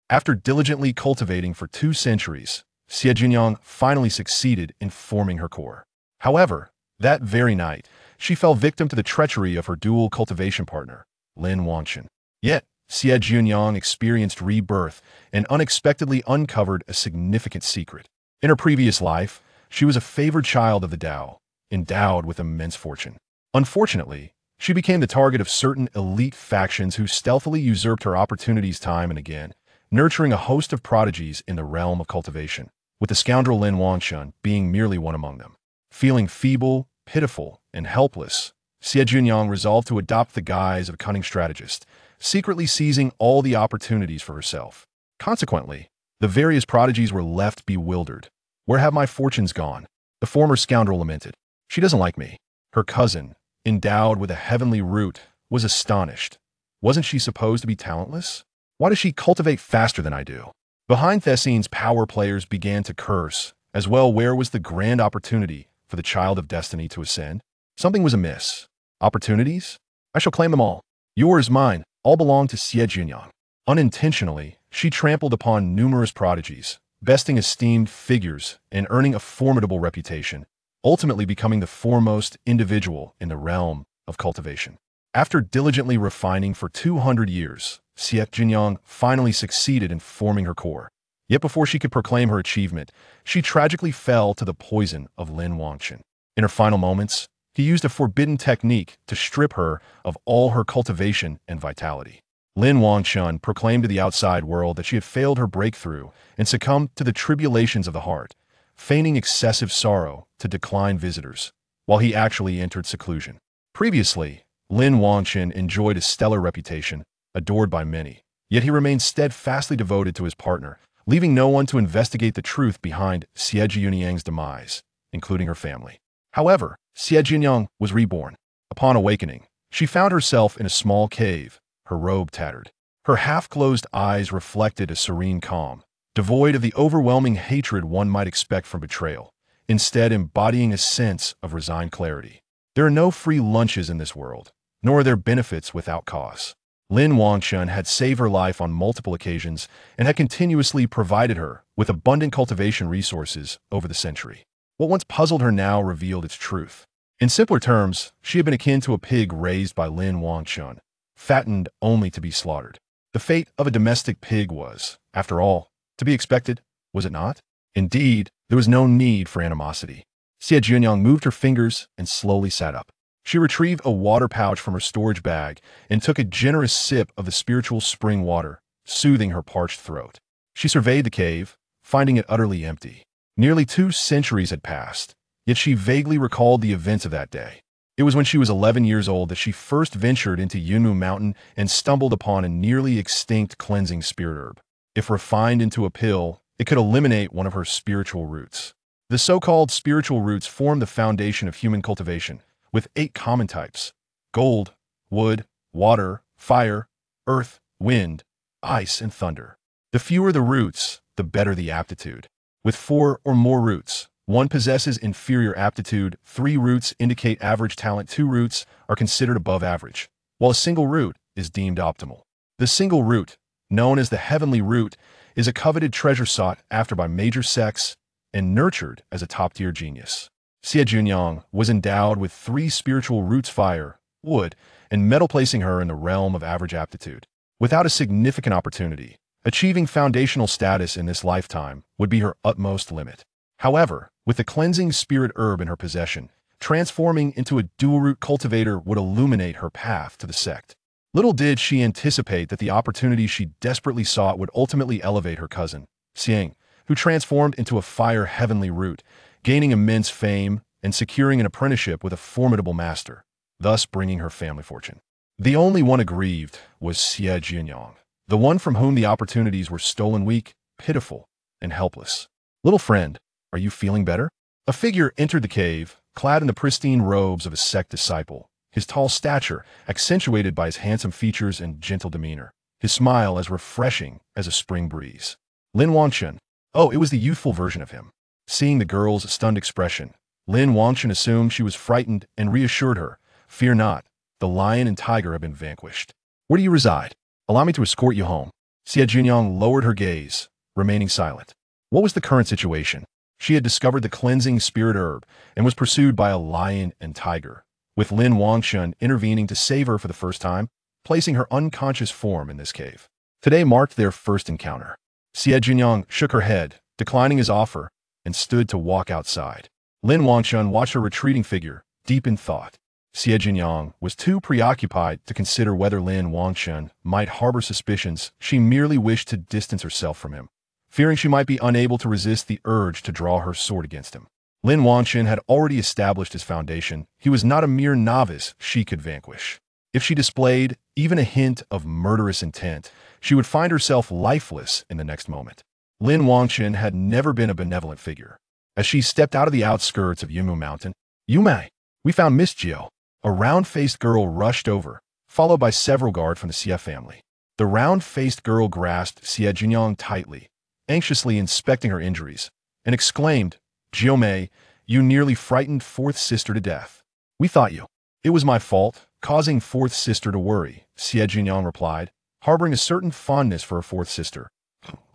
After diligently cultivating for 2 centuries, Xie Jiuniang finally succeeded in forming her core. However, that very night, she fell victim to the treachery of her dual cultivation partner, Lin Wangchen. Yet, Xie Jiuniang experienced rebirth and unexpectedly uncovered a significant secret. In her previous life, she was a favored child of the Dao, endowed with immense fortune. Unfortunately, she became the target of certain elite factions who stealthily usurped her opportunities time and again, nurturing a host of prodigies in the realm of cultivation, with the scoundrel Lin Wangchen being merely one among them. Feeling feeble, pitiful, and helpless, Xie Jiuniang resolved to adopt the guise of a cunning strategist, secretly seizing all the opportunities for herself. Consequently, the various prodigies were left bewildered. "Where have my fortunes gone?" the former scoundrel lamented. "She doesn't like me." Her cousin, endowed with a heavenly root, was astonished. Wasn't she supposed to be talentless? Why does she cultivate faster than I do? Behind the scenes, power players began to curse, as well. Where was the grand opportunity for the child of destiny to ascend? Something was amiss. Opportunities? I shall claim them all. Yours, mine, all belong to Xie Jiuniang. Unintentionally, she trampled upon numerous prodigies, besting esteemed figures and earning a formidable reputation, ultimately becoming the foremost individual in the realm of cultivation. After diligently refining for 200 years, Xie Jiuniang finally succeeded in forming her core. Yet before she could proclaim her achievement, she tragically fell to the poison of Lin Wangchen. In her final moments, he used a forbidden technique to strip her of all her cultivation and vitality. Lin Wangchen proclaimed to the outside world that she had failed her breakthrough and succumbed to the tribulations of the heart, feigning excessive sorrow to decline visitors, while he actually entered seclusion. Previously, Lin Wangchen enjoyed a stellar reputation, adored by many, yet he remained steadfastly devoted to his partner, leaving no one to investigate the truth behind Xie Jiuniang's demise, including her family. However, Xie Jiuniang was reborn. Upon awakening, she found herself in a small cave, her robe tattered. Her half-closed eyes reflected a serene calm, devoid of the overwhelming hatred one might expect from betrayal, instead embodying a sense of resigned clarity. There are no free lunches in this world, nor are there benefits without cause. Lin Wangchen had saved her life on multiple occasions and had continuously provided her with abundant cultivation resources over the century. What once puzzled her now revealed its truth. In simpler terms, she had been akin to a pig raised by Lin Wangchen, fattened only to be slaughtered. The fate of a domestic pig was, after all, to be expected, was it not? Indeed, there was no need for animosity. Xie Jiuniang moved her fingers and slowly sat up. She retrieved a water pouch from her storage bag and took a generous sip of the spiritual spring water, soothing her parched throat. She surveyed the cave, finding it utterly empty. Nearly 2 centuries had passed, yet she vaguely recalled the events of that day. It was when she was 11 years old that she first ventured into Yunmu Mountain and stumbled upon a nearly extinct cleansing spirit herb. If refined into a pill, it could eliminate one of her spiritual roots. The so-called spiritual roots form the foundation of human cultivation, with 8 common types: gold, wood, water, fire, earth, wind, ice, and thunder. The fewer the roots, the better the aptitude. With 4 or more roots, one possesses inferior aptitude, 3 roots indicate average talent, 2 roots are considered above average, while a single root is deemed optimal. The single root, known as the heavenly root, is a coveted treasure sought after by major sects and nurtured as a top-tier genius. Xie Jiuniang was endowed with 3 spiritual roots: fire, wood, and metal, placing her in the realm of average aptitude. Without a significant opportunity, achieving foundational status in this lifetime would be her utmost limit. However, with the cleansing spirit herb in her possession, transforming into a dual-root cultivator would illuminate her path to the sect. Little did she anticipate that the opportunity she desperately sought would ultimately elevate her cousin, Xiang, who transformed into a fire heavenly root, gaining immense fame and securing an apprenticeship with a formidable master, thus bringing her family fortune. The only one aggrieved was Xie Jiuniang, the one from whom the opportunities were stolen, weak, pitiful, and helpless. "Little friend, are you feeling better?" A figure entered the cave, clad in the pristine robes of a sect disciple, his tall stature accentuated by his handsome features and gentle demeanor, his smile as refreshing as a spring breeze. Lin Wangchen. Oh, it was the youthful version of him. Seeing the girl's stunned expression, Lin Wangchen assumed she was frightened and reassured her, "Fear not, the lion and tiger have been vanquished. Where do you reside? Allow me to escort you home." Xie Jiuniang lowered her gaze, remaining silent. What was the current situation? She had discovered the cleansing spirit herb and was pursued by a lion and tiger, with Lin Wangchen intervening to save her for the first time, placing her unconscious form in this cave. Today marked their first encounter. Xie Jiuniang shook her head, declining his offer, and stood to walk outside. Lin Wangchen watched her retreating figure, deep in thought. Xie Jiuniang was too preoccupied to consider whether Lin Wangchen might harbor suspicions. She merely wished to distance herself from him, fearing she might be unable to resist the urge to draw her sword against him. Lin Wangchen had already established his foundation. He was not a mere novice she could vanquish. If she displayed even a hint of murderous intent, she would find herself lifeless in the next moment. Lin Wangchen had never been a benevolent figure. As she stepped out of the outskirts of Yunmu Mountain, "Yumei, we found Miss Jiu." A round-faced girl rushed over, followed by several guards from the Xie family. The round-faced girl grasped Xie Jiuniang tightly, anxiously inspecting her injuries, and exclaimed, "Jiumei, you nearly frightened fourth sister to death. We thought you." "It was my fault, causing fourth sister to worry," Xie Jiuniang replied, harboring a certain fondness for her fourth sister.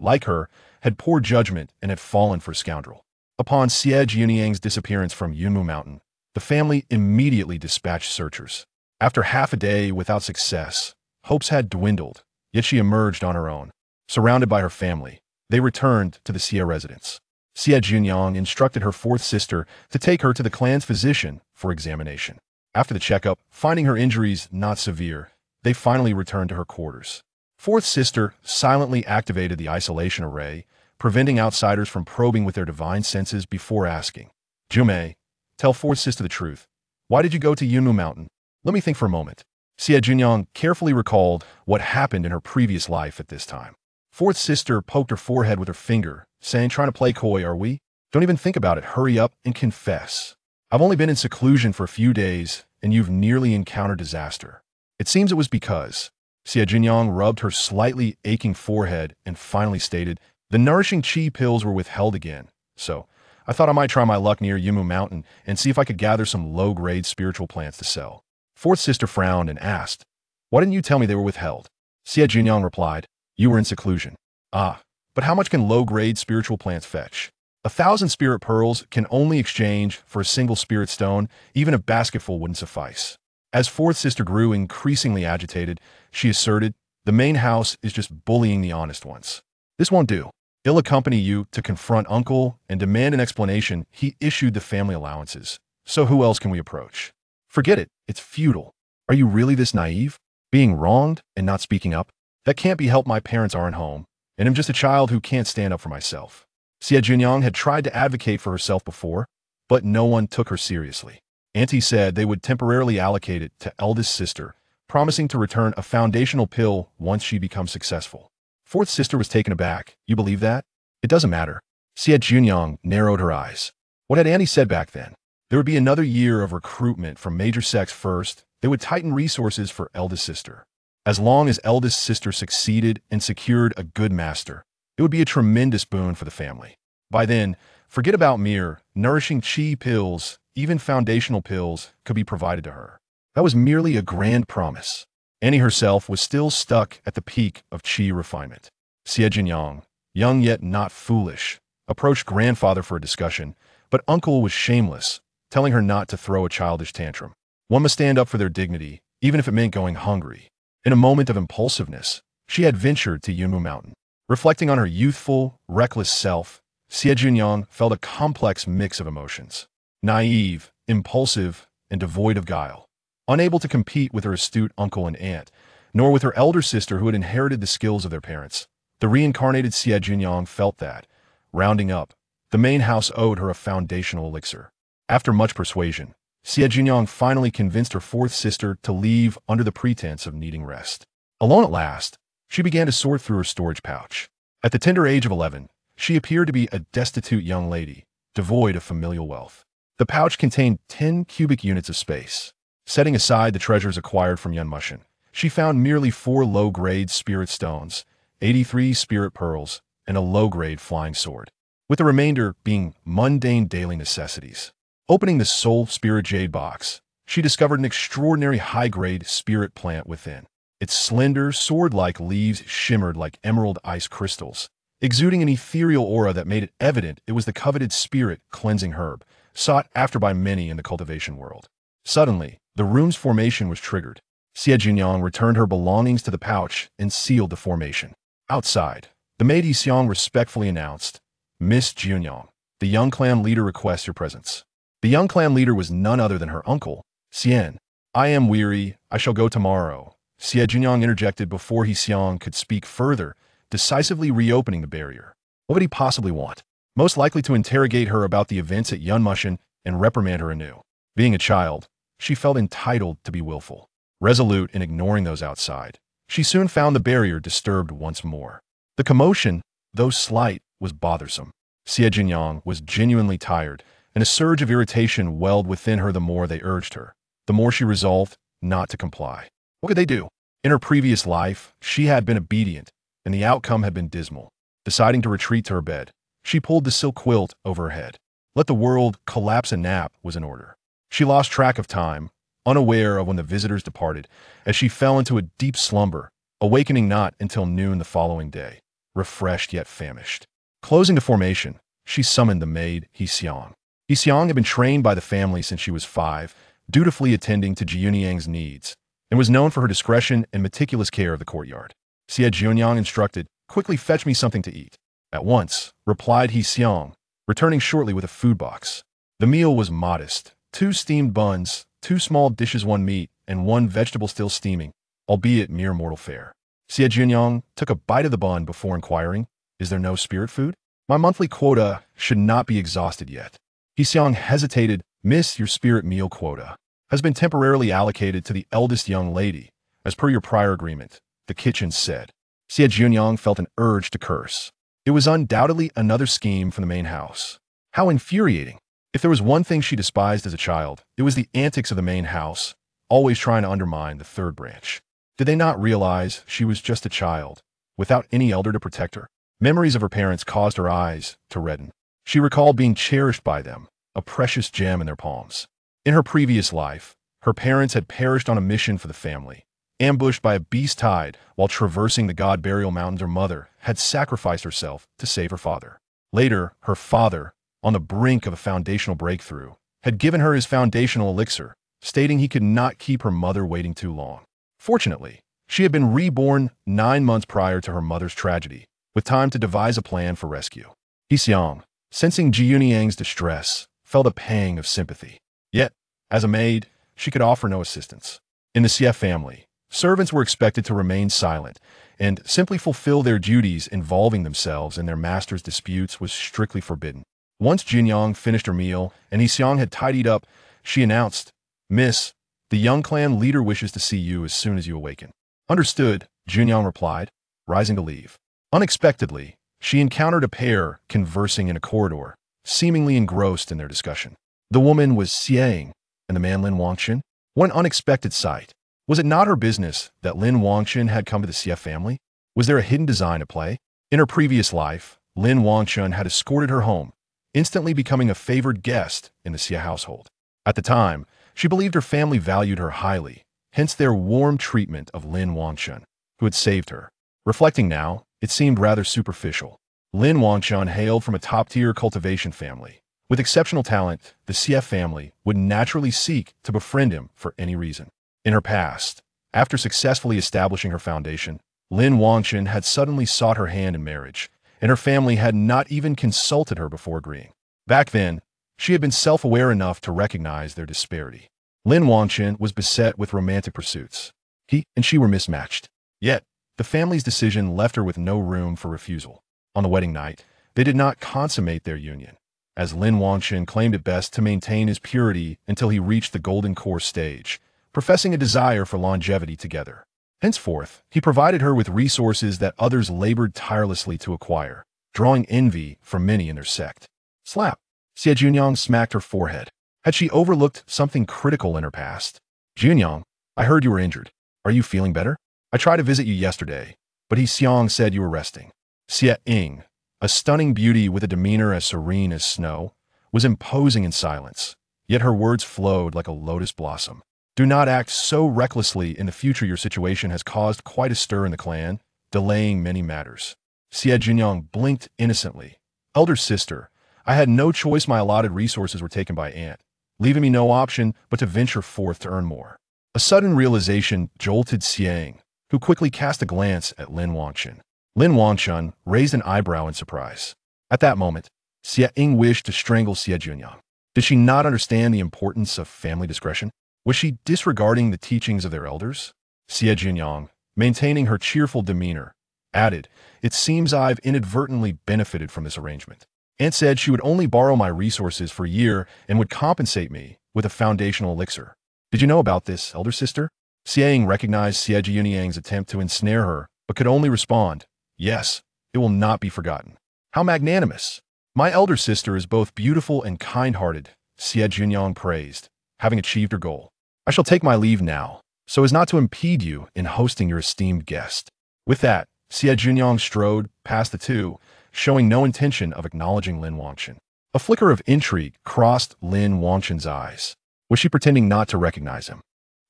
Like her, had poor judgment and had fallen for a scoundrel. Upon Xie Jiuniang's disappearance from Yunmu Mountain, the family immediately dispatched searchers. After half a day without success, hopes had dwindled, yet she emerged on her own. Surrounded by her family, they returned to the Xie residence. Xie Jiuniang instructed her fourth sister to take her to the clan's physician for examination. After the checkup, finding her injuries not severe, they finally returned to her quarters. Fourth sister silently activated the isolation array, preventing outsiders from probing with their divine senses before asking. "Jiumei, tell fourth sister the truth. Why did you go to Yunmu Mountain?" "Let me think for a moment." Xie Jiuniang carefully recalled what happened in her previous life at this time. Fourth sister poked her forehead with her finger, saying, "Trying to play coy, are we? Don't even think about it. Hurry up and confess. I've only been in seclusion for a few days, and you've nearly encountered disaster." It seems it was because Xie Jiuniang rubbed her slightly aching forehead and finally stated, "The nourishing qi pills were withheld again, so I thought I might try my luck near Yunmu Mountain and see if I could gather some low-grade spiritual plants to sell." Fourth sister frowned and asked, "Why didn't you tell me they were withheld?" Xie Jiuniang replied, "You were in seclusion." "Ah, but how much can low-grade spiritual plants fetch?" 1,000 spirit pearls can only exchange for a single spirit stone. Even a basketful wouldn't suffice. As fourth sister grew increasingly agitated, she asserted, "The main house is just bullying the honest ones. This won't do. He'll accompany you to confront uncle and demand an explanation. He issued the family allowances. So who else can we approach?" "Forget it. It's futile. Are you really this naive? Being wronged and not speaking up? That can't be helped. My parents aren't home, and I'm just a child who can't stand up for myself." Xie Jiuniang had tried to advocate for herself before, but no one took her seriously. Auntie said they would temporarily allocate it to eldest sister, promising to return a foundational pill once she becomes successful. Fourth sister was taken aback. "You believe that?" "It doesn't matter." Xie Jiuniang narrowed her eyes. What had Auntie said back then? There would be another year of recruitment from major sects first. They would tighten resources for eldest sister. As long as eldest sister succeeded and secured a good master, it would be a tremendous boon for the family. By then, forget about mere nourishing qi pills. Even foundational pills could be provided to her. That was merely a grand promise. Annie herself was still stuck at the peak of qi refinement. Xie Jiuniang, young yet not foolish, approached grandfather for a discussion, but uncle was shameless, telling her not to throw a childish tantrum. One must stand up for their dignity, even if it meant going hungry. In a moment of impulsiveness, she had ventured to Yunmu Mountain. Reflecting on her youthful, reckless self, Xie Jiuniang felt a complex mix of emotions. Naive, impulsive, and devoid of guile. Unable to compete with her astute uncle and aunt, nor with her elder sister who had inherited the skills of their parents, the reincarnated Xie Jiuniang felt that, rounding up, the main house owed her a foundational elixir. After much persuasion, Xie Jiuniang finally convinced her fourth sister to leave under the pretense of needing rest. Alone at last, she began to sort through her storage pouch. At the tender age of 11, she appeared to be a destitute young lady, devoid of familial wealth. The pouch contained 10 cubic units of space. Setting aside the treasures acquired from Yunmushin, she found merely 4 low-grade spirit stones, 83 spirit pearls, and a low-grade flying sword, with the remainder being mundane daily necessities. Opening the soul spirit jade box, she discovered an extraordinary high-grade spirit plant within. Its slender, sword-like leaves shimmered like emerald ice crystals, exuding an ethereal aura that made it evident it was the coveted spirit-cleansing herb, sought after by many in the cultivation world. Suddenly, the room's formation was triggered. Xie Jiuniang returned her belongings to the pouch and sealed the formation. Outside, the maid Xiang respectfully announced, "Miss Jiuniang, the young clan leader requests your presence." The young clan leader was none other than her uncle, Xian. "I am weary. I shall go tomorrow." Xie Jiuniang interjected before Xiang could speak further, decisively reopening the barrier. What would he possibly want? Most likely to interrogate her about the events at Yunmushan and reprimand her anew. Being a child, she felt entitled to be willful. Resolute in ignoring those outside, she soon found the barrier disturbed once more. The commotion, though slight, was bothersome. Xie Jiuniang was genuinely tired, and a surge of irritation welled within her the more they urged her. The more she resolved not to comply. What could they do? In her previous life, she had been obedient, and the outcome had been dismal. Deciding to retreat to her bed, she pulled the silk quilt over her head. Let the world collapse and nap was in order. She lost track of time, unaware of when the visitors departed, as she fell into a deep slumber, awakening not until noon the following day, refreshed yet famished. Closing the formation, she summoned the maid Xiang. Xiang had been trained by the family since she was 5, dutifully attending to Jiuniang's needs, and was known for her discretion and meticulous care of the courtyard. Xie Jiuniang instructed, "Quickly fetch me something to eat." "At once," replied Xiang, returning shortly with a food box. The meal was modest: 2 steamed buns, 2 small dishes, 1 meat, and 1 vegetable still steaming, albeit mere mortal fare. Xie Jiuniang took a bite of the bun before inquiring, "Is there no spirit food? My monthly quota should not be exhausted yet." Xiang hesitated. "Miss, your spirit meal quota has been temporarily allocated to the eldest young lady, as per your prior agreement," the kitchen said. Xie Jiuniang felt an urge to curse. It was undoubtedly another scheme from the main house. How infuriating! If there was one thing she despised as a child, it was the antics of the main house, always trying to undermine the third branch. Did they not realize she was just a child, without any elder to protect her? Memories of her parents caused her eyes to redden. She recalled being cherished by them, a precious gem in their palms. In her previous life, her parents had perished on a mission for the family. Ambushed by a beast tide while traversing the god burial mountains, her mother had sacrificed herself to save her father. Later, her father, on the brink of a foundational breakthrough, had given her his foundational elixir, stating he could not keep her mother waiting too long. Fortunately, she had been reborn 9 months prior to her mother's tragedy, with time to devise a plan for rescue. Xiang, sensing Jiuniang's distress, felt a pang of sympathy. Yet, as a maid, she could offer no assistance. In the Xie family, servants were expected to remain silent, and simply fulfill their duties. Involving themselves in their master's disputes was strictly forbidden. Once Jiuniang finished her meal and Xiang had tidied up, she announced, "Miss, the young clan leader wishes to see you as soon as you awaken." "Understood," Jiuniang replied, rising to leave. Unexpectedly, she encountered a pair conversing in a corridor, seemingly engrossed in their discussion. The woman was Xiang, and the man Lin Wangchen. What an unexpected sight. Was it not her business that Lin Wangchen had come to the Xie family? Was there a hidden design at play? In her previous life, Lin Wangchen had escorted her home, instantly becoming a favored guest in the Xie household. At the time, she believed her family valued her highly, hence their warm treatment of Lin Wangchen, who had saved her. Reflecting now, it seemed rather superficial. Lin Wangchen hailed from a top-tier cultivation family. With exceptional talent, the Xie family would naturally seek to befriend him for any reason. In her past, after successfully establishing her foundation, Lin Wangchen had suddenly sought her hand in marriage, and her family had not even consulted her before agreeing. Back then, she had been self-aware enough to recognize their disparity. Lin Wangchen was beset with romantic pursuits. He and she were mismatched. Yet, the family's decision left her with no room for refusal. On the wedding night, they did not consummate their union, as Lin Wangchen claimed it best to maintain his purity until he reached the golden core stage, professing a desire for longevity together. Henceforth, he provided her with resources that others labored tirelessly to acquire, drawing envy from many in their sect. Slap! Xie Jiuniang smacked her forehead. Had she overlooked something critical in her past? "Jiuniang, I heard you were injured. Are you feeling better? I tried to visit you yesterday, but Xiang said you were resting." Xie Ying, a stunning beauty with a demeanor as serene as snow, was imposing in silence, yet her words flowed like a lotus blossom. Do not act so recklessly. In the future, your situation has caused quite a stir in the clan, delaying many matters. Xie Jiuniang blinked innocently. Elder sister, I had no choice. My allotted resources were taken by aunt, leaving me no option but to venture forth to earn more. A sudden realization jolted Xiang, who quickly cast a glance at Lin Wangchen. Lin Wangchen raised an eyebrow in surprise. At that moment, Xiang wished to strangle Xie Jiuniang. Did she not understand the importance of family discretion? Was she disregarding the teachings of their elders? Xie Jiuniang, maintaining her cheerful demeanor, added, "It seems I've inadvertently benefited from this arrangement. Aunt said she would only borrow my resources for a year and would compensate me with a foundational elixir. Did you know about this, elder sister?" Xiang recognized Xie Jiuniang's attempt to ensnare her, but could only respond, "Yes, it will not be forgotten." How magnanimous! My elder sister is both beautiful and kind-hearted, Xie Jiuniang praised, having achieved her goal. I shall take my leave now, so as not to impede you in hosting your esteemed guest. With that, Xie Jiuniang strode past the two, showing no intention of acknowledging Lin Wangchen. A flicker of intrigue crossed Lin Wangchen's eyes. Was she pretending not to recognize him?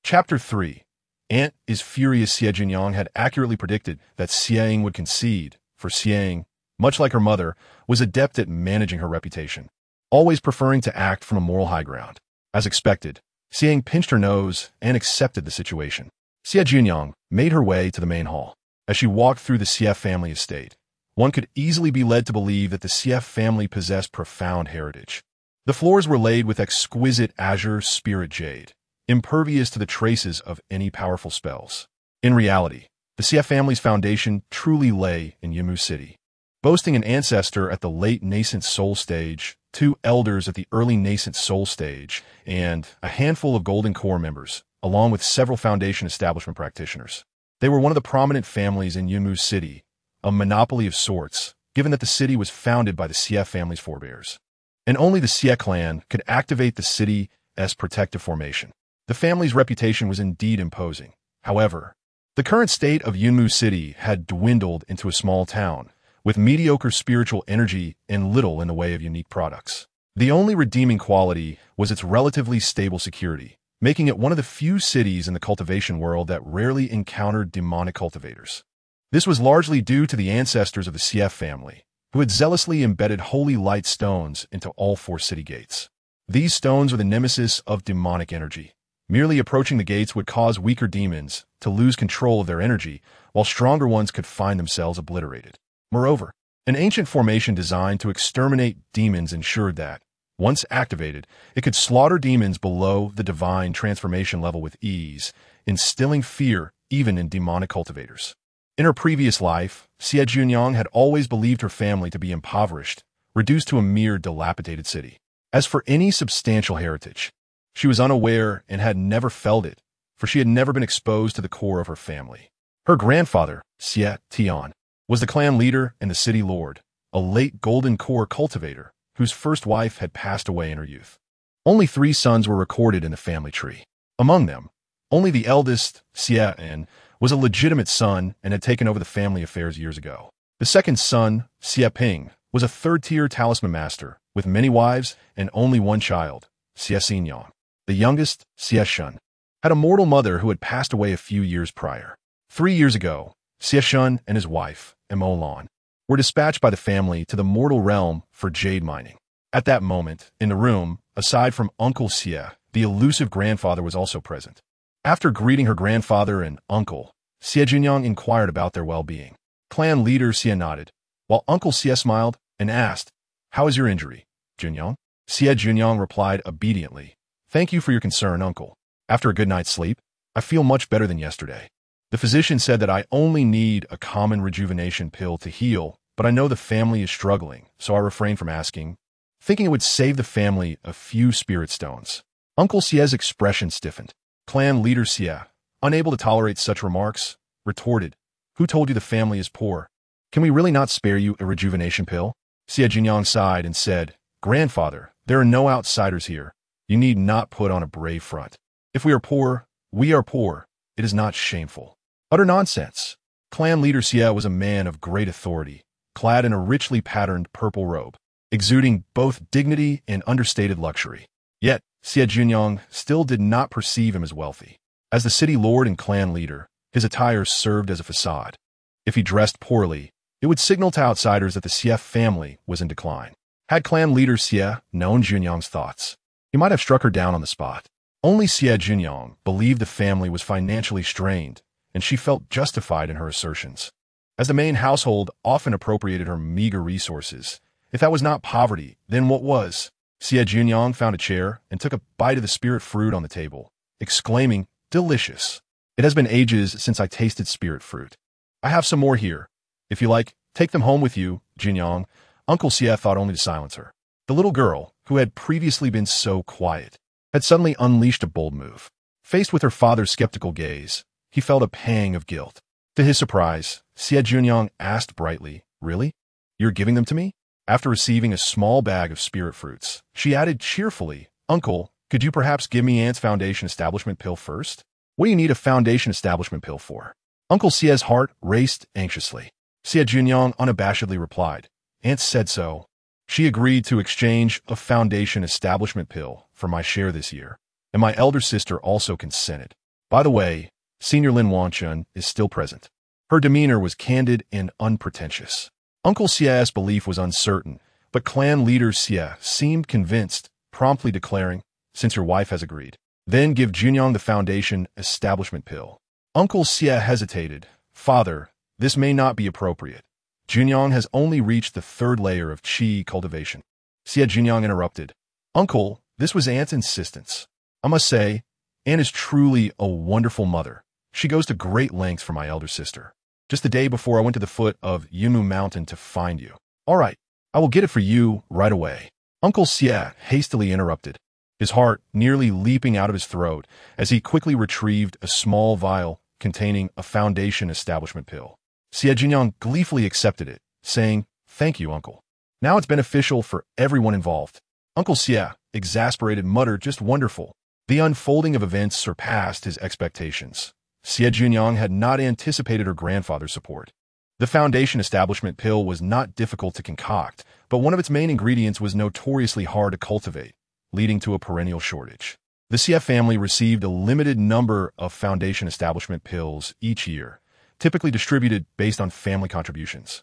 Chapter 3. Aunt is furious. Xie Jiuniang had accurately predicted that Xiang would concede, for Xiang, much like her mother, was adept at managing her reputation, always preferring to act from a moral high ground. As expected, Xiang pinched her nose and accepted the situation. Xie Jiuniang made her way to the main hall. As she walked through the Xie family estate, one could easily be led to believe that the Xie family possessed profound heritage. The floors were laid with exquisite azure spirit jade, impervious to the traces of any powerful spells. In reality, the Xie family's foundation truly lay in Yimu City. Boasting an ancestor at the late nascent soul stage, 2 elders at the early nascent soul stage, and a handful of golden core members, along with several foundation establishment practitioners. They were one of the prominent families in Yimu City, a monopoly of sorts, given that the city was founded by the Xie family's forebears. And only the Xie clan could activate the city as protective formation. The family's reputation was indeed imposing. However, the current state of Yunmu City had dwindled into a small town, with mediocre spiritual energy and little in the way of unique products. The only redeeming quality was its relatively stable security, making it one of the few cities in the cultivation world that rarely encountered demonic cultivators. This was largely due to the ancestors of the Xie family, who had zealously embedded holy light stones into all 4 city gates. These stones were the nemesis of demonic energy. Merely approaching the gates would cause weaker demons to lose control of their energy, while stronger ones could find themselves obliterated. Moreover, an ancient formation designed to exterminate demons ensured that, once activated, it could slaughter demons below the divine transformation level with ease, instilling fear even in demonic cultivators. In her previous life, Xie Jiuniang had always believed her family to be impoverished, reduced to a mere dilapidated city. As for any substantial heritage, she was unaware and had never felt it, for she had never been exposed to the core of her family. Her grandfather, Xie Tian, was the clan leader and the city lord, a late golden core cultivator whose first wife had passed away in her youth. Only 3 sons were recorded in the family tree. Among them, only the eldest, Xie En, was a legitimate son and had taken over the family affairs years ago. The second son, Xie Ping, was a 3rd-tier talisman master with many wives and only 1 child, Xie Xinyang. The youngest, Xie Shun, had a mortal mother who had passed away a few years prior. 3 years ago, Xie Shun and his wife, Immortal, were dispatched by the family to the mortal realm for jade mining. At that moment, in the room, aside from Uncle Xie, the elusive grandfather was also present. After greeting her grandfather and uncle, Xie Jiuniang inquired about their well-being. Clan leader Xie nodded, while Uncle Xie smiled and asked, "How is your injury, Jiuniang?" Xie Jiuniang replied obediently, "Thank you for your concern, uncle. After a good night's sleep, I feel much better than yesterday. The physician said that I only need a common rejuvenation pill to heal, but I know the family is struggling, so I refrained from asking, thinking it would save the family a few spirit stones." Uncle Xie's expression stiffened. Clan leader Xie, unable to tolerate such remarks, retorted, "Who told you the family is poor? Can we really not spare you a rejuvenation pill?" Xie Jiuniang sighed and said, "Grandfather, there are no outsiders here. You need not put on a brave front. If we are poor, we are poor. It is not shameful." Utter nonsense. Clan leader Xie was a man of great authority, clad in a richly patterned purple robe, exuding both dignity and understated luxury. Yet, Xie Jiuniang still did not perceive him as wealthy. As the city lord and clan leader, his attire served as a facade. If he dressed poorly, it would signal to outsiders that the Xie family was in decline. Had clan leader Xie known Jiuniang's thoughts, he might have struck her down on the spot. Only Xie Jiuniang believed the family was financially strained, and she felt justified in her assertions. As the main household often appropriated her meager resources, if that was not poverty, then what was? Xie Jiuniang found a chair and took a bite of the spirit fruit on the table, exclaiming, "Delicious. It has been ages since I tasted spirit fruit. I have some more here. If you like, take them home with you, Jiuniang." Uncle Xie thought only to silence her. The little girl, who had previously been so quiet, had suddenly unleashed a bold move. Faced with her father's skeptical gaze, he felt a pang of guilt. To his surprise, Xie Jiuniang asked brightly, "Really? You're giving them to me?" After receiving a small bag of spirit fruits, she added cheerfully, "Uncle, could you perhaps give me Aunt's foundation establishment pill first?" "What do you need a foundation establishment pill for?" Uncle Xie's heart raced anxiously. Xie Jiuniang unabashedly replied, "Aunt said so. She agreed to exchange a foundation establishment pill for my share this year, and my elder sister also consented. By the way, Senior Lin Wangchen is still present." Her demeanor was candid and unpretentious. Uncle Xie's belief was uncertain, but clan leader Xie seemed convinced, promptly declaring, "Since your wife has agreed, then give Jiuniang the foundation establishment pill." Uncle Xie hesitated. "Father, this may not be appropriate. Jiuniang has only reached the third layer of Qi cultivation." Xie Jiuniang interrupted. "Uncle, this was Aunt's insistence. I must say, Aunt is truly a wonderful mother. She goes to great lengths for my elder sister. Just the day before I went to the foot of Yimu Mountain to find you." "All right, I will get it for you right away." Uncle Xie hastily interrupted, his heart nearly leaping out of his throat as he quickly retrieved a small vial containing a foundation establishment pill. Xie Jiuniang gleefully accepted it, saying, "Thank you, Uncle. Now it's beneficial for everyone involved." Uncle Xie, exasperated, muttered, "Just wonderful." The unfolding of events surpassed his expectations. Xie Jiuniang had not anticipated her grandfather's support. The foundation establishment pill was not difficult to concoct, but one of its main ingredients was notoriously hard to cultivate, leading to a perennial shortage. The Xie family received a limited number of foundation establishment pills each year, typically distributed based on family contributions.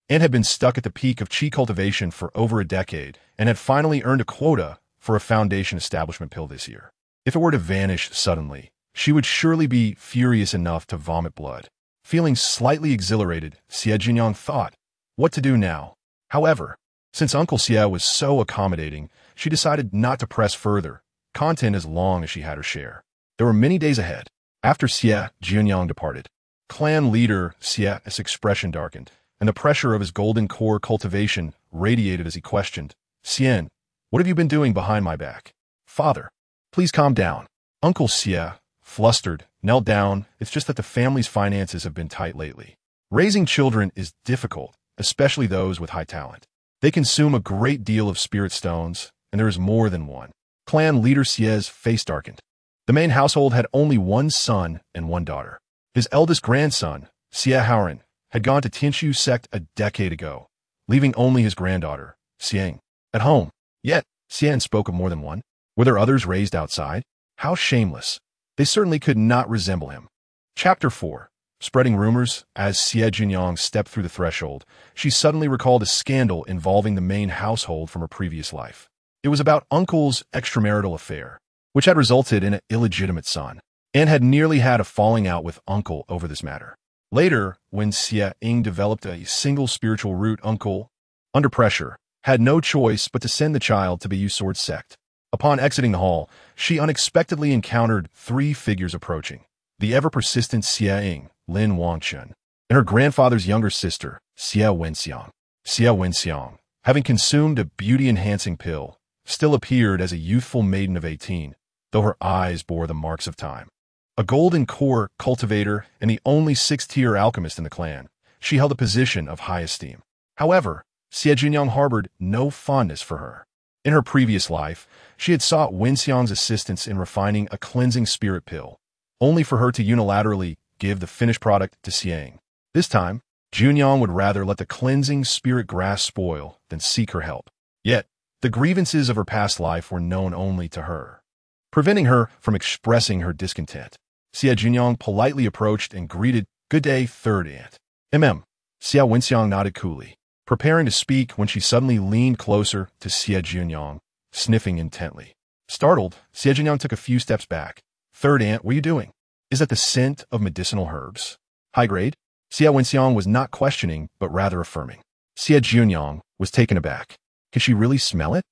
Aunt had been stuck at the peak of Qi cultivation for over a decade and had finally earned a quota for a foundation establishment pill this year. If it were to vanish suddenly, she would surely be furious enough to vomit blood. Feeling slightly exhilarated, Xie Jiuniang thought, what to do now? However, since Uncle Xie was so accommodating, she decided not to press further, content as long as she had her share. There were many days ahead. After Xie Jiuniang departed, clan leader Xie's expression darkened, and the pressure of his golden core cultivation radiated as he questioned, "Xian, what have you been doing behind my back?" "Father, please calm down." Uncle Xie, flustered, knelt down. "It's just that the family's finances have been tight lately. Raising children is difficult, especially those with high talent. They consume a great deal of spirit stones, and there is more than one." Clan leader Xie's face darkened. The main household had only one son and one daughter. His eldest grandson, Xie Haoren, had gone to Tianshu sect a decade ago, leaving only his granddaughter, Xiang, at home. Yet, Xian spoke of more than one. Were there others raised outside? How shameless. They certainly could not resemble him. Chapter 4. Spreading rumors. As Xie Jiuniang stepped through the threshold, she suddenly recalled a scandal involving the main household from her previous life. It was about Uncle's extramarital affair, which had resulted in an illegitimate son, and had nearly had a falling out with Uncle over this matter. Later, when Xie Ying developed a single spiritual root, Uncle, under pressure, had no choice but to send the child to the U-Sword sect. Upon exiting the hall, she unexpectedly encountered three figures approaching: the ever-persistent Xie Ying, Lin Wangchen, and her grandfather's younger sister, Xie Wenxiang. Xie Wenxiang, having consumed a beauty-enhancing pill, still appeared as a youthful maiden of 18, though her eyes bore the marks of time. A golden core cultivator and the only sixth-tier alchemist in the clan, she held a position of high esteem. However, Xie Jiuniang harbored no fondness for her. In her previous life, she had sought Wenxiang's assistance in refining a cleansing spirit pill, only for her to unilaterally give the finished product to Xiang. This time, Jiuniang would rather let the cleansing spirit grass spoil than seek her help. Yet, the grievances of her past life were known only to her. preventing her from expressing her discontent. Xie Jiuniang politely approached and greeted, "Good day, third aunt." Xie Wenxiang nodded coolly, preparing to speak when she suddenly leaned closer to Xie Jiuniang, sniffing intently. Startled, Xie Jiuniang took a few steps back. "Third aunt, what are you doing? Is that the scent of medicinal herbs? High grade?" Xie Wenxiang was not questioning, but rather affirming. Xie Jiuniang was taken aback. Could she really smell it?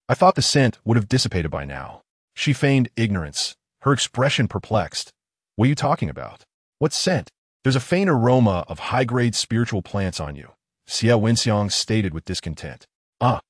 I thought the scent would have dissipated by now. She feigned ignorance, her expression perplexed. "What are you talking about? What scent?" "There's a faint aroma of high-grade spiritual plants on you," Xie Wenxiang stated with discontent. I'm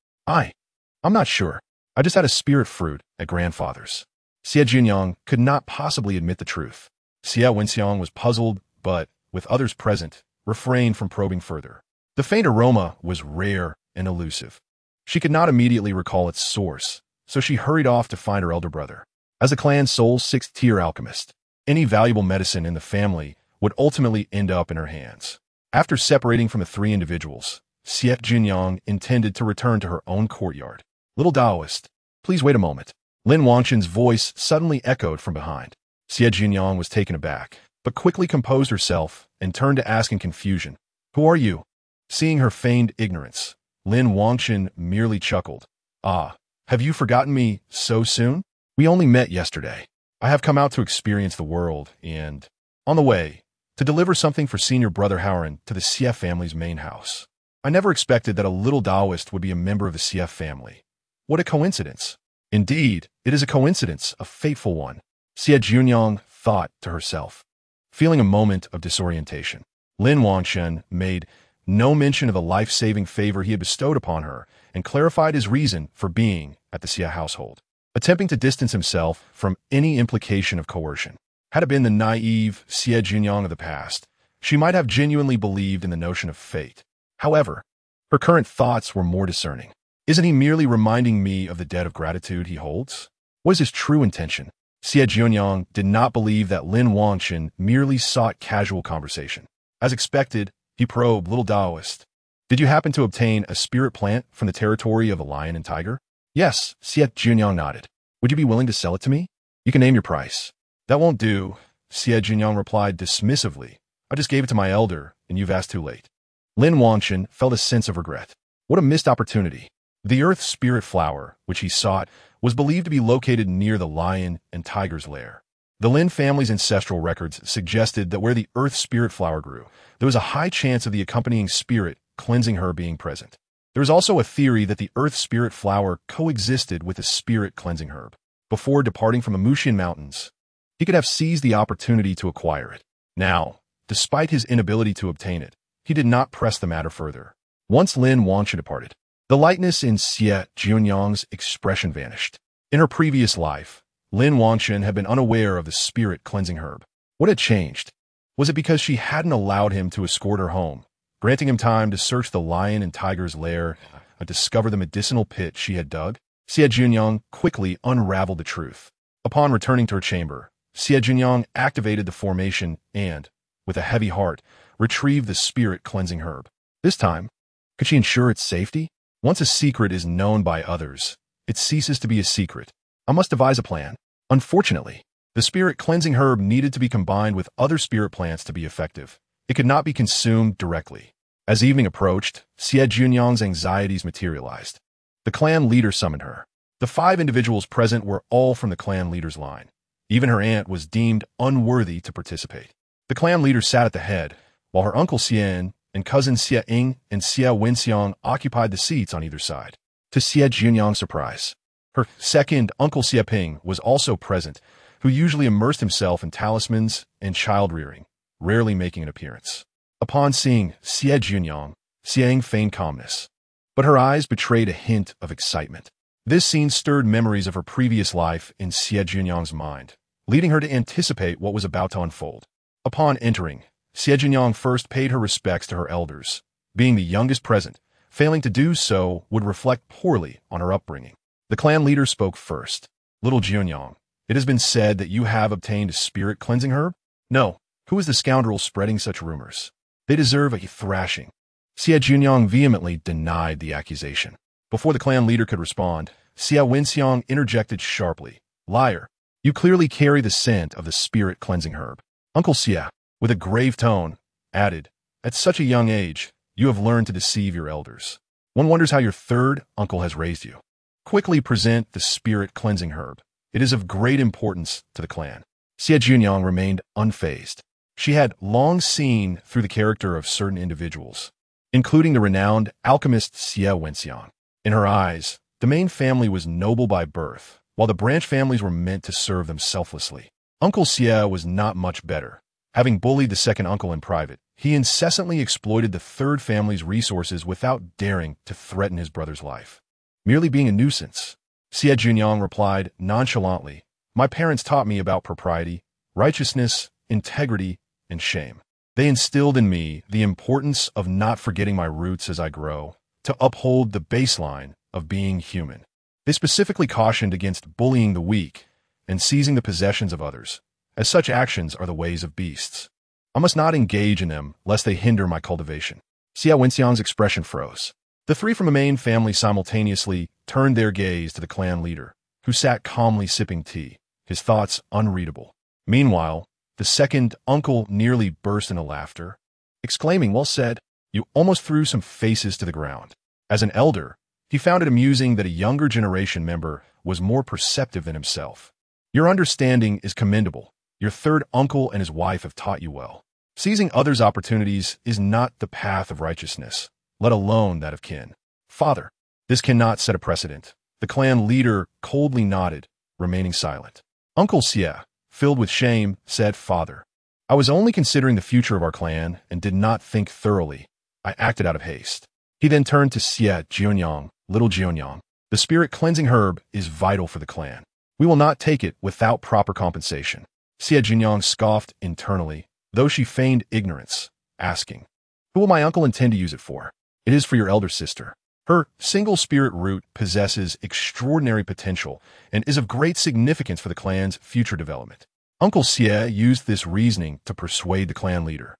not sure. I just had a spirit fruit at grandfather's." Xie Jiuniang could not possibly admit the truth. Xie Wenxiang was puzzled, but, with others present, refrained from probing further. The faint aroma was rare and elusive. She could not immediately recall its source, so she hurried off to find her elder brother. As the clan's sole sixth-tier alchemist, any valuable medicine in the family would ultimately end up in her hands. After separating from the three individuals, Xie Jiuniang intended to return to her own courtyard. "Little Taoist, please wait a moment." Lin Wangchen's voice suddenly echoed from behind. Xie Jiuniang was taken aback, but quickly composed herself and turned to ask in confusion, "Who are you?" Seeing her feigned ignorance, Lin Wangchen merely chuckled. "Ah, have you forgotten me so soon? We only met yesterday. I have come out to experience the world and, on the way, to deliver something for senior brother Howren to the Xie family's main house. I never expected that a little Taoist would be a member of the Xie family. What a coincidence." "Indeed, it is a coincidence, a fateful one," Xie Jiuniang thought to herself. Feeling a moment of disorientation, Lin Wangchen made no mention of the life-saving favor he had bestowed upon her and clarified his reason for being at the Xie household, attempting to distance himself from any implication of coercion. Had it been the naive Xie Jiuniang of the past, she might have genuinely believed in the notion of fate. However, her current thoughts were more discerning. Isn't he merely reminding me of the debt of gratitude he holds? What is his true intention? Xie Jiuniang did not believe that Lin Wangchen merely sought casual conversation. As expected, he probed, "Little Taoist, did you happen to obtain a spirit plant from the territory of the lion and tiger?" "Yes," Xie Jiuniang nodded. "Would you be willing to sell it to me? You can name your price." "That won't do," Xie Jiuniang replied dismissively. "I just gave it to my elder, and you've asked too late." Lin Wangchen felt a sense of regret. What a missed opportunity. The earth spirit flower, which he sought, was believed to be located near the lion and tiger's lair. The Lin family's ancestral records suggested that where the earth spirit flower grew, there was a high chance of the accompanying spirit cleansing herb being present. There is also a theory that the earth spirit flower coexisted with the spirit cleansing herb. Before departing from the Mushian Mountains, he could have seized the opportunity to acquire it. Now, despite his inability to obtain it, he did not press the matter further. Once Lin Wangchen departed, the lightness in Xie Jiuniang's expression vanished. In her previous life, Lin Wangchen had been unaware of the spirit cleansing herb. What had changed? Was it because she hadn't allowed him to escort her home, granting him time to search the lion and tiger's lair and discover the medicinal pit she had dug? Xie Jiuniang quickly unraveled the truth. Upon returning to her chamber, Xie Jiuniang activated the formation and, with a heavy heart, retrieved the spirit cleansing herb. This time, could she ensure its safety? Once a secret is known by others, it ceases to be a secret. I must devise a plan. Unfortunately, the spirit cleansing herb needed to be combined with other spirit plants to be effective. It could not be consumed directly. As evening approached, Xie Jiuniang's anxieties materialized. The clan leader summoned her. The 5 individuals present were all from the clan leader's line. Even her aunt was deemed unworthy to participate. The clan leader sat at the head, while her uncle Xian and cousin Xie Ying and Xie Wenxiang occupied the seats on either side. To Xie Jiuniang's surprise, her second uncle Xie Ping was also present, who usually immersed himself in talismans and child-rearing, rarely making an appearance. Upon seeing Xie Jiuniang, Xie Ying feigned calmness, but her eyes betrayed a hint of excitement. This scene stirred memories of her previous life in Xie Jiuniang's mind, leading her to anticipate what was about to unfold. Upon entering, Xie Jiuniang first paid her respects to her elders. Being the youngest present, failing to do so would reflect poorly on her upbringing. The clan leader spoke first. "Little Jiuniang, it has been said that you have obtained a spirit cleansing herb?" "No. Who is the scoundrel spreading such rumors? They deserve a thrashing." Xie Jiuniang vehemently denied the accusation. Before the clan leader could respond, Xie Wenxiang interjected sharply. "Liar, You clearly carry the scent of the spirit-cleansing herb. Uncle Xie, with a grave tone, added, at such a young age, you have learned to deceive your elders. One wonders how your third uncle has raised you. Quickly present the spirit-cleansing herb. It is of great importance to the clan. Xie Jiuniang remained unfazed. She had long seen through the character of certain individuals, including the renowned alchemist Xie Jiuniang. In her eyes, the main family was noble by birth, while the branch families were meant to serve them selflessly. Uncle Xie was not much better. Having bullied the second uncle in private, he incessantly exploited the third family's resources without daring to threaten his brother's life. Merely being a nuisance, Xie Jiuniang replied nonchalantly, my parents taught me about propriety, righteousness, integrity, and shame. They instilled in me the importance of not forgetting my roots as I grow, to uphold the baseline of being human. They specifically cautioned against bullying the weak and seizing the possessions of others, as such actions are the ways of beasts. I must not engage in them lest they hinder my cultivation. Xie Jiuniang's expression froze. The three from the main family simultaneously turned their gaze to the clan leader, who sat calmly sipping tea, his thoughts unreadable. Meanwhile, the second uncle nearly burst into laughter, exclaiming, well said, you almost threw some faces to the ground. As an elder, he found it amusing that a younger generation member was more perceptive than himself. Your understanding is commendable. Your third uncle and his wife have taught you well. Seizing others' opportunities is not the path of righteousness, let alone that of kin. Father, this cannot set a precedent. The clan leader coldly nodded, remaining silent. Uncle Xie, filled with shame, said, Father, I was only considering the future of our clan and did not think thoroughly. I acted out of haste. He then turned to Xie Jiuniang, little Jiuniang. The spirit-cleansing herb is vital for the clan. We will not take it without proper compensation. Xie Jiuniang scoffed internally, though she feigned ignorance, asking, who will my uncle intend to use it for? It is for your elder sister. Her single spirit root possesses extraordinary potential and is of great significance for the clan's future development. Uncle Xie used this reasoning to persuade the clan leader,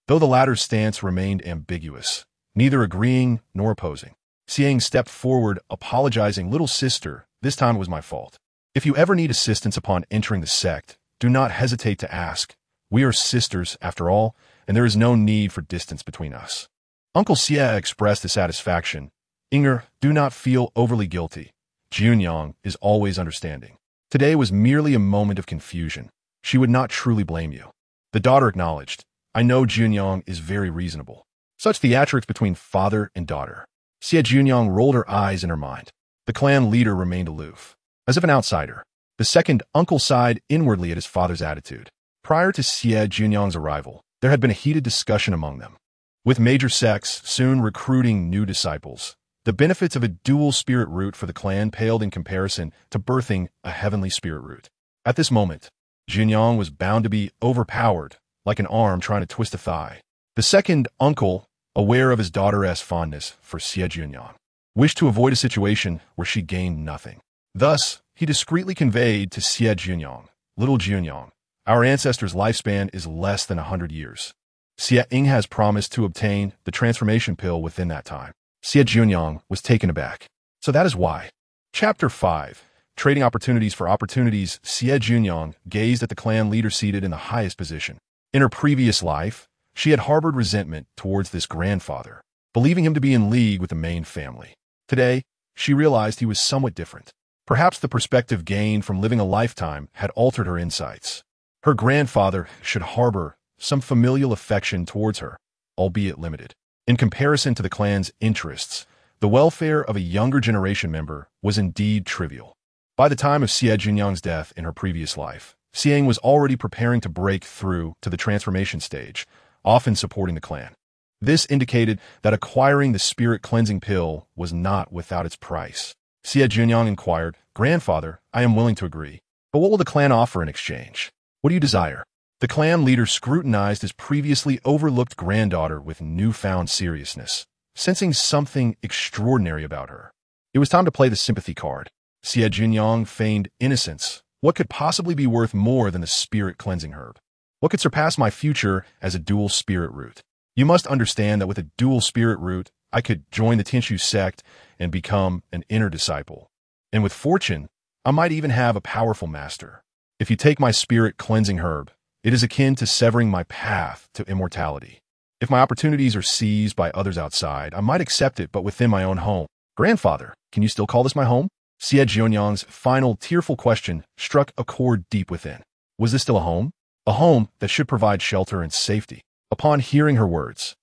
though the latter's stance remained ambiguous, neither agreeing nor opposing. Xiang stepped forward, apologizing, little sister, this time it was my fault. If you ever need assistance upon entering the sect, do not hesitate to ask. We are sisters, after all, and there is no need for distance between us. Uncle Xie expressed dissatisfaction. Inger, do not feel overly guilty. Jiuniang is always understanding. Today was merely a moment of confusion. She would not truly blame you. The daughter acknowledged, I know Jiuniang is very reasonable. Such theatrics between father and daughter. Xie Jiuniang rolled her eyes in her mind. The clan leader remained aloof, as if an outsider. The second uncle sighed inwardly at his father's attitude. Prior to Xie Jiuniang's arrival, there had been a heated discussion among them. With major sects soon recruiting new disciples, the benefits of a dual spirit root for the clan paled in comparison to birthing a heavenly spirit root. At this moment, Jiuniang was bound to be overpowered, like an arm trying to twist a thigh. The second uncle, aware of his daughter's fondness for Xie Jiuniang, wished to avoid a situation where she gained nothing. Thus, he discreetly conveyed to Xie Jiuniang, little Jiuniang, our ancestor's lifespan is less than 100 years. Xie Ing has promised to obtain the transformation pill within that time. Xie Jiuniang was taken aback. So that is why. Chapter 5. Trading Opportunities for Opportunities. Xie Jiuniang gazed at the clan leader seated in the highest position. In her previous life, she had harbored resentment towards this grandfather, believing him to be in league with the main family. Today, she realized he was somewhat different. Perhaps the perspective gained from living a lifetime had altered her insights. Her grandfather should harbor some familial affection towards her, albeit limited. In comparison to the clan's interests, the welfare of a younger generation member was indeed trivial. By the time of Xie Jiuniang's death in her previous life, Xiang was already preparing to break through to the transformation stage, often supporting the clan. This indicated that acquiring the spirit-cleansing pill was not without its price. Xie Jiuniang inquired, Grandfather, I am willing to agree, but what will the clan offer in exchange? What do you desire? The clan leader scrutinized his previously overlooked granddaughter with newfound seriousness, sensing something extraordinary about her. It was time to play the sympathy card. Xie Jiuniang feigned innocence. What could possibly be worth more than the spirit-cleansing herb? What could surpass my future as a dual spirit root? You must understand that with a dual spirit root, I could join the Tinshu sect and become an inner disciple. And with fortune, I might even have a powerful master. If you take my spirit cleansing herb, it is akin to severing my path to immortality. If my opportunities are seized by others outside, I might accept it, but within my own home. Grandfather, can you still call this my home? Xie Jiuniang's final tearful question struck a chord deep within. Was this still a home? A home that should provide shelter and safety. Upon hearing her words,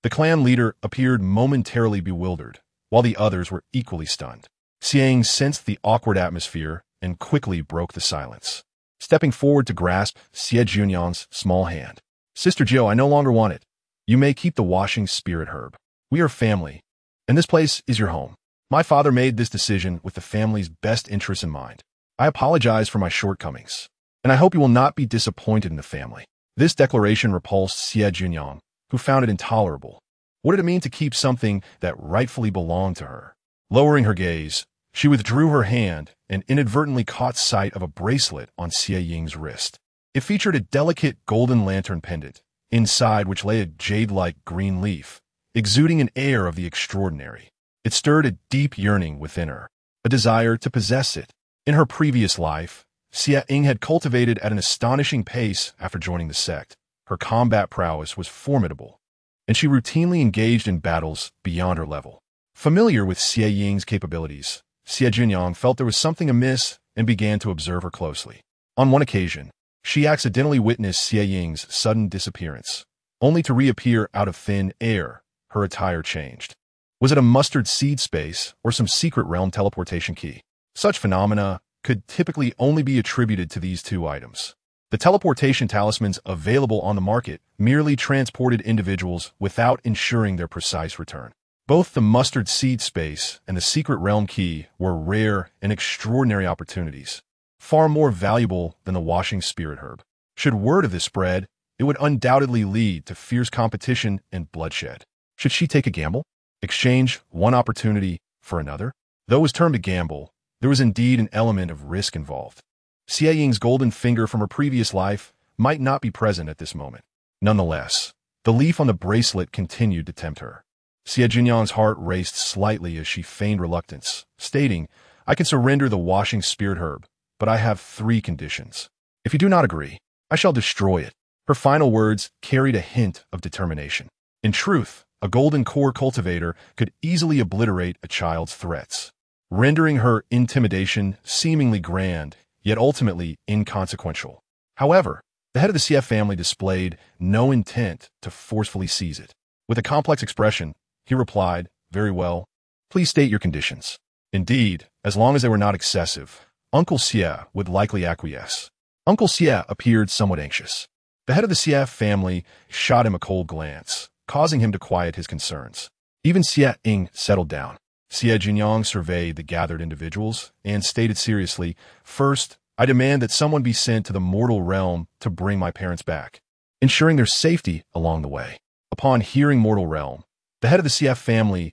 the clan leader appeared momentarily bewildered, while the others were equally stunned. Xiang sensed the awkward atmosphere and quickly broke the silence. Stepping forward to grasp Xie Jiuniang's small hand. Sister Jiu, I no longer want it. You may keep the washing spirit herb. We are family, and this place is your home. My father made this decision with the family's best interests in mind. I apologize for my shortcomings, and I hope you will not be disappointed in the family. This declaration repulsed Xie Jiuniang, who found it intolerable. What did it mean to keep something that rightfully belonged to her? Lowering her gaze, she withdrew her hand and inadvertently caught sight of a bracelet on Xie Ying's wrist. It featured a delicate golden lantern pendant, inside which lay a jade-like green leaf, exuding an air of the extraordinary. It stirred a deep yearning within her, a desire to possess it. In her previous life, Xie Ying had cultivated at an astonishing pace after joining the sect. Her combat prowess was formidable, and she routinely engaged in battles beyond her level. Familiar with Xie Ying's capabilities, Xie Jiuniang felt there was something amiss and began to observe her closely. On one occasion, she accidentally witnessed Xie Ying's sudden disappearance, only to reappear out of thin air. Her attire changed. Was it a mustard seed space or some secret realm teleportation key? Such phenomena could typically only be attributed to these two items. The teleportation talismans available on the market merely transported individuals without ensuring their precise return. Both the mustard seed space and the secret realm key were rare and extraordinary opportunities, far more valuable than the washing spirit herb. Should word of this spread, it would undoubtedly lead to fierce competition and bloodshed. Should she take a gamble? Exchange one opportunity for another? Though it was termed a gamble, there was indeed an element of risk involved. Xie Ying's golden finger from her previous life might not be present at this moment. Nonetheless, the leaf on the bracelet continued to tempt her. Xie Jiuniang's heart raced slightly as she feigned reluctance, stating, I can surrender the washing spirit herb, but I have 3 conditions. If you do not agree, I shall destroy it. Her final words carried a hint of determination. In truth, a golden core cultivator could easily obliterate a child's threats, rendering her intimidation seemingly grand, yet ultimately inconsequential. However, the head of the Xie family displayed no intent to forcefully seize it. With a complex expression, he replied, very well, please state your conditions. Indeed, as long as they were not excessive, Uncle Xie would likely acquiesce. Uncle Xie appeared somewhat anxious. The head of the Xie family shot him a cold glance, causing him to quiet his concerns. Even Xie Ying settled down. Xie Jiuniang surveyed the gathered individuals and stated seriously, first, I demand that someone be sent to the mortal realm to bring my parents back, ensuring their safety along the way. Upon hearing mortal realm, the head of the Xie family's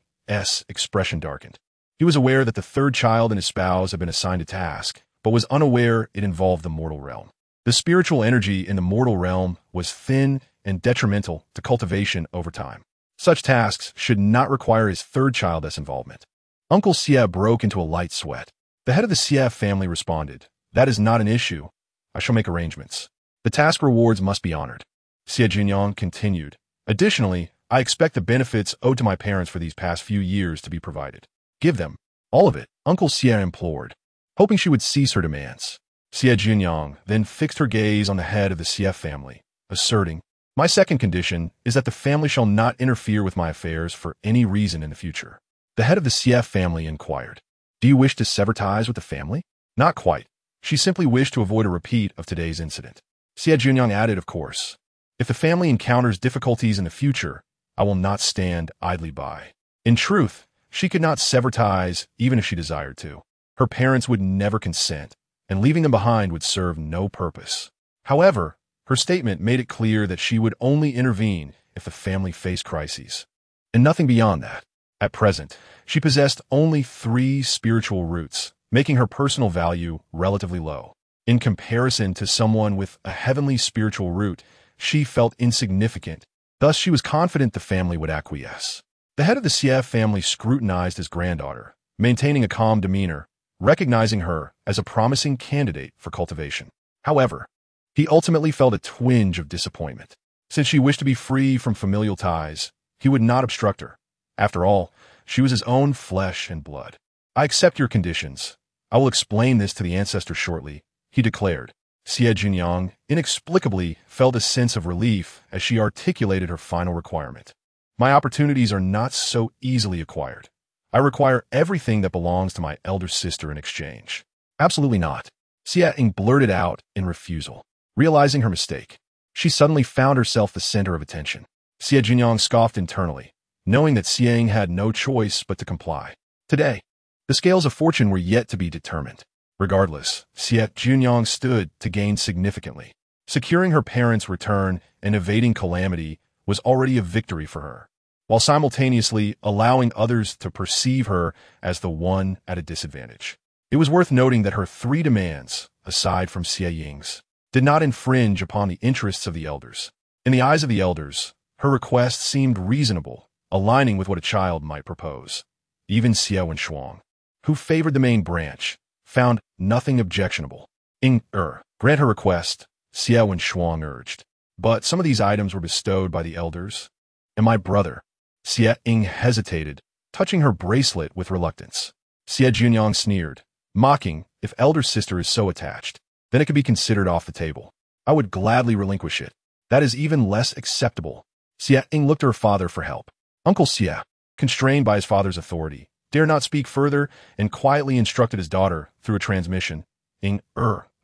expression darkened. He was aware that the 3rd child and his spouse had been assigned a task, but was unaware it involved the mortal realm. The spiritual energy in the mortal realm was thin and detrimental to cultivation over time. Such tasks should not require his 3rd child's involvement. Uncle Xie broke into a light sweat. The head of the Xie family responded, that is not an issue. I shall make arrangements. The task rewards must be honored. Xie Jiuniang continued, additionally, I expect the benefits owed to my parents for these past few years to be provided. Give them all of it, Uncle Xie implored, hoping she would cease her demands. Xie Jiuniang then fixed her gaze on the head of the Xie family, asserting, my second condition is that the family shall not interfere with my affairs for any reason in the future. The head of the Xie family inquired, do you wish to sever ties with the family? Not quite. She simply wished to avoid a repeat of today's incident. Xie Jiuniang added, of course, if the family encounters difficulties in the future, I will not stand idly by. In truth, she could not sever ties even if she desired to. Her parents would never consent, and leaving them behind would serve no purpose. However, her statement made it clear that she would only intervene if the family faced crises, and nothing beyond that. At present, she possessed only 3 spiritual roots, making her personal value relatively low. In comparison to someone with a heavenly spiritual root, she felt insignificant. Thus, she was confident the family would acquiesce. The head of the Xie family scrutinized his granddaughter, maintaining a calm demeanor, recognizing her as a promising candidate for cultivation. However, he ultimately felt a twinge of disappointment. Since she wished to be free from familial ties, he would not obstruct her. After all, she was his own flesh and blood. I accept your conditions. I will explain this to the ancestors shortly, he declared. Xie Jiuniang inexplicably felt a sense of relief as she articulated her final requirement. My opportunities are not so easily acquired. I require everything that belongs to my elder sister in exchange. Absolutely not. Xie Jiuniang blurted out in refusal. Realizing her mistake, she suddenly found herself the center of attention. Xie Jiuniang scoffed internally, knowing that Xie Jiuniang had no choice but to comply. Today, the scales of fortune were yet to be determined. Regardless, Xie Jiuniang stood to gain significantly. Securing her parents' return and evading calamity was already a victory for her, while simultaneously allowing others to perceive her as the one at a disadvantage. It was worth noting that her three demands, aside from Xie Ying's, did not infringe upon the interests of the elders. In the eyes of the elders, her request seemed reasonable, aligning with what a child might propose. Even Xie Jiuniang, who favored the main branch, found nothing objectionable. Grant her request, Xie Jiuniang urged. But some of these items were bestowed by the elders. And my brother. Xie Jiuniang hesitated, touching her bracelet with reluctance. Xie Jiuniang sneered, mocking, if elder sister is so attached, then it could be considered off the table. I would gladly relinquish it. That is even less acceptable. Xie Jiuniang looked to her father for help. Uncle Xie, constrained by his father's authority, dared not speak further and quietly instructed his daughter through a transmission.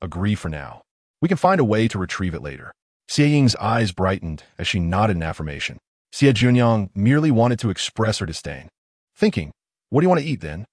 Agree for now. We can find a way to retrieve it later. Xie Ying's eyes brightened as she nodded in affirmation. Xie Jiuniang merely wanted to express her disdain. Thinking, what do you want to eat then?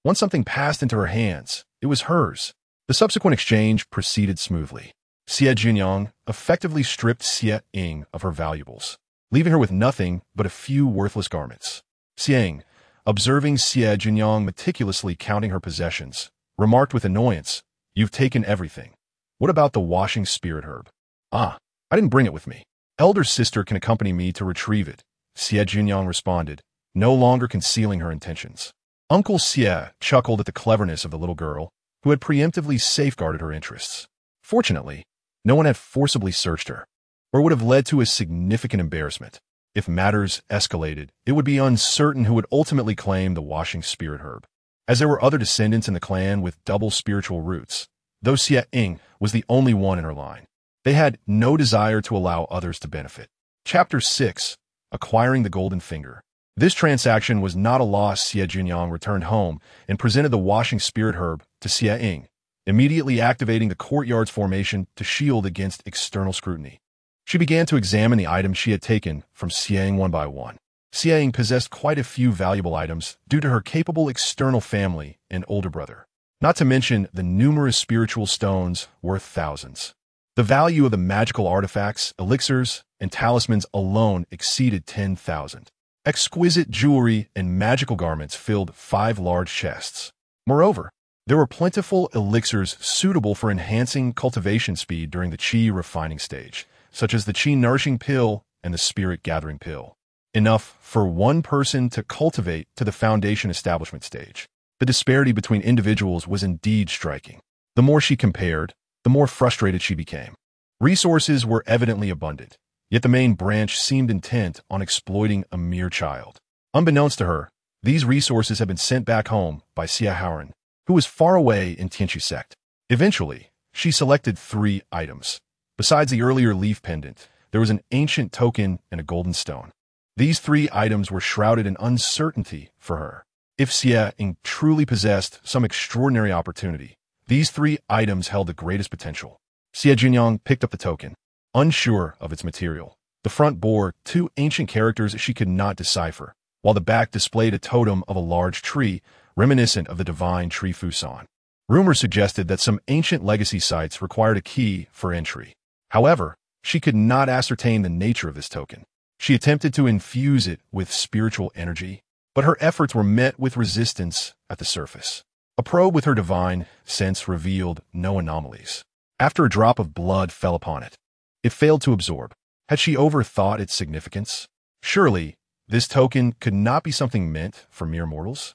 Once something passed into her hands, it was hers. The subsequent exchange proceeded smoothly. Xie Jiuniang effectively stripped Xie Jiuniang of her valuables, leaving her with nothing but a few worthless garments. Xie Jiuniang, observing Xie Jiuniang meticulously counting her possessions, remarked with annoyance, "You've taken everything. What about the washing spirit herb?" "I didn't bring it with me. Elder sister can accompany me to retrieve it," Xie Jiuniang responded, no longer concealing her intentions. Uncle Xie chuckled at the cleverness of the little girl, who had preemptively safeguarded her interests. Fortunately, no one had forcibly searched her, or would have led to a significant embarrassment. If matters escalated, it would be uncertain who would ultimately claim the washing spirit herb, as there were other descendants in the clan with double spiritual roots, though Xie Jiuniang was the only one in her line. They had no desire to allow others to benefit. Chapter 6. Acquiring the Golden Finger. This transaction was not a loss. Xie Jiuniang returned home and presented the washing spirit herb to Xie Jiuniang, immediately activating the courtyard's formation to shield against external scrutiny. She began to examine the items she had taken from Xie Jiuniang one by one. Xie Jiuniang possessed quite a few valuable items due to her capable external family and older brother, not to mention the numerous spiritual stones worth thousands. The value of the magical artifacts, elixirs, and talismans alone exceeded 10,000. Exquisite jewelry and magical garments filled 5 large chests. Moreover, there were plentiful elixirs suitable for enhancing cultivation speed during the Qi refining stage, such as the Qi nourishing pill and the spirit gathering pill. Enough for one person to cultivate to the foundation establishment stage. The disparity between individuals was indeed striking. The more she compared, the more frustrated she became. Resources were evidently abundant, yet the main branch seemed intent on exploiting a mere child. Unbeknownst to her, these resources had been sent back home by Xie Jiuniang, who was far away in Tianqi sect. Eventually, she selected 3 items. Besides the earlier leaf pendant, there was an ancient token and a golden stone. These 3 items were shrouded in uncertainty for her. If Xie Jiuniang truly possessed some extraordinary opportunity, these 3 items held the greatest potential. Xie Jiuniang picked up the token, unsure of its material. The front bore 2 ancient characters she could not decipher, while the back displayed a totem of a large tree, reminiscent of the divine tree Fusan. Rumors suggested that some ancient legacy sites required a key for entry. However, she could not ascertain the nature of this token. She attempted to infuse it with spiritual energy, but her efforts were met with resistance at the surface. A probe with her divine sense revealed no anomalies. After a drop of blood fell upon it, it failed to absorb. Had she overthought its significance? Surely, this token could not be something meant for mere mortals?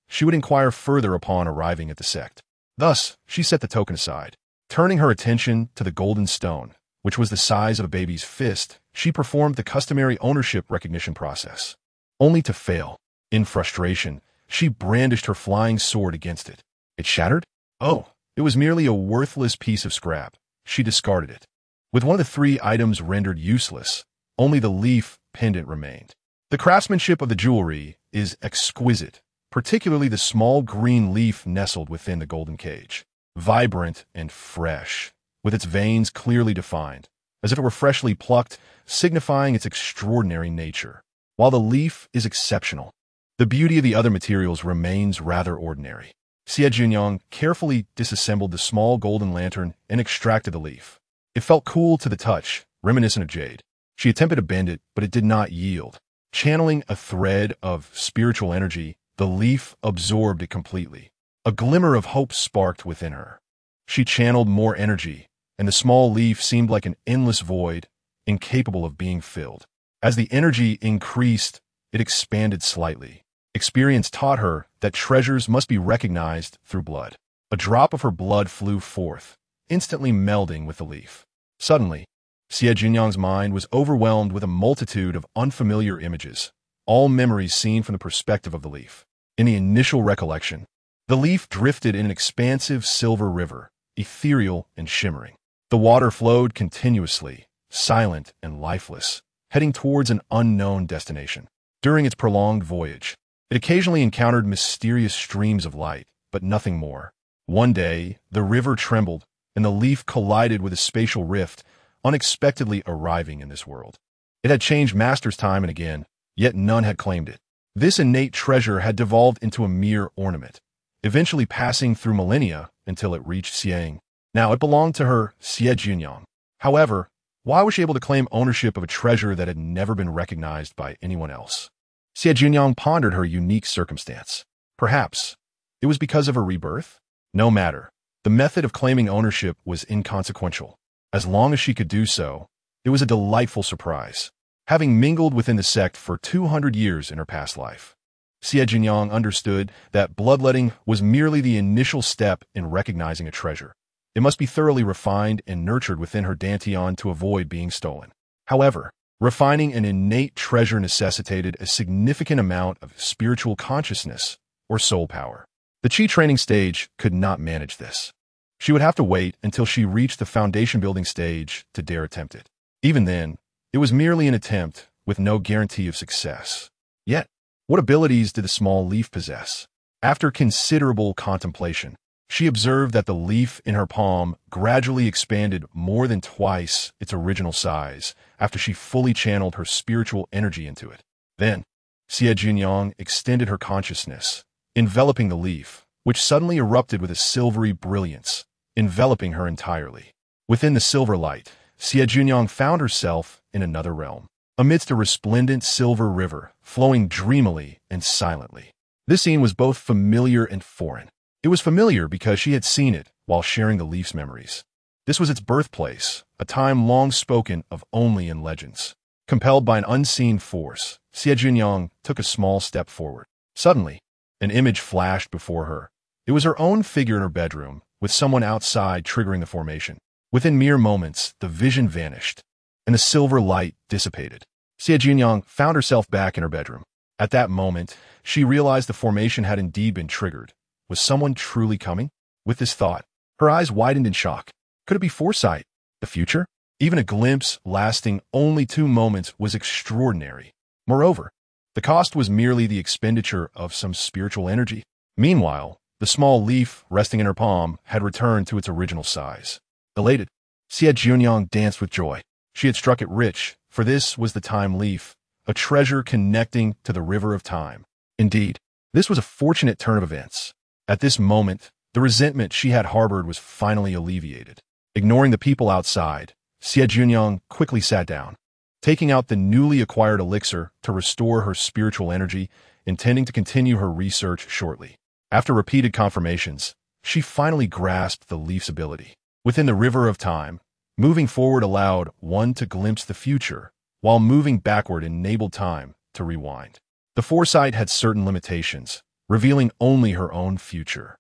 She would inquire further upon arriving at the sect. Thus, she set the token aside. Turning her attention to the golden stone, which was the size of a baby's fist, she performed the customary ownership recognition process, only to fail. In frustration, she brandished her flying sword against it. It shattered? Oh, it was merely a worthless piece of scrap. She discarded it. With one of the 3 items rendered useless, only the leaf pendant remained. The craftsmanship of the jewelry is exquisite, particularly the small green leaf nestled within the golden cage. Vibrant and fresh, with its veins clearly defined, as if it were freshly plucked, signifying its extraordinary nature. While the leaf is exceptional, the beauty of the other materials remains rather ordinary. Xie Jiuniang carefully disassembled the small golden lantern and extracted the leaf. It felt cool to the touch, reminiscent of jade. She attempted to bend it, but it did not yield. Channeling a thread of spiritual energy, the leaf absorbed it completely. A glimmer of hope sparked within her. She channeled more energy, and the small leaf seemed like an endless void, incapable of being filled. As the energy increased, it expanded slightly. Experience taught her that treasures must be recognized through blood. A drop of her blood flew forth, instantly melding with the leaf. Suddenly, Xie Jiuniang's mind was overwhelmed with a multitude of unfamiliar images, all memories seen from the perspective of the leaf. In the initial recollection, the leaf drifted in an expansive silver river, ethereal and shimmering. The water flowed continuously, silent and lifeless, heading towards an unknown destination. During its prolonged voyage, it occasionally encountered mysterious streams of light, but nothing more. One day, the river trembled, and the leaf collided with a spatial rift, unexpectedly arriving in this world. It had changed masters time and again, yet none had claimed it. This innate treasure had devolved into a mere ornament, eventually passing through millennia until it reached Xiang. Now it belonged to her, Xie Jiuniang. However, why was she able to claim ownership of a treasure that had never been recognized by anyone else? Xie Jiuniang pondered her unique circumstance. Perhaps it was because of her rebirth? No matter. The method of claiming ownership was inconsequential. As long as she could do so, it was a delightful surprise. Having mingled within the sect for 200 years in her past life, Xie Jiuniang understood that bloodletting was merely the initial step in recognizing a treasure. It must be thoroughly refined and nurtured within her dantian to avoid being stolen. However, refining an innate treasure necessitated a significant amount of spiritual consciousness or soul power. The Qi training stage could not manage this. She would have to wait until she reached the foundation building stage to dare attempt it. Even then, it was merely an attempt with no guarantee of success. Yet, what abilities did the small leaf possess? After considerable contemplation, she observed that the leaf in her palm gradually expanded more than twice its original size after she fully channeled her spiritual energy into it. Then, Xie Jiuniang extended her consciousness, enveloping the leaf, which suddenly erupted with a silvery brilliance, enveloping her entirely. Within the silver light, Xie Jiuniang found herself in another realm, amidst a resplendent silver river flowing dreamily and silently. This scene was both familiar and foreign. It was familiar because she had seen it while sharing the leaf's memories. This was its birthplace, a time long spoken of only in legends. Compelled by an unseen force, Xie Jiuniang took a small step forward. Suddenly, an image flashed before her. It was her own figure in her bedroom, with someone outside triggering the formation. Within mere moments, the vision vanished, and the silver light dissipated. Xie Jiuniang found herself back in her bedroom. At that moment, she realized the formation had indeed been triggered. Was someone truly coming? With this thought, her eyes widened in shock. Could it be foresight? The future? Even a glimpse lasting only 2 moments was extraordinary. Moreover, the cost was merely the expenditure of some spiritual energy. Meanwhile, the small leaf resting in her palm had returned to its original size. Elated, Xie Jiuniang danced with joy. She had struck it rich, for this was the time leaf, a treasure connecting to the river of time. Indeed, this was a fortunate turn of events. At this moment, the resentment she had harbored was finally alleviated. Ignoring the people outside, Xie Jiuniang quickly sat down, taking out the newly acquired elixir to restore her spiritual energy, intending to continue her research shortly. After repeated confirmations, she finally grasped the leaf's ability. Within the river of time, moving forward allowed one to glimpse the future, while moving backward enabled time to rewind. The foresight had certain limitations, revealing only her own future.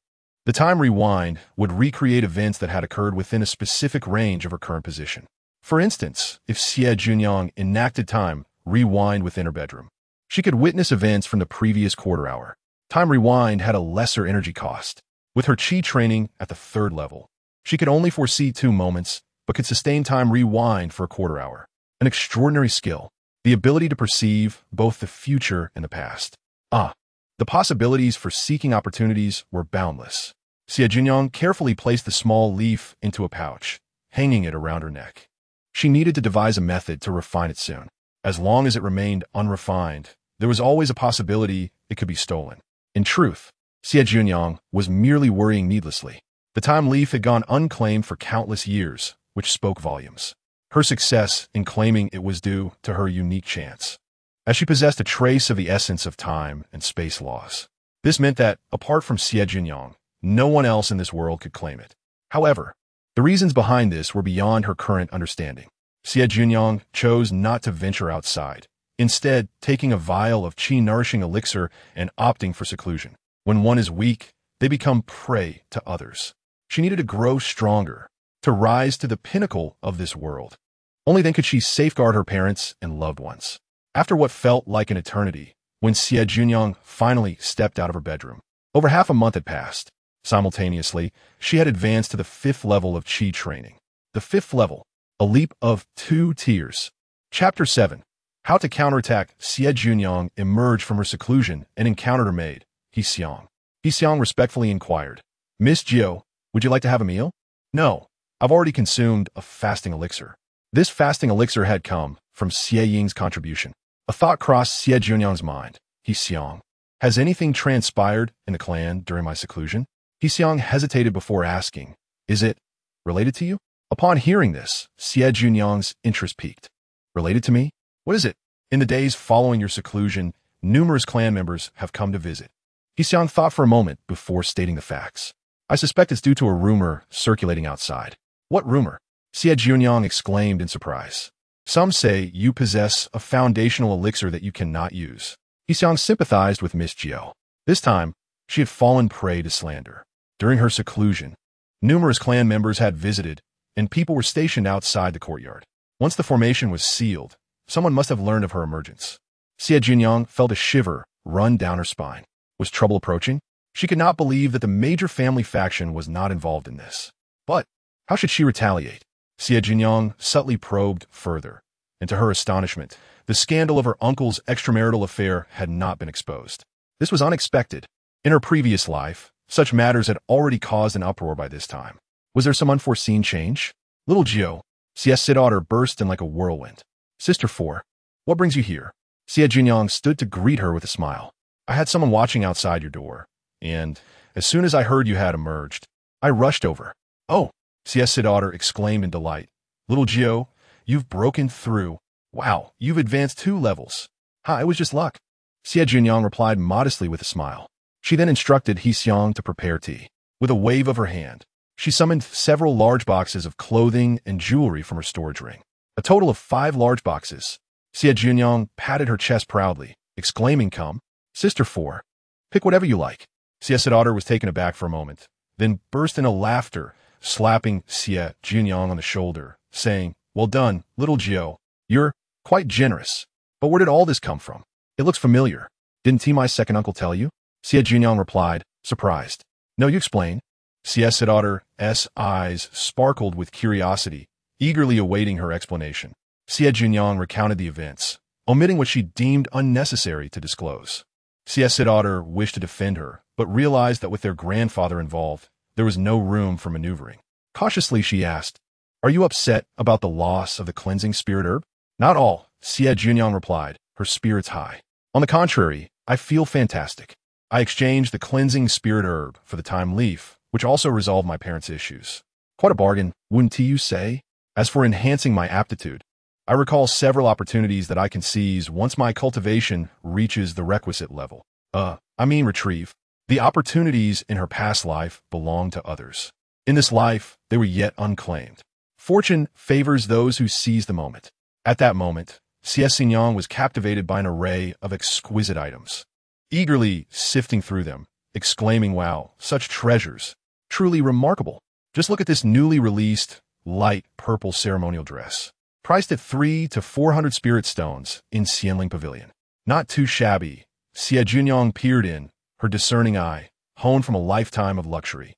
The time rewind would recreate events that had occurred within a specific range of her current position. For instance, if Xie Jiuniang enacted time rewind within her bedroom, she could witness events from the previous quarter hour. Time rewind had a lesser energy cost. With her Qi training at the 3rd level, she could only foresee 2 moments, but could sustain time rewind for a quarter hour. An extraordinary skill, the ability to perceive both the future and the past. The possibilities for seeking opportunities were boundless. Xie Jiuniang carefully placed the small leaf into a pouch, hanging it around her neck. She needed to devise a method to refine it soon. As long as it remained unrefined, there was always a possibility it could be stolen. In truth, Xie Jiuniang was merely worrying needlessly. The time leaf had gone unclaimed for countless years, which spoke volumes. Her success in claiming it was due to her unique chance, as she possessed a trace of the essence of time and space laws. This meant that, apart from Xie Jiuniang, no one else in this world could claim it. However, the reasons behind this were beyond her current understanding. Xie Jiuniang chose not to venture outside, instead taking a vial of qi-nourishing elixir and opting for seclusion. When one is weak, they become prey to others. She needed to grow stronger, to rise to the pinnacle of this world. Only then could she safeguard her parents and loved ones. After what felt like an eternity, when Xie Jiuniang finally stepped out of her bedroom, over half a month had passed. Simultaneously, she had advanced to the 5th level of Qi training. The 5th level, a leap of 2 tiers. Chapter 7. How to counterattack. Xie Jiuniang emerged from her seclusion and encountered her maid, Hexiang. Hexiang respectfully inquired, "Miss Jiu, would you like to have a meal?" "No, I've already consumed a fasting elixir." This fasting elixir had come from Xie Ying's contribution. A thought crossed Xie Jiuniang's mind. "Hexiang, has anything transpired in the clan during my seclusion?" Hexiang hesitated before asking, "Is it related to you?" Upon hearing this, Xie Jiuniang's interest peaked. "Related to me? What is it?" "In the days following your seclusion, numerous clan members have come to visit." Hexiang thought for a moment before stating the facts. "I suspect it's due to a rumor circulating outside." "What rumor?" Xie Jiuniang exclaimed in surprise. "Some say you possess a foundational elixir that you cannot use." Hexiang sympathized with Miss Jiu. This time, she had fallen prey to slander. During her seclusion, numerous clan members had visited, and people were stationed outside the courtyard. Once the formation was sealed, someone must have learned of her emergence. Xie Jiuniang felt a shiver run down her spine. Was trouble approaching? She could not believe that the major family faction was not involved in this. But how should she retaliate? Xie Jiuniang subtly probed further, and to her astonishment, the scandal of her uncle's extramarital affair had not been exposed. This was unexpected. In her previous life, such matters had already caused an uproar by this time. Was there some unforeseen change? "Little Jiu," Xie's daughter burst in like a whirlwind. "Sister 4, what brings you here?" Xie Jiuniang stood to greet her with a smile. "I had someone watching outside your door, and as soon as I heard you had emerged, I rushed over." "Oh," Xie's daughter exclaimed in delight. "Little Jiu, you've broken through. Wow, you've advanced 2 levels. It was just luck." Xie Jiuniang replied modestly with a smile. She then instructed Hexiang to prepare tea. With a wave of her hand, she summoned several large boxes of clothing and jewelry from her storage ring. A total of 5 large boxes. Xie Jiuniang patted her chest proudly, exclaiming, "Come, Sister 4, pick whatever you like." Xie's daughter was taken aback for a moment, then burst into laughter, slapping Xie Jiuniang on the shoulder, saying, "Well done, little Jiu. You're quite generous. But where did all this come from? It looks familiar. Didn't Timai's second uncle tell you?" Xie Jiuniang replied, surprised. "No, you explain." Xie's daughter's eyes sparkled with curiosity, eagerly awaiting her explanation. Xie Jiuniang recounted the events, omitting what she deemed unnecessary to disclose. Xie's daughter wished to defend her, but realized that with their grandfather involved, there was no room for maneuvering. Cautiously, she asked, "Are you upset about the loss of the cleansing spirit herb?" "Not all," Xie Jiuniang replied, her spirits high. "On the contrary, I feel fantastic. I exchanged the cleansing spirit herb for the time leaf, which also resolved my parents' issues. Quite a bargain, wouldn't you say? As for enhancing my aptitude, I recall several opportunities that I can seize once my cultivation reaches the requisite level. Retrieve. The opportunities in her past life belonged to others. In this life, they were yet unclaimed. Fortune favors those who seize the moment. At that moment, Xie Jiuniang was captivated by an array of exquisite items. Eagerly sifting through them, exclaiming, "Wow, such treasures!" Truly remarkable. Just look at this newly released, light purple ceremonial dress. Priced at 300 to 400 spirit stones in Xianling Pavilion. Not too shabby, Xie Jiuniang peered in, her discerning eye, honed from a lifetime of luxury.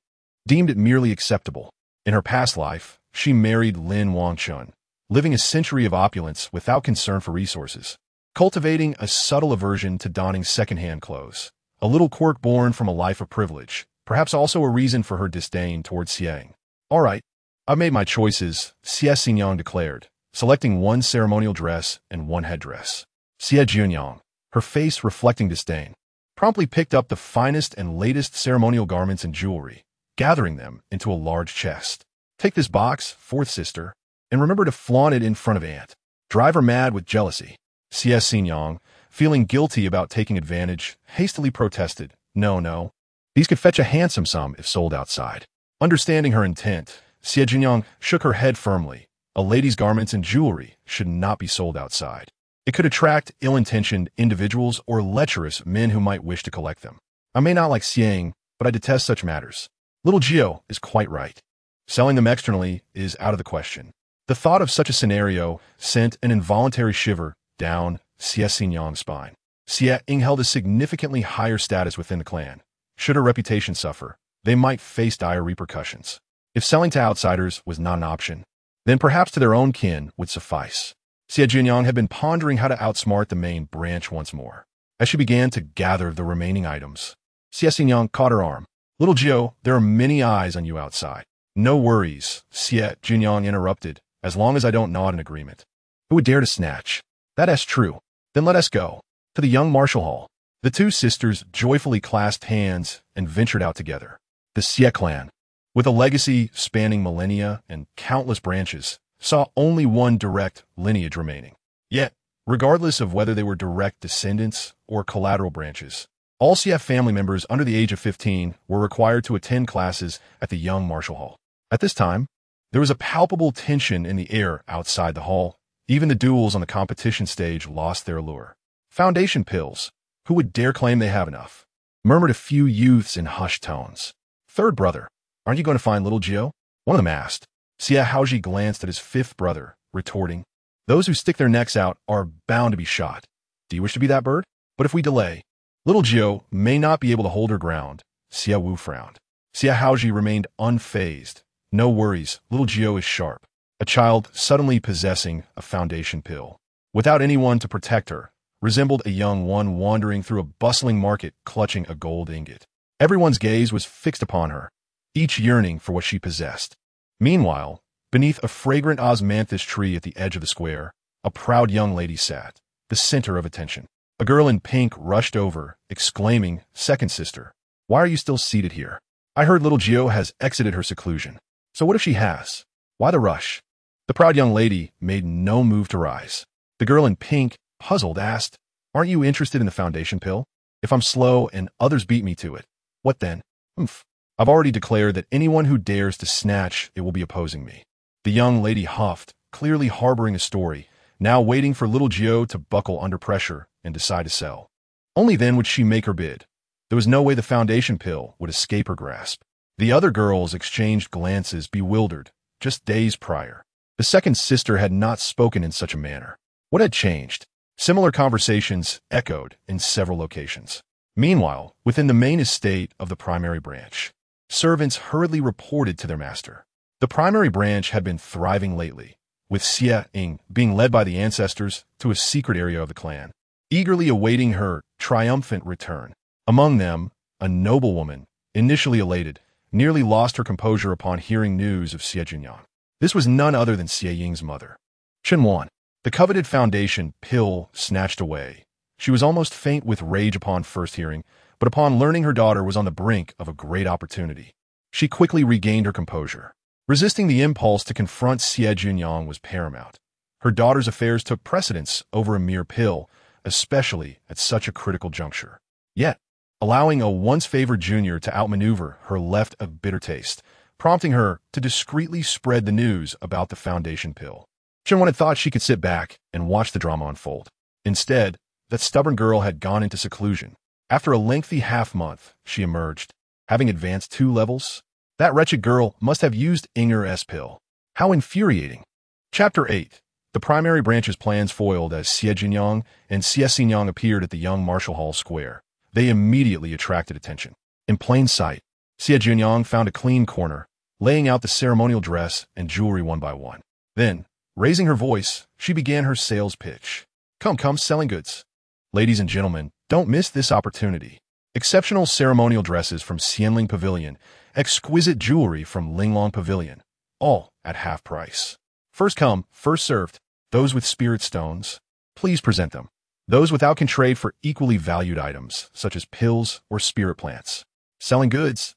Deemed it merely acceptable. In her past life, she married Lin Wangchen, living a century of opulence without concern for resources, cultivating a subtle aversion to donning second-hand clothes. A little quirk born from a life of privilege, perhaps also a reason for her disdain towards Xiang. All right, I've made my choices, Xie Jiuniang declared, selecting one ceremonial dress and one headdress. Xie Jiuniang, her face reflecting disdain, promptly picked up the finest and latest ceremonial garments and jewelry, gathering them into a large chest. Take this box, fourth sister, and remember to flaunt it in front of Aunt. Drive her mad with jealousy. Xie Jiuniang, feeling guilty about taking advantage, hastily protested, No. These could fetch a handsome sum if sold outside. Understanding her intent, Xie Jiuniang shook her head firmly. A lady's garments and jewelry should not be sold outside. It could attract ill-intentioned individuals or lecherous men who might wish to collect them. I may not like Xiang, but I detest such matters. Little Gio is quite right. Selling them externally is out of the question. The thought of such a scenario sent an involuntary shiver down Xie Jiuniang's spine. Xie Ying held a significantly higher status within the clan. Should her reputation suffer, they might face dire repercussions. If selling to outsiders was not an option, then perhaps to their own kin would suffice. Xie Jiuniang had been pondering how to outsmart the main branch once more. As she began to gather the remaining items, Xie Jiuniang caught her arm. Little Gio, there are many eyes on you outside. No worries, Xie Jiuniang interrupted, as long as I don't nod in agreement. Who would dare to snatch? That's true. Then let us go. To the young martial hall. The two sisters joyfully clasped hands and ventured out together. The Xie clan, with a legacy spanning millennia and countless branches, saw only one direct lineage remaining. Yet, regardless of whether they were direct descendants or collateral branches, all Xie family members under the age of 15 were required to attend classes at the young martial hall. At this time, there was a palpable tension in the air outside the hall. Even the duels on the competition stage lost their allure. Foundation pills. Who would dare claim they have enough? Murmured a few youths in hushed tones. Third brother, aren't you going to find little Gio? One of them asked. Xie Haoji glanced at his fifth brother, retorting, Those who stick their necks out are bound to be shot. Do you wish to be that bird? But if we delay, little Gio may not be able to hold her ground. Xie Wu frowned. Xie Haoji remained unfazed. No worries, little Gio is sharp. A child suddenly possessing a foundation pill, without anyone to protect her, resembled a young one wandering through a bustling market clutching a gold ingot. Everyone's gaze was fixed upon her, each yearning for what she possessed. Meanwhile, beneath a fragrant osmanthus tree at the edge of the square, a proud young lady sat, the center of attention. A girl in pink rushed over, exclaiming, Second sister, why are you still seated here? I heard little Gio has exited her seclusion. So what if she has? Why the rush? The proud young lady made no move to rise. The girl in pink, puzzled, asked, Aren't you interested in the foundation pill? If I'm slow and others beat me to it, what then? I've already declared that anyone who dares to snatch it will be opposing me. The young lady huffed, clearly harboring a story, now waiting for little Gio to buckle under pressure and decide to sell. Only then would she make her bid. There was no way the foundation pill would escape her grasp. The other girls exchanged glances, bewildered. Just days prior, the second sister had not spoken in such a manner. What had changed? Similar conversations echoed in several locations. Meanwhile, within the main estate of the primary branch, servants hurriedly reported to their master. The primary branch had been thriving lately, with Xie Ying being led by the ancestors to a secret area of the clan, eagerly awaiting her triumphant return. Among them, a noblewoman, initially elated, nearly lost her composure upon hearing news of Xie Jiuniang. This was none other than Xie Ying's mother. Chen Wan, the coveted foundation pill snatched away. She was almost faint with rage upon first hearing, but upon learning her daughter was on the brink of a great opportunity, she quickly regained her composure. Resisting the impulse to confront Xie Jiuniang was paramount. Her daughter's affairs took precedence over a mere pill, especially at such a critical juncture. Yet, allowing a once-favored junior to outmaneuver her left a bitter taste, prompting her to discreetly spread the news about the foundation pill. Chen Wan had thought she could sit back and watch the drama unfold. Instead, that stubborn girl had gone into seclusion. After a lengthy half-month, she emerged, having advanced 2 levels. That wretched girl must have used Inger's pill. How infuriating. Chapter 8. The primary branch's plans foiled as Xie Jiuniang and Xie Jiuniang appeared at the young Marshall Hall Square. They immediately attracted attention. In plain sight, Xie Jiuniang found a clean corner, laying out the ceremonial dress and jewelry one by one. Then, raising her voice, she began her sales pitch. Come, selling goods. Ladies and gentlemen, don't miss this opportunity. Exceptional ceremonial dresses from Xianling Pavilion, exquisite jewelry from Linglong Pavilion, all at half price. First come, first served. Those with spirit stones, please present them. Those without can trade for equally valued items, such as pills or spirit plants. Selling goods.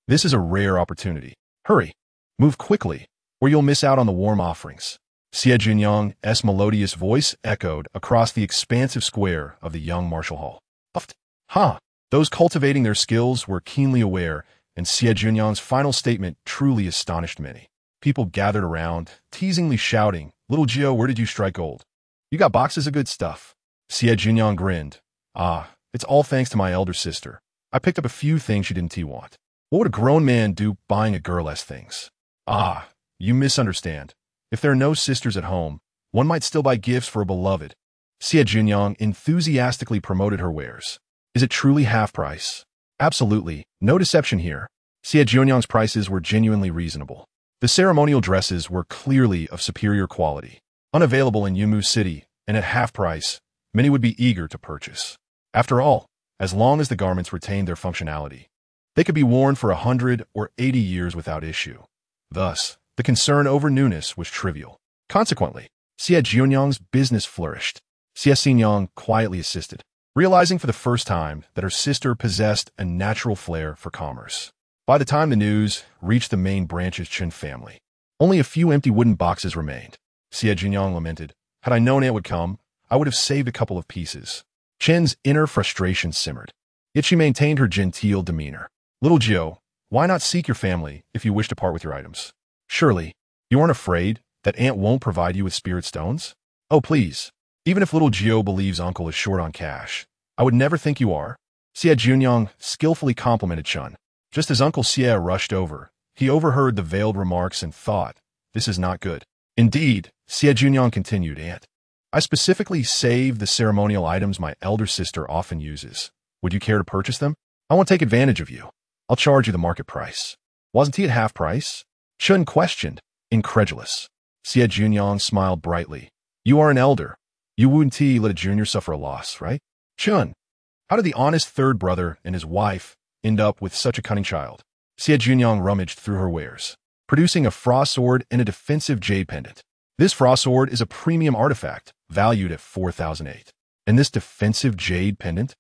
This is a rare opportunity. Hurry, move quickly, or you'll miss out on the warm offerings. Xie Jiuniang's melodious voice echoed across the expansive square of the young Marshall Hall. Those cultivating their skills were keenly aware, and Xie Jiuniang's final statement truly astonished many. People gathered around, teasingly shouting, "Little Gio, where did you strike gold? You got boxes of good stuff." Xie Jiuniang grinned. It's all thanks to my elder sister. I picked up a few things she didn't want. What would a grown man do buying a girl-less things? You misunderstand. If there are no sisters at home, one might still buy gifts for a beloved. Xie Jiuniang enthusiastically promoted her wares. Is it truly half price? Absolutely, no deception here. Xie Jiuniang's prices were genuinely reasonable. The ceremonial dresses were clearly of superior quality, unavailable in Yumu City, and at half price, many would be eager to purchase. After all, as long as the garments retained their functionality, they could be worn for 100 or 80 years without issue. Thus, the concern over newness was trivial. Consequently, Xie Jiuniang's business flourished. Xie Jiuniang quietly assisted, realizing for the first time that her sister possessed a natural flair for commerce. By the time the news reached the main branch's Chen family, only a few empty wooden boxes remained. Xie Jiuniang lamented, "Had I known it would come, I would have saved a couple of pieces." Chen's inner frustration simmered, yet she maintained her genteel demeanor. "Little Gio, why not seek your family if you wish to part with your items? Surely, you aren't afraid that Aunt won't provide you with spirit stones? Oh, please, even if little Gio believes Uncle is short on cash, I would never think you are." Xie Jiuniang skillfully complimented Chen. Just as Uncle Xie rushed over, he overheard the veiled remarks and thought, "This is not good." Indeed, Xie Jiuniang continued, "Aunt, I specifically saved the ceremonial items my elder sister often uses. Would you care to purchase them? I won't take advantage of you. I'll charge you the market price." "Wasn't he at half price?" Chen questioned, incredulous. Xie Jiuniang smiled brightly. "You are an elder. You wouldn't let a junior suffer a loss, right?" "Chen, how did the honest third brother and his wife end up with such a cunning child?" Xie Jiuniang rummaged through her wares, producing a frost sword and a defensive jade pendant. This frost sword is a premium artifact, valued at 4,008. And this defensive jade pendant?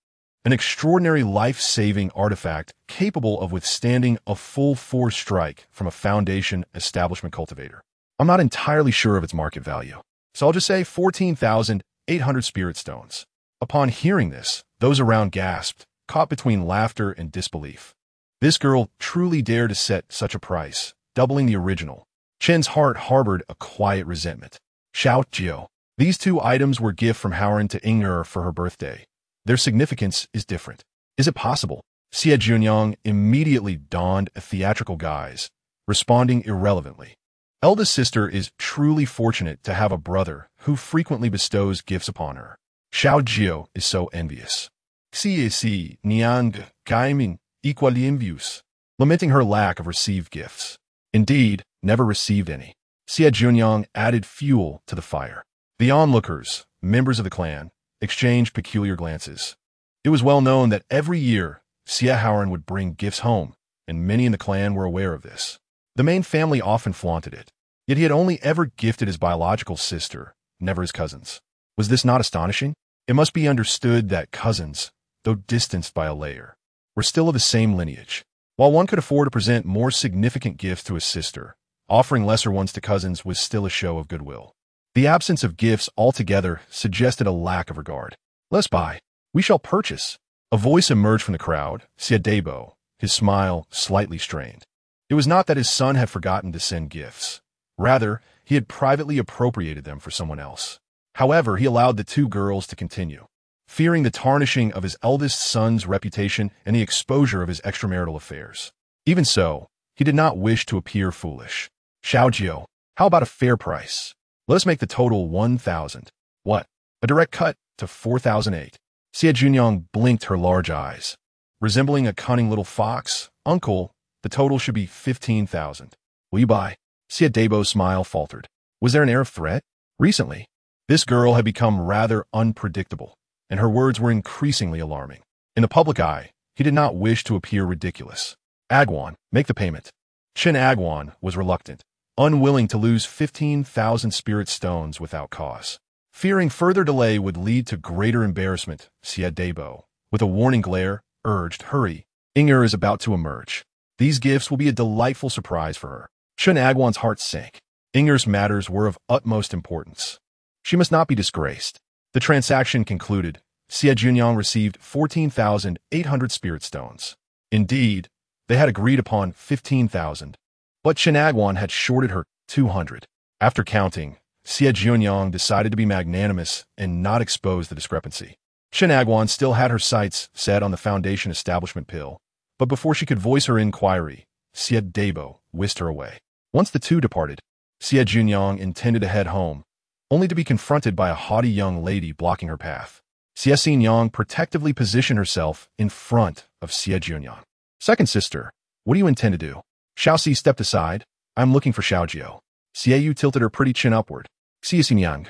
An extraordinary life-saving artifact capable of withstanding a full force strike from a Foundation establishment cultivator. I'm not entirely sure of its market value, so I'll just say 14,800 spirit stones. Upon hearing this, those around gasped, caught between laughter and disbelief. This girl truly dared to set such a price, doubling the original. Chen's heart harbored a quiet resentment. Xiao Jiu. These two items were gift from Howren to Inger for her birthday. Their significance is different. Is it possible? Xie Jiuniang immediately donned a theatrical guise, responding irrelevantly. Eldest sister is truly fortunate to have a brother who frequently bestows gifts upon her. Xiao Jiu is so envious. Xie Jiuniang Gaiming equally envious, lamenting her lack of received gifts. Indeed, never received any. Xie Jiuniang added fuel to the fire. The onlookers, members of the clan, exchanged peculiar glances. It was well known that every year, Xie Howren would bring gifts home, and many in the clan were aware of this. The main family often flaunted it, yet he had only ever gifted his biological sister, never his cousins. Was this not astonishing? It must be understood that cousins, though distanced by a layer, were still of the same lineage. While one could afford to present more significant gifts to his sister, offering lesser ones to cousins was still a show of goodwill. The absence of gifts altogether suggested a lack of regard. "Let's buy. We shall purchase." A voice emerged from the crowd, Xie Debo, his smile slightly strained. It was not that his son had forgotten to send gifts. Rather, he had privately appropriated them for someone else. However, he allowed the two girls to continue, fearing the tarnishing of his eldest son's reputation and the exposure of his extramarital affairs. Even so, He did not wish to appear foolish. Xiaojio, how about a fair price? Let us make the total 1,000. What? A direct cut to 4,008. Xie Jiuniang blinked her large eyes. Resembling a cunning little fox, uncle, the total should be 15,000. Will you buy? Xie Debo's smile faltered. Was there an air of threat? Recently, this girl had become rather unpredictable, and her words were increasingly alarming. In the public eye, he did not wish to appear ridiculous. Agwan, make the payment. Qin Agwan was reluctant, unwilling to lose 15,000 spirit stones without cause. Fearing further delay would lead to greater embarrassment, Xie Debo, with a warning glare, urged, hurry. Inger is about to emerge. These gifts will be a delightful surprise for her. Qin Agwan's heart sank. Inger's matters were of utmost importance. She must not be disgraced. The transaction concluded. Xie Jiuniang received 14,800 spirit stones. Indeed, they had agreed upon 15,000, but Qin Agwan had shorted her 200. After counting, Xie Jiuniang decided to be magnanimous and not expose the discrepancy. Qin Agwan still had her sights set on the Foundation establishment pill, but before she could voice her inquiry, Xie Debo whisked her away. Once the two departed, Xie Jiuniang intended to head home, only to be confronted by a haughty young lady blocking her path. Xie Jiuniang protectively positioned herself in front of Xie Jiuniang. Second sister, what do you intend to do? Xiaoxi stepped aside. I'm looking for Xiaojio. Xie Yu tilted her pretty chin upward. Xie Jiuniang,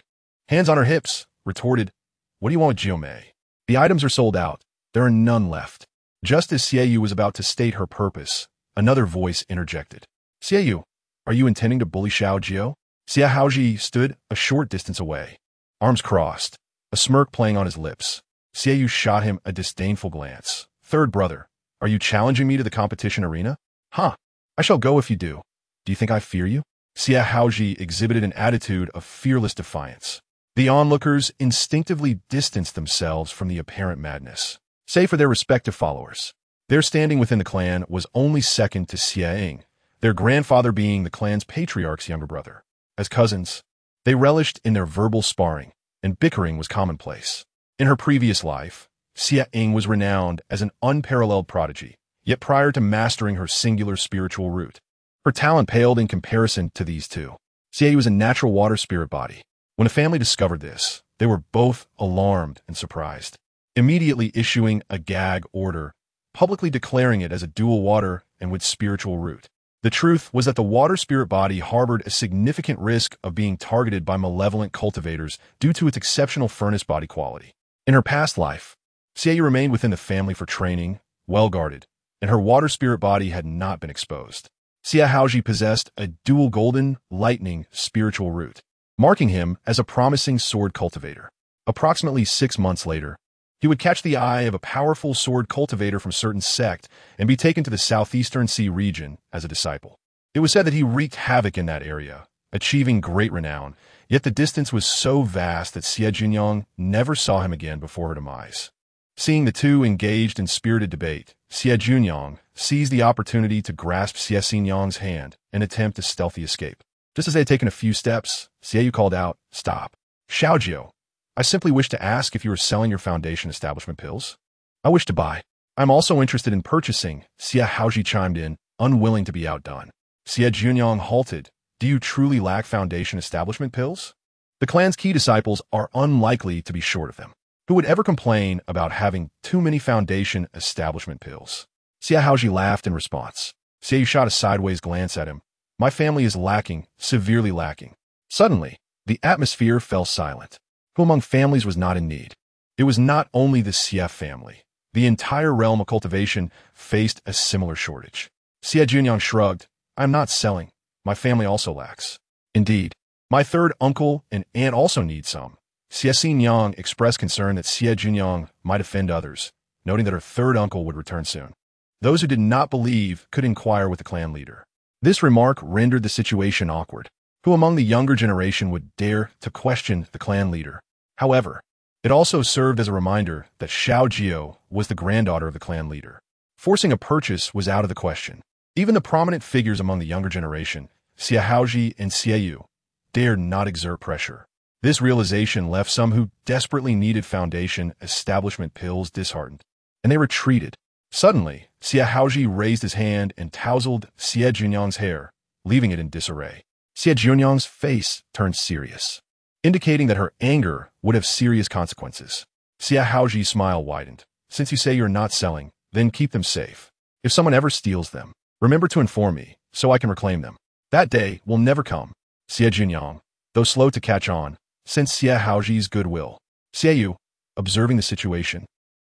hands on her hips, retorted, what do you want with Jiumei? The items are sold out. There are none left. Just as Xie Yu was about to state her purpose, another voice interjected. Xie Yu, are you intending to bully Xiaojio? Xie Haoji stood a short distance away, arms crossed, a smirk playing on his lips. Xie Yu shot him a disdainful glance. Third brother, are you challenging me to the competition arena? Huh, I shall go if you do. Do you think I fear you? Xie Haoji exhibited an attitude of fearless defiance. The onlookers instinctively distanced themselves from the apparent madness, save for their respective followers. Their standing within the clan was only second to Xie Ying, their grandfather being the clan's patriarch's younger brother. As cousins, they relished in their verbal sparring, and bickering was commonplace. In her previous life, Xie Ying was renowned as an unparalleled prodigy, yet prior to mastering her singular spiritual root, her talent paled in comparison to these two. Xie was a natural water spirit body. When the family discovered this, they were both alarmed and surprised, immediately issuing a gag order, publicly declaring it as a dual water and with spiritual root. The truth was that the water spirit body harbored a significant risk of being targeted by malevolent cultivators due to its exceptional furnace body quality. In her past life, Xie remained within the family for training, well guarded, and her water spirit body had not been exposed. Xie Haoji possessed a dual golden, lightning spiritual root, marking him as a promising sword cultivator. Approximately 6 months later, he would catch the eye of a powerful sword cultivator from a certain sect and be taken to the southeastern sea region as a disciple. It was said that he wreaked havoc in that area, achieving great renown, yet the distance was so vast that Xie Jiuniang never saw him again before her demise. Seeing the two engaged in spirited debate, Xie Jiuniang seized the opportunity to grasp Xie Jiuniang's hand and attempt a stealthy escape. Just as they had taken a few steps, Xie Yu called out, "Stop. Xiaojio, I simply wish to ask if you are selling your Foundation establishment pills." "I wish to buy. I'm also interested in purchasing," Xie Haoji chimed in, unwilling to be outdone. Xie Jiuniang halted. "Do you truly lack Foundation establishment pills? The clan's key disciples are unlikely to be short of them. Who would ever complain about having too many Foundation establishment pills?" Xie Haoji laughed in response. Xie Yu shot a sideways glance at him. "My family is lacking, severely lacking." Suddenly, the atmosphere fell silent. Who among families was not in need? It was not only the Xie family. The entire realm of cultivation faced a similar shortage. Xie Jiuniang shrugged. "I'm not selling. My family also lacks. Indeed, my third uncle and aunt also need some." Xie Jiuniang expressed concern that Xie Jiuniang might offend others, noting that her third uncle would return soon. Those who did not believe could inquire with the clan leader. This remark rendered the situation awkward. Who among the younger generation would dare to question the clan leader? However, it also served as a reminder that Xiaojio was the granddaughter of the clan leader. Forcing a purchase was out of the question. Even the prominent figures among the younger generation, Xie Haoji and Xie Yu, dared not exert pressure. This realization left some who desperately needed Foundation establishment pills disheartened, and they retreated, Suddenly, Xie raised his hand and tousled Xie Jiuniang's hair, leaving it in disarray. Xie Jiuniang's face turned serious, indicating that her anger would have serious consequences. Xie smile widened. Since you say you're not selling, then keep them safe. If someone ever steals them, remember to inform me, so I can reclaim them. That day will never come. Xie Jiuniang, though slow to catch on, sensed Xie goodwill. Xie, observing the situation,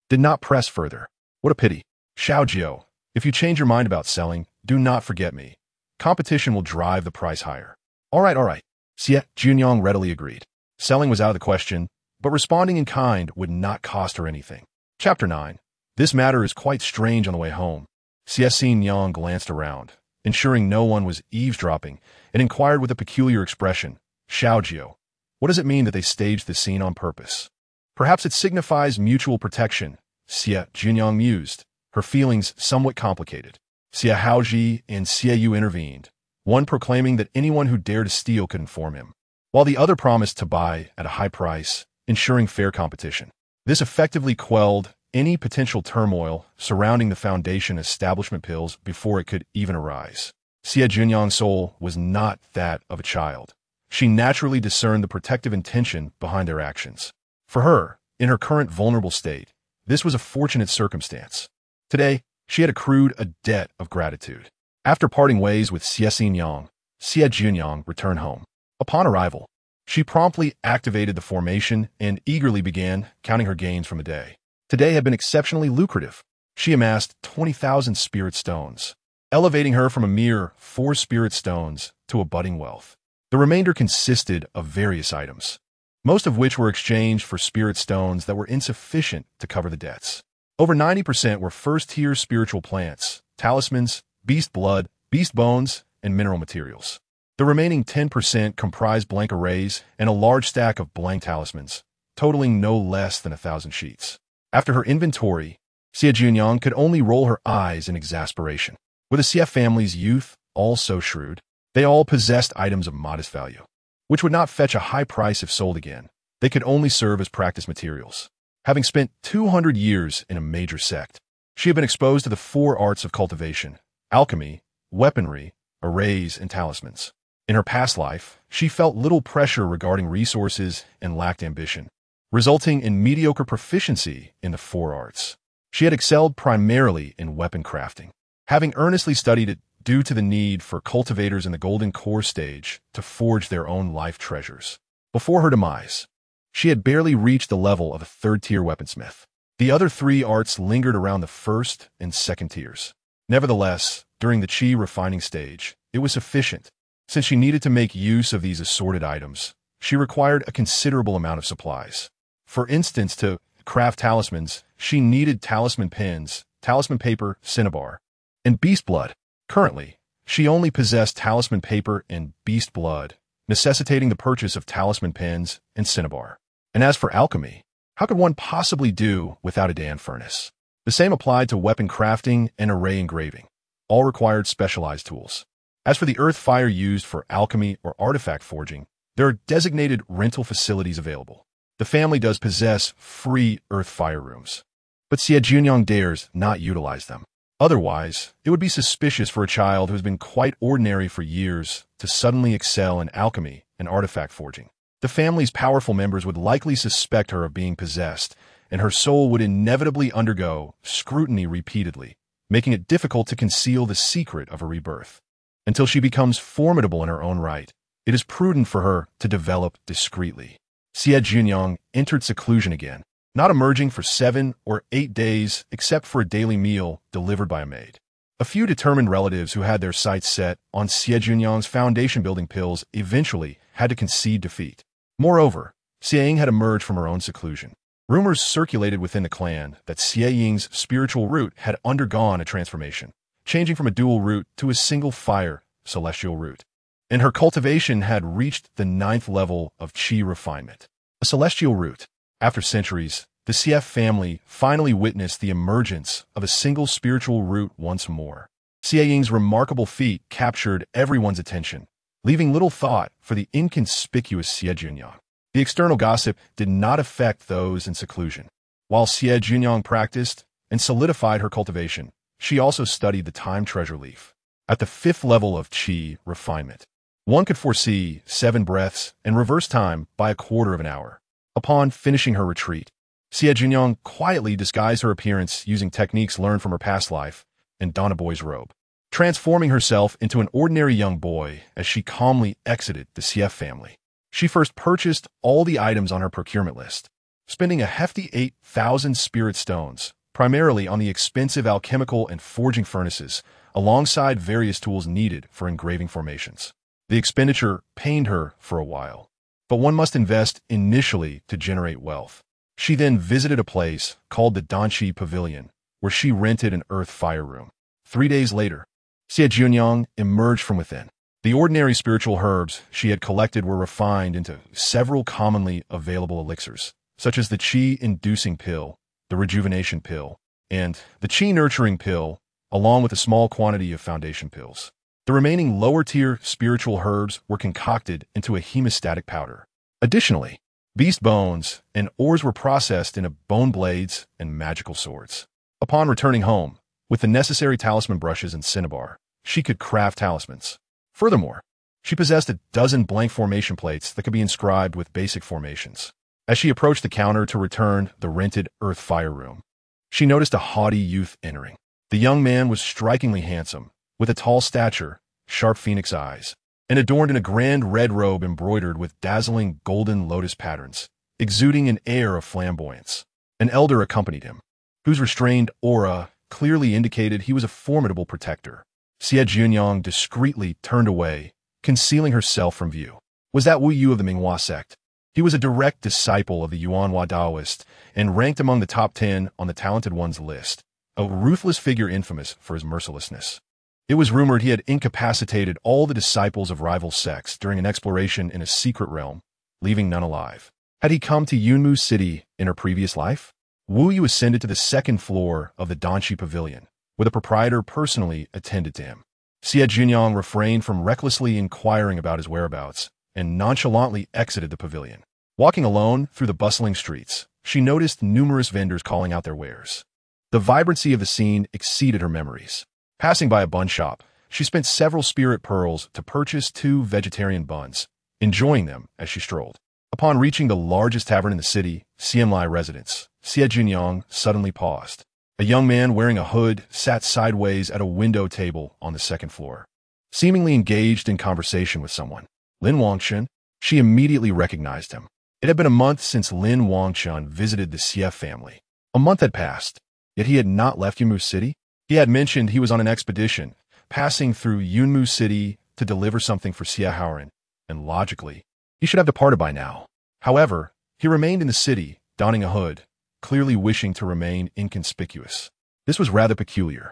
did not press further. What a pity. Xiaojiu, if you change your mind about selling, do not forget me. Competition will drive the price higher. All right. Xie Jiuniang readily agreed. Selling was out of the question, but responding in kind would not cost her anything. Chapter 9. This matter is quite strange on the way home. Xie Jiuniang glanced around, ensuring no one was eavesdropping, and inquired with a peculiar expression, Xiaojiu, what does it mean that they staged this scene on purpose? Perhaps it signifies mutual protection, Xie Jiuniang mused, her feelings somewhat complicated. Xie and Xie intervened, one proclaiming that anyone who dared to steal could inform him, while the other promised to buy at a high price, ensuring fair competition. This effectively quelled any potential turmoil surrounding the Foundation establishment pills before it could even arise. Xie Jiuniang's soul was not that of a child. She naturally discerned the protective intention behind their actions. For her, in her current vulnerable state, this was a fortunate circumstance. Today, she had accrued a debt of gratitude. After parting ways with Xie Jiuniang returned home. Upon arrival, she promptly activated the formation and eagerly began counting her gains from the day. Today had been exceptionally lucrative. She amassed 20,000 spirit stones, elevating her from a mere 4 spirit stones to a budding wealth. The remainder consisted of various items, most of which were exchanged for spirit stones that were insufficient to cover the debts. Over 90% were first-tier spiritual plants, talismans, beast blood, beast bones, and mineral materials. The remaining 10% comprised blank arrays and a large stack of blank talismans, totaling no less than 1,000 sheets. After her inventory, Xie Jiuniang could only roll her eyes in exasperation. With the Xie family's youth all so shrewd, they all possessed items of modest value, which would not fetch a high price if sold again. They could only serve as practice materials. Having spent 200 years in a major sect, she had been exposed to the 4 arts of cultivation, alchemy, weaponry, arrays, and talismans. In her past life, she felt little pressure regarding resources and lacked ambition, resulting in mediocre proficiency in the 4 arts. She had excelled primarily in weapon crafting, having earnestly studied it due to the need for cultivators in the golden core stage to forge their own life treasures. Before her demise, she had barely reached the level of a 3rd-tier weaponsmith. The other 3 arts lingered around the 1st and 2nd tiers. Nevertheless, during the Qi refining stage, it was sufficient. Since she needed to make use of these assorted items, she required a considerable amount of supplies. For instance, to craft talismans, she needed talisman pins, talisman paper, cinnabar, and beast blood. Currently, she only possessed talisman paper and beast blood, necessitating the purchase of talisman pins and cinnabar. And as for alchemy, how could one possibly do without a Dan furnace? The same applied to weapon crafting and array engraving. All required specialized tools. As for the earth fire used for alchemy or artifact forging, there are designated rental facilities available. The family does possess free earth fire rooms, but Xie Jiuniang dares not utilize them. Otherwise, it would be suspicious for a child who has been quite ordinary for years to suddenly excel in alchemy and artifact forging. The family's powerful members would likely suspect her of being possessed, and her soul would inevitably undergo scrutiny repeatedly, making it difficult to conceal the secret of her rebirth. Until she becomes formidable in her own right, it is prudent for her to develop discreetly. Xie Jiuniang entered seclusion again, not emerging for 7 or 8 days except for a daily meal delivered by a maid. A few determined relatives who had their sights set on Xie Jiuniang's foundation-building pills eventually had to concede defeat. Moreover, Xie Ying had emerged from her own seclusion. Rumors circulated within the clan that Xie Ying's spiritual root had undergone a transformation, changing from a dual root to a single fire, celestial root. And her cultivation had reached the 9th level of Qi refinement. A celestial root. After centuries, the Xie family finally witnessed the emergence of a single spiritual root once more. Xie Ying's remarkable feat captured everyone's attention, leaving little thought for the inconspicuous Xie Jiuniang. The external gossip did not affect those in seclusion. While Xie Jiuniang practiced, and solidified her cultivation. She also studied the time treasure leaf. At the 5th level of Qi refinement, one could foresee 7 breaths and reverse time by a quarter of an hour. Upon finishing her retreat, Xie Jiuniang quietly disguised her appearance using techniques learned from her past life and donned a boy's robe, transforming herself into an ordinary young boy as she calmly exited the Xie family. She first purchased all the items on her procurement list, spending a hefty 8,000 spirit stones, primarily on the expensive alchemical and forging furnaces, alongside various tools needed for engraving formations. The expenditure pained her for a while, but one must invest initially to generate wealth. She then visited a place called the Danqi Pavilion, where she rented an earth fire room. 3 days later, Xie Jiuniang emerged from within. The ordinary spiritual herbs she had collected were refined into several commonly available elixirs, such as the Qi-inducing pill, the rejuvenation pill, and the Qi-nurturing pill, along with a small quantity of foundation pills. The remaining lower-tier spiritual herbs were concocted into a hemostatic powder. Additionally, beast bones and ores were processed into bone blades and magical swords. Upon returning home, with the necessary talisman brushes and cinnabar, she could craft talismans. Furthermore, she possessed a dozen blank formation plates that could be inscribed with basic formations. As she approached the counter to return the rented earth fire room, she noticed a haughty youth entering. The young man was strikingly handsome, with a tall stature, sharp phoenix eyes, and adorned in a grand red robe embroidered with dazzling golden lotus patterns, exuding an air of flamboyance. An elder accompanied him, whose restrained aura clearly indicated he was a formidable protector. Xie Jiuniang discreetly turned away, concealing herself from view. Was that Wu Yu of the Minghua sect? He was a direct disciple of the Yuanhua Taoist and ranked among the top 10 on the talented ones list, a ruthless figure infamous for his mercilessness. It was rumored he had incapacitated all the disciples of rival sects during an exploration in a secret realm, leaving none alive. Had he come to Yunmu City in her previous life? Wu Yu ascended to the 2nd floor of the Danqi Pavilion, where the proprietor personally attended to him. Xie Jiuniang refrained from recklessly inquiring about his whereabouts and nonchalantly exited the pavilion. Walking alone through the bustling streets, she noticed numerous vendors calling out their wares. The vibrancy of the scene exceeded her memories. Passing by a bun shop, she spent several spirit pearls to purchase 2 vegetarian buns, enjoying them as she strolled. Upon reaching the largest tavern in the city, Xianlai residence, Xie Jiuniang suddenly paused. A young man wearing a hood sat sideways at a window table on the 2nd floor, seemingly engaged in conversation with someone. Lin Wangchen. She immediately recognized him. It had been a month since Lin Wangchen visited the Xie family. A month had passed, yet he had not left Yunmu City. He had mentioned he was on an expedition, passing through Yunmu City to deliver something for Xie Haoran, and logically, he should have departed by now. However, he remained in the city, donning a hood, clearly wishing to remain inconspicuous. This was rather peculiar.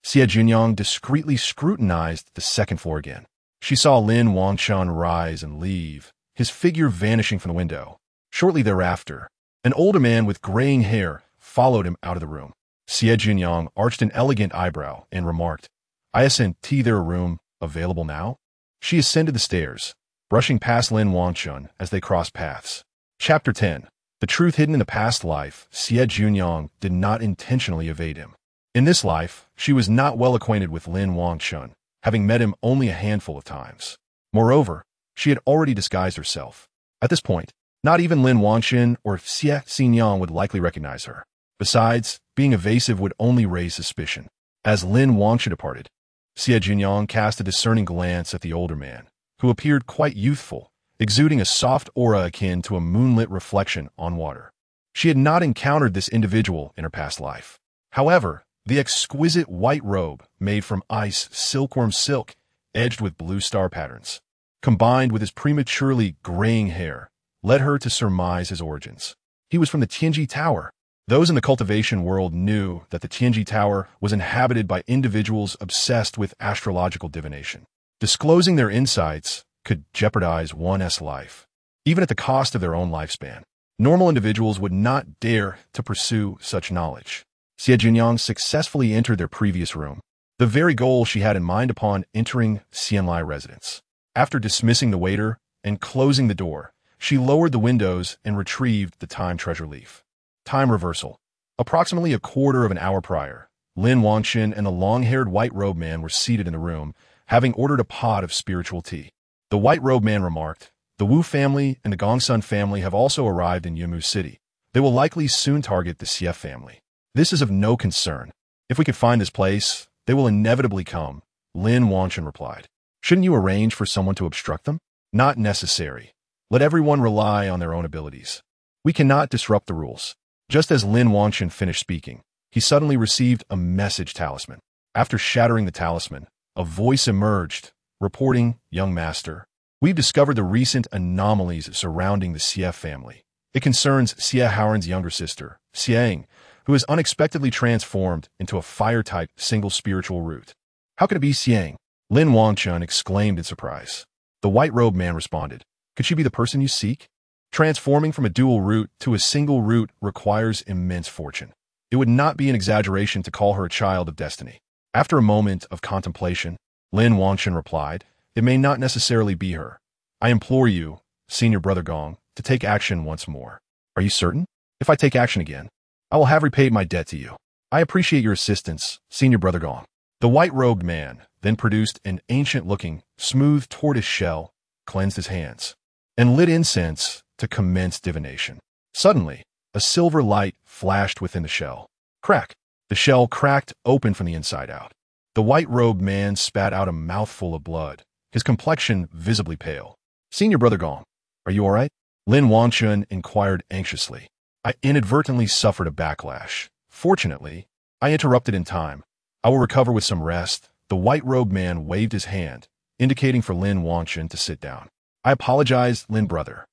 Xie Jiuniang discreetly scrutinized the 2nd floor again. She saw Lin Wangchen rise and leave, his figure vanishing from the window. Shortly thereafter, an older man with graying hair followed him out of the room. Xie Jiuniang arched an elegant eyebrow and remarked, "Isn't there a room available now?" She ascended the stairs, brushing past Lin Wangchen as they crossed paths. Chapter 10. The truth hidden in the past life. Xie Jiuniang did not intentionally evade him. In this life, she was not well acquainted with Lin Wangchen, having met him only a handful of times. Moreover, she had already disguised herself. At this point, not even Lin Wangchen or Xie Jiuniang would likely recognize her. Besides, being evasive would only raise suspicion. As Lin Wangchen departed, Xie Jiuniang cast a discerning glance at the older man, who appeared quite youthful, exuding a soft aura akin to a moonlit reflection on water. She had not encountered this individual in her past life. However, the exquisite white robe made from ice silkworm silk, edged with blue star patterns, combined with his prematurely graying hair, led her to surmise his origins. He was from the Tianji Tower. Those in the cultivation world knew that the Tianji Tower was inhabited by individuals obsessed with astrological divination. Disclosing their insights could jeopardize one's life, even at the cost of their own lifespan. Normal individuals would not dare to pursue such knowledge. Xie Jiuniang successfully entered their previous room, the very goal she had in mind upon entering Xianlai residence. After dismissing the waiter and closing the door, she lowered the windows and retrieved the time treasure leaf. Time reversal. Approximately a quarter of an hour prior, Lin Wangchen and the long-haired white-robed man were seated in the room, having ordered a pot of spiritual tea. The white-robed man remarked, "The Wu family and the Gongsun family have also arrived in Yimu City. They will likely soon target the Xie family. This is of no concern. If we could find this place, they will inevitably come," Lin Wangchen replied. "Shouldn't you arrange for someone to obstruct them?" "Not necessary. Let everyone rely on their own abilities. We cannot disrupt the rules." Just as Lin Wangchen finished speaking, he suddenly received a message talisman. After shattering the talisman, a voice emerged, reporting, "Young master, we've discovered the recent anomalies surrounding the Xie family. It concerns Xie Haoran's younger sister, Xiang, who has unexpectedly transformed into a fire-type single spiritual root." "How could it be Xiang?" Lin Wangchen exclaimed in surprise. The white-robed man responded, "Could she be the person you seek? Transforming from a dual root to a single root requires immense fortune. It would not be an exaggeration to call her a child of destiny." After a moment of contemplation, Lin Wangchen replied, "It may not necessarily be her. I implore you, Senior Brother Gong, to take action once more." "Are you certain? If I take action again, I will have repaid my debt to you. I appreciate your assistance, Senior Brother Gong." The white-robed man then produced an ancient-looking, smooth tortoise shell, cleansed his hands, and lit incense to commence divination. Suddenly, a silver light flashed within the shell. Crack! The shell cracked open from the inside out. The white-robed man spat out a mouthful of blood, his complexion visibly pale. "Senior Brother Gong, are you all right?" Lin Wangchen inquired anxiously. "I inadvertently suffered a backlash. Fortunately, I interrupted in time. I will recover with some rest." The white-robed man waved his hand, indicating for Lin Wangchen to sit down. "I apologize, Lin Brother.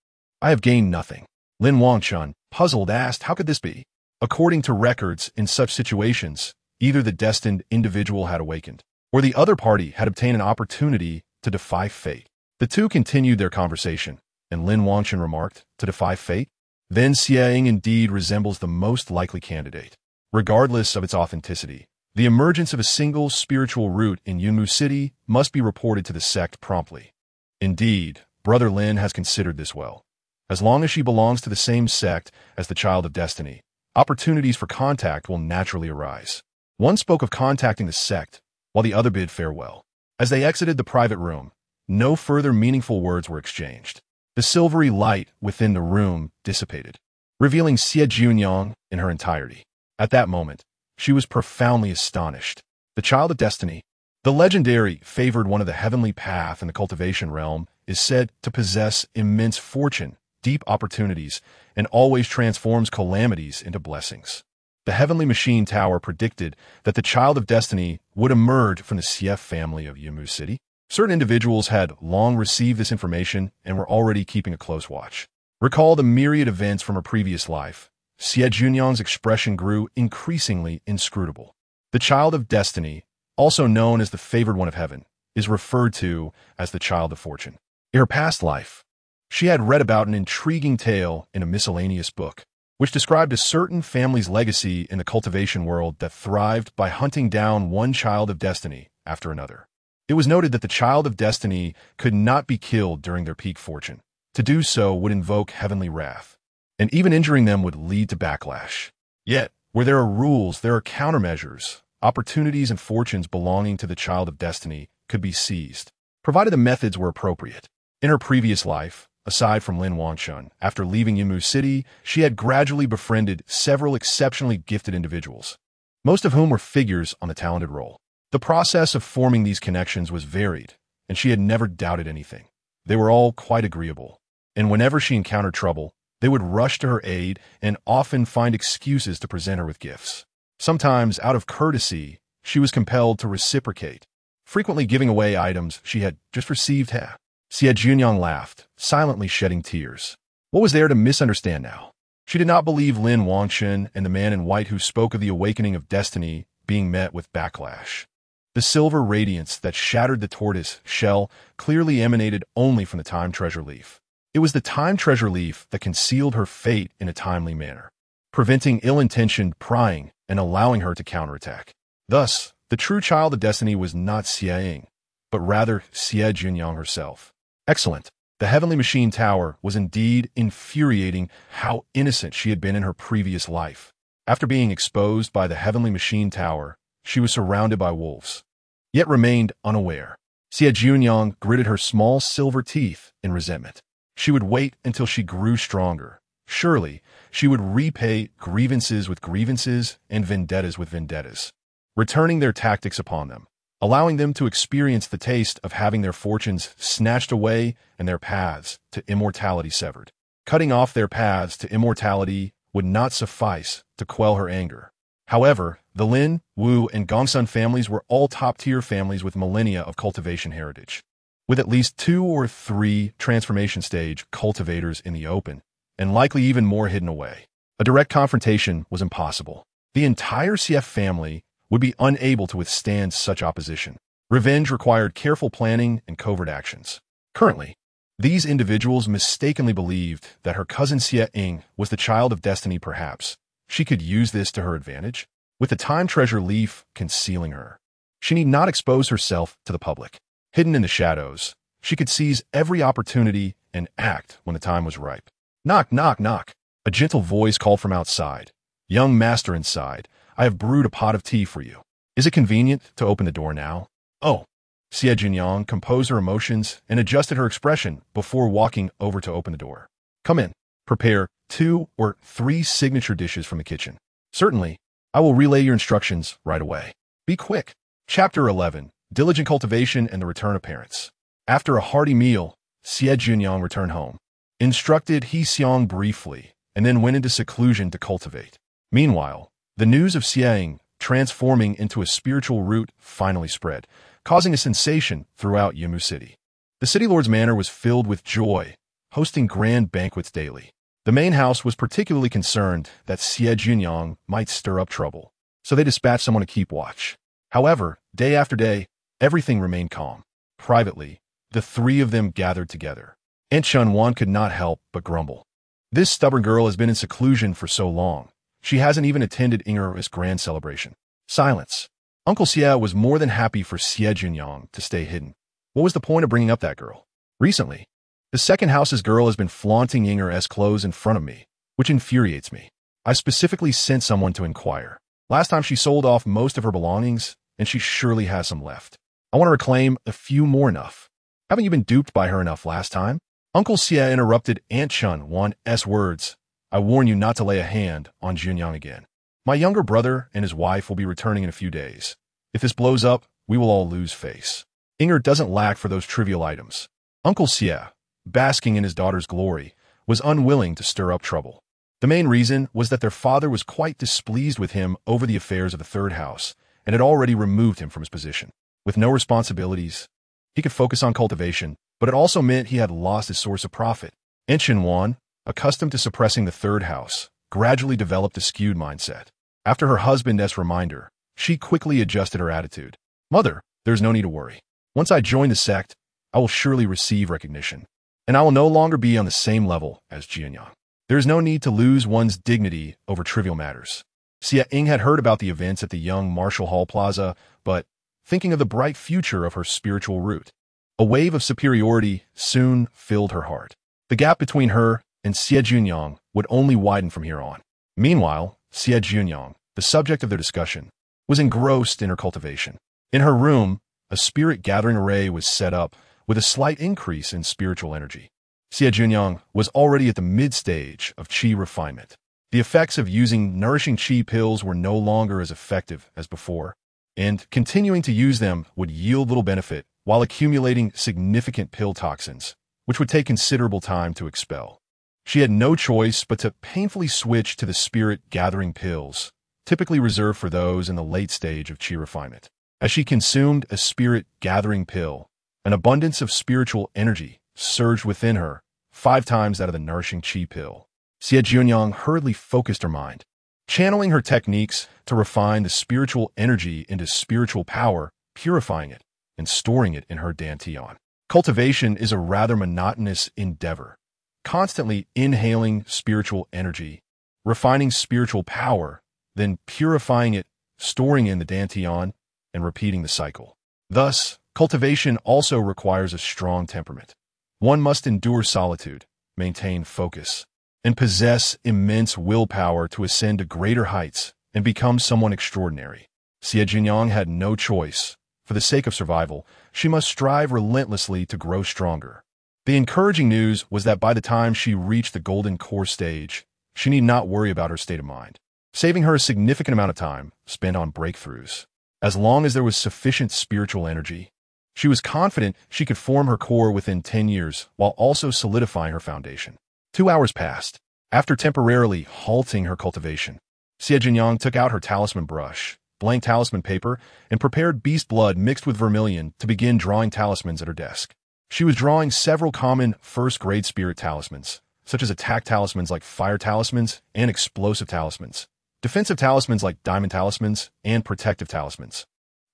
I have gained nothing." Lin Wangchen, puzzled, asked, "How could this be?" According to records, in such situations, either the destined individual had awakened, or the other party had obtained an opportunity to defy fate. The two continued their conversation, and Lin Wangchen remarked, "To defy fate? Then Xiang indeed resembles the most likely candidate. Regardless of its authenticity, the emergence of a single spiritual root in Yunmu City must be reported to the sect promptly. Indeed, Brother Lin has considered this well. As long as she belongs to the same sect as the Child of Destiny, opportunities for contact will naturally arise." One spoke of contacting the sect, while the other bid farewell. As they exited the private room, no further meaningful words were exchanged. The silvery light within the room dissipated, revealing Xie Jiuniang in her entirety. At that moment, she was profoundly astonished. The Child of Destiny, the legendary favored one of the heavenly path in the cultivation realm, is said to possess immense fortune, deep opportunities, and always transforms calamities into blessings. The Heavenly Machine Tower predicted that the Child of Destiny would emerge from the Xie family of Yimu City. Certain individuals had long received this information and were already keeping a close watch. Recall the myriad events from her previous life. Xie Jiuniang's expression grew increasingly inscrutable. The Child of Destiny, also known as the Favored One of Heaven, is referred to as the Child of Fortune. In her past life, she had read about an intriguing tale in a miscellaneous book, which described a certain family's legacy in the cultivation world that thrived by hunting down one Child of Destiny after another. It was noted that the Child of Destiny could not be killed during their peak fortune. To do so would invoke heavenly wrath, and even injuring them would lead to backlash. Yet, where there are rules, there are countermeasures. Opportunities and fortunes belonging to the Child of Destiny could be seized, provided the methods were appropriate. In her previous life, aside from Lin Wangchen, after leaving Yimu City, she had gradually befriended several exceptionally gifted individuals, most of whom were figures on the talented roll. The process of forming these connections was varied, and she had never doubted anything. They were all quite agreeable, and whenever she encountered trouble, they would rush to her aid and often find excuses to present her with gifts. Sometimes, out of courtesy, she was compelled to reciprocate, frequently giving away items she had just received. Xie Jiuniang laughed, silently shedding tears. What was there to misunderstand now? She did not believe Lin Wangchen and the man in white who spoke of the awakening of destiny being met with backlash. The silver radiance that shattered the tortoise shell clearly emanated only from the time treasure leaf. It was the time treasure leaf that concealed her fate in a timely manner, preventing ill-intentioned prying and allowing her to counterattack. Thus, the true Child of Destiny was not Xiang, but rather Xie Jiuniang herself. Excellent. The Heavenly Machine Tower was indeed infuriating how innocent she had been in her previous life. After being exposed by the Heavenly Machine Tower, she was surrounded by wolves, yet remained unaware. Xie Jiuniang gritted her small silver teeth in resentment. She would wait until she grew stronger. Surely, she would repay grievances with grievances and vendettas with vendettas, returning their tactics upon them, allowing them to experience the taste of having their fortunes snatched away and their paths to immortality severed. Cutting off their paths to immortality would not suffice to quell her anger. However, the Lin, Wu, and Gongsun families were all top-tier families with millennia of cultivation heritage, with at least 2 or 3 transformation stage cultivators in the open, and likely even more hidden away. A direct confrontation was impossible. The entire CF family would be unable to withstand such opposition. Revenge required careful planning and covert actions. Currently, these individuals mistakenly believed that her cousin Xie Jiuniang was the child of destiny. Perhaps she could use this to her advantage, with the time treasure leaf concealing her. She need not expose herself to the public. Hidden in the shadows, she could seize every opportunity and act when the time was ripe. Knock, knock, knock. A gentle voice called from outside. Young master inside, I have brewed a pot of tea for you. Is it convenient to open the door now? Oh. Xie Jiuniang composed her emotions and adjusted her expression before walking over to open the door. Come in. Prepare 2 or 3 signature dishes from the kitchen. Certainly, I will relay your instructions right away. Be quick. Chapter 11. Diligent Cultivation and the Return of Parents. After a hearty meal, Xie Jiuniang returned home, instructed He Xiang briefly, and then went into seclusion to cultivate. Meanwhile, the news of Xie Jiuniang transforming into a spiritual root finally spread, causing a sensation throughout Yimu City. The city lord's manor was filled with joy, hosting grand banquets daily. The main house was particularly concerned that Xie Jiuniang might stir up trouble, so they dispatched someone to keep watch. However, day after day, everything remained calm. Privately, the 3 of them gathered together. Aunt Chun-Wan could not help but grumble. This stubborn girl has been in seclusion for so long. She hasn't even attended Inger's grand celebration. Silence. Uncle Xie was more than happy for Xie Jiuniang to stay hidden. What was the point of bringing up that girl? Recently, the second house's girl has been flaunting Inger's clothes in front of me, which infuriates me. I specifically sent someone to inquire. Last time she sold off most of her belongings, and she surely has some left. I want to reclaim a few more enough. Haven't you been duped by her enough last time? Uncle Xie interrupted Aunt Chun-Wan's words. I warn you not to lay a hand on Jiuniang again. My younger brother and his wife will be returning in a few days. If this blows up, we will all lose face. Inger doesn't lack for those trivial items. Uncle Xie, basking in his daughter's glory, was unwilling to stir up trouble. The main reason was that their father was quite displeased with him over the affairs of the third house and had already removed him from his position. With no responsibilities, he could focus on cultivation, but it also meant he had lost his source of profit. Aunt Chun-Wan, accustomed to suppressing the third house, gradually developed a skewed mindset. After her husband's reminder, she quickly adjusted her attitude. Mother, there's no need to worry. Once I join the sect, I will surely receive recognition, and I will no longer be on the same level as Jiuniang. There is no need to lose one's dignity over trivial matters. Xie Jiuniang had heard about the events at the young Marshall Hall Plaza, but, thinking of the bright future of her spiritual root, a wave of superiority soon filled her heart. The gap between her and Xie Jiuniang would only widen from here on. Meanwhile, Xie Jiuniang, the subject of their discussion, was engrossed in her cultivation. In her room, a spirit gathering array was set up with a slight increase in spiritual energy. Xie Jiuniang was already at the mid-stage of qi refinement. The effects of using nourishing qi pills were no longer as effective as before, and continuing to use them would yield little benefit while accumulating significant pill toxins, which would take considerable time to expel. She had no choice but to painfully switch to the spirit-gathering pills, typically reserved for those in the late stage of qi refinement. As she consumed a spirit-gathering pill, an abundance of spiritual energy surged within her, 5 times that of the nourishing qi pill. Xie Jiuniang hurriedly focused her mind, channeling her techniques to refine the spiritual energy into spiritual power, purifying it, and storing it in her dantian. Cultivation is a rather monotonous endeavor, constantly inhaling spiritual energy, refining spiritual power, then purifying it, storing in the dantian, and repeating the cycle. Thus, cultivation also requires a strong temperament. One must endure solitude, maintain focus, and possess immense willpower to ascend to greater heights and become someone extraordinary. Xie Jiuniang had no choice. For the sake of survival, she must strive relentlessly to grow stronger. The encouraging news was that by the time she reached the golden core stage, she need not worry about her state of mind, saving her a significant amount of time spent on breakthroughs. As long as there was sufficient spiritual energy, she was confident she could form her core within 10 years while also solidifying her foundation. 2 hours passed. After temporarily halting her cultivation, Xie Jiuniang took out her talisman brush, blank talisman paper, and prepared beast blood mixed with vermilion to begin drawing talismans at her desk. She was drawing several common first-grade spirit talismans, such as attack talismans like fire talismans and explosive talismans, defensive talismans like diamond talismans and protective talismans,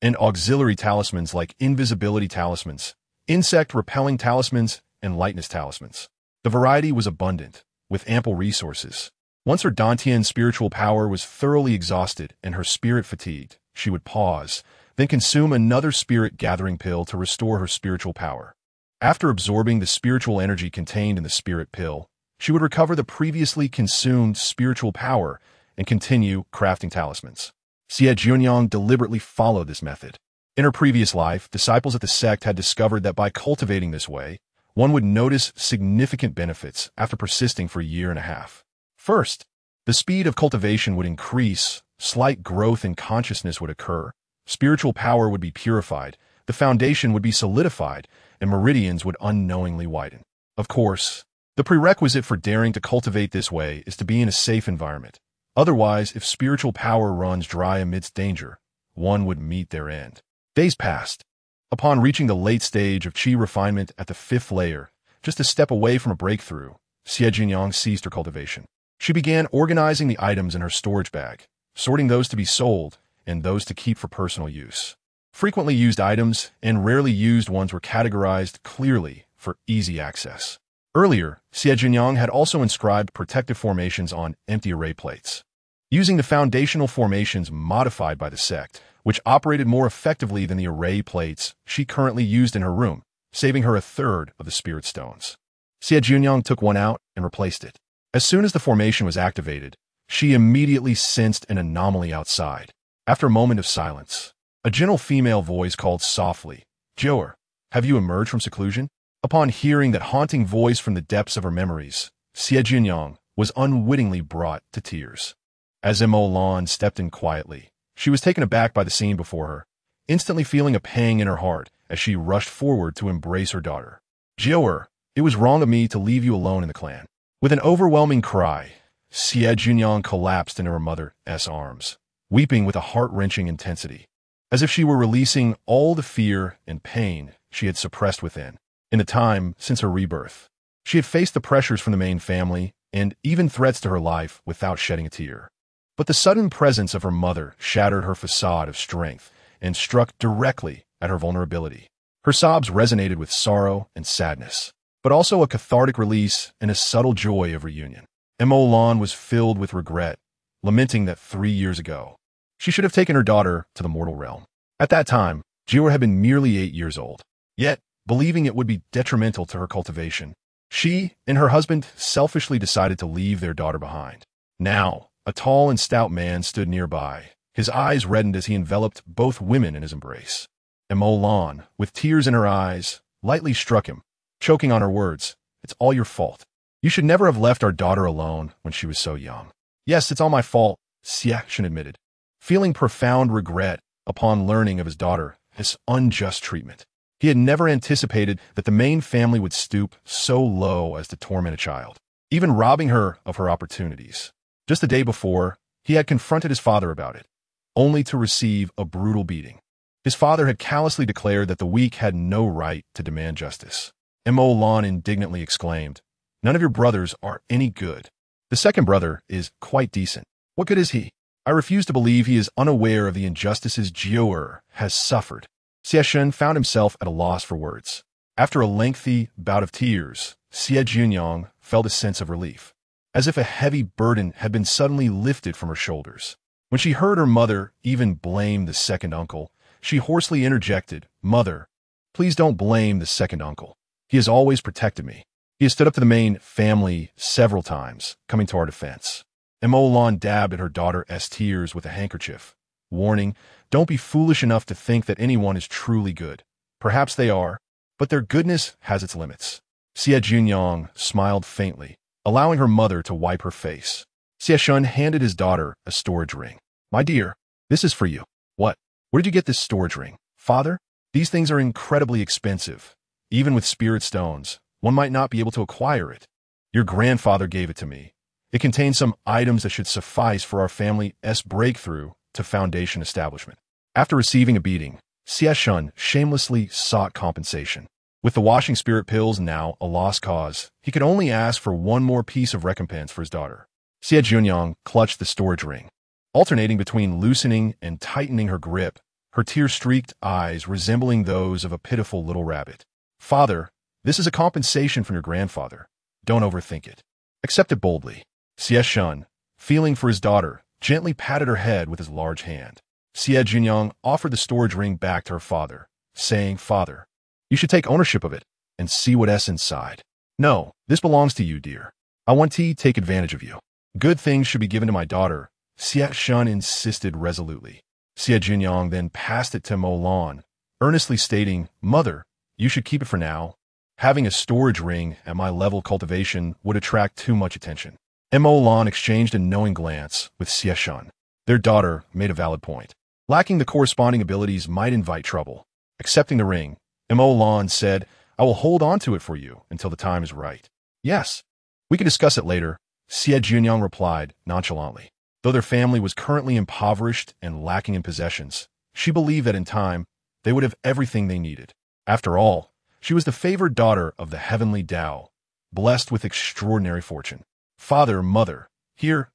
and auxiliary talismans like invisibility talismans, insect-repelling talismans, and lightness talismans. The variety was abundant, with ample resources. Once her Dantian spiritual power was thoroughly exhausted and her spirit fatigued, she would pause, then consume another spirit-gathering pill to restore her spiritual power. After absorbing the spiritual energy contained in the spirit pill, she would recover the previously consumed spiritual power and continue crafting talismans. Xie Jiuniang deliberately followed this method. In her previous life, disciples at the sect had discovered that by cultivating this way, one would notice significant benefits after persisting for a year and a half. First, the speed of cultivation would increase, slight growth in consciousness would occur, spiritual power would be purified, the foundation would be solidified, and meridians would unknowingly widen. Of course, the prerequisite for daring to cultivate this way is to be in a safe environment. Otherwise, if spiritual power runs dry amidst danger, one would meet their end. Days passed. Upon reaching the late stage of chi refinement at the 5th layer, just a step away from a breakthrough, Xie Jiuniang ceased her cultivation. She began organizing the items in her storage bag, sorting those to be sold and those to keep for personal use. Frequently used items and rarely used ones were categorized clearly for easy access. Earlier, Xie Jiuniang had also inscribed protective formations on empty array plates. Using the foundational formations modified by the sect, which operated more effectively than the array plates she currently used in her room, saving her a third of the spirit stones. Xie Jiuniang took one out and replaced it. As soon as the formation was activated, she immediately sensed an anomaly outside. After a moment of silence, a gentle female voice called softly, "Joer, have you emerged from seclusion?" Upon hearing that haunting voice from the depths of her memories, Xie Jiuniang was unwittingly brought to tears. As Immortal stepped in quietly, she was taken aback by the scene before her, instantly feeling a pang in her heart as she rushed forward to embrace her daughter. "Joer, it was wrong of me to leave you alone in the clan." With an overwhelming cry, Xie Jiuniang collapsed into her mother's arms, weeping with a heart-wrenching intensity, as if she were releasing all the fear and pain she had suppressed within. In the time since her rebirth, she had faced the pressures from the main family and even threats to her life without shedding a tear. But the sudden presence of her mother shattered her facade of strength and struck directly at her vulnerability. Her sobs resonated with sorrow and sadness, but also a cathartic release and a subtle joy of reunion. Immortal was filled with regret, lamenting that 3 years ago, she should have taken her daughter to the mortal realm. At that time, Joer had been merely 8 years old. Yet, believing it would be detrimental to her cultivation, she and her husband selfishly decided to leave their daughter behind. Now, a tall and stout man stood nearby. His eyes reddened as he enveloped both women in his embrace. Immortal, with tears in her eyes, lightly struck him, choking on her words, "It's all your fault. You should never have left our daughter alone when she was so young." "Yes, it's all my fault," Xie admitted, feeling profound regret upon learning of his daughter's unjust treatment. He had never anticipated that the main family would stoop so low as to torment a child, even robbing her of her opportunities. Just the day before, he had confronted his father about it, only to receive a brutal beating. His father had callously declared that the weak had no right to demand justice. Immortal indignantly exclaimed, "None of your brothers are any good. The second brother is quite decent. What good is he? I refuse to believe he is unaware of the injustices Joer has suffered." Xie found himself at a loss for words. After a lengthy bout of tears, Xie Jiuniang felt a sense of relief, as if a heavy burden had been suddenly lifted from her shoulders. When she heard her mother even blame the second uncle, she hoarsely interjected, "Mother, please don't blame the second uncle. He has always protected me. He has stood up to the main family several times, coming to our defense. Immortal dabbed at her daughter's tears with a handkerchief, warning, "Don't be foolish enough to think that anyone is truly good. Perhaps they are, but their goodness has its limits." Xie Jiuniang smiled faintly, allowing her mother to wipe her face. Xie Shun handed his daughter a storage ring. "My dear, this is for you." "What? Where did you get this storage ring, father?" "These things are incredibly expensive. Even with spirit stones, one might not be able to acquire it. Your grandfather gave it to me. It contains some items that should suffice for our family's breakthrough to foundation establishment." After receiving a beating, Xie Shun shamelessly sought compensation. With the washing spirit pills now a lost cause, he could only ask for one more piece of recompense for his daughter. Xie Jiuniang clutched the storage ring, alternating between loosening and tightening her grip, her tear-streaked eyes resembling those of a pitiful little rabbit. "Father, this is a compensation from your grandfather. Don't overthink it. Accept it boldly." Xie Shun, feeling for his daughter, gently patted her head with his large hand. Xie Jiuniang offered the storage ring back to her father, saying, "Father, you should take ownership of it and see what's inside." "No, this belongs to you, dear. I want to take advantage of you. Good things should be given to my daughter," Xie Shun insisted resolutely. Xie Jiuniang then passed it to Immortal, earnestly stating, "Mother, you should keep it for now. Having a storage ring at my level cultivation would attract too much attention." Immortal exchanged a knowing glance with Xie Shun. Their daughter made a valid point. Lacking the corresponding abilities might invite trouble. Accepting the ring, Immortal said, "I will hold on to it for you until the time is right." "Yes, we can discuss it later," Xie Jiuniang replied nonchalantly. Though their family was currently impoverished and lacking in possessions, she believed that in time, they would have everything they needed. After all, she was the favored daughter of the Heavenly Dao, blessed with extraordinary fortune. "Father, mother, here's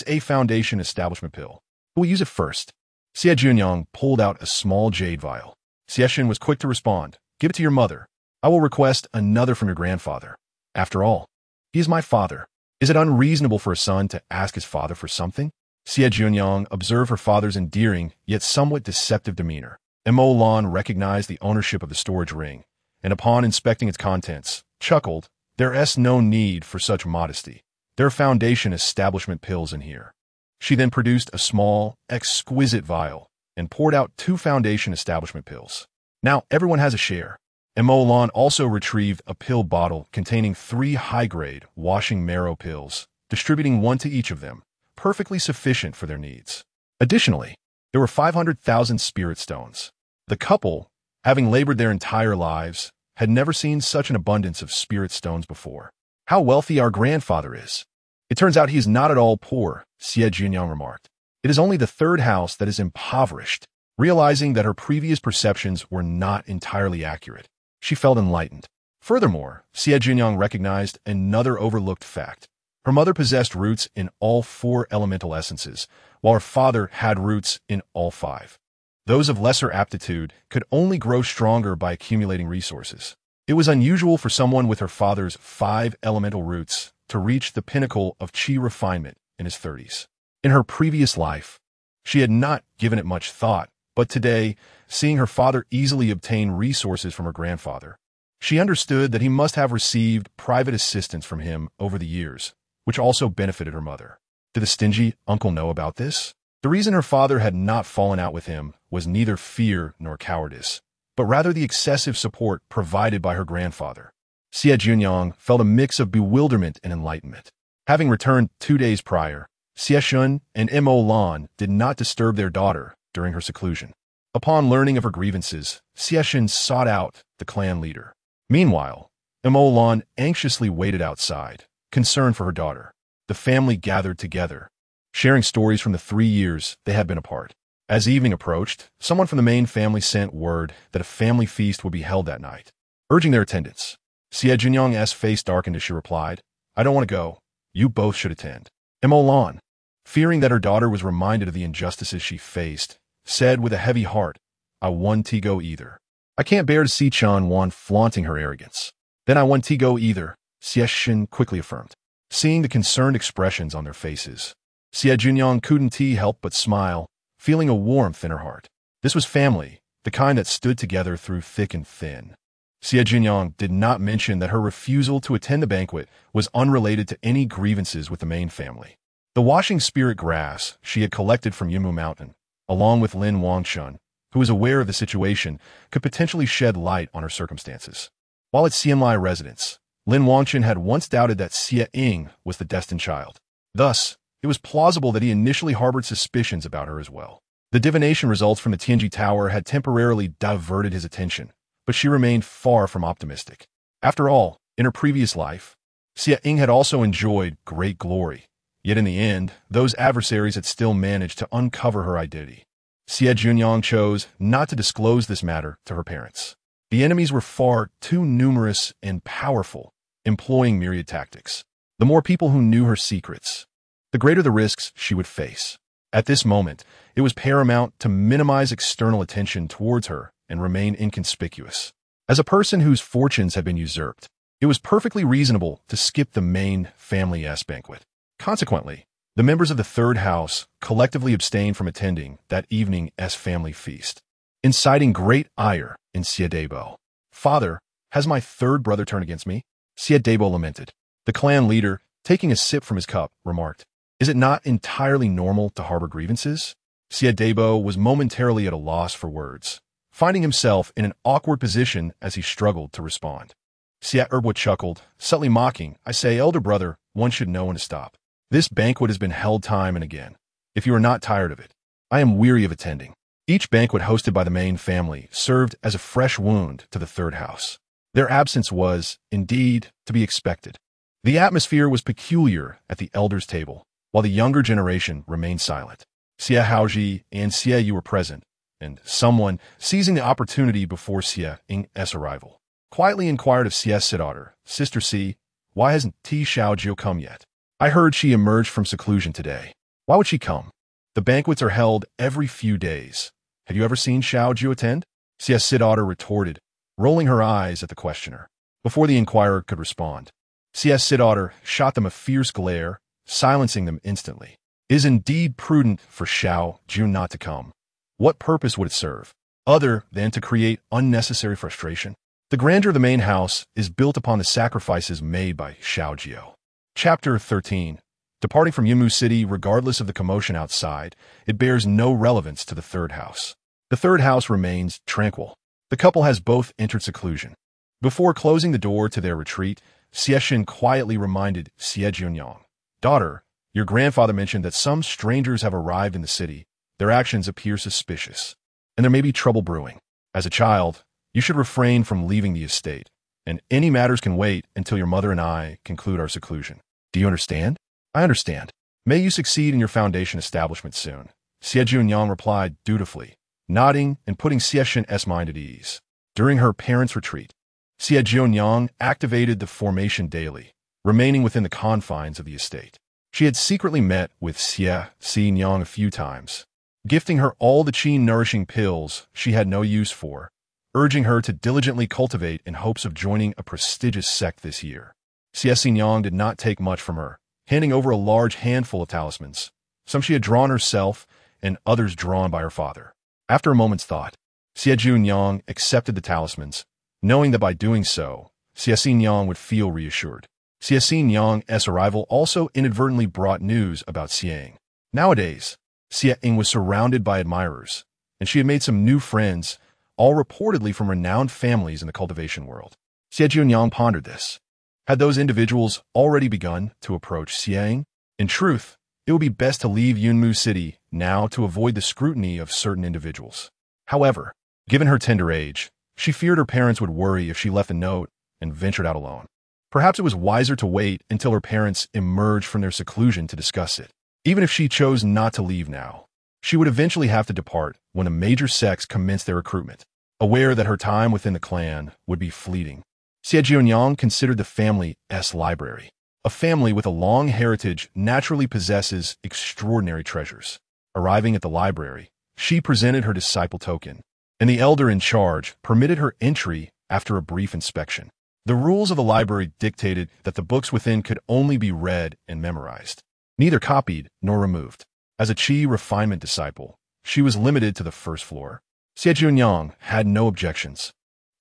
a foundation establishment pill. Who will use it first?" Xie Jiuniang pulled out a small jade vial. Xie Shun was quick to respond, "Give it to your mother. I will request another from your grandfather. After all, he is my father. Is it unreasonable for a son to ask his father for something?" Xie Jiuniang observed her father's endearing yet somewhat deceptive demeanor. Immortal recognized the ownership of the storage ring, and upon inspecting its contents, chuckled, "There's no need for such modesty. There are foundation establishment pills in here." She then produced a small, exquisite vial and poured out 2 foundation establishment pills. "Now everyone has a share." Immortal also retrieved a pill bottle containing 3 high-grade washing marrow pills, distributing 1 to each of them, perfectly sufficient for their needs. Additionally, there were 500,000 spirit stones. The couple, having labored their entire lives, had never seen such an abundance of spirit stones before. "How wealthy our grandfather is. It turns out he is not at all poor," Xie Jiuniang remarked. "It is only the 3rd house that is impoverished." Realizing that her previous perceptions were not entirely accurate, she felt enlightened. Furthermore, Xie Jiuniang recognized another overlooked fact. Her mother possessed roots in all 4 elemental essences, while her father had roots in all 5. Those of lesser aptitude could only grow stronger by accumulating resources. It was unusual for someone with her father's 5 elemental roots to reach the pinnacle of chi refinement in his 30s. In her previous life, she had not given it much thought, but today, seeing her father easily obtain resources from her grandfather, she understood that he must have received private assistance from him over the years, which also benefited her mother. Did the stingy uncle know about this? The reason her father had not fallen out with him was neither fear nor cowardice, but rather the excessive support provided by her grandfather. Xie Jiuniang felt a mix of bewilderment and enlightenment. Having returned 2 days prior, Xie Shun and Immortal did not disturb their daughter during her seclusion. Upon learning of her grievances, Xie Shun sought out the clan leader. Meanwhile, Immortal anxiously waited outside, concerned for her daughter. The family gathered together, sharing stories from the 3 years they had been apart. As evening approached, someone from the main family sent word that a family feast would be held that night, urging their attendance. Xie Jiuniang's face darkened as she replied, "I don't want to go. You both should attend." Immortal, fearing that her daughter was reminded of the injustices she faced, said with a heavy heart, "I want to go either. I can't bear to see Chan Wan flaunting her arrogance." "Then I want to go either," Xie Shun quickly affirmed. Seeing the concerned expressions on their faces, Xie Jiuniang couldn't help but smile, feeling a warmth in her heart. This was family, the kind that stood together through thick and thin. Xie Jiuniang did not mention that her refusal to attend the banquet was unrelated to any grievances with the main family. The washing spirit grass she had collected from Yimu Mountain, along with Lin Wangchen, who was aware of the situation, could potentially shed light on her circumstances. While at Xianlai residence, Lin Wangchen had once doubted that Xie Ying was the destined child. Thus, it was plausible that he initially harbored suspicions about her as well. The divination results from the Tianji Tower had temporarily diverted his attention, but she remained far from optimistic. After all, in her previous life, Xie Ying had also enjoyed great glory. Yet in the end, those adversaries had still managed to uncover her identity. Xie Jiuniang chose not to disclose this matter to her parents. The enemies were far too numerous and powerful, employing myriad tactics. The more people who knew her secrets, the greater the risks she would face. At this moment, it was paramount to minimize external attention towards her and remain inconspicuous. As a person whose fortunes had been usurped, it was perfectly reasonable to skip the main family-s banquet. Consequently, the members of the third house collectively abstained from attending that evening's family feast, inciting great ire in Xie Debo. "Father, has my third brother turned against me?" Xie Debo lamented. The clan leader, taking a sip from his cup, remarked, "Is it not entirely normal to harbor grievances?" Xie Debo was momentarily at a loss for words, finding himself in an awkward position as he struggled to respond. Xie Erbo chuckled, subtly mocking, "I say, elder brother, one should know when to stop. This banquet has been held time and again. If you are not tired of it, I am weary of attending." Each banquet hosted by the main family served as a fresh wound to the third house. Their absence was, indeed, to be expected. The atmosphere was peculiar at the elders' table, while the younger generation remained silent. Xie Haoji and Xie Yu were present, and someone, seizing the opportunity before Xie Ying's arrival, quietly inquired of Xie's daughter, "Sister Xie, why hasn't Ti Xiaojiu come yet? I heard she emerged from seclusion today. Why would she come? The banquets are held every few days. Have you ever seen Xiaojiu attend?" Xie's daughter retorted, rolling her eyes at the questioner. Before the inquirer could respond, Xie's daughter shot them a fierce glare, silencing them instantly. "It is indeed prudent for Xiaojiu not to come. What purpose would it serve, other than to create unnecessary frustration? The grandeur of the main house is built upon the sacrifices made by Xiaojiu." Chapter 13. Departing from Yimu City, regardless of the commotion outside, it bears no relevance to the third house. The third house remains tranquil. The couple has both entered seclusion. Before closing the door to their retreat, Xie quietly reminded Xie Jiuniang, "Daughter, your grandfather mentioned that some strangers have arrived in the city. Their actions appear suspicious, and there may be trouble brewing. As a child, you should refrain from leaving the estate, and any matters can wait until your mother and I conclude our seclusion. Do you understand?" "I understand. May you succeed in your foundation establishment soon," Xie Jiuniang replied dutifully, nodding and putting Xie's mind at ease. During her parents' retreat, Xie Jiuniang activated the formation daily, remaining within the confines of the estate. She had secretly met with Xie Jiuniang a few times, gifting her all the qi-nourishing pills she had no use for, urging her to diligently cultivate in hopes of joining a prestigious sect this year. Xie Jiuniang did not take much from her, handing over a large handful of talismans, some she had drawn herself and others drawn by her father. After a moment's thought, Xie Jiuniang accepted the talismans, knowing that by doing so, Xie Jiuniang would feel reassured. Xie Jiuniang's arrival also inadvertently brought news about Xie Ying. Nowadays, Xie Ying was surrounded by admirers, and she had made some new friends, all reportedly from renowned families in the cultivation world. Xie Jiuniang pondered this. Had those individuals already begun to approach Xie Ying? In truth, it would be best to leave Yunmu City now to avoid the scrutiny of certain individuals. However, given her tender age, she feared her parents would worry if she left a note and ventured out alone. Perhaps it was wiser to wait until her parents emerged from their seclusion to discuss it. Even if she chose not to leave now, she would eventually have to depart when the major sects commenced their recruitment, aware that her time within the clan would be fleeting. Xie Jiuniang considered the family's library. A family with a long heritage naturally possesses extraordinary treasures. Arriving at the library, she presented her disciple token, and the elder in charge permitted her entry after a brief inspection. The rules of the library dictated that the books within could only be read and memorized, neither copied nor removed. As a qi refinement disciple, she was limited to the first floor. Xie Jiuniang had no objections.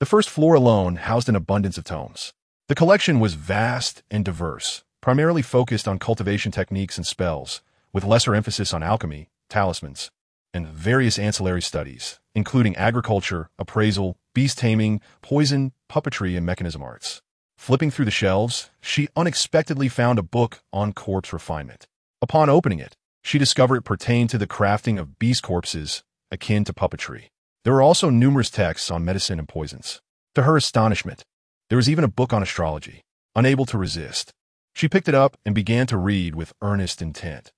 The first floor alone housed an abundance of tomes. The collection was vast and diverse, primarily focused on cultivation techniques and spells, with lesser emphasis on alchemy, talismans, and various ancillary studies, including agriculture, appraisal, beast taming, poison, puppetry, and mechanism arts. Flipping through the shelves, she unexpectedly found a book on corpse refinement. Upon opening it, she discovered it pertained to the crafting of beast corpses, akin to puppetry. There were also numerous texts on medicine and poisons. To her astonishment, there was even a book on astrology. Unable to resist, she picked it up and began to read with earnest intent.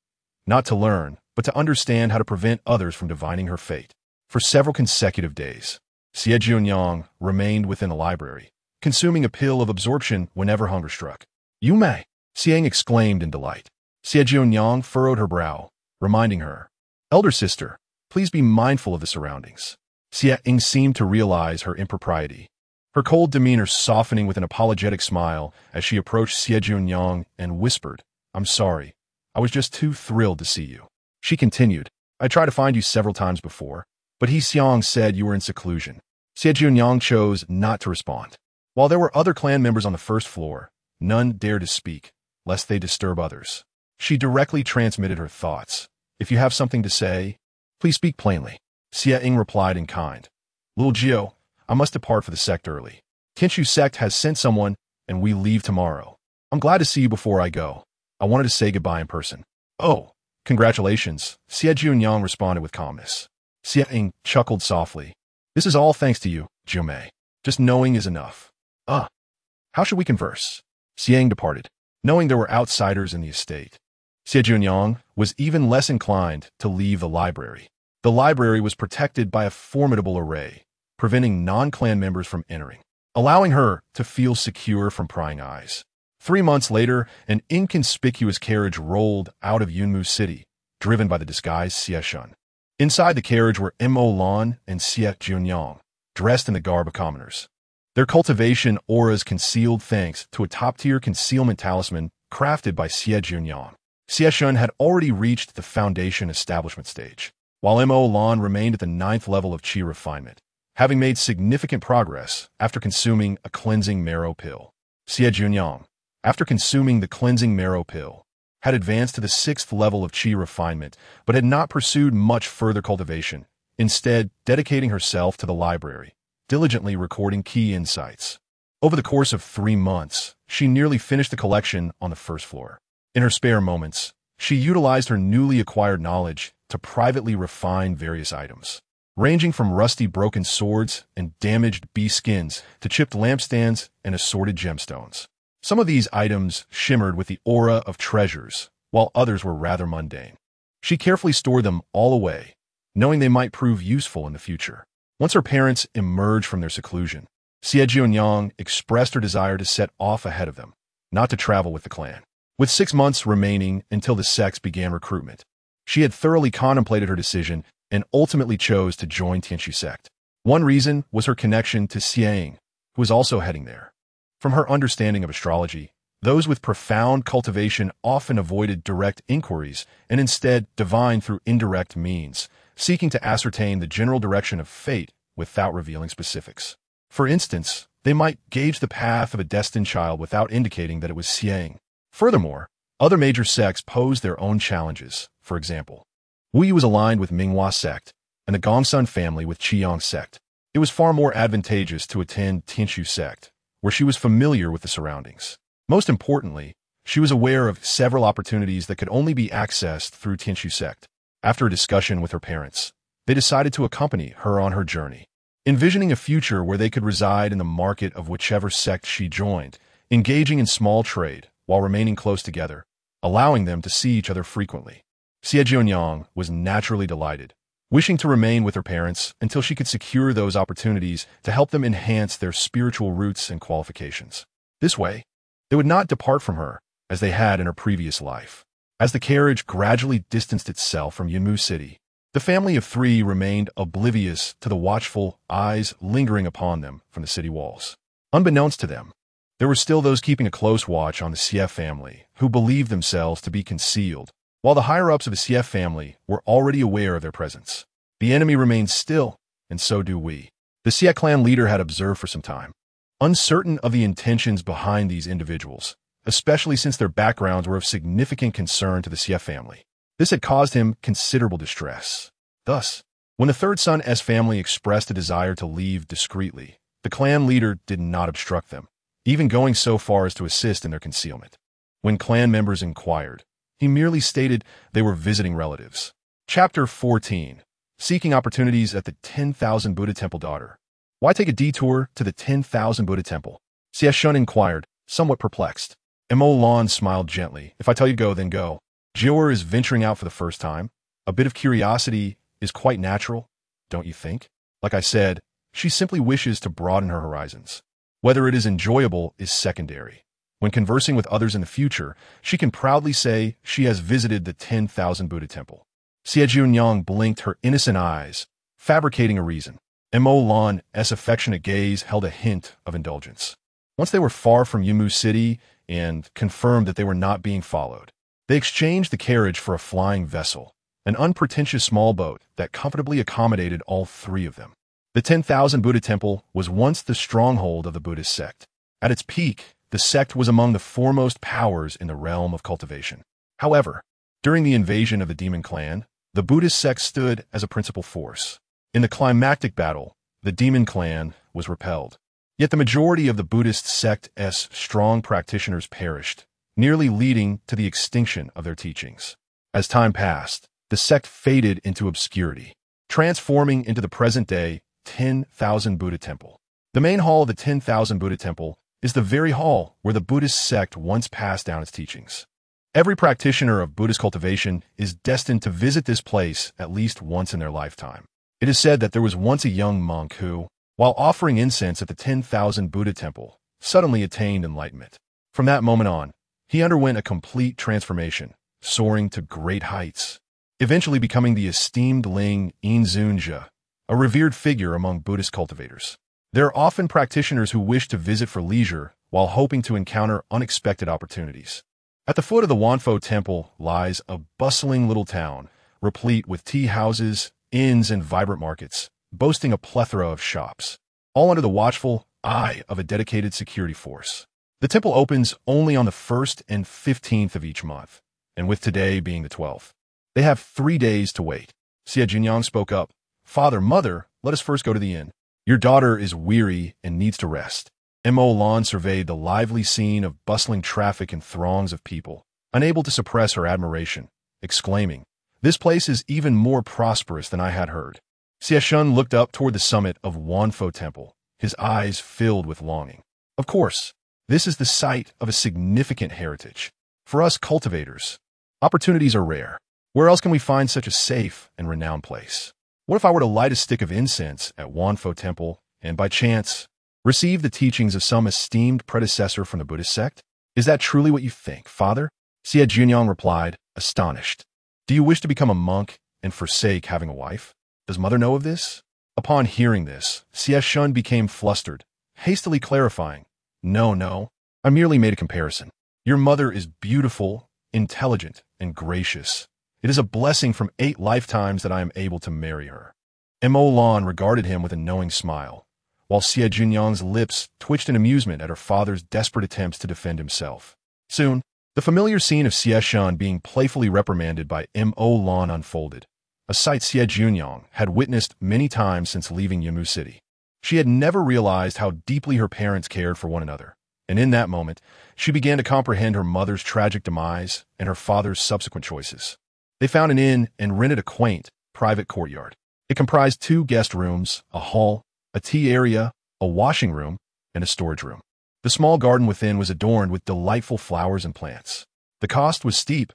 Not to learn, but to understand how to prevent others from divining her fate. For several consecutive days, Xie Jiuniang remained within the library, consuming a pill of absorption whenever hunger struck. "You may," Xiang exclaimed in delight. Xie Jiuniang furrowed her brow, reminding her, "Elder sister, please be mindful of the surroundings." Xie seemed to realize her impropriety, her cold demeanor softening with an apologetic smile as she approached Xie Jiuniang and whispered, "I'm sorry. I was just too thrilled to see you." She continued, "I tried to find you several times before, but He Xiang said you were in seclusion." Xie Jiuniang chose not to respond. While there were other clan members on the first floor, none dared to speak, lest they disturb others. She directly transmitted her thoughts. "If you have something to say, please speak plainly." Xie replied in kind. "Little Gio, I must depart for the sect early. Tinshu sect has sent someone, and we leave tomorrow. I'm glad to see you before I go. I wanted to say goodbye in person." "Oh, congratulations," Xie Jiuniang responded with calmness. Xie chuckled softly. "This is all thanks to you, Jiumei. Just knowing is enough." How should we converse?" Xiang departed, knowing there were outsiders in the estate. Xie Jiuniang was even less inclined to leave the library. The library was protected by a formidable array, preventing non-clan members from entering, allowing her to feel secure from prying eyes. 3 months later, an inconspicuous carriage rolled out of Yunmu City, driven by the disguised Xie Shun. Inside the carriage were Mo Lan and Xie Jiuniang, dressed in the garb of commoners. Their cultivation auras concealed thanks to a top-tier concealment talisman crafted by Xie Jiuniang. Xie Shun had already reached the foundation establishment stage, while Mo Lan remained at the 9th level of Qi refinement, having made significant progress after consuming a cleansing marrow pill. Xie Jiuniang, after consuming the cleansing marrow pill, had advanced to the 6th level of Qi refinement, but had not pursued much further cultivation, instead dedicating herself to the library, diligently recording key insights. Over the course of 3 months, she nearly finished the collection on the first floor. In her spare moments, she utilized her newly acquired knowledge to privately refine various items, ranging from rusty broken swords and damaged bee skins to chipped lampstands and assorted gemstones. Some of these items shimmered with the aura of treasures, while others were rather mundane. She carefully stored them all away, knowing they might prove useful in the future. Once her parents emerged from their seclusion, Xie Jiuniang expressed her desire to set off ahead of them, not to travel with the clan. With 6 months remaining until the sects began recruitment, she had thoroughly contemplated her decision and ultimately chose to join Tianshu sect. One reason was her connection to Xiang, who was also heading there. From her understanding of astrology, those with profound cultivation often avoided direct inquiries and instead divined through indirect means, seeking to ascertain the general direction of fate without revealing specifics. For instance, they might gauge the path of a destined child without indicating that it was Xiang. Furthermore, other major sects posed their own challenges. For example, Wu Yi was aligned with Minghua sect, and the Gongsun family with Qiyang sect. It was far more advantageous to attend Tianshu sect, where she was familiar with the surroundings. Most importantly, she was aware of several opportunities that could only be accessed through Tianshu sect. After a discussion with her parents, they decided to accompany her on her journey, envisioning a future where they could reside in the market of whichever sect she joined, engaging in small trade while remaining close together, allowing them to see each other frequently. Xie Jiuniang was naturally delighted, wishing to remain with her parents until she could secure those opportunities to help them enhance their spiritual roots and qualifications. This way, they would not depart from her as they had in her previous life. As the carriage gradually distanced itself from Yunmu City, the family of 3 remained oblivious to the watchful eyes lingering upon them from the city walls. Unbeknownst to them, there were still those keeping a close watch on the Xie family who believed themselves to be concealed, while the higher-ups of the Xie family were already aware of their presence. The enemy remains still, and so do we. the Xie clan leader had observed for some time, uncertain of the intentions behind these individuals, especially since their backgrounds were of significant concern to the Xie family. This had caused him considerable distress. Thus, when the third son's family expressed a desire to leave discreetly, the clan leader did not obstruct them, even going so far as to assist in their concealment. When clan members inquired, he merely stated they were visiting relatives. Chapter 14. Seeking opportunities at the 10,000 Buddha Temple. Daughter, why take a detour to the 10,000 Buddha Temple? Xie Shun inquired, somewhat perplexed. Immortal smiled gently. If I tell you to go, then go. Jior is venturing out for the first time. A bit of curiosity is quite natural, don't you think? Like I said, she simply wishes to broaden her horizons. Whether it is enjoyable is secondary. When conversing with others in the future, she can proudly say she has visited the 10,000 Buddha Temple. Xie Jiuniang blinked her innocent eyes, fabricating a reason. Immortal's affectionate gaze held a hint of indulgence. Once they were far from Yimu City and confirmed that they were not being followed, they exchanged the carriage for a flying vessel, an unpretentious small boat that comfortably accommodated all three of them. The 10,000 Buddha Temple was once the stronghold of the Buddhist sect. At its peak, the sect was among the foremost powers in the realm of cultivation. However, during the invasion of the demon clan, the Buddhist sect stood as a principal force. In the climactic battle, the demon clan was repelled. Yet the majority of the Buddhist sect's strong practitioners perished, nearly leading to the extinction of their teachings. As time passed, the sect faded into obscurity, transforming into the present-day 10,000 Buddha Temple. The main hall of the 10,000 Buddha Temple is the very hall where the Buddhist sect once passed down its teachings. Every practitioner of Buddhist cultivation is destined to visit this place at least once in their lifetime. It is said that there was once a young monk who, while offering incense at the 10,000 Buddha Temple, suddenly attained enlightenment. From that moment on, he underwent a complete transformation, soaring to great heights, eventually becoming the esteemed Lin Wangchen, a revered figure among Buddhist cultivators. There are often practitioners who wish to visit for leisure while hoping to encounter unexpected opportunities. At the foot of the Wanfo Temple lies a bustling little town, replete with tea houses, inns, and vibrant markets, boasting a plethora of shops, all under the watchful eye of a dedicated security force. The temple opens only on the 1st and 15th of each month, and with today being the 12th. They have 3 days to wait. Xie Jiuniang spoke up. Father, mother, let us first go to the inn. Your daughter is weary and needs to rest. Immortal surveyed the lively scene of bustling traffic and throngs of people, unable to suppress her admiration, exclaiming, this place is even more prosperous than I had heard. Xie Shun looked up toward the summit of Wanfo Temple, his eyes filled with longing. Of course, this is the site of a significant heritage. For us cultivators, opportunities are rare. Where else can we find such a safe and renowned place? What if I were to light a stick of incense at Wanfo Temple and, by chance, receive the teachings of some esteemed predecessor from the Buddhist sect? Is that truly what you think, Father? Xie Jiuniang replied, astonished. Do you wish to become a monk and forsake having a wife? Does mother know of this? Upon hearing this, Xie Shun became flustered, hastily clarifying, No, I merely made a comparison. Your mother is beautiful, intelligent, and gracious. It is a blessing from 8 lifetimes that I am able to marry her. Immortal regarded him with a knowing smile, while Xie Jiuniang's lips twitched in amusement at her father's desperate attempts to defend himself. Soon, the familiar scene of Xie Shun being playfully reprimanded by Immortal unfolded, a sight Xie Jiuniang had witnessed many times since leaving Yimu City. She had never realized how deeply her parents cared for one another, and in that moment, she began to comprehend her mother's tragic demise and her father's subsequent choices. They found an inn and rented a quaint, private courtyard. It comprised 2 guest rooms, a hall, a tea area, a washing room, and a storage room. The small garden within was adorned with delightful flowers and plants. The cost was steep,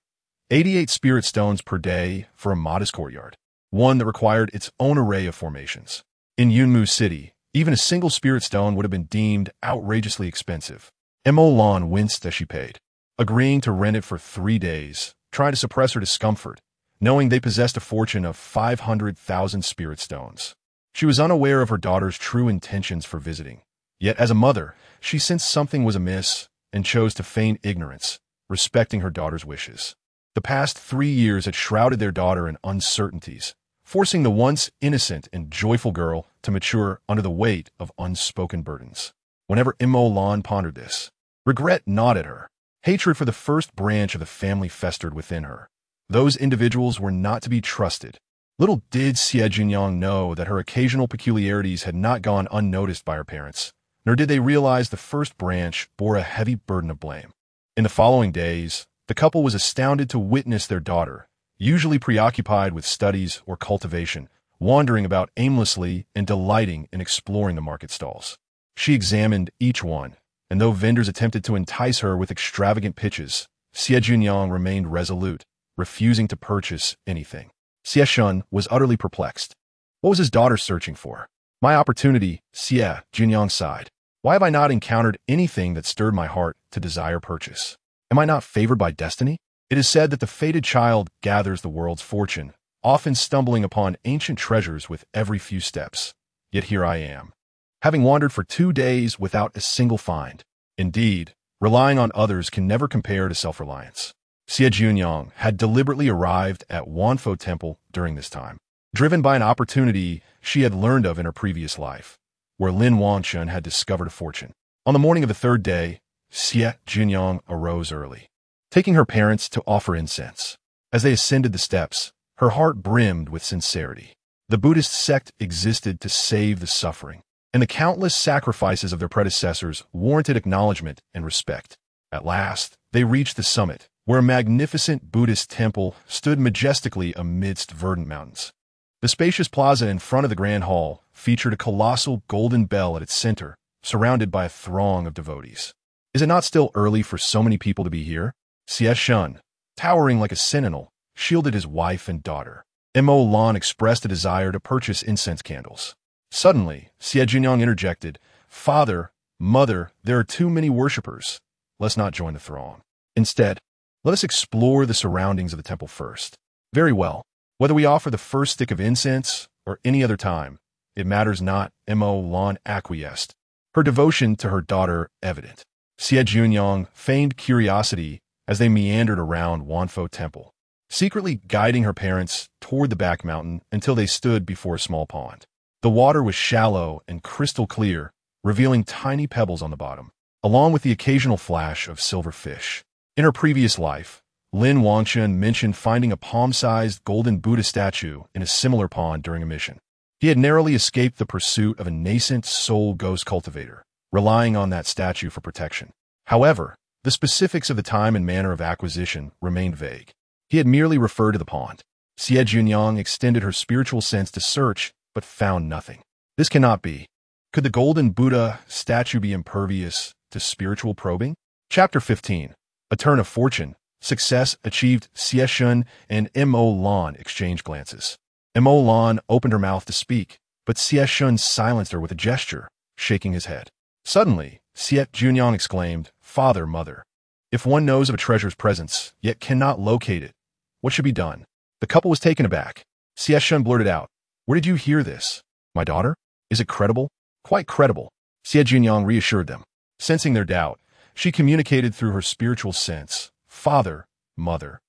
88 spirit stones per day for a modest courtyard, one that required its own array of formations. In Yimu City, even a single spirit stone would have been deemed outrageously expensive. Immortal winced as she paid, agreeing to rent it for 3 days, trying to suppress her discomfort, knowing they possessed a fortune of 500,000 spirit stones. She was unaware of her daughter's true intentions for visiting. Yet as a mother, she sensed something was amiss and chose to feign ignorance, respecting her daughter's wishes. The past 3 years had shrouded their daughter in uncertainties, forcing the once innocent and joyful girl to mature under the weight of unspoken burdens. Whenever Immortal pondered this, regret gnawed at her. Hatred for the first branch of the family festered within her. Those individuals were not to be trusted. Little did Xie Jiuniang know that her occasional peculiarities had not gone unnoticed by her parents, nor did they realize the first branch bore a heavy burden of blame. In the following days, the couple was astounded to witness their daughter, usually preoccupied with studies or cultivation, wandering about aimlessly and delighting in exploring the market stalls. She examined each one, and though vendors attempted to entice her with extravagant pitches, Xie Jiuniang remained resolute, refusing to purchase anything. Xie Shun was utterly perplexed. What was his daughter searching for? My opportunity, Xie Jiuniang sighed. Why have I not encountered anything that stirred my heart to desire purchase? Am I not favored by destiny? It is said that the fated child gathers the world's fortune, often stumbling upon ancient treasures with every few steps. Yet here I am, having wandered for 2 days without a single find. Indeed, relying on others can never compare to self-reliance. Xie Jiuniang had deliberately arrived at Wanfo Temple during this time, driven by an opportunity she had learned of in her previous life, where Lin Wangchen had discovered a fortune. On the morning of the 3rd day, Xie Jiuniang arose early, taking her parents to offer incense. As they ascended the steps, her heart brimmed with sincerity. The Buddhist sect existed to save the suffering, and the countless sacrifices of their predecessors warranted acknowledgement and respect. At last, they reached the summit, where a magnificent Buddhist temple stood majestically amidst verdant mountains. The spacious plaza in front of the grand hall featured a colossal golden bell at its center, surrounded by a throng of devotees. Is it not still early for so many people to be here? Xie Shun, towering like a sentinel, shielded his wife and daughter. Immortal expressed a desire to purchase incense candles. Suddenly, Xie Jiuniang interjected, Father, Mother, there are too many worshippers. Let's not join the throng. Instead, let us explore the surroundings of the temple first. Very well. Whether we offer the first stick of incense or any other time, it matters not, Immortal acquiesced, her devotion to her daughter evident. Xie Jiuniang feigned curiosity as they meandered around Wanfo Temple, secretly guiding her parents toward the back mountain until they stood before a small pond. The water was shallow and crystal clear, revealing tiny pebbles on the bottom, along with the occasional flash of silver fish. In her previous life, Lin Wangchen mentioned finding a palm-sized golden Buddha statue in a similar pond during a mission. He had narrowly escaped the pursuit of a nascent soul ghost cultivator, relying on that statue for protection. However, the specifics of the time and manner of acquisition remained vague. He had merely referred to the pond. Xie Jiuniang extended her spiritual sense to search, but found nothing. This cannot be. Could the golden Buddha statue be impervious to spiritual probing? Chapter 15. A Turn of Fortune. Success achieved. Xie Shun and Immortal exchanged glances. Immortal opened her mouth to speak, but Xie Shun silenced her with a gesture, shaking his head. Suddenly, Xie Jiuniang exclaimed, Father, Mother, if one knows of a treasure's presence, yet cannot locate it, what should be done? The couple was taken aback. Xie Shun blurted out, Where did you hear this? My daughter? Is it credible? Quite credible. Xie Jiuniang reassured them. Sensing their doubt, she communicated through her spiritual sense, Father, Mother,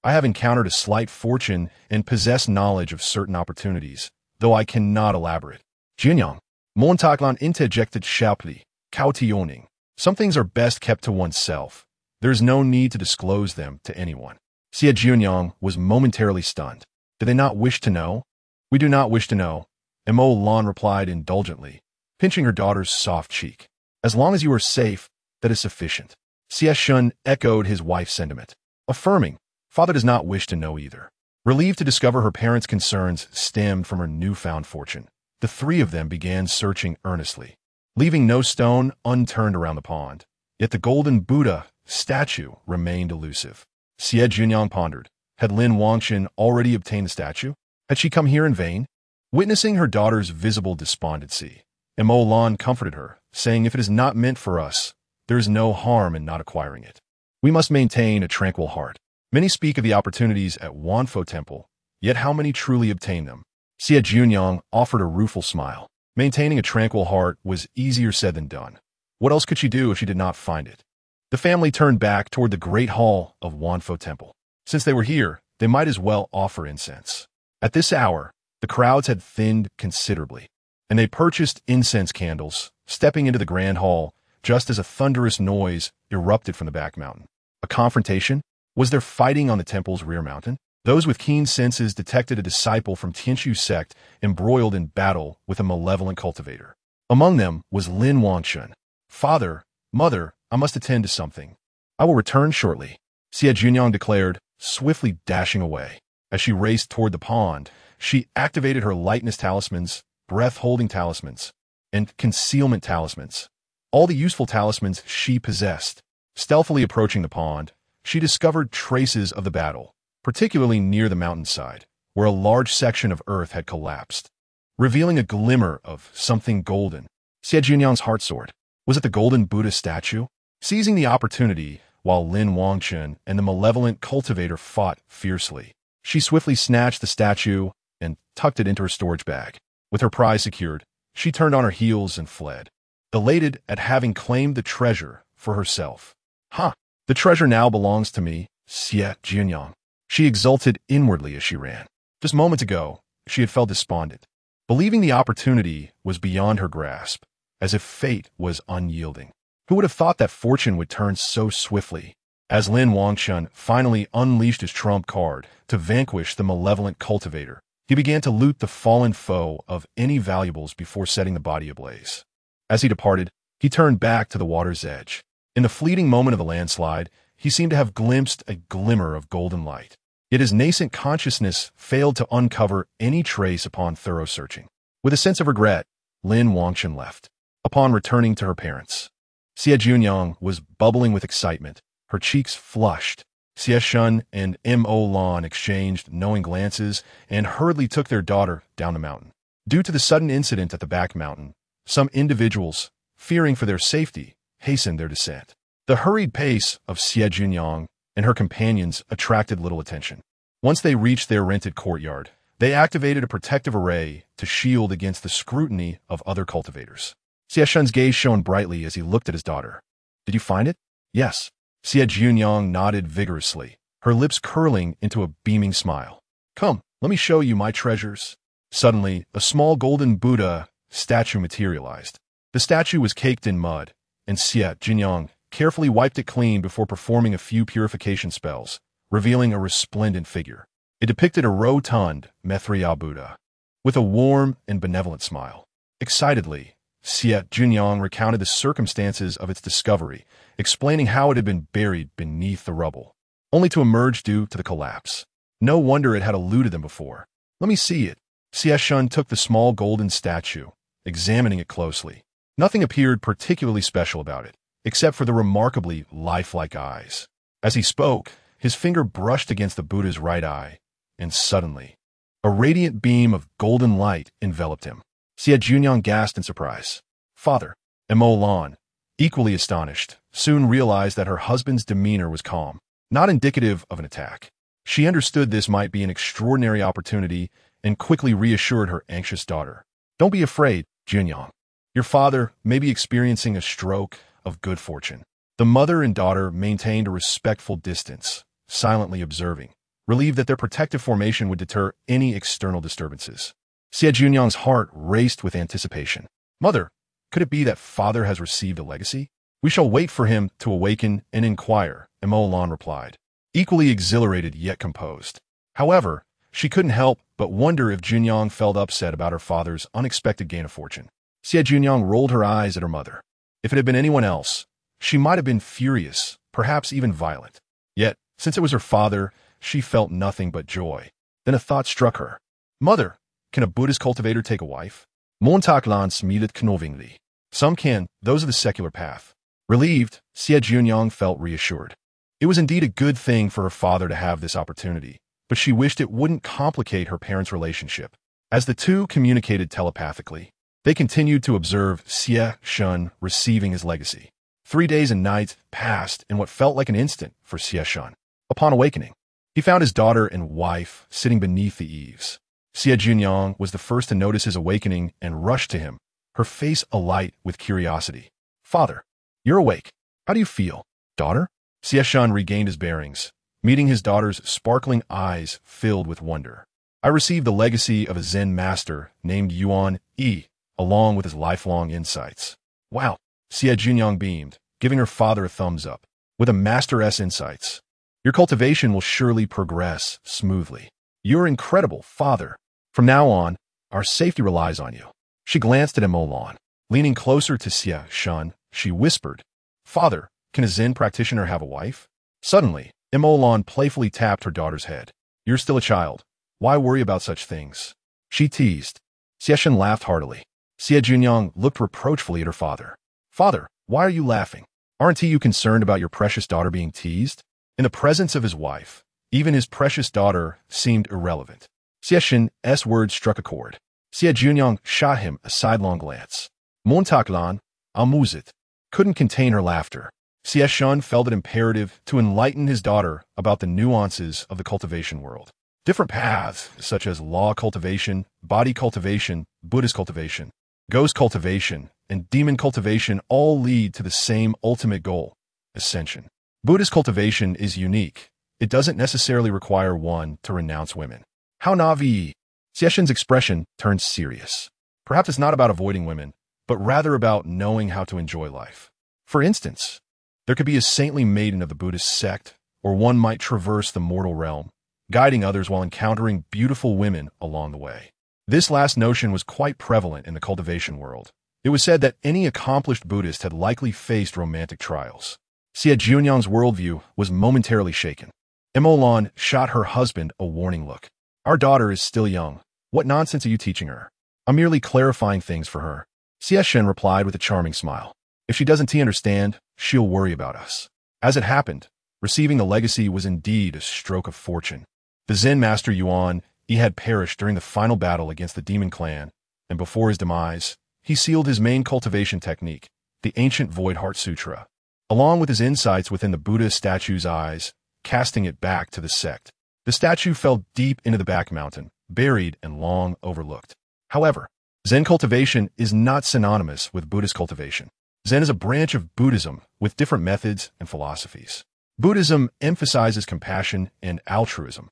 I have encountered a slight fortune and possess knowledge of certain opportunities, though I cannot elaborate. Jiuniang, Montaklan interjected sharply, cultivating. Some things are best kept to oneself. There is no need to disclose them to anyone. Xie Jiuniang was momentarily stunned. Do they not wish to know? We do not wish to know, Immortal replied indulgently, pinching her daughter's soft cheek. As long as you are safe, that is sufficient. Xie Shun echoed his wife's sentiment, affirming, Father does not wish to know either. Relieved to discover her parents' concerns stemmed from her newfound fortune, the three of them began searching earnestly, leaving no stone unturned around the pond. Yet the golden Buddha statue remained elusive. Xie Jiuniang pondered, had Lin Wangchen already obtained the statue? Had she come here in vain? Witnessing her daughter's visible despondency, Immortal comforted her, saying, If it is not meant for us, there is no harm in not acquiring it. We must maintain a tranquil heart. Many speak of the opportunities at Wanfo Temple, yet how many truly obtain them? Xie Jiuniang offered a rueful smile. Maintaining a tranquil heart was easier said than done. What else could she do if she did not find it? The family turned back toward the great hall of Wanfo Temple. Since they were here, they might as well offer incense. At this hour, The crowds had thinned considerably, and they purchased incense candles, stepping into the grand hall just as a thunderous noise erupted from the back mountain. A confrontation? Was there fighting on the temple's rear mountain? Those with keen senses detected a disciple from Tianshu sect embroiled in battle with a malevolent cultivator. Among them was Lin Wangchen. Father, mother, I must attend to something. I will return shortly, Xie Jiuniang declared, swiftly dashing away. As she raced toward the pond, she activated her lightness talismans, breath-holding talismans, and concealment talismans. All the useful talismans she possessed. Stealthily approaching the pond, she discovered traces of the battle, particularly near the mountainside, where a large section of earth had collapsed, revealing a glimmer of something golden. Xie Jiuniang's heart soared. Was it the golden Buddha statue? Seizing the opportunity, while Lin Wangchen and the malevolent cultivator fought fiercely, she swiftly snatched the statue and tucked it into her storage bag. With her prize secured, she turned on her heels and fled, elated at having claimed the treasure for herself. The treasure now belongs to me, Xie Jiuniang. She exulted inwardly as she ran. Just moments ago, she had felt despondent, believing the opportunity was beyond her grasp, as if fate was unyielding. Who would have thought that fortune would turn so swiftly? As Lin Wangchen finally unleashed his trump card to vanquish the malevolent cultivator, he began to loot the fallen foe of any valuables before setting the body ablaze. As he departed, he turned back to the water's edge. In the fleeting moment of the landslide, he seemed to have glimpsed a glimmer of golden light. Yet his nascent consciousness failed to uncover any trace upon thorough searching. With a sense of regret, Lin Wangchen left. Upon returning to her parents, Xie Jiuniang was bubbling with excitement, her cheeks flushed. Xie Shun and Mo exchanged knowing glances and hurriedly took their daughter down the mountain. Due to the sudden incident at the back mountain, some individuals, fearing for their safety, hastened their descent. The hurried pace of Xie Jiuniang and her companions attracted little attention. Once they reached their rented courtyard, they activated a protective array to shield against the scrutiny of other cultivators. Xie Shun's gaze shone brightly as he looked at his daughter. Did you find it? Yes. Xie Jiuniang nodded vigorously, her lips curling into a beaming smile. Come, let me show you my treasures. Suddenly, a small golden Buddha statue materialized. The statue was caked in mud, and Xie Jiuniang carefully wiped it clean before performing a few purification spells, revealing a resplendent figure. It depicted a rotund Maitreya Buddha, with a warm and benevolent smile. Excitedly, Xie Jiuniang recounted the circumstances of its discovery, explaining how it had been buried beneath the rubble, only to emerge due to the collapse. No wonder it had eluded them before. Let me see it. Xie Shun took the small golden statue, examining it closely. Nothing appeared particularly special about it, except for the remarkably lifelike eyes. As he spoke, his finger brushed against the Buddha's right eye, and suddenly, a radiant beam of golden light enveloped him. Xie Jiuniang gasped in surprise. Father, Mo, equally astonished, soon realized that her husband's demeanor was calm, not indicative of an attack. She understood this might be an extraordinary opportunity and quickly reassured her anxious daughter. Don't be afraid, Jiuniang. Your father may be experiencing a stroke of good fortune. The mother and daughter maintained a respectful distance, silently observing, relieved that their protective formation would deter any external disturbances. Xie Jiuniang's heart raced with anticipation. Mother, could it be that father has received a legacy? We shall wait for him to awaken and inquire, Mo replied, equally exhilarated yet composed. However, she couldn't help but wonder if Jiuniang felt upset about her father's unexpected gain of fortune. Xie Jiuniang rolled her eyes at her mother. If it had been anyone else, she might have been furious, perhaps even violent. Yet, since it was her father, she felt nothing but joy. Then a thought struck her. Mother, can a Buddhist cultivator take a wife? Montag Lan smilet knowingly. Some can, those of the secular path. Relieved, Xie Jiuniang felt reassured. It was indeed a good thing for her father to have this opportunity, but she wished it wouldn't complicate her parents' relationship. As the two communicated telepathically, they continued to observe Xie Shun receiving his legacy. 3 days and nights passed in what felt like an instant for Xie Shun. Upon awakening, he found his daughter and wife sitting beneath the eaves. Xie Jiuniang was the first to notice his awakening and rushed to him, her face alight with curiosity. Father, you're awake. How do you feel? Daughter? Xie Shun regained his bearings, meeting his daughter's sparkling eyes filled with wonder. I received the legacy of a Zen master named Yuan Yi, along with his lifelong insights. Wow, Xie Jiuniang beamed, giving her father a thumbs up. With a master's insights, your cultivation will surely progress smoothly. You're incredible, father. From now on, our safety relies on you. She glanced at Immortal. Leaning closer to Xie Jiuniang, she whispered, Father, can a Zen practitioner have a wife? Suddenly, Immortal playfully tapped her daughter's head. You're still a child. Why worry about such things? She teased. Xie Jiuniang laughed heartily. Xie Jiuniang looked reproachfully at her father. Father, why are you laughing? Aren't you concerned about your precious daughter being teased? In the presence of his wife, even his precious daughter seemed irrelevant. Xie Jiuniang's words struck a chord. Xie Jiuniang shot him a sidelong glance. Montaklan, amuzit, couldn't contain her laughter. Xie Jiuniang felt it imperative to enlighten his daughter about the nuances of the cultivation world. Different paths, such as law cultivation, body cultivation, Buddhist cultivation, ghost cultivation, and demon cultivation all lead to the same ultimate goal, ascension. Buddhist cultivation is unique. It doesn't necessarily require one to renounce women. How Navi? Xie Jiuniang's expression turned serious. Perhaps it's not about avoiding women, but rather about knowing how to enjoy life. For instance, there could be a saintly maiden of the Buddhist sect, or one might traverse the mortal realm, guiding others while encountering beautiful women along the way. This last notion was quite prevalent in the cultivation world. It was said that any accomplished Buddhist had likely faced romantic trials. Xie Jiuniang's worldview was momentarily shaken. Immortal shot her husband a warning look. Our daughter is still young. What nonsense are you teaching her? I'm merely clarifying things for her. Xie Jiuniang replied with a charming smile. If she doesn't understand, she'll worry about us. As it happened, receiving the legacy was indeed a stroke of fortune. The Zen master Yuan Yi had perished during the final battle against the demon clan, and before his demise, he sealed his main cultivation technique, the ancient Void Heart Sutra, along with his insights within the Buddha statue's eyes, casting it back to the sect. The statue fell deep into the back mountain, buried and long overlooked. However, Zen cultivation is not synonymous with Buddhist cultivation. Zen is a branch of Buddhism with different methods and philosophies. Buddhism emphasizes compassion and altruism,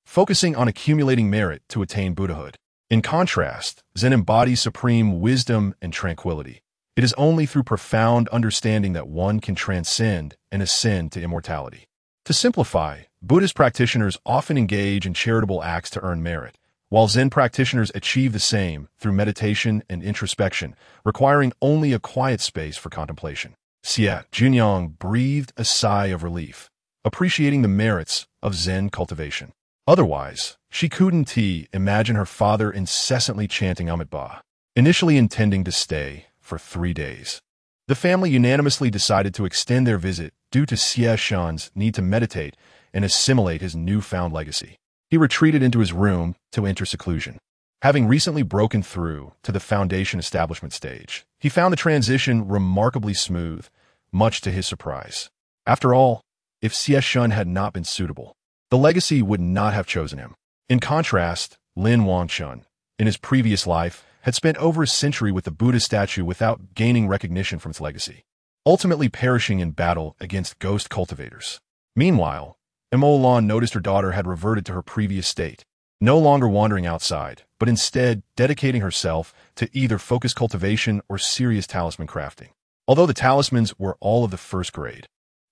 focusing on accumulating merit to attain Buddhahood. In contrast, Zen embodies supreme wisdom and tranquility. It is only through profound understanding that one can transcend and ascend to immortality. To simplify, Buddhist practitioners often engage in charitable acts to earn merit, while Zen practitioners achieve the same through meditation and introspection, requiring only a quiet space for contemplation. Xie Jiuniang breathed a sigh of relief, appreciating the merits of Zen cultivation. Otherwise, she couldn't imagine her father incessantly chanting Amitabha, initially intending to stay for 3 days. The family unanimously decided to extend their visit due to Xie Jiuniang's need to meditate and assimilate his newfound legacy. He retreated into his room to enter seclusion. Having recently broken through to the foundation establishment stage, he found the transition remarkably smooth, much to his surprise. After all, if Xie Jiuniang had not been suitable, the legacy would not have chosen him. In contrast, Lin Wangchen, in his previous life, had spent over a century with the Buddha statue without gaining recognition from its legacy, ultimately perishing in battle against ghost cultivators. Meanwhile, Immortal noticed her daughter had reverted to her previous state, no longer wandering outside, but instead dedicating herself to either focused cultivation or serious talisman crafting. Although the talismans were all of the first grade,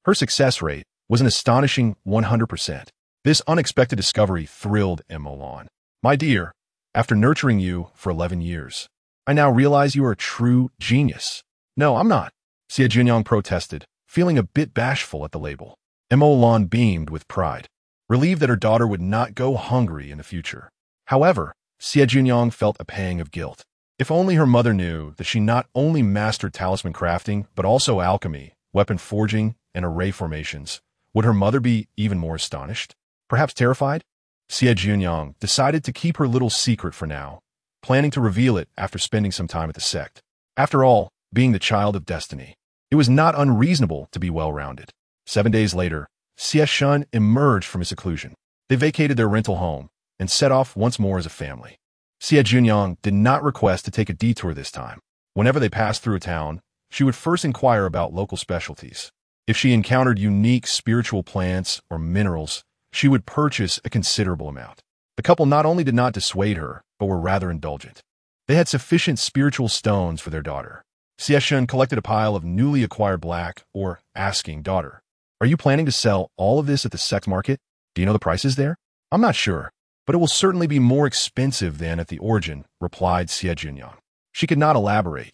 her success rate was an astonishing 100%. This unexpected discovery thrilled Immortal. My dear, after nurturing you for 11 years, I now realize you are a true genius. No, I'm not, Xie Jiuniang protested, feeling a bit bashful at the label. Immortal beamed with pride, relieved that her daughter would not go hungry in the future. However, Xie Jiuniang felt a pang of guilt. If only her mother knew that she not only mastered talisman crafting, but also alchemy, weapon forging, and array formations, would her mother be even more astonished? Perhaps terrified? Xie Jiuniang decided to keep her little secret for now, planning to reveal it after spending some time at the sect. After all, being the child of destiny, it was not unreasonable to be well-rounded. 7 days later, Xie Jiuniang emerged from his seclusion. They vacated their rental home and set off once more as a family. Xie Jiuniang did not request to take a detour this time. Whenever they passed through a town, she would first inquire about local specialties. If she encountered unique spiritual plants or minerals, she would purchase a considerable amount. The couple not only did not dissuade her, but were rather indulgent. They had sufficient spiritual stones for their daughter. Xie Jiuniang collected a pile of newly acquired black, or asking, "Daughter, are you planning to sell all of this at the sex market? Do you know the prices there?" "I'm not sure, but it will certainly be more expensive than at the origin," replied Xie Jiuniang. She could not elaborate,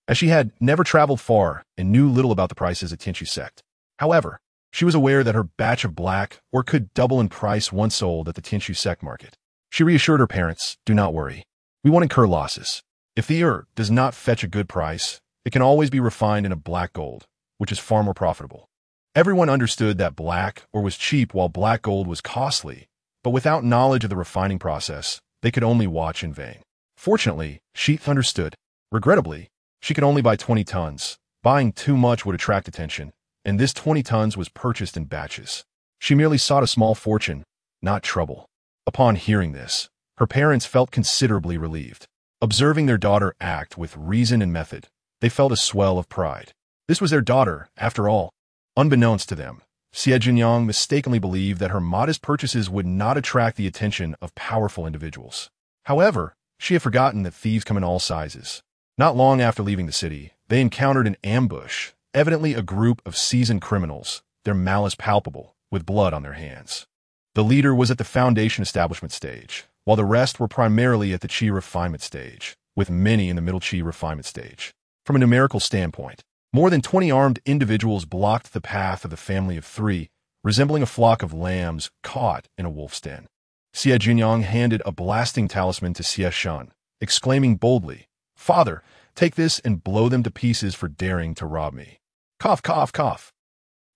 as she had never traveled far and knew little about the prices at Tianchu sect. However, she was aware that her batch of black or could double in price once sold at the Tianchu sect market. She reassured her parents, "Do not worry. We won't incur losses. If the does not fetch a good price, it can always be refined into black gold, which is far more profitable." Everyone understood that black ore was cheap while black gold was costly, but without knowledge of the refining process, they could only watch in vain. Fortunately, Xie understood. Regrettably, she could only buy 20 tons. Buying too much would attract attention, and this 20 tons was purchased in batches. She merely sought a small fortune, not trouble. Upon hearing this, her parents felt considerably relieved. Observing their daughter act with reason and method, they felt a swell of pride. This was their daughter, after all. Unbeknownst to them, Xie Jiuniang mistakenly believed that her modest purchases would not attract the attention of powerful individuals. However, she had forgotten that thieves come in all sizes. Not long after leaving the city, they encountered an ambush, evidently a group of seasoned criminals, their malice palpable, with blood on their hands. The leader was at the foundation establishment stage, while the rest were primarily at the Qi refinement stage, with many in the middle Qi refinement stage. From a numerical standpoint, more than 20 armed individuals blocked the path of the family of three, resembling a flock of lambs caught in a wolf's den. Xie Jiuniang handed a blasting talisman to Xie Shan, exclaiming boldly, "Father, take this and blow them to pieces for daring to rob me." Cough, cough, cough.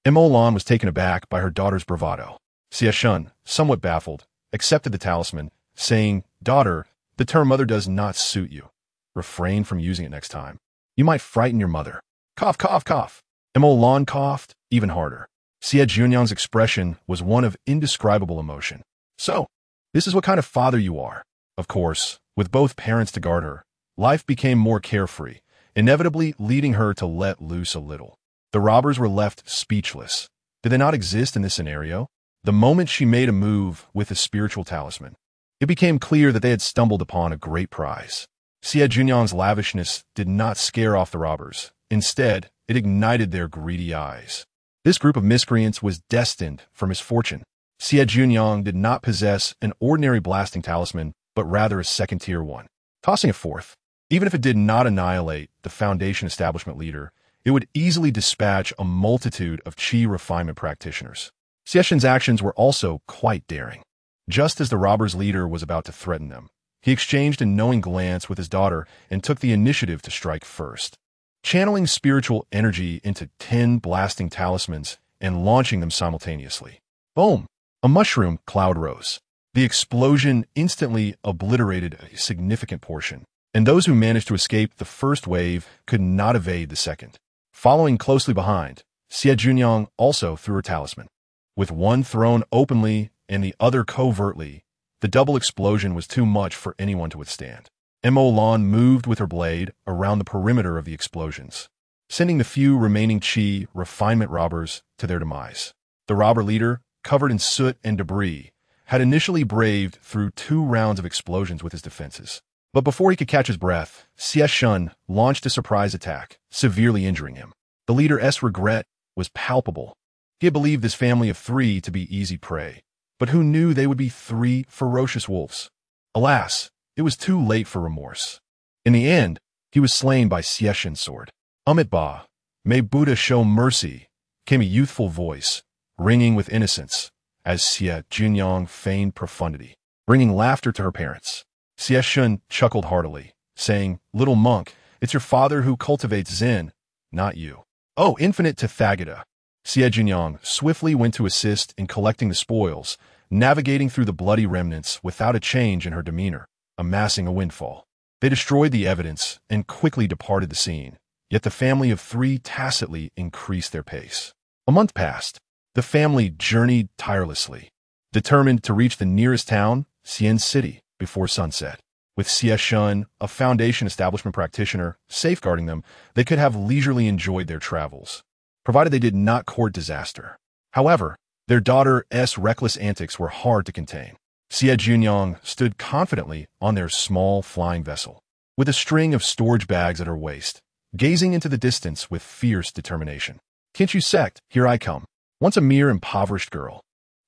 Immortal was taken aback by her daughter's bravado. Xie Shan, somewhat baffled, accepted the talisman, saying, "Daughter, the term mother does not suit you. Refrain from using it next time. You might frighten your mother." Cough, cough, cough. Immortal coughed even harder. Xie Jiuniang's expression was one of indescribable emotion. "So, this is what kind of father you are." Of course, with both parents to guard her, life became more carefree, inevitably leading her to let loose a little. The robbers were left speechless. Did they not exist in this scenario? The moment she made a move with the spiritual talisman, it became clear that they had stumbled upon a great prize. Xie Jiuniang's lavishness did not scare off the robbers. Instead, it ignited their greedy eyes. This group of miscreants was destined for misfortune. Xie Jiuniang did not possess an ordinary blasting talisman, but rather a second-tier one. Tossing it forth, even if it did not annihilate the foundation establishment leader, it would easily dispatch a multitude of Qi refinement practitioners. Xie Shan's actions were also quite daring. Just as the robbers' leader was about to threaten them, he exchanged a knowing glance with his daughter and took the initiative to strike first. Channeling spiritual energy into 10 blasting talismans and launching them simultaneously. Boom! A mushroom cloud rose. The explosion instantly obliterated a significant portion, and those who managed to escape the first wave could not evade the second. Following closely behind, Xie Jiuniang also threw her talisman. With one thrown openly and the other covertly, the double explosion was too much for anyone to withstand. Immortal moved with her blade around the perimeter of the explosions, sending the few remaining Qi refinement robbers to their demise. The robber leader, covered in soot and debris, had initially braved through 2 rounds of explosions with his defenses. But before he could catch his breath, Xie Shan launched a surprise attack, severely injuring him. The leader's regret was palpable. He had believed this family of 3 to be easy prey, but who knew they would be 3 ferocious wolves? Alas, it was too late for remorse. In the end, he was slain by Xie Shan's sword. "Amitabha, may Buddha show mercy," came a youthful voice, ringing with innocence, as Xie Jiuniang feigned profundity, bringing laughter to her parents. Xie Shan chuckled heartily, saying, "Little monk, it's your father who cultivates Zen, not you." "Oh, infinite Tathagata." Xie Jiuniang swiftly went to assist in collecting the spoils, navigating through the bloody remnants without a change in her demeanor, amassing a windfall. They destroyed the evidence and quickly departed the scene, yet the family of 3 tacitly increased their pace. A month passed. The family journeyed tirelessly, determined to reach the nearest town, Xian City, before sunset. With Xie Shan, a foundation establishment practitioner, safeguarding them, they could have leisurely enjoyed their travels, provided they did not court disaster. However, their daughter's reckless antics were hard to contain. Xie Jiuniang stood confidently on their small flying vessel, with a string of storage bags at her waist, gazing into the distance with fierce determination. "Can't you sect, here I come." Once a mere impoverished girl,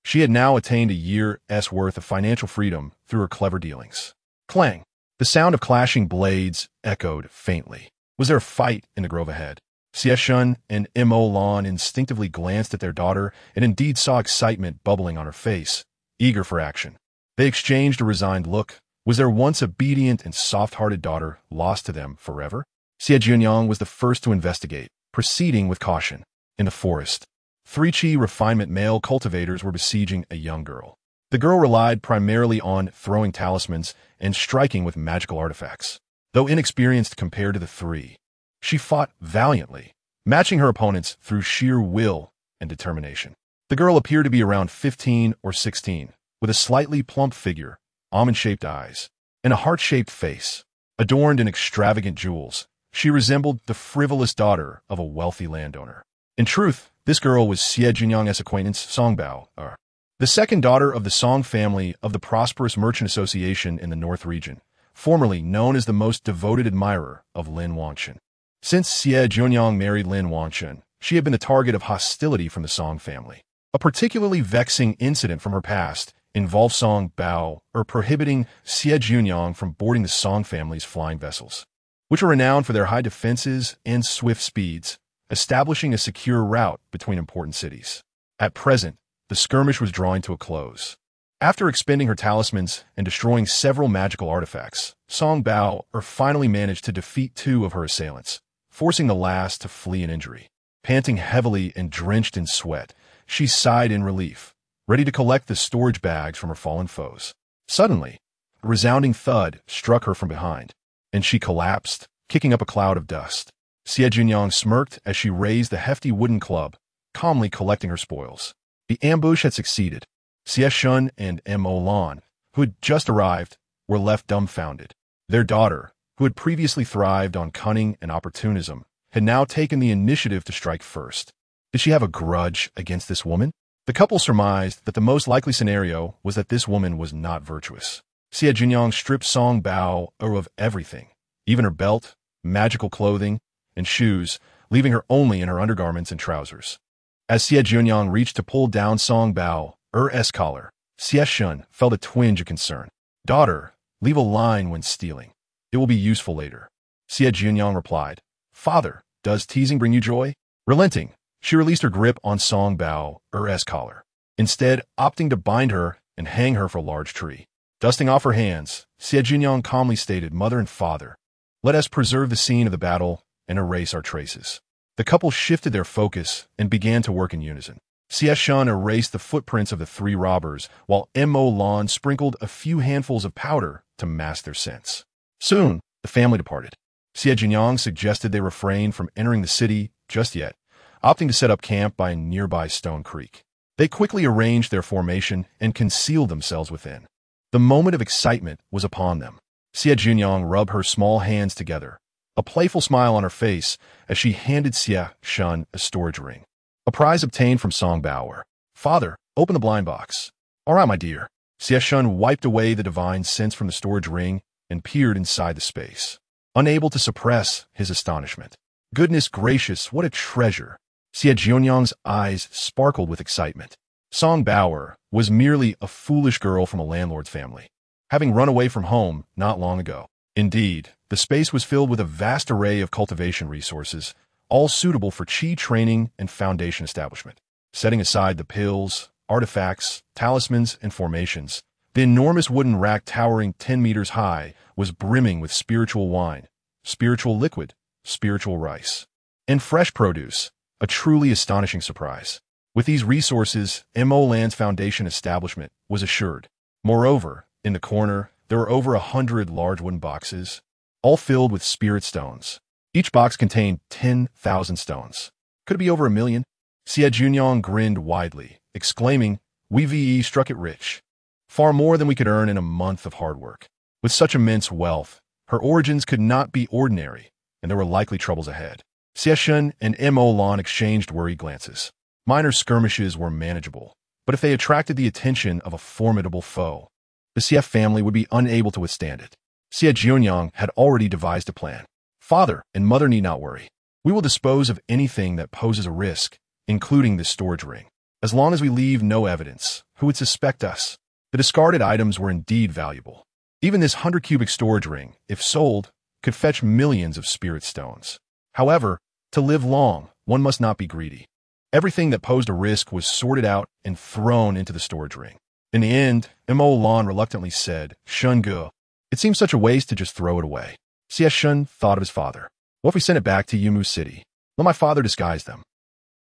she had now attained a year's worth of financial freedom through her clever dealings. Clang! The sound of clashing blades echoed faintly. Was there a fight in the grove ahead? Xie Shun and Immortal instinctively glanced at their daughter and indeed saw excitement bubbling on her face, eager for action. They exchanged a resigned look. Was their once obedient and soft-hearted daughter lost to them forever? Xie Jiuniang was the first to investigate, proceeding with caution. In the forest, 3 Qi refinement male cultivators were besieging a young girl. The girl relied primarily on throwing talismans and striking with magical artifacts. Though inexperienced compared to the 3, she fought valiantly, matching her opponents through sheer will and determination. The girl appeared to be around 15 or 16, with a slightly plump figure, almond-shaped eyes, and a heart-shaped face. Adorned in extravagant jewels, she resembled the frivolous daughter of a wealthy landowner. In truth, this girl was Xie Jiuniang's acquaintance Song Bao, the second daughter of the Song family of the prosperous merchant association in the North region, formerly known as the most devoted admirer of Lin Wangchen. Since Xie Jiuniang married Lin Wangchen, she had been the target of hostility from the Song family. A particularly vexing incident from her past involved Song Bao prohibiting Xie Jiuniang from boarding the Song family's flying vessels, which were renowned for their high defenses and swift speeds, establishing a secure route between important cities. At present, the skirmish was drawing to a close. After expending her talismans and destroying several magical artifacts, Song Bao finally managed to defeat 2 of her assailants, forcing the last to flee in injury. Panting heavily and drenched in sweat, she sighed in relief, ready to collect the storage bags from her fallen foes. Suddenly, a resounding thud struck her from behind, and she collapsed, kicking up a cloud of dust. Xie Jiuniang smirked as she raised the hefty wooden club, calmly collecting her spoils. The ambush had succeeded. Xie Shun and Immortal, who had just arrived, were left dumbfounded. Their daughter, who had previously thrived on cunning and opportunism, had now taken the initiative to strike first. Did she have a grudge against this woman? The couple surmised that the most likely scenario was that this woman was not virtuous. Xie Jiuniang stripped Song Bao of everything, even her belt, magical clothing, and shoes, leaving her only in her undergarments and trousers. As Xie Jiuniang reached to pull down Song Bao's collar, Xie Shun felt a twinge of concern. "Daughter, leave a line when stealing. It will be useful later." Xie Jiuniang replied, "Father, does teasing bring you joy?" Relenting, she released her grip on Song Bao's collar, instead opting to bind her and hang her for a large tree. Dusting off her hands, Xie Jiuniang calmly stated, "Mother and father, let us preserve the scene of the battle and erase our traces." The couple shifted their focus and began to work in unison. Xie Shun erased the footprints of the 3 robbers, while Immortal sprinkled a few handfuls of powder to mask their scents. Soon, the family departed. Xie Jiuniang suggested they refrain from entering the city just yet, opting to set up camp by a nearby stone creek. They quickly arranged their formation and concealed themselves within. The moment of excitement was upon them. Xie Jiuniang rubbed her small hands together, a playful smile on her face as she handed Xie Shun a storage ring, a prize obtained from Song Bao. "Father, open the blind box." "All right, my dear." Xie Shun wiped away the divine sense from the storage ring and peered inside the space, unable to suppress his astonishment. Goodness gracious, what a treasure! Xie Jiuniang's eyes sparkled with excitement. Song Bao was merely a foolish girl from a landlord's family, having run away from home not long ago. Indeed, the space was filled with a vast array of cultivation resources, all suitable for Qi training and foundation establishment. Setting aside the pills, artifacts, talismans, and formations, the enormous wooden rack towering 10 meters high was brimming with spiritual wine, spiritual liquid, spiritual rice, and fresh produce, a truly astonishing surprise. With these resources, Immortal's foundation establishment was assured. Moreover, in the corner, there were over 100 large wooden boxes, all filled with spirit stones. Each box contained 10,000 stones. Could it be over 1,000,000? Xie Jiuniang grinned widely, exclaiming, "We struck it rich. Far more than we could earn in a month of hard work." With such immense wealth, her origins could not be ordinary, and there were likely troubles ahead. Xie Shun and Immortal exchanged worried glances. Minor skirmishes were manageable, but if they attracted the attention of a formidable foe, The CF family would be unable to withstand it. Xie Jiuniang had already devised a plan. Father and mother need not worry. We will dispose of anything that poses a risk, including this storage ring. As long as we leave no evidence, who would suspect us? The discarded items were indeed valuable. Even this 100-cubic storage ring, if sold, could fetch millions of spirit stones. However, to live long, one must not be greedy. Everything that posed a risk was sorted out and thrown into the storage ring. In the end, Immortal reluctantly said, "Shun Ge, it seems such a waste to just throw it away." Xie Shun thought of his father. What if we sent it back to Yimu City? Let my father disguise them.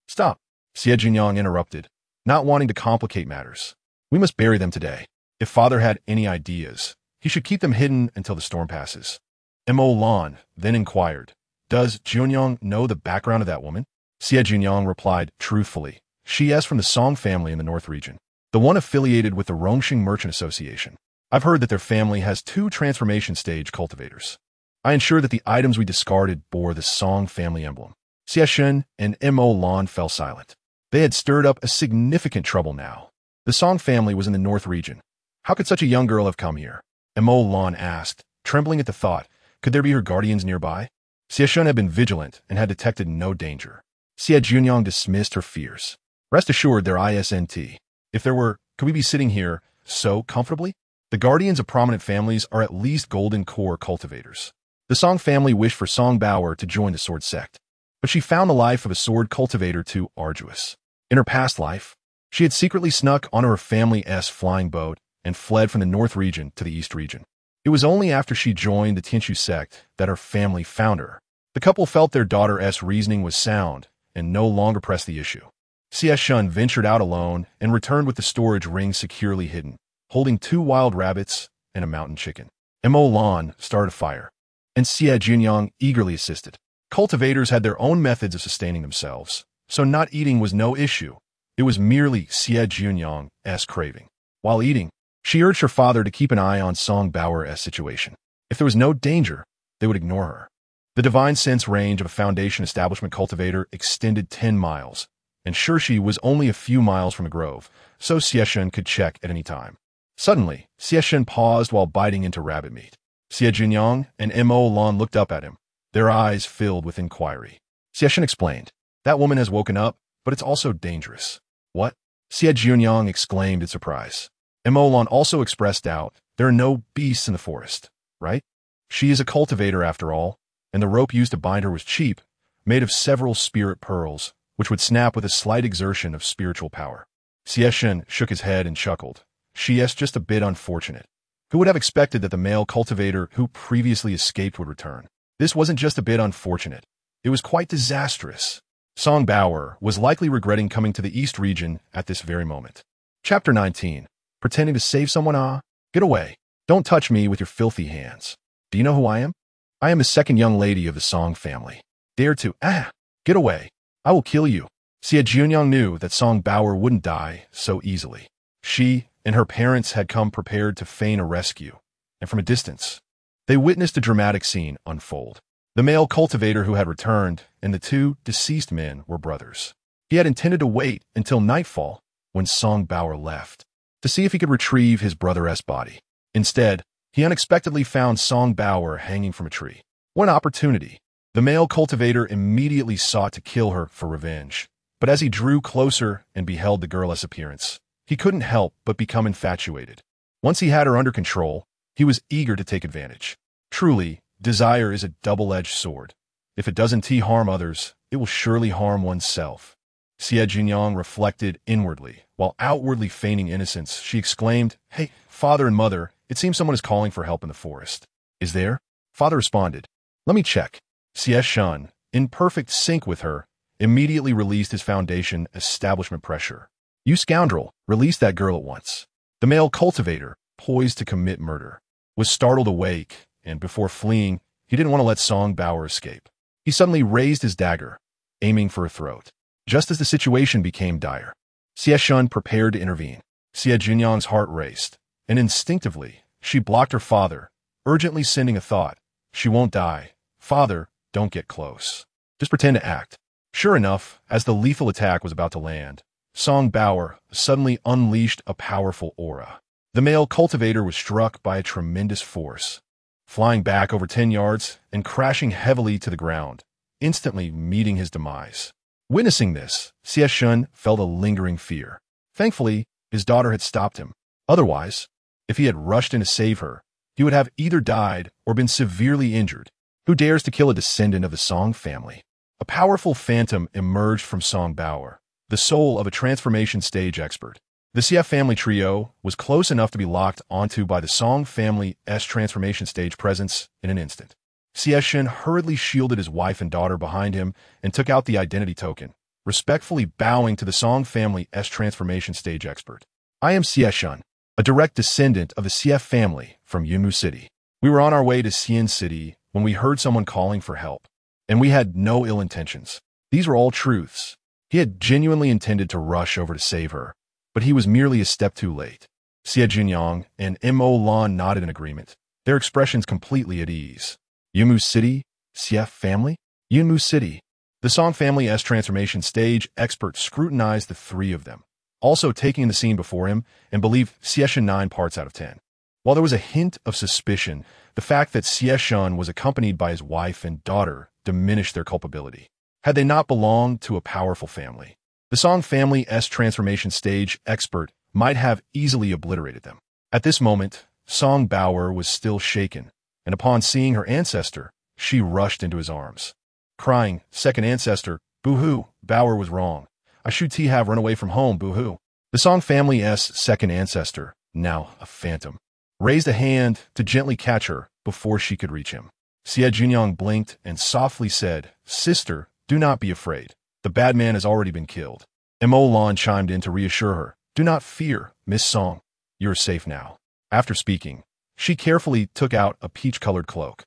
Stop, Xie Jiuniang interrupted, not wanting to complicate matters. We must bury them today. If father had any ideas, he should keep them hidden until the storm passes. Immortal then inquired, "Does Jiuniang know the background of that woman?" Xie Jiuniang replied truthfully, "She is from the Song family in the North region, the one affiliated with the Rongxing Merchant Association. I've heard that their family has 2 transformation stage cultivators. I ensured that the items we discarded bore the Song family emblem." Xie Shun and Immortal fell silent. They had stirred up a significant trouble now. The Song family was in the North region. How could such a young girl have come here? Immortal asked, trembling at the thought. Could there be her guardians nearby? Xie Shun had been vigilant and had detected no danger. Xie Jiuniang dismissed her fears. Rest assured, they're ISNT. If there were, could we be sitting here so comfortably? The guardians of prominent families are at least golden core cultivators. The Song family wished for Song Bauer to join the sword sect, but she found the life of a sword cultivator too arduous. In her past life, she had secretly snuck onto her family's flying boat and fled from the North region to the East region. It was only after she joined the Tianshu sect that her family found her. The couple felt their daughter's reasoning was sound and no longer pressed the issue. Xie Shun ventured out alone and returned with the storage ring securely hidden, holding 2 wild rabbits and a mountain chicken. Immortal started a fire, and Xie Jiuniang eagerly assisted. Cultivators had their own methods of sustaining themselves, so not eating was no issue. It was merely Xie Jiuniang's craving. While eating, she urged her father to keep an eye on Song Bauer's situation. If there was no danger, they would ignore her. The divine sense range of a Foundation establishment cultivator extended 10 miles, and Shurshi was only a few miles from the grove, so Xie Shun could check at any time. Suddenly, Xie Shun paused while biting into rabbit meat. Xie Jiuniang and Immortal looked up at him, their eyes filled with inquiry. Xie Shun explained, "That woman has woken up, but it's also dangerous." "What?" Xie Jiuniang exclaimed in surprise. Immortal also expressed doubt. "There are no beasts in the forest, right? She is a cultivator after all, and the rope used to bind her was cheap, made of several spirit pearls, which would snap with a slight exertion of spiritual power." Xie Shun shook his head and chuckled. "She is just a bit unfortunate. Who would have expected that the male cultivator who previously escaped would return? This wasn't just a bit unfortunate. It was quite disastrous. Song Bauer was likely regretting coming to the East region at this very moment. Chapter 19. Pretending to save someone? Get away. Don't touch me with your filthy hands. Do you know who I am? I am the second young lady of the Song family. Dare to, get away. I will kill you." Xie Jiuniang knew that Song Bauer wouldn't die so easily. She and her parents had come prepared to feign a rescue, and from a distance, they witnessed a dramatic scene unfold. The male cultivator who had returned and the 2 deceased men were brothers. He had intended to wait until nightfall when Song Bauer left, to see if he could retrieve his brother's body. Instead, he unexpectedly found Song Bauer hanging from a tree. What an opportunity! The male cultivator immediately sought to kill her for revenge, but as he drew closer and beheld the girl's appearance, he couldn't help but become infatuated. Once he had her under control, he was eager to take advantage. Truly, desire is a double-edged sword. If it doesn't harm others, it will surely harm oneself. Xie Jiuniang reflected inwardly. While outwardly feigning innocence, she exclaimed, "Hey, father and mother, it seems someone is calling for help in the forest." "Is there?" Father responded. "Let me check." Xie Shun, in perfect sync with her, immediately released his Foundation establishment pressure. "You scoundrel, release that girl at once." The male cultivator, poised to commit murder, was startled awake, and before fleeing, he didn't want to let Song Bauer escape. He suddenly raised his dagger, aiming for her throat. Just as the situation became dire, Xie Shun prepared to intervene. Xie Jiuniang's heart raced, and instinctively, she blocked her father, urgently sending a thought. "She won't die. Father, don't get close. Just pretend to act." Sure enough, as the lethal attack was about to land, Song Bauer suddenly unleashed a powerful aura. The male cultivator was struck by a tremendous force, flying back over 10 yards and crashing heavily to the ground, instantly meeting his demise. Witnessing this, Xie Jiuniang felt a lingering fear. Thankfully, his daughter had stopped him. Otherwise, if he had rushed in to save her, he would have either died or been severely injured. Who dares to kill a descendant of the Song family? A powerful phantom emerged from Song Bauer, the soul of a transformation stage expert. The Xie family trio was close enough to be locked onto by the Song family's transformation stage presence in an instant. Xie Jiuniang hurriedly shielded his wife and daughter behind him and took out the identity token, respectfully bowing to the Song family's transformation stage expert. I am Xie Jiuniang, a direct descendant of the Xie family from Yunmu City. We were on our way to Xian City when we heard someone calling for help, and we had no ill intentions. These were all truths. He had genuinely intended to rush over to save her, but he was merely a step too late. Xie Jiuniang and Immortal nodded in agreement, their expressions completely at ease. Yunmu City? Xie family? Yunmu City. The Song family's transformation stage expert scrutinized the three of them, also taking the scene before him, and believed Xie Jiuniang 9 parts out of 10. While there was a hint of suspicion, the fact that Xie Jiuniang was accompanied by his wife and daughter diminished their culpability. Had they not belonged to a powerful family, the Song family's transformation stage expert might have easily obliterated them. At this moment, Song Bauer was still shaken, and upon seeing her ancestor, she rushed into his arms. Crying, "Second ancestor, boo-hoo, Bauer was wrong. I should have run away from home, boo-hoo." The Song family's second ancestor, now a phantom, raised a hand to gently catch her before she could reach him. Xie Jiuniang blinked and softly said, "Sister, do not be afraid. The bad man has already been killed." Immortal chimed in to reassure her, "Do not fear, Miss Song. You are safe now." After speaking, she carefully took out a peach-colored cloak,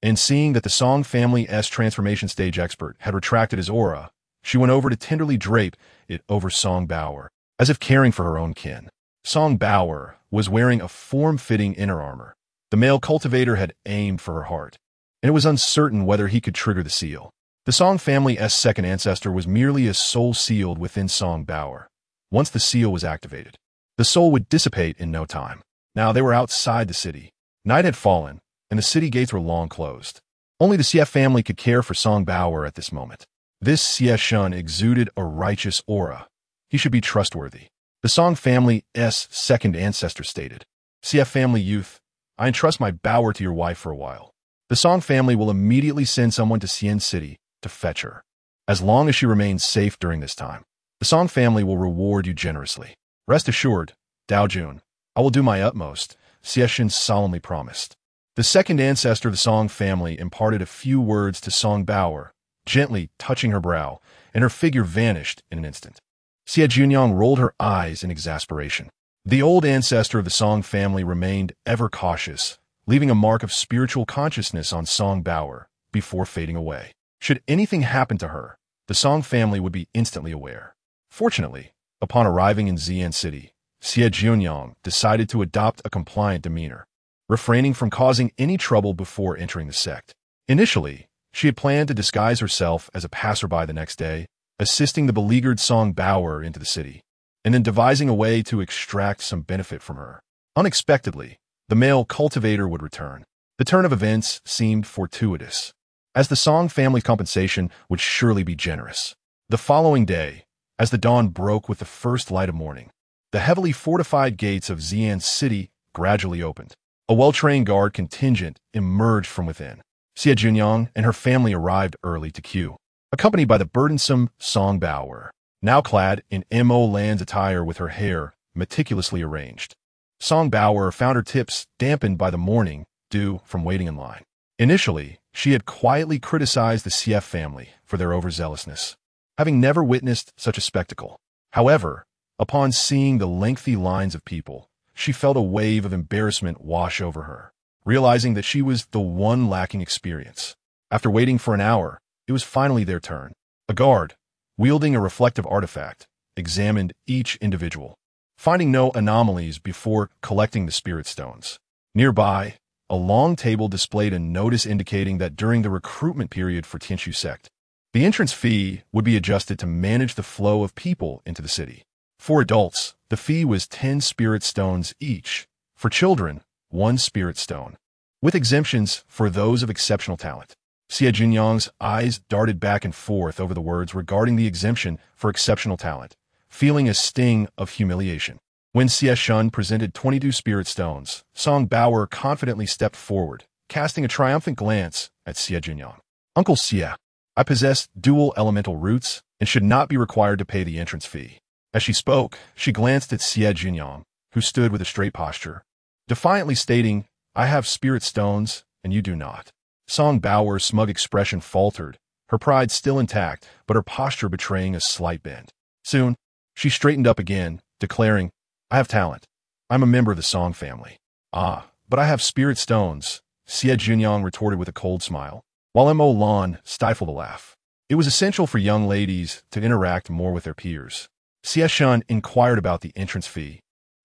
and seeing that the Song family's transformation stage expert had retracted his aura, she went over to tenderly drape it over Song Bauer, as if caring for her own kin. Song Bauer was wearing a form-fitting inner armor. The male cultivator had aimed for her heart, and it was uncertain whether he could trigger the seal. The Song family's second ancestor was merely a soul sealed within Song Bauer. Once the seal was activated, the soul would dissipate in no time. Now they were outside the city. Night had fallen, and the city gates were long closed. Only the Xie family could care for Song Bauer at this moment. This Xie Jiuniang exuded a righteous aura. He should be trustworthy. The Song family's second ancestor stated, "Xie family youth, I entrust my Bauer to your wife for a while. The Song family will immediately send someone to Xian City to fetch her. As long as she remains safe during this time, the Song family will reward you generously. Rest assured, Dao Jun, I will do my utmost," Xie Jiuniang solemnly promised. The second ancestor of the Song family imparted a few words to Song Bauer, gently touching her brow, and her figure vanished in an instant. Xie Jiuniang rolled her eyes in exasperation. The old ancestor of the Song family remained ever cautious, leaving a mark of spiritual consciousness on Song Bauer before fading away. Should anything happen to her, the Song family would be instantly aware. Fortunately, upon arriving in Xian City, Xie Jiuniang decided to adopt a compliant demeanor, refraining from causing any trouble before entering the sect. Initially, she had planned to disguise herself as a passerby the next day, assisting the beleaguered Song Bauer into the city, and then devising a way to extract some benefit from her. Unexpectedly, the male cultivator would return. The turn of events seemed fortuitous, as the Song family's compensation would surely be generous. The following day, as the dawn broke with the first light of morning, the heavily fortified gates of Xian City gradually opened. A well-trained guard contingent emerged from within. Xie Jiuniang and her family arrived early to queue, accompanied by the burdensome Song Bauer, now clad in Immortal's attire with her hair meticulously arranged. Song Bauer found her tips dampened by the morning dew from waiting in line. Initially, she had quietly criticized the Xie family for their overzealousness, having never witnessed such a spectacle. However, upon seeing the lengthy lines of people, she felt a wave of embarrassment wash over her, realizing that she was the one lacking experience. After waiting for an hour, it was finally their turn. A guard, wielding a reflective artifact, examined each individual, finding no anomalies before collecting the spirit stones. Nearby, a long table displayed a notice indicating that during the recruitment period for Tianshu sect, the entrance fee would be adjusted to manage the flow of people into the city. For adults, the fee was 10 spirit stones each, For children, 1 spirit stone, with exemptions for those of exceptional talent. Xie Jiuniang's eyes darted back and forth over the words regarding the exemption for exceptional talent, feeling a sting of humiliation. When Xie Shun presented 22 spirit stones, Song Bao confidently stepped forward, casting a triumphant glance at Xie Jiuniang. Uncle Xie, I possess dual elemental roots and should not be required to pay the entrance fee. As she spoke, she glanced at Xie Jiuniang, who stood with a straight posture, defiantly stating, I have spirit stones, and you do not. Song Bao's smug expression faltered, her pride still intact, but her posture betraying a slight bend. Soon, she straightened up again, declaring, I have talent. I'm a member of the Song family. Ah, but I have spirit stones, Xie Jiuniang retorted with a cold smile, while Mo Lan stifled a laugh. It was essential for young ladies to interact more with their peers. Xie Shun inquired about the entrance fee,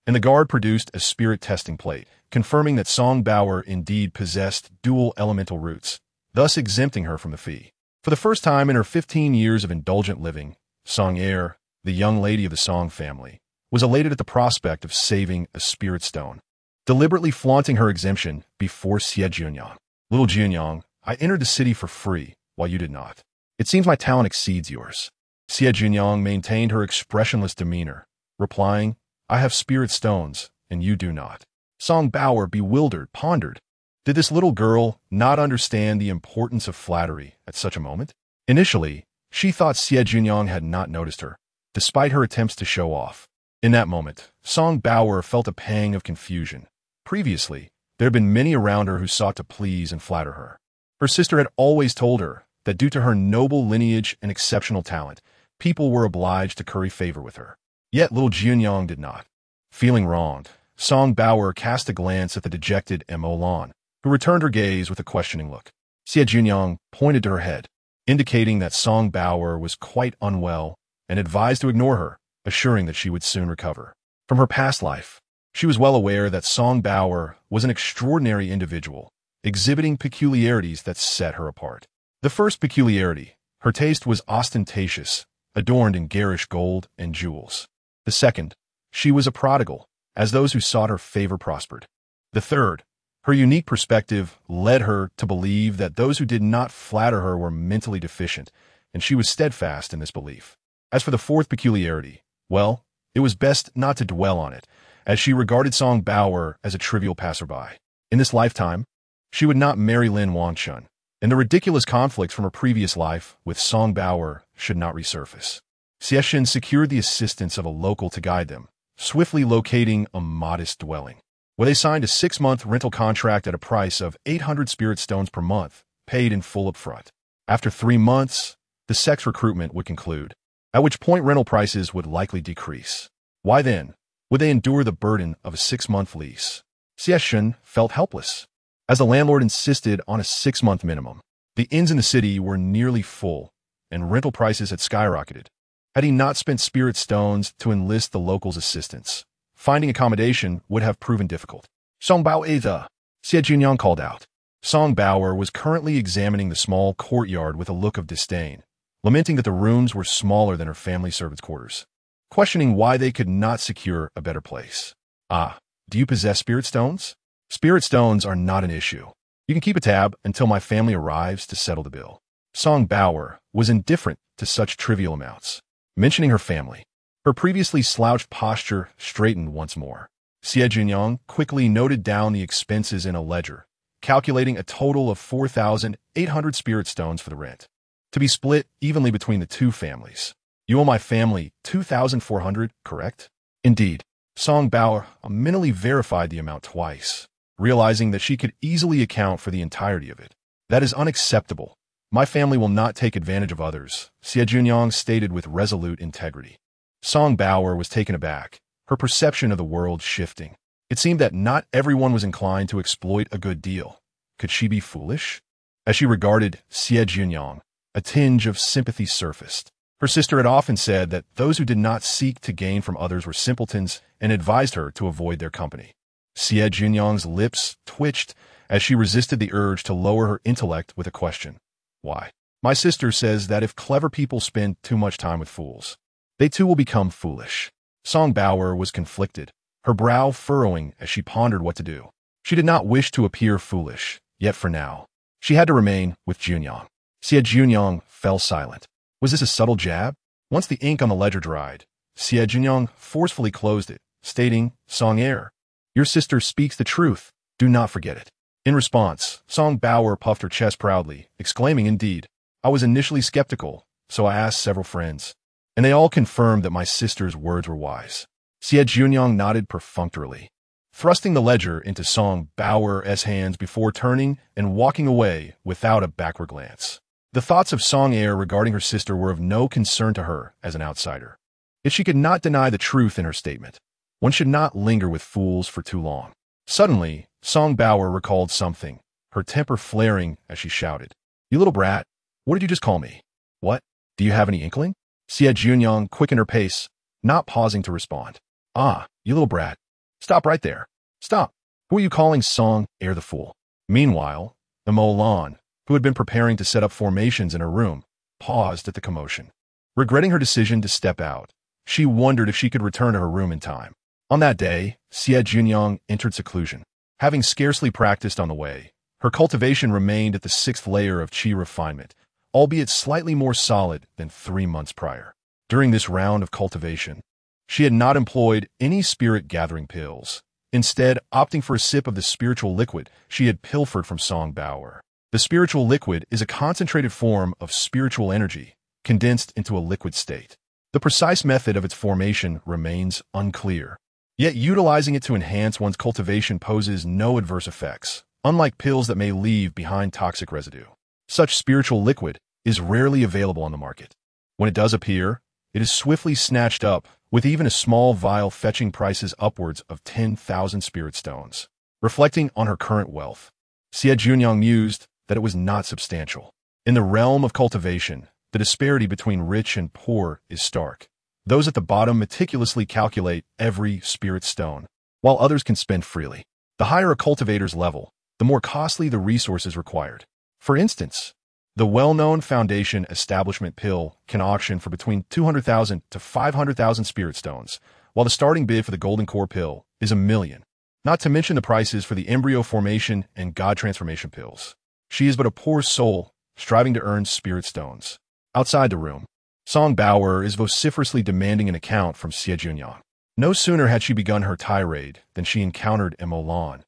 and the guard produced a spirit testing plate, confirming that Song Bao indeed possessed dual elemental roots, thus exempting her from the fee. For the first time in her 15 years of indulgent living, Song Er, the young lady of the Song family, was elated at the prospect of saving a spirit stone, deliberately flaunting her exemption before Xie Jiuniang. Little Jiuniang, I entered the city for free, while you did not. It seems my talent exceeds yours. Xie Jiuniang maintained her expressionless demeanor, replying, I have spirit stones, and you do not. Song Bao, bewildered, pondered. Did this little girl not understand the importance of flattery at such a moment? Initially, she thought Xie Jiuniang had not noticed her, despite her attempts to show off. In that moment, Song Bao felt a pang of confusion. Previously, there had been many around her who sought to please and flatter her. Her sister had always told her that due to her noble lineage and exceptional talent, people were obliged to curry favor with her. Yet little Jiuniang did not. Feeling wronged, Song Bao cast a glance at the dejected Mo Lan, who returned her gaze with a questioning look. Xie Jiuniang pointed to her head, indicating that Song Bao was quite unwell and advised to ignore her, assuring that she would soon recover. From her past life, she was well aware that Song Bao was an extraordinary individual, exhibiting peculiarities that set her apart. The first peculiarity, her taste was ostentatious, adorned in garish gold and jewels. The second, she was a prodigal, as those who sought her favor prospered. The third, her unique perspective led her to believe that those who did not flatter her were mentally deficient, and she was steadfast in this belief. As for the fourth peculiarity, well, it was best not to dwell on it, as she regarded Song Bao as a trivial passerby. In this lifetime, she would not marry Lin Wangchen, and the ridiculous conflicts from her previous life with Song Bao should not resurface. Xie Shun secured the assistance of a local to guide them, swiftly locating a modest dwelling, where they signed a 6-month rental contract at a price of 800 spirit stones per month, paid in full upfront. After 3 months, the sex recruitment would conclude, at which point rental prices would likely decrease. Why then would they endure the burden of a 6-month lease? Xie Shun felt helpless, as the landlord insisted on a 6-month minimum. The inns in the city were nearly full, and rental prices had skyrocketed. Had he not spent spirit stones to enlist the locals' assistance, finding accommodation would have proven difficult. Song Bao Xie Jiuniang called out. Song Bao was currently examining the small courtyard with a look of disdain, lamenting that the rooms were smaller than her family servants' quarters, questioning why they could not secure a better place. Ah, do you possess spirit stones? Spirit stones are not an issue. You can keep a tab until my family arrives to settle the bill. Song Bao was indifferent to such trivial amounts. Mentioning her family, her previously slouched posture straightened once more. Xie Jiuniang quickly noted down the expenses in a ledger, calculating a total of 4,800 spirit stones for the rent, to be split evenly between the two families. You owe my family 2,400, correct? Indeed. Song Bao mentally verified the amount twice, realizing that she could easily account for the entirety of it. That is unacceptable. My family will not take advantage of others, Xie Jiuniang stated with resolute integrity. Song Bao was taken aback, her perception of the world shifting. It seemed that not everyone was inclined to exploit a good deal. Could she be foolish? As she regarded Xie Jiuniang, a tinge of sympathy surfaced. Her sister had often said that those who did not seek to gain from others were simpletons and advised her to avoid their company. Xie Jiuniang's lips twitched as she resisted the urge to lower her intellect with a question. Why? My sister says that if clever people spend too much time with fools, they too will become foolish. Song Bao was conflicted, her brow furrowing as she pondered what to do. She did not wish to appear foolish, yet for now, she had to remain with Jiuniang. Xie Jiuniang fell silent. Was this a subtle jab? Once the ink on the ledger dried, Xie Jiuniang forcefully closed it, stating, "Song heir, your sister speaks the truth. Do not forget it." In response, Song Bauer puffed her chest proudly, exclaiming, "Indeed, I was initially skeptical, so I asked several friends, and they all confirmed that my sister's words were wise." Xie Jiuniang nodded perfunctorily, thrusting the ledger into Song Bauer's hands before turning and walking away without a backward glance. The thoughts of Song heir regarding her sister were of no concern to her as an outsider. Yet she could not deny the truth in her statement. One should not linger with fools for too long. Suddenly, Song Bauer recalled something, her temper flaring as she shouted, "You little brat, what did you just call me? What? Do you have any inkling?" Xie Jiuniang quickened her pace, not pausing to respond. "Ah, you little brat. Stop right there. Stop. Who are you calling Song heir the fool?" Meanwhile, Immortal, who had been preparing to set up formations in her room, paused at the commotion. Regretting her decision to step out, she wondered if she could return to her room in time. On that day, Xie Jiuniang entered seclusion. Having scarcely practiced on the way, her cultivation remained at the 6th layer of Qi refinement, albeit slightly more solid than 3 months prior. During this round of cultivation, she had not employed any spirit-gathering pills, instead opting for a sip of the spiritual liquid she had pilfered from Song Bauer. The spiritual liquid is a concentrated form of spiritual energy, condensed into a liquid state. The precise method of its formation remains unclear. Yet utilizing it to enhance one's cultivation poses no adverse effects, unlike pills that may leave behind toxic residue. Such spiritual liquid is rarely available on the market. When it does appear, it is swiftly snatched up, with even a small vial fetching prices upwards of 10,000 spirit stones. Reflecting on her current wealth, Xie Jiuniang mused that it was not substantial. In the realm of cultivation, the disparity between rich and poor is stark. Those at the bottom meticulously calculate every spirit stone, while others can spend freely. The higher a cultivator's level, the more costly the resources required. For instance, the well-known foundation establishment pill can auction for between 200,000 to 500,000 spirit stones, while the starting bid for the golden core pill is 1,000,000. Not to mention the prices for the embryo formation and god transformation pills. She is but a poor soul, striving to earn spirit stones. Outside the room, Song Bauer is vociferously demanding an account from Xie Jiuniang. No sooner had she begun her tirade than she encountered Immortal.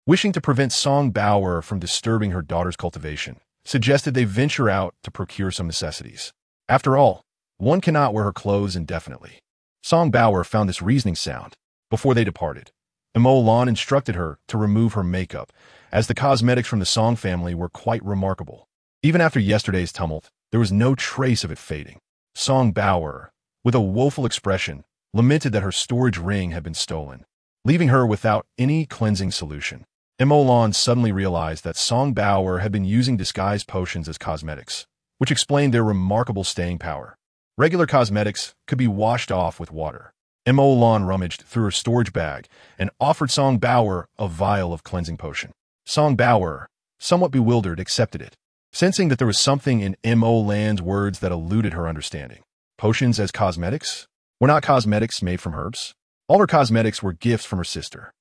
Wishing to prevent Song Bauer from disturbing her daughter's cultivation, suggested they venture out to procure some necessities. After all, one cannot wear her clothes indefinitely. Song Bauer found this reasoning sound. Before they departed, Immortal instructed her to remove her makeup, as the cosmetics from the Song family were quite remarkable. Even after yesterday's tumult, there was no trace of it fading. Song Bauer, with a woeful expression, lamented that her storage ring had been stolen, leaving her without any cleansing solution. Immortal suddenly realized that Song Bauer had been using disguise potions as cosmetics, which explained their remarkable staying power. Regular cosmetics could be washed off with water. Immortal rummaged through her storage bag and offered Song Bauer a vial of cleansing potion. Song Bauer, somewhat bewildered, accepted it, sensing that there was something in Immortal's words that eluded her understanding. Potions as cosmetics? Were not cosmetics made from herbs? All her cosmetics were gifts from her sister.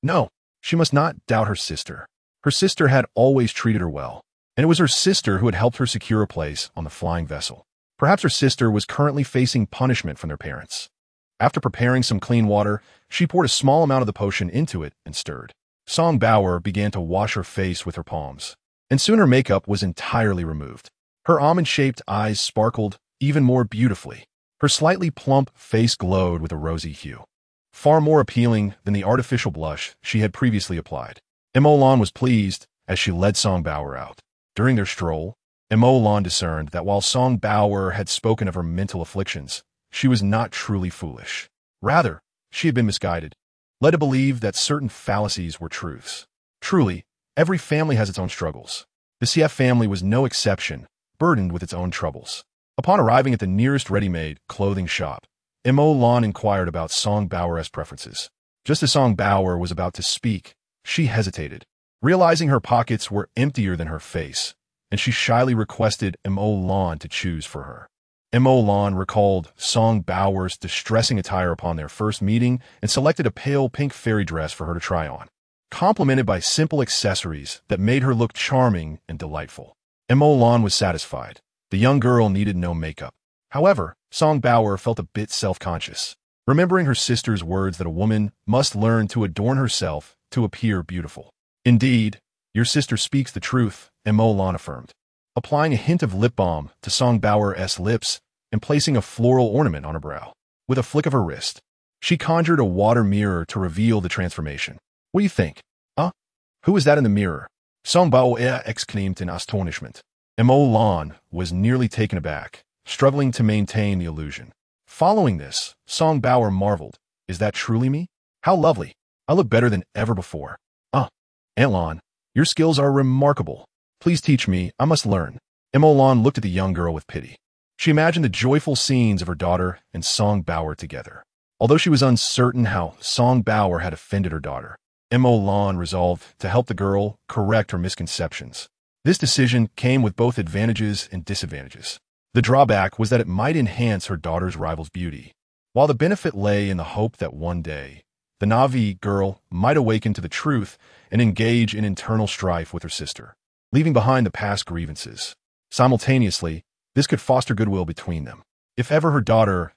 No, she must not doubt her sister. Her sister had always treated her well, and it was her sister who had helped her secure a place on the flying vessel. Perhaps her sister was currently facing punishment from their parents. After preparing some clean water, she poured a small amount of the potion into it and stirred. Song Bauer began to wash her face with her palms, and soon her makeup was entirely removed. Her almond-shaped eyes sparkled even more beautifully. Her slightly plump face glowed with a rosy hue, far more appealing than the artificial blush she had previously applied. Immortal was pleased as she led Song Bauer out. During their stroll, Immortal discerned that while Song Bauer had spoken of her mental afflictions, she was not truly foolish. Rather, she had been misguided, led to believe that certain fallacies were truths. Truly, every family has its own struggles. The CF family was no exception, burdened with its own troubles. Upon arriving at the nearest ready-made clothing shop, Immortal inquired about Song Bauer's preferences. Just as Song Bauer was about to speak, she hesitated, realizing her pockets were emptier than her face, and she shyly requested Immortal to choose for her. Mo Lan recalled Song Baoer's distressing attire upon their first meeting and selected a pale pink fairy dress for her to try on, complemented by simple accessories that made her look charming and delightful. Mo Lan was satisfied. The young girl needed no makeup. However, Song Baoer felt a bit self-conscious, remembering her sister's words that a woman must learn to adorn herself to appear beautiful. Indeed, your sister speaks the truth, Mo Lan affirmed, applying a hint of lip balm to Song Baoer's lips and placing a floral ornament on her brow. With a flick of her wrist, she conjured a water mirror to reveal the transformation. What do you think? Huh? Who is that in the mirror? Song Baoer exclaimed in astonishment. Mo Lan was nearly taken aback, struggling to maintain the illusion. Following this, Song Baoer marveled. Is that truly me? How lovely. I look better than ever before. Aunt Lan, your skills are remarkable. Please teach me, I must learn. Mo Lan looked at the young girl with pity. She imagined the joyful scenes of her daughter and Song Baoer together. Although she was uncertain how Song Baoer had offended her daughter, Mo Lan resolved to help the girl correct her misconceptions. This decision came with both advantages and disadvantages. The drawback was that it might enhance her daughter's rival's beauty, while the benefit lay in the hope that one day, the Na'vi girl might awaken to the truth and engage in internal strife with her sister, leaving behind the past grievances. Simultaneously, this could foster goodwill between them, if ever her daughter's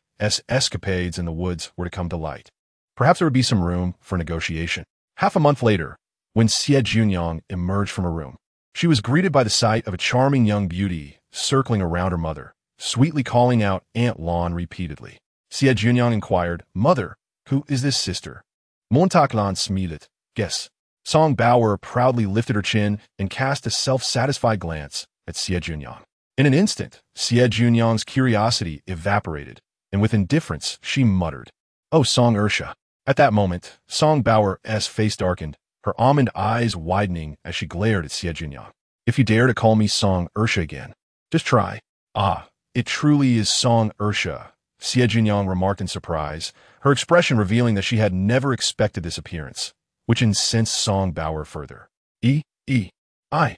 escapades in the woods were to come to light. Perhaps there would be some room for negotiation. Half a month later, when Xie Jiuniang emerged from her room, she was greeted by the sight of a charming young beauty circling around her mother, sweetly calling out Aunt Lan repeatedly. Xie Jiuniang inquired, "Mother, who is this sister?" Montak Lan smilet. Guess. Song Baoer proudly lifted her chin and cast a self-satisfied glance at Xie Jiuniang. In an instant, Xie Jiuniang's curiosity evaporated, and with indifference, she muttered, "Oh, Song Ursha." At that moment, Song Baoer's face darkened, her almond eyes widening as she glared at Xie Jiuniang. "If you dare to call me Song Ursha again, just try." It truly is Song Ursha, Xie Jiuniang remarked in surprise, her expression revealing that she had never expected this appearance, which incensed Song Baoer further. I.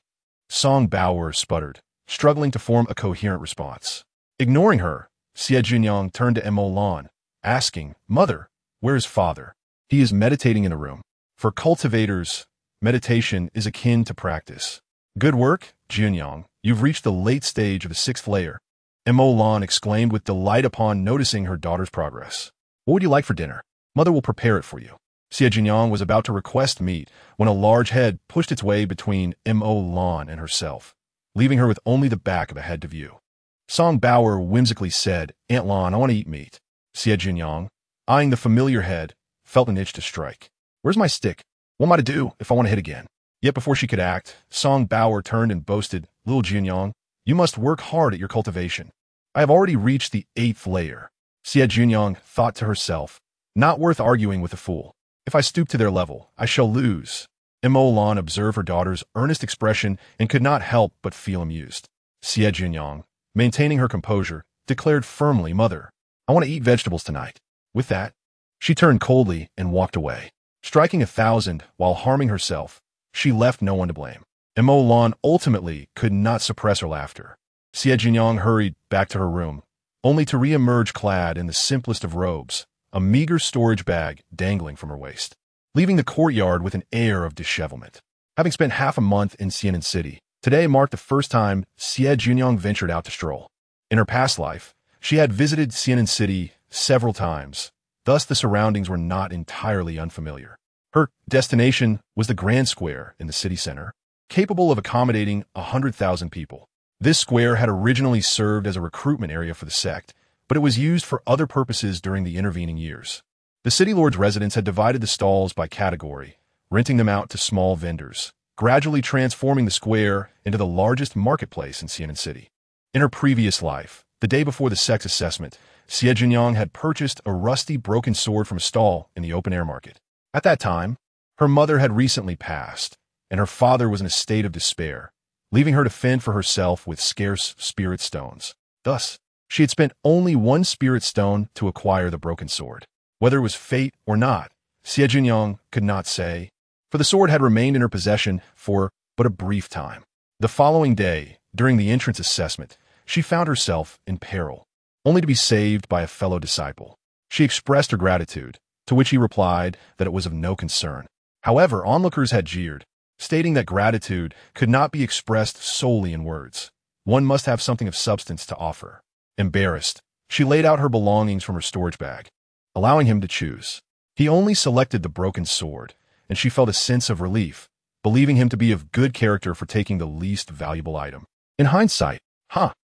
Song Baoer sputtered, struggling to form a coherent response. Ignoring her, Xie Jiuniang turned to Mo Lan, asking, "Mother, where is father?" "He is meditating in a room." For cultivators, meditation is akin to practice. "Good work, Jiuniang. You've reached the late stage of the 6th layer." Mo Lan exclaimed with delight upon noticing her daughter's progress. "What would you like for dinner? Mother will prepare it for you." Xie Jiuniang was about to request meat when a large head pushed its way between Mo Lan and herself, leaving her with only the back of the head to view. Song Baoer whimsically said, "Aunt Lan, I want to eat meat." Xie Jiuniang, eyeing the familiar head, felt an itch to strike. "Where's my stick? What am I to do if I want to hit again?" Yet before she could act, Song Baoer turned and boasted, "Little Jiuniang, you must work hard at your cultivation. I have already reached the 8th layer." Xie Jiuniang thought to herself, "Not worth arguing with a fool. If I stoop to their level, I shall lose." Mo Lan observed her daughter's earnest expression and could not help but feel amused. Xie Jiuniang, maintaining her composure, declared firmly, "Mother, I want to eat vegetables tonight." With that, she turned coldly and walked away. Striking 1,000 while harming herself, she left no one to blame. Mo Lan ultimately could not suppress her laughter. Xie Jiuniang hurried back to her room, only to re-emerge clad in the simplest of robes, a meager storage bag dangling from her waist, leaving the courtyard with an air of dishevelment. Having spent half a month in Xianan City, today marked the first time Xie Jiuniang ventured out to stroll. In her past life, she had visited Xianan City several times, thus the surroundings were not entirely unfamiliar. Her destination was the Grand Square in the city center, capable of accommodating 100,000 people. This square had originally served as a recruitment area for the sect, but it was used for other purposes during the intervening years. The city lord's residents had divided the stalls by category, renting them out to small vendors, gradually transforming the square into the largest marketplace in Xianan City. In her previous life, the day before the sect's assessment, Xie Jiuniang had purchased a rusty, broken sword from a stall in the open-air market. At that time, her mother had recently passed, and her father was in a state of despair, leaving her to fend for herself with scarce spirit stones. Thus, she had spent only one spirit stone to acquire the broken sword. Whether it was fate or not, Xie Jiuniang could not say, for the sword had remained in her possession for but a brief time. The following day, during the entrance assessment, she found herself in peril. only to be saved by a fellow disciple. She expressed her gratitude, to which he replied that it was of no concern. However, onlookers had jeered, stating that gratitude could not be expressed solely in words. One must have something of substance to offer. Embarrassed, she laid out her belongings from her storage bag, allowing him to choose. He only selected the broken sword, and she felt a sense of relief, believing him to be of good character for taking the least valuable item. In hindsight,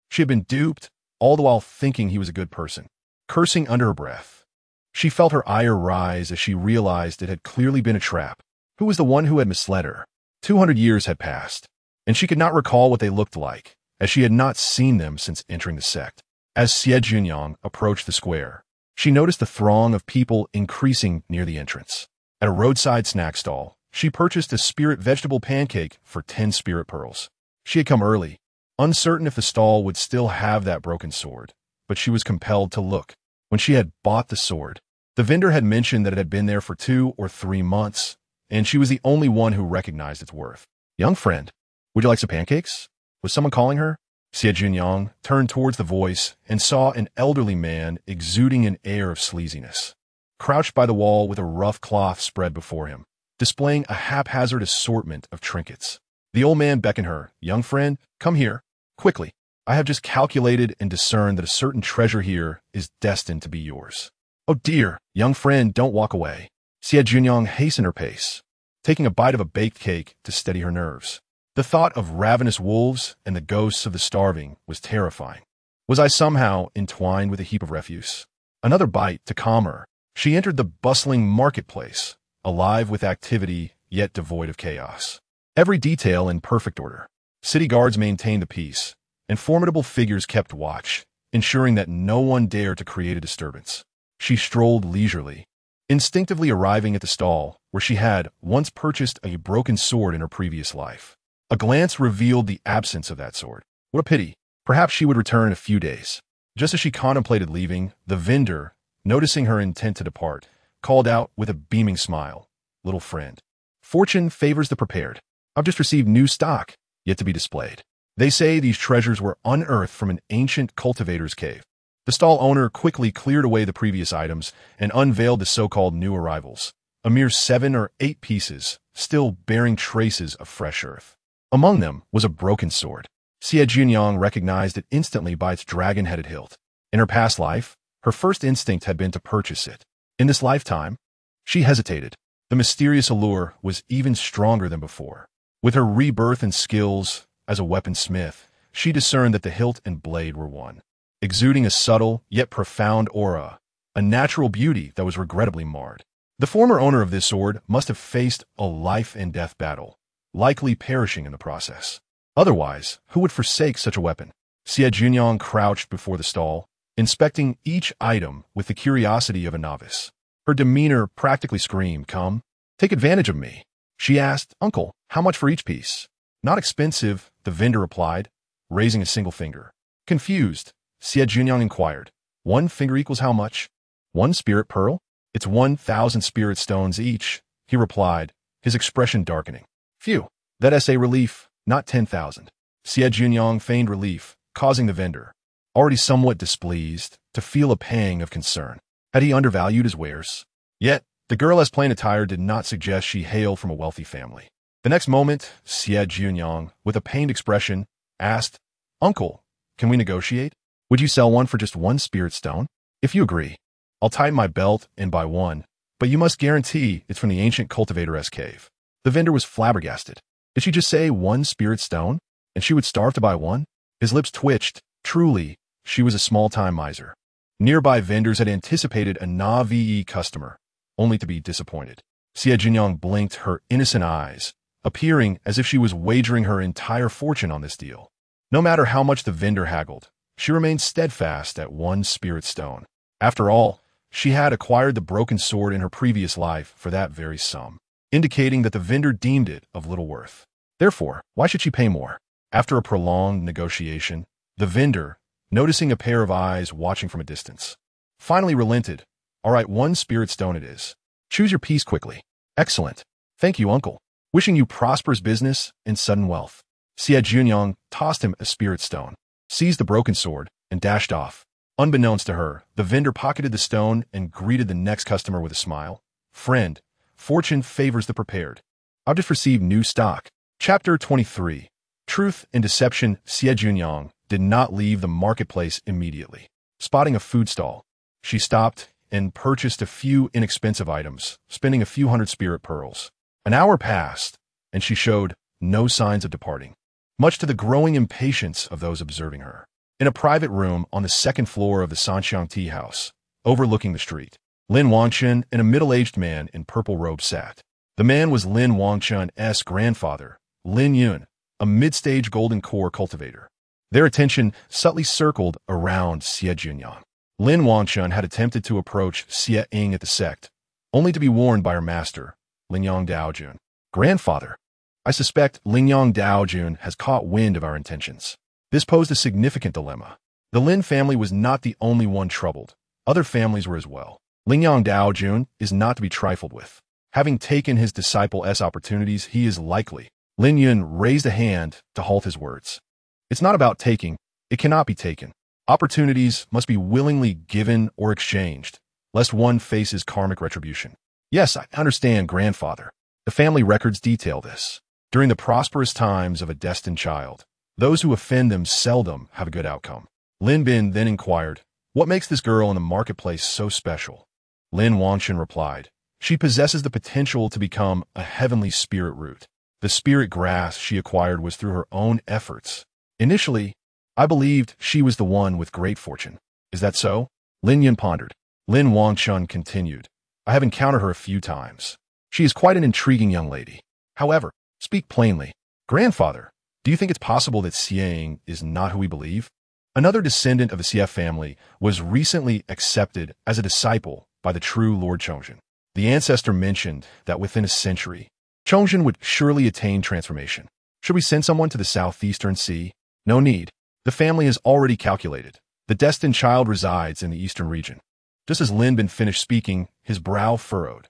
she had been duped, all the while thinking he was a good person. Cursing under her breath, she felt her ire rise as she realized it had clearly been a trap. Who was the one who had misled her? 200 years had passed, and she could not recall what they looked like, as she had not seen them since entering the sect. As Xie Jiuniang approached the square, she noticed the throng of people increasing near the entrance. At a roadside snack stall, she purchased a spirit vegetable pancake for 10 spirit pearls. She had come early, uncertain if the stall would still have that broken sword, but she was compelled to look. When she had bought the sword, the vendor had mentioned that it had been there for 2 or 3 months, and she was the only one who recognized its worth. "Young friend, would you like some pancakes?" Was someone calling her? Xie Jiuniang turned towards the voice and saw an elderly man exuding an air of sleaziness, crouched by the wall with a rough cloth spread before him, displaying a haphazard assortment of trinkets. The old man beckoned her. "Young friend, come here, quickly. I have just calculated and discerned that a certain treasure here is destined to be yours." "Oh dear, young friend, don't walk away." Xie Jiuniang hastened her pace, taking a bite of a baked cake to steady her nerves. The thought of ravenous wolves and the ghosts of the starving was terrifying. Was I somehow entwined with a heap of refuse? Another bite to calm her. She entered the bustling marketplace, alive with activity yet devoid of chaos. Every detail in perfect order. City guards maintained the peace, and formidable figures kept watch, ensuring that no one dared to create a disturbance. She strolled leisurely, instinctively arriving at the stall where she had once purchased a broken sword in her previous life. A glance revealed the absence of that sword. What a pity. Perhaps she would return in a few days. Just as she contemplated leaving, the vendor, noticing her intent to depart, called out with a beaming smile, "Little friend, fortune favors the prepared. I've just received new stock, yet to be displayed. They say these treasures were unearthed from an ancient cultivator's cave." The stall owner quickly cleared away the previous items and unveiled the so-called new arrivals, a mere 7 or 8 pieces, still bearing traces of fresh earth. Among them was a broken sword. Xie Jiuniang recognized it instantly by its dragon-headed hilt. In her past life, her first instinct had been to purchase it. In this lifetime, she hesitated. The mysterious allure was even stronger than before. With her rebirth and skills as a weaponsmith, she discerned that the hilt and blade were one, exuding a subtle yet profound aura, a natural beauty that was regrettably marred. The former owner of this sword must have faced a life-and-death battle, likely perishing in the process. Otherwise, who would forsake such a weapon? Xie Jiuniang crouched before the stall, inspecting each item with the curiosity of a novice. Her demeanor practically screamed, "Come, take advantage of me." She asked, "Uncle, how much for each piece?" "Not expensive," the vendor replied, raising a single finger. Confused, Xie Jiuniang inquired, "1 finger equals how much?" "1 spirit pearl? It's 1,000 spirit stones each," he replied, his expression darkening. "Phew, that's a relief, not 10,000. Xie Jiuniang feigned relief, causing the vendor, already somewhat displeased, to feel a pang of concern. Had he undervalued his wares? Yet, the girl as plain attire did not suggest she hailed from a wealthy family. The next moment, Xie Jiuniang, with a pained expression, asked, "Uncle, can we negotiate? Would you sell one for just 1 spirit stone? If you agree, I'll tighten my belt and buy one, but you must guarantee it's from the ancient cultivator's cave." The vendor was flabbergasted. Did she just say 1 spirit stone, and she would starve to buy one? His lips twitched. Truly, she was a small-time miser. Nearby vendors had anticipated a na-ve customer, only to be disappointed. Xie Jiuniang blinked her innocent eyes, appearing as if she was wagering her entire fortune on this deal. No matter how much the vendor haggled, she remained steadfast at 1 spirit stone. After all, she had acquired the broken sword in her previous life for that very sum, indicating that the vendor deemed it of little worth. Therefore, why should she pay more? After a prolonged negotiation, the vendor, noticing a pair of eyes watching from a distance, finally relented. "All right, 1 spirit stone it is. Choose your piece quickly." "Excellent. Thank you, uncle. Wishing you prosperous business and sudden wealth." Xie Jiuniang tossed him a spirit stone, seized the broken sword, and dashed off. Unbeknownst to her, the vendor pocketed the stone and greeted the next customer with a smile. Friend, fortune favors the prepared. I've just received new stock. Chapter 23. Truth and Deception. Xie Jiuniang did not leave the marketplace immediately. Spotting a food stall, she stopped and purchased a few inexpensive items, spending a few hundred spirit pearls. An hour passed, and she showed no signs of departing, much to the growing impatience of those observing her. In a private room on the second floor of the Sanxiang tea house, overlooking the street, Lin Wangchen and a middle-aged man in purple robe sat. The man was Lin Wangchen's grandfather, Lin Yun, a mid-stage golden core cultivator. Their attention subtly circled around Xie Jiuniang. Lin Wangchen had attempted to approach Xie Jiuniang at the sect, only to be warned by her master, Lin Daojun. Grandfather, I suspect Lin Daojun has caught wind of our intentions. This posed a significant dilemma. The Lin family was not the only one troubled. Other families were as well. Lin Daojun is not to be trifled with. Having taken his disciple's opportunities, he is likely. Lin Yun raised a hand to halt his words. It's not about taking. It cannot be taken. Opportunities must be willingly given or exchanged, lest one faces karmic retribution. Yes, I understand, grandfather. The family records detail this. During the prosperous times of a destined child, those who offend them seldom have a good outcome. Lin Bin then inquired, what makes this girl in the marketplace so special? Lin Wangchen replied, she possesses the potential to become a heavenly spirit root. The spirit grass she acquired was through her own efforts. Initially, I believed she was the one with great fortune. Is that so? Lin Yun pondered. Lin Wangchen continued, I have encountered her a few times. She is quite an intriguing young lady. However, speak plainly. Grandfather, do you think it's possible that Xie is not who we believe? Another descendant of the Xie family was recently accepted as a disciple by the true Lord Chongzhen. The ancestor mentioned that within a century, Chongzhen would surely attain transformation. Should we send someone to the southeastern sea? No need. The family has already calculated. The destined child resides in the eastern region. Just as Lin Bin finished speaking, his brow furrowed.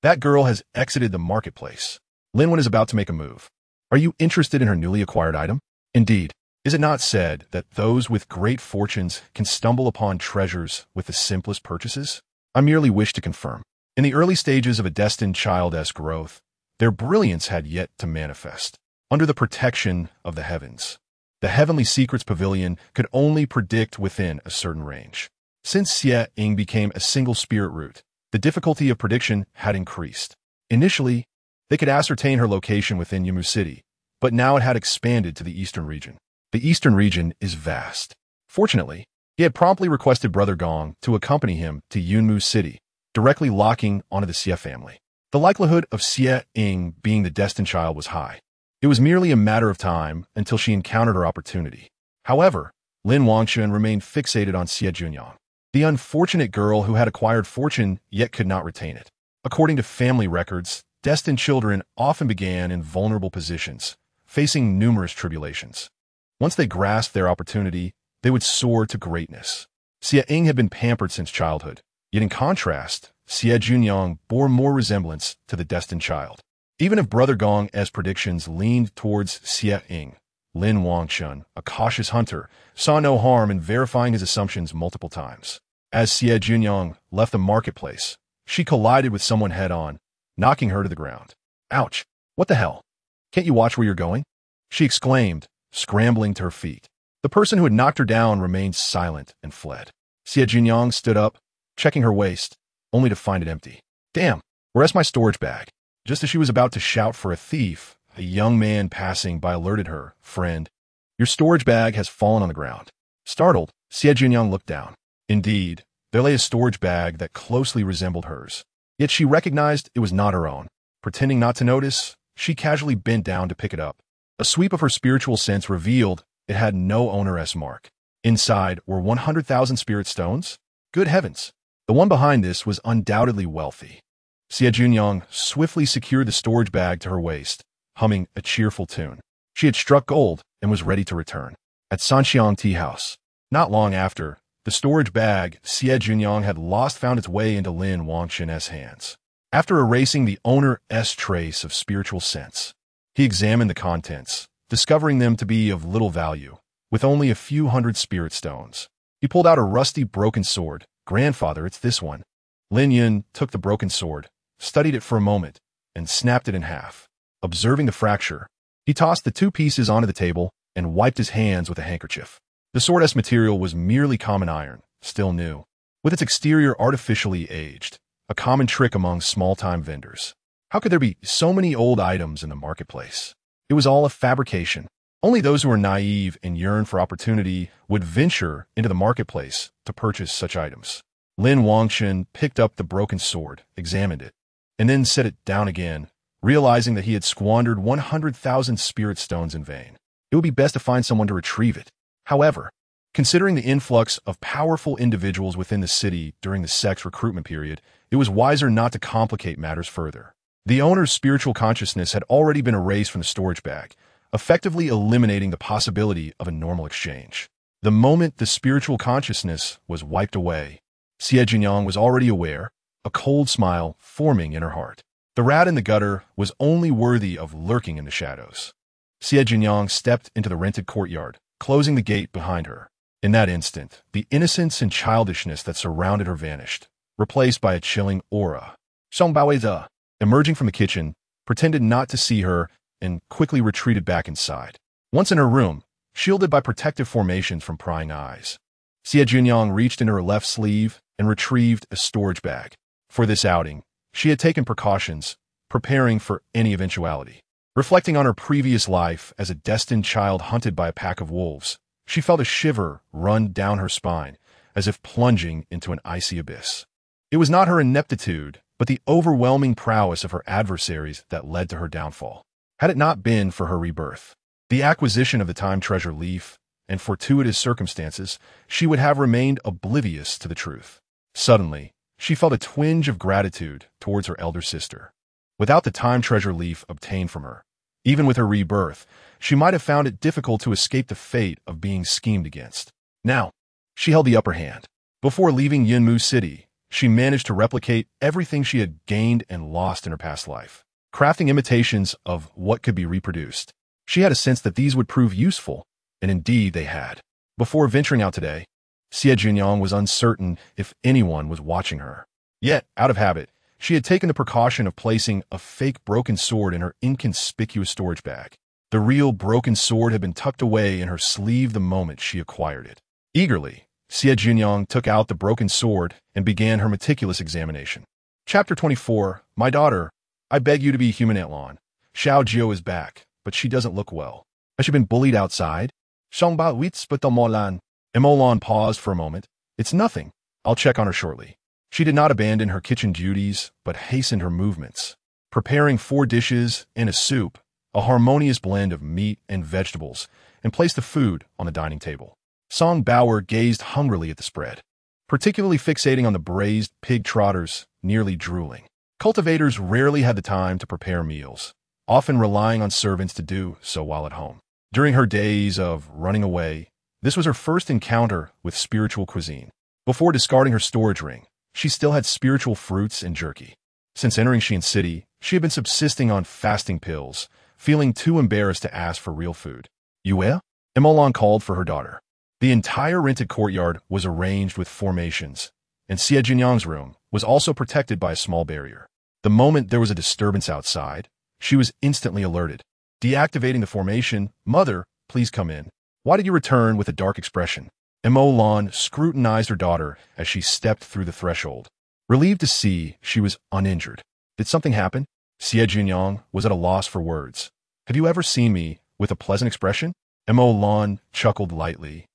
That girl has exited the marketplace. Lin Wen is about to make a move. Are you interested in her newly acquired item? Indeed. Is it not said that those with great fortunes can stumble upon treasures with the simplest purchases? I merely wish to confirm. In the early stages of a destined child's growth, their brilliance had yet to manifest. Under the protection of the heavens, the Heavenly Secrets Pavilion could only predict within a certain range. Since Xie Jiuniang became a single spirit root, the difficulty of prediction had increased. Initially, they could ascertain her location within Yunmu City, but now it had expanded to the eastern region. The eastern region is vast. Fortunately, he had promptly requested Brother Gong to accompany him to Yunmu City, directly locking onto the Xie family. The likelihood of Xie Jiuniang being the destined child was high. It was merely a matter of time until she encountered her opportunity. However, Lin Wangchen remained fixated on Xie Jiuniang, the unfortunate girl who had acquired fortune yet could not retain it. According to family records, destined children often began in vulnerable positions, facing numerous tribulations. Once they grasped their opportunity, they would soar to greatness. Xie Jiuniang had been pampered since childhood, yet in contrast, Xie Jiuniang bore more resemblance to the destined child. Even if Brother Gong's predictions leaned towards Xie Jiuniang, Lin Wangchen, a cautious hunter, saw no harm in verifying his assumptions multiple times. As Xie Jiuniang left the marketplace, she collided with someone head-on, knocking her to the ground. Ouch! What the hell? Can't you watch where you're going? She exclaimed, scrambling to her feet. The person who had knocked her down remained silent and fled. Xie Jiuniang stood up, checking her waist, only to find it empty. Damn, where's my storage bag? Just as she was about to shout for a thief, a young man passing by alerted her, friend, your storage bag has fallen on the ground. Startled, Xie Jiuniang looked down. Indeed, there lay a storage bag that closely resembled hers. Yet she recognized it was not her own. Pretending not to notice, she casually bent down to pick it up. A sweep of her spiritual sense revealed it had no owner's mark. Inside were 100,000 spirit stones. Good heavens! The one behind this was undoubtedly wealthy. Xie Jiuniang swiftly secured the storage bag to her waist, humming a cheerful tune. She had struck gold and was ready to return. At Sanxiang Tea House, not long after, the storage bag Xie Jiuniang had lost found its way into Lin Wangchen's hands. After erasing the owner's trace of spiritual sense, he examined the contents, discovering them to be of little value, with only a few hundred spirit stones. He pulled out a rusty, broken sword. "Grandfather, it's this one." Lin Yun took the broken sword, studied it for a moment, and snapped it in half. Observing the fracture, he tossed the two pieces onto the table and wiped his hands with a handkerchief. The sword's material was merely common iron, still new, with its exterior artificially aged, a common trick among small-time vendors. How could there be so many old items in the marketplace? It was all a fabrication. Only those who were naive and yearned for opportunity would venture into the marketplace to purchase such items. Lin Wangchen picked up the broken sword, examined it, and then set it down again, realizing that he had squandered 100,000 spirit stones in vain. It would be best to find someone to retrieve it. However, considering the influx of powerful individuals within the city during the sex recruitment period, it was wiser not to complicate matters further. The owner's spiritual consciousness had already been erased from the storage bag, effectively eliminating the possibility of a normal exchange. The moment the spiritual consciousness was wiped away, Xie Jiuniang was already aware, a cold smile forming in her heart. The rat in the gutter was only worthy of lurking in the shadows. Xie Jiuniang stepped into the rented courtyard, closing the gate behind her. In that instant, the innocence and childishness that surrounded her vanished, replaced by a chilling aura. Songbaoiza, emerging from the kitchen, pretended not to see her and quickly retreated back inside. Once in her room, shielded by protective formations from prying eyes, Xie Jiuniang reached into her left sleeve and retrieved a storage bag. For this outing, she had taken precautions, preparing for any eventuality. Reflecting on her previous life as a destined child hunted by a pack of wolves, she felt a shiver run down her spine, as if plunging into an icy abyss. It was not her ineptitude, but the overwhelming prowess of her adversaries that led to her downfall. Had it not been for her rebirth, the acquisition of the time treasure leaf, and fortuitous circumstances, she would have remained oblivious to the truth. Suddenly, she felt a twinge of gratitude towards her elder sister. Without the time treasure leaf obtained from her, even with her rebirth, she might have found it difficult to escape the fate of being schemed against. Now, she held the upper hand. Before leaving Yunmu City, she managed to replicate everything she had gained and lost in her past life, crafting imitations of what could be reproduced. She had a sense that these would prove useful, and indeed they had. Before venturing out today, Xie Jiuniang was uncertain if anyone was watching her. Yet, out of habit, she had taken the precaution of placing a fake broken sword in her inconspicuous storage bag. The real broken sword had been tucked away in her sleeve the moment she acquired it. Eagerly, Xie Jiuniang took out the broken sword and began her meticulous examination. Chapter 24. My daughter, I beg you to be human at lawn. Xiao Jiu is back, but she doesn't look well. Has she been bullied outside? Shangba wits but Molan. Imolan paused for a moment. It's nothing. I'll check on her shortly. She did not abandon her kitchen duties, but hastened her movements, preparing 4 dishes and a soup, a harmonious blend of meat and vegetables, and placed the food on the dining table. Song Bauer gazed hungrily at the spread, particularly fixating on the braised pig trotters, nearly drooling. Cultivators rarely had the time to prepare meals, often relying on servants to do so while at home. During her days of running away, this was her first encounter with spiritual cuisine. Before discarding her storage ring, she still had spiritual fruits and jerky. Since entering Xian City, she had been subsisting on fasting pills, feeling too embarrassed to ask for real food. Yue? Imolan called for her daughter. The entire rented courtyard was arranged with formations, and Xie Jiuniang's room was also protected by a small barrier. The moment there was a disturbance outside, she was instantly alerted. Deactivating the formation, "Mother, please come in." Why did you return with a dark expression? Imolan scrutinized her daughter as she stepped through the threshold. Relieved to see she was uninjured. Did something happen? Xie Jiuniang was at a loss for words. Have you ever seen me with a pleasant expression? Imolan chuckled lightly.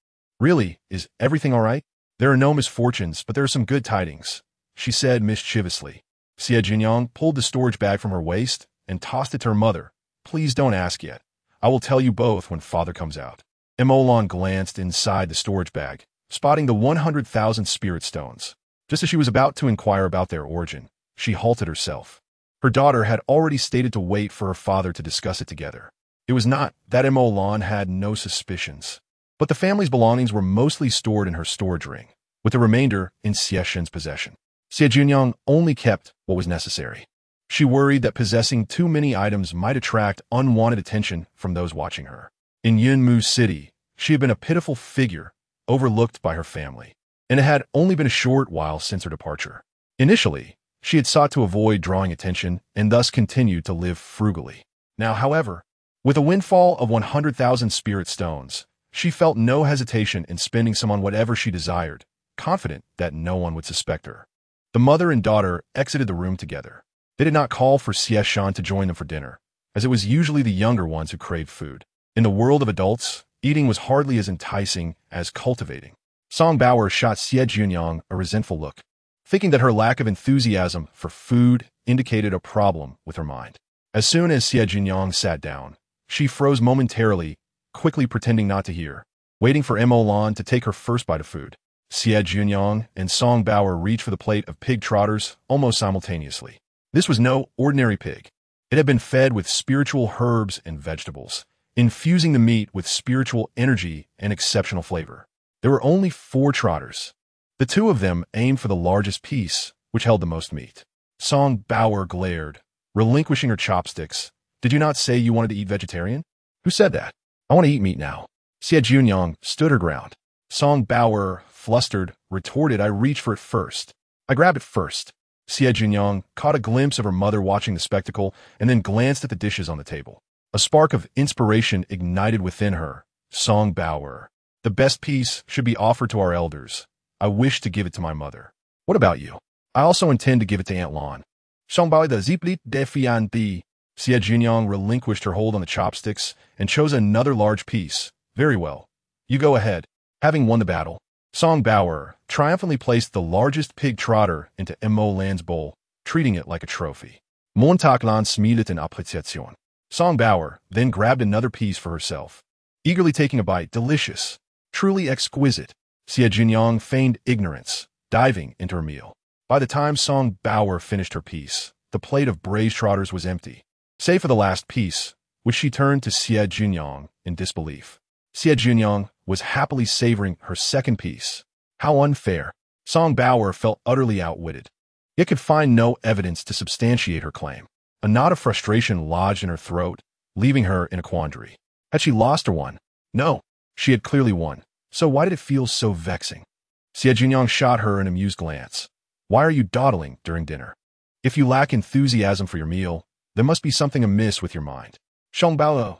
Really, is everything all right? There are no misfortunes, but there are some good tidings, she said mischievously. Xie Jiuniang pulled the storage bag from her waist and tossed it to her mother. Please don't ask yet. I will tell you both when father comes out. Imolan glanced inside the storage bag, spotting the 100,000 spirit stones. Just as she was about to inquire about their origin, she halted herself. Her daughter had already stated to wait for her father to discuss it together. It was not that Imolan had no suspicions, but the family's belongings were mostly stored in her storage ring, with the remainder in Xie Shen's possession. Xie Jiuniang only kept what was necessary. She worried that possessing too many items might attract unwanted attention from those watching her. In Yunmu City, she had been a pitiful figure, overlooked by her family, and it had only been a short while since her departure. Initially, she had sought to avoid drawing attention and thus continued to live frugally. Now, however, with a windfall of 100,000 spirit stones, she felt no hesitation in spending some on whatever she desired, confident that no one would suspect her. The mother and daughter exited the room together. They did not call for Xie Jiuniang to join them for dinner, as it was usually the younger ones who craved food. In the world of adults, eating was hardly as enticing as cultivating. Song Bauer shot Xie Jiuniang a resentful look, thinking that her lack of enthusiasm for food indicated a problem with her mind. As soon as Xie Jiuniang sat down, she froze momentarily, quickly pretending not to hear, waiting for Immortal to take her first bite of food. Xie Jiuniang and Song Bauer reached for the plate of pig trotters almost simultaneously. This was no ordinary pig. It had been fed with spiritual herbs and vegetables, infusing the meat with spiritual energy and exceptional flavor. There were only 4 trotters. The 2 of them aimed for the largest piece, which held the most meat. Song Bauer glared, relinquishing her chopsticks. "Did you not say you wanted to eat vegetarian?" "Who said that? I want to eat meat now." Xie Jiuniang stood her ground. Song Bauer, flustered, retorted, "I reached for it first. I grabbed it first." Xie Jiuniang caught a glimpse of her mother watching the spectacle and then glanced at the dishes on the table. A spark of inspiration ignited within her. "Song Bauer, the best piece should be offered to our elders. I wish to give it to my mother." "What about you?" "I also intend to give it to Aunt Lon." Song Bauer the ziplit defianti. Xie Jiuniang relinquished her hold on the chopsticks and chose another large piece. "Very well. You go ahead." Having won the battle, Song Bauer triumphantly placed the largest pig trotter into Immortal's bowl, treating it like a trophy. Montaklan smilet in appreciation. Song Bauer then grabbed another piece for herself, eagerly taking a bite. "Delicious. Truly exquisite." Xie Jiuniang feigned ignorance, diving into her meal. By the time Song Bauer finished her piece, the plate of braised trotters was empty, save for the last piece, which she turned to Xie Jiuniang in disbelief. Xie Jiuniang was happily savoring her second piece. How unfair. Song Bauer felt utterly outwitted, yet could find no evidence to substantiate her claim. A knot of frustration lodged in her throat, leaving her in a quandary. Had she lost or won? No, she had clearly won. So why did it feel so vexing? Xie Jiuniang shot her an amused glance. "Why are you dawdling during dinner? If you lack enthusiasm for your meal, there must be something amiss with your mind." Song Bauer.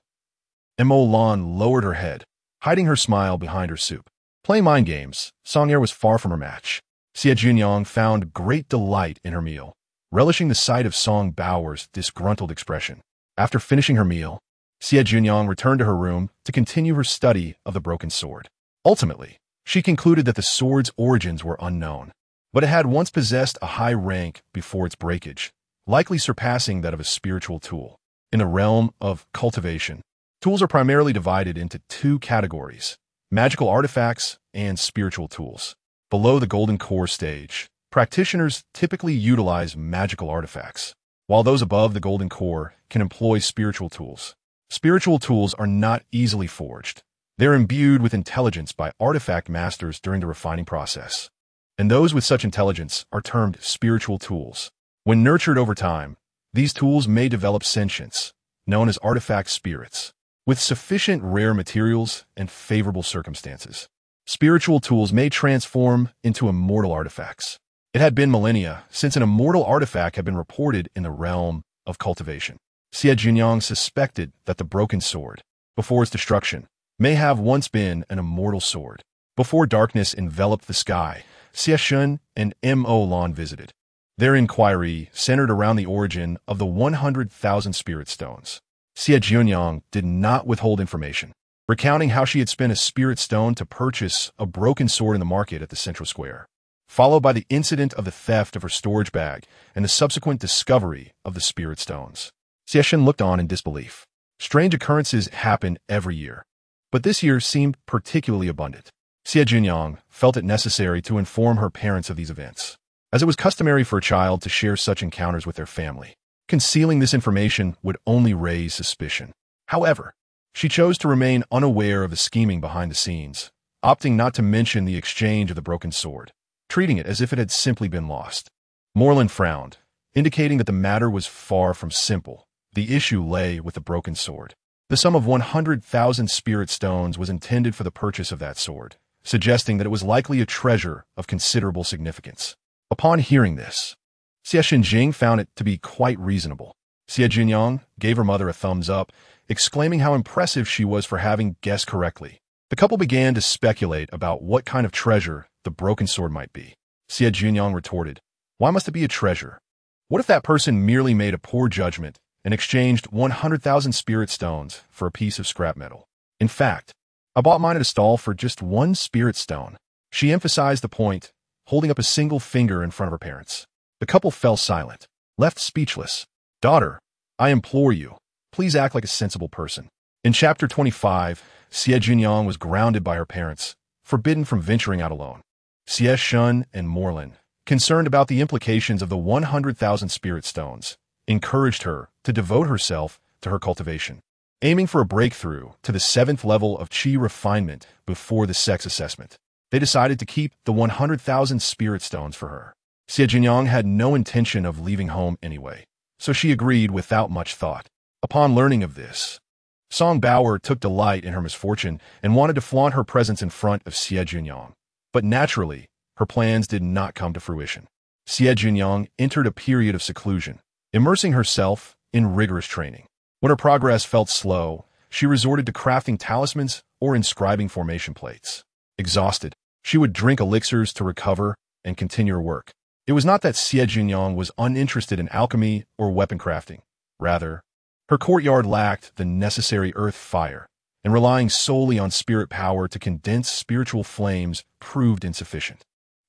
Immortal lowered her head, hiding her smile behind her soup. Playing mind games, Song'er was far from her match. Xie Jiuniang found great delight in her meal, relishing the sight of Song Bauer's disgruntled expression. After finishing her meal, Xie Jiuniang returned to her room to continue her study of the broken sword. Ultimately, she concluded that the sword's origins were unknown, but it had once possessed a high rank before its breakage, likely surpassing that of a spiritual tool. In the realm of cultivation, tools are primarily divided into 2 categories: magical artifacts and spiritual tools. Below the golden core stage, practitioners typically utilize magical artifacts, while those above the golden core can employ spiritual tools. Spiritual tools are not easily forged. They're imbued with intelligence by artifact masters during the refining process, and those with such intelligence are termed spiritual tools. When nurtured over time, these tools may develop sentience, known as artifact spirits, with sufficient rare materials and favorable circumstances. Spiritual tools may transform into immortal artifacts. It had been millennia since an immortal artifact had been reported in the realm of cultivation. Xie Jiuniang suspected that the broken sword, before its destruction, may have once been an immortal sword. Before darkness enveloped the sky, Xie Jiuniang and Immortal visited. Their inquiry centered around the origin of the 100,000 spirit stones. Xie Jiuniang did not withhold information, recounting how she had spent a spirit stone to purchase a broken sword in the market at the central square, followed by the incident of the theft of her storage bag and the subsequent discovery of the spirit stones. Xie Jiuniang looked on in disbelief. Strange occurrences happen every year, but this year seemed particularly abundant. Xie Jiuniang felt it necessary to inform her parents of these events, as it was customary for a child to share such encounters with their family. Concealing this information would only raise suspicion. However, she chose to remain unaware of the scheming behind the scenes, opting not to mention the exchange of the broken sword, treating it as if it had simply been lost. Morlin frowned, indicating that the matter was far from simple. The issue lay with the broken sword. The sum of 100,000 spirit stones was intended for the purchase of that sword, suggesting that it was likely a treasure of considerable significance. Upon hearing this, Xie Jiuniang found it to be quite reasonable. Xie Jiuniang gave her mother a thumbs up, exclaiming how impressive she was for having guessed correctly. The couple began to speculate about what kind of treasure the broken sword might be. Xie Jiuniang retorted, "Why must it be a treasure? What if that person merely made a poor judgment and exchanged 100,000 spirit stones for a piece of scrap metal? In fact, I bought mine at a stall for just 1 spirit stone." She emphasized the point, holding up a single finger in front of her parents. The couple fell silent, left speechless. "Daughter, I implore you, please act like a sensible person." In Chapter 25, Xie Jiuniang was grounded by her parents, forbidden from venturing out alone. Xie Shun and Morlin, concerned about the implications of the 100,000 spirit stones, encouraged her to devote herself to her cultivation, aiming for a breakthrough to the 7th level of Qi refinement before the sex assessment. They decided to keep the 100,000 spirit stones for her. Xie Jiuniang had no intention of leaving home anyway, so she agreed without much thought. Upon learning of this, Song Bauer took delight in her misfortune and wanted to flaunt her presence in front of Xie Jiuniang. But naturally, her plans did not come to fruition. Xie Jiuniang entered a period of seclusion, immersing herself in rigorous training. When her progress felt slow, she resorted to crafting talismans or inscribing formation plates. Exhausted, she would drink elixirs to recover and continue her work. It was not that Xie Jiuniang was uninterested in alchemy or weapon crafting. Rather, her courtyard lacked the necessary earth fire, and relying solely on spirit power to condense spiritual flames proved insufficient.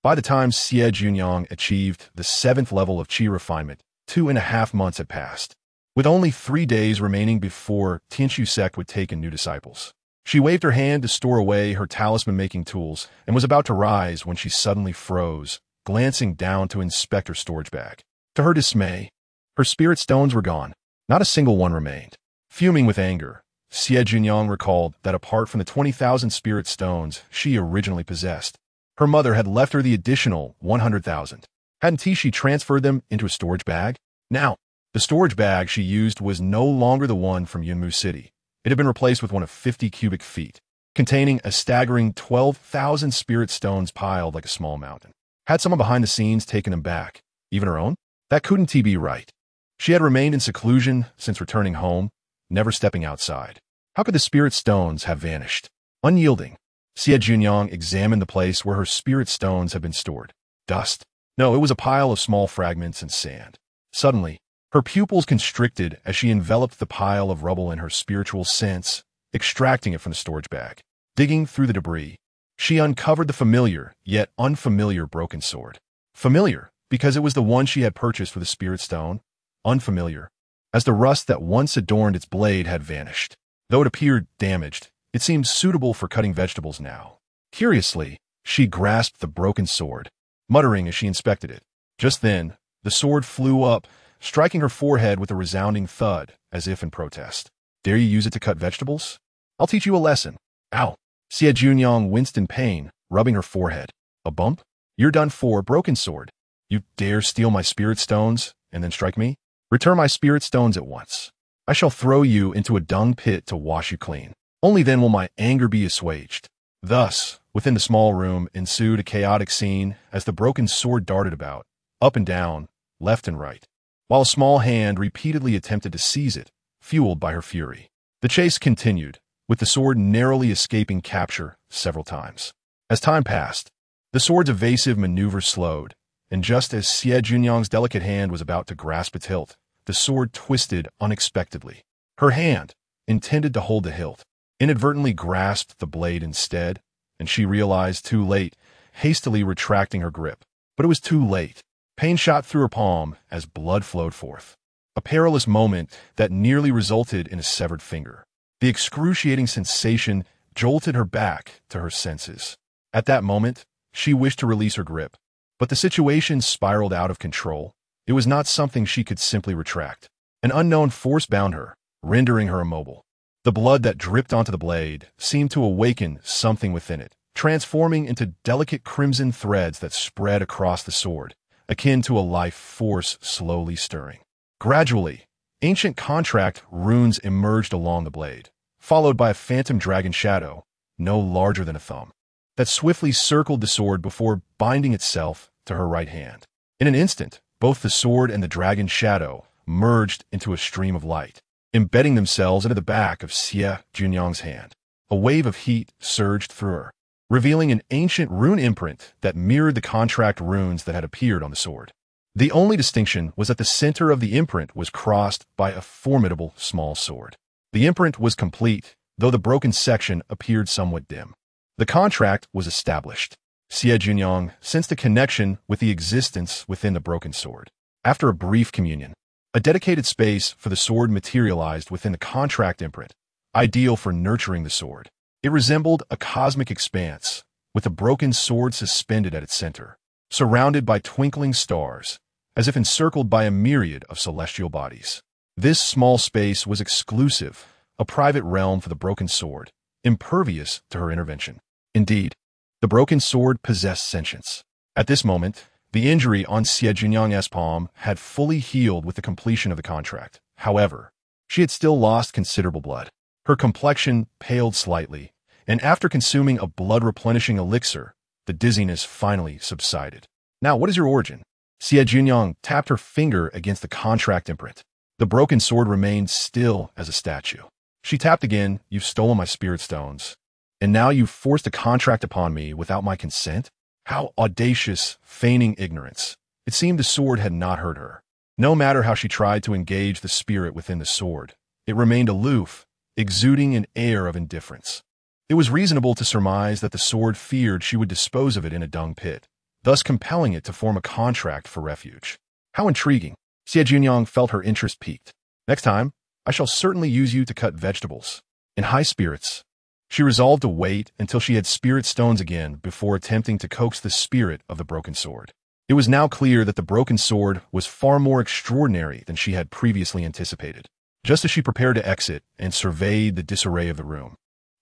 By the time Xie Jiuniang achieved the 7th level of Qi refinement, 2.5 months had passed. With only 3 days remaining before Tianshu sect would take in new disciples. She waved her hand to store away her talisman-making tools and was about to rise when she suddenly froze, glancing down to inspect her storage bag. To her dismay, her spirit stones were gone. Not a single one remained. Fuming with anger, Xie Jiuniang recalled that apart from the 20,000 spirit stones she originally possessed, her mother had left her the additional 100,000. Hadn't she transferred them into a storage bag? Now, the storage bag she used was no longer the one from Yunmu City. It had been replaced with one of 50 cubic feet, containing a staggering 12,000 spirit stones piled like a small mountain. Had someone behind the scenes taken them back, even her own? That couldn't be right. She had remained in seclusion since returning home, never stepping outside. How could the spirit stones have vanished? Unyielding, Xie Jiuniang examined the place where her spirit stones had been stored. Dust. No, it was a pile of small fragments and sand. Suddenly, her pupils constricted as she enveloped the pile of rubble in her spiritual sense, extracting it from the storage bag. Digging through the debris, she uncovered the familiar, yet unfamiliar broken sword. Familiar, because it was the one she had purchased for the spirit stone. Unfamiliar, as the rust that once adorned its blade had vanished. Though it appeared damaged, it seemed suitable for cutting vegetables now. Curiously, she grasped the broken sword, muttering as she inspected it. Just then, the sword flew up, striking her forehead with a resounding thud, as if in protest. "Dare you use it to cut vegetables? I'll teach you a lesson." Ow! Xie Jiuniang winced in pain, rubbing her forehead. "A bump? You're done for, broken sword. You dare steal my spirit stones and then strike me? Return my spirit stones at once. I shall throw you into a dung pit to wash you clean. Only then will my anger be assuaged." Thus, within the small room ensued a chaotic scene as the broken sword darted about, up and down, left and right, while a small hand repeatedly attempted to seize it, fueled by her fury. The chase continued, with the sword narrowly escaping capture several times. As time passed, the sword's evasive maneuver slowed, and just as Xie Jiuniang's delicate hand was about to grasp its hilt, the sword twisted unexpectedly. Her hand, intended to hold the hilt, inadvertently grasped the blade instead, and she realized too late, hastily retracting her grip. But it was too late. Pain shot through her palm as blood flowed forth. A perilous moment that nearly resulted in a severed finger. The excruciating sensation jolted her back to her senses. At that moment, she wished to release her grip, but the situation spiraled out of control. It was not something she could simply retract. An unknown force bound her, rendering her immobile. The blood that dripped onto the blade seemed to awaken something within it, transforming into delicate crimson threads that spread across the sword, akin to a life force slowly stirring. Gradually, ancient contract runes emerged along the blade, followed by a phantom dragon shadow, no larger than a thumb. that swiftly circled the sword before binding itself to her right hand. In an instant, both the sword and the dragon's shadow merged into a stream of light, embedding themselves into the back of Xie Jiuniang's hand. A wave of heat surged through her, revealing an ancient rune imprint that mirrored the contract runes that had appeared on the sword. The only distinction was that the center of the imprint was crossed by a formidable small sword. The imprint was complete, though the broken section appeared somewhat dim. The contract was established. Xie Jiuniang sensed a connection with the existence within the broken sword. After a brief communion, a dedicated space for the sword materialized within the contract imprint, ideal for nurturing the sword. It resembled a cosmic expanse, with a broken sword suspended at its center, surrounded by twinkling stars, as if encircled by a myriad of celestial bodies. This small space was exclusive, a private realm for the broken sword, impervious to her intervention. Indeed, the broken sword possessed sentience. At this moment, the injury on Xie Jiuniang's palm had fully healed with the completion of the contract. However, she had still lost considerable blood. Her complexion paled slightly, and after consuming a blood-replenishing elixir, the dizziness finally subsided. Now, what is your origin? Xie Jiuniang tapped her finger against the contract imprint. The broken sword remained still as a statue. She tapped again. You've stolen my spirit stones, and now you've forced a contract upon me without my consent? How audacious, feigning ignorance. It seemed the sword had not hurt her. No matter how she tried to engage the spirit within the sword, it remained aloof, exuding an air of indifference. It was reasonable to surmise that the sword feared she would dispose of it in a dung pit, thus compelling it to form a contract for refuge. How intriguing. Xie Jiuniang felt her interest piqued. Next time, I shall certainly use you to cut vegetables. In high spirits, she resolved to wait until she had spirit stones again before attempting to coax the spirit of the broken sword. It was now clear that the broken sword was far more extraordinary than she had previously anticipated. Just as she prepared to exit and surveyed the disarray of the room,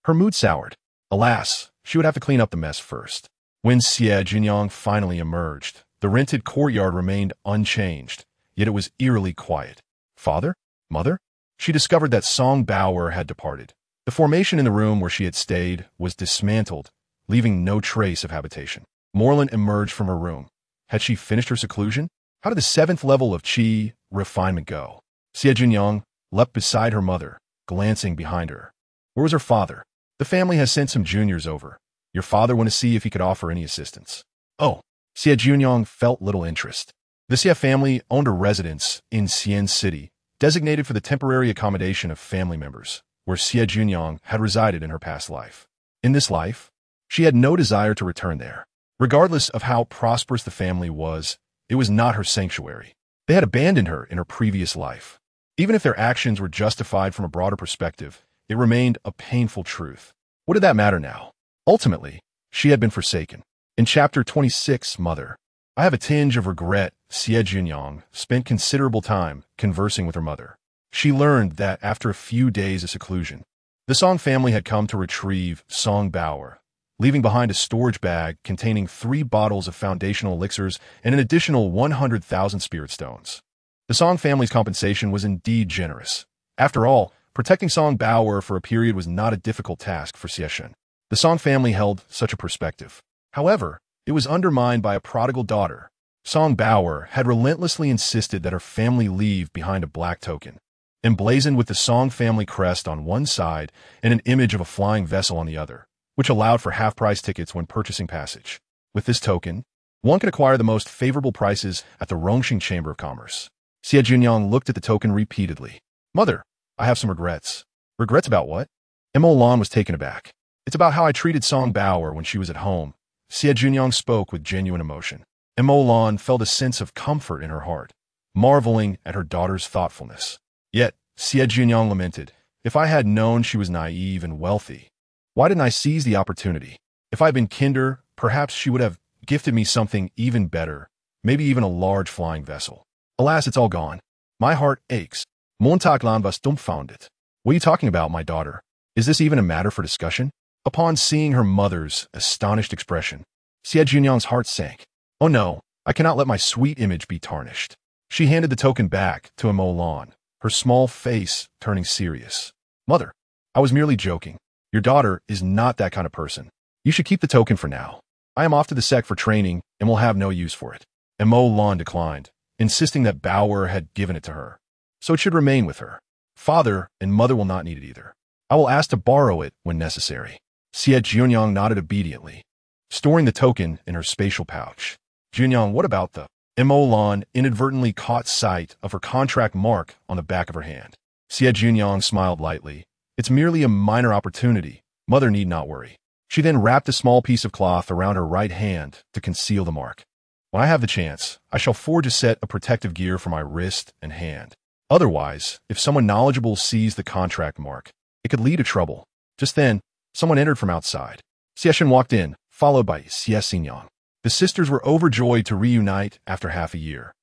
her mood soured. Alas, she would have to clean up the mess first. When Xie Jiuniang finally emerged, the rented courtyard remained unchanged, yet it was eerily quiet. Father? Mother? She discovered that Song Baoer had departed. The formation in the room where she had stayed was dismantled, leaving no trace of habitation. Morlin emerged from her room. Had she finished her seclusion? How did the 7th level of Qi refinement go? Xie Jiuniang leapt beside her mother, glancing behind her. Where was her father? The family has sent some juniors over. Your father went to see if he could offer any assistance. Oh, Xie Jiuniang felt little interest. The Xie family owned a residence in Xian City, designated for the temporary accommodation of family members, where Xie Jiuniang had resided in her past life. In this life, she had no desire to return there. Regardless of how prosperous the family was, it was not her sanctuary. They had abandoned her in her previous life. Even if their actions were justified from a broader perspective, it remained a painful truth. What did that matter now? Ultimately, she had been forsaken. In Chapter 26, Mother, I have a tinge of regret. Xie Jiuniang spent considerable time conversing with her mother. She learned that after a few days of seclusion, the Song family had come to retrieve Song Baoer, leaving behind a storage bag containing 3 bottles of foundational elixirs and an additional 100,000 spirit stones. The Song family's compensation was indeed generous. After all, protecting Song Baoer for a period was not a difficult task for Xie Shen. The Song family held such a perspective. However, it was undermined by a prodigal daughter. Song Baoer had relentlessly insisted that her family leave behind a black token, emblazoned with the Song family crest on one side and an image of a flying vessel on the other, which allowed for half-price tickets when purchasing passage. With this token, one could acquire the most favorable prices at the Rongxing Chamber of Commerce. Xie Jiuniang looked at the token repeatedly. Mother, I have some regrets. Regrets about what? Immortal was taken aback. It's about how I treated Song Baoer when she was at home. Xie Jiuniang spoke with genuine emotion. Immortal felt a sense of comfort in her heart, marveling at her daughter's thoughtfulness. Yet, Xie Jiuniang lamented, if I had known she was naive and wealthy, why didn't I seize the opportunity? If I had been kinder, perhaps she would have gifted me something even better, maybe even a large flying vessel. Alas, it's all gone. My heart aches. Montaglan was dumbfounded. What are you talking about, my daughter? Is this even a matter for discussion? Upon seeing her mother's astonished expression, Xie Jiuniang's heart sank. Oh no, I cannot let my sweet image be tarnished. She handed the token back to Immortal, her small face turning serious. Mother, I was merely joking. Your daughter is not that kind of person. You should keep the token for now. I am off to the sect for training and will have no use for it. Immortal declined, insisting that Bauer had given it to her, so it should remain with her. Father and mother will not need it either. I will ask to borrow it when necessary. Xie Jiuniang nodded obediently, storing the token in her spatial pouch. Jiuniang, what about the... Immortal inadvertently caught sight of her contract mark on the back of her hand. Xie Jiuniang smiled lightly. It's merely a minor opportunity. Mother need not worry. She then wrapped a small piece of cloth around her right hand to conceal the mark. When I have the chance, I shall forge a set of protective gear for my wrist and hand. Otherwise, if someone knowledgeable sees the contract mark, it could lead to trouble. Just then, someone entered from outside. Xie walked in, followed by Xie Jiuniang. The sisters were overjoyed to reunite after half a year.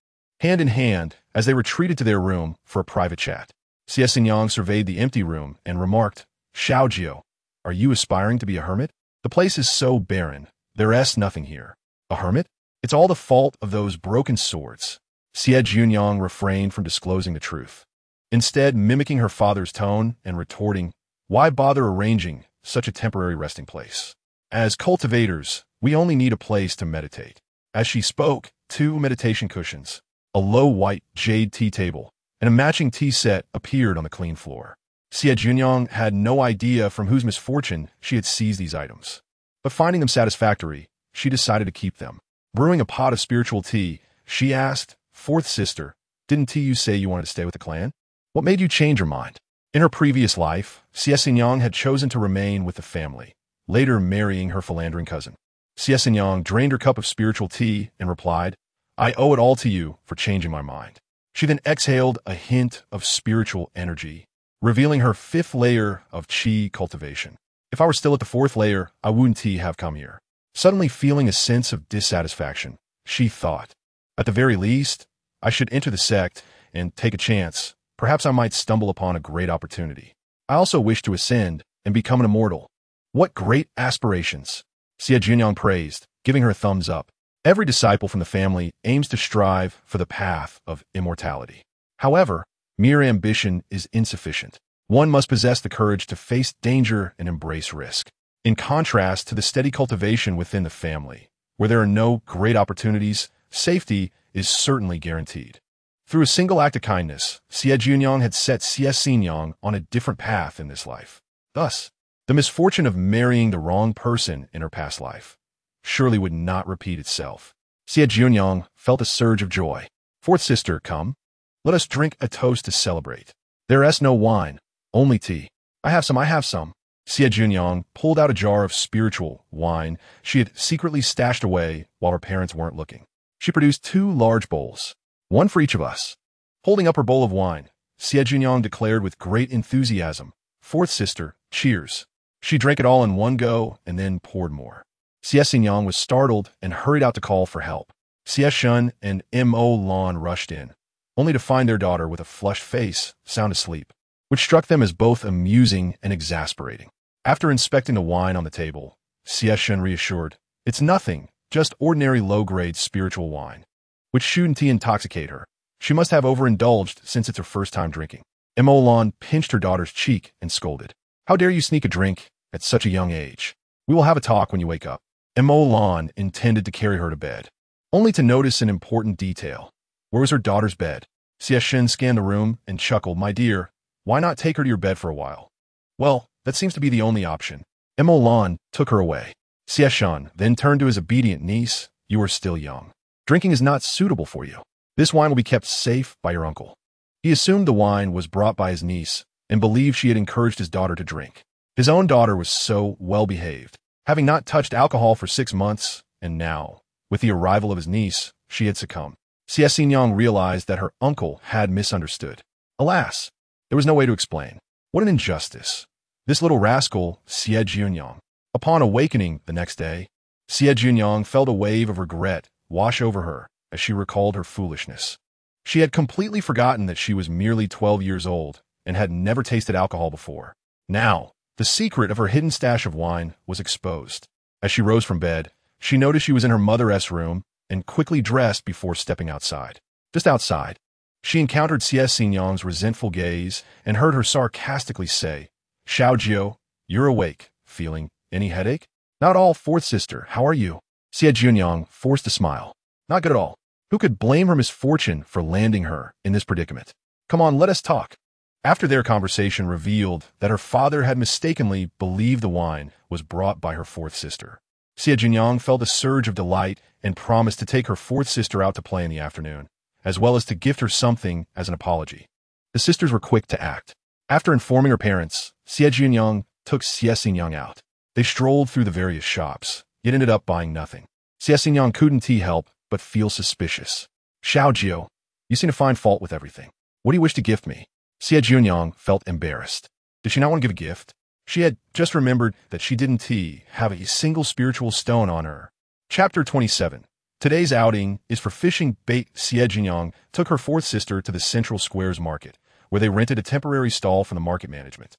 Hand in hand, as they retreated to their room for a private chat, Xie Jiuniang surveyed the empty room and remarked, Xiaojio, are you aspiring to be a hermit? The place is so barren. There's nothing here. A hermit? It's all the fault of those broken swords. Xie Jiuniang refrained from disclosing the truth, instead mimicking her father's tone and retorting, why bother arranging such a temporary resting place? As cultivators, we only need a place to meditate. As she spoke, 2 meditation cushions, a low white jade tea table, and a matching tea set appeared on the clean floor. Xie Jiuniang had no idea from whose misfortune she had seized these items, but finding them satisfactory, she decided to keep them. Brewing a pot of spiritual tea, she asked, Fourth sister, didn't you say you wanted to stay with the clan? What made you change your mind? In her previous life, Xie Jiuniang had chosen to remain with the family, later marrying her philandering cousin. Xie Jiuniang drained her cup of spiritual tea and replied, I owe it all to you for changing my mind. She then exhaled a hint of spiritual energy, revealing her 5th layer of Qi cultivation. If I were still at the 4th layer, I wouldn't have come here. Suddenly feeling a sense of dissatisfaction, she thought, at the very least, I should enter the sect and take a chance. Perhaps I might stumble upon a great opportunity. I also wish to ascend and become an immortal. What great aspirations! Xie Jiuniang praised, giving her a thumbs up. Every disciple from the family aims to strive for the path of immortality. However, mere ambition is insufficient. One must possess the courage to face danger and embrace risk. In contrast to the steady cultivation within the family, where there are no great opportunities, safety is certainly guaranteed. Through a single act of kindness, Xie Jiuniang had set Xie Jiuniang on a different path in this life. Thus, the misfortune of marrying the wrong person in her past life surely would not repeat itself. Xie Jiuniang felt a surge of joy. Fourth sister, come. Let us drink a toast to celebrate. There is no wine, only tea. I have some. Xie Jiuniang pulled out a jar of spiritual wine she had secretly stashed away while her parents weren't looking. She produced 2 large bowls, one for each of us. Holding up her bowl of wine, Xie Jiuniang declared with great enthusiasm, Fourth sister, cheers. She drank it all in one go and then poured more. Xie Jiuniang was startled and hurried out to call for help. Xie Shun and Mo rushed in, only to find their daughter with a flushed face, sound asleep, which struck them as both amusing and exasperating. After inspecting the wine on the table, Xie Shun reassured, it's nothing, just ordinary low-grade spiritual wine, which shouldn't intoxicate her. She must have overindulged since it's her first time drinking. Immortal pinched her daughter's cheek and scolded, how dare you sneak a drink at such a young age? We will have a talk when you wake up. Immortal intended to carry her to bed, only to notice an important detail. Where was her daughter's bed? Xie Shun scanned the room and chuckled, my dear, why not take her to your bed for a while? Well, that seems to be the only option. Immortal took her away. Xie Shun then turned to his obedient niece, you are still young. Drinking is not suitable for you. This wine will be kept safe by your uncle. He assumed the wine was brought by his niece and believed she had encouraged his daughter to drink. His own daughter was so well-behaved, having not touched alcohol for 6 months, and now, with the arrival of his niece, she had succumbed. Xie Jiuniang realized that her uncle had misunderstood. Alas, there was no way to explain. What an injustice. This little rascal, Xie Jiuniang. Upon awakening the next day, Xie Jiuniang felt a wave of regret wash over her as she recalled her foolishness. She had completely forgotten that she was merely 12 years old and had never tasted alcohol before. Now, the secret of her hidden stash of wine was exposed. As she rose from bed, she noticed she was in her mother's room and quickly dressed before stepping outside. Just outside, she encountered Xie Jiuniang's resentful gaze and heard her sarcastically say, Xiaojio, you're awake. Feeling any headache? Not all, fourth sister. How are you? Xie Jiuniang forced a smile. Not good at all. Who could blame her misfortune for landing her in this predicament? Come on, let us talk. After their conversation revealed that her father had mistakenly believed the wine was brought by her fourth sister, Xie Jiuniang felt a surge of delight and promised to take her fourth sister out to play in the afternoon, as well as to gift her something as an apology. The sisters were quick to act. After informing her parents, Xie Jiuniang took Xie Jiuniang out. They strolled through the various shops, yet ended up buying nothing. Xie Jiuniang couldn't help but feel suspicious. Xiao Jiu, you seem to find fault with everything. What do you wish to gift me? Xie Jiuniang felt embarrassed. Did she not want to give a gift? She had just remembered that she didn't have a single spiritual stone on her. Chapter 27. Today's outing is for fishing bait. Xie Jiuniang took her fourth sister to the Central Squares market, where they rented a temporary stall from the market management.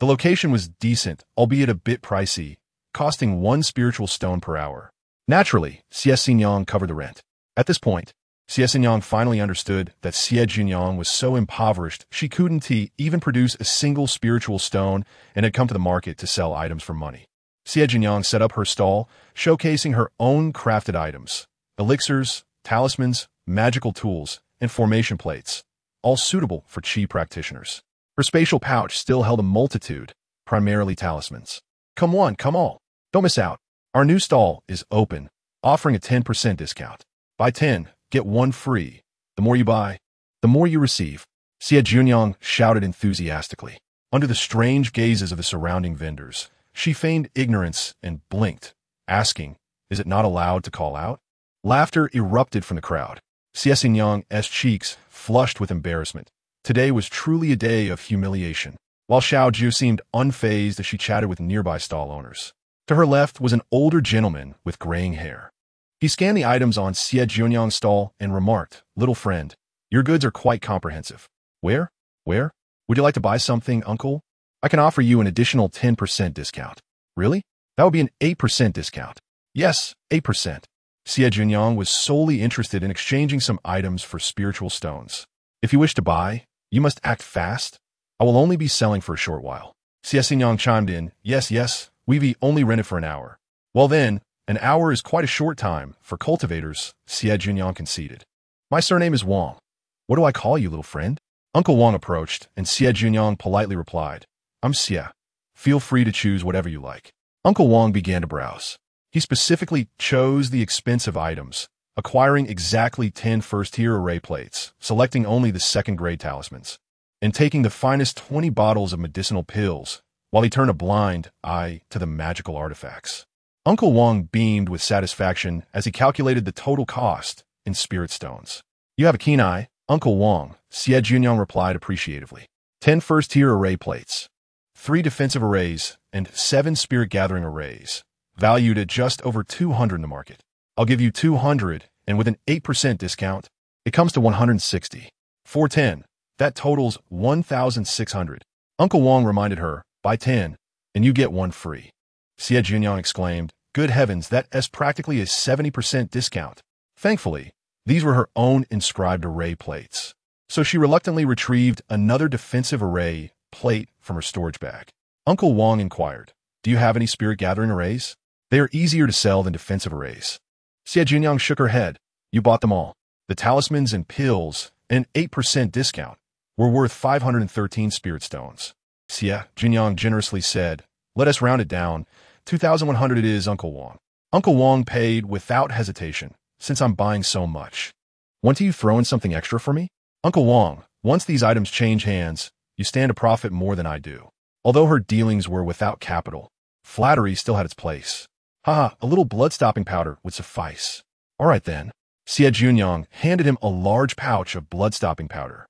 The location was decent, albeit a bit pricey, costing 1 spiritual stone per hour. Naturally, Xie Jiuniang covered the rent. At this point, Xie Jiuniang finally understood that Xie Jiuniang was so impoverished she couldn't even produce a single spiritual stone and had come to the market to sell items for money. Xie Jiuniang set up her stall, showcasing her own crafted items, elixirs, talismans, magical tools, and formation plates, all suitable for Qi practitioners. Her spatial pouch still held a multitude, primarily talismans. Come on, come all. Don't miss out. Our new stall is open, offering a 10% discount. Buy 10, get 1 free. The more you buy, the more you receive. Xie Jiuniang shouted enthusiastically. Under the strange gazes of the surrounding vendors, she feigned ignorance and blinked, asking, is it not allowed to call out? Laughter erupted from the crowd. Xie Jiuniang's cheeks flushed with embarrassment. Today was truly a day of humiliation, while Xiao Jiu seemed unfazed as she chatted with nearby stall owners. To her left was an older gentleman with graying hair. He scanned the items on Xie Jiuniang's stall and remarked, little friend, your goods are quite comprehensive. Where? Would you like to buy something, uncle? I can offer you an additional 10% discount. Really? That would be an 8% discount. Yes, 8%. Xie Jiuniang was solely interested in exchanging some items for spiritual stones. If you wish to buy, you must act fast. I will only be selling for a short while. Xie Jiuniang chimed in, yes, we've only rented for an hour. Well then, an hour is quite a short time for cultivators, Xie Jiuniang conceded. My surname is Wang. What do I call you, little friend? Uncle Wang approached, and Xie Jiuniang politely replied, I'm Xie. Feel free to choose whatever you like. Uncle Wang began to browse. He specifically chose the expensive items, acquiring exactly 10 first-tier array plates, selecting only the second-grade talismans, and taking the finest 20 bottles of medicinal pills, while he turned a blind eye to the magical artifacts. Uncle Wang beamed with satisfaction as he calculated the total cost in spirit stones. You have a keen eye, Uncle Wang, Xie Jiuniang replied appreciatively. 10 first-tier array plates, 3 defensive arrays, and 7 spirit-gathering arrays, valued at just over 200 in the market. I'll give you 200, and with an 8% discount, it comes to 160. 410, that totals 1,600. Uncle Wang reminded her, buy 10, and you get 1 free. Xie Jiuniang exclaimed, good heavens, that is practically a 70% discount. Thankfully, these were her own inscribed array plates, so she reluctantly retrieved another defensive array plate from her storage bag. Uncle Wang inquired, do you have any spirit-gathering arrays? They are easier to sell than defensive arrays. Xie Jiuniang shook her head. You bought them all. The talismans and pills, and an 8% discount, were worth 513 spirit stones. Xie Jiuniang generously said, let us round it down. 2,100 it is, Uncle Wang. Uncle Wang paid without hesitation, since I'm buying so much. Want you throw in something extra for me? Uncle Wang, once these items change hands, you stand to profit more than I do. Although her dealings were without capital, flattery still had its place. Haha, a little blood-stopping powder would suffice. All right then. Xie Jiuniang handed him a large pouch of blood-stopping powder,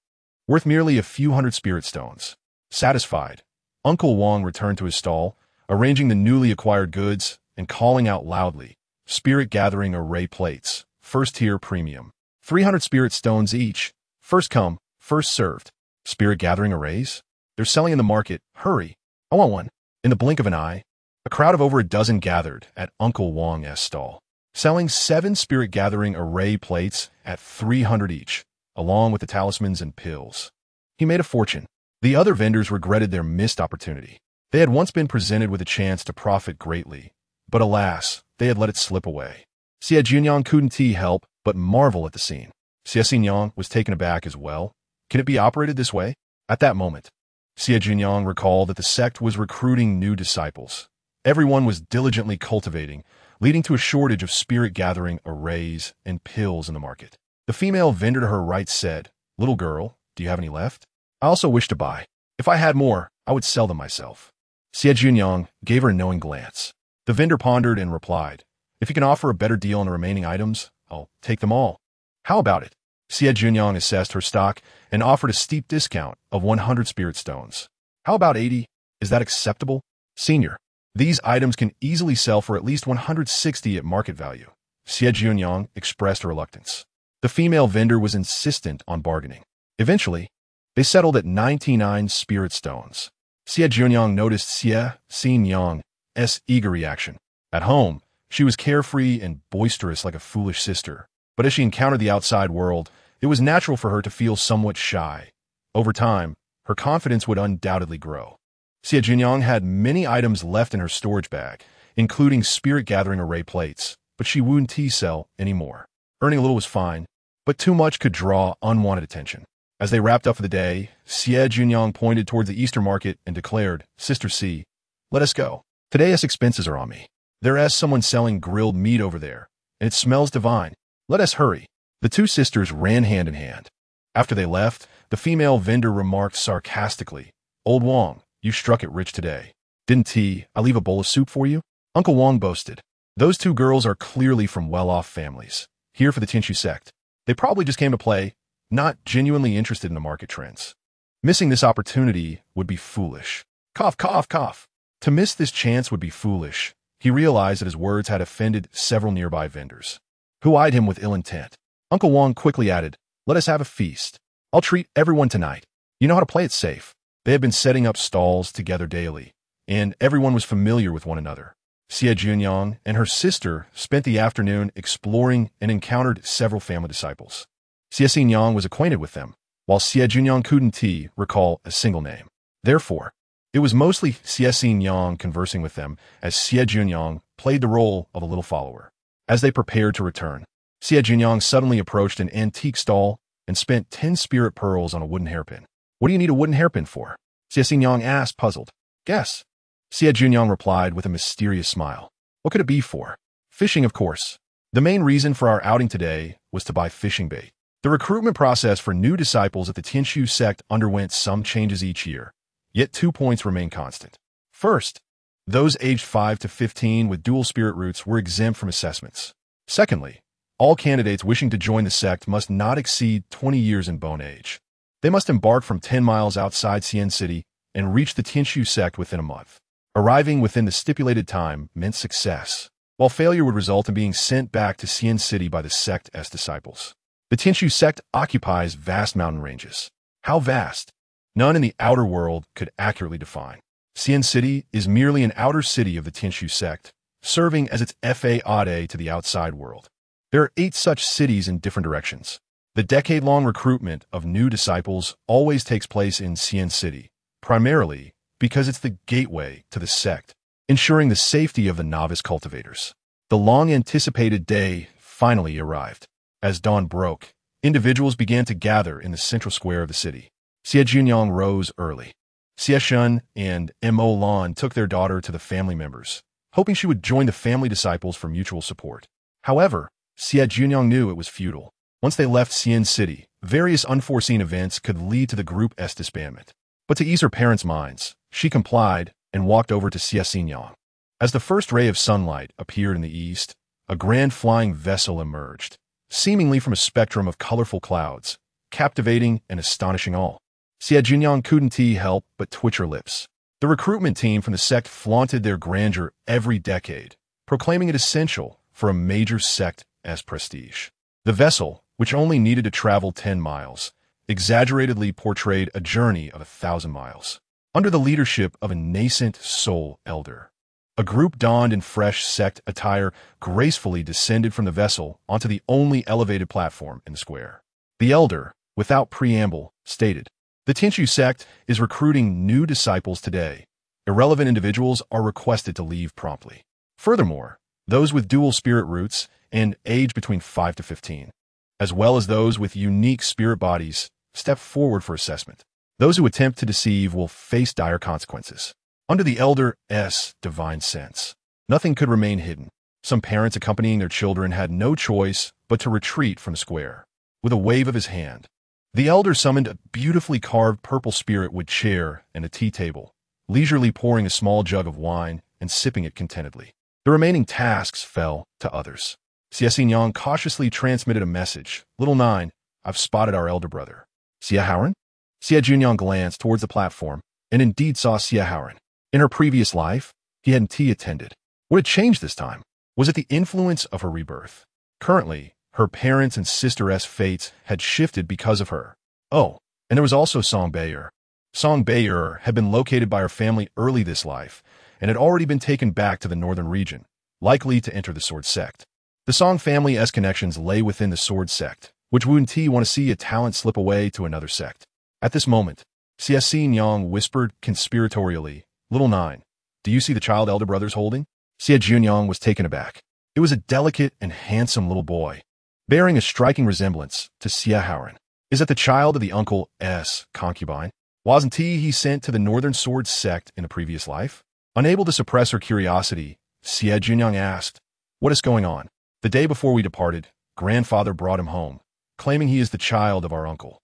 worth merely a few hundred spirit stones. Satisfied, Uncle Wang returned to his stall, arranging the newly acquired goods and calling out loudly, spirit-gathering array plates, first-tier premium. 300 spirit stones each, first come, first served. Spirit-gathering arrays? They're selling in the market. Hurry. I want one. In the blink of an eye, a crowd of over a dozen gathered at Uncle Wang's stall, selling 7 spirit-gathering array plates at 300 each, along with the talismans and pills. He made a fortune. The other vendors regretted their missed opportunity. They had once been presented with a chance to profit greatly, But alas, they had let it slip away. Xie Jiuniang couldn't help but marvel at the scene. Xie Jiuniang was taken aback as well. Can it be operated this way? At that moment, Xie Jiuniang recalled that the sect was recruiting new disciples. Everyone was diligently cultivating, leading to a shortage of spirit-gathering arrays and pills in the market. The female vendor to her right said, "Little girl, do you have any left? I also wish to buy. If I had more, I would sell them myself." Xie Jiuniang gave her a knowing glance. The vendor pondered and replied, "If you can offer a better deal on the remaining items, I'll take them all." "How about it?" Xie Jiuniang assessed her stock and offered a steep discount of 100 spirit stones. "How about 80? Is that acceptable?" "Senior, these items can easily sell for at least 160 at market value." Xie Jiuniang expressed her reluctance. The female vendor was insistent on bargaining. Eventually, they settled at 99 spirit stones. Xie Jiuniang noticed Xie Jiuniang's eager reaction. At home, she was carefree and boisterous like a foolish sister. But as she encountered the outside world, it was natural for her to feel somewhat shy. Over time, her confidence would undoubtedly grow. Xie Jiuniang had many items left in her storage bag, including spirit-gathering array plates, but she wouldn't sell anymore. Earning a little was fine, but too much could draw unwanted attention. As they wrapped up for the day, Xie Jiuniang pointed towards the Easter market and declared, "Sister C, let us go. Today's expenses are on me. There's someone selling grilled meat over there, and it smells divine. Let us hurry." The two sisters ran hand in hand. After they left, the female vendor remarked sarcastically, "Old Wang, you struck it rich today. Didn't I leave a bowl of soup for you?" Uncle Wang boasted. "Those two girls are clearly from well-off families, here for the Tinshu sect. They probably just came to play, not genuinely interested in the market trends. Missing this opportunity would be foolish." Cough, cough, cough. To miss this chance would be foolish. He realized that his words had offended several nearby vendors, who eyed him with ill intent. Uncle Wang quickly added, "Let us have a feast. I'll treat everyone tonight. You know how to play it safe." They had been setting up stalls together daily, and everyone was familiar with one another. Xie Jiuniang and her sister spent the afternoon exploring and encountered several family disciples. Xie Jiuniang was acquainted with them, while Xie Jiuniang couldn't recall a single name. Therefore, it was mostly Xie Jiuniang conversing with them as Xie Jiuniang played the role of a little follower. As they prepared to return, Xie Jiuniang suddenly approached an antique stall and spent 10 spirit pearls on a wooden hairpin. "What do you need a wooden hairpin for?" Xie Jiuniang asked, puzzled. "Guess." Xie Jiuniang replied with a mysterious smile. "What could it be for?" "Fishing, of course. The main reason for our outing today was to buy fishing bait." The recruitment process for new disciples at the Tinshu sect underwent some changes each year, yet 2 points remain constant. First, those aged 5 to 15 with dual spirit roots were exempt from assessments. Secondly, all candidates wishing to join the sect must not exceed 20 years in bone age. They must embark from 10 miles outside Xian City and reach the Tinshu sect within a month. Arriving within the stipulated time meant success, while failure would result in being sent back to Xian City by the sect as disciples. The Tinshu sect occupies vast mountain ranges. How vast? None in the outer world could accurately define. Xian City is merely an outer city of the Tinshu sect, serving as its FAAD to the outside world. There are 8 such cities in different directions. The decade-long recruitment of new disciples always takes place in Xian City, primarily because it's the gateway to the sect, ensuring the safety of the novice cultivators. The long-anticipated day finally arrived. As dawn broke, individuals began to gather in the central square of the city. Xie Jiuniang rose early. Xie Shun and Mo Lan took their daughter to the family members, hoping she would join the family disciples for mutual support. However, Xie Jiuniang knew it was futile. Once they left Xian City, various unforeseen events could lead to the group's disbandment. But to ease her parents' minds, she complied and walked over to Xie Jiuniang. As the first ray of sunlight appeared in the east, a grand flying vessel emerged, seemingly from a spectrum of colorful clouds, captivating and astonishing all. Xie Jiuniang couldn't help but twitch her lips. The recruitment team from the sect flaunted their grandeur every decade, proclaiming it essential for a major sect as prestige. The vessel, which only needed to travel 10 miles, exaggeratedly portrayed a journey of 1,000 miles. Under the leadership of a nascent soul elder, a group donned in fresh sect attire gracefully descended from the vessel onto the only elevated platform in the square. The elder, without preamble, stated, "The Tinshu sect is recruiting new disciples today. Irrelevant individuals are requested to leave promptly." Furthermore, those with dual spirit roots and age between 5 to 15, as well as those with unique spirit bodies, step forward for assessment. Those who attempt to deceive will face dire consequences. Under the Elder's divine sense, nothing could remain hidden. Some parents accompanying their children had no choice but to retreat from the square. With a wave of his hand, the elder summoned a beautifully carved purple spirit with chair and a tea table, leisurely pouring a small jug of wine and sipping it contentedly. The remaining tasks fell to others. Xie Jiuniang cautiously transmitted a message. Little 9, I've spotted our elder brother. Xie Jiuniang? Xie Jiuniang glanced towards the platform and indeed saw Xie Jiuniang. In her previous life, he hadn't attended. What had changed this time? Was it the influence of her rebirth? Currently, her parents' and sister's fates had shifted because of her. Oh, and there was also Song Bayer. Song Bayer had been located by her family early this life and had already been taken back to the northern region, likely to enter the Sword Sect. The Song family's connections lay within the Sword Sect, which wouldn't want to see a talent slip away to another sect. At this moment, Xie Jiuniang whispered conspiratorially, Little 9, do you see the child elder brothers holding? Xie Jiuniang was taken aback. It was a delicate and handsome little boy, bearing a striking resemblance to Xie Jiuniang. Is that the child of the uncle's concubine? Wasn't he sent to the Northern Sword Sect in a previous life? Unable to suppress her curiosity, Xie Jiuniang asked, what is going on? The day before we departed, grandfather brought him home, claiming he is the child of our uncle.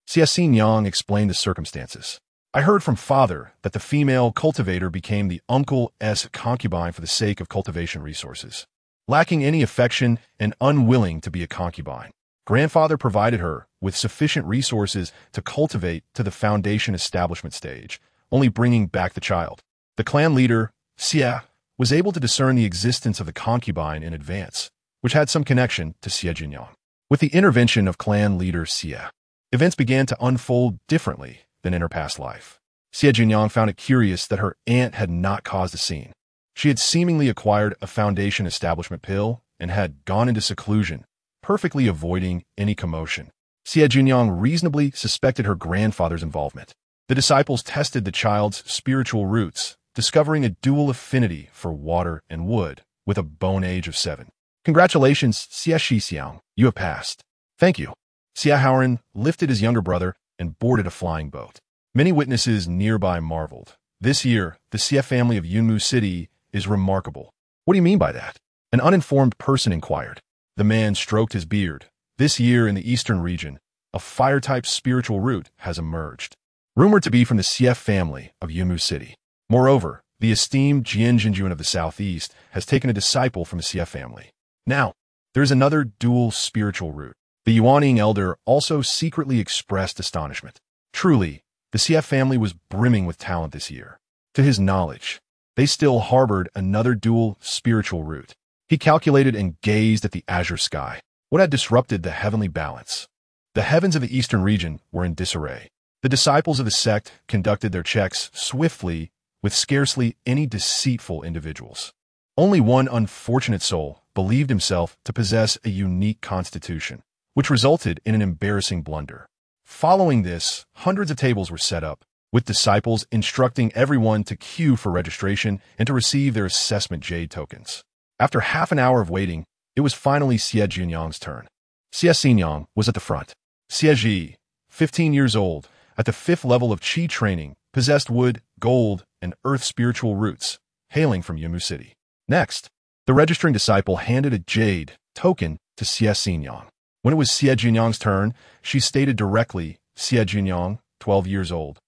Xie Jiuniang explained the circumstances. I heard from father that the female cultivator became the uncle's concubine for the sake of cultivation resources. Lacking any affection and unwilling to be a concubine, grandfather provided her with sufficient resources to cultivate to the foundation establishment stage, only bringing back the child. The clan leader, Xie, was able to discern the existence of the concubine in advance, which had some connection to Xie Jiuniang. With the intervention of clan leader Xie, events began to unfold differently than in her past life. Xie Jiuniang found it curious that her aunt had not caused a scene. She had seemingly acquired a foundation establishment pill and had gone into seclusion, perfectly avoiding any commotion. Xie Jiuniang reasonably suspected her grandfather's involvement. The disciples tested the child's spiritual roots, discovering a dual affinity for water and wood with a bone age of 7. Congratulations, Xie Jiuniang, you have passed. Thank you. Xie Jiuniang lifted his younger brother and boarded a flying boat. Many witnesses nearby marveled. This year, the Xie family of Yunmu City is remarkable. What do you mean by that? An uninformed person inquired. The man stroked his beard. This year in the eastern region, a fire-type spiritual root has emerged, rumored to be from the Xie family of Yunmu City. Moreover, the esteemed Xie Jiuniang of the southeast has taken a disciple from the Xie family. Now, there is another dual spiritual root. The Yuaning elder also secretly expressed astonishment. Truly, the Xie family was brimming with talent this year. To his knowledge, they still harbored another dual spiritual root. He calculated and gazed at the azure sky. What had disrupted the heavenly balance? The heavens of the eastern region were in disarray. The disciples of the sect conducted their checks swiftly with scarcely any deceitful individuals. Only one unfortunate soul believed himself to possess a unique constitution, which resulted in an embarrassing blunder. Following this, hundreds of tables were set up, with disciples instructing everyone to queue for registration and to receive their assessment jade tokens. After half an hour of waiting, it was finally Xie Jiuniang's turn. Xie Jiuniang was at the front. Xie Ji, 15 years old, at the 5th level of Qi training, possessed wood, gold, and earth spiritual roots, hailing from Yunmu City. Next, the registering disciple handed a jade token to Xie Jiuniang. When it was Xie Jiuniang's turn, she stated directly, Xie Jiuniang, 12 years old,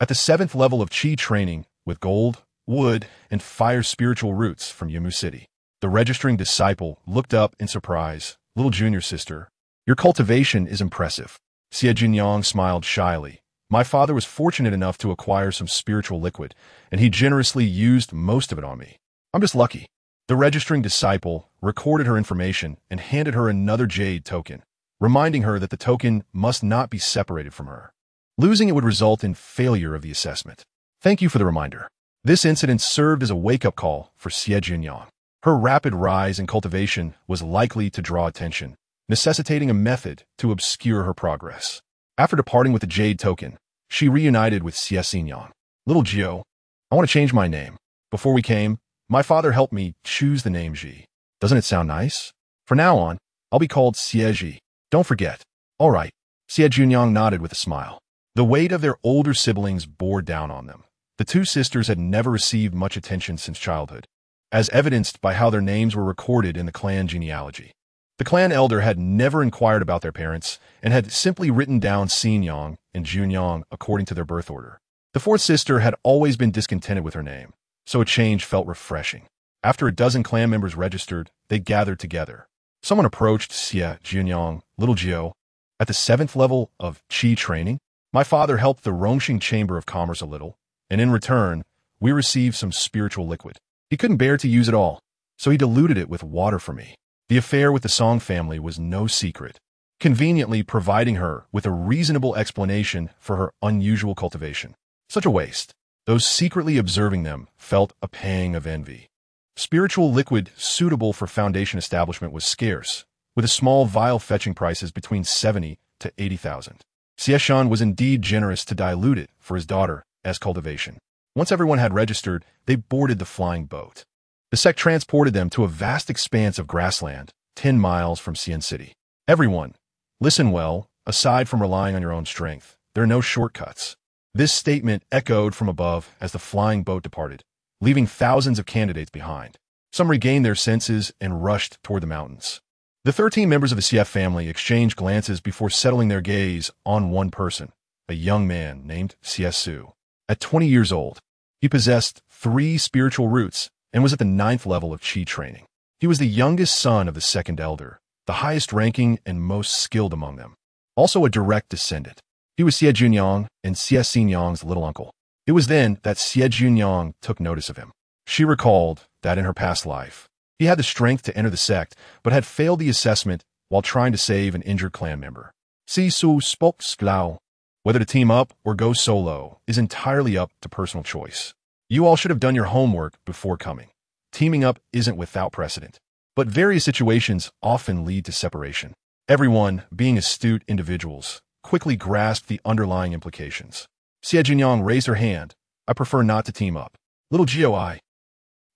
at the 7th level of Qi training with gold, wood, and fire spiritual roots from Yunmu City. The registering disciple looked up in surprise. Little junior sister, your cultivation is impressive. Xie Jiuniang smiled shyly. My father was fortunate enough to acquire some spiritual liquid, and he generously used most of it on me. I'm just lucky. The registering disciple recorded her information and handed her another jade token, reminding her that the token must not be separated from her. Losing it would result in failure of the assessment. Thank you for the reminder. This incident served as a wake-up call for Xie Jiuniang. Her rapid rise in cultivation was likely to draw attention, necessitating a method to obscure her progress. After departing with the jade token, she reunited with Xie Jiuniang. Little Gio, I want to change my name. Before we came, My father helped me choose the name Xie. Doesn't it sound nice? From now on, I'll be called Xie Ji. Don't forget. All right. Xie Jiuniang nodded with a smile. The weight of their older siblings bore down on them. The two sisters had never received much attention since childhood, as evidenced by how their names were recorded in the clan genealogy. The clan elder had never inquired about their parents and had simply written down Xinyang and Jiuniang according to their birth order. The fourth sister had always been discontented with her name, so a change felt refreshing. After a dozen clan members registered, they gathered together. Someone approached Xie Jiuniang, little Gio. At the 7th level of Qi training, my father helped the Rongxing Chamber of Commerce a little, and in return, we received some spiritual liquid. He couldn't bear to use it all, so he diluted it with water for me. The affair with the Song family was no secret, conveniently providing her with a reasonable explanation for her unusual cultivation. Such a waste. Those secretly observing them felt a pang of envy. Spiritual liquid suitable for foundation establishment was scarce, with a small vial fetching prices between 70 to 80,000. Xieshan was indeed generous to dilute it for his daughter as cultivation. Once everyone had registered, they boarded the flying boat. The sect transported them to a vast expanse of grassland, 10 miles from Xian City. Everyone, listen well, aside from relying on your own strength, there are no shortcuts. This statement echoed from above as the flying boat departed, leaving thousands of candidates behind. Some regained their senses and rushed toward the mountains. The 13 members of the CF family exchanged glances before settling their gaze on one person, a young man named Xie Su. At 20 years old, he possessed 3 spiritual roots and was at the 9th level of Qi training. He was the youngest son of the second elder, the highest ranking and most skilled among them. Also a direct descendant. He was Xie Jiuniang and Xie Xinyang's little uncle. It was then that Xie Jiuniang took notice of him. She recalled that in her past life, he had the strength to enter the sect, but had failed the assessment while trying to save an injured clan member. Xie Su spoke slow. Whether to team up or go solo is entirely up to personal choice. You all should have done your homework before coming. Teaming up isn't without precedent, but various situations often lead to separation. Everyone, being astute individuals, quickly grasped the underlying implications. Xie Jiuniang raised her hand. I prefer not to team up. Little Gio,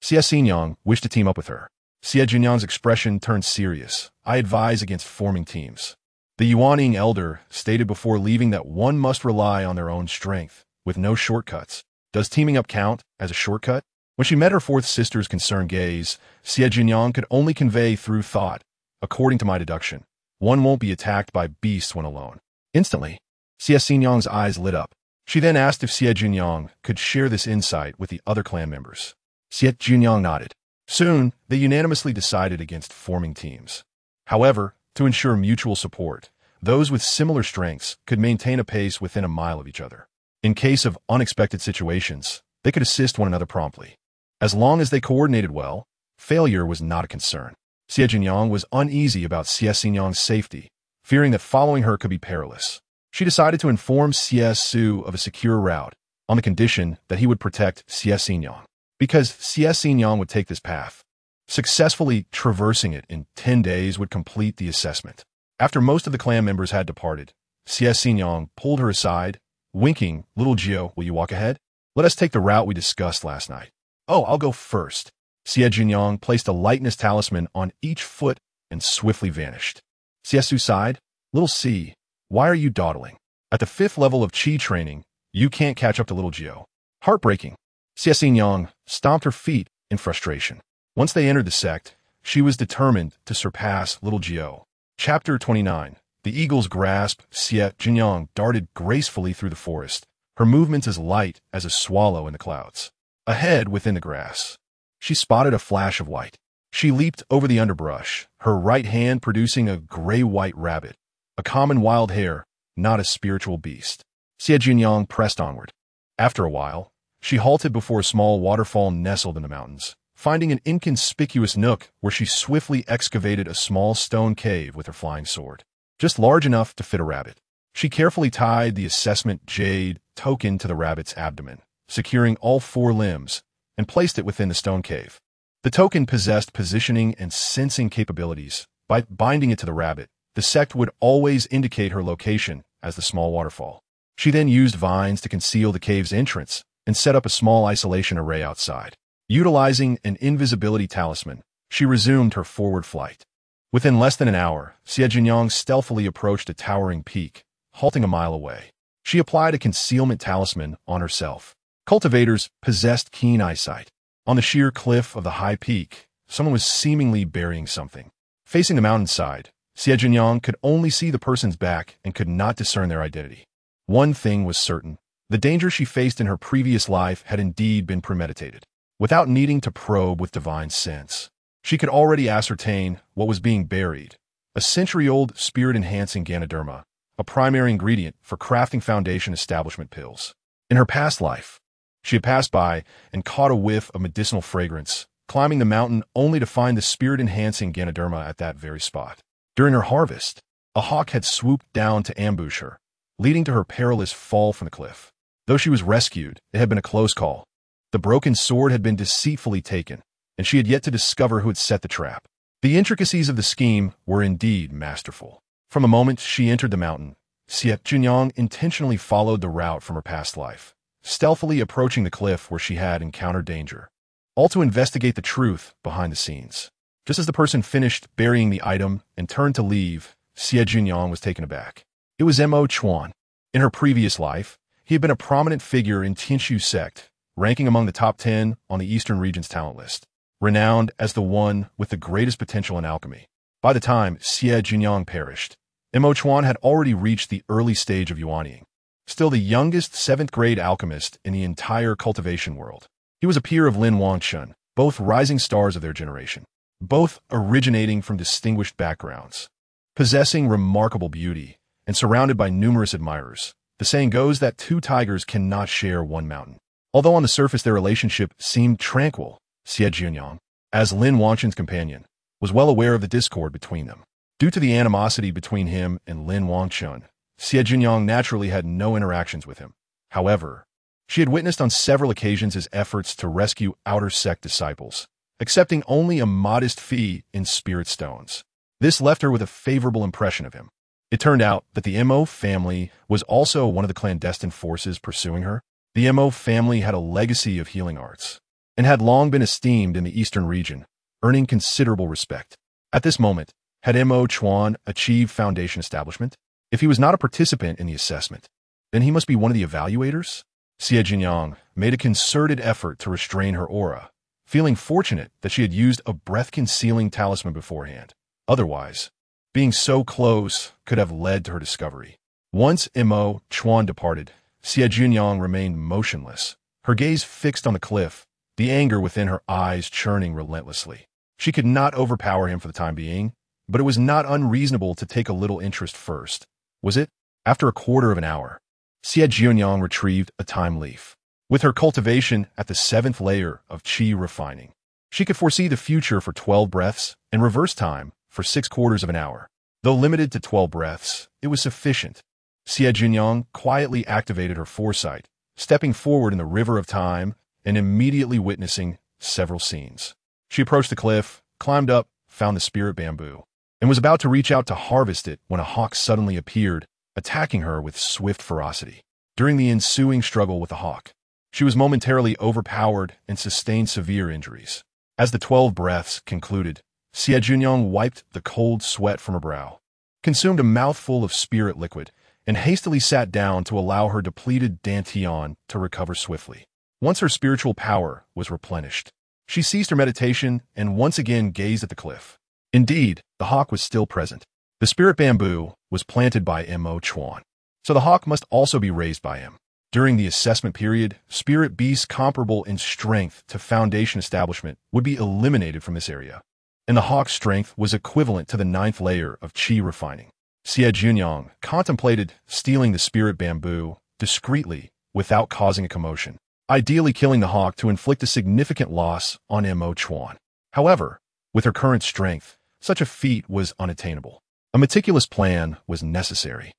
Xie Xinyang wished to team up with her. Xie Jiuniang's expression turned serious. I advise against forming teams. The Yuaning elder stated before leaving that one must rely on their own strength, with no shortcuts. Does teaming up count as a shortcut? When she met her fourth sister's concerned gaze, Xie Jiuniang could only convey through thought, according to my deduction, one won't be attacked by beasts when alone. Instantly, Xie Xinyang's eyes lit up. She then asked if Xie Jiuniang could share this insight with the other clan members. Xie Jiuniang nodded. Soon, they unanimously decided against forming teams. However, to ensure mutual support, those with similar strengths could maintain a pace within a mile of each other. In case of unexpected situations, they could assist one another promptly. As long as they coordinated well, failure was not a concern. Xie Jiuniang was uneasy about Xie Xinyang's safety, fearing that following her could be perilous. She decided to inform Xie Su of a secure route, on the condition that he would protect Xie Xinyang. Because Xie Xinyang would take this path, successfully traversing it in 10 days would complete the assessment. After most of the clan members had departed, Xie Xinyang pulled her aside, winking, Little Gio, will you walk ahead? Let us take the route we discussed last night. Oh, I'll go first. Xie Jiuniang placed a lightness talisman on each foot and swiftly vanished. Xie Su sighed, Little C, why are you dawdling? At the 5th level of Qi training, you can't catch up to Little Gio. Heartbreaking. Xie Xinyang stomped her feet in frustration. Once they entered the sect, she was determined to surpass Little Gio. Chapter 29. The eagle's grasp. Xie Jiuniang darted gracefully through the forest, her movements as light as a swallow in the clouds. Ahead, within the grass, she spotted a flash of white. She leaped over the underbrush, her right hand producing a gray-white rabbit, a common wild hare, not a spiritual beast. Xie Jiuniang pressed onward. After a while, she halted before a small waterfall nestled in the mountains, finding an inconspicuous nook where she swiftly excavated a small stone cave with her flying sword, just large enough to fit a rabbit. She carefully tied the assessment jade token to the rabbit's abdomen, securing all 4 limbs, and placed it within the stone cave. The token possessed positioning and sensing capabilities. By binding it to the rabbit, the sect would always indicate her location as the small waterfall. She then used vines to conceal the cave's entrance and set up a small isolation array outside. Utilizing an invisibility talisman, she resumed her forward flight. Within less than an hour, Xie Jiuniang stealthily approached a towering peak, halting a mile away. She applied a concealment talisman on herself. Cultivators possessed keen eyesight. On the sheer cliff of the high peak, someone was seemingly burying something. Facing the mountainside, Xie Jiuniang could only see the person's back and could not discern their identity. One thing was certain. The danger she faced in her previous life had indeed been premeditated. Without needing to probe with divine sense, she could already ascertain what was being buried. A century-old spirit-enhancing Ganoderma, a primary ingredient for crafting foundation establishment pills. In her past life, she had passed by and caught a whiff of medicinal fragrance, climbing the mountain only to find the spirit-enhancing Ganoderma at that very spot. During her harvest, a hawk had swooped down to ambush her, leading to her perilous fall from the cliff. Though she was rescued, it had been a close call. The broken sword had been deceitfully taken, and she had yet to discover who had set the trap. The intricacies of the scheme were indeed masterful. From the moment she entered the mountain, Xie Jiuniang intentionally followed the route from her past life, stealthily approaching the cliff where she had encountered danger, all to investigate the truth behind the scenes. Just as the person finished burying the item and turned to leave, Xie Jiuniang was taken aback. It was Mo Chuan. In her previous life, he had been a prominent figure in Tianshu sect, ranking among the top 10 on the Eastern region's talent list, renowned as the one with the greatest potential in alchemy. By the time Xie Jiuniang perished, Mo Chuan had already reached the early stage of Yuanying, still the youngest 7th-grade alchemist in the entire cultivation world. He was a peer of Lin Wangchen, both rising stars of their generation, both originating from distinguished backgrounds. Possessing remarkable beauty and surrounded by numerous admirers, the saying goes that two tigers cannot share one mountain. Although on the surface their relationship seemed tranquil, Xie Jiuniang, as Lin Wangchen's companion, was well aware of the discord between them. Due to the animosity between him and Lin Wangchen, Xie Jiuniang naturally had no interactions with him. However, she had witnessed on several occasions his efforts to rescue outer sect disciples, accepting only a modest fee in spirit stones. This left her with a favorable impression of him. It turned out that the Mo family was also one of the clandestine forces pursuing her. The Mo family had a legacy of healing arts and had long been esteemed in the eastern region, earning considerable respect. At this moment, had Mo Chuan achieved foundation establishment? If he was not a participant in the assessment, then he must be one of the evaluators? Xie Jiuniang made a concerted effort to restrain her aura, feeling fortunate that she had used a breath-concealing talisman beforehand. Otherwise, being so close could have led to her discovery. Once Mo Chuan departed, Xie Jiuniang remained motionless, her gaze fixed on the cliff, the anger within her eyes churning relentlessly. She could not overpower him for the time being, but it was not unreasonable to take a little interest first. Was it? After a quarter of an hour, Xie Jiuniang retrieved a time leaf. With her cultivation at the 7th layer of Qi refining, she could foresee the future for 12 breaths and reverse time for 6/4 of an hour. Though limited to 12 breaths, it was sufficient. Xie Jiuniang quietly activated her foresight, stepping forward in the river of time and immediately witnessing several scenes. She approached the cliff, climbed up, found the spirit bamboo, and was about to reach out to harvest it when a hawk suddenly appeared, attacking her with swift ferocity. During the ensuing struggle with the hawk, she was momentarily overpowered and sustained severe injuries. As the 12 breaths concluded, Xie Jiuniang wiped the cold sweat from her brow, consumed a mouthful of spirit liquid, and hastily sat down to allow her depleted dantian to recover swiftly. Once her spiritual power was replenished, she ceased her meditation and once again gazed at the cliff. Indeed, the hawk was still present. The spirit bamboo was planted by Mo Chuan, so the hawk must also be raised by him. During the assessment period, spirit beasts comparable in strength to foundation establishment would be eliminated from this area, and the hawk's strength was equivalent to the 9th layer of Qi refining. Xie Jiuniang contemplated stealing the spirit bamboo discreetly without causing a commotion, ideally killing the hawk to inflict a significant loss on Mo Chuan. However, with her current strength, such a feat was unattainable. A meticulous plan was necessary.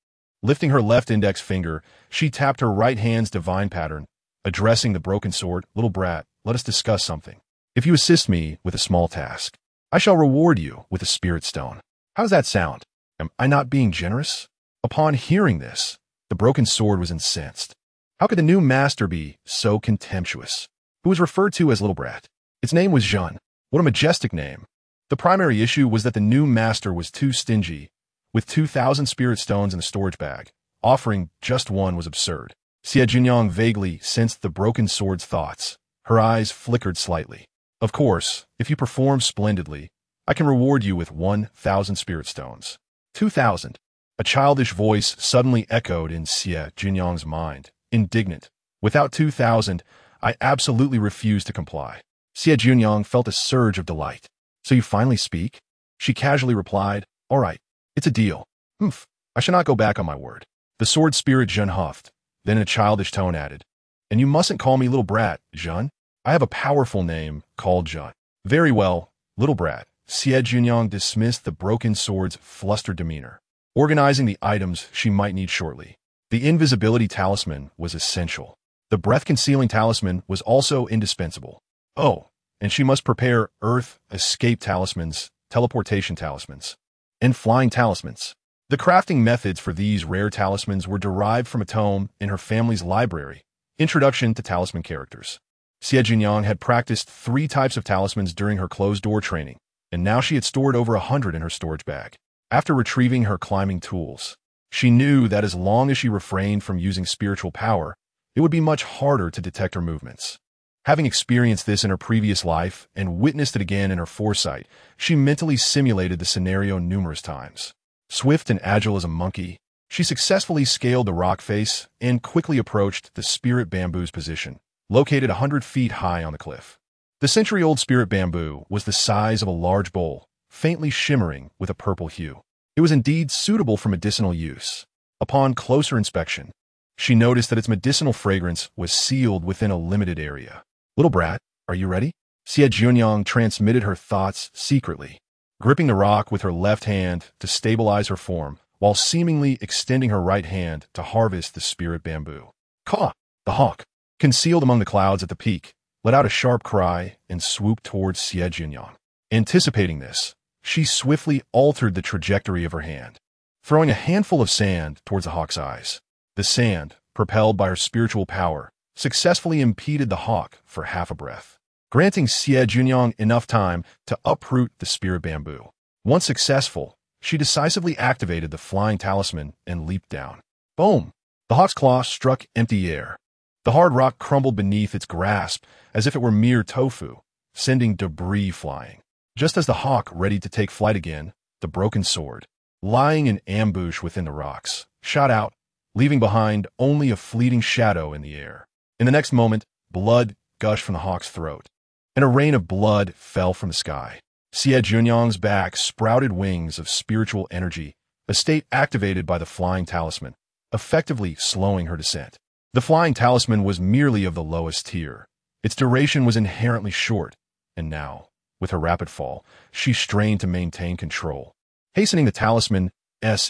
Lifting her left index finger, she tapped her right hand's divine pattern, addressing the broken sword. "Little brat, let us discuss something. If you assist me with a small task, I shall reward you with a spirit stone. How does that sound? Am I not being generous?" Upon hearing this, the broken sword was incensed. How could the new master be so contemptuous? Who was referred to as little brat? Its name was Zhen. What a majestic name. The primary issue was that the new master was too stingy. With 2,000 spirit stones in a storage bag, offering just one was absurd. Xie Jiuniang vaguely sensed the broken sword's thoughts. Her eyes flickered slightly. Of course, if you perform splendidly, I can reward you with 1,000 spirit stones. 2,000. A childish voice suddenly echoed in Xie Jiuniang's mind, indignant. Without 2,000, I absolutely refuse to comply. Xie Jiuniang felt a surge of delight. So you finally speak? She casually replied, all right, it's a deal. Humph, I shall not go back on my word. The sword spirit Zhen huffed, then in a childish tone added, and you mustn't call me little brat, Zhen. I have a powerful name called Zhen. Very well, little brat. Xie Jiuniang dismissed the broken sword's flustered demeanor, organizing the items she might need shortly. The invisibility talisman was essential. The breath-concealing talisman was also indispensable. Oh, and she must prepare earth escape talismans, teleportation talismans, and flying talismans. The crafting methods for these rare talismans were derived from a tome in her family's library, Introduction to Talisman Characters. Xie Jiuniang had practiced 3 types of talismans during her closed-door training, and now she had stored over 100 in her storage bag. After retrieving her climbing tools, she knew that as long as she refrained from using spiritual power, it would be much harder to detect her movements. Having experienced this in her previous life and witnessed it again in her foresight, she mentally simulated the scenario numerous times. Swift and agile as a monkey, she successfully scaled the rock face and quickly approached the spirit bamboo's position, located 100 feet high on the cliff. The century-old spirit bamboo was the size of a large bowl, faintly shimmering with a purple hue. It was indeed suitable for medicinal use. Upon closer inspection, she noticed that its medicinal fragrance was sealed within a limited area. Little brat, are you ready? Xie Jiuniang transmitted her thoughts secretly, gripping the rock with her left hand to stabilize her form, while seemingly extending her right hand to harvest the spirit bamboo. Caw! The hawk, concealed among the clouds at the peak, let out a sharp cry and swooped towards Xie Jiuniang. Anticipating this, she swiftly altered the trajectory of her hand, throwing a handful of sand towards the hawk's eyes. The sand, propelled by her spiritual power, successfully impeded the hawk for half a breath, granting Xie Jiuniang enough time to uproot the spirit bamboo. Once successful, she decisively activated the flying talisman and leaped down. Boom! The hawk's claw struck empty air. The hard rock crumbled beneath its grasp as if it were mere tofu, sending debris flying. Just as the hawk readied to take flight again, the broken sword, lying in ambush within the rocks, shot out, leaving behind only a fleeting shadow in the air. In the next moment, blood gushed from the hawk's throat, and a rain of blood fell from the sky. Xie Jiuniang's back sprouted wings of spiritual energy, a state activated by the flying talisman, effectively slowing her descent. The flying talisman was merely of the lowest tier. Its duration was inherently short, and now, with her rapid fall, she strained to maintain control, hastening the talisman's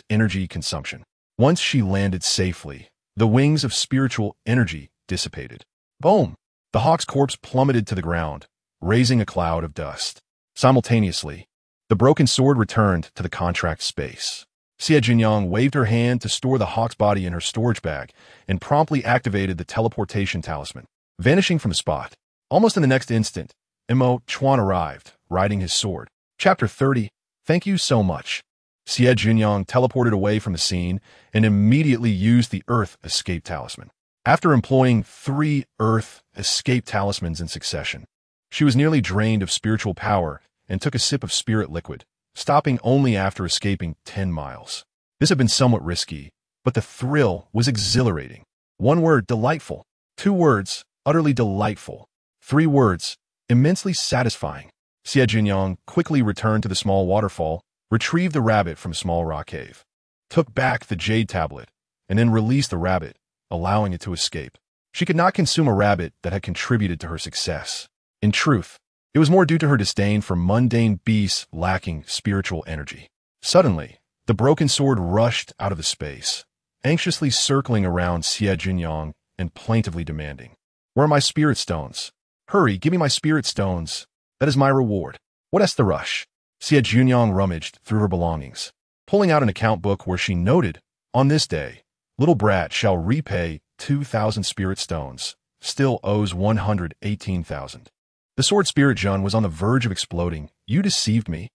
energy consumption. Once she landed safely, the wings of spiritual energy dissipated. Boom! The hawk's corpse plummeted to the ground, raising a cloud of dust. Simultaneously, the broken sword returned to the contract space. Xie Jiuniang waved her hand to store the hawk's body in her storage bag and promptly activated the teleportation talisman, vanishing from the spot. Almost in the next instant, Immortal arrived, riding his sword. Chapter 30. Thank you so much. Xie Jiuniang teleported away from the scene and immediately used the Earth Escape Talisman. After employing 3 Earth Escape Talismans in succession, she was nearly drained of spiritual power and took a sip of spirit liquid, stopping only after escaping 10 miles. This had been somewhat risky, but the thrill was exhilarating. 1 word, delightful. 2 words, utterly delightful. 3 words, immensely satisfying. Xie Jiuniang quickly returned to the small waterfall, retrieved the rabbit from a small rock cave, took back the jade tablet, and then released the rabbit, allowing it to escape. She could not consume a rabbit that had contributed to her success. In truth, it was more due to her disdain for mundane beasts lacking spiritual energy. Suddenly, the broken sword rushed out of the space, anxiously circling around Xie Jiuniang and plaintively demanding, "Where are my spirit stones? Hurry, give me my spirit stones. That is my reward." What's the rush? Xie Jiuniang rummaged through her belongings, pulling out an account book where she noted, "On this day, little brat shall repay 2,000 spirit stones, still owes 118,000. The The sword spirit Jun was on the verge of exploding. You deceived me.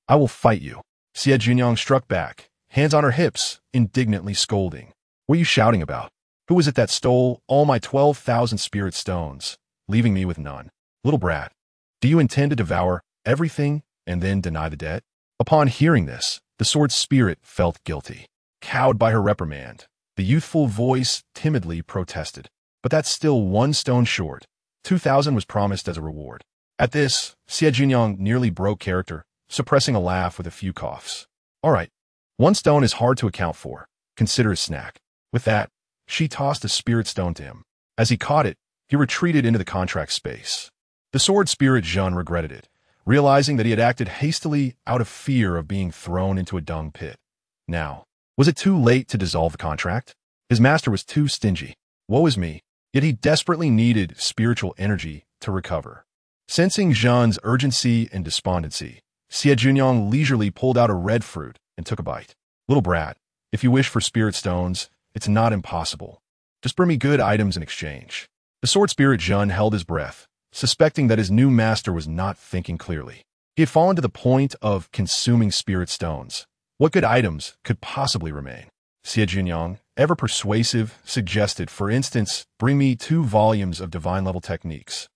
I will fight you. Xie Jiuniang struck back, hands on her hips, indignantly scolding. What are you shouting about? Who was it that stole all my 12,000 spirit stones, leaving me with none? Little brat, do you intend to devour everything and then deny the debt? Upon hearing this, the sword spirit felt guilty. Cowed by her reprimand, the youthful voice timidly protested. But that's still 1 stone short. 2,000 was promised as a reward. At this, Xie Jiuniang nearly broke character, suppressing a laugh with a few coughs. All right, 1 stone is hard to account for. Consider a snack. With that, she tossed a spirit stone to him. As he caught it, he retreated into the contract space. The sword spirit Jun regretted it, realizing that he had acted hastily out of fear of being thrown into a dung pit. Now, was it too late to dissolve the contract? His master was too stingy. Woe is me. Yet he desperately needed spiritual energy to recover. Sensing Jun's urgency and despondency, Xie Jiuniang leisurely pulled out a red fruit and took a bite. Little brat, if you wish for spirit stones, it's not impossible. Just bring me good items in exchange. The sword spirit Jun held his breath, suspecting that his new master was not thinking clearly. He had fallen to the point of consuming spirit stones. What good items could possibly remain? Xie Jiuniang, ever persuasive, suggested, for instance, bring me 2 volumes of divine-level techniques,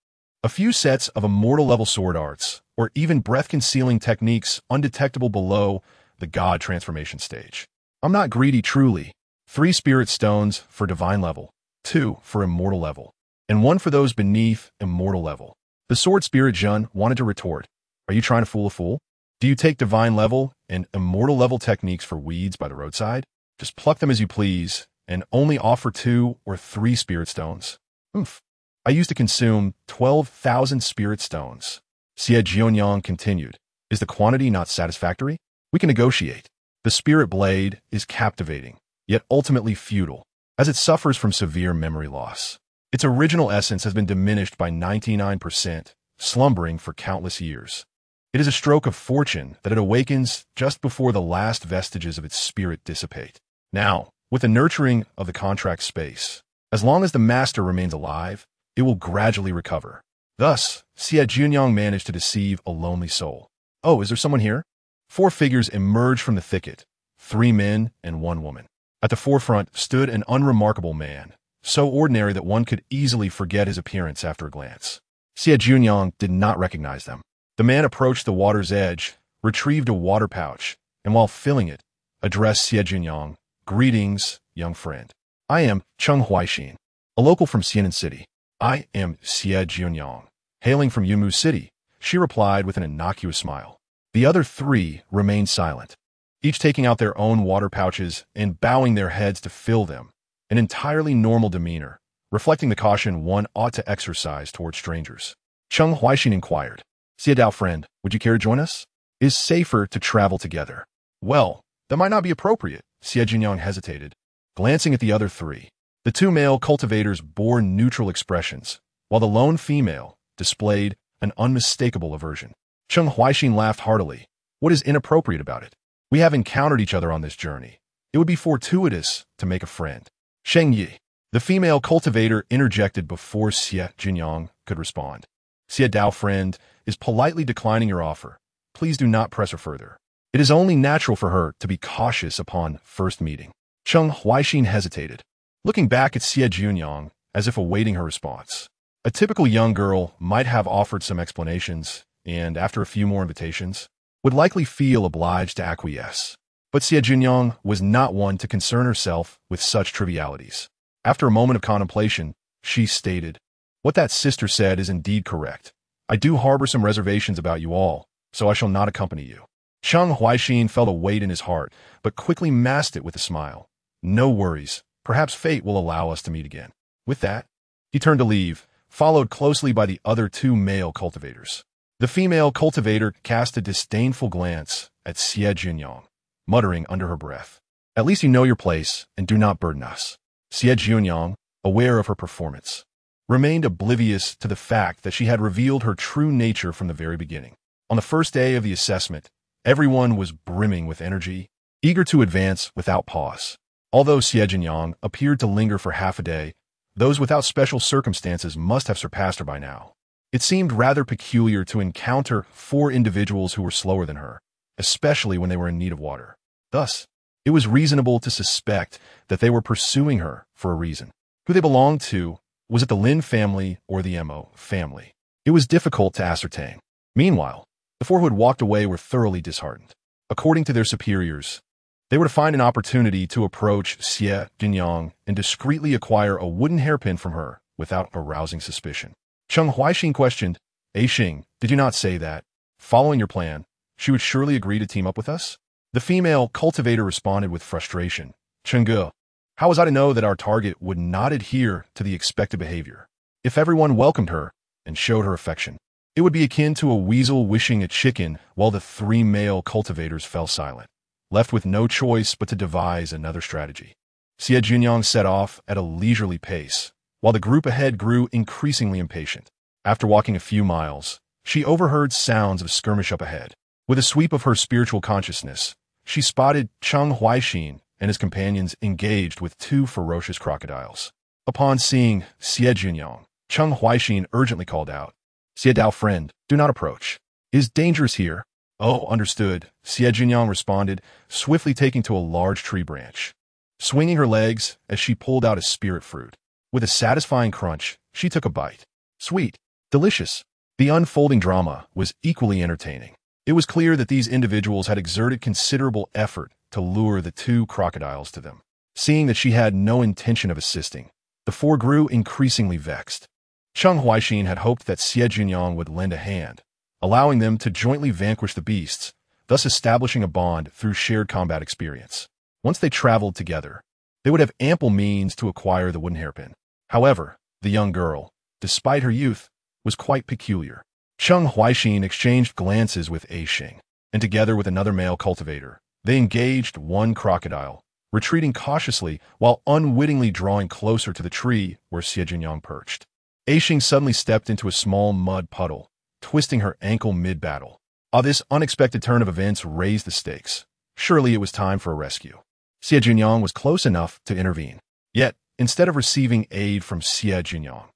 a few sets of immortal-level sword arts, or even breath-concealing techniques undetectable below the god transformation stage. I'm not greedy truly. 3 spirit stones for divine level, 2 for immortal level, and 1 for those beneath immortal level. The sword spirit Jun wanted to retort, are you trying to fool a fool? Do you take divine level and immortal level techniques for weeds by the roadside? Just pluck them as you please, and only offer 2 or 3 spirit stones. Oomph. I used to consume 12,000 spirit stones. Xie Jiuniang continued. Is the quantity not satisfactory? We can negotiate. The spirit blade is captivating, yet ultimately futile, as it suffers from severe memory loss. Its original essence has been diminished by 99%, slumbering for countless years. It is a stroke of fortune that it awakens just before the last vestiges of its spirit dissipate. Now, with the nurturing of the contract space, as long as the master remains alive, it will gradually recover. Thus, Xie Jiuniang managed to deceive a lonely soul. Oh, is there someone here? 4 figures emerged from the thicket, 3 men and 1 woman. At the forefront stood an unremarkable man, so ordinary that one could easily forget his appearance after a glance. Xie Jiuniang did not recognize them. The man approached the water's edge, retrieved a water pouch, and while filling it, addressed Xie Jiuniang. Greetings, young friend. I am Cheng Huaixin, a local from Xianan City. I am Xie Jiuniang, hailing from Yunmu City, she replied with an innocuous smile. The other 3 remained silent, each taking out their own water pouches and bowing their heads to fill them, an entirely normal demeanor, reflecting the caution one ought to exercise toward strangers. Cheng Huaixin inquired, Xie Dao friend, would you care to join us? It is safer to travel together. Well, that might not be appropriate. Xie Jiuniang hesitated, glancing at the other 3. The 2 male cultivators bore neutral expressions, while the lone female displayed an unmistakable aversion. Cheng Huaixin laughed heartily. What is inappropriate about it? We have encountered each other on this journey. It would be fortuitous to make a friend. Sheng Yi, the female cultivator, interjected before Xie Jiuniang could respond. Xie Dao friend is politely declining your offer. Please do not press her further. It is only natural for her to be cautious upon first meeting. Cheng Huaixin hesitated, looking back at Xie Jiuniang as if awaiting her response. A typical young girl might have offered some explanations, and after a few more invitations, would likely feel obliged to acquiesce. But Xie Jiuniang was not one to concern herself with such trivialities. After a moment of contemplation, she stated, what that sister said is indeed correct. I do harbor some reservations about you all, so I shall not accompany you. Cheng Huaixin felt a weight in his heart, but quickly masked it with a smile. No worries. Perhaps fate will allow us to meet again. With that, he turned to leave, followed closely by the other 2 male cultivators. The female cultivator cast a disdainful glance at Xie Jiuniang, muttering under her breath, at least you know your place and do not burden us. Xie Jiuniang, aware of her performance, remained oblivious to the fact that she had revealed her true nature from the very beginning. On the first day of the assessment, everyone was brimming with energy, eager to advance without pause. Although Xie Jiuniang appeared to linger for half a day, those without special circumstances must have surpassed her by now. It seemed rather peculiar to encounter 4 individuals who were slower than her, especially when they were in need of water. Thus, it was reasonable to suspect that they were pursuing her for a reason. Who they belonged to, was it the Lin family or the Mo family? It was difficult to ascertain. Meanwhile, the 4 who had walked away were thoroughly disheartened. According to their superiors, they were to find an opportunity to approach Xie Jiuniang and discreetly acquire a wooden hairpin from her without arousing suspicion. Cheng Huaixin questioned, Xing, did you not say that, following your plan, she would surely agree to team up with us? The female cultivator responded with frustration, Chengge, how was I to know that our target would not adhere to the expected behavior? If everyone welcomed her and showed her affection, it would be akin to a weasel wishing a chicken while the 3 male cultivators fell silent, left with no choice but to devise another strategy. Xie Jiuniang set off at a leisurely pace, while the group ahead grew increasingly impatient. After walking a few miles, she overheard sounds of skirmish up ahead. With a sweep of her spiritual consciousness, she spotted Cheng Huaixin and his companions engaged with 2 ferocious crocodiles. Upon seeing Xie Jiuniang, Cheng Huaixin urgently called out, Xie Dao friend, do not approach. It is dangerous here. Oh, understood, Xie Jiuniang responded, swiftly taking to a large tree branch, swinging her legs as she pulled out a spirit fruit. With a satisfying crunch, she took a bite. Sweet, delicious. The unfolding drama was equally entertaining. It was clear that these individuals had exerted considerable effort to lure the 2 crocodiles to them. Seeing that she had no intention of assisting, the 4 grew increasingly vexed. Cheng Huaixin had hoped that Xie Jiuniang would lend a hand, allowing them to jointly vanquish the beasts, thus establishing a bond through shared combat experience. Once they traveled together, they would have ample means to acquire the wooden hairpin. However, the young girl, despite her youth, was quite peculiar. Cheng Huaixin exchanged glances with Xing, and together with another male cultivator, they engaged 1 crocodile, retreating cautiously while unwittingly drawing closer to the tree where Xie Jiuniang perched. Xing suddenly stepped into a small mud puddle, twisting her ankle mid-battle. This unexpected turn of events raised the stakes. Surely it was time for a rescue. Xie Jiuniang was close enough to intervene. Yet, instead of receiving aid from Xie Jiuniang,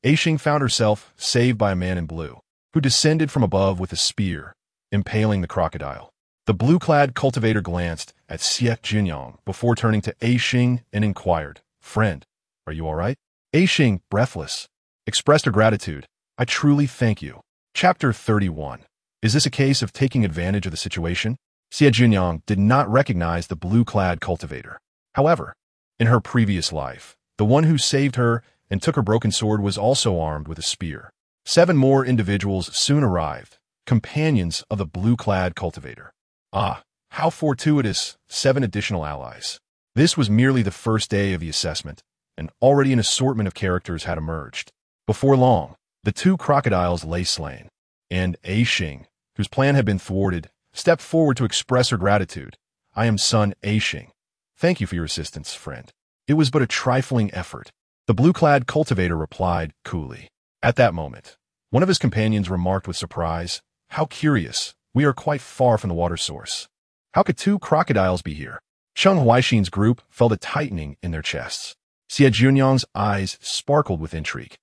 Xing found herself saved by a man in blue, who descended from above with a spear, impaling the crocodile. The blue-clad cultivator glanced at Xie Jiuniang before turning to Xing and inquired, Friend, are you all right? Xing, breathless, expressed her gratitude. I truly thank you. Chapter 31. Is this a case of taking advantage of the situation? Xie Jiuniang did not recognize the blue-clad cultivator. However, in her previous life, the one who saved her and took her broken sword was also armed with a spear. 7 more individuals soon arrived, companions of the blue-clad cultivator. How fortuitous, 7 additional allies. This was merely the first day of the assessment, and already an assortment of characters had emerged. Before long, the 2 crocodiles lay slain, and Xing, whose plan had been thwarted, stepped forward to express her gratitude. I am son Xing. Thank you for your assistance, friend. It was but a trifling effort. The blue-clad cultivator replied coolly. At that moment, one of his companions remarked with surprise, How curious, we are quite far from the water source. How could 2 crocodiles be here? Cheng Huaixin's group felt a tightening in their chests. Xie Jiuniang's eyes sparkled with intrigue.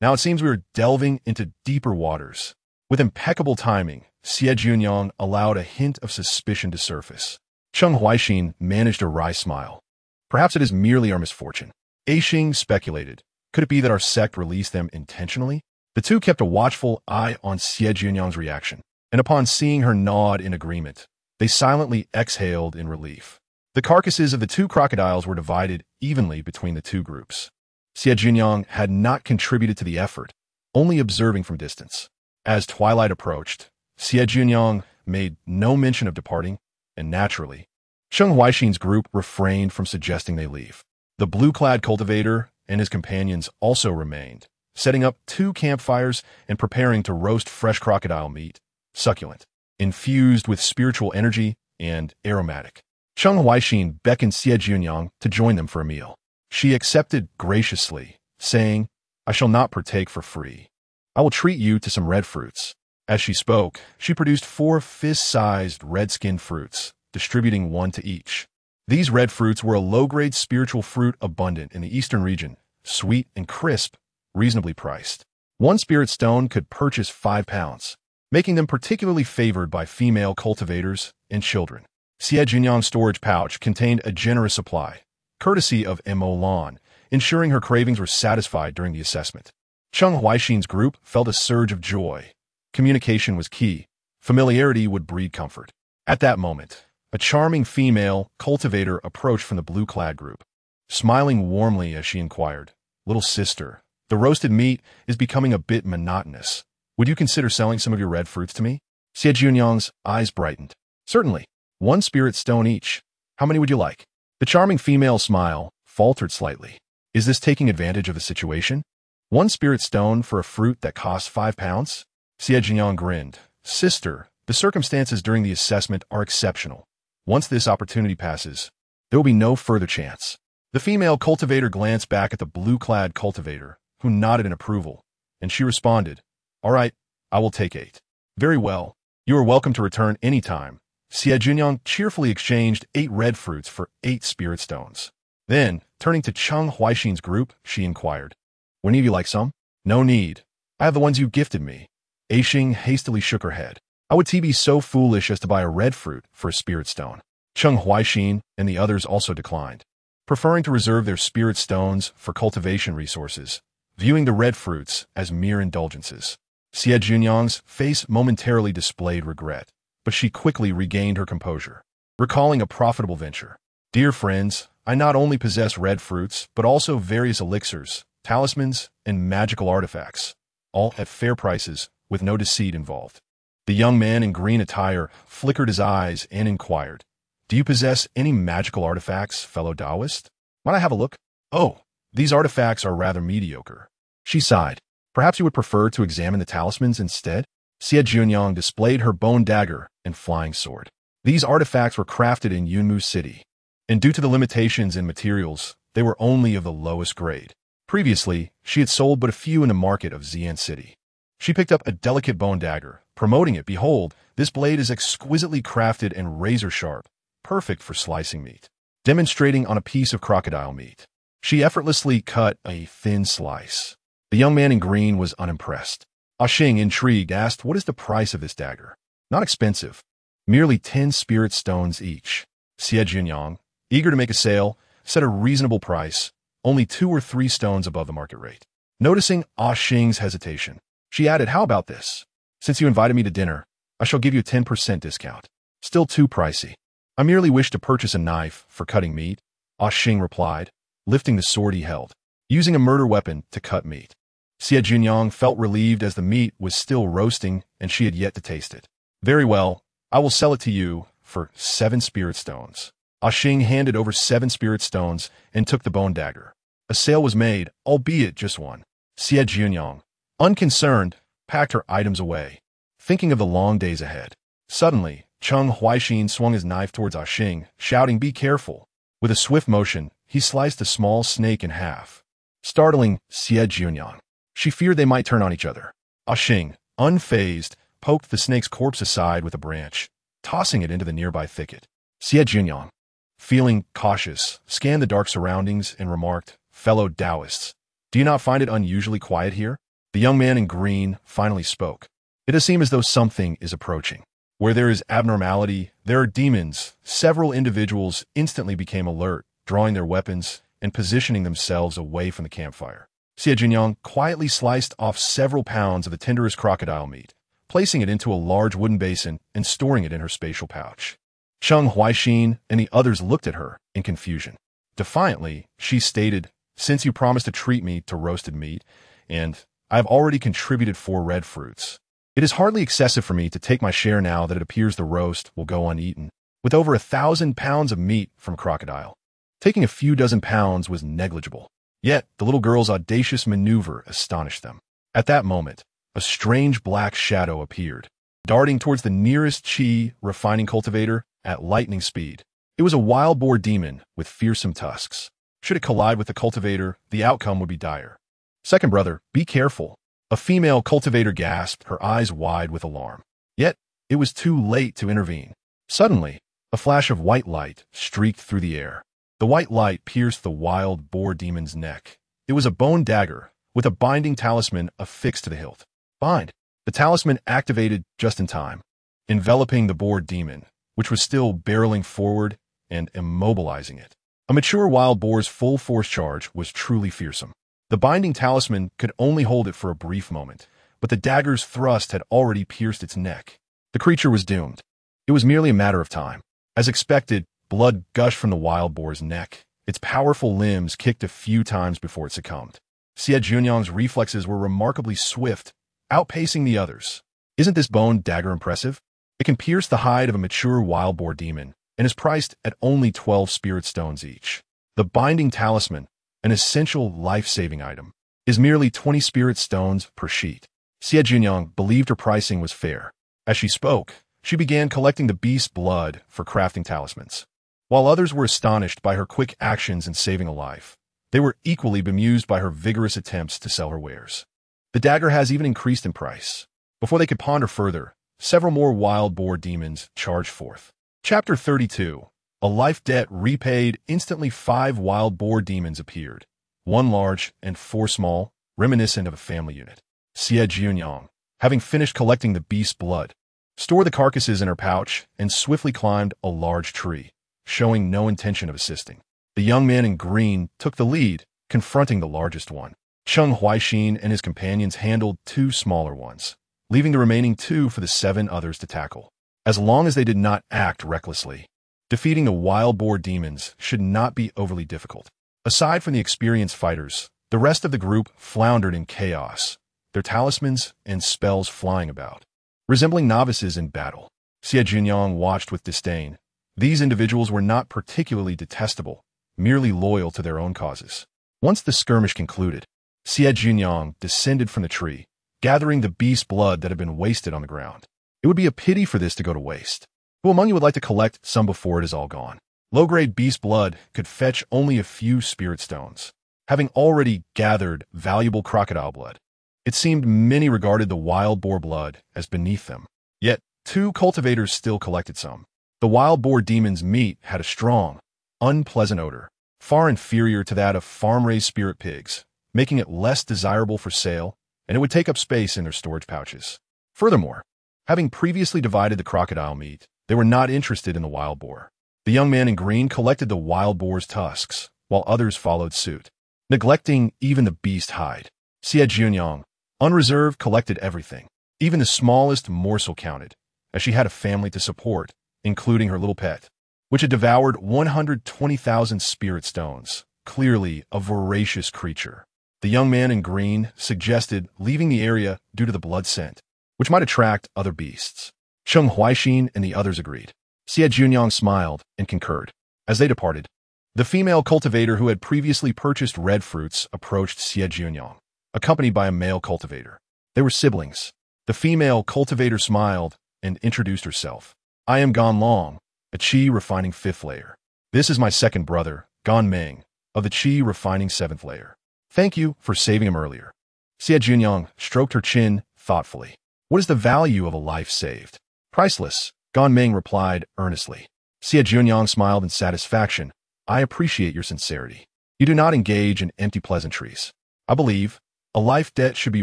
Now it seems we are delving into deeper waters. With impeccable timing, Xie Jiuniang allowed a hint of suspicion to surface. Cheng Huaixin managed a wry smile. Perhaps it is merely our misfortune. Xing speculated. Could it be that our sect released them intentionally? The 2 kept a watchful eye on Xie Jiuniang's reaction, and upon seeing her nod in agreement, they silently exhaled in relief. The carcasses of the 2 crocodiles were divided evenly between the 2 groups. Xie Jiuniang had not contributed to the effort, only observing from distance. As twilight approached, Xie Jiuniang made no mention of departing, and naturally, Cheng Huaixin's group refrained from suggesting they leave. The blue-clad cultivator and his companions also remained, setting up 2 campfires and preparing to roast fresh crocodile meat, succulent, infused with spiritual energy and aromatic. Cheng Huaixin beckoned Xie Jiuniang to join them for a meal. She accepted graciously, saying, I shall not partake for free. I will treat you to some red fruits. As she spoke, she produced 4 fist-sized red-skinned fruits, distributing 1 to each. These red fruits were a low-grade spiritual fruit abundant in the eastern region, sweet and crisp, reasonably priced. One spirit stone could purchase 5 pounds, making them particularly favored by female cultivators and children. Xie Jiuniang's storage pouch contained a generous supply, courtesy of Immortal, ensuring her cravings were satisfied during the assessment. Cheng Huaixin's group felt a surge of joy. Communication was key. Familiarity would breed comfort. At that moment, a charming female cultivator approached from the blue-clad group, smiling warmly as she inquired, "Little sister, the roasted meat is becoming a bit monotonous. Would you consider selling some of your red fruits to me?" Xie Jiuniang's eyes brightened. "Certainly. 1 spirit stone each. How many would you like?" The charming female smile faltered slightly. "Is this taking advantage of the situation? 1 spirit stone for a fruit that costs 5 pounds? Xie Jiuniang grinned. "Sister, the circumstances during the assessment are exceptional. Once this opportunity passes, there will be no further chance." The female cultivator glanced back at the blue-clad cultivator, who nodded in approval, and she responded, "All right, I will take 8. "Very well. You are welcome to return any time." Xie Jiuniang cheerfully exchanged 8 red fruits for 8 spirit stones. Then, turning to Cheng Huaixin's group, she inquired, "Would any of you like some?" "No need. I have the ones you gifted me." Aixing hastily shook her head. "I would be so foolish as to buy a red fruit for a spirit stone." Cheng Huaixin and the others also declined, preferring to reserve their spirit stones for cultivation resources, viewing the red fruits as mere indulgences. Xie Jiuniang's face momentarily displayed regret, but she quickly regained her composure, recalling a profitable venture. "Dear friends, I not only possess red fruits, but also various elixirs, talismans, and magical artifacts, all at fair prices, with no deceit involved." The young man in green attire flickered his eyes and inquired, "Do you possess any magical artifacts, fellow Taoist? Might I have a look?" "Oh, these artifacts are rather mediocre." She sighed. "Perhaps you would prefer to examine the talismans instead?" Xie Jiuniang displayed her bone dagger and flying sword. These artifacts were crafted in Yunmu City, and due to the limitations in materials, they were only of the lowest grade. Previously, she had sold but a few in the market of Xian City. She picked up a delicate bone dagger, promoting it. "Behold, this blade is exquisitely crafted and razor-sharp, perfect for slicing meat." Demonstrating on a piece of crocodile meat, she effortlessly cut a thin slice. The young man in green was unimpressed. Xing, intrigued, asked, "What is the price of this dagger?" "Not expensive. Merely 10 spirit stones each." Xie Jiuniang, eager to make a sale, set a reasonable price, only 2 or 3 stones above the market rate. Noticing Xing's hesitation, she added, "How about this? Since you invited me to dinner, I shall give you a 10% discount." "Still too pricey. I merely wish to purchase a knife for cutting meat," Xing replied, lifting the sword he held, using a murder weapon to cut meat. Xie Jiuniang felt relieved as the meat was still roasting and she had yet to taste it. "Very well, I will sell it to you for 7 spirit stones." Xing handed over 7 spirit stones and took the bone dagger. A sale was made, albeit just one. Xie Jiuniang, unconcerned, packed her items away, thinking of the long days ahead. Suddenly, Cheng Huaixin swung his knife towards Xing, shouting, "Be careful." With a swift motion, he sliced a small snake in half, startling Xie Jiuniang. She feared they might turn on each other. Xing, unfazed, poked the snake's corpse aside with a branch, tossing it into the nearby thicket. Xie Jiuniang, feeling cautious, scanned the dark surroundings and remarked, "Fellow Taoists, do you not find it unusually quiet here?" The young man in green finally spoke. "It does seem as though something is approaching. Where there is abnormality, there are demons." Several individuals instantly became alert, drawing their weapons and positioning themselves away from the campfire. Xie Jiuniang quietly sliced off several pounds of the tenderest crocodile meat, placing it into a large wooden basin and storing it in her spatial pouch. Cheng Huaixin and the others looked at her in confusion. Defiantly, she stated, "Since you promised to treat me to roasted meat, and I have already contributed 4 red fruits, it is hardly excessive for me to take my share now that it appears the roast will go uneaten, with over 1,000 pounds of meat from crocodile." Taking a few dozen pounds was negligible. Yet, the little girl's audacious maneuver astonished them. At that moment, a strange black shadow appeared, darting towards the nearest Qi refining cultivator at lightning speed. It was a wild boar demon with fearsome tusks. Should it collide with the cultivator, the outcome would be dire. "Second brother, be careful." A female cultivator gasped, her eyes wide with alarm. Yet, it was too late to intervene. Suddenly, a flash of white light streaked through the air. The white light pierced the wild boar demon's neck. It was a bone dagger, with a binding talisman affixed to the hilt. Bind. The talisman activated just in time, enveloping the boar demon, which was still barreling forward and immobilizing it. A mature wild boar's full force charge was truly fearsome. The binding talisman could only hold it for a brief moment, but the dagger's thrust had already pierced its neck. The creature was doomed. It was merely a matter of time. As expected, blood gushed from the wild boar's neck. Its powerful limbs kicked a few times before it succumbed. Xie Jiuniang's reflexes were remarkably swift, outpacing the others. Isn't this bone dagger impressive? It can pierce the hide of a mature wild boar demon and is priced at only 12 spirit stones each. The binding talisman, an essential life-saving item, is merely 20 spirit stones per sheet. Xie Jiuniang believed her pricing was fair. As she spoke, she began collecting the beast's blood for crafting talismans. While others were astonished by her quick actions in saving a life, they were equally bemused by her vigorous attempts to sell her wares. The dagger has even increased in price. Before they could ponder further, several more wild boar demons charged forth. Chapter 32. A life debt repaid. Instantly 5 wild boar demons appeared, 1 large and 4 small, reminiscent of a family unit. Xie Jiuniang, having finished collecting the beast's blood, stored the carcasses in her pouch and swiftly climbed a large tree, showing no intention of assisting. The young man in green took the lead, confronting the largest one. Cheng Huaixin and his companions handled 2 smaller ones, leaving the remaining 2 for the 7 others to tackle. As long as they did not act recklessly, defeating the wild boar demons should not be overly difficult. Aside from the experienced fighters, the rest of the group floundered in chaos, their talismans and spells flying about, resembling novices in battle. Xie Jiuniang watched with disdain. These individuals were not particularly detestable, merely loyal to their own causes. Once the skirmish concluded, Xie Jiuniang descended from the tree, gathering the beast's blood that had been wasted on the ground. It would be a pity for this to go to waste. Who among you would like to collect some before it is all gone? Low-grade beast blood could fetch only a few spirit stones. Having already gathered valuable crocodile blood, it seemed many regarded the wild boar blood as beneath them. Yet, 2 cultivators still collected some. The wild boar demon's meat had a strong, unpleasant odor, far inferior to that of farm-raised spirit pigs, making it less desirable for sale, and it would take up space in their storage pouches. Furthermore, having previously divided the crocodile meat, they were not interested in the wild boar. The young man in green collected the wild boar's tusks, while others followed suit, neglecting even the beast hide. Xie Jiuniang, unreserved, collected everything. Even the smallest morsel counted, as she had a family to support, including her little pet, which had devoured 120,000 spirit stones, clearly a voracious creature. The young man in green suggested leaving the area due to the blood scent, which might attract other beasts. Cheng Huaixin and the others agreed. Xie Jiuniang smiled and concurred. As they departed, the female cultivator who had previously purchased red fruits approached Xie Jiuniang, accompanied by a male cultivator. They were siblings. The female cultivator smiled and introduced herself. I am Gan Long, a Qi refining 5th layer. This is my second brother, Gan Meng, of the Qi refining 7th layer. Thank you for saving him earlier. Xie Jiuniang stroked her chin thoughtfully. What is the value of a life saved? Priceless, Gan Meng replied earnestly. Xie Jiuniang smiled in satisfaction. I appreciate your sincerity. You do not engage in empty pleasantries. I believe a life debt should be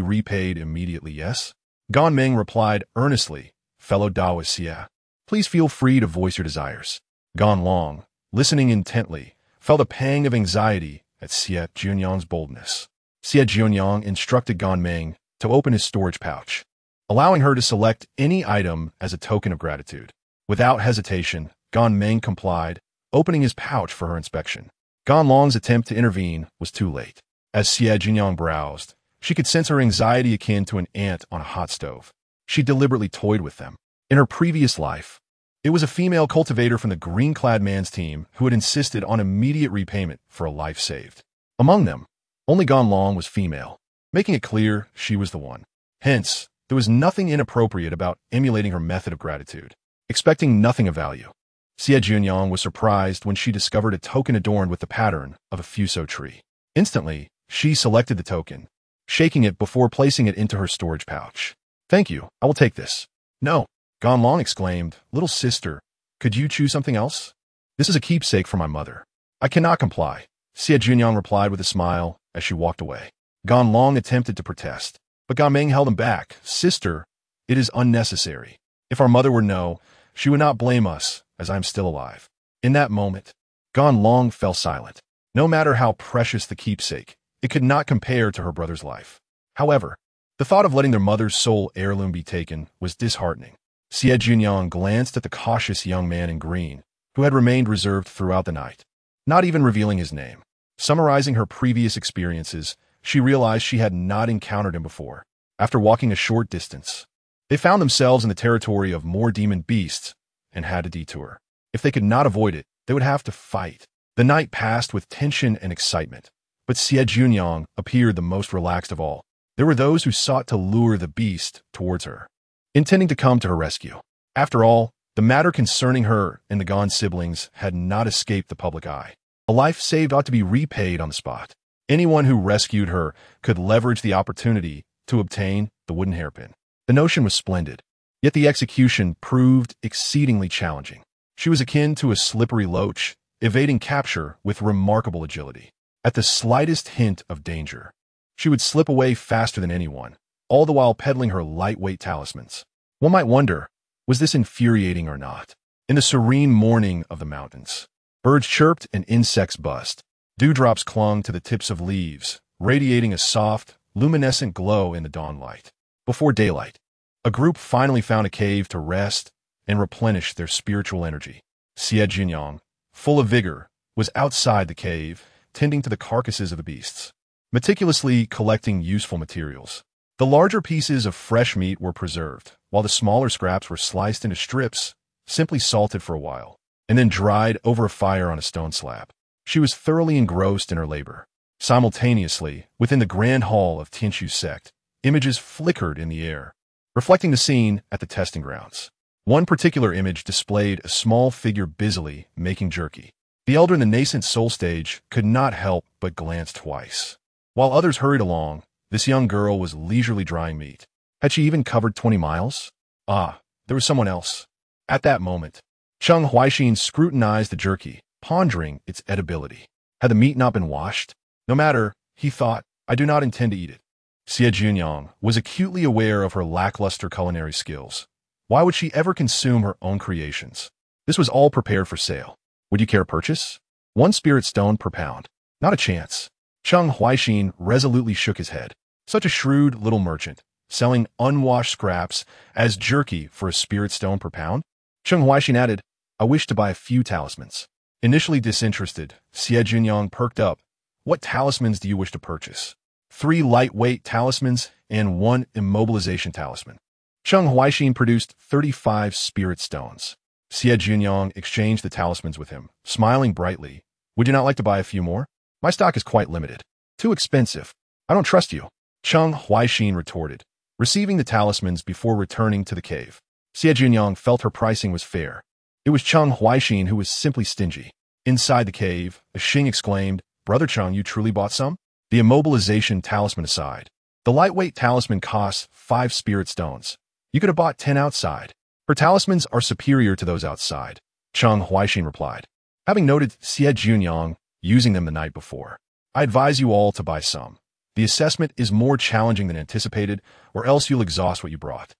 repaid immediately, yes? Gan Meng replied earnestly. Fellow Taoist Xie, please feel free to voice your desires. Gan Long, listening intently, felt a pang of anxiety at Xie Jiuniang's boldness. Xie Jiuniang instructed Gan Meng to open his storage pouch, allowing her to select any item as a token of gratitude. Without hesitation, Gan Meng complied, opening his pouch for her inspection. Gan Long's attempt to intervene was too late. As Xie Jiuniang browsed, she could sense her anxiety akin to an ant on a hot stove. She deliberately toyed with them. In her previous life, it was a female cultivator from the green-clad man's team who had insisted on immediate repayment for a life saved. Among them, only Gan Long was female, making it clear she was the one. Hence, there was nothing inappropriate about emulating her method of gratitude, expecting nothing of value. Xie Jiuniang was surprised when she discovered a token adorned with the pattern of a fuso tree. Instantly, she selected the token, shaking it before placing it into her storage pouch. Thank you, I will take this. No, Gan Long exclaimed, little sister, could you choose something else? This is a keepsake for my mother. I cannot comply, Xie Jiuniang replied with a smile as she walked away. Gan Long attempted to protest, but Gan Meng held him back. Sister, it is unnecessary. If our mother were no, she would not blame us, as I am still alive. In that moment, Gan Long fell silent. No matter how precious the keepsake, it could not compare to her brother's life. However, the thought of letting their mother's sole heirloom be taken was disheartening. Xie Jiuniang glanced at the cautious young man in green, who had remained reserved throughout the night, not even revealing his name. Summarizing her previous experiences, she realized she had not encountered him before. After walking a short distance, they found themselves in the territory of more demon beasts and had to detour. If they could not avoid it, they would have to fight. The night passed with tension and excitement, but Xie Jiuniang appeared the most relaxed of all. There were those who sought to lure the beast towards her, intending to come to her rescue. After all, the matter concerning her and the Gan siblings had not escaped the public eye. A life saved ought to be repaid on the spot. Anyone who rescued her could leverage the opportunity to obtain the wooden hairpin. The notion was splendid, yet the execution proved exceedingly challenging. She was akin to a slippery loach, evading capture with remarkable agility. At the slightest hint of danger, she would slip away faster than anyone, all the while peddling her lightweight talismans. One might wonder, was this infuriating or not? In the serene morning of the mountains, birds chirped and insects buzzed. Dewdrops clung to the tips of leaves, radiating a soft, luminescent glow in the dawn light. Before daylight, a group finally found a cave to rest and replenish their spiritual energy. Xie Jiuniang, full of vigor, was outside the cave, tending to the carcasses of the beasts, meticulously collecting useful materials. The larger pieces of fresh meat were preserved, while the smaller scraps were sliced into strips, simply salted for a while, and then dried over a fire on a stone slab. She was thoroughly engrossed in her labor. Simultaneously, within the grand hall of Tianshu sect, images flickered in the air, reflecting the scene at the testing grounds. One particular image displayed a small figure busily making jerky. The elder in the nascent soul stage could not help but glance twice. While others hurried along, this young girl was leisurely drying meat. Had she even covered 20 miles? Ah, there was someone else. At that moment, Cheng Huaixin scrutinized the jerky, pondering its edibility. Had the meat not been washed? No matter, he thought, I do not intend to eat it. Xie Jiuniang was acutely aware of her lackluster culinary skills. Why would she ever consume her own creations? This was all prepared for sale. Would you care to purchase? 1 spirit stone per pound. Not a chance. Cheng Huaixin resolutely shook his head. Such a shrewd little merchant, selling unwashed scraps as jerky for a spirit stone per pound? Cheng Huaixin added, I wish to buy a few talismans. Initially disinterested, Xie Jiuniang perked up. What talismans do you wish to purchase? 3 lightweight talismans and 1 immobilization talisman. Cheng Huaixin produced 35 spirit stones. Xie Jiuniang exchanged the talismans with him, smiling brightly. Would you not like to buy a few more? My stock is quite limited. Too expensive. I don't trust you. Cheng Huaixin retorted, receiving the talismans before returning to the cave. Xie Jiuniang felt her pricing was fair. It was Cheng Huaixin who was simply stingy. Inside the cave, a Xing exclaimed, Brother Cheng, you truly bought some? The immobilization talisman aside, the lightweight talisman costs 5 spirit stones. You could have bought 10 outside. Her talismans are superior to those outside, Cheng Huaixin replied. Having noted Xie Jiuniang using them the night before, I advise you all to buy some. The assessment is more challenging than anticipated, or else you'll exhaust what you brought.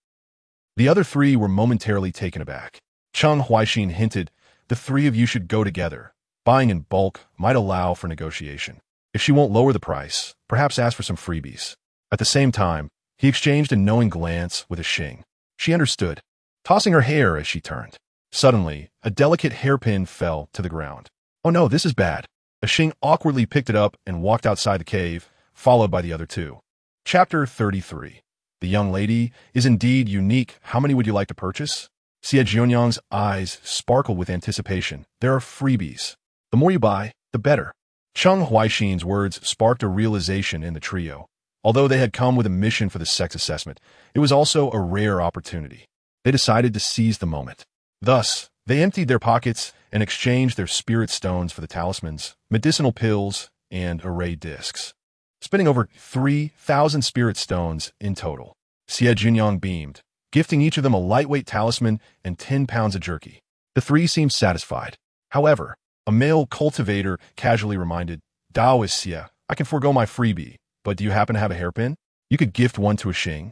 The other 3 were momentarily taken aback. Cheng Huaixin hinted, the 3 of you should go together. Buying in bulk might allow for negotiation. If she won't lower the price, perhaps ask for some freebies. At the same time, he exchanged a knowing glance with a Xing. She understood, tossing her hair as she turned. Suddenly, a delicate hairpin fell to the ground. Oh no, this is bad. A Xing awkwardly picked it up and walked outside the cave, followed by the other 2. Chapter 33. The young lady is indeed unique. How many would you like to purchase? Xie Jiuniang's eyes sparkled with anticipation. There are freebies. The more you buy, the better. Cheng Huaixin's words sparked a realization in the trio. Although they had come with a mission for the sex assessment, it was also a rare opportunity. They decided to seize the moment. Thus, they emptied their pockets and exchanged their spirit stones for the talismans, medicinal pills, and array discs, spending over 3,000 spirit stones in total. Xie Jiuniang beamed, gifting each of them a lightweight talisman and 10 pounds of jerky. The 3 seemed satisfied. However, a male cultivator casually reminded, Dao is Xie. I can forego my freebie. but do you happen to have a hairpin? You could gift one to a Xing,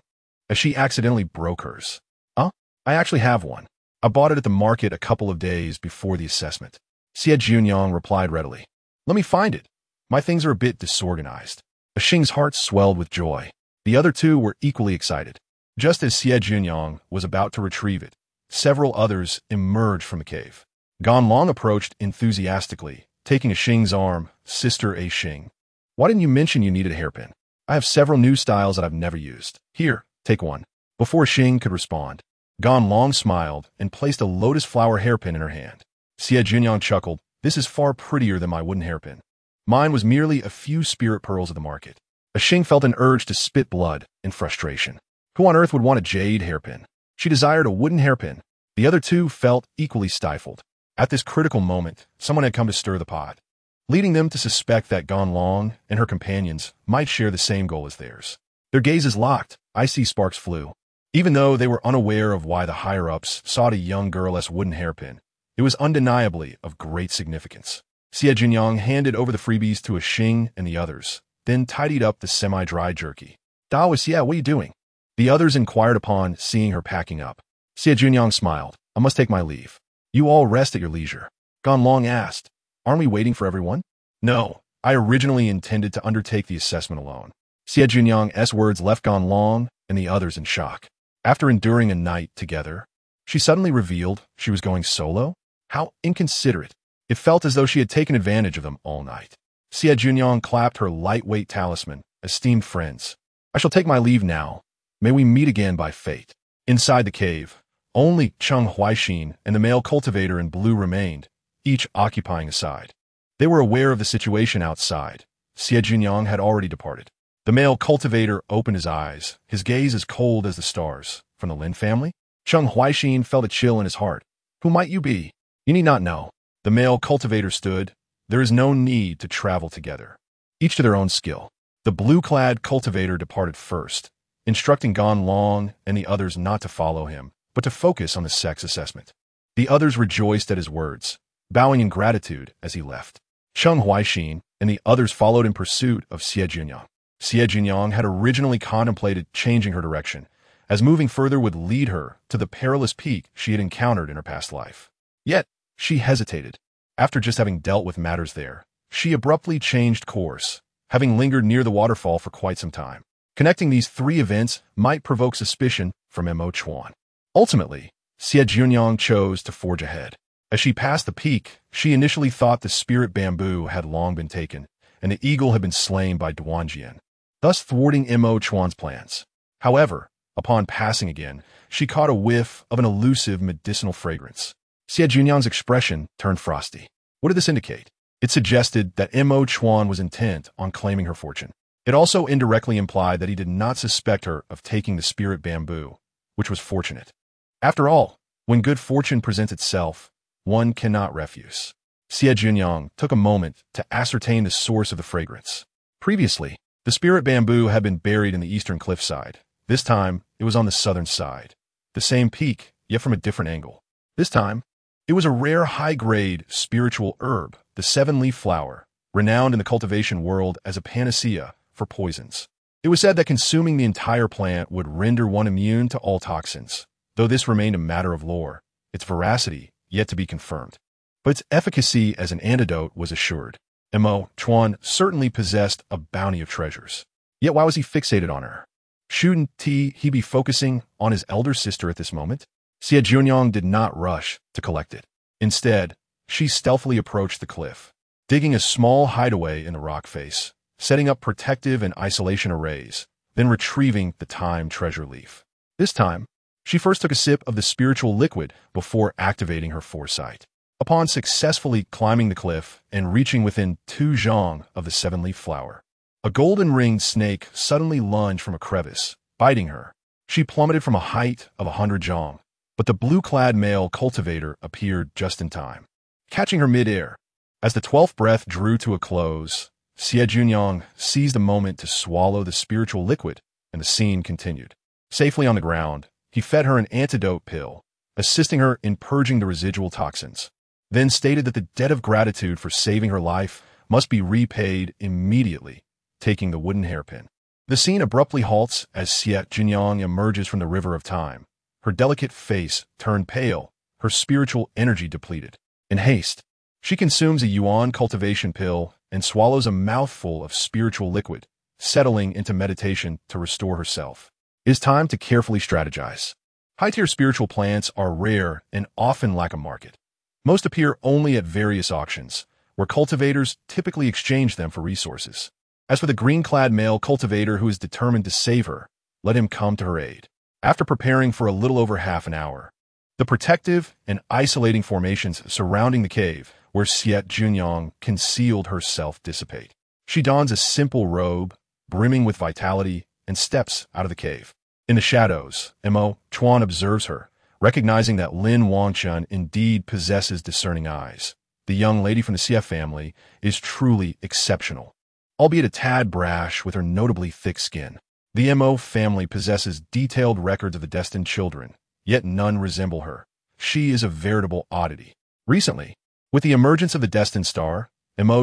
as she accidentally broke hers. I actually have one. I bought it at the market a couple of days before the assessment. Xie Jiuniang replied readily. Let me find it. My things are a bit disorganized. A Xing's heart swelled with joy. The other two were equally excited. Just as Xie Jiuniang was about to retrieve it, several others emerged from the cave. Ganlong approached enthusiastically, taking a Xing's arm. Sister A Xing, why didn't you mention you needed a hairpin? I have several new styles that I've never used. Here, take one. Before Xing could respond, Ganlong smiled and placed a lotus flower hairpin in her hand. Xie Jiuniang chuckled. This is far prettier than my wooden hairpin. Mine was merely a few spirit pearls of the market. A Xing felt an urge to spit blood in frustration. Who on earth would want a jade hairpin? She desired a wooden hairpin. The other two felt equally stifled. At this critical moment, someone had come to stir the pot, leading them to suspect that Ganlong and her companions might share the same goal as theirs. Their gazes locked. Icy sparks flew. Even though they were unaware of why the higher-ups sought a young girl's wooden hairpin, it was undeniably of great significance. Xie Jiuniang handed over the freebies to a Xing and the others, then tidied up the semi-dry jerky. Daoist, yeah, what are you doing? The others inquired upon seeing her packing up. Xie Jiuniang smiled. I must take my leave. You all rest at your leisure. Ganlong asked. Aren't we waiting for everyone? No, I originally intended to undertake the assessment alone. Xie Jiuniang's words left Ganlong and the others in shock. After enduring a night together, she suddenly revealed she was going solo? How inconsiderate. It felt as though she had taken advantage of them all night. Xie Jiuniang clapped her lightweight talisman. Esteemed friends, I shall take my leave now. May we meet again by fate. Inside the cave, only Cheng Huaixin and the male cultivator in blue remained, each occupying a side. They were aware of the situation outside. Xie Jiuniang had already departed. The male cultivator opened his eyes, his gaze as cold as the stars. From the Lin family? Cheng Huaixin felt a chill in his heart. Who might you be? You need not know. The male cultivator stood. There is no need to travel together. Each to their own skill. The blue-clad cultivator departed first, instructing Ganlong and the others not to follow him, but to focus on the sex assessment. The others rejoiced at his words, bowing in gratitude as he left. Cheng Huaixin and the others followed in pursuit of Xie Jiuniang. Xie Jiuniang had originally contemplated changing her direction, as moving further would lead her to the perilous peak she had encountered in her past life. Yet, she hesitated. After just having dealt with matters there, she abruptly changed course, having lingered near the waterfall for quite some time. Connecting these three events might provoke suspicion from Mo Chuan. Ultimately, Xie Jiuniang chose to forge ahead. As she passed the peak, she initially thought the spirit bamboo had long been taken, and the eagle had been slain by Duanjian, thus thwarting Mo Chuan's plans. However, upon passing again, she caught a whiff of an elusive medicinal fragrance. Xie Jiuniang's expression turned frosty. What did this indicate? It suggested that Mo Chuan was intent on claiming her fortune. It also indirectly implied that he did not suspect her of taking the spirit bamboo, which was fortunate. After all, when good fortune presents itself, one cannot refuse. Xie Jiuniang took a moment to ascertain the source of the fragrance. Previously, the spirit bamboo had been buried in the eastern cliffside. This time, it was on the southern side. The same peak, yet from a different angle. This time, it was a rare high-grade spiritual herb, the seven-leaf flower, renowned in the cultivation world as a panacea for poisons. It was said that consuming the entire plant would render one immune to all toxins. Though this remained a matter of lore, its veracity yet to be confirmed. But its efficacy as an antidote was assured. Mo Chuan certainly possessed a bounty of treasures. Yet why was he fixated on her? Shouldn't he be focusing on his elder sister at this moment? Xie Jiuniang did not rush to collect it. Instead, she stealthily approached the cliff, digging a small hideaway in the rock face, setting up protective and isolation arrays, then retrieving the timed treasure leaf. This time, she first took a sip of the spiritual liquid before activating her foresight. Upon successfully climbing the cliff and reaching within 2 zhang of the seven-leaf flower, a golden-ringed snake suddenly lunged from a crevice, biting her. She plummeted from a height of 100 zhang, but the blue-clad male cultivator appeared just in time, catching her mid-air. As the 12th breath drew to a close, Xie Jiuniang seized a moment to swallow the spiritual liquid, and the scene continued. Safely on the ground, he fed her an antidote pill, assisting her in purging the residual toxins, then stated that the debt of gratitude for saving her life must be repaid immediately, taking the wooden hairpin. The scene abruptly halts as Xie Jiuniang emerges from the river of time, her delicate face turned pale, her spiritual energy depleted. In haste, she consumes a yuan cultivation pill and swallows a mouthful of spiritual liquid, settling into meditation to restore herself. It is time to carefully strategize. High-tier spiritual plants are rare and often lack a market. Most appear only at various auctions, where cultivators typically exchange them for resources. As for the green-clad male cultivator who is determined to save her, let him come to her aid. After preparing for a little over half an hour, the protective and isolating formations surrounding the cave where Xie Jiuniang concealed herself dissipate. She dons a simple robe, brimming with vitality, and steps out of the cave. In the shadows, Chuan observes her, recognizing that Lin Wangchen indeed possesses discerning eyes. The young lady from the Xie family is truly exceptional, albeit a tad brash with her notably thick skin. The family possesses detailed records of the destined children, yet none resemble her. She is a veritable oddity. Recently, with the emergence of the destined star,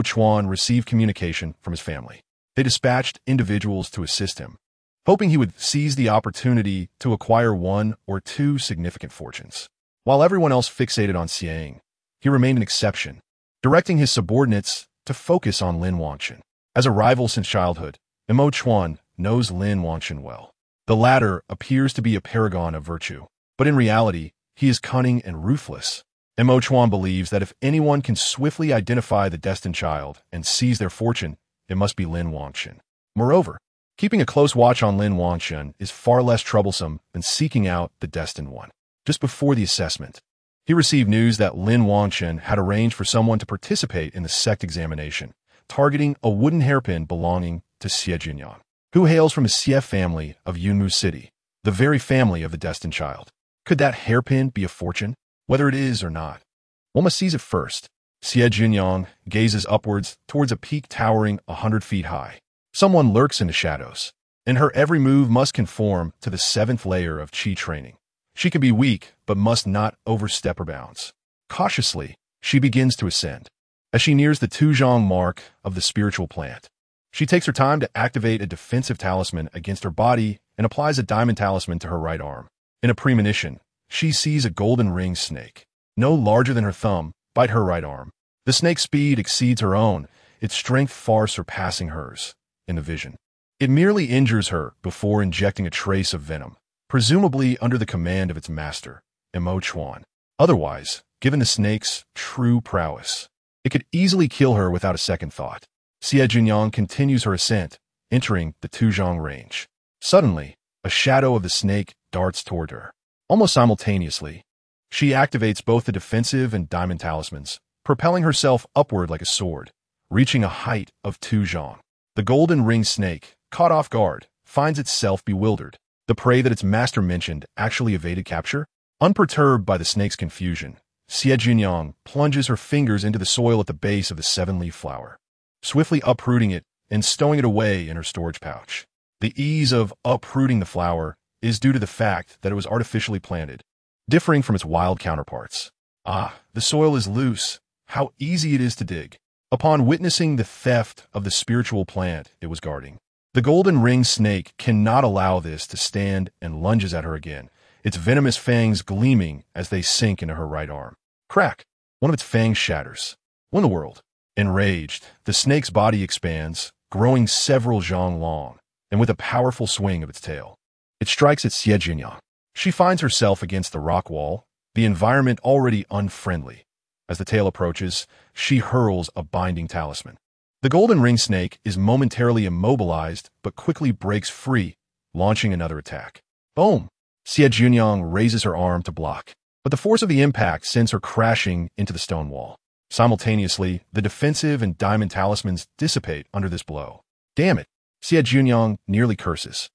Chuan received communication from his family. They dispatched individuals to assist him, hoping he would seize the opportunity to acquire one or two significant fortunes. While everyone else fixated on Xiang, he remained an exception, directing his subordinates to focus on Lin Wangchen. As a rival since childhood, Chuan knows Lin Wangchen well. The latter appears to be a paragon of virtue, but in reality, he is cunning and ruthless. Chuan believes that if anyone can swiftly identify the destined child and seize their fortune, it must be Lin Wangchen. Moreover, keeping a close watch on Lin Wangchen is far less troublesome than seeking out the destined one. Just before the assessment, he received news that Lin Wangchen had arranged for someone to participate in the sect examination, targeting a wooden hairpin belonging to Xie Jiuniang, who hails from a Xie family of Yunmu City, the very family of the destined child. Could that hairpin be a fortune? Whether it is or not, one must seize it first. Xie Jiuniang gazes upwards towards a peak towering 100 feet high. Someone lurks in the shadows, and her every move must conform to the 7th layer of Qi training. She can be weak, but must not overstep her bounds. Cautiously, she begins to ascend. As she nears the Tuzhong mark of the spiritual plant, she takes her time to activate a defensive talisman against her body and applies a diamond talisman to her right arm. In a premonition, she sees a golden ringed snake, no larger than her thumb, bite her right arm. The snake's speed exceeds her own, its strength far surpassing hers. In the vision, it merely injures her before injecting a trace of venom, presumably under the command of its master, Chuan. Otherwise, given the snake's true prowess, it could easily kill her without a second thought. Xie Jiuniang continues her ascent, entering the Tuzhong range. Suddenly, a shadow of the snake darts toward her. Almost simultaneously, she activates both the defensive and diamond talismans, propelling herself upward like a sword, reaching a height of Tuzhong. The golden ringed snake, caught off guard, finds itself bewildered. The prey that its master mentioned actually evaded capture? Unperturbed by the snake's confusion, Xie Jiuniang plunges her fingers into the soil at the base of the 7-leaf flower, swiftly uprooting it and stowing it away in her storage pouch. The ease of uprooting the flower is due to the fact that it was artificially planted, differing from its wild counterparts. The soil is loose. How easy it is to dig. Upon witnessing the theft of the spiritual plant it was guarding, the golden ringed snake cannot allow this to stand and lunges at her again, its venomous fangs gleaming as they sink into her right arm. Crack! One of its fangs shatters. What in the world? Enraged, the snake's body expands, growing several zhang long, and with a powerful swing of its tail, it strikes at Xie Jiuniang. She finds herself against the rock wall, the environment already unfriendly. As the tail approaches, she hurls a binding talisman. The golden ring snake is momentarily immobilized, but quickly breaks free, launching another attack. Boom! Xie Jiuniang raises her arm to block, but the force of the impact sends her crashing into the stone wall. Simultaneously, the defensive and diamond talismans dissipate under this blow. Damn it! Xie Jiuniang nearly curses.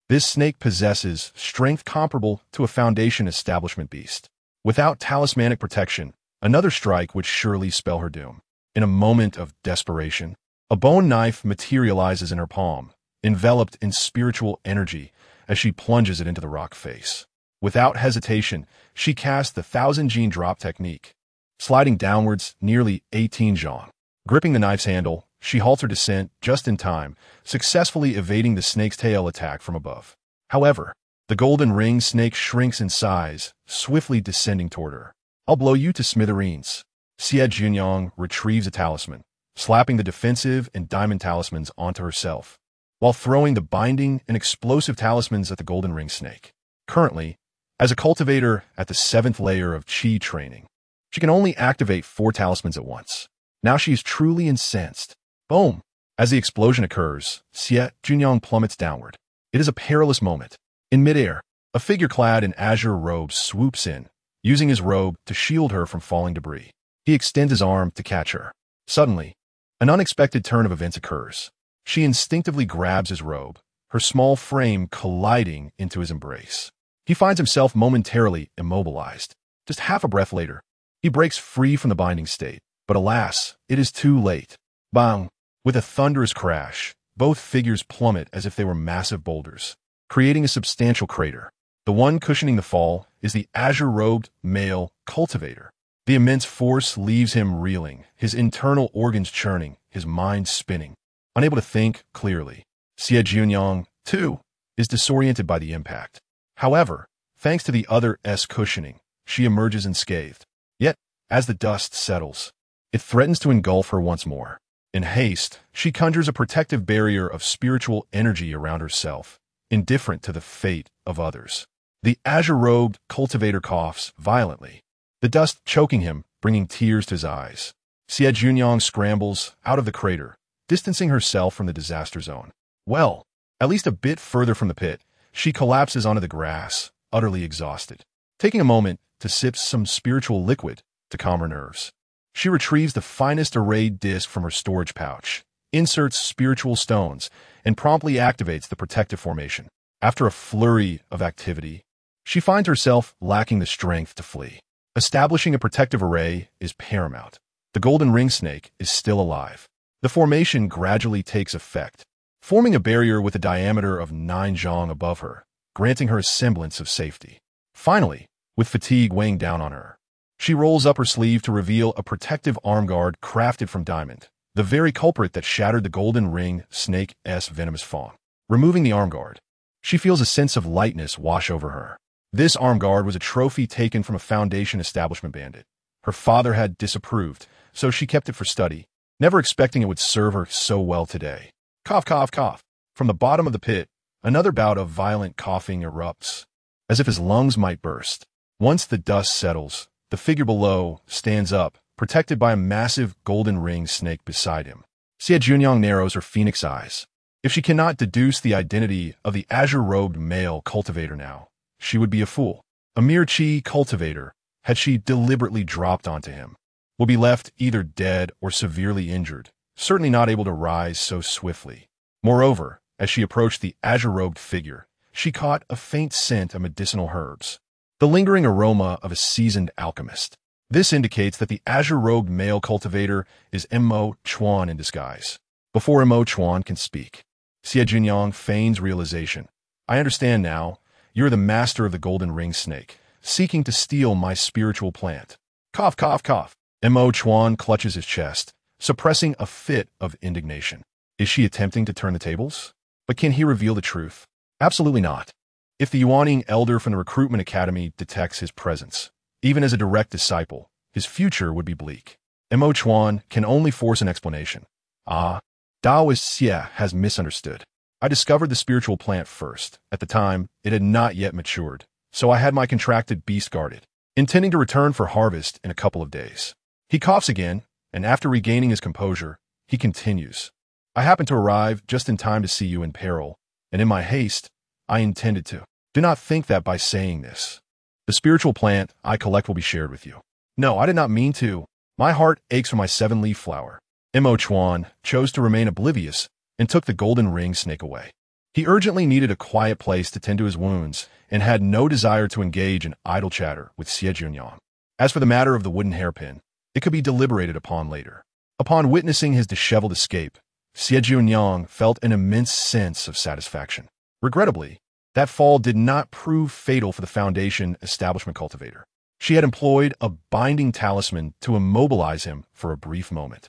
This snake possesses strength comparable to a Foundation establishment beast. Without talismanic protection, another strike would surely spell her doom. In a moment of desperation, a bone knife materializes in her palm, enveloped in spiritual energy as she plunges it into the rock face. Without hesitation, she casts the 1000-gene drop technique, sliding downwards nearly 18 zhang. Gripping the knife's handle, she halts her descent just in time, successfully evading the snake's tail attack from above. However, the golden ring snake shrinks in size, swiftly descending toward her. "I'll blow you to smithereens." Xie Jiuniang retrieves a talisman, slapping the defensive and diamond talismans onto herself, while throwing the binding and explosive talismans at the golden ring snake. Currently, as a cultivator at the 7th layer of Qi training, she can only activate 4 talismans at once. Now she is truly incensed. Boom! As the explosion occurs, Xie Jiuniang plummets downward. It is a perilous moment. In midair, a figure clad in azure robes swoops in, using his robe to shield her from falling debris. He extends his arm to catch her. Suddenly, an unexpected turn of events occurs. She instinctively grabs his robe, her small frame colliding into his embrace. He finds himself momentarily immobilized. Just half a breath later, he breaks free from the binding state. But alas, it is too late. Bang! With a thunderous crash, both figures plummet as if they were massive boulders, creating a substantial crater. The one cushioning the fall is the azure-robed male cultivator. The immense force leaves him reeling, his internal organs churning, his mind spinning. Unable to think clearly, Xie Jiuniang, too, is disoriented by the impact. However, thanks to the other's cushioning, she emerges unscathed. Yet, as the dust settles, it threatens to engulf her once more. In haste, she conjures a protective barrier of spiritual energy around herself, indifferent to the fate of others. The azure-robed cultivator coughs violently, the dust choking him, bringing tears to his eyes. Xie Jiuniang scrambles out of the crater, distancing herself from the disaster zone. Well, at least a bit further from the pit, she collapses onto the grass, utterly exhausted. Taking a moment to sip some spiritual liquid to calm her nerves, she retrieves the finest arrayed disc from her storage pouch, inserts spiritual stones, and promptly activates the protective formation. After a flurry of activity, she finds herself lacking the strength to flee. Establishing a protective array is paramount. The golden ring snake is still alive. The formation gradually takes effect, forming a barrier with a diameter of 9 zhang above her, granting her a semblance of safety. Finally, with fatigue weighing down on her, she rolls up her sleeve to reveal a protective arm guard crafted from diamond, the very culprit that shattered the golden ring snake's venomous fang. Removing the arm guard, she feels a sense of lightness wash over her. This arm guard was a trophy taken from a Foundation establishment bandit. Her father had disapproved, so she kept it for study, never expecting it would serve her so well today. Cough, cough, cough. From the bottom of the pit, another bout of violent coughing erupts, as if his lungs might burst. Once the dust settles, the figure below stands up, protected by a massive golden ring snake beside him. Xie Jiuniang narrows her phoenix eyes. If she cannot deduce the identity of the azure-robed male cultivator now, she would be a fool. A mere Qi cultivator, had she deliberately dropped onto him, will be left either dead or severely injured, certainly not able to rise so swiftly. Moreover, as she approached the azure-robed figure, she caught a faint scent of medicinal herbs, the lingering aroma of a seasoned alchemist. This indicates that the azure-robed male cultivator is Immortal in disguise. Before Immortal can speak, Xie Jiuniang feigns realization. "I understand now. You're the master of the golden ring snake, seeking to steal my spiritual plant." Cough, cough, cough. Immortal clutches his chest, suppressing a fit of indignation. Is she attempting to turn the tables? But can he reveal the truth? Absolutely not. If the Yuaning elder from the recruitment academy detects his presence, even as a direct disciple, his future would be bleak. Immortal can only force an explanation. Taoist Xie has misunderstood. I discovered the spiritual plant first. At the time, it had not yet matured, so I had my contracted beast guarded, intending to return for harvest in a couple of days. He coughs again, and after regaining his composure, he continues. I happened to arrive just in time to see you in peril, and in my haste, I intended to. Do not think that by saying this, the spiritual plant I collect will be shared with you. No, I did not mean to. My heart aches for my 7-leaf flower. Immortal chose to remain oblivious and took the golden ring snake away. He urgently needed a quiet place to tend to his wounds and had no desire to engage in idle chatter with Xie Jiuniang. As for the matter of the wooden hairpin, it could be deliberated upon later. Upon witnessing his disheveled escape, Xie Jiuniang felt an immense sense of satisfaction. Regrettably, that fall did not prove fatal for the Foundation establishment cultivator. She had employed a binding talisman to immobilize him for a brief moment.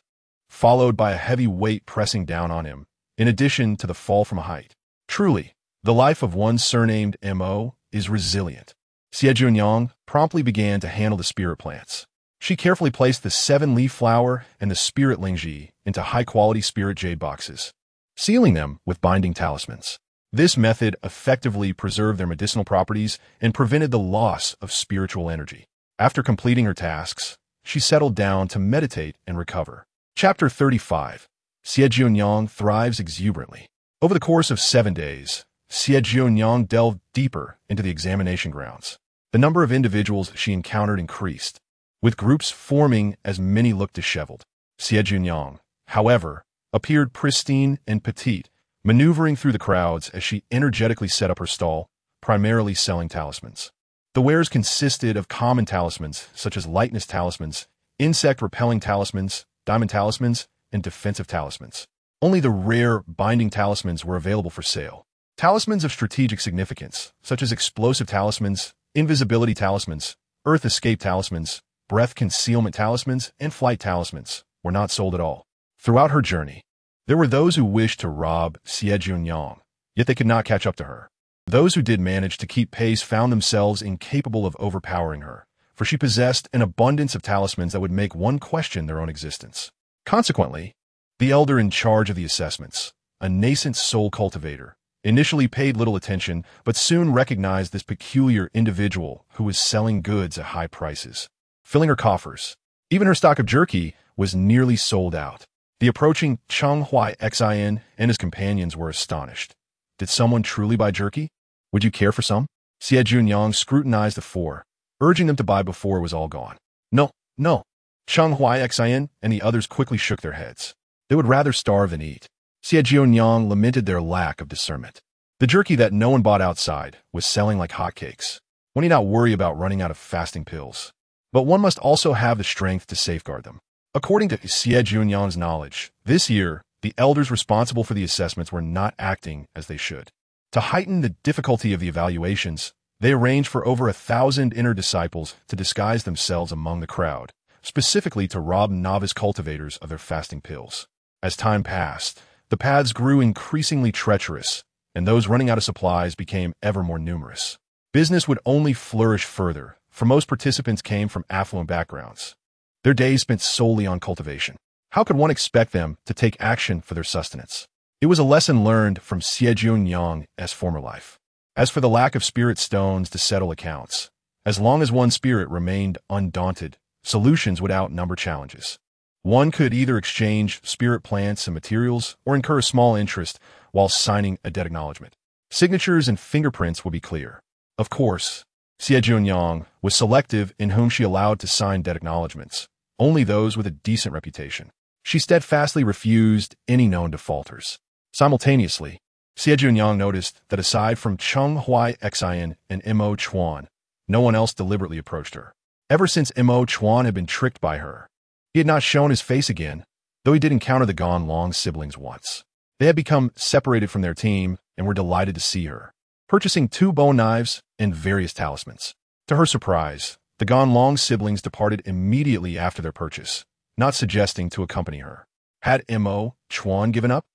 followed by a heavy weight pressing down on him, in addition to the fall from a height. Truly, the life of one surnamed Mo is resilient. Xie Jiuniang promptly began to handle the spirit plants. She carefully placed the 7-leaf flower and the spirit lingji into high-quality spirit jade boxes, sealing them with binding talismans. This method effectively preserved their medicinal properties and prevented the loss of spiritual energy. After completing her tasks, she settled down to meditate and recover. Chapter 35. Xie Jiuniang thrives exuberantly. Over the course of 7 days, Xie Jiuniang delved deeper into the examination grounds. The number of individuals she encountered increased, with groups forming as many looked disheveled. Xie Jiuniang, however, appeared pristine and petite, maneuvering through the crowds as she energetically set up her stall, primarily selling talismans. The wares consisted of common talismans such as lightness talismans, insect-repelling talismans, diamond talismans, and defensive talismans. Only the rare binding talismans were available for sale. Talismans of strategic significance, such as explosive talismans, invisibility talismans, earth escape talismans, breath concealment talismans, and flight talismans, were not sold at all. Throughout her journey, there were those who wished to rob Xie Jiuniang, yet they could not catch up to her. Those who did manage to keep pace found themselves incapable of overpowering her, for she possessed an abundance of talismans that would make one question their own existence. Consequently, the elder in charge of the assessments, a nascent soul cultivator, initially paid little attention but soon recognized this peculiar individual who was selling goods at high prices, filling her coffers. Even her stock of jerky was nearly sold out. The approaching Xie and his companions were astonished. Did someone truly buy jerky? Would you care for some? Xie Jiuniang scrutinized the four, urging them to buy before it was all gone. No, no. Xie and the others quickly shook their heads. They would rather starve than eat. Xie Jiuniang lamented their lack of discernment. The jerky that no one bought outside was selling like hotcakes. One need not worry about running out of fasting pills. But one must also have the strength to safeguard them. According to Xie Jiuniang's knowledge, this year, the elders responsible for the assessments were not acting as they should. To heighten the difficulty of the evaluations, they arranged for over 1,000 inner disciples to disguise themselves among the crowd, specifically to rob novice cultivators of their fasting pills. As time passed, the paths grew increasingly treacherous, and those running out of supplies became ever more numerous. Business would only flourish further, for most participants came from affluent backgrounds. Their days spent solely on cultivation. How could one expect them to take action for their sustenance? It was a lesson learned from Xie Jiuniang as former life. As for the lack of spirit stones to settle accounts, as long as one's spirit remained undaunted, solutions would outnumber challenges. One could either exchange spirit plants and materials or incur a small interest while signing a debt acknowledgement. Signatures and fingerprints would be clear. Of course, Xie Jiuniang was selective in whom she allowed to sign debt acknowledgements, only those with a decent reputation. She steadfastly refused any known defaulters. Simultaneously, Xie Jiuniang noticed that aside from Xie and Mo Chuan, no one else deliberately approached her. Ever since Mo Chuan had been tricked by her, he had not shown his face again, though he did encounter the Ganlong siblings once. They had become separated from their team and were delighted to see her, purchasing 2 bone knives and various talismans. To her surprise, the Ganlong siblings departed immediately after their purchase, not suggesting to accompany her. Had Mo Chuan given up?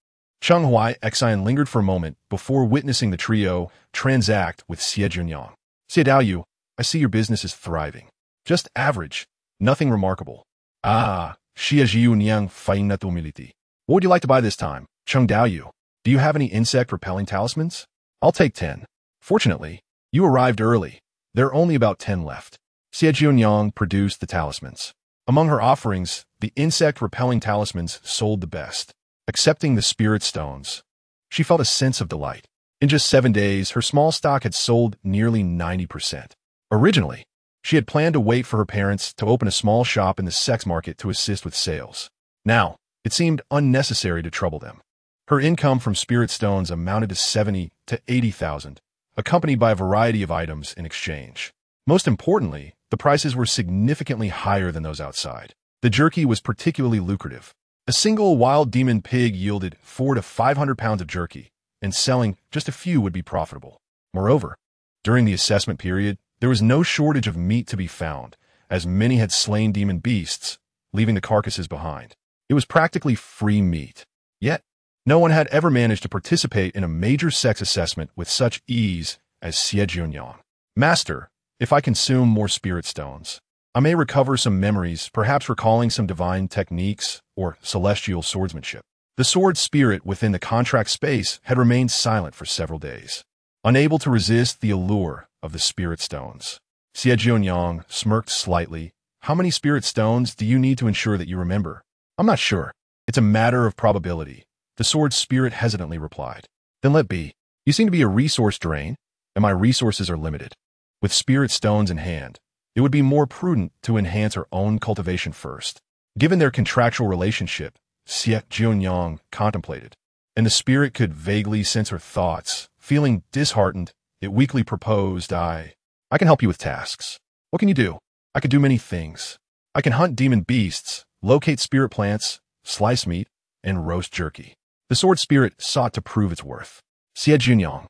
Xie lingered for a moment before witnessing the trio transact with Xie Jiuniang. Xie Dao, I see your business is thriving. Just average, nothing remarkable. Ah, Xie Jiuniang faina humility. What would you like to buy this time? Cheng Dao, do you have any insect-repelling talismans? I'll take 10. Fortunately, you arrived early. There are only about 10 left. Xie Jiuniang produced the talismans. Among her offerings, the insect-repelling talismans sold the best. Accepting the spirit stones, she felt a sense of delight. In just 7 days, her small stock had sold nearly 90%. Originally, she had planned to wait for her parents to open a small shop in the sex market to assist with sales. Now, it seemed unnecessary to trouble them. Her income from spirit stones amounted to 70 to 80,000, accompanied by a variety of items in exchange. Most importantly, the prices were significantly higher than those outside. The jerky was particularly lucrative. A single wild demon pig yielded 400 to 500 pounds of jerky, and selling just a few would be profitable. Moreover, during the assessment period, there was no shortage of meat to be found, as many had slain demon beasts, leaving the carcasses behind. It was practically free meat. Yet, no one had ever managed to participate in a major sex assessment with such ease as Xie Jiuniang. Master, if I consume more spirit stones, I may recover some memories, perhaps recalling some divine techniques or celestial swordsmanship. The sword spirit within the contract space had remained silent for several days, unable to resist the allure of the spirit stones. Xie Jiuniang smirked slightly. How many spirit stones do you need to ensure that you remember? I'm not sure. It's a matter of probability, the sword spirit hesitantly replied. Then let be. You seem to be a resource drain, and my resources are limited. With spirit stones in hand, it would be more prudent to enhance her own cultivation first. Given their contractual relationship, Xie Jiuniang contemplated, and the spirit could vaguely sense her thoughts. Feeling disheartened, it weakly proposed, I can help you with tasks. What can you do? I could do many things. I can hunt demon beasts, locate spirit plants, slice meat, and roast jerky. The sword spirit sought to prove its worth. Xie Jiuniang,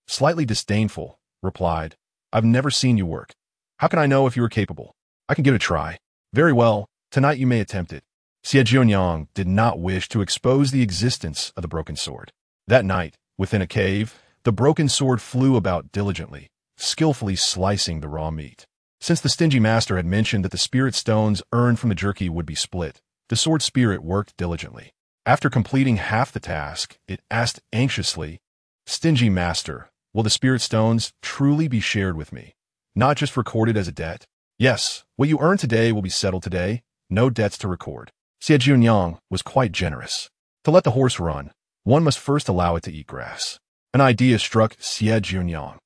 slightly disdainful, replied, I've never seen you work. How can I know if you are capable? I can give it a try. Very well, tonight you may attempt it. Xie Jiuniang did not wish to expose the existence of the broken sword. That night, within a cave, the broken sword flew about diligently, skillfully slicing the raw meat. Since the stingy master had mentioned that the spirit stones earned from the jerky would be split, the sword spirit worked diligently. After completing half the task, it asked anxiously, Stingy master, will the spirit stones truly be shared with me? Not just recorded as a debt? Yes, what you earn today will be settled today, no debts to record. Xie Jiuniang was quite generous. To let the horse run, one must first allow it to eat grass. An idea struck Xie Jiuniang.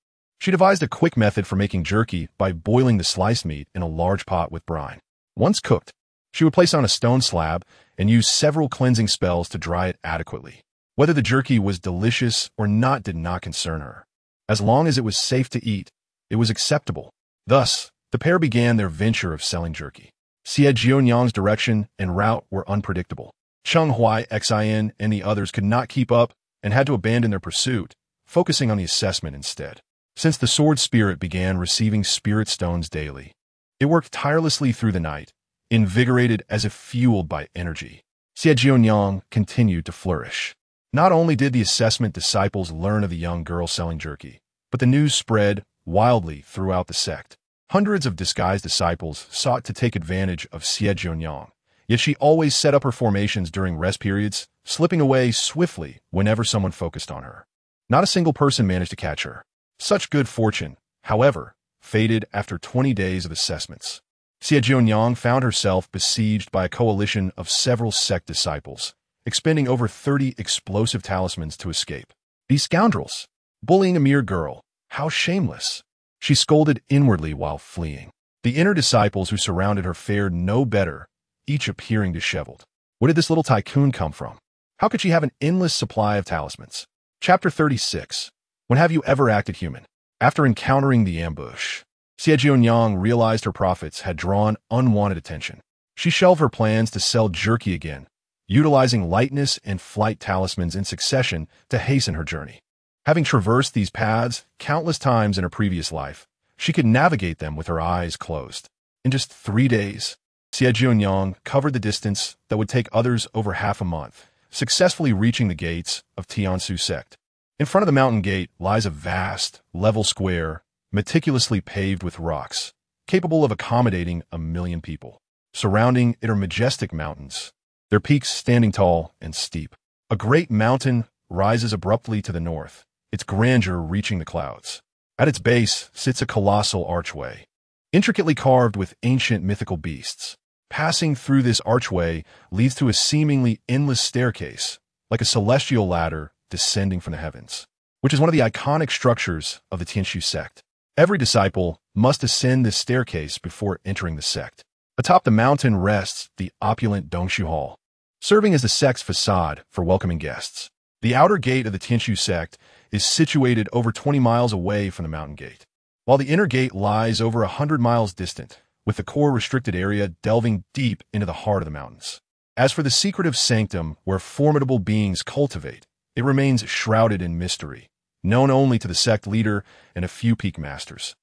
She devised a quick method for making jerky by boiling the sliced meat in a large pot with brine. Once cooked, she would place on a stone slab and use several cleansing spells to dry it adequately. Whether the jerky was delicious or not did not concern her. As long as it was safe to eat, it was acceptable. Thus, the pair began their venture of selling jerky. Xie Jiuniang's direction and route were unpredictable. Cheng Huai Xin and the others could not keep up and had to abandon their pursuit, focusing on the assessment instead. Since the sword spirit began receiving spirit stones daily, it worked tirelessly through the night, invigorated as if fueled by energy. Xie Jiuniang continued to flourish. Not only did the assessment disciples learn of the young girl selling jerky, but the news spread wildly throughout the sect. Hundreds of disguised disciples sought to take advantage of Xie Jiuniang, yet she always set up her formations during rest periods, slipping away swiftly whenever someone focused on her. Not a single person managed to catch her. Such good fortune, however, faded after 20 days of assessments. Xie Jiuniang found herself besieged by a coalition of several sect disciples, expending over 30 explosive talismans to escape. These scoundrels, bullying a mere girl, how shameless! She scolded inwardly while fleeing. The inner disciples who surrounded her fared no better, each appearing disheveled. Where did this little tycoon come from? How could she have an endless supply of talismans? Chapter 36. When have you ever acted human? After encountering the ambush, Xie Jiuniang realized her profits had drawn unwanted attention. She shelved her plans to sell jerky again, utilizing lightness and flight talismans in succession to hasten her journey. Having traversed these paths countless times in her previous life, she could navigate them with her eyes closed. In just 3 days, Xie Jiuniang covered the distance that would take others over half a month, successfully reaching the gates of Tiansu sect. In front of the mountain gate lies a vast, level square, meticulously paved with rocks, capable of accommodating 1 million people. Surrounding it are majestic mountains, their peaks standing tall and steep. A great mountain rises abruptly to the north, its grandeur reaching the clouds. At its base sits a colossal archway, intricately carved with ancient mythical beasts. Passing through this archway leads to a seemingly endless staircase, like a celestial ladder descending from the heavens, which is one of the iconic structures of the Tianshu sect. Every disciple must ascend this staircase before entering the sect. Atop the mountain rests the opulent Dongshu Hall, serving as the sect's facade for welcoming guests. The outer gate of the Tianshu sect is situated over 20 miles away from the mountain gate, while the inner gate lies over 100 miles distant, with the core restricted area delving deep into the heart of the mountains. As for the secretive sanctum where formidable beings cultivate, it remains shrouded in mystery, known only to the sect leader and a few peak masters,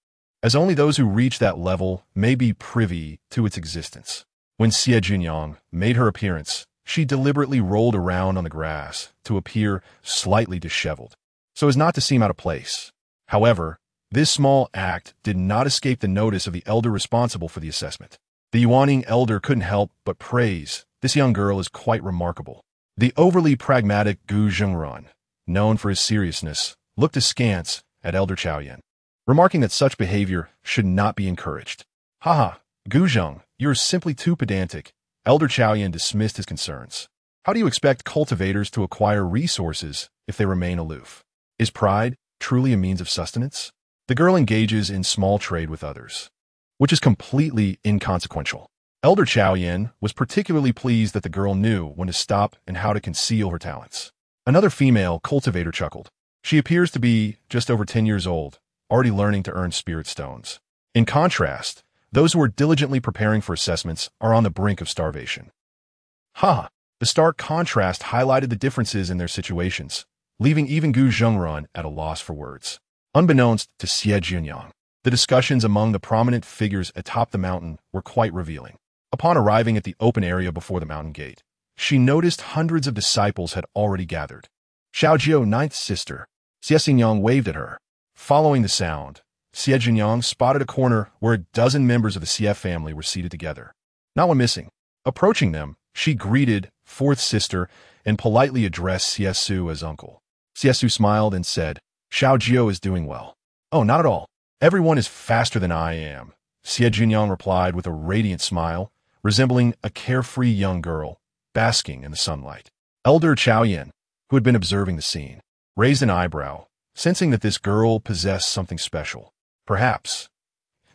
as only those who reach that level may be privy to its existence. When Xie Jiuniang made her appearance, she deliberately rolled around on the grass to appear slightly disheveled, so as not to seem out of place. However, this small act did not escape the notice of the elder responsible for the assessment. The Yuaning elder couldn't help but praise, "This young girl is quite remarkable." The overly pragmatic Gu Zhengran, known for his seriousness, looked askance at Elder Chaoyan, remarking that such behavior should not be encouraged. "Haha, Gu Zheng, you're simply too pedantic." Elder Chaoyan dismissed his concerns. "How do you expect cultivators to acquire resources if they remain aloof? Is pride truly a means of sustenance?" The girl engages in small trade with others, which is completely inconsequential. Elder Chaoyan was particularly pleased that the girl knew when to stop and how to conceal her talents. Another female cultivator chuckled. She appears to be just over 10 years old, already learning to earn spirit stones. In contrast, those who are diligently preparing for assessments are on the brink of starvation. Ha! The stark contrast highlighted the differences in their situations, leaving even Gu Zhengran at a loss for words. Unbeknownst to Xie Jiuniang, the discussions among the prominent figures atop the mountain were quite revealing. Upon arriving at the open area before the mountain gate, she noticed hundreds of disciples had already gathered. Xiaojiu, ninth sister, Xie Jiuniang waved at her. Following the sound, Xie Jiuniang spotted a corner where a dozen members of the Xie family were seated together, not one missing. Approaching them, she greeted fourth sister and politely addressed Xie Su as uncle. Xie Su smiled and said, "Xiaojiu is doing well." "Oh, not at all. Everyone is faster than I am," Xie Jiuniang replied with a radiant smile, resembling a carefree young girl, basking in the sunlight. Elder Chaoyan, who had been observing the scene, raised an eyebrow, sensing that this girl possessed something special. Perhaps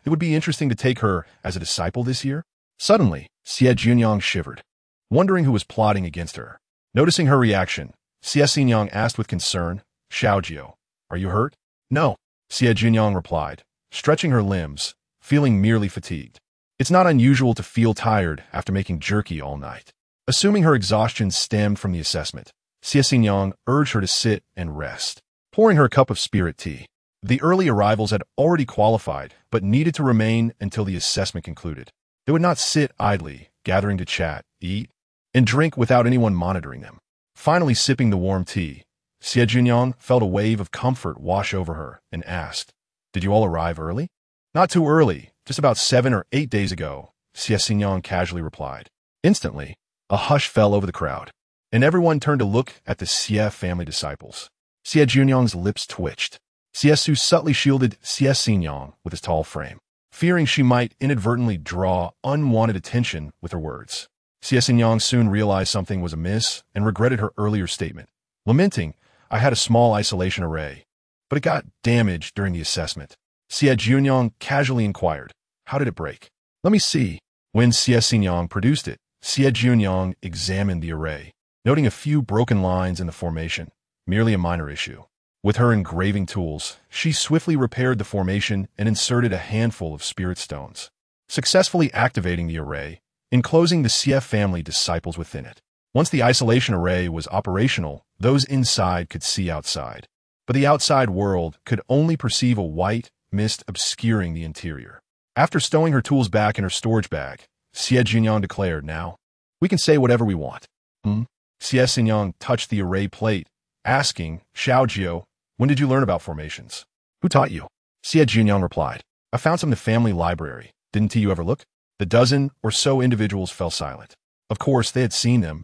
it would be interesting to take her as a disciple this year. Suddenly, Xie Jiuniang shivered, wondering who was plotting against her. Noticing her reaction, Xie Jiuniang asked with concern, "Xiaojiu, are you hurt?" "No," Xie Jiuniang replied, stretching her limbs, feeling merely fatigued. It's not unusual to feel tired after making jerky all night. Assuming her exhaustion stemmed from the assessment, Xie Jiuniang urged her to sit and rest, pouring her a cup of spirit tea. The early arrivals had already qualified, but needed to remain until the assessment concluded. They would not sit idly, gathering to chat, eat, and drink without anyone monitoring them. Finally sipping the warm tea, Xie Jiuniang felt a wave of comfort wash over her and asked, "Did you all arrive early?" "Not too early, just about 7 or 8 days ago," Xie Jiuniang casually replied. Instantly, a hush fell over the crowd, and everyone turned to look at the Xie family disciples. Xie Jiuniang's lips twitched. Xie Su subtly shielded Xie Jiuniang with his tall frame, fearing she might inadvertently draw unwanted attention with her words. Xie Jiuniang soon realized something was amiss and regretted her earlier statement. Lamenting, "I had a small isolation array, but it got damaged during the assessment." Xie Jiuniang casually inquired, "How did it break?" "Let me see." When Xie Jiuniang produced it, Xie Jiuniang examined the array, noting a few broken lines in the formation, merely a minor issue. With her engraving tools, she swiftly repaired the formation and inserted a handful of spirit stones, successfully activating the array, enclosing the Xie family disciples within it. Once the isolation array was operational, those inside could see outside, but the outside world could only perceive a white mist obscuring the interior. After stowing her tools back in her storage bag, Xie Jiuniang declared, "Now, we can say whatever we want." Xie Jiuniang touched the array plate, asking, "Xiaojiu, when did you learn about formations?" "Who taught you?" Xie Jiuniang replied, "I found some in the family library. Didn't you ever look?" The dozen or so individuals fell silent. Of course, they had seen them,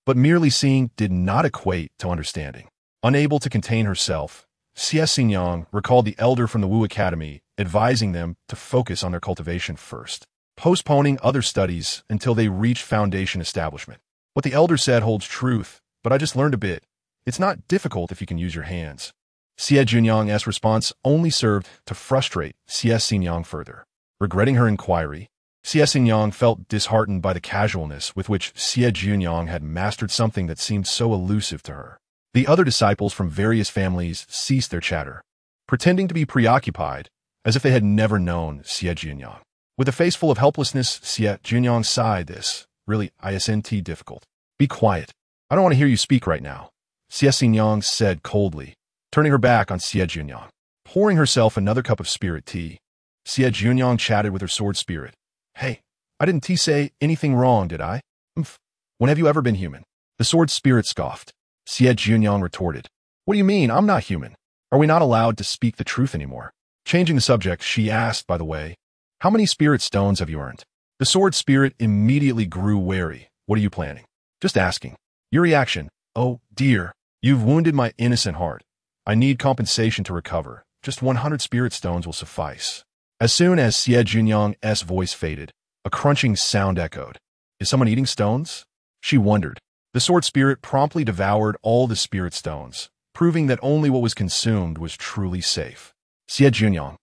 but merely seeing did not equate to understanding. Unable to contain herself, Xie Jiuniang recalled the elder from the Wu Academy, advising them to focus on their cultivation first, postponing other studies until they reached foundation establishment. "What the elder said holds truth, but I just learned a bit. It's not difficult if you can use your hands." Xie Jiuniang's response only served to frustrate Xie Jiuniang further. Regretting her inquiry, Xie Jiuniang felt disheartened by the casualness with which Xie Jiuniang had mastered something that seemed so elusive to her. The other disciples from various families ceased their chatter, pretending to be preoccupied, as if they had never known Xie Jiuniang. With a face full of helplessness, Xie Jiuniang sighed, "This really isn't difficult." "Be quiet. I don't want to hear you speak right now," Xie Jiuniang said coldly, turning her back on Xie Jiuniang. Pouring herself another cup of spirit tea, Xie Jiuniang chatted with her sword spirit. "Hey, I didn't say anything wrong, did I?" When have you ever been human? The sword spirit scoffed. Xie Jiuniang retorted. What do you mean? I'm not human. Are we not allowed to speak the truth anymore? Changing the subject, she asked, by the way, how many spirit stones have you earned? The sword spirit immediately grew wary. What are you planning? Just asking. Your reaction. Oh, dear. You've wounded my innocent heart. I need compensation to recover. Just 100 spirit stones will suffice. As soon as Xie Jiuniang's voice faded, a crunching sound echoed. Is someone eating stones? She wondered. The sword spirit promptly devoured all the spirit stones, proving that only what was consumed was truly safe. Xie Jiuniang.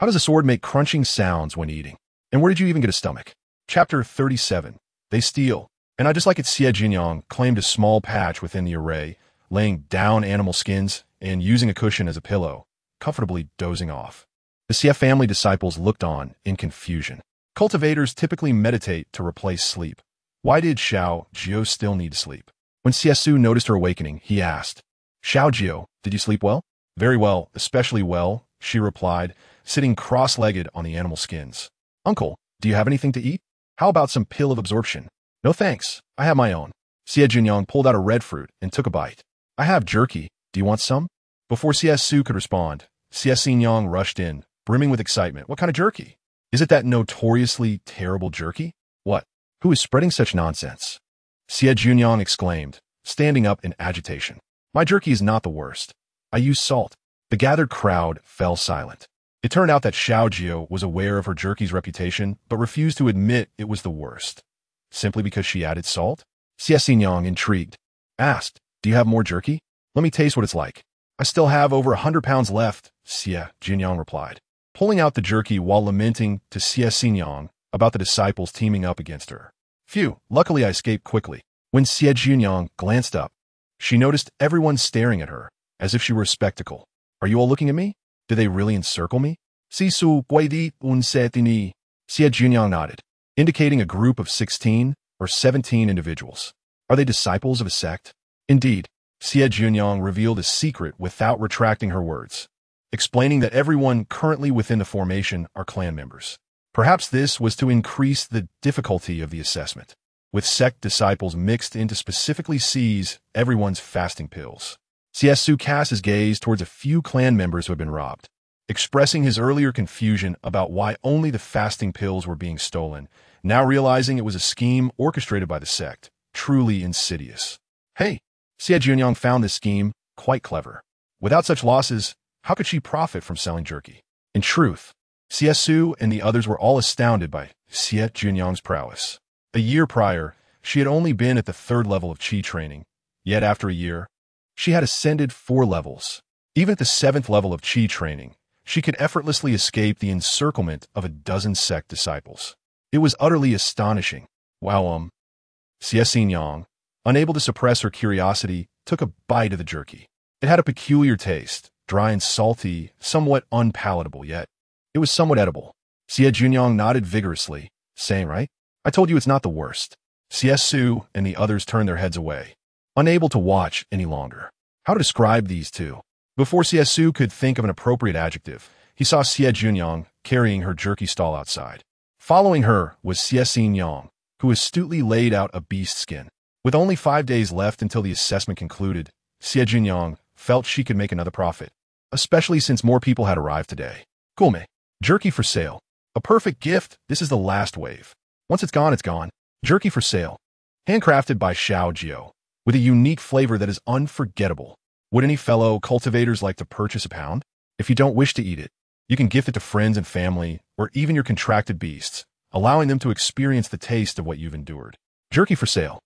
How does a sword make crunching sounds when eating? And where did you even get a stomach? Chapter 37. They steal. And I just like it. Xie Jiuniang claimed a small patch within the array, laying down animal skins and using a cushion as a pillow, comfortably dozing off. The Xie family disciples looked on in confusion. Cultivators typically meditate to replace sleep. Why did Xiao Jiu still need to sleep? When Xie Su noticed her awakening, he asked, Xiao Jiu, did you sleep well? Very well, especially well, she replied, sitting cross-legged on the animal skins. Uncle, do you have anything to eat? How about some pill of absorption? No thanks, I have my own. Xie Jiuniang pulled out a red fruit and took a bite. I have jerky, do you want some? Before Xie Su could respond, Xie Jiuniang rushed in, brimming with excitement. What kind of jerky? Is it that notoriously terrible jerky? What? Who is spreading such nonsense? Xie Jiuniang exclaimed, standing up in agitation. My jerky is not the worst. I use salt. The gathered crowd fell silent. It turned out that Xiao Jiu was aware of her jerky's reputation, but refused to admit it was the worst. Simply because she added salt? Xie Jiuniang, intrigued, asked, do you have more jerky? Let me taste what it's like. I still have over 100 pounds left, Xie Jiuniang replied, pulling out the jerky while lamenting to Xie Jiuniang about the disciples teaming up against her. Phew, luckily I escaped quickly. When Xie Jiuniang glanced up, she noticed everyone staring at her, as if she were a spectacle. Are you all looking at me? Did they really encircle me? Sisu guidi un setini. Xie Jiuniang nodded, indicating a group of 16 or 17 individuals. Are they disciples of a sect? Indeed, Xie Jiuniang revealed a secret without retracting her words, explaining that everyone currently within the formation are clan members. Perhaps this was to increase the difficulty of the assessment, with sect disciples mixed in to specifically seize everyone's fasting pills. Xie Su cast his gaze towards a few clan members who had been robbed, expressing his earlier confusion about why only the fasting pills were being stolen, now realizing it was a scheme orchestrated by the sect, truly insidious. Hey, Xie Jiuniang found this scheme quite clever. Without such losses, how could she profit from selling jerky? In truth, Xie Su and the others were all astounded by Xie Jiuniang's prowess. A year prior, she had only been at the 3rd level of Qi training, yet after a year, she had ascended 4 levels. Even at the 7th level of Qi training, she could effortlessly escape the encirclement of a dozen sect disciples. It was utterly astonishing. Wow, Xie Jiuniang, unable to suppress her curiosity, took a bite of the jerky. It had a peculiar taste, dry and salty, somewhat unpalatable, yet it was somewhat edible. Xie Jiuniang nodded vigorously, saying, right? I told you it's not the worst. Xie Su and the others turned their heads away, unable to watch any longer. How to describe these two? Before Xie Su could think of an appropriate adjective, he saw Xie Jiuniang carrying her jerky stall outside. Following her was Xie Jiuniang, who astutely laid out a beast skin. With only 5 days left until the assessment concluded, Xie Jiuniang felt she could make another profit, especially since more people had arrived today. Gulme. Jerky for sale. A perfect gift. This is the last wave. Once it's gone, it's gone. Jerky for sale. Handcrafted by Xiao Jiu, with a unique flavor that is unforgettable. Would any fellow cultivators like to purchase a pound? If you don't wish to eat it, you can gift it to friends and family, or even your contracted beasts, allowing them to experience the taste of what you've endured. Jerky for sale.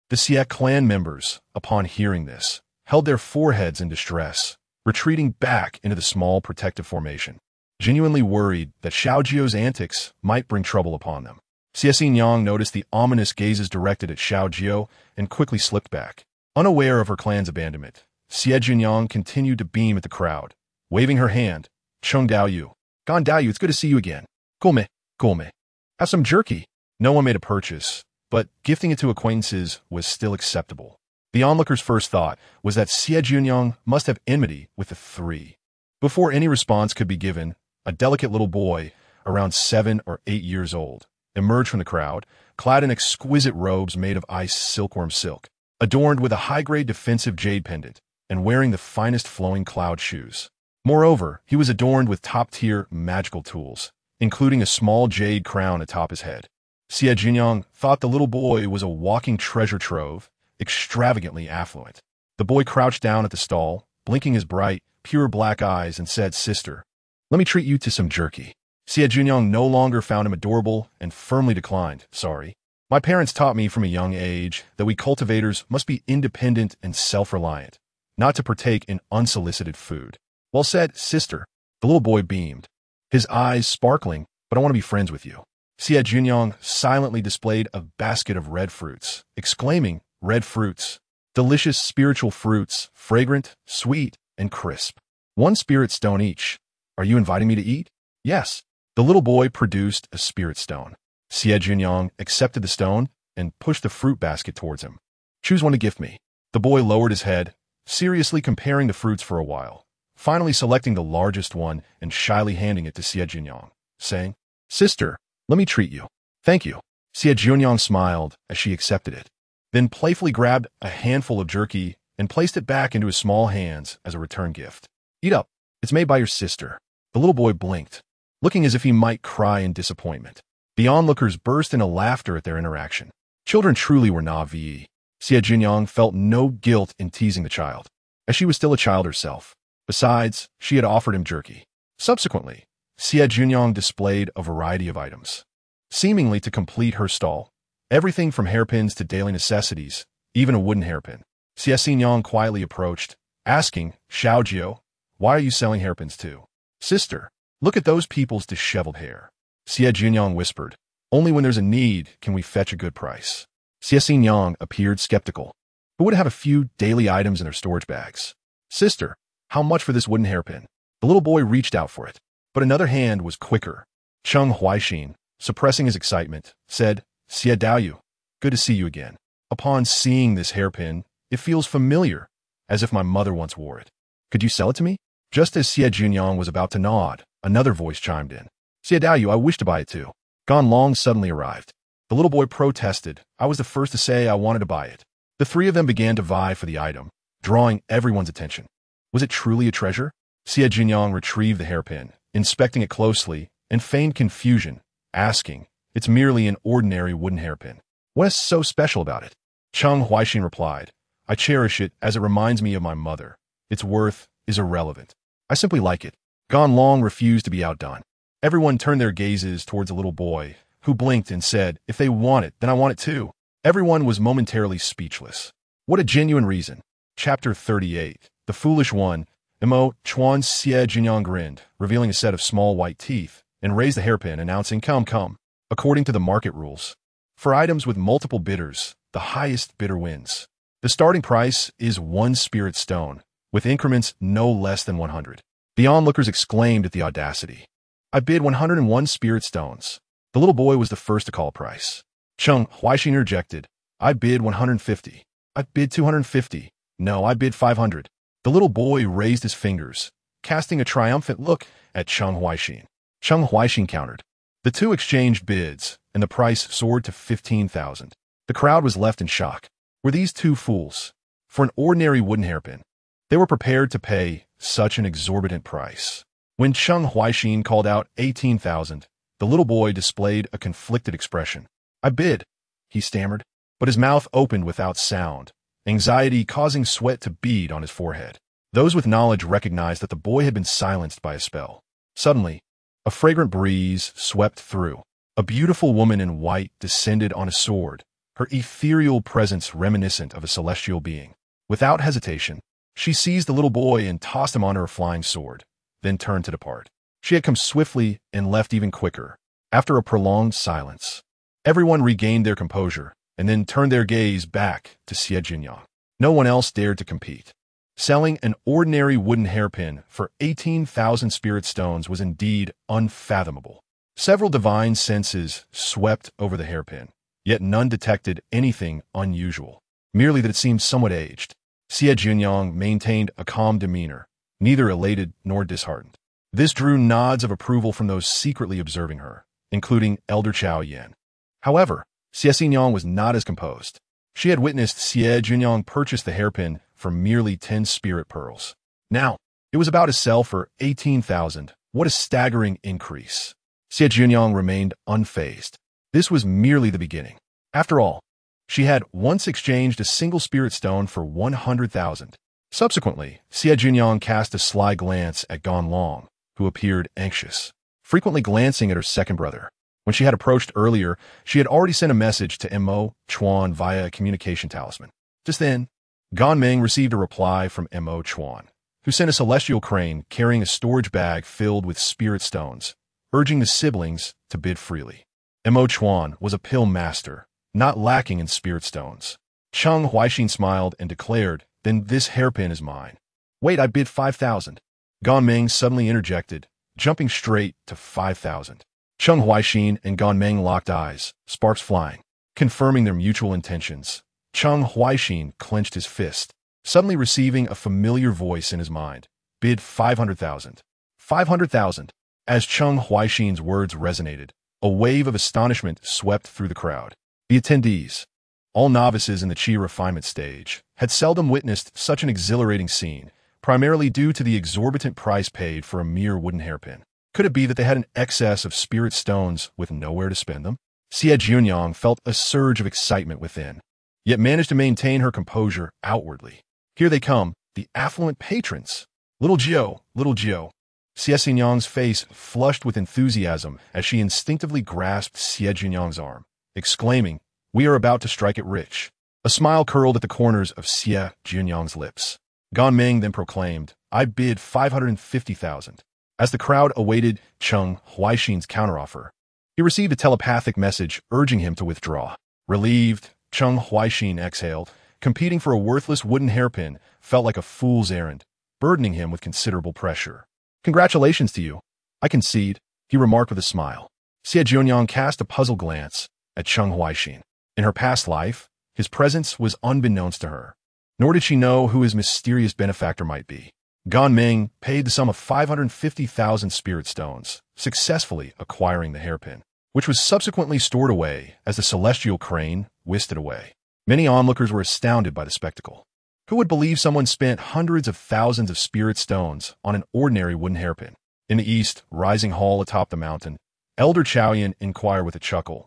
The Xie clan members, upon hearing this, held their foreheads in distress, retreating back into the small protective formation, genuinely worried that Xiao Jiu's antics might bring trouble upon them. Xie Jiuniang noticed the ominous gazes directed at Xiao Jiu and quickly slipped back. Unaware of her clan's abandonment, Xie Jiuniang continued to beam at the crowd, waving her hand. Cheng Dao Yu. Gan Dao Yu, it's good to see you again. Gulme, Gulme. Have some jerky. No one made a purchase, but gifting it to acquaintances was still acceptable. The onlooker's first thought was that Xie Jiuniang must have enmity with the 3. Before any response could be given, a delicate little boy, around 7 or 8 years old, emerged from the crowd, clad in exquisite robes made of ice silkworm silk, adorned with a high-grade defensive jade pendant, and wearing the finest flowing cloud shoes. Moreover, he was adorned with top-tier magical tools, including a small jade crown atop his head. Xie Jiuniang thought the little boy was a walking treasure trove, extravagantly affluent. The boy crouched down at the stall, blinking his bright, pure black eyes, and said, "Sister, let me treat you to some jerky." Xie Jiuniang no longer found him adorable and firmly declined, "Sorry. My parents taught me from a young age that we cultivators must be independent and self-reliant, not to partake in unsolicited food." "Well said, sister." The little boy beamed, his eyes sparkling, "But I want to be friends with you." Xie Jiuniang silently displayed a basket of red fruits, exclaiming, "Red fruits! Delicious spiritual fruits, fragrant, sweet, and crisp. 1 spirit stone each. Are you inviting me to eat?" "Yes." The little boy produced a spirit stone. Xie Jiuniang accepted the stone and pushed the fruit basket towards him. "Choose one to gift me." The boy lowered his head, seriously comparing the fruits for a while, finally selecting the largest one and shyly handing it to Xie Jiuniang, saying, "Sister, let me treat you." "Thank you." Xie Jiuniang smiled as she accepted it, then playfully grabbed a handful of jerky and placed it back into his small hands as a return gift. "Eat up. It's made by your sister." The little boy blinked, looking as if he might cry in disappointment. The onlookers burst into laughter at their interaction. Children truly were naive. Xie Jiuniang felt no guilt in teasing the child, as she was still a child herself. Besides, she had offered him jerky. Subsequently, Xie Jiuniang displayed a variety of items, seemingly to complete her stall. Everything from hairpins to daily necessities, even a wooden hairpin. Xie Jiuniang quietly approached, asking, "Xiaojiu, why are you selling hairpins too?" "Sister, look at those people's disheveled hair." Xie Jiuniang whispered, "Only when there's a need can we fetch a good price." Xie Jiuniang appeared skeptical, but would have a few daily items in their storage bags. "Sister, how much for this wooden hairpin?" The little boy reached out for it, but another hand was quicker. Cheng Huaixin, suppressing his excitement, said, "Xie Daoyu, good to see you again. Upon seeing this hairpin, it feels familiar, as if my mother once wore it. Could you sell it to me?" Just as Xie Jiuniang was about to nod, another voice chimed in. "Xie Daoyu, I wish to buy it too." Gan Long suddenly arrived. The little boy protested, "I was the first to say I wanted to buy it." The three of them began to vie for the item, drawing everyone's attention. Was it truly a treasure? Xie Jiuniang retrieved the hairpin, inspecting it closely, and feigned confusion, asking, "It's merely an ordinary wooden hairpin. What is so special about it?" Cheng Huaixin replied, "I cherish it as it reminds me of my mother. Its worth is irrelevant. I simply like it." Gan Long refused to be outdone. Everyone turned their gazes towards the little boy, who blinked and said, "If they want it, then I want it too." Everyone was momentarily speechless. What a genuine reason. Chapter 38. The Foolish One. Imo Chuan. Xie Jiuniang grinned, revealing a set of small white teeth, and raised the hairpin, announcing, "Come, come." According to the market rules, for items with multiple bidders, the highest bidder wins. The starting price is 1 spirit stone, with increments no less than 100. The onlookers exclaimed at the audacity. "I bid 101 spirit stones." The little boy was the first to call a price. Cheng Huaixin interjected, "I bid 150. I bid 250. No, I bid 500. The little boy raised his fingers, casting a triumphant look at Cheng Huaixin. Cheng Huaixin countered. The two exchanged bids, and the price soared to 15,000. The crowd was left in shock. Were these two fools? For an ordinary wooden hairpin, they were prepared to pay such an exorbitant price. When Cheng Huaixin called out 18,000, the little boy displayed a conflicted expression. "I bid," he stammered, but his mouth opened without sound, anxiety causing sweat to bead on his forehead. Those with knowledge recognized that the boy had been silenced by a spell. Suddenly, a fragrant breeze swept through. A beautiful woman in white descended on a sword, her ethereal presence reminiscent of a celestial being. Without hesitation, she seized the little boy and tossed him onto her flying sword, then turned to depart. She had come swiftly and left even quicker. After a prolonged silence, everyone regained their composure and then turned their gaze back to Xie Jiuniang. No one else dared to compete. Selling an ordinary wooden hairpin for 18,000 spirit stones was indeed unfathomable. Several divine senses swept over the hairpin, yet none detected anything unusual, merely that it seemed somewhat aged. Xie Jiuniang maintained a calm demeanor, neither elated nor disheartened. This drew nods of approval from those secretly observing her, including Elder Chao Yan. However, Xie Jiuniang was not as composed. She had witnessed Xie Jiuniang purchase the hairpin for merely 10 spirit pearls. Now, it was about to sell for 18,000. What a staggering increase. Xie Jiuniang remained unfazed. This was merely the beginning. After all, she had once exchanged a single spirit stone for 100,000. Subsequently, Xie Jiuniang cast a sly glance at Gan Long, who appeared anxious, frequently glancing at her second brother. When she had approached earlier, she had already sent a message to Mo Chuan via a communication talisman. Just then, Gan Meng received a reply from Mo Chuan, who sent a celestial crane carrying a storage bag filled with spirit stones, urging the siblings to bid freely. Mo Chuan was a pill master, not lacking in spirit stones. Cheng Huaixin smiled and declared, "Then this hairpin is mine." "Wait, I bid 5,000. Gan Meng suddenly interjected, jumping straight to 5,000. Cheng Huaixin and Gan Meng locked eyes, sparks flying, confirming their mutual intentions. Cheng Huaixin clenched his fist, suddenly receiving a familiar voice in his mind. "Bid 500,000. 500,000. As Cheng Huaixin's words resonated, a wave of astonishment swept through the crowd. The attendees, all novices in the Qi refinement stage, had seldom witnessed such an exhilarating scene, primarily due to the exorbitant price paid for a mere wooden hairpin. Could it be that they had an excess of spirit stones with nowhere to spend them? Xie Jiuniang felt a surge of excitement within, yet managed to maintain her composure outwardly. Here they come, the affluent patrons. Little Gio, little Gio. Xie Jiuniang's face flushed with enthusiasm as she instinctively grasped Xie Jiuniang's arm, exclaiming, "We are about to strike it rich." A smile curled at the corners of Xie Jiuniang's lips. Gan Meng then proclaimed, "I bid 550,000. As the crowd awaited Cheng Huaixin's counteroffer, he received a telepathic message urging him to withdraw. Relieved, Cheng Huaixin exhaled. Competing for a worthless wooden hairpin felt like a fool's errand, burdening him with considerable pressure. "Congratulations to you. I concede," he remarked with a smile. Xie Jiuniang cast a puzzled glance at Cheng Huaixin. In her past life, his presence was unbeknownst to her, nor did she know who his mysterious benefactor might be. Gan Meng paid the sum of 550,000 spirit stones, successfully acquiring the hairpin, which was subsequently stored away as the celestial crane whisked it away. Many onlookers were astounded by the spectacle. Who would believe someone spent hundreds of thousands of spirit stones on an ordinary wooden hairpin? In the east, rising hall atop the mountain, Elder Chaoyan inquired with a chuckle.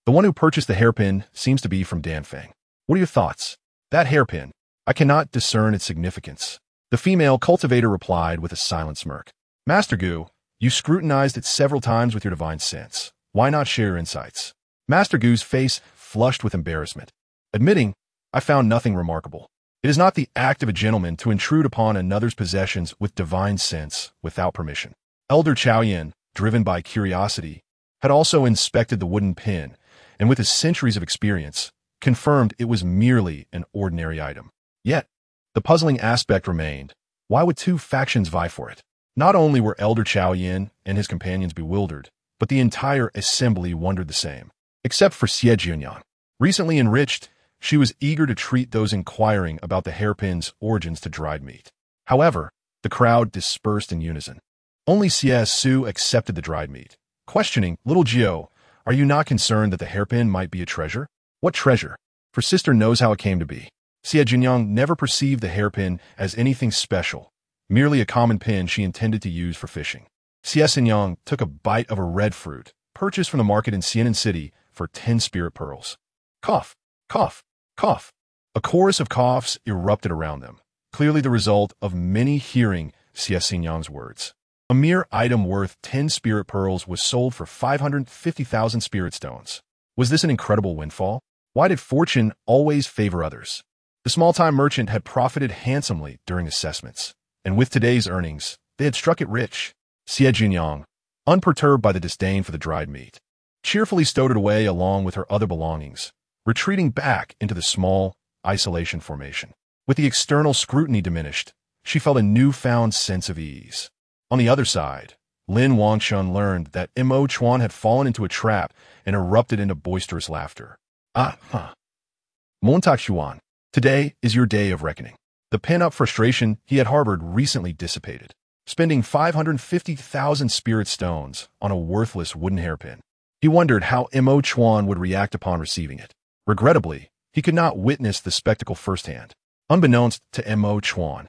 "The one who purchased the hairpin seems to be from Danfeng. What are your thoughts?" "That hairpin, I cannot discern its significance." The female cultivator replied with a silent smirk. "Master Gu, you scrutinized it several times with your divine sense. Why not share your insights?" Master Gu's face flushed with embarrassment, admitting, "I found nothing remarkable. It is not the act of a gentleman to intrude upon another's possessions with divine sense without permission." Elder Chaoyan, driven by curiosity, had also inspected the wooden pin, and with his centuries of experience, confirmed it was merely an ordinary item. Yet, the puzzling aspect remained. Why would two factions vie for it? Not only were Elder Chaoyan and his companions bewildered, but the entire assembly wondered the same. Except for Xie Jiuniang. Recently enriched, she was eager to treat those inquiring about the hairpin's origins to dried meat. However, the crowd dispersed in unison. Only Xie Su accepted the dried meat, questioning, "Little Gio, are you not concerned that the hairpin might be a treasure?" "What treasure? For sister knows how it came to be." Xie Jiuniang never perceived the hairpin as anything special, merely a common pin she intended to use for fishing. Xie Jiuniang took a bite of a red fruit, purchased from the market in Xianan City for 10 spirit pearls. Cough, cough, cough. A chorus of coughs erupted around them, clearly the result of many hearing Xie Jiuniang's words. A mere item worth 10 spirit pearls was sold for 550,000 spirit stones. Was this an incredible windfall? Why did fortune always favor others? The small-time merchant had profited handsomely during assessments, and with today's earnings, they had struck it rich. Xie Jiuniang, unperturbed by the disdain for the dried meat, cheerfully stowed it away along with her other belongings, retreating back into the small isolation formation. With the external scrutiny diminished, she felt a newfound sense of ease. On the other side, Lin Wangchen learned that Mo Chuan had fallen into a trap and erupted into boisterous laughter. Montag Xuan. Today is your day of reckoning. The pent-up frustration he had harbored recently dissipated. Spending 550,000 spirit stones on a worthless wooden hairpin, He wondered how Mo Chuan would react upon receiving it. Regrettably, he could not witness the spectacle firsthand. Unbeknownst to Mo Chuan,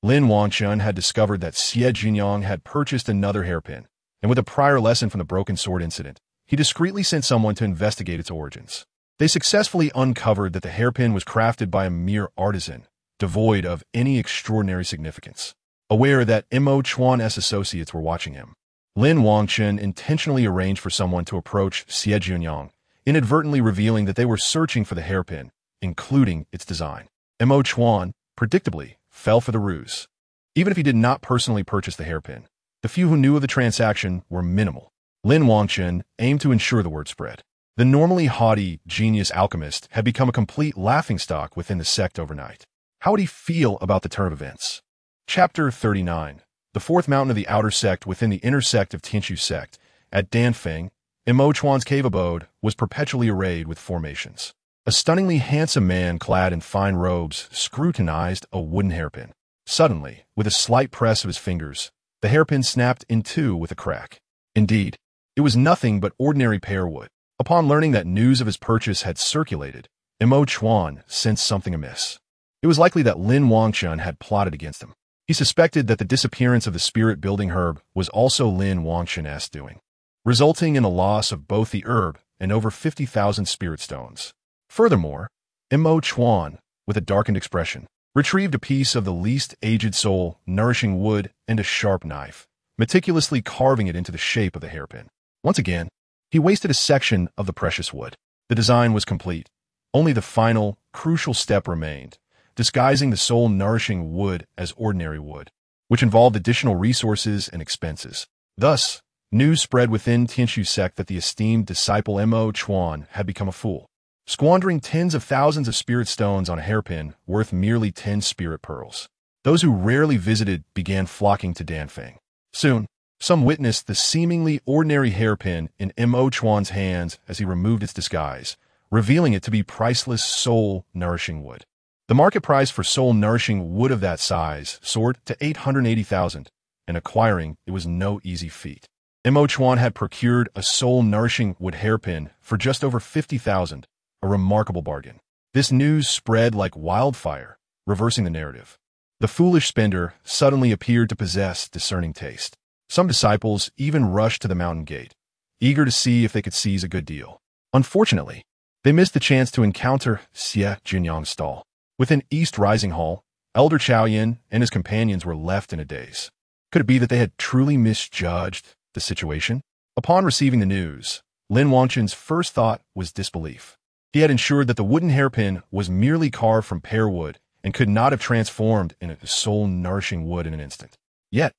Lin Wangchen had discovered that Xie Jiuniang had purchased another hairpin, and with a prior lesson from the broken sword incident, he discreetly sent someone to investigate its origins. They successfully uncovered that the hairpin was crafted by a mere artisan, devoid of any extraordinary significance. Aware that Mo Chuan's associates were watching him, Lin Wangchen intentionally arranged for someone to approach Xie Jiuniang, inadvertently revealing that they were searching for the hairpin, including its design. Mo Chuan, predictably, fell for the ruse. Even if he did not personally purchase the hairpin, the few who knew of the transaction were minimal. Lin Wangchen aimed to ensure the word spread. The normally haughty, genius alchemist had become a complete laughingstock within the sect overnight. How would he feel about the turn of events? Chapter 39. The fourth mountain of the outer sect within the inner sect of Tianshu sect, at Danfeng, Mo Chuan's cave abode, was perpetually arrayed with formations. A stunningly handsome man clad in fine robes scrutinized a wooden hairpin. Suddenly, with a slight press of his fingers, the hairpin snapped in two with a crack. Indeed, it was nothing but ordinary pear wood. Upon learning that news of his purchase had circulated, Mo Chuan sensed something amiss. It was likely that Lin Wangchen had plotted against him. He suspected that the disappearance of the spirit-building herb was also Lin Wangchen's doing, resulting in a loss of both the herb and over 50,000 spirit stones. Furthermore, Mo Chuan, with a darkened expression, retrieved a piece of the least aged soul, nourishing wood, and a sharp knife, meticulously carving it into the shape of the hairpin. Once again, he wasted a section of the precious wood. The design was complete. Only the final, crucial step remained, disguising the soul-nourishing wood as ordinary wood, which involved additional resources and expenses. Thus, news spread within Tianshu sect that the esteemed disciple Mo Chuan had become a fool, squandering tens of thousands of spirit stones on a hairpin worth merely 10 spirit pearls. Those who rarely visited began flocking to Danfeng. Soon, some witnessed the seemingly ordinary hairpin in Mo Chuan's hands as he removed its disguise, revealing it to be priceless soul-nourishing wood. The market price for soul-nourishing wood of that size soared to 880,000, and acquiring it was no easy feat. Mo Chuan had procured a soul-nourishing wood hairpin for just over 50,000, a remarkable bargain. This news spread like wildfire, reversing the narrative. The foolish spender suddenly appeared to possess discerning taste. Some disciples even rushed to the mountain gate, eager to see if they could seize a good deal. Unfortunately, they missed the chance to encounter Xie Jiuniang's stall. Within East Rising Hall, Elder Chaoyin and his companions were left in a daze. Could it be that they had truly misjudged the situation? Upon receiving the news, Lin Wangchen's first thought was disbelief. He had ensured that the wooden hairpin was merely carved from pear wood and could not have transformed into soul-nourishing wood in an instant. Yet,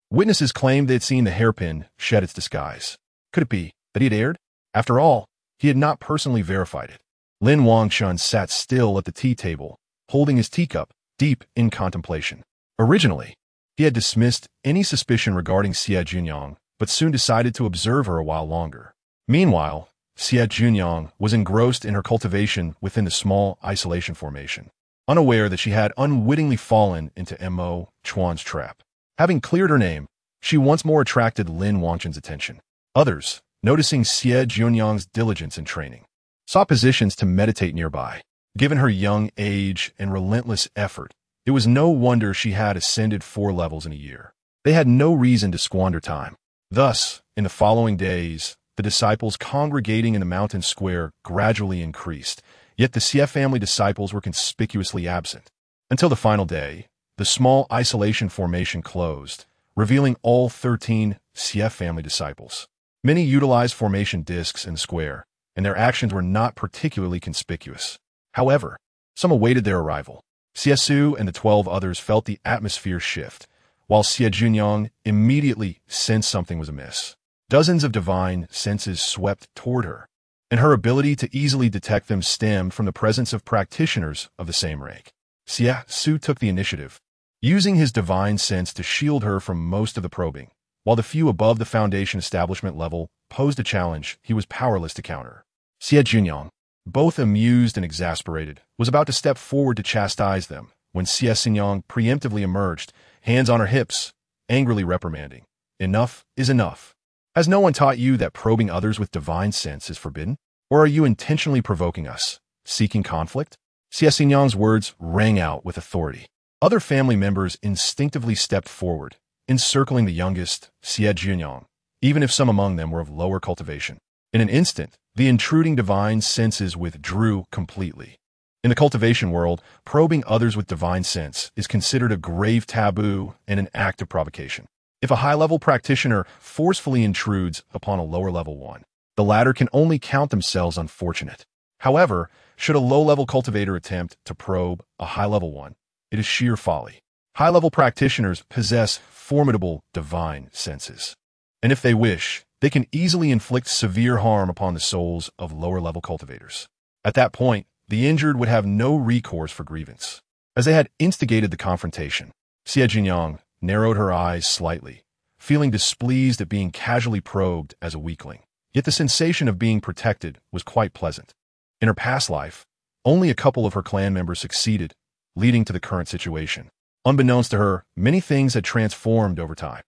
witnesses claimed they had seen the hairpin shed its disguise. Could it be that he had erred? After all, he had not personally verified it. Lin Wangchen sat still at the tea table, holding his teacup, deep in contemplation. Originally, he had dismissed any suspicion regarding Xie Jiuniang, but soon decided to observe her a while longer. Meanwhile, Xie Jiuniang was engrossed in her cultivation within the small isolation formation, unaware that she had unwittingly fallen into Mo Chuan's trap. Having cleared her name, she once more attracted Lin Wangchen's attention. Others, noticing Xie Jiuniang's diligence in training, sought positions to meditate nearby. Given her young age and relentless effort, it was no wonder she had ascended 4 levels in a year. They had no reason to squander time. Thus, in the following days, the disciples congregating in the mountain square gradually increased, yet the Xie family disciples were conspicuously absent. Until the final day, the small isolation formation closed, revealing all 13 Xie family disciples. Many utilized formation discs in the square, and their actions were not particularly conspicuous. However, some awaited their arrival. Xie Su and the 12 others felt the atmosphere shift, while Xie Jiuniang immediately sensed something was amiss. Dozens of divine senses swept toward her, and her ability to easily detect them stemmed from the presence of practitioners of the same rank. Xie Su took the initiative, using his divine sense to shield her from most of the probing, while the few above the Foundation establishment level posed a challenge he was powerless to counter. Xie Jiuniang, both amused and exasperated, was about to step forward to chastise them when Xie Jiuniang preemptively emerged, hands on her hips, angrily reprimanding. Enough is enough. Has no one taught you that probing others with divine sense is forbidden? Or are you intentionally provoking us, seeking conflict? Xie Jiuniang's words rang out with authority. Other family members instinctively stepped forward, encircling the youngest, Xie Jiuniang, even if some among them were of lower cultivation. In an instant, the intruding divine senses withdrew completely. In the cultivation world, probing others with divine sense is considered a grave taboo and an act of provocation. If a high-level practitioner forcefully intrudes upon a lower-level one, the latter can only count themselves unfortunate. However, should a low-level cultivator attempt to probe a high-level one, it is sheer folly. High-level practitioners possess formidable divine senses, and if they wish, they can easily inflict severe harm upon the souls of lower-level cultivators. At that point, the injured would have no recourse for grievance. As they had instigated the confrontation, Xie Jiuniang narrowed her eyes slightly, feeling displeased at being casually probed as a weakling. Yet the sensation of being protected was quite pleasant. In her past life, only a couple of her clan members succeeded, leading to the current situation. Unbeknownst to her, many things had transformed over time.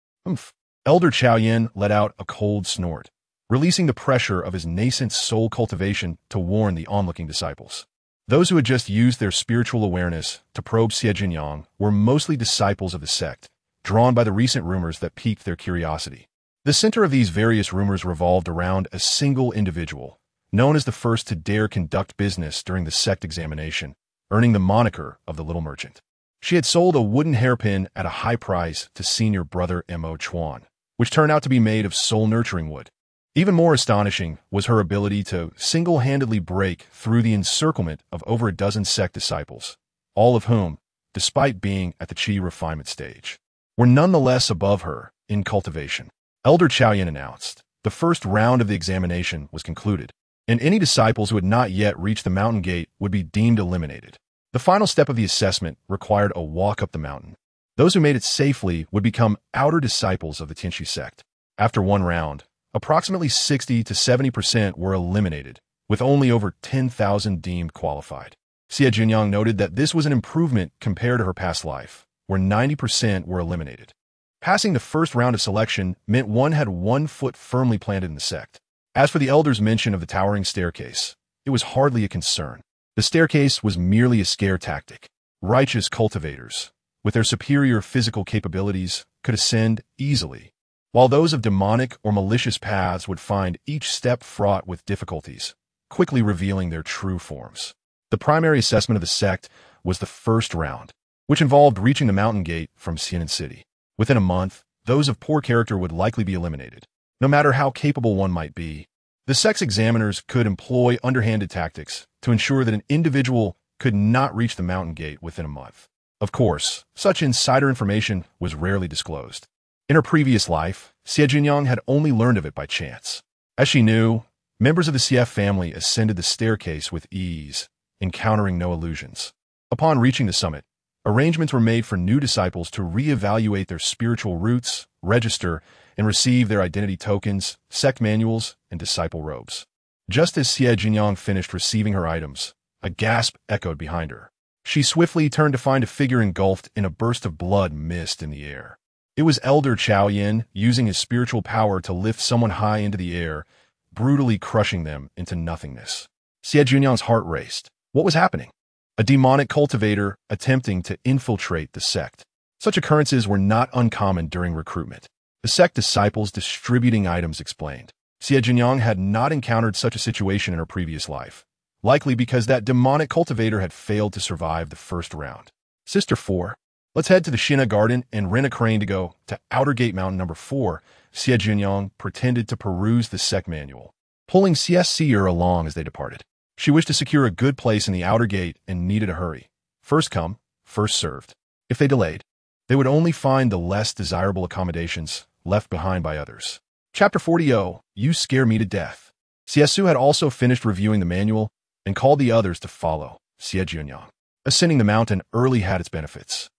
Elder Chaoyan let out a cold snort, releasing the pressure of his nascent soul cultivation to warn the onlooking disciples. Those who had just used their spiritual awareness to probe Xie Jiuniang were mostly disciples of the sect, drawn by the recent rumors that piqued their curiosity. The center of these various rumors revolved around a single individual, known as the first to dare conduct business during the sect examination, earning the moniker of the Little Merchant. She had sold a wooden hairpin at a high price to senior brother Mo Chuan, which turned out to be made of soul-nurturing wood. Even more astonishing was her ability to single-handedly break through the encirclement of over a dozen sect disciples, all of whom, despite being at the Qi refinement stage, were nonetheless above her in cultivation. Elder Chaoyan announced, the first round of the examination was concluded, and any disciples who had not yet reached the mountain gate would be deemed eliminated. The final step of the assessment required a walk up the mountain. Those who made it safely would become outer disciples of the Tianxi sect. After one round, approximately 60 to 70% were eliminated, with only over 10,000 deemed qualified. Xie Jiuniang noted that this was an improvement compared to her past life, where 90% were eliminated. Passing the first round of selection meant one had 1 foot firmly planted in the sect. As for the elder's mention of the towering staircase, it was hardly a concern. The staircase was merely a scare tactic. Righteous cultivators, with their superior physical capabilities, could ascend easily, while those of demonic or malicious paths would find each step fraught with difficulties, quickly revealing their true forms. The primary assessment of the sect was the first round, which involved reaching the mountain gate from Xianan City. Within a month, those of poor character would likely be eliminated. No matter how capable one might be, the sect's examiners could employ underhanded tactics to ensure that an individual could not reach the mountain gate within a month. Of course, such insider information was rarely disclosed. In her previous life, Xie Jiuniang had only learned of it by chance. As she knew, members of the CF family ascended the staircase with ease, encountering no illusions. Upon reaching the summit, arrangements were made for new disciples to reevaluate their spiritual roots, register, and receive their identity tokens, sect manuals, and disciple robes. Just as Xie Jiuniang finished receiving her items, a gasp echoed behind her. She swiftly turned to find a figure engulfed in a burst of blood mist in the air. It was Elder Chaoyan using his spiritual power to lift someone high into the air, brutally crushing them into nothingness. Xie Jiuniang's heart raced. What was happening? A demonic cultivator attempting to infiltrate the sect. Such occurrences were not uncommon during recruitment. The sect disciples distributing items explained. Xie Jiuniang had not encountered such a situation in her previous life, likely because that demonic cultivator had failed to survive the first round. Sister 4, let's head to the Shina Garden and rent a crane to go to Outer Gate Mountain number 4. Xie Jiuniang pretended to peruse the sect manual, pulling Xie Seer along as they departed. She wished to secure a good place in the outer gate and needed a hurry. First come, first served. If they delayed, they would only find the less desirable accommodations left behind by others. Chapter 40. You scare me to death. Xie Su had also finished reviewing the manual and called the others to follow Xie Jiuniang. Ascending the mountain early had its benefits.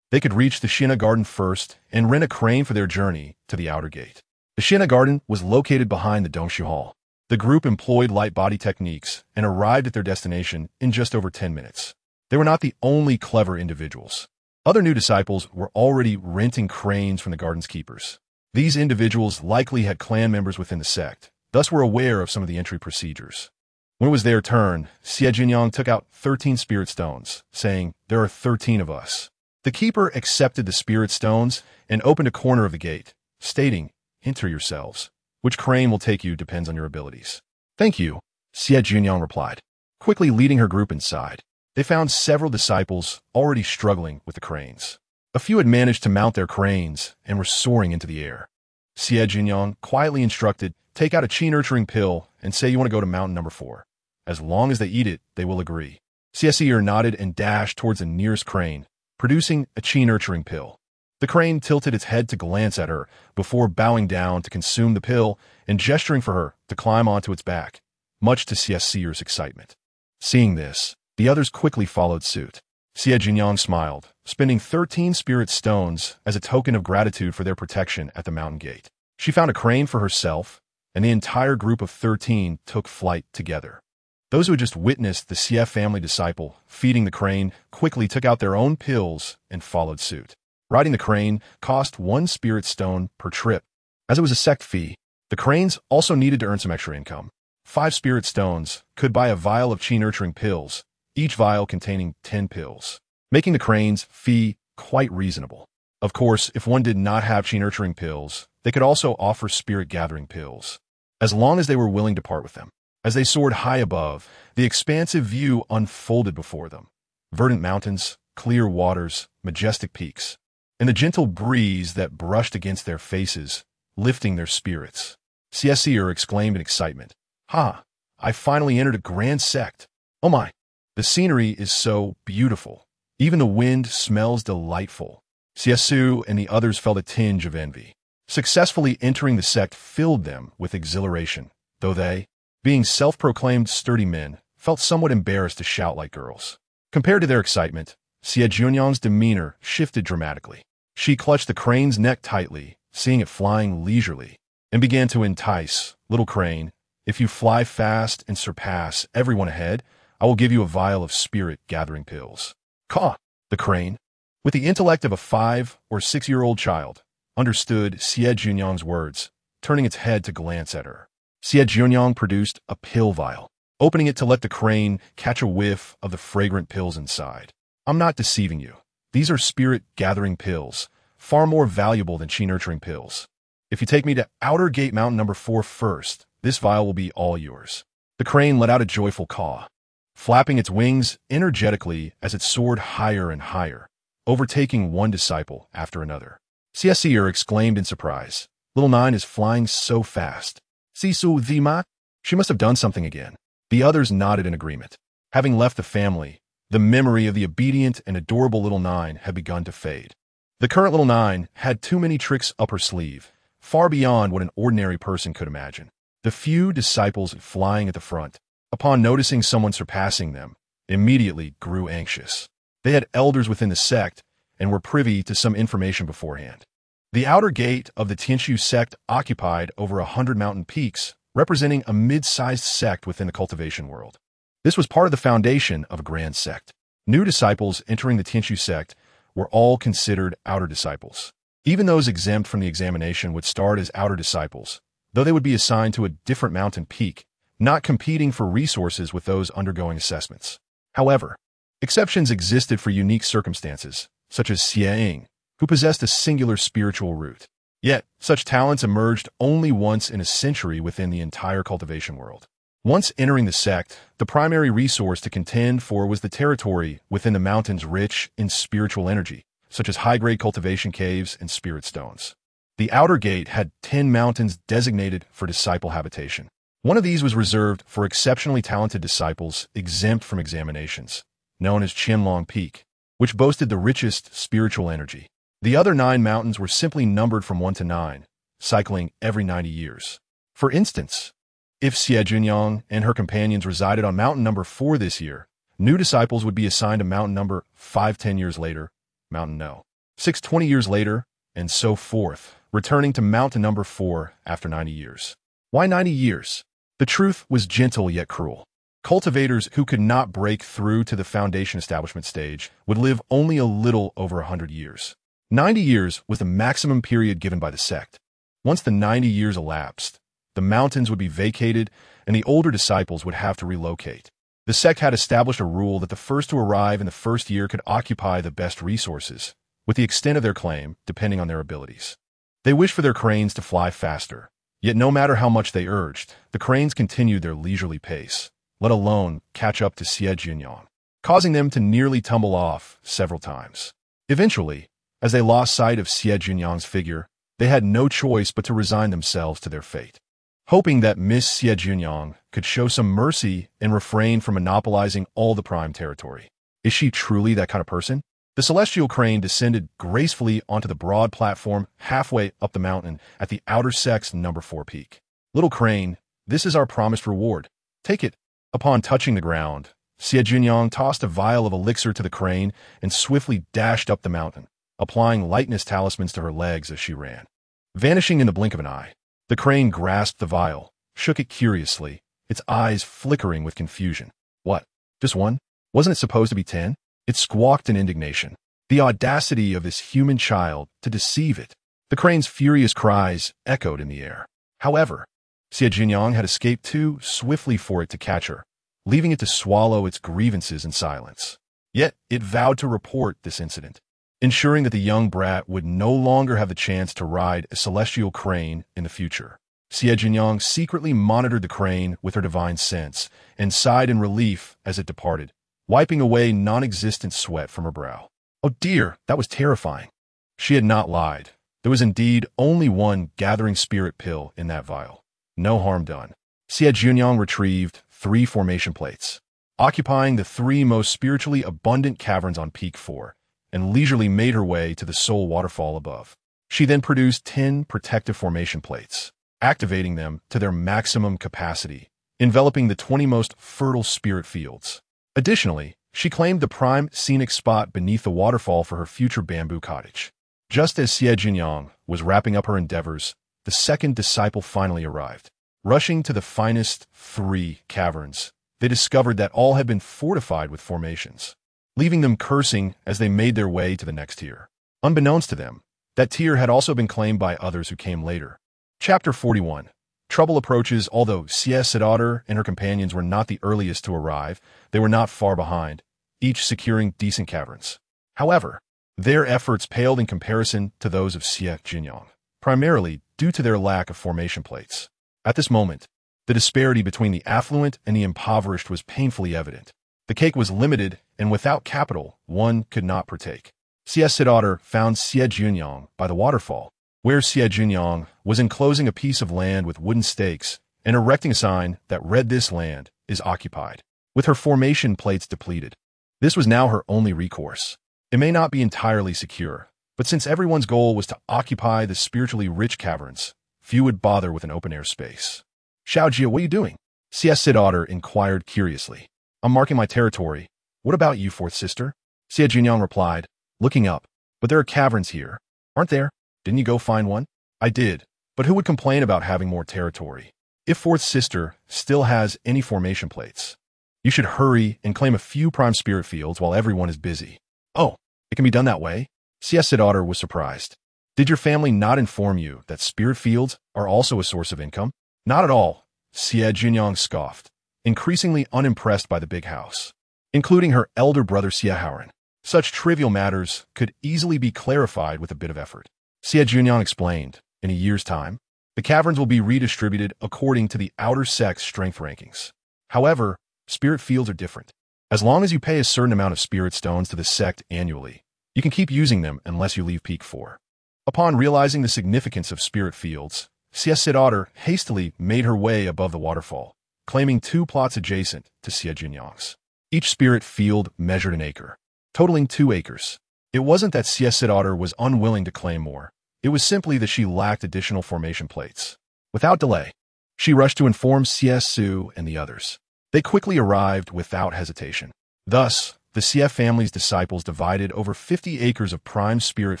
They could reach the Shina Garden first and rent a crane for their journey to the outer gate. The Shina Garden was located behind the Dongshu Hall. The group employed light body techniques and arrived at their destination in just over 10 minutes. They were not the only clever individuals. Other new disciples were already renting cranes from the garden's keepers. These individuals likely had clan members within the sect, thus were aware of some of the entry procedures. When it was their turn, Xie Jiuniang took out 13 spirit stones, saying, "There are 13 of us." The keeper accepted the spirit stones and opened a corner of the gate, stating, "Enter yourselves. Which crane will take you depends on your abilities." "Thank you," Xie Jiuniang replied, quickly leading her group inside. They found several disciples already struggling with the cranes. A few had managed to mount their cranes and were soaring into the air. Xie Jiuniang quietly instructed, "Take out a chi-nurturing pill and say you want to go to mountain number 4. As long as they eat it, they will agree." Xie nodded and dashed towards the nearest crane, producing a chi-nurturing pill. The crane tilted its head to glance at her before bowing down to consume the pill and gesturing for her to climb onto its back, much to Xie's excitement. Seeing this, the others quickly followed suit. Xie Jiuniang smiled, spending 13 spirit stones as a token of gratitude for their protection at the mountain gate. She found a crane for herself, and the entire group of 13 took flight together. Those who had just witnessed the Xie family disciple feeding the crane quickly took out their own pills and followed suit. Riding the crane cost 1 spirit stone per trip. As it was a sect fee, the cranes also needed to earn some extra income. 5 spirit stones could buy a vial of chi-nurturing pills, each vial containing 10 pills, making the crane's fee quite reasonable. Of course, if one did not have chi-nurturing pills, they could also offer spirit-gathering pills, as long as they were willing to part with them. As they soared high above, the expansive view unfolded before them. Verdant mountains, clear waters, majestic peaks, and the gentle breeze that brushed against their faces, lifting their spirits. Xie exclaimed in excitement, "Ha! I finally entered a grand sect. Oh my! The scenery is so beautiful. Even the wind smells delightful." Xie and the others felt a tinge of envy. Successfully entering the sect filled them with exhilaration, though they, being self-proclaimed sturdy men, felt somewhat embarrassed to shout like girls. Compared to their excitement, Xie Jiuniang's demeanor shifted dramatically. She clutched the crane's neck tightly, seeing it flying leisurely, and began to entice, "Little crane, if you fly fast and surpass everyone ahead, I will give you a vial of spirit-gathering pills." "Caw!" The crane, with the intellect of a 5- or 6-year-old child, understood Xie Jiuniang's words, turning its head to glance at her. Xie Jiuniang produced a pill vial, opening it to let the crane catch a whiff of the fragrant pills inside. "I'm not deceiving you. These are spirit-gathering pills, far more valuable than chi-nurturing pills. If you take me to Outer Gate Mountain number 4 first, this vial will be all yours." The crane let out a joyful caw, flapping its wings energetically as it soared higher and higher, overtaking one disciple after another. Xie exclaimed in surprise, "Little Nine is flying so fast. Sisu Vima?" She must have done something again. The others nodded in agreement. Having left the family, the memory of the obedient and adorable Little Nine had begun to fade. The current Little Nine had too many tricks up her sleeve, far beyond what an ordinary person could imagine. The few disciples flying at the front, upon noticing someone surpassing them, immediately grew anxious. They had elders within the sect and were privy to some information beforehand. The outer gate of the Tianshu sect occupied over 100 mountain peaks, representing a mid-sized sect within the cultivation world. This was part of the foundation of a grand sect. New disciples entering the Tianshu sect were all considered outer disciples. Even those exempt from the examination would start as outer disciples, though they would be assigned to a different mountain peak, not competing for resources with those undergoing assessments. However, exceptions existed for unique circumstances, such as Xie, who possessed a singular spiritual root. Yet, such talents emerged only once in a century within the entire cultivation world. Once entering the sect, the primary resource to contend for was the territory within the mountains rich in spiritual energy, such as high-grade cultivation caves and spirit stones. The outer gate had 10 mountains designated for disciple habitation. One of these was reserved for exceptionally talented disciples exempt from examinations, known as Qianlong Peak, which boasted the richest spiritual energy. The other 9 mountains were simply numbered from 1 to 9, cycling every 90 years. For instance, if Xie Jiuniang and her companions resided on mountain number 4 this year, new disciples would be assigned to mountain number 5 10 years later, mountain no, 6 20 years later, and so forth, returning to mountain number 4 after 90 years. Why 90 years? The truth was gentle yet cruel. Cultivators who could not break through to the foundation establishment stage would live only a little over 100 years. 90 years was the maximum period given by the sect. Once the 90 years elapsed, the mountains would be vacated and the older disciples would have to relocate. The sect had established a rule that the first to arrive in the first year could occupy the best resources, with the extent of their claim depending on their abilities. They wished for their cranes to fly faster, yet no matter how much they urged, the cranes continued their leisurely pace, let alone catch up to Xie Jiuniang, causing them to nearly tumble off several times. Eventually, as they lost sight of Xie Jiuniang's figure, they had no choice but to resign themselves to their fate. Hoping that Miss Xie Jiuniang could show some mercy and refrain from monopolizing all the prime territory. Is she truly that kind of person? The celestial crane descended gracefully onto the broad platform halfway up the mountain at the outer sect's number 4 peak. Little crane, this is our promised reward. Take it. Upon touching the ground, Xie Jiuniang tossed a vial of elixir to the crane and swiftly dashed up the mountain, applying lightness talismans to her legs as she ran. Vanishing in the blink of an eye, the crane grasped the vial, shook it curiously, its eyes flickering with confusion. What? Just one? Wasn't it supposed to be 10? It squawked in indignation. The audacity of this human child to deceive it. The crane's furious cries echoed in the air. However, Xie Jiuniang had escaped too swiftly for it to catch her, leaving it to swallow its grievances in silence. Yet it vowed to report this incident, ensuring that the young brat would no longer have the chance to ride a celestial crane in the future. Xie Jiuniang secretly monitored the crane with her divine sense and sighed in relief as it departed, wiping away non-existent sweat from her brow. Oh dear, that was terrifying. She had not lied. There was indeed only one gathering spirit pill in that vial. No harm done. Xie Jiuniang retrieved 3 formation plates, occupying the 3 most spiritually abundant caverns on Peak 4, and leisurely made her way to the soul waterfall above. She then produced 10 protective formation plates, activating them to their maximum capacity, enveloping the 20 most fertile spirit fields. Additionally, she claimed the prime scenic spot beneath the waterfall for her future bamboo cottage. Just as Xie Jiuniang was wrapping up her endeavors, the second disciple finally arrived. Rushing to the finest 3 caverns, they discovered that all had been fortified with formations, leaving them cursing as they made their way to the next tier. Unbeknownst to them, that tier had also been claimed by others who came later. Chapter 41. Trouble approaches. Although Xie Jiuniang and her companions were not the earliest to arrive, they were not far behind, each securing decent caverns. However, their efforts paled in comparison to those of Xie Jiuniang, primarily due to their lack of formation plates. At this moment, the disparity between the affluent and the impoverished was painfully evident. The cake was limited, and without capital, one could not partake. Xie Jiuniang found Xie Jiuniang by the waterfall, where Xie Jiuniang was enclosing a piece of land with wooden stakes and erecting a sign that read, "This land is occupied," with her formation plates depleted. This was now her only recourse. It may not be entirely secure, but since everyone's goal was to occupy the spiritually rich caverns, few would bother with an open-air space. "Xiaojia, what are you doing?" Xie Jiuniang inquired curiously. "I'm marking my territory. What about you, fourth sister?" Xie Jiuniang replied, looking up. "But there are caverns here, aren't there? Didn't you go find one?" "I did, but who would complain about having more territory? If fourth sister still has any formation plates, you should hurry and claim a few prime spirit fields while everyone is busy." "Oh, it can be done that way?" Xie Jiuniang was surprised. "Did your family not inform you that spirit fields are also a source of income?" "Not at all," Xie Jiuniang scoffed, increasingly unimpressed by the big house, including her elder brother Xie Haoran. Such trivial matters could easily be clarified with a bit of effort. Xie Jiuniang explained, "In a year's time, the caverns will be redistributed according to the outer sect's strength rankings. However, spirit fields are different. As long as you pay a certain amount of spirit stones to the sect annually, you can keep using them unless you leave Peak 4. Upon realizing the significance of spirit fields, Xie Jiuniang hastily made her way above the waterfall, claiming 2 plots adjacent to Xie Jiuniang's. Each spirit field measured an acre, totaling 2 acres. It wasn't that Xie Jiuniang was unwilling to claim more. It was simply that she lacked additional formation plates. Without delay, she rushed to inform Xie Su and the others. They quickly arrived without hesitation. Thus, the Xie family's disciples divided over 50 acres of prime spirit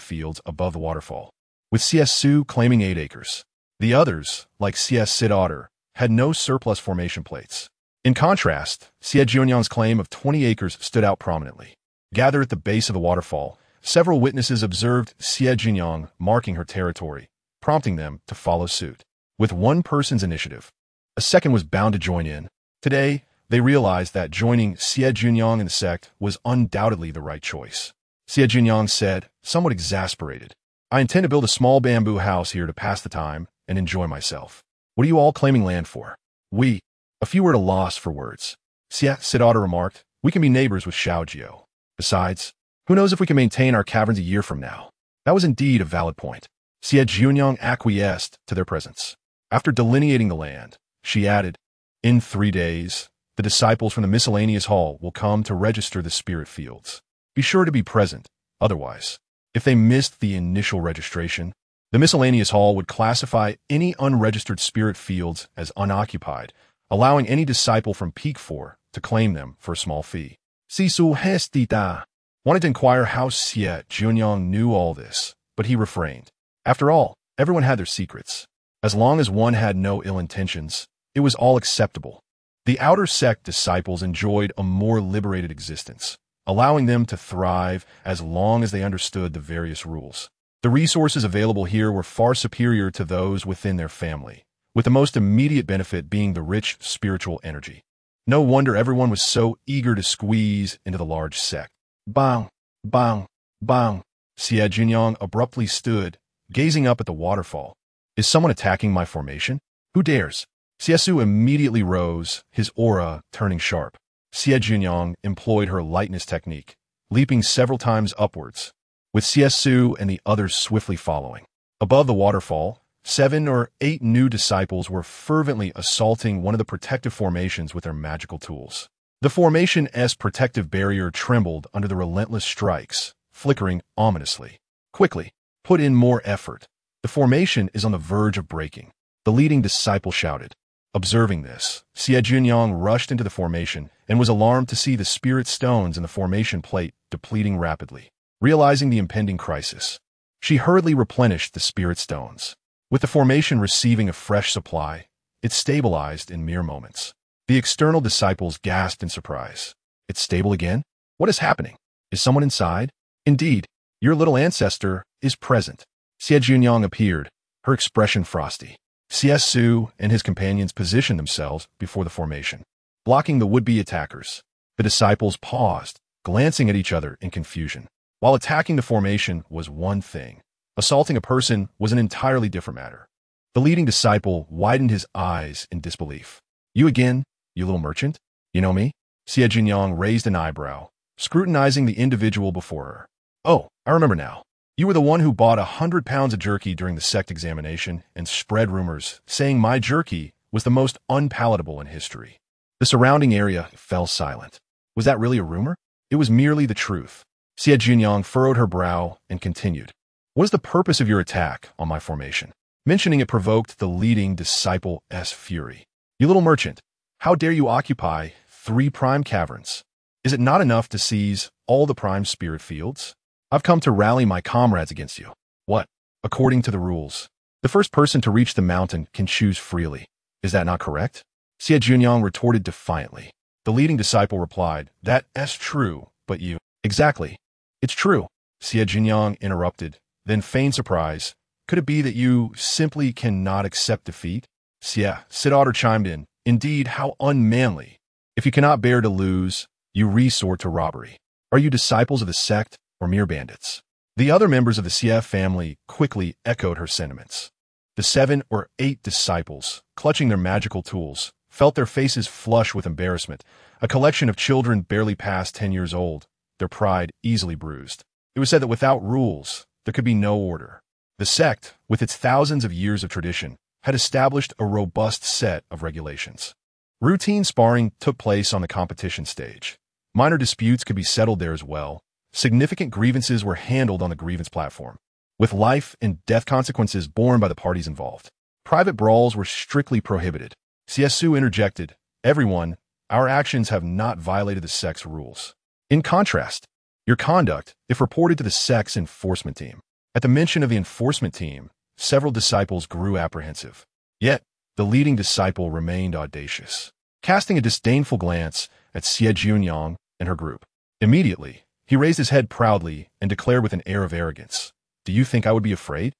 fields above the waterfall, with Xie Su claiming 8 acres. The others, like Xie Jiuniang, had no surplus formation plates. In contrast, Xie Jiuniang's claim of 20 acres stood out prominently. Gathered at the base of the waterfall, several witnesses observed Xie Jiuniang marking her territory, prompting them to follow suit. With one person's initiative, a second was bound to join in. Today, they realized that joining Xie Jiuniang in the sect was undoubtedly the right choice. Xie Jiuniang said, somewhat exasperated, I intend to build a small bamboo house here to pass the time and enjoy myself. What are you all claiming land for? We. A few were at a loss for words. Xie Siddhartha remarked, we can be neighbors with Xiaojio. Besides, who knows if we can maintain our caverns a year from now? That was indeed a valid point. Xie Jiuniang acquiesced to their presence. After delineating the land, she added, in 3 days, the disciples from the miscellaneous hall will come to register the spirit fields. Be sure to be present. Otherwise, if they missed the initial registration, the miscellaneous hall would classify any unregistered spirit fields as unoccupied, allowing any disciple from Peak 4 to claim them for a small fee. Sisu Hestita wanted to inquire how Xie Jiuniang knew all this, but he refrained. After all, everyone had their secrets. As long as one had no ill intentions, it was all acceptable. The outer sect disciples enjoyed a more liberated existence, allowing them to thrive as long as they understood the various rules. The resources available here were far superior to those within their family, with the most immediate benefit being the rich spiritual energy. No wonder everyone was so eager to squeeze into the large sect. Bang, bang, bang. Xie Jiuniang abruptly stood, gazing up at the waterfall. Is someone attacking my formation? Who dares? Xiesu immediately rose, his aura turning sharp. Xie Jiuniang employed her lightness technique, leaping several times upwards, with Xiesu and the others swiftly following. Above the waterfall, 7 or 8 new disciples were fervently assaulting one of the protective formations with their magical tools. The formation's protective barrier trembled under the relentless strikes, flickering ominously. Quickly, put in more effort. The formation is on the verge of breaking. The leading disciple shouted. Observing this, Xie Jiuniang rushed into the formation and was alarmed to see the spirit stones in the formation plate depleting rapidly. Realizing the impending crisis, she hurriedly replenished the spirit stones. With the formation receiving a fresh supply, it stabilized in mere moments. The external disciples gasped in surprise. It's stable again? What is happening? Is someone inside? Indeed, your little ancestor is present. Xie Jiuniang appeared, her expression frosty. Xiesu and his companions positioned themselves before the formation, blocking the would-be attackers. The disciples paused, glancing at each other in confusion. While attacking the formation was one thing, assaulting a person was an entirely different matter. The leading disciple widened his eyes in disbelief. You again, you little merchant? You know me? Xie Jiuniang raised an eyebrow, scrutinizing the individual before her. Oh, I remember now. You were the one who bought 100 pounds of jerky during the sect examination and spread rumors, saying my jerky was the most unpalatable in history. The surrounding area fell silent. Was that really a rumor? It was merely the truth. Xie Jiuniang furrowed her brow and continued. What is the purpose of your attack on my formation? Mentioning it provoked the leading disciple's fury. You little merchant, how dare you occupy 3 prime caverns? Is it not enough to seize all the prime spirit fields? I've come to rally my comrades against you. What? According to the rules, the first person to reach the mountain can choose freely. Is that not correct? Xie Jiuniang retorted defiantly. The leading disciple replied, That's true, but you... Exactly. It's true. Xie Jiuniang interrupted, then feigned surprise. Could it be that you simply cannot accept defeat? Xie Siddhartha chimed in. Indeed, how unmanly. If you cannot bear to lose, you resort to robbery. Are you disciples of the sect or mere bandits? The other members of the Xie family quickly echoed her sentiments. The 7 or 8 disciples, clutching their magical tools, felt their faces flush with embarrassment, a collection of children barely past 10 years old, their pride easily bruised. It was said that without rules, there could be no order. The sect, with its thousands of years of tradition, had established a robust set of regulations. Routine sparring took place on the competition stage. Minor disputes could be settled there as well. Significant grievances were handled on the grievance platform, with life and death consequences borne by the parties involved. Private brawls were strictly prohibited. Xiesu interjected, Everyone, our actions have not violated the sect's rules. In contrast, your conduct, if reported to the sect's enforcement team. At the mention of the enforcement team, several disciples grew apprehensive. Yet, the leading disciple remained audacious, casting a disdainful glance at Xie Jiuniang and her group. Immediately, he raised his head proudly and declared with an air of arrogance, Do you think I would be afraid?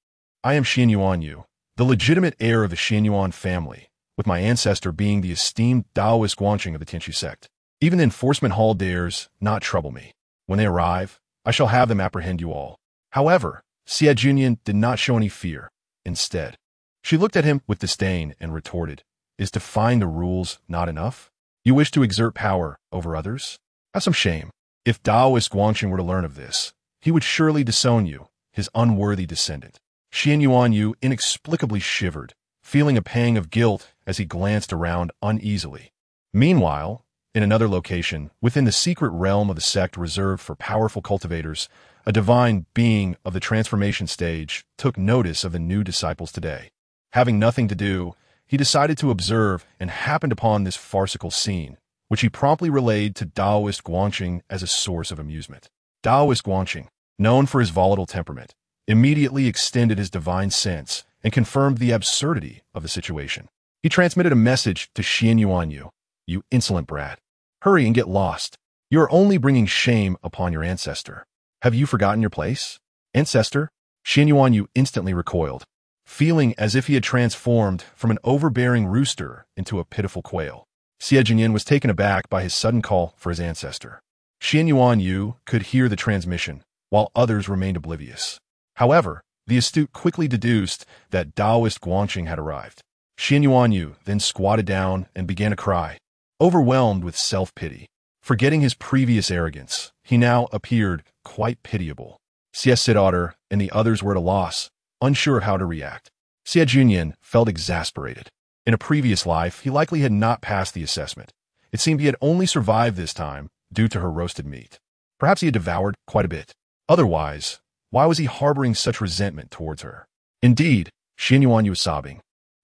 I am Xie Jiuniang, the legitimate heir of the Xianyuan family, with my ancestor being the esteemed Taoist Guanxing of the Tianqi sect. Even the enforcement hall dares not trouble me. When they arrive, I shall have them apprehend you all. However, Xie Jiuniang did not show any fear. Instead, she looked at him with disdain and retorted, "Is defying the rules not enough? You wish to exert power over others? Have some shame. If Taoist Guanxing were to learn of this, he would surely disown you, his unworthy descendant." Xie Jiuniang inexplicably shivered, feeling a pang of guilt as he glanced around uneasily. Meanwhile, in another location, within the secret realm of the sect reserved for powerful cultivators, a divine being of the transformation stage took notice of the new disciples today. Having nothing to do, he decided to observe and happened upon this farcical scene, which he promptly relayed to Taoist Guanxing as a source of amusement. Taoist Guanxing, known for his volatile temperament, immediately extended his divine sense and confirmed the absurdity of the situation. He transmitted a message to Xie Jiuniang, "You insolent brat. Hurry and get lost. You are only bringing shame upon your ancestor. Have you forgotten your place?" Ancestor? Xie Jiuniang instantly recoiled, feeling as if he had transformed from an overbearing rooster into a pitiful quail. Xie Jiuniang was taken aback by his sudden call for his ancestor. Xie Jiuniang could hear the transmission, while others remained oblivious. However, the astute quickly deduced that Taoist Guanxing had arrived. Xie Jiuniang then squatted down and began to cry, overwhelmed with self-pity. Forgetting his previous arrogance, he now appeared quite pitiable. Xie daughter and the others were at a loss, unsure how to react. Xie Jiuniang felt exasperated. In a previous life, he likely had not passed the assessment. It seemed he had only survived this time due to her roasted meat. Perhaps he had devoured quite a bit. Otherwise, why was he harboring such resentment towards her? Indeed, Xie Jiuniang was sobbing,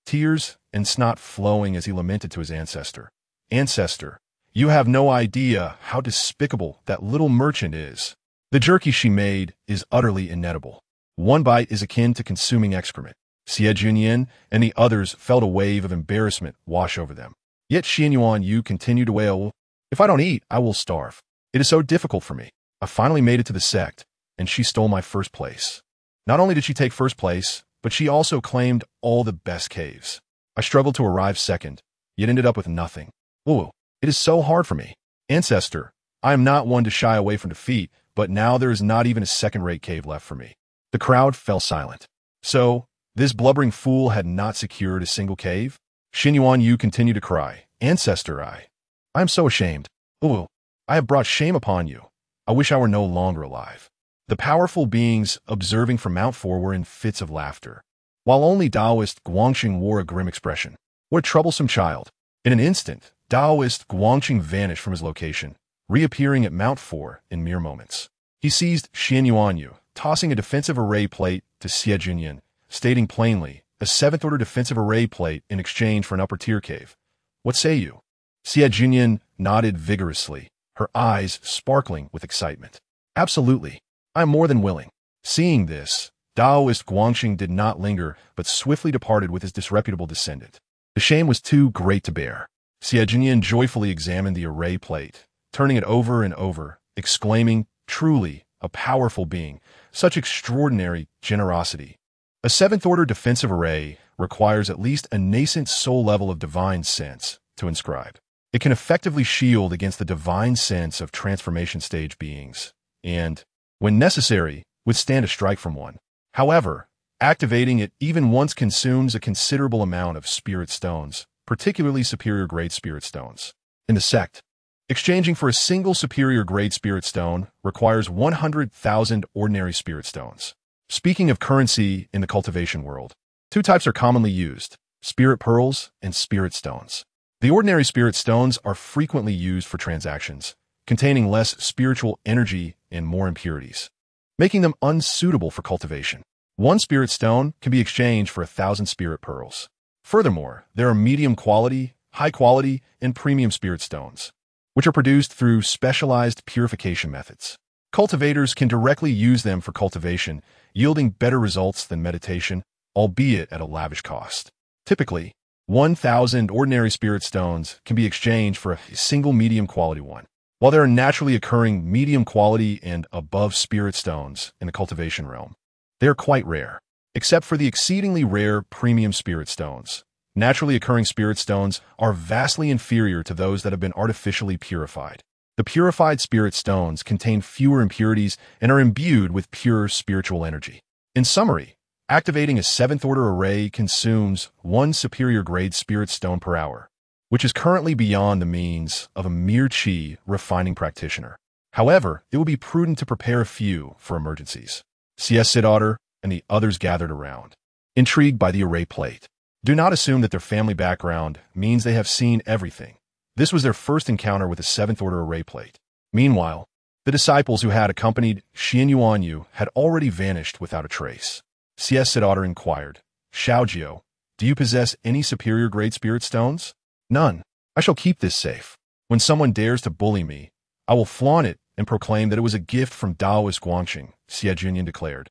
tears and snot flowing as he lamented to his ancestor. "Ancestor, you have no idea how despicable that little merchant is. The jerky she made is utterly inedible. One bite is akin to consuming excrement." Xie Jiuniang and the others felt a wave of embarrassment wash over them. Yet Xie Jiuniang continued to wail, "If I don't eat, I will starve. It is so difficult for me. I finally made it to the sect, and she stole my first place. Not only did she take first place, but she also claimed all the best caves. I struggled to arrive second, yet ended up with nothing. Ooh, it is so hard for me. Ancestor, I am not one to shy away from defeat, but now there is not even a second-rate cave left for me." The crowd fell silent. So, this blubbering fool had not secured a single cave? Xie Jiuniang continued to cry, "Ancestor, I am so ashamed. Ooh, I have brought shame upon you. I wish I were no longer alive." The powerful beings observing from Mount 4 were in fits of laughter, while only Taoist Guanxing wore a grim expression. What a troublesome child. In an instant, Taoist Guanxing vanished from his location, reappearing at Mount 4 in mere moments. He seized Xie Jiuniang, tossing a defensive array plate to Xie Jiuniang, stating plainly, "A 7th-order defensive array plate in exchange for an upper-tier cave. What say you?" Xie Jiuniang nodded vigorously, her eyes sparkling with excitement. "Absolutely. I am more than willing." Seeing this, Taoist Guanxing did not linger, but swiftly departed with his disreputable descendant. The shame was too great to bear. Xie Jiuniang joyfully examined the array plate, turning it over and over, exclaiming, "Truly, a powerful being, such extraordinary generosity." A 7th-order defensive array requires at least a nascent soul level of divine sense to inscribe. It can effectively shield against the divine sense of transformation stage beings, and, when necessary, withstand a strike from one. However, activating it even once consumes a considerable amount of spirit stones, particularly superior-grade spirit stones. In the sect, exchanging for a single superior-grade spirit stone requires 100,000 ordinary spirit stones. Speaking of currency in the cultivation world, two types are commonly used: spirit pearls and spirit stones. The ordinary spirit stones are frequently used for transactions, containing less spiritual energy and more impurities, making them unsuitable for cultivation. One spirit stone can be exchanged for 1,000 spirit pearls. Furthermore, there are medium quality, high quality, and premium spirit stones, which are produced through specialized purification methods. Cultivators can directly use them for cultivation, yielding better results than meditation, albeit at a lavish cost. Typically, 1,000 ordinary spirit stones can be exchanged for a single medium quality one. While there are naturally occurring medium quality and above spirit stones in the cultivation realm, they are quite rare. except for the exceedingly rare premium spirit stones. Naturally occurring spirit stones are vastly inferior to those that have been artificially purified. The purified spirit stones contain fewer impurities and are imbued with pure spiritual energy. In summary, activating a seventh-order array consumes one superior-grade spirit stone per hour, which is currently beyond the means of a mere Qi refining practitioner. However, it would be prudent to prepare a few for emergencies. Xie Jiuniang and the others gathered around, intrigued by the array plate. Do not assume that their family background means they have seen everything. This was their first encounter with a seventh-order array plate. Meanwhile, the disciples who had accompanied Xie Jiuniang had already vanished without a trace. Xie Jiuniang inquired, "Xiaojio, do you possess any superior-grade spirit stones?" "None. I shall keep this safe. When someone dares to bully me, I will flaunt it and proclaim that it was a gift from Taoist Guangchen," Xie Jiuniang declared.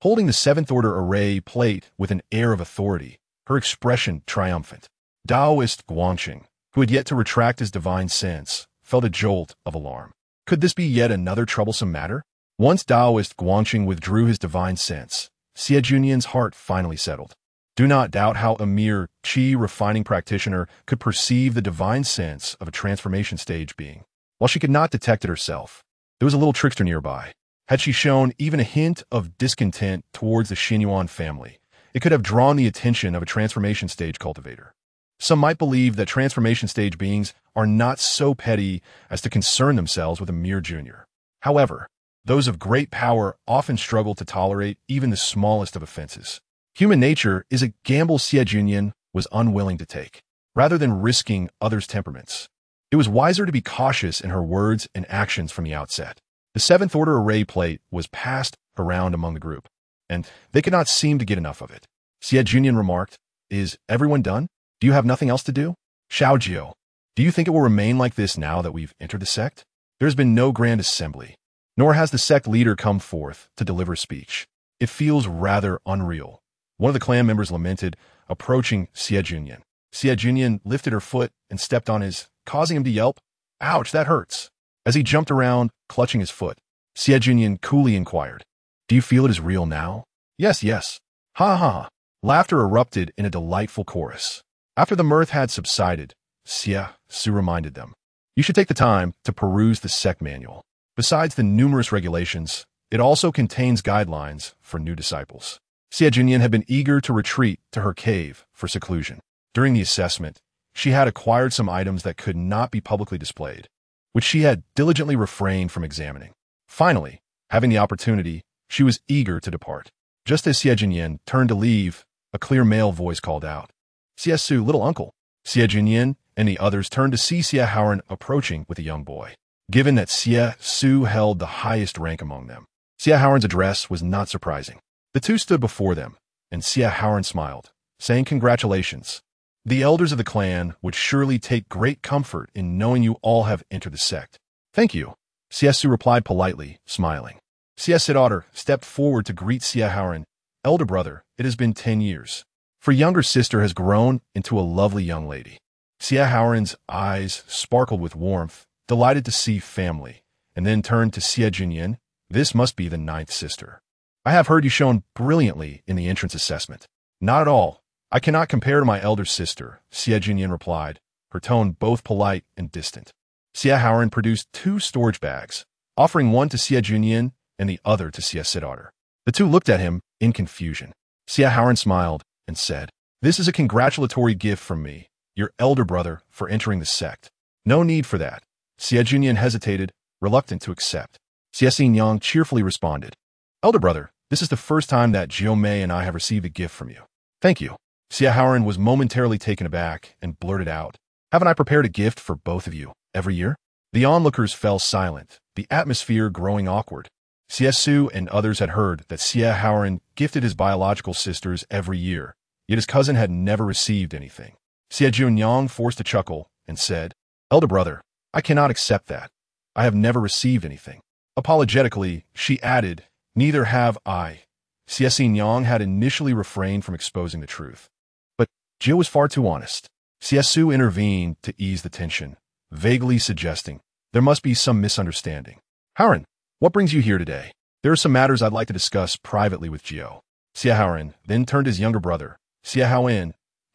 Holding the seventh-order array plate with an air of authority, her expression triumphant. Taoist Guangchen, who had yet to retract his divine sense, felt a jolt of alarm. Could this be yet another troublesome matter? Once Taoist Guangchen withdrew his divine sense, Xie Jiuniang's heart finally settled. Do not doubt how a mere Qi refining practitioner could perceive the divine sense of a transformation stage being. While she could not detect it herself, there was a little trickster nearby. Had she shown even a hint of discontent towards the Xinyuan family, it could have drawn the attention of a transformation stage cultivator. Some might believe that transformation stage beings are not so petty as to concern themselves with a mere junior. However, those of great power often struggle to tolerate even the smallest of offenses. Human nature is a gamble Xie Jiuniang was unwilling to take. Rather than risking others' temperaments, it was wiser to be cautious in her words and actions from the outset. The seventh-order array plate was passed around among the group, and they could not seem to get enough of it. Xie Jiuniang remarked, "Is everyone done? Do you have nothing else to do? Xiaojio, do you think it will remain like this now that we've entered the sect? There has been no grand assembly, nor has the sect leader come forth to deliver speech. It feels rather unreal." One of the clan members lamented, approaching Xie Jiuniang. Xie Jiuniang lifted her foot and stepped on his, causing him to yelp, "Ouch, that hurts." As he jumped around, clutching his foot, Xie Jiuniang coolly inquired, "Do you feel it is real now?" "Yes, yes." Ha ha ha. Laughter erupted in a delightful chorus. After the mirth had subsided, Xie Su reminded them, "You should take the time to peruse the sect manual. Besides the numerous regulations, it also contains guidelines for new disciples." Xie Jiuniang had been eager to retreat to her cave for seclusion. During the assessment, she had acquired some items that could not be publicly displayed, which she had diligently refrained from examining. Finally, having the opportunity, she was eager to depart. Just as Xie Jiuniang turned to leave, a clear male voice called out, "Xie Su, little uncle." Xie Jiuniang and the others turned to see Xie Jiuniang approaching with a young boy. Given that Xie Su held the highest rank among them, Xie Jiuniang's address was not surprising. The two stood before them, and Xie Jiuniang smiled, saying, "Congratulations. The elders of the clan would surely take great comfort in knowing you all have entered the sect." "Thank you," Xie Su replied politely, smiling. Xie Jiuniang stepped forward to greet Xie Jiuniang. "Elder brother, it has been 10 years. For younger sister has grown into a lovely young lady." Xie Jiuniang's eyes sparkled with warmth, delighted to see family, and then turned to Xie Jiuniang. "This must be the 9th sister. I have heard you shone brilliantly in the entrance assessment." "Not at all. I cannot compare to my elder sister," Xie Jiuniang replied, her tone both polite and distant. Xie Jiuniang produced 2 storage bags, offering one to Xie Jiuniang and the other to Xie Jiuniang. The two looked at him in confusion. Xie Jiuniang smiled and said, "This is a congratulatory gift from me, your elder brother, for entering the sect." "No need for that." Xie Jiuniang hesitated, reluctant to accept. Xie Jiuniang cheerfully responded, "Elder brother, this is the first time that Jiu Mei and I have received a gift from you." "Thank you." Xie Jiuniang was momentarily taken aback and blurted out, "Haven't I prepared a gift for both of you every year?" The onlookers fell silent, the atmosphere growing awkward. Xie Su and others had heard that Xie Jiuniang gifted his biological sisters every year, yet his cousin had never received anything. Xie Jiuniang forced a chuckle and said, "Elder brother, I cannot accept that. I have never received anything." Apologetically, she added, "Neither have I." Xie Jiuniang had initially refrained from exposing the truth, but Jiu was far too honest. Xie Su intervened to ease the tension, vaguely suggesting there must be some misunderstanding. "Jiuniang, what brings you here today?" "There are some matters I'd like to discuss privately with Jiu." Xie Haoren then turned his younger brother. Xie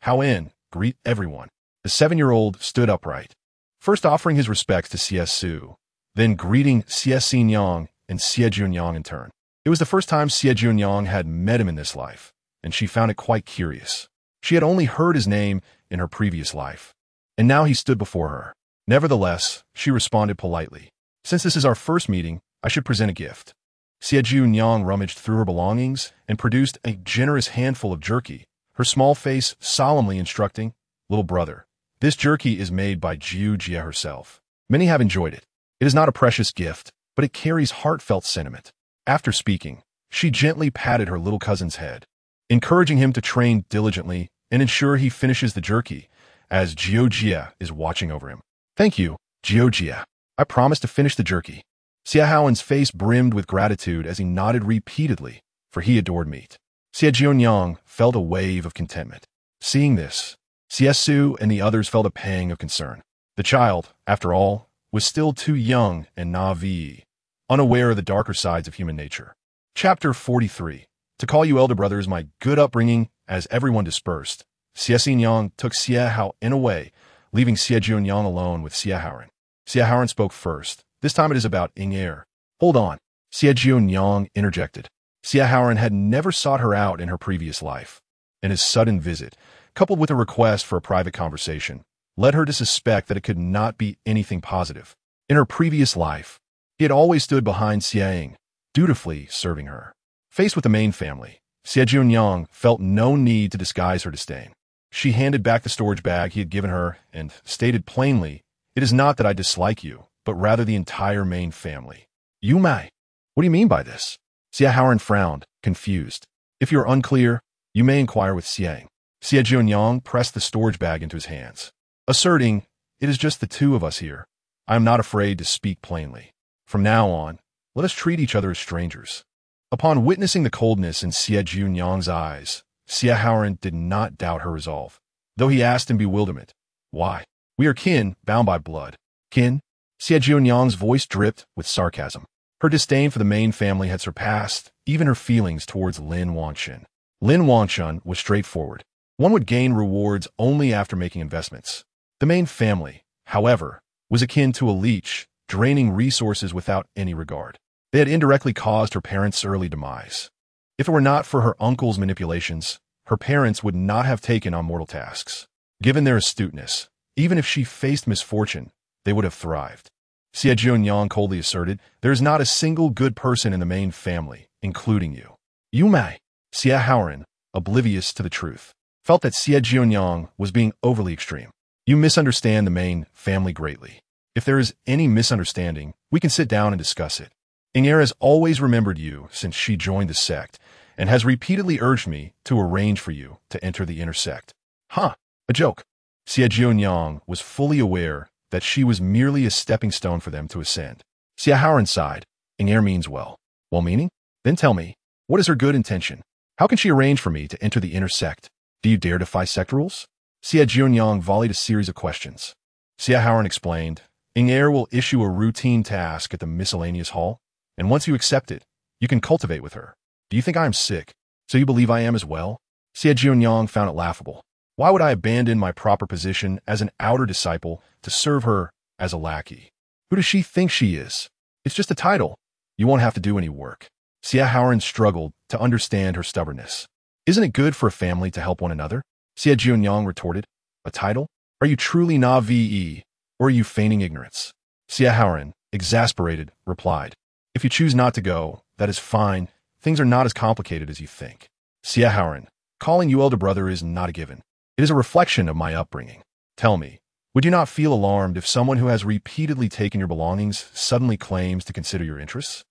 Haoen, greet everyone. The 7-year-old stood upright, first offering his respects to Xie Su, then greeting Xie Jiuniang and Xie Jiuniang in turn. It was the first time Xie Jiuniang had met him in this life, and she found it quite curious. She had only heard his name in her previous life, and now he stood before her. Nevertheless, she responded politely. Since this is our first meeting, I should present a gift. Xie Jiuniang rummaged through her belongings and produced a generous handful of jerky, her small face solemnly instructing, "Little brother, this jerky is made by Jiu Jie herself. Many have enjoyed it. It is not a precious gift, but it carries heartfelt sentiment." After speaking, she gently patted her little cousin's head, encouraging him to train diligently and ensure he finishes the jerky, as Jiu Jie is watching over him. "Thank you, Jiu Jie. I promise to finish the jerky." Xie Haoen's face brimmed with gratitude as he nodded repeatedly, for he adored meat. Xie Jiuniang felt a wave of contentment. Seeing this, Xie Su and the others felt a pang of concern. The child, after all, was still too young and naive, unaware of the darker sides of human nature. Chapter 43. To call you elder brother is my good upbringing. As everyone dispersed, Xie Jiuniang took Xie Haoen away, leaving Xie Jiuniang alone with Xie Haoen. Xie Haoen spoke first. This time it is about Inger. Hold on, Xie Jiuniang interjected. Xie Haoen had never sought her out in her previous life, and his sudden visit, coupled with a request for a private conversation, led her to suspect that it could not be anything positive. In her previous life, he had always stood behind Xiang, dutifully serving her. Faced with the main family, Xie Jiuniang felt no need to disguise her disdain. She handed back the storage bag he had given her and stated plainly, "It is not that I dislike you, but rather the entire main family." "You may. What do you mean by this?" Xie Haoen frowned, confused. "If you are unclear, you may inquire with Xiang." Xie Jiuniang pressed the storage bag into his hands, asserting, "It is just the two of us here. I am not afraid to speak plainly. From now on, let us treat each other as strangers." Upon witnessing the coldness in Xie Jiuniang's eyes, Xie Haoen did not doubt her resolve, though he asked in bewilderment, "Why? We are kin, bound by blood." "Kin?" Xie Jiuniang's voice dripped with sarcasm. Her disdain for the main family had surpassed even her feelings towards Lin Wangchen. Lin Wangchen was straightforward. One would gain rewards only after making investments. The main family, however, was akin to a leech, draining resources without any regard. They had indirectly caused her parents' early demise. If it were not for her uncle's manipulations, her parents would not have taken on mortal tasks. Given their astuteness, even if she faced misfortune, they would have thrived. Xie Jiuniang coldly asserted, "There is not a single good person in the main family, including you." "You may." Xie Haoen, oblivious to the truth, felt that Xie Jiuniang was being overly extreme. "You misunderstand the main family greatly. If there is any misunderstanding, we can sit down and discuss it. Inger has always remembered you since she joined the sect, and has repeatedly urged me to arrange for you to enter the inner sect." "Huh, a joke." Xie Jiuniang was fully aware that she was merely a stepping stone for them to ascend. Xie Haoen sighed. "Inger means well." "Well meaning? Then tell me, what is her good intention? How can she arrange for me to enter the inner sect? Do you dare defy sect rules?" Xie Jiuniang volleyed a series of questions. Xie Haoen explained, "Inger will issue a routine task at the miscellaneous hall, and once you accept it, you can cultivate with her. Do you think I am sick? So you believe I am as well?" Xie Jiuniang found it laughable. Why would I abandon my proper position as an outer disciple to serve her as a lackey? Who does she think she is? It's just a title. You won't have to do any work. Xie Haoen struggled to understand her stubbornness. "Isn't it good for a family to help one another?" Xie Jiuniang retorted. "A title? Are you truly naive, or are you feigning ignorance?" Xie Haoen, exasperated, replied, "If you choose not to go, that is fine. Things are not as complicated as you think." Xie Haoen, calling you elder brother is not a given. It is a reflection of my upbringing. Tell me, would you not feel alarmed if someone who has repeatedly taken your belongings suddenly claims to consider your interests?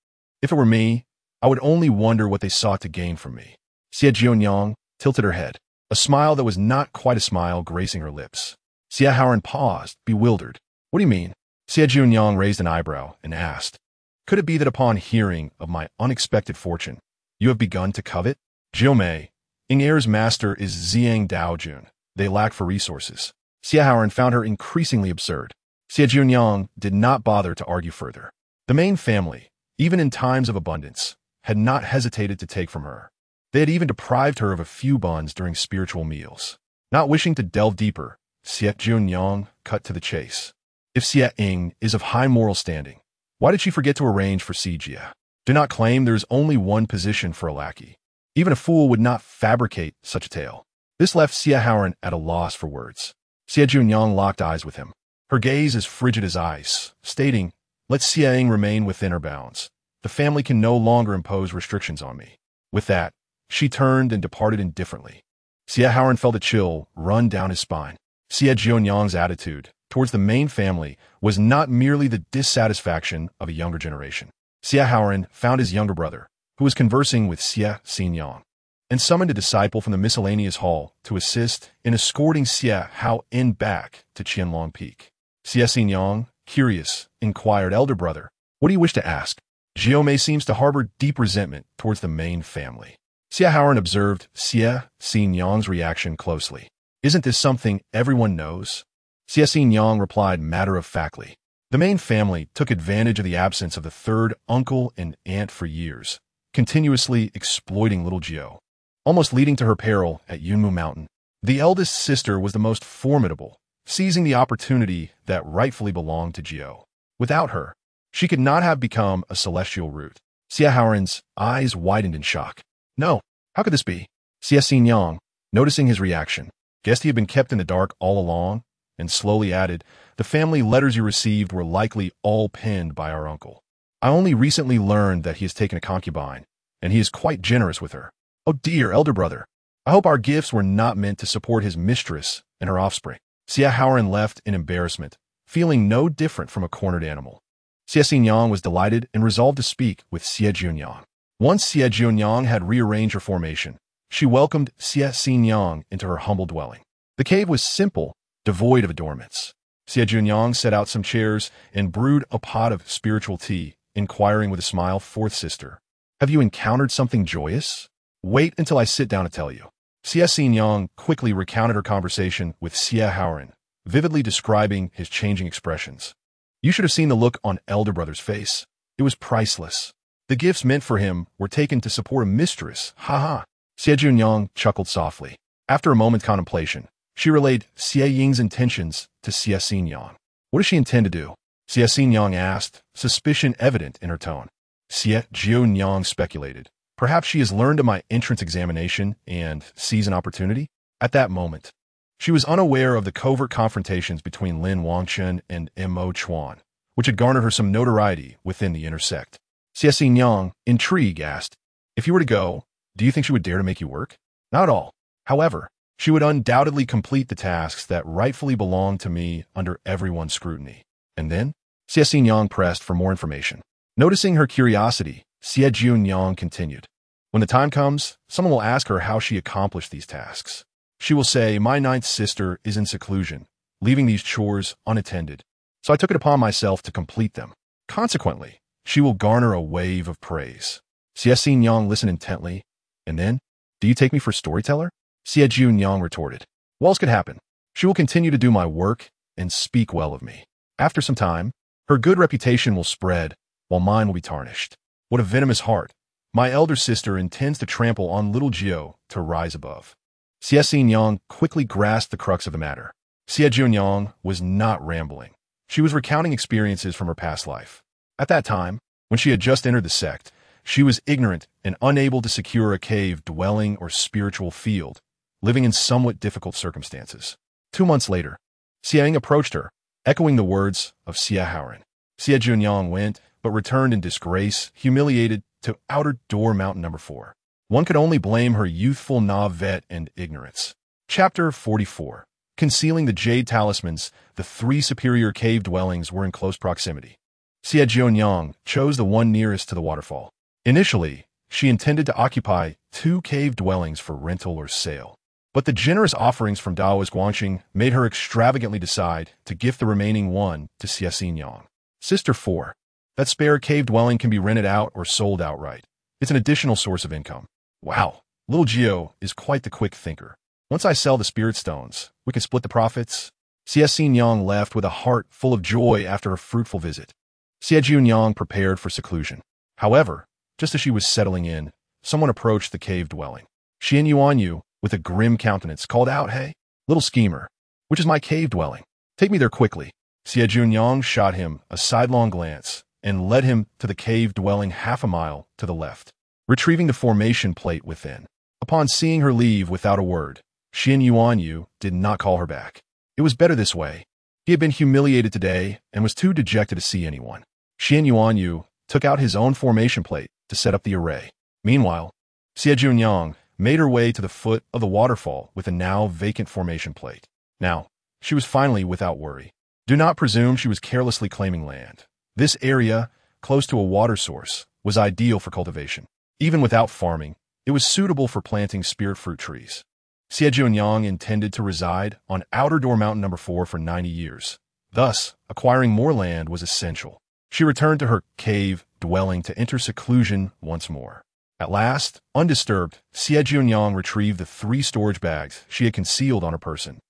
If it were me, I would only wonder what they sought to gain from me. Xie Jiuniang tilted her head, a smile that was not quite a smile gracing her lips. Xie Haoen paused, bewildered. "What do you mean?" Xie Jiuniang raised an eyebrow and asked, "Could it be that upon hearing of my unexpected fortune, you have begun to covet?" "Jiumei, Inger's master is Xiang Daojun. They lack for resources." Xie Haoen found her increasingly absurd. Xie Jiuniang did not bother to argue further. The main family, even in times of abundance, had not hesitated to take from her. They had even deprived her of a few buns during spiritual meals. Not wishing to delve deeper, Xie Jiuniang cut to the chase. If Xie Ying is of high moral standing, why did she forget to arrange for Xie Jia? Do not claim there is only one position for a lackey. Even a fool would not fabricate such a tale. This left Xie Haoran at a loss for words. Xie Jiuniang locked eyes with him. Her gaze as frigid as ice, stating, "Let Xie Ying remain within her bounds. The family can no longer impose restrictions on me." With that, she turned and departed indifferently. Xie Haoran felt a chill run down his spine. Xie Jiuniang's attitude towards the main family was not merely the dissatisfaction of a younger generation. Xie Haoran found his younger brother, who was conversing with Xie Jiuniang, and summoned a disciple from the miscellaneous hall to assist in escorting Xie Haoran back to Qianlong Peak. Xie Jiuniang, curious, inquired, "Elder brother, what do you wish to ask?" Jiomei seems to harbor deep resentment towards the main family. Xie Haoran observed Xie Jiuniang's reaction closely. "Isn't this something everyone knows?" Xie Jiuniang replied matter-of-factly. The main family took advantage of the absence of the third uncle and aunt for years, continuously exploiting little Jio, almost leading to her peril at Yunmu Mountain. The eldest sister was the most formidable, seizing the opportunity that rightfully belonged to Jio. Without her, she could not have become a celestial root. Xie Haoran's eyes widened in shock. "No, how could this be?" Xie Jiuniang, noticing his reaction, guessed he had been kept in the dark all along, and slowly added, "The family letters you received were likely all penned by our uncle. I only recently learned that he has taken a concubine, and he is quite generous with her. Oh dear, elder brother, I hope our gifts were not meant to support his mistress and her offspring." Xie Haoran left in embarrassment, feeling no different from a cornered animal. Xie Jiuniang was delighted and resolved to speak with Xie Jiuniang. Once Xie Jiuniang had rearranged her formation, she welcomed Xie Jiuniang into her humble dwelling. The cave was simple, devoid of adornments. Xie Jiuniang set out some chairs and brewed a pot of spiritual tea, inquiring with a smile, "Fourth sister, have you encountered something joyous?" "Wait until I sit down to tell you." Xie Jiuniang quickly recounted her conversation with Xie Haoran, vividly describing his changing expressions. "You should have seen the look on elder brother's face. It was priceless. The gifts meant for him were taken to support a mistress. Ha ha." Xie Jiuniang chuckled softly. After a moment's contemplation, she relayed Xie Ying's intentions to Xie Jiuniang. "What does she intend to do?" Xie Jiuniang asked, suspicion evident in her tone. Xie Jiuniang speculated, "Perhaps she has learned of my entrance examination and sees an opportunity?" At that moment, she was unaware of the covert confrontations between Lin Wangchen and Mo Chuan, which had garnered her some notoriety within the inner sect. Xie Jiuniang, intrigued, asked, "If you were to go, do you think she would dare to make you work?" "Not at all. However, she would undoubtedly complete the tasks that rightfully belong to me under everyone's scrutiny." "And then?" Xie Jiuniang pressed for more information. Noticing her curiosity, Xie Jiuniang continued, "When the time comes, someone will ask her how she accomplished these tasks. She will say, 'My ninth sister is in seclusion, leaving these chores unattended, so I took it upon myself to complete them.' Consequently, she will garner a wave of praise." Xie Jiuniang listened intently. "And then, do you take me for a storyteller?" Xie Jiuniang retorted, "What else could happen? She will continue to do my work and speak well of me. After some time, her good reputation will spread, while mine will be tarnished. What a venomous heart. My elder sister intends to trample on little Jio to rise above." Xie Jiuniang quickly grasped the crux of the matter. Xie Jiuniang was not rambling. She was recounting experiences from her past life. At that time, when she had just entered the sect, she was ignorant and unable to secure a cave dwelling or spiritual field, living in somewhat difficult circumstances. 2 months later, Xie Ying approached her, echoing the words of Xie Haoran. Xie Jiuniang went, but returned in disgrace, humiliated, to Outer Door Mountain No. 4. One could only blame her youthful naivete and ignorance. Chapter 44. Concealing the jade talismans, the 3 superior cave dwellings were in close proximity. Xie Jiuniang chose the one nearest to the waterfall. Initially, she intended to occupy 2 cave dwellings for rental or sale. But the generous offerings from Daoist Guangxing made her extravagantly decide to gift the remaining one to Xie Jiuniang. Sister 4. That spare cave dwelling can be rented out or sold outright. It's an additional source of income. Wow, little Jio is quite the quick thinker. Once I sell the spirit stones, we can split the profits. Xie Jiuniang left with a heart full of joy after a fruitful visit. Xie Jiuniang prepared for seclusion. However, just as she was settling in, someone approached the cave dwelling. Xie Jiuniang, with a grim countenance, called out, "Hey, little schemer, which is my cave dwelling? Take me there quickly." Xie Jiuniang shot him a sidelong glance and led him to the cave dwelling half a mile to the left, retrieving the formation plate within. Upon seeing her leave without a word, Xie Jiuniang did not call her back. It was better this way. He had been humiliated today and was too dejected to see anyone. Xie Jiuniang took out his own formation plate to set up the array. Meanwhile, Xie Jiuniang made her way to the foot of the waterfall with a now vacant formation plate. Now, she was finally without worry. Do not presume she was carelessly claiming land. This area, close to a water source, was ideal for cultivation. Even without farming, it was suitable for planting spirit fruit trees. Xie Jiuniang intended to reside on Outer Door Mountain No. 4 for 90 years. Thus, acquiring more land was essential. She returned to her cave dwelling to enter seclusion once more. At last, undisturbed, Xie Jiuniang retrieved the 3 storage bags she had concealed on her person,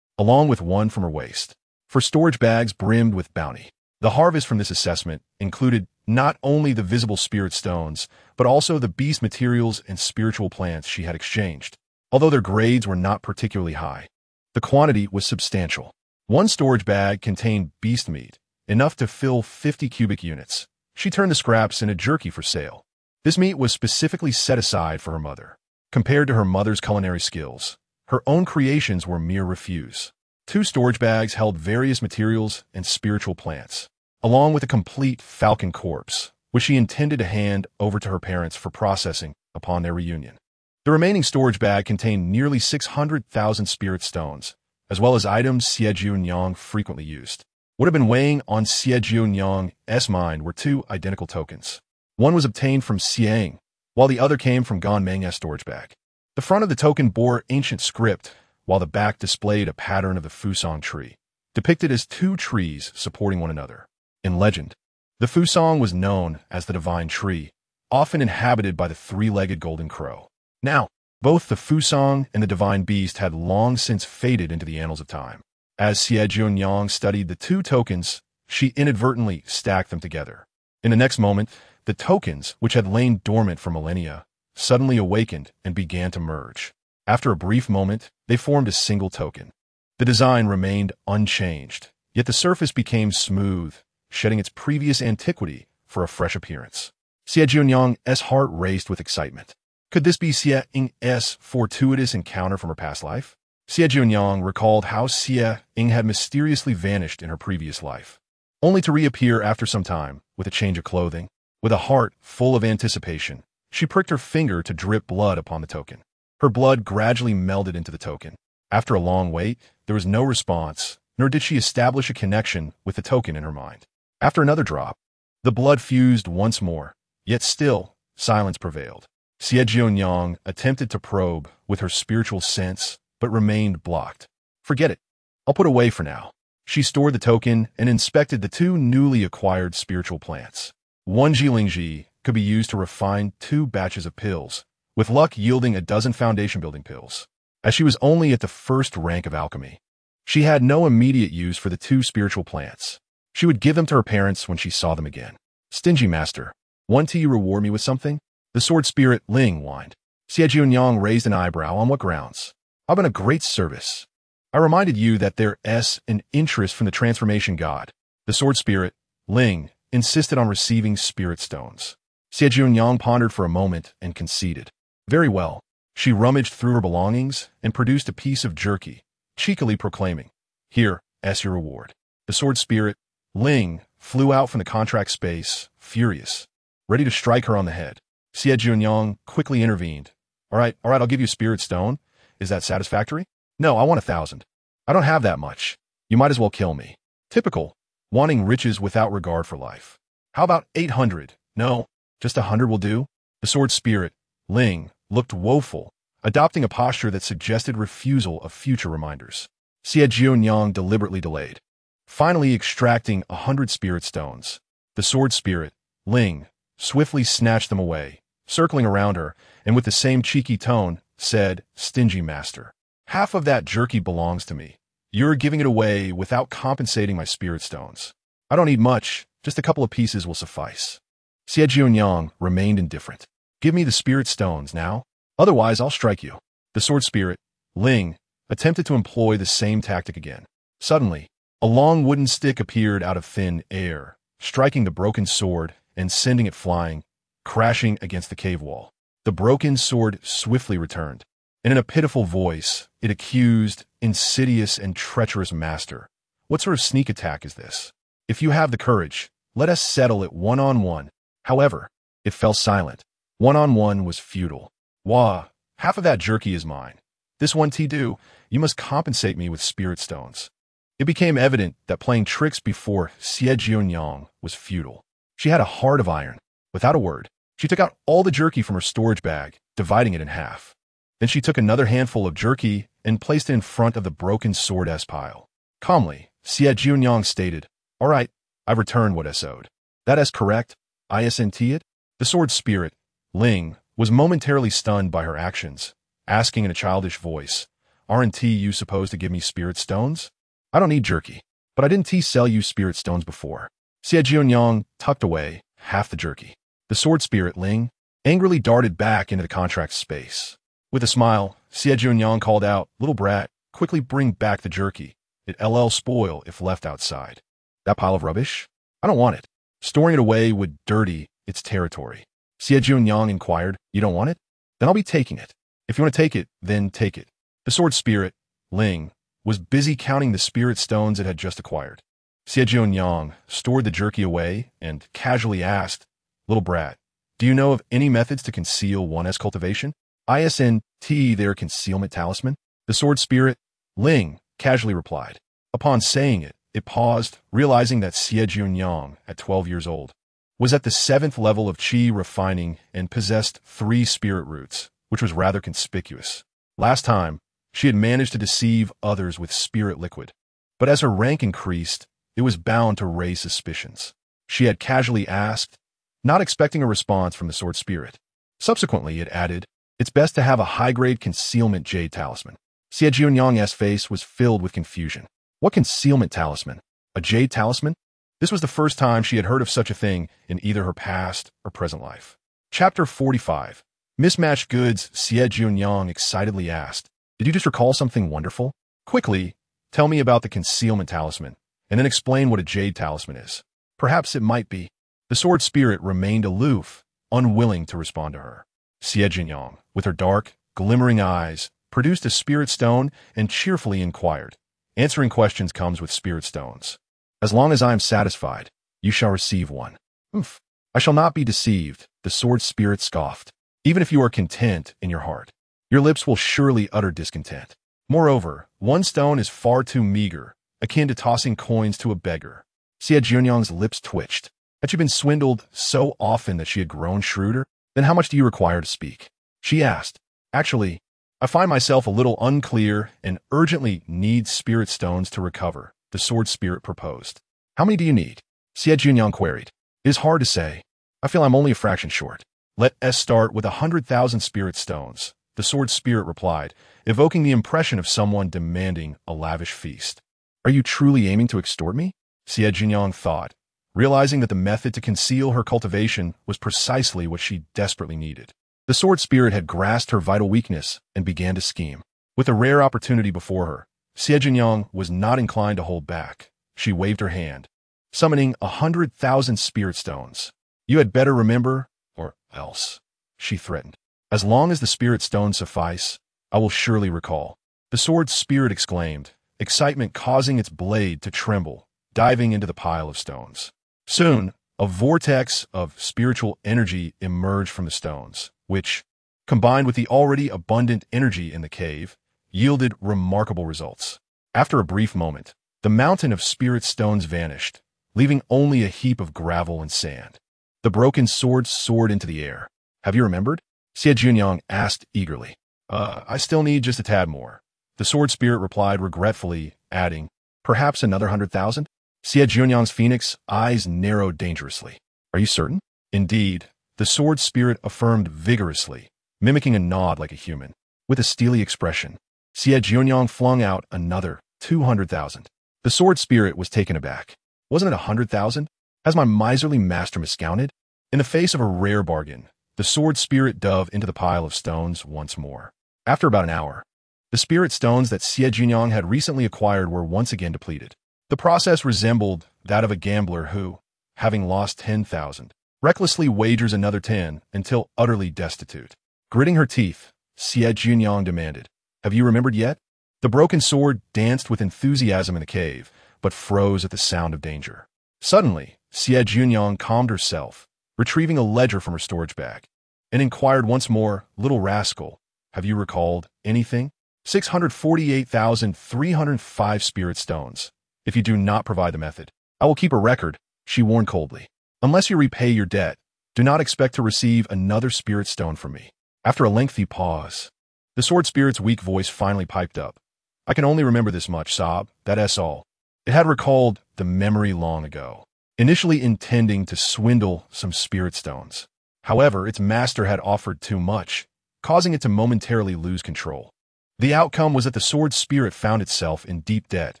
along with one from her waist. For storage bags brimmed with bounty. The harvest from this assessment included not only the visible spirit stones, but also the beast materials and spiritual plants she had exchanged. Although their grades were not particularly high, the quantity was substantial. One storage bag contained beast meat, enough to fill 50 cubic units. She turned the scraps into jerky for sale. This meat was specifically set aside for her mother. Compared to her mother's culinary skills, her own creations were mere refuse. 2 storage bags held various materials and spiritual plants, along with a complete falcon corpse, which she intended to hand over to her parents for processing upon their reunion. The remaining storage bag contained nearly 600,000 spirit stones, as well as items Xie Jiuniang frequently used. What had been weighing on Xie Jiuniang's mind were 2 identical tokens. One was obtained from Xiang, while the other came from Gan Meng's storage bag. The front of the token bore ancient script, while the back displayed a pattern of the Fusang tree, depicted as 2 trees supporting one another. In legend, the Fusang was known as the divine tree, often inhabited by the 3-legged golden crow. Now, both the Fusang and the divine beast had long since faded into the annals of time. As Xie Jiuniang studied the 2 tokens, she inadvertently stacked them together. In the next moment, the tokens, which had lain dormant for millennia, suddenly awakened and began to merge. After a brief moment, they formed a single token. The design remained unchanged, yet the surface became smooth, shedding its previous antiquity for a fresh appearance. Xie Jiuniang's heart raced with excitement. Could this be Xie Ying's fortuitous encounter from her past life? Xie Jiuniang recalled how Xie Ying had mysteriously vanished in her previous life, only to reappear after some time with a change of clothing. With a heart full of anticipation, she pricked her finger to drip blood upon the token. Her blood gradually melded into the token. After a long wait, there was no response, nor did she establish a connection with the token in her mind. After another drop, the blood fused once more, yet still, silence prevailed. Xie Jiuniang attempted to probe with her spiritual sense, but remained blocked. Forget it. I'll put away for now. She stored the token and inspected the 2 newly acquired spiritual plants. 1 Jilingji could be used to refine 2 batches of pills, with luck yielding a dozen foundation-building pills. As she was only at the first rank of alchemy, she had no immediate use for the 2 spiritual plants. She would give them to her parents when she saw them again. Stingy master, want to you reward me with something? The sword spirit Ling whined. Xie Jiuniang raised an eyebrow. On what grounds? I've been a great service. I reminded you that there's an interest from the transformation god. The sword spirit, Ling, insisted on receiving spirit stones. Xie Jiuniang pondered for a moment and conceded. Very well. She rummaged through her belongings and produced a piece of jerky, cheekily proclaiming, "Here's your reward." The sword spirit, Ling, flew out from the contract space, furious, ready to strike her on the head. Xie Jiuniang quickly intervened. All right, I'll give you a spirit stone. Is that satisfactory? No, I want 1,000. I don't have that much. You might as well kill me. Typical, wanting riches without regard for life. How about 800? No, just 100 will do. The sword spirit, Ling, looked woeful, adopting a posture that suggested refusal of future reminders. Xie Jiuniang deliberately delayed, finally extracting 100 spirit stones. The sword spirit, Ling, swiftly snatched them away, circling around her, and with the same cheeky tone, said, "Stingy master. Half of that jerky belongs to me. You're giving it away without compensating my spirit stones. I don't need much, just a couple of pieces will suffice." Xie Jiuniang remained indifferent. Give me the spirit stones now. Otherwise, I'll strike you. The sword spirit, Ling, attempted to employ the same tactic again. Suddenly, a long wooden stick appeared out of thin air, striking the broken sword and sending it flying, crashing against the cave wall. The broken sword swiftly returned, and in a pitiful voice, it accused insidious and treacherous master. What sort of sneak attack is this? If you have the courage, let us settle it one-on-one. However, it fell silent. One-on-one was futile. Wah, half of that jerky is mine. This one do, you must compensate me with spirit stones. It became evident that playing tricks before Xie Jiuniang was futile. She had a heart of iron. Without a word, she took out all the jerky from her storage bag, dividing it in half. Then she took another handful of jerky and placed it in front of the broken sword S pile. Calmly, Xie Jiuniang stated, "All right, I've returned what S owed. That is correct, isn't it?" The sword spirit, Ling, was momentarily stunned by her actions, asking in a childish voice, "Aren't you supposed to give me spirit stones? I don't need jerky, but I didn't sell you spirit stones before." Xie Jiuniang tucked away half the jerky. The sword spirit, Ling, angrily darted back into the contract space. With a smile, Xie Jiuniang called out, "Little brat, quickly bring back the jerky. It'll spoil if left outside." "That pile of rubbish? I don't want it. Storing it away would dirty its territory." Xie Jiuniang inquired, "You don't want it? Then I'll be taking it. If you want to take it, then take it." The sword spirit, Ling, was busy counting the spirit stones it had just acquired. Xie Jiuniang stored the jerky away and casually asked, "Little brat, do you know of any methods to conceal one's cultivation? Isn't their concealment talisman?" The sword spirit, Ling, casually replied. Upon saying it, it paused, realizing that Xie Jiuniang, at 12 years old, was at the 7th level of Qi refining and possessed 3 spirit roots, which was rather conspicuous. Last time, she had managed to deceive others with spirit liquid, but as her rank increased, it was bound to raise suspicions. She had casually asked, not expecting a response from the sword spirit. Subsequently, it added, "It's best to have a high-grade concealment jade talisman." Xie Jiuniang's face was filled with confusion. What concealment talisman? A jade talisman? This was the first time she had heard of such a thing in either her past or present life. Chapter 45. Mismatched goods, Xie Jiuniang excitedly asked, "Did you just recall something wonderful? Quickly, tell me about the concealment talisman, and then explain what a jade talisman is. Perhaps it might be." The sword spirit remained aloof, unwilling to respond to her. Xie Jiuniang, with her dark, glimmering eyes, produced a spirit stone and cheerfully inquired, "Answering questions comes with spirit stones. As long as I am satisfied, you shall receive one." "Oof, I shall not be deceived," the sword spirit scoffed. "Even if you are content in your heart, your lips will surely utter discontent. Moreover, one stone is far too meager, akin to tossing coins to a beggar." Xie Jiuniang's lips twitched. Had she been swindled so often that she had grown shrewder? "Then how much do you require to speak?" she asked. "Actually, I find myself a little unclear and urgently need spirit stones to recover," the sword spirit proposed. "How many do you need?" Xie Jiuniang queried. "It is hard to say. I feel I'm only a fraction short." "Let us start with 100,000 spirit stones," the sword spirit replied, evoking the impression of someone demanding a lavish feast. "Are you truly aiming to extort me?" Xie Jiuniang thought, realizing that the method to conceal her cultivation was precisely what she desperately needed. The sword spirit had grasped her vital weakness and began to scheme. With a rare opportunity before her, Xie Jiuniang was not inclined to hold back. She waved her hand, summoning 100,000 spirit stones. "You had better remember, or else," she threatened. "As long as the spirit stones suffice, I will surely recall." The sword spirit exclaimed, excitement causing its blade to tremble, diving into the pile of stones. Soon, a vortex of spiritual energy emerged from the stones, which, combined with the already abundant energy in the cave, yielded remarkable results. After a brief moment, the mountain of spirit stones vanished, leaving only a heap of gravel and sand. The broken sword soared into the air. "Have you remembered?" Xie Jiuniang asked eagerly. I still need just a tad more," the sword spirit replied regretfully, adding, "Perhaps another 100,000? Xie Jiuniang's phoenix eyes narrowed dangerously. "Are you certain?" "Indeed," the sword spirit affirmed vigorously, mimicking a nod like a human. With a steely expression, Xie Jiuniang flung out another 200,000. The sword spirit was taken aback. "Wasn't it 100,000? Has my miserly master miscounted?" In the face of a rare bargain, the sword spirit dove into the pile of stones once more. After about an hour, the spirit stones that Xie Jiuniang had recently acquired were once again depleted. The process resembled that of a gambler who, having lost 10,000, recklessly wagers another 10 until utterly destitute. Gritting her teeth, Xie Jiuniang demanded, "Have you remembered yet?" The broken sword danced with enthusiasm in the cave, but froze at the sound of danger. Suddenly, Xie Jiuniang calmed herself, retrieving a ledger from her storage bag, and inquired once more, "Little rascal, have you recalled anything?" 648,305 spirit stones. If you do not provide the method, I will keep a record, she warned coldly. Unless you repay your debt, do not expect to receive another spirit stone from me. After a lengthy pause, the sword spirit's weak voice finally piped up. I can only remember this much, Sob, that's all. It had recalled the memory long ago, initially intending to swindle some spirit stones. However, its master had offered too much, causing it to momentarily lose control. The outcome was that the sword spirit found itself in deep debt,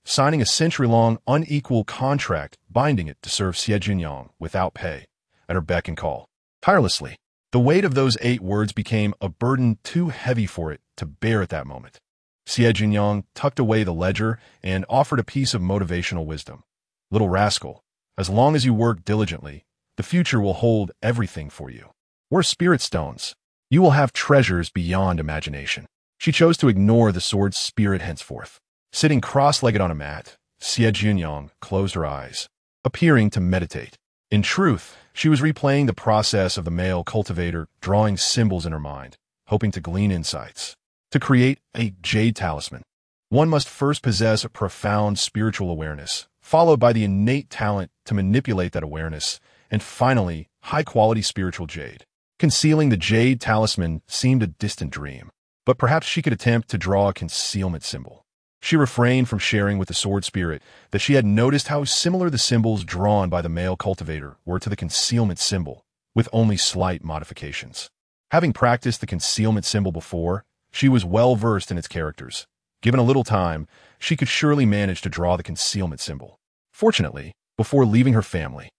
signing a century-long unequal contract binding it to serve Xie Jiuniang without pay, at her beck and call. Tirelessly, the weight of those 8 words became a burden too heavy for it to bear at that moment. Xie Jiuniang tucked away the ledger and offered a piece of motivational wisdom. Little rascal, as long as you work diligently, the future will hold everything for you. We're spirit stones. You will have treasures beyond imagination. She chose to ignore the sword spirit henceforth. Sitting cross-legged on a mat, Xie Jiuniang closed her eyes, appearing to meditate. In truth, she was replaying the process of the male cultivator, drawing symbols in her mind, hoping to glean insights. To create a jade talisman, one must first possess a profound spiritual awareness, followed by the innate talent to manipulate that awareness, and finally, high-quality spiritual jade. Concealing the jade talisman seemed a distant dream, but perhaps she could attempt to draw a concealment symbol. She refrained from sharing with the sword spirit that she had noticed how similar the symbols drawn by the male cultivator were to the concealment symbol, with only slight modifications. Having practiced the concealment symbol before, she was well versed in its characters. Given a little time, she could surely manage to draw the concealment symbol. Fortunately, before leaving her family,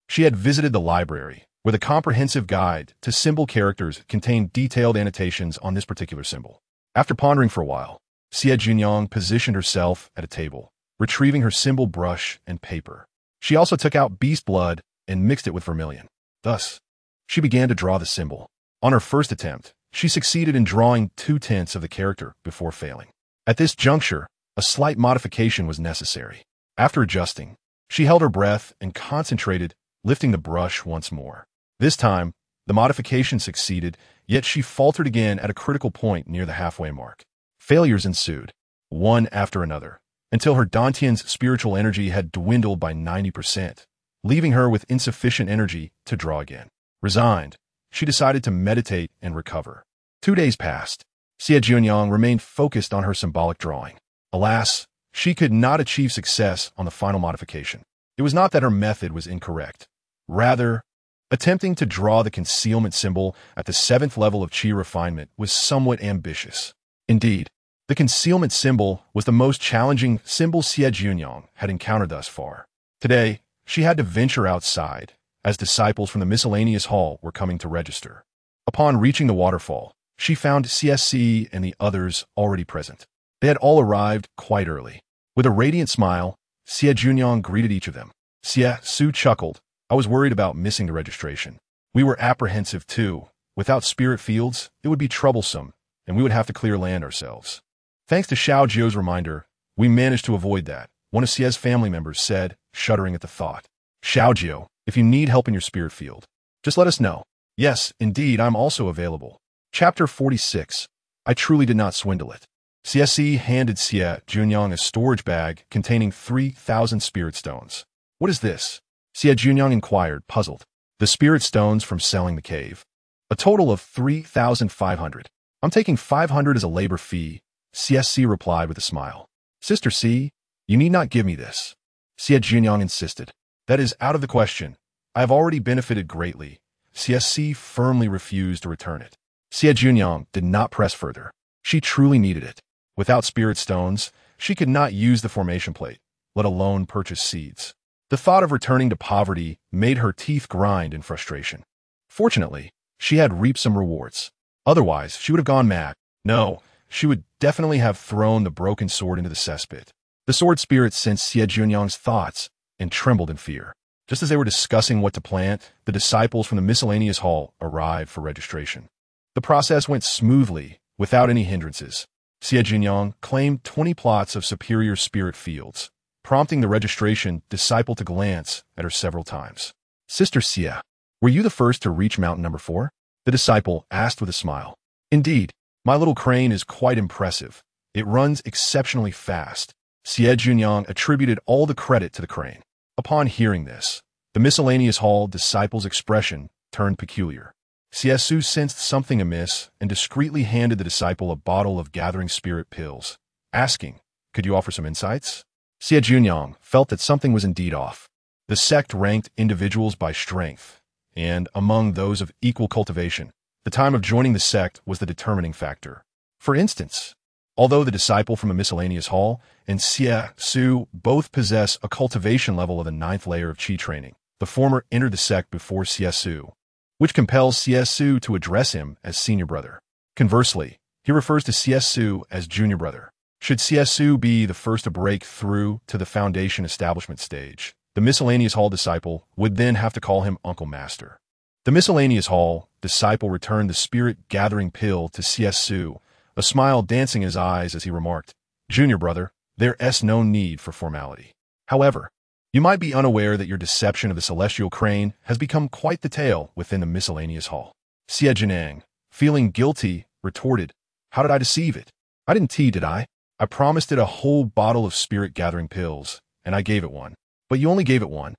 she had visited the library, where the comprehensive guide to symbol characters contained detailed annotations on this particular symbol. After pondering for a while, Xie Jiuniang positioned herself at a table, retrieving her symbol brush and paper. She also took out beast blood and mixed it with vermilion. Thus, she began to draw the symbol. On her first attempt, she succeeded in drawing 2/10 of the character before failing. At this juncture, a slight modification was necessary. After adjusting, she held her breath and concentrated, lifting the brush once more. This time, the modification succeeded, yet she faltered again at a critical point near the halfway mark. Failures ensued, one after another, until her Dantian's spiritual energy had dwindled by 90%, leaving her with insufficient energy to draw again. Resigned, she decided to meditate and recover. 2 days passed. Xie Jiuniang remained focused on her symbolic drawing. Alas, she could not achieve success on the final modification. It was not that her method was incorrect. Rather, attempting to draw the concealment symbol at the 7th level of Qi refinement was somewhat ambitious. Indeed, the concealment symbol was the most challenging symbol Xie Jiuniang had encountered thus far. Today, she had to venture outside, as disciples from the miscellaneous hall were coming to register. Upon reaching the waterfall, she found CSC and the others already present. They had all arrived quite early. With a radiant smile, Xie Jiuniang greeted each of them. Xie Su chuckled. I was worried about missing the registration. We were apprehensive too. Without spirit fields, it would be troublesome, and we would have to clear land ourselves. Thanks to Xiao Jiu's reminder, we managed to avoid that, one of Xie's family members said, shuddering at the thought. Xiao Jiu, if you need help in your spirit field, just let us know. Yes, indeed, I'm also available. Chapter 46. I truly did not swindle it. CSC handed Xie Jiuniang a storage bag containing 3,000 spirit stones. What is this? Xie Jiuniang inquired, puzzled. The spirit stones from selling the cave. A total of 3,500. I'm taking 500 as a labor fee, CSC replied with a smile. Sister C, you need not give me this. Xie Jiuniang insisted. That is out of the question. I have already benefited greatly. CSC firmly refused to return it. Xie Jiuniang did not press further. She truly needed it. Without spirit stones, she could not use the formation plate, let alone purchase seeds. The thought of returning to poverty made her teeth grind in frustration. Fortunately, she had reaped some rewards. Otherwise, she would have gone mad. No, she would definitely have thrown the broken sword into the cesspit. The sword spirit sensed Xie Jiuniang's thoughts and trembled in fear. Just as they were discussing what to plant, the disciples from the miscellaneous hall arrived for registration. The process went smoothly, without any hindrances. Xie Jiuniang claimed 20 plots of superior spirit fields, prompting the registration disciple to glance at her several times. Sister Xie, were you the first to reach mountain number 4? The disciple asked with a smile. Indeed, my little crane is quite impressive. It runs exceptionally fast. Xie Jiuniang attributed all the credit to the crane. Upon hearing this, the miscellaneous hall disciple's expression turned peculiar. Xie sensed something amiss and discreetly handed the disciple a bottle of gathering spirit pills, asking, "Could you offer some insights?" Xie Jiuniang felt that something was indeed off. The sect ranked individuals by strength, and among those of equal cultivation, the time of joining the sect was the determining factor. For instance, although the disciple from a miscellaneous hall and Xie both possess a cultivation level of the 9th layer of Qi training, the former entered the sect before Xie, which compels Xie to address him as senior brother. Conversely, he refers to Xie as junior brother. Should Xie be the first to break through to the foundation establishment stage, the miscellaneous hall disciple would then have to call him Uncle Master. The miscellaneous hall disciple returned the spirit-gathering pill to Xie, a smile dancing in his eyes as he remarked, "Junior brother, there's no need for formality. However, you might be unaware that your deception of the celestial crane has become quite the tale within the miscellaneous hall." Xie Jiuniang, feeling guilty, retorted, "How did I deceive it? I didn't did I? I promised it a whole bottle of spirit-gathering pills, and I gave it one. But you only gave it one."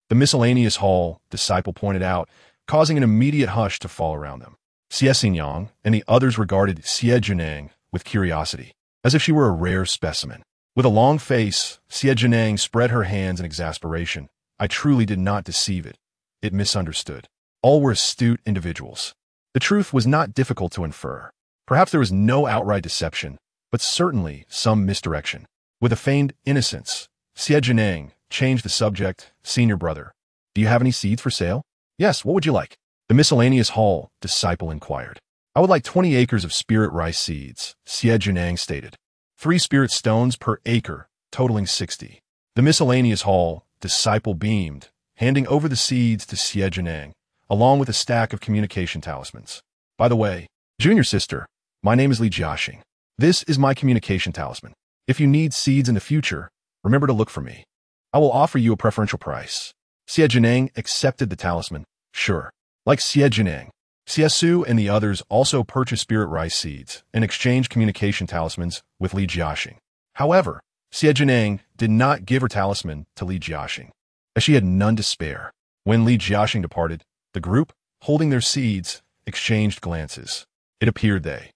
The miscellaneous hall disciple pointed out, causing an immediate hush to fall around them. Xie Jiuniang and the others regarded Xie Jiuniang with curiosity, as if she were a rare specimen. With a long face, Xie Jiuniang spread her hands in exasperation. "I truly did not deceive it. It misunderstood. All were astute individuals. The truth was not difficult to infer. Perhaps there was no outright deception, but certainly some misdirection." With a feigned innocence, Xie Jiuniang changed the subject. "Senior brother, do you have any seeds for sale?" "Yes, what would you like?" The miscellaneous hall disciple inquired. "I would like 20 acres of spirit rice seeds," Xie Jiuniang stated. 3 spirit stones per acre, totaling 60. The miscellaneous hall disciple beamed, handing over the seeds to Xie Jiuniang, along with a stack of communication talismans. "By the way, junior sister, my name is Li Jiaxing. This is my communication talisman. If you need seeds in the future, remember to look for me. I will offer you a preferential price." Xie Jiuniang accepted the talisman. Sure. Like Xie Jiuniang, Xie and the others also purchased spirit rice seeds and exchanged communication talismans with Li Jiaxing. However, Xie Jiuniang did not give her talisman to Li Jiaxing, as she had none to spare. When Li Jiaxing departed, the group, holding their seeds, exchanged glances. It appeared they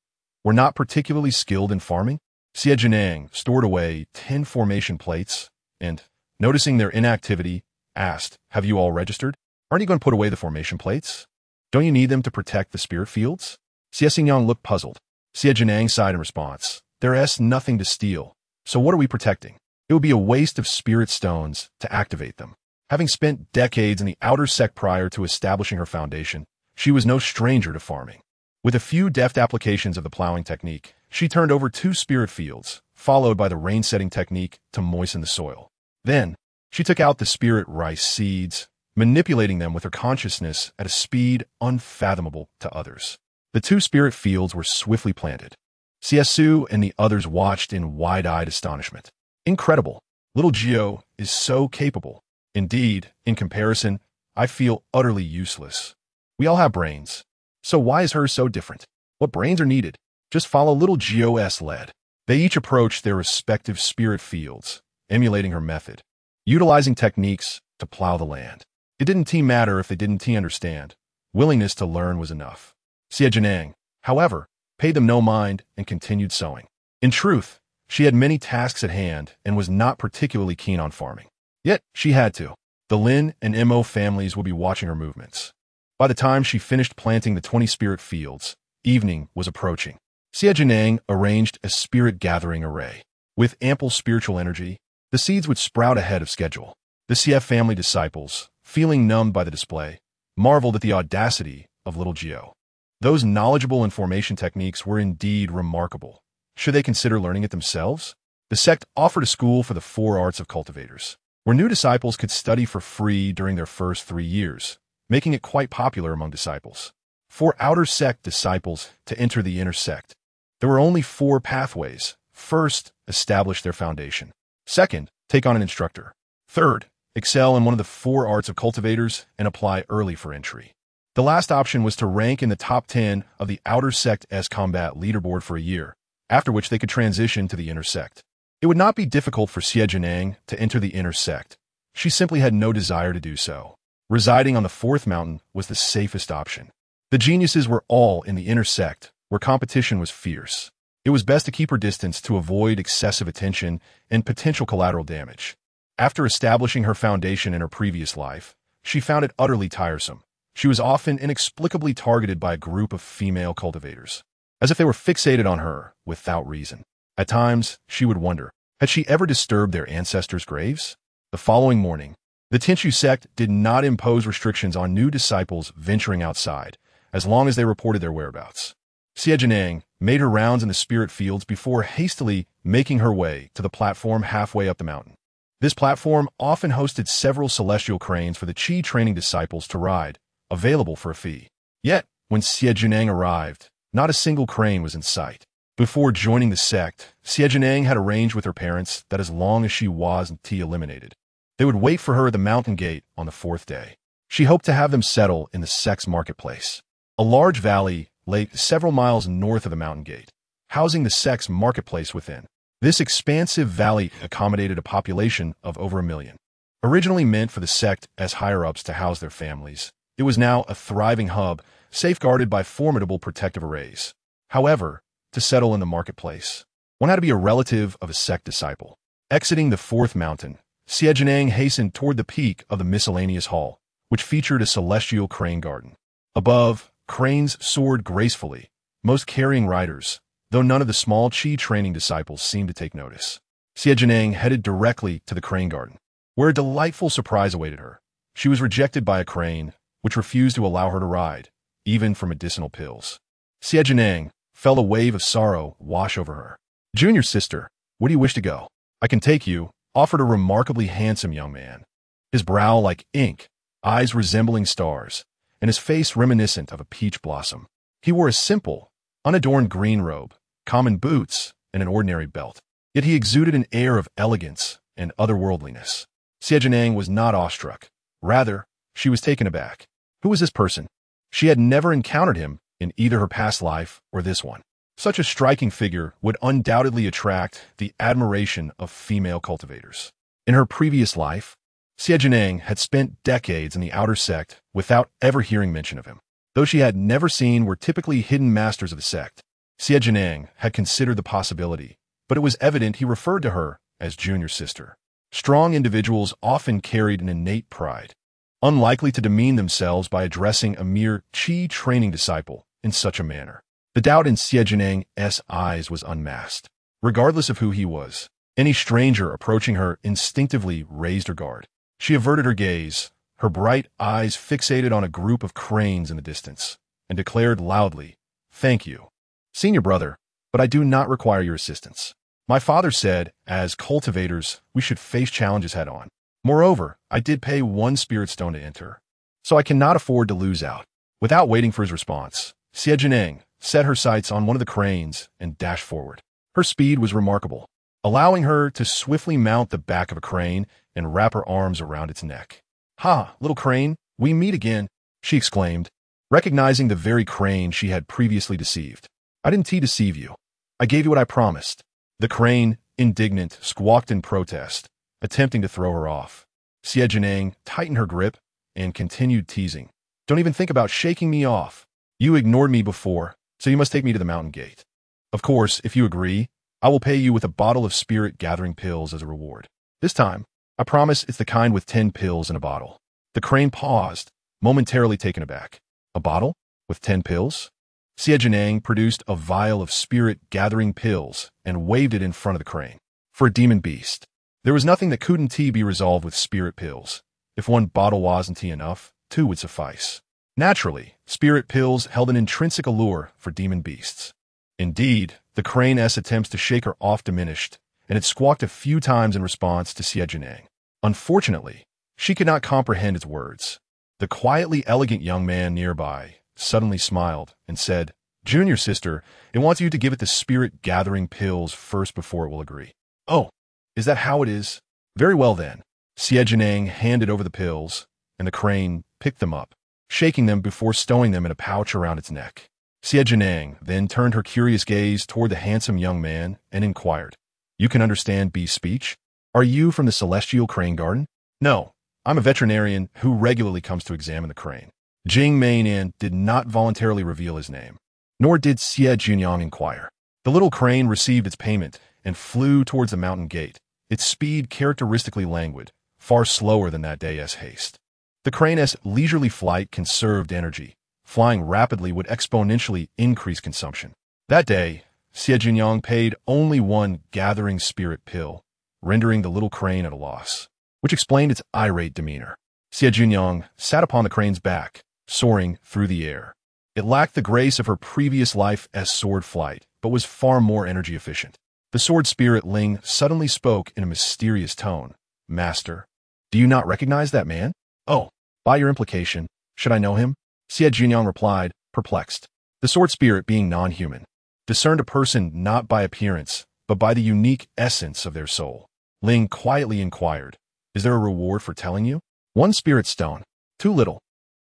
were not particularly skilled in farming. Xie Jiuniang stored away 10 formation plates and, noticing their inactivity, asked, "Have you all registered? Aren't you going to put away the formation plates? Don't you need them to protect the spirit fields?" Xie Jiuniang looked puzzled. Xie Jiuniang sighed in response. "There's nothing to steal, so what are we protecting? It would be a waste of spirit stones to activate them." Having spent decades in the outer sect prior to establishing her foundation, she was no stranger to farming. With a few deft applications of the plowing technique, she turned over 2 spirit fields, followed by the rain-setting technique to moisten the soil. Then, she took out the spirit rice seeds, manipulating them with her consciousness at a speed unfathomable to others. The 2 spirit fields were swiftly planted. Xie and the others watched in wide-eyed astonishment. "Incredible. Little Gio is so capable. Indeed, in comparison, I feel utterly useless. We all have brains. So why is hers so different? What brains are needed? Just follow little Gio's lead." They each approached their respective spirit fields, emulating her method, utilizing techniques to plow the land. It didn't matter if they didn't understand. Willingness to learn was enough. Xie Jiuniang, however, paid them no mind and continued sowing. In truth, she had many tasks at hand and was not particularly keen on farming. Yet, she had to. The Lin and Mo families would be watching her movements. By the time she finished planting the 20 spirit fields, evening was approaching. Xie Jiuniang arranged a spirit-gathering array. With ample spiritual energy, the seeds would sprout ahead of schedule. The Xie family disciples, feeling numbed by the display, marveled at the audacity of little Gio. Those knowledgeable in formation techniques were indeed remarkable. Should they consider learning it themselves? The sect offered a school for the 4 arts of cultivators, where new disciples could study for free during their first 3 years, making it quite popular among disciples. For outer sect disciples to enter the inner sect, there were only 4 pathways. First, establish their foundation. Second, take on an instructor. Third, excel in one of the 4 arts of cultivators and apply early for entry. The last option was to rank in the top 10 of the outer sect's combat leaderboard for a year, after which they could transition to the inner sect. It would not be difficult for Xie Jiuniang to enter the inner sect. She simply had no desire to do so. Residing on the 4th mountain was the safest option. The geniuses were all in the inner sect, where competition was fierce. It was best to keep her distance to avoid excessive attention and potential collateral damage. After establishing her foundation in her previous life, she found it utterly tiresome. She was often inexplicably targeted by a group of female cultivators, as if they were fixated on her without reason. At times, she would wonder, had she ever disturbed their ancestors' graves? The following morning, the Tinshu sect did not impose restrictions on new disciples venturing outside, as long as they reported their whereabouts. Xie Jiuniang made her rounds in the spirit fields before hastily making her way to the platform halfway up the mountain. This platform often hosted several celestial cranes for the Qi training disciples to ride, available for a fee. Yet, when Xie Jiuniang arrived, not a single crane was in sight. Before joining the sect, Xie Jiuniang had arranged with her parents that as long as she wasn't eliminated, they would wait for her at the mountain gate on the 4th day. She hoped to have them settle in the sect's marketplace. A large valley lay several miles north of the mountain gate, housing the sect's marketplace within. This expansive valley accommodated a population of over 1 million. Originally meant for the sect as higher-ups to house their families, it was now a thriving hub, safeguarded by formidable protective arrays. However, to settle in the marketplace, one had to be a relative of a sect disciple. Exiting the 4th mountain, Xie Jiuniang hastened toward the peak of the miscellaneous hall, which featured a celestial crane garden. Above, cranes soared gracefully, most carrying riders, though none of the small Qi training disciples seemed to take notice. Xie Jiuniang headed directly to the crane garden, where a delightful surprise awaited her. She was rejected by a crane, which refused to allow her to ride, even for medicinal pills. Xie Jiuniang felt a wave of sorrow wash over her. "Junior sister, where do you wish to go? I can take you," offered a remarkably handsome young man. His brow like ink, eyes resembling stars, and his face reminiscent of a peach blossom. He wore a simple, unadorned green robe, common boots, and an ordinary belt. Yet he exuded an air of elegance and otherworldliness. Xie Jiuniang was not awestruck. Rather, she was taken aback. Who was this person? She had never encountered him in either her past life or this one. Such a striking figure would undoubtedly attract the admiration of female cultivators. In her previous life, Xie Jiuniang had spent decades in the outer sect without ever hearing mention of him. Those she had never seen were typically hidden masters of the sect. Xie Jiuniang had considered the possibility, but it was evident he referred to her as junior sister. Strong individuals often carried an innate pride, unlikely to demean themselves by addressing a mere Qi training disciple in such a manner. The doubt in Xie Jiuniang's eyes was unmasked. Regardless of who he was, any stranger approaching her instinctively raised her guard. She averted her gaze, her bright eyes fixated on a group of cranes in the distance, and declared loudly, "Thank you, senior brother, but I do not require your assistance. My father said, as cultivators, we should face challenges head-on. Moreover, I did pay 1 spirit stone to enter, so I cannot afford to lose out." Without waiting for his response, Xie Jiuniang set her sights on one of the cranes and dashed forward. Her speed was remarkable, allowing her to swiftly mount the back of a crane and wrap her arms around its neck. "Ha, little crane, we meet again," she exclaimed, recognizing the very crane she had previously deceived. "I didn't deceive you. I gave you what I promised." The crane, indignant, squawked in protest, attempting to throw her off. Xie Jiuniang tightened her grip and continued teasing. "Don't even think about shaking me off. You ignored me before, so you must take me to the mountain gate. Of course, if you agree, I will pay you with a bottle of spirit-gathering pills as a reward. This time, I promise it's the kind with 10 pills in a bottle." The crane paused, momentarily taken aback. "A bottle? With 10 pills?" Xie Jiuniang produced a vial of spirit-gathering pills and waved it in front of the crane. For a demon beast, there was nothing that couldn't be resolved with spirit pills. If 1 bottle wasn't enough, 2 would suffice. Naturally, Spirit pills held an intrinsic allure for demon beasts. Indeed, the crane's attempts to shake her off diminished, and it squawked a few times in response to Xie Jiuniang. Unfortunately, she could not comprehend its words. The quietly elegant young man nearby suddenly smiled and said, "Junior sister, it wants you to give it the spirit-gathering pills first before it will agree." "Oh, is that how it is? Very well then." Xie Jiuniang handed over the pills, and the crane picked them up, shaking them before stowing them in a pouch around its neck. Xie Jiuniang then turned her curious gaze toward the handsome young man and inquired, "You can understand bee speech? Are you from the Celestial Crane Garden?" "No, I'm a veterinarian who regularly comes to examine the crane." Jing Meinan did not voluntarily reveal his name, nor did Xie Jiuniang inquire. The little crane received its payment and flew towards the mountain gate, its speed characteristically languid, far slower than that day's haste. The crane's leisurely flight conserved energy. Flying rapidly would exponentially increase consumption. That day, Xie Jiuniang paid only one gathering spirit pill, rendering the little crane at a loss, which explained its irate demeanor. Xie Jiuniang sat upon the crane's back, soaring through the air. It lacked the grace of her previous life as sword flight, but was far more energy efficient. The sword spirit Ling suddenly spoke in a mysterious tone. "Master, do you not recognize that man?" "Oh, by your implication, should I know him?" Xie Jiuniang replied, perplexed. The sword spirit, being non-human, discerned a person not by appearance, but by the unique essence of their soul. Ling quietly inquired, "Is there a reward for telling you?" "1 spirit stone. Too little.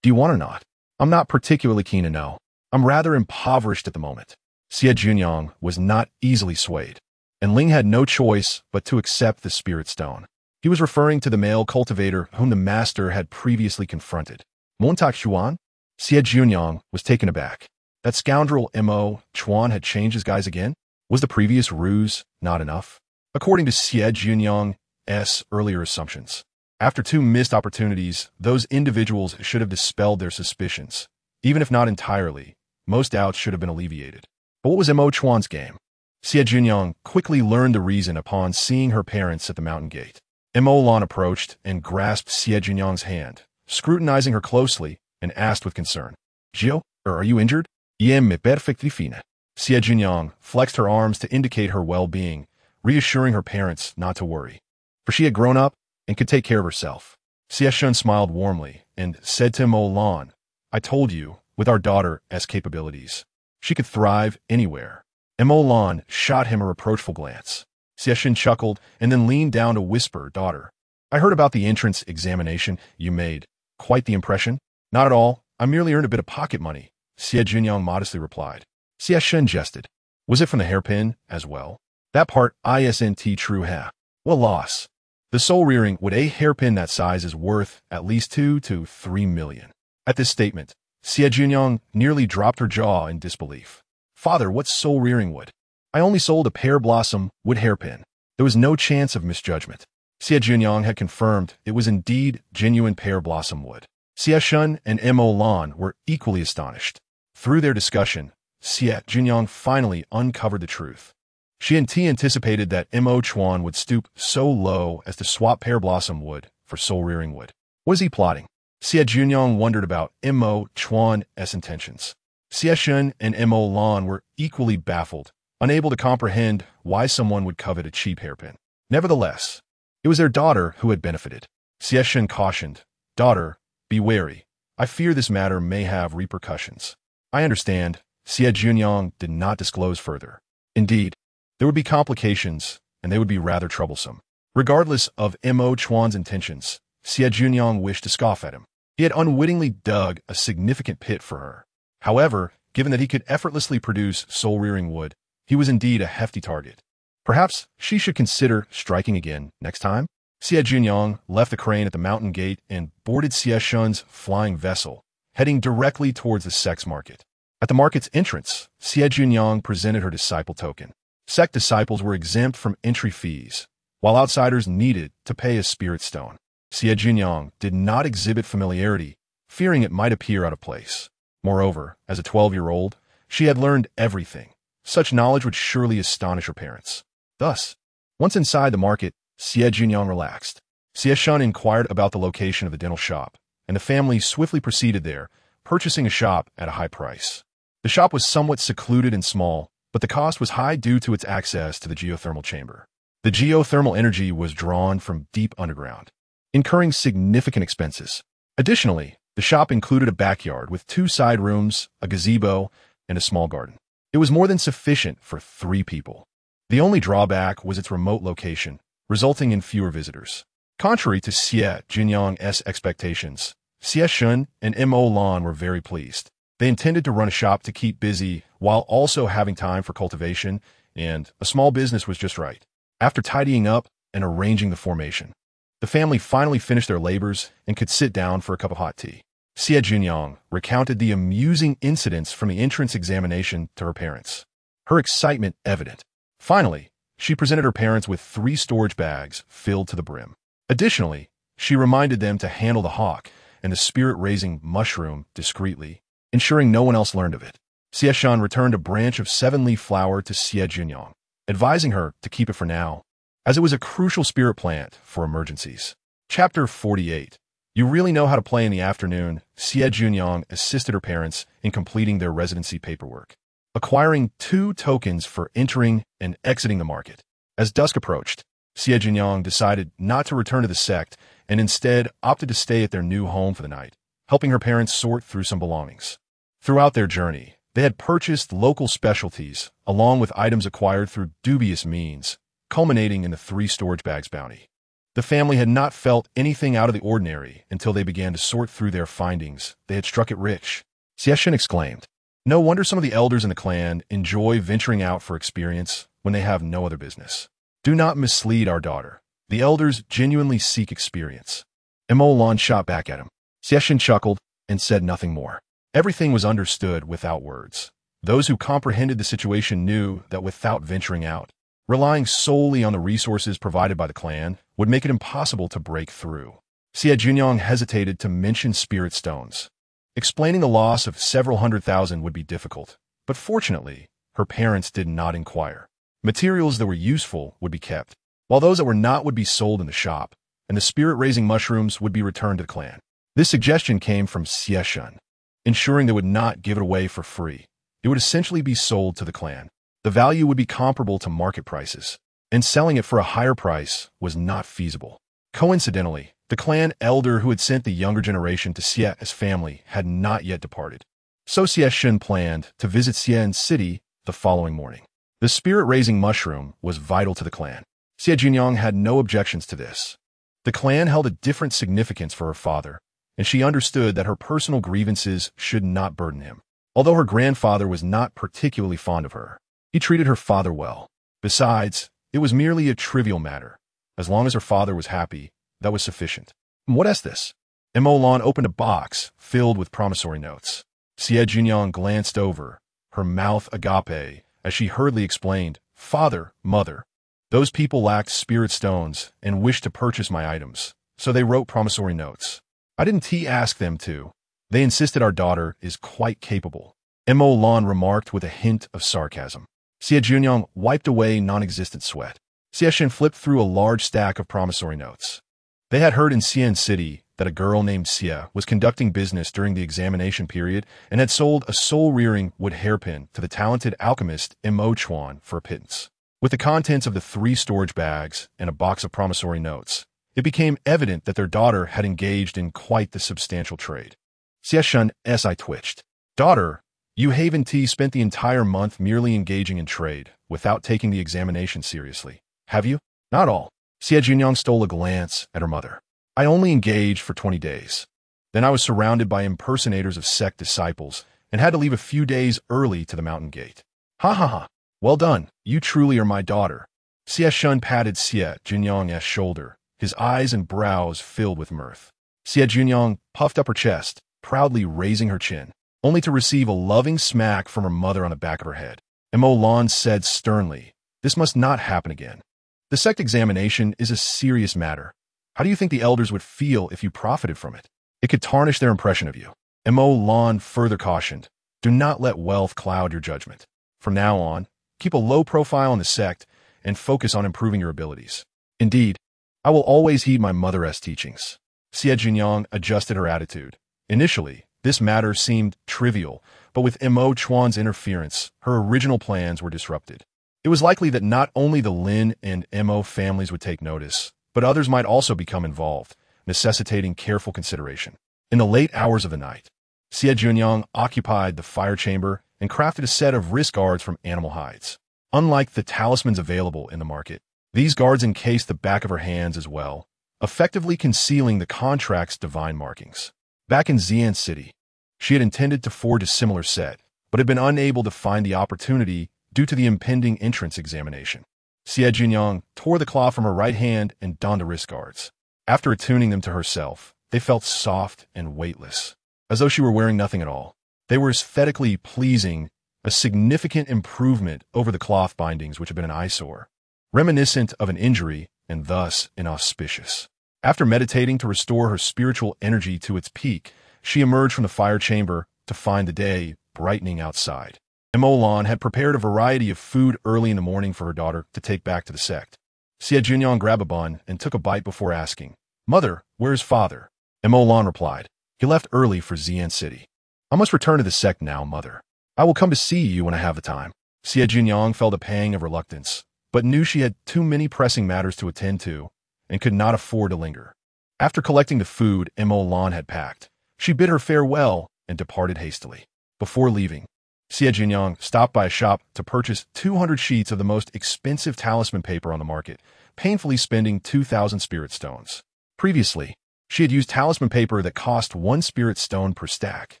Do you want or not?" "I'm not particularly keen to know. I'm rather impoverished at the moment." Xie Jiuniang was not easily swayed, and Ling had no choice but to accept the spirit stone. He was referring to the male cultivator whom the master had previously confronted. "Montak Xuan?" Xie Jiuniang was taken aback. That scoundrel Mo Chuan had changed his guise again? Was the previous ruse not enough? According to Xie Jiuniang's earlier assumptions, after 2 missed opportunities, those individuals should have dispelled their suspicions. Even if not entirely, most doubts should have been alleviated. But what was Mo Chuan's game? Xie Jiuniang quickly learned the reason upon seeing her parents at the mountain gate. Mo Lan approached and grasped Xie Jiuniang's hand, scrutinizing her closely, and asked with concern, "Gio, are you injured?" "Iem me perfectly fine." Xie Jiuniang flexed her arms to indicate her well-being, reassuring her parents not to worry, for she had grown up and could take care of herself. Xie Shun smiled warmly and said to Mo Lan, "I told you, with our daughter's capabilities, she could thrive anywhere." Mo Lan shot him a reproachful glance. Xie Shun chuckled and then leaned down to whisper, "Daughter, I heard about the entrance examination you made. Quite the impression." "Not at all. I merely earned a bit of pocket money," Xie Jiuniang modestly replied. Xie Shun jested. "Was it from the hairpin as well?" "That part isn't true, ha. What loss? The soul rearing with a hairpin that size is worth at least 2 to 3 million. At this statement, Xie Jiuniang nearly dropped her jaw in disbelief. "Father, what's soul rearing wood? I only sold a pear blossom wood hairpin." There was no chance of misjudgment. Xie Jiuniang had confirmed it was indeed genuine pear blossom wood. Xie Shun and Mo Lan were equally astonished. Through their discussion, Xie Jiuniang finally uncovered the truth. She anticipated that Mo Chuan would stoop so low as to swap pear blossom wood for soul-rearing wood. Was he plotting? Xie Jiuniang wondered about Mo Chuan's intentions. Xie Shun and Mo Lan were equally baffled, unable to comprehend why someone would covet a cheap hairpin. Nevertheless, it was their daughter who had benefited. Xie Shun cautioned, "Daughter, be wary. I fear this matter may have repercussions." "I understand." Xie Jiuniang did not disclose further. Indeed, there would be complications, and they would be rather troublesome. Regardless of Mo Chuan's intentions, Xie Jiuniang wished to scoff at him. He had unwittingly dug a significant pit for her. However, given that he could effortlessly produce soul-rearing wood, he was indeed a hefty target. Perhaps she should consider striking again next time? Xie Jiuniang left the crane at the mountain gate and boarded Xie Shun's flying vessel, heading directly towards the sex market. At the market's entrance, Xie Jiuniang presented her disciple token. Sect disciples were exempt from entry fees, while outsiders needed to pay a spirit stone. Xie Jiuniang did not exhibit familiarity, fearing it might appear out of place. Moreover, as a 12-year-old, she had learned everything. Such knowledge would surely astonish her parents. Thus, once inside the market, Xie Jiuniang relaxed. Xie Shun inquired about the location of the dental shop, and the family swiftly proceeded there, purchasing a shop at a high price. The shop was somewhat secluded and small, but the cost was high due to its access to the geothermal chamber. The geothermal energy was drawn from deep underground, incurring significant expenses. Additionally, the shop included a backyard with 2 side rooms, a gazebo, and a small garden. It was more than sufficient for 3 people. The only drawback was its remote location, resulting in fewer visitors. Contrary to Xie Jiuniang's expectations, Xie Shun and Immortal were very pleased. They intended to run a shop to keep busy while also having time for cultivation, and a small business was just right. After tidying up and arranging the formation, the family finally finished their labors and could sit down for a cup of hot tea. Xie Jiuniang recounted the amusing incidents from the entrance examination to her parents, her excitement evident. Finally, she presented her parents with 3 storage bags filled to the brim. Additionally, she reminded them to handle the hawk and the spirit-raising mushroom discreetly, ensuring no one else learned of it. Xie Shan returned a branch of 7-leaf flower to Xie Jiuniang, advising her to keep it for now, as it was a crucial spirit plant for emergencies. Chapter 48. You really know how to play in the afternoon. Xie Jiuniang assisted her parents in completing their residency paperwork, acquiring 2 tokens for entering and exiting the market. As dusk approached, Xie Jiuniang decided not to return to the sect and instead opted to stay at their new home for the night, helping her parents sort through some belongings. Throughout their journey, they had purchased local specialties, along with items acquired through dubious means, culminating in the 3 storage bags bounty. The family had not felt anything out of the ordinary until they began to sort through their findings. They had struck it rich. Xie Shan exclaimed, "No wonder some of the elders in the clan enjoy venturing out for experience when they have no other business. Do not mislead our daughter. The elders genuinely seek experience." Immortal shot back at him. Xie Shan chuckled and said nothing more. Everything was understood without words. Those who comprehended the situation knew that without venturing out, relying solely on the resources provided by the clan would make it impossible to break through. Xie Jiuniang hesitated to mention spirit stones. Explaining the loss of several 100,000 would be difficult, but fortunately, her parents did not inquire. Materials that were useful would be kept, while those that were not would be sold in the shop, and the spirit-raising mushrooms would be returned to the clan. This suggestion came from Xie Shan, ensuring they would not give it away for free. It would essentially be sold to the clan. The value would be comparable to market prices, and selling it for a higher price was not feasible. Coincidentally, the clan elder who had sent the younger generation to Xie's family had not yet departed. So Xie Shan planned to visit Xian's city the following morning. The spirit-raising mushroom was vital to the clan. Xie Jiuniang had no objections to this. The clan held a different significance for her father, and she understood that her personal grievances should not burden him. Although her grandfather was not particularly fond of her, he treated her father well. Besides, it was merely a trivial matter. As long as her father was happy, that was sufficient. What is this? Immortal opened a box filled with promissory notes. Xie Jiuniang glanced over, her mouth agape, as she hurriedly explained, "Father, mother, those people lacked spirit stones and wished to purchase my items, so they wrote promissory notes. I didn't ask them to. They insisted our daughter is quite capable." Immortal remarked with a hint of sarcasm. Xie Jiuniang wiped away non-existent sweat. Xie Shan flipped through a large stack of promissory notes. They had heard in Xian City that a girl named Xie was conducting business during the examination period and had sold a soul-rearing wood hairpin to the talented alchemist Immortal for a pittance. With the contents of the 3 storage bags and a box of promissory notes, it became evident that their daughter had engaged in quite the substantial trade. Xie Shan's eye twitched. "Daughter, you Haven T spent the entire month merely engaging in trade, without taking the examination seriously, have you?" "Not all." Xie Jiuniang stole a glance at her mother. "I only engaged for 20 days. Then I was surrounded by impersonators of sect disciples and had to leave a few days early to the mountain gate." "Ha ha ha. Well done. You truly are my daughter." Xie Shan patted Xie Jiuniang's shoulder, his eyes and brows filled with mirth. Xie Jiuniang puffed up her chest, proudly raising her chin, only to receive a loving smack from her mother on the back of her head. Immortal said sternly, "This must not happen again. The sect examination is a serious matter. How do you think the elders would feel if you profited from it? It could tarnish their impression of you." Immortal further cautioned, "Do not let wealth cloud your judgment. From now on, keep a low profile in the sect and focus on improving your abilities." "Indeed, I will always heed my mother's teachings." Xie Jiuniang adjusted her attitude. Initially, This matter seemed trivial, but with Mo Chuan's interference, her original plans were disrupted. It was likely that not only the Lin and Mo families would take notice, but others might also become involved, necessitating careful consideration. In the late hours of the night, Xie Jiuniang occupied the fire chamber and crafted a set of wrist guards from animal hides. Unlike the talismans available in the market, these guards encased the back of her hands as well, effectively concealing the contract's divine markings. Back in Xian City, she had intended to forge a similar set, but had been unable to find the opportunity due to the impending entrance examination. Xie Jiuniang tore the cloth from her right hand and donned the wrist guards. After attuning them to herself, they felt soft and weightless, as though she were wearing nothing at all. They were aesthetically pleasing, a significant improvement over the cloth bindings which had been an eyesore, reminiscent of an injury and thus inauspicious. After meditating to restore her spiritual energy to its peak, she emerged from the fire chamber to find the day brightening outside. Emolan had prepared a variety of food early in the morning for her daughter to take back to the sect. Xie Jiuniang grabbed a bun and took a bite before asking, "Mother, where's father?" Emolan replied, "He left early for Xian City. I must return to the sect now, mother. I will come to see you when I have the time." Xie Jiuniang felt a pang of reluctance, but knew she had too many pressing matters to attend to and could not afford to linger. After collecting the food Emolan had packed, she bid her farewell and departed hastily. Before leaving, Xie Jiuniang stopped by a shop to purchase 200 sheets of the most expensive talisman paper on the market, painfully spending 2,000 spirit stones. Previously, she had used talisman paper that cost 1 spirit stone per stack.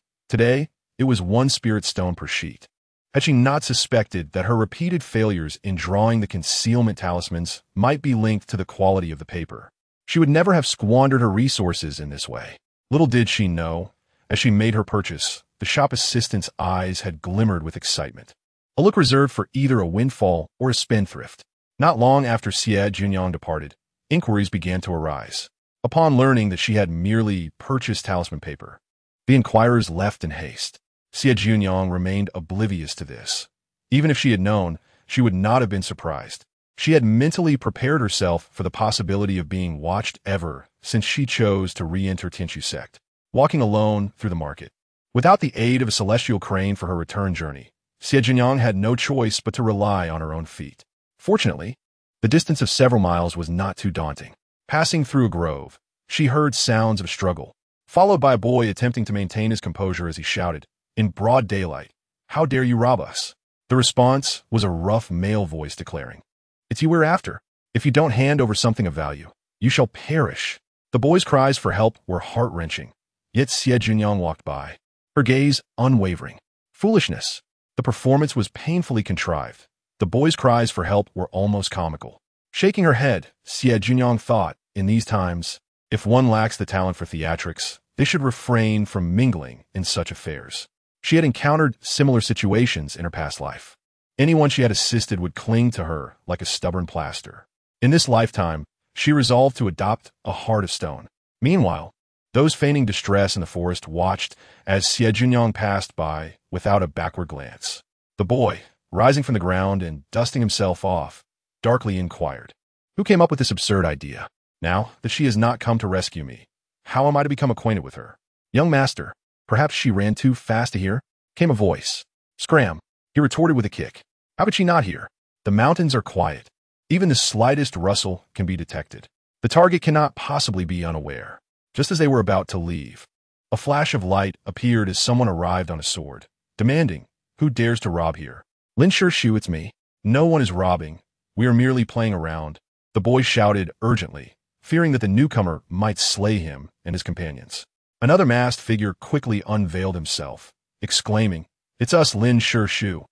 Today, it was 1 spirit stone per sheet. Had she not suspected that her repeated failures in drawing the concealment talismans might be linked to the quality of the paper, she would never have squandered her resources in this way. Little did she know, as she made her purchase, the shop assistant's eyes had glimmered with excitement, a look reserved for either a windfall or a spendthrift. Not long after Xie Jiuniang departed, inquiries began to arise. Upon learning that she had merely purchased talisman paper, the inquirers left in haste. Xie Jiuniang remained oblivious to this. Even if she had known, she would not have been surprised. She had mentally prepared herself for the possibility of being watched ever since she chose to re-enter Tinshu sect. Walking alone through the market, without the aid of a celestial crane for her return journey, Xie Jiuniang had no choice but to rely on her own feet. Fortunately, the distance of several miles was not too daunting. Passing through a grove, she heard sounds of struggle, followed by a boy attempting to maintain his composure as he shouted, in broad daylight, "How dare you rob us?" The response was a rough male voice declaring, "It's you we're after. If you don't hand over something of value, you shall perish." The boy's cries for help were heart-wrenching, yet Xie Jiuniang walked by, her gaze unwavering. Foolishness. The performance was painfully contrived. The boy's cries for help were almost comical. Shaking her head, Xie Jiuniang thought, in these times, if one lacks the talent for theatrics, they should refrain from mingling in such affairs. She had encountered similar situations in her past life. Anyone she had assisted would cling to her like a stubborn plaster. In this lifetime, she resolved to adopt a heart of stone. Meanwhile, those feigning distress in the forest watched as Xie Jiuniang passed by without a backward glance. The boy, rising from the ground and dusting himself off, darkly inquired, "Who came up with this absurd idea? Now that she has not come to rescue me, how am I to become acquainted with her?" "Young master, perhaps she ran too fast to hear," came a voice. "Scram," he retorted with a kick. "How could she not hear? The mountains are quiet. Even the slightest rustle can be detected. The target cannot possibly be unaware." Just as they were about to leave, a flash of light appeared as someone arrived on a sword, demanding, "Who dares to rob here?" "Lin Shu, it's me. No one is robbing. We are merely playing around," the boy shouted urgently, fearing that the newcomer might slay him and his companions. Another masked figure quickly unveiled himself, exclaiming, "It's us, Lin Shu.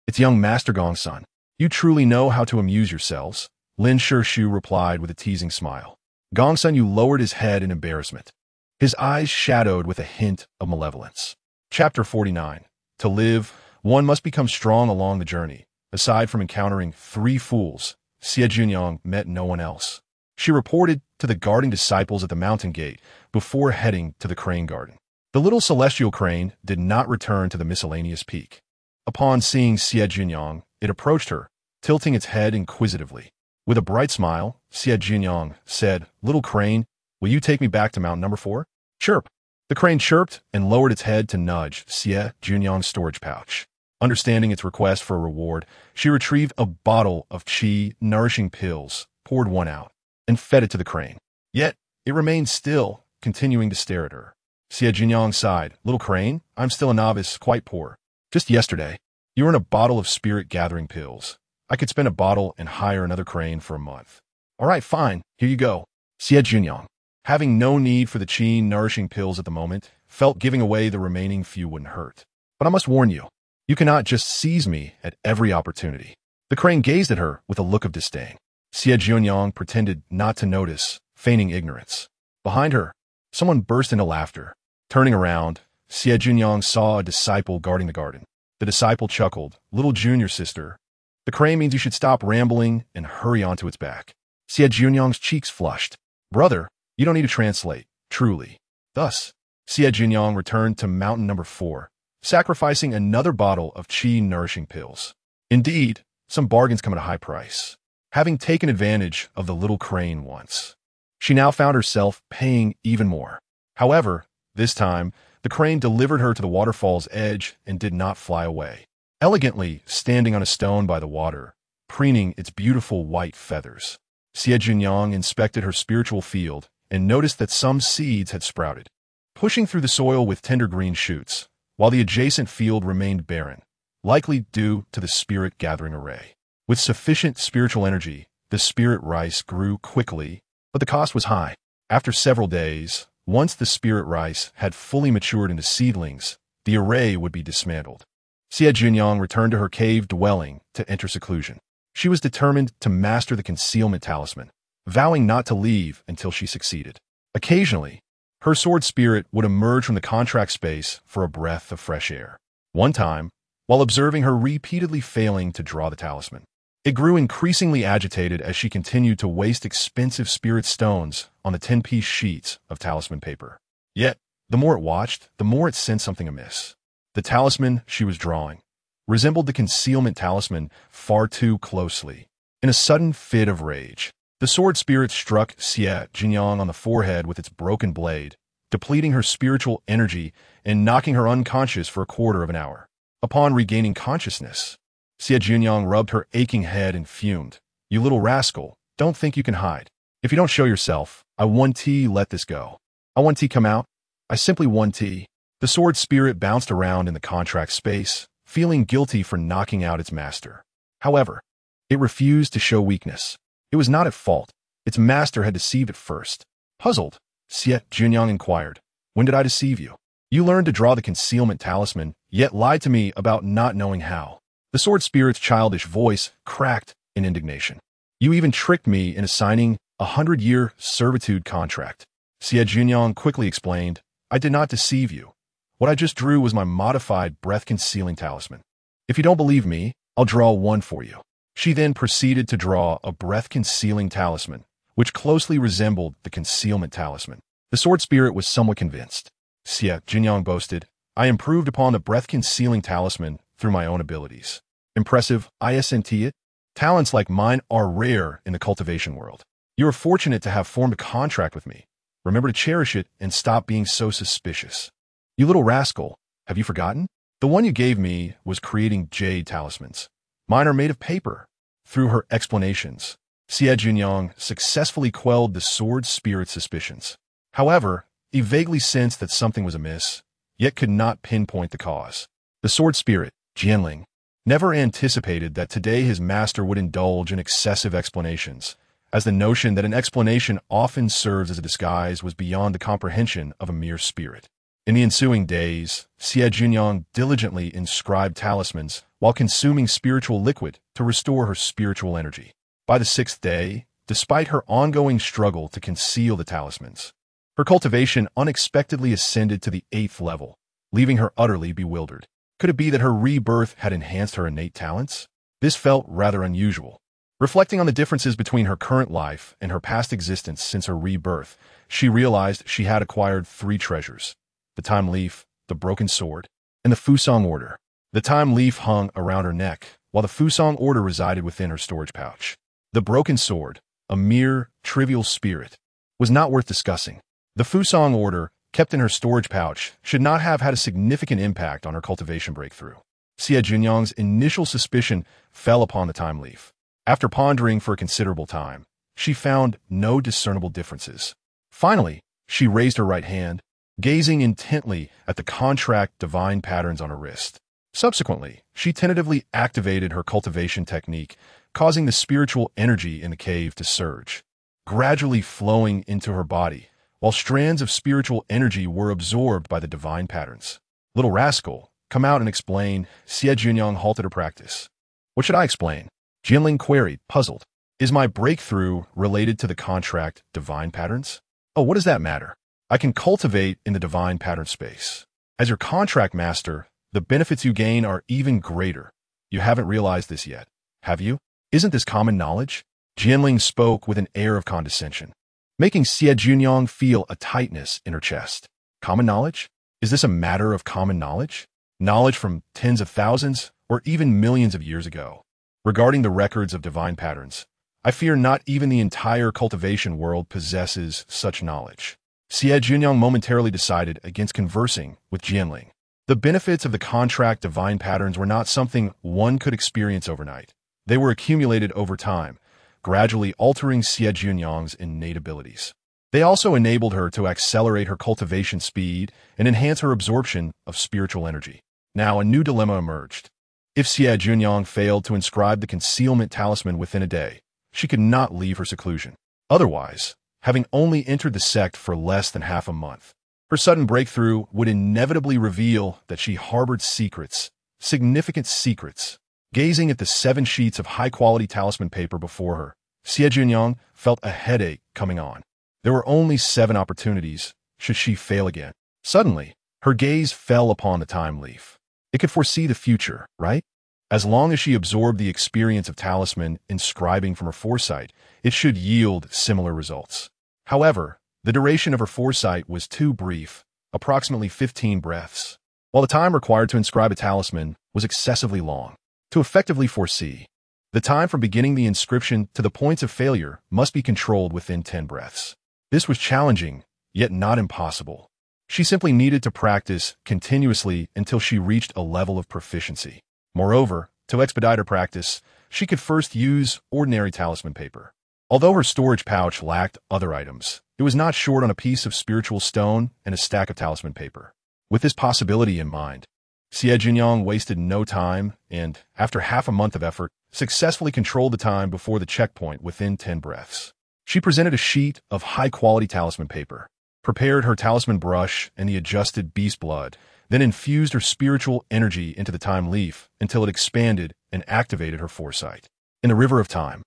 It's young Master Gongsun. You truly know how to amuse yourselves," Lin Shu replied with a teasing smile. Gongsun Yu lowered his head in embarrassment, his eyes shadowed with a hint of malevolence. Chapter 49. To live, one must become strong along the journey. Aside from encountering 3 fools, Xie Jiuniang met no one else. She reported to the guarding disciples at the mountain gate before heading to the crane garden. The little celestial crane did not return to the miscellaneous peak. Upon seeing Xie Jiuniang, it approached her, tilting its head inquisitively. With a bright smile, Xie Jiuniang said, "Little crane, will you take me back to mountain number 4? Chirp." The crane chirped and lowered its head to nudge Xie Jiuniang's storage pouch. Understanding its request for a reward, she retrieved a bottle of Qi nourishing pills, poured one out, and fed it to the crane. Yet, it remained still, continuing to stare at her. Xie Jiuniang sighed. Little crane, I'm still a novice, quite poor. Just yesterday, you were in a bottle of spirit-gathering pills. I could spend a bottle and hire another crane for a month. All right, fine, here you go. Xie Jiuniang, having no need for the Qi nourishing pills at the moment, felt giving away the remaining few wouldn't hurt. But I must warn you, you cannot just seize me at every opportunity. The crane gazed at her with a look of disdain. Xie Jiuniang pretended not to notice, feigning ignorance. Behind her, someone burst into laughter. Turning around, Xie Jiuniang saw a disciple guarding the garden. The disciple chuckled. Little junior sister, the crane means you should stop rambling and hurry onto its back. Xie Jiuniang's cheeks flushed. Brother, you don't need to translate, truly. Thus, Xie Jiuniang returned to mountain number 4, sacrificing another bottle of Qi nourishing pills. Indeed, some bargains come at a high price. Having taken advantage of the little crane once, she now found herself paying even more. However, this time, the crane delivered her to the waterfall's edge and did not fly away. Elegantly standing on a stone by the water, preening its beautiful white feathers, Xie Jiuniang inspected her spiritual field and noticed that some seeds had sprouted, pushing through the soil with tender green shoots, while the adjacent field remained barren, likely due to the spirit-gathering array. With sufficient spiritual energy, the spirit rice grew quickly, but the cost was high. After several days, once the spirit rice had fully matured into seedlings, the array would be dismantled. Xie Jiuniang returned to her cave dwelling to enter seclusion. She was determined to master the concealment talisman, vowing not to leave until she succeeded. Occasionally, her sword spirit would emerge from the contract space for a breath of fresh air. One time, while observing her repeatedly failing to draw the talisman, it grew increasingly agitated as she continued to waste expensive spirit stones on the 10-piece sheets of talisman paper. Yet, the more it watched, the more it sensed something amiss. The talisman she was drawing resembled the concealment talisman far too closely. In a sudden fit of rage, the sword spirit struck Xie Jiuniang on the forehead with its broken blade, depleting her spiritual energy and knocking her unconscious for a quarter of an hour. Upon regaining consciousness, Xie Jiuniang rubbed her aching head and fumed. You little rascal, don't think you can hide. If you don't show yourself, I 1T let this go. I 1T come out. I simply 1T. The sword spirit bounced around in the contract space, feeling guilty for knocking out its master. However, it refused to show weakness. It was not at fault. Its master had deceived it first. Puzzled, Xie Jiuniang inquired, when did I deceive you? You learned to draw the concealment talisman, yet lied to me about not knowing how. The sword spirit's childish voice cracked in indignation. You even tricked me in assigning a 100-year servitude contract. Xie Jiuniang quickly explained, I did not deceive you. What I just drew was my modified breath-concealing talisman. If you don't believe me, I'll draw one for you. She then proceeded to draw a breath-concealing talisman, which closely resembled the concealment talisman. The sword spirit was somewhat convinced. Xie Jiuniang boasted, I improved upon the breath-concealing talisman through my own abilities. Impressive, isn't it? Talents like mine are rare in the cultivation world. You are fortunate to have formed a contract with me. Remember to cherish it and stop being so suspicious. You little rascal, have you forgotten? The one you gave me was creating jade talismans. Mine are made of paper. Through her explanations, Xie Jiuniang successfully quelled the sword spirit's suspicions. However, he vaguely sensed that something was amiss, yet could not pinpoint the cause. The sword spirit, Jianling, never anticipated that today his master would indulge in excessive explanations, as the notion that an explanation often serves as a disguise was beyond the comprehension of a mere spirit. In the ensuing days, Xie Jiuniang diligently inscribed talismans while consuming spiritual liquid to restore her spiritual energy. By the 6th day, despite her ongoing struggle to conceal the talismans, her cultivation unexpectedly ascended to the 8th level, leaving her utterly bewildered. Could it be that her rebirth had enhanced her innate talents? This felt rather unusual. Reflecting on the differences between her current life and her past existence since her rebirth, she realized she had acquired 3 treasures: the time leaf, the broken sword, and the Fusong order. The time leaf hung around her neck, while the Fusong order resided within her storage pouch. The broken sword, a mere trivial spirit, was not worth discussing. The Fusong order, kept in her storage pouch, should not have had a significant impact on her cultivation breakthrough. Xie Jiuniang's initial suspicion fell upon the time leaf. After pondering for a considerable time, she found no discernible differences. Finally, she raised her right hand, gazing intently at the contract divine patterns on her wrist. Subsequently, she tentatively activated her cultivation technique, causing the spiritual energy in the cave to surge, gradually flowing into her body, while strands of spiritual energy were absorbed by the divine patterns. "Little rascal, come out and explain." Xie Jiuniang halted her practice. "What should I explain?" Jianling queried, puzzled. "Is my breakthrough related to the contract divine patterns?" "Oh, what does that matter? I can cultivate in the divine pattern space. As your contract master, the benefits you gain are even greater. You haven't realized this yet, have you? Isn't this common knowledge?" Jianling spoke with an air of condescension, making Xie Jiuniang feel a tightness in her chest. Common knowledge? Is this a matter of common knowledge? Knowledge from tens of thousands or even millions of years ago? Regarding the records of divine patterns, I fear not even the entire cultivation world possesses such knowledge. Xie Jiuniang momentarily decided against conversing with Jianling. The benefits of the contract divine patterns were not something one could experience overnight. They were accumulated over time, gradually altering Xie Jiuniang's innate abilities. They also enabled her to accelerate her cultivation speed and enhance her absorption of spiritual energy. Now a new dilemma emerged. If Xie Jiuniang failed to inscribe the concealment talisman within a day, she could not leave her seclusion. Otherwise, having only entered the sect for less than half a month, her sudden breakthrough would inevitably reveal that she harbored secrets, significant secrets. Gazing at the 7 sheets of high-quality talisman paper before her, Xie Jiuniang felt a headache coming on. There were only 7 opportunities, should she fail again. Suddenly, her gaze fell upon the time leaf. It could foresee the future, right? As long as she absorbed the experience of talisman inscribing from her foresight, it should yield similar results. However, the duration of her foresight was too brief, approximately 15 breaths, while the time required to inscribe a talisman was excessively long. To effectively foresee, the time from beginning the inscription to the points of failure must be controlled within 10 breaths. This was challenging, yet not impossible. She simply needed to practice continuously until she reached a level of proficiency. Moreover, to expedite her practice, she could first use ordinary talisman paper. Although her storage pouch lacked other items, it was not short on a piece of spiritual stone and a stack of talisman paper. With this possibility in mind, Xie Jiuniang wasted no time and, after half a month of effort, successfully controlled the time before the checkpoint within 10 breaths. She presented a sheet of high-quality talisman paper, prepared her talisman brush and the adjusted beast blood, then infused her spiritual energy into the time leaf until it expanded and activated her foresight. In the river of time.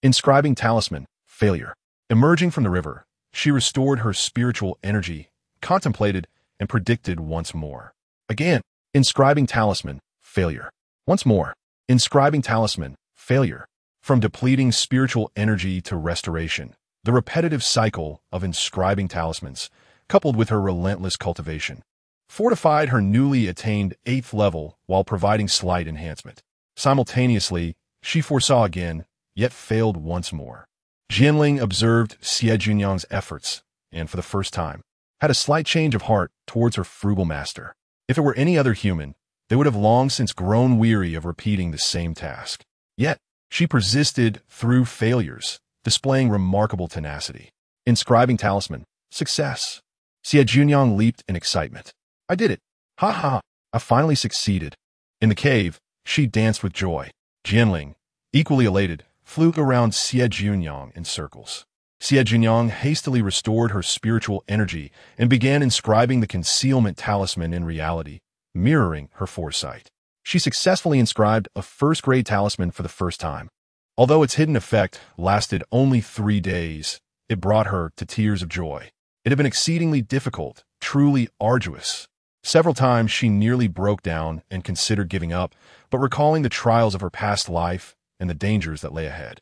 Inscribing talisman, failure. Emerging from the river, she restored her spiritual energy, contemplated, and predicted once more. Again, inscribing talisman, failure. Once more, inscribing talisman, failure. From depleting spiritual energy to restoration, the repetitive cycle of inscribing talismans, coupled with her relentless cultivation, fortified her newly attained 8th level while providing slight enhancement. Simultaneously, she foresaw again, yet failed once more. Jianling observed Xie Jiuniang's efforts, and for the first time, had a slight change of heart towards her frugal master. If it were any other human, they would have long since grown weary of repeating the same task. Yet, she persisted through failures, displaying remarkable tenacity. Inscribing talisman, success. Xie Jiuniang leaped in excitement. I did it. Ha ha, I finally succeeded. In the cave, she danced with joy. Jianling, equally elated, flew around Xie Jiuniang in circles. Xie Jiuniang hastily restored her spiritual energy and began inscribing the concealment talisman in reality, mirroring her foresight. She successfully inscribed a first-grade talisman for the first time. Although its hidden effect lasted only 3 days, it brought her to tears of joy. It had been exceedingly difficult, truly arduous. Several times she nearly broke down and considered giving up, but recalling the trials of her past life and the dangers that lay ahead,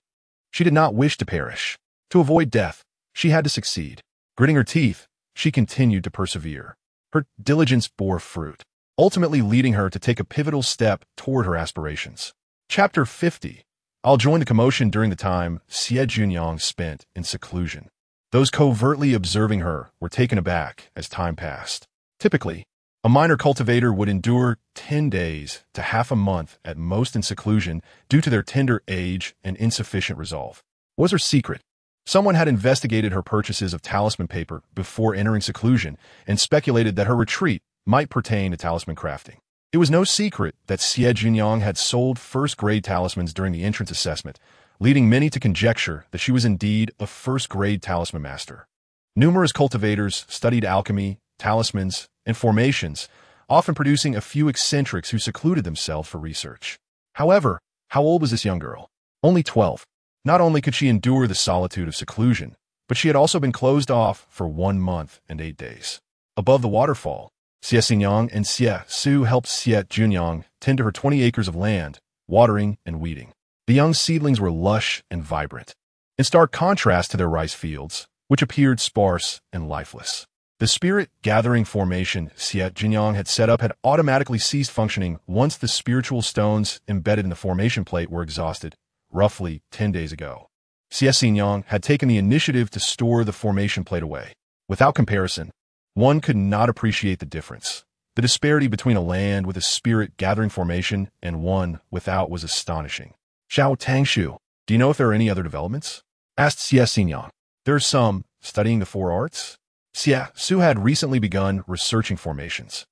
she did not wish to perish. To avoid death, she had to succeed. Gritting her teeth, she continued to persevere. Her diligence bore fruit, ultimately leading her to take a pivotal step toward her aspirations. Chapter 50. I'll join the commotion during the time Xie Jiuniang spent in seclusion. Those covertly observing her were taken aback as time passed. Typically, a minor cultivator would endure 10 days to half a month at most in seclusion due to their tender age and insufficient resolve. What was her secret? Someone had investigated her purchases of talisman paper before entering seclusion and speculated that her retreat might pertain to talisman crafting. It was no secret that Xie Jiuniang had sold first-grade talismans during the entrance assessment, leading many to conjecture that she was indeed a first-grade talisman master. Numerous cultivators studied alchemy, talismans, and formations, often producing a few eccentrics who secluded themselves for research. However, how old was this young girl? Only 12. Not only could she endure the solitude of seclusion, but she had also been closed off for 1 month and 8 days. Above the waterfall, Xie Jiuniang and Xie Su helped Xie Jiuniang tend to her 20 acres of land, watering and weeding. The young seedlings were lush and vibrant, in stark contrast to their rice fields, which appeared sparse and lifeless. The spirit-gathering formation Xie Jiuniang had set up had automatically ceased functioning once the spiritual stones embedded in the formation plate were exhausted, roughly 10 days ago. Xie Jiuniang had taken the initiative to store the formation plate away. Without comparison, one could not appreciate the difference. The disparity between a land with a spirit-gathering formation and one without was astonishing. Xiao Tangshu, do you know if there are any other developments? Asked Xie Jiuniang. There are some, studying the 4 arts. Xie Su had recently begun researching formations.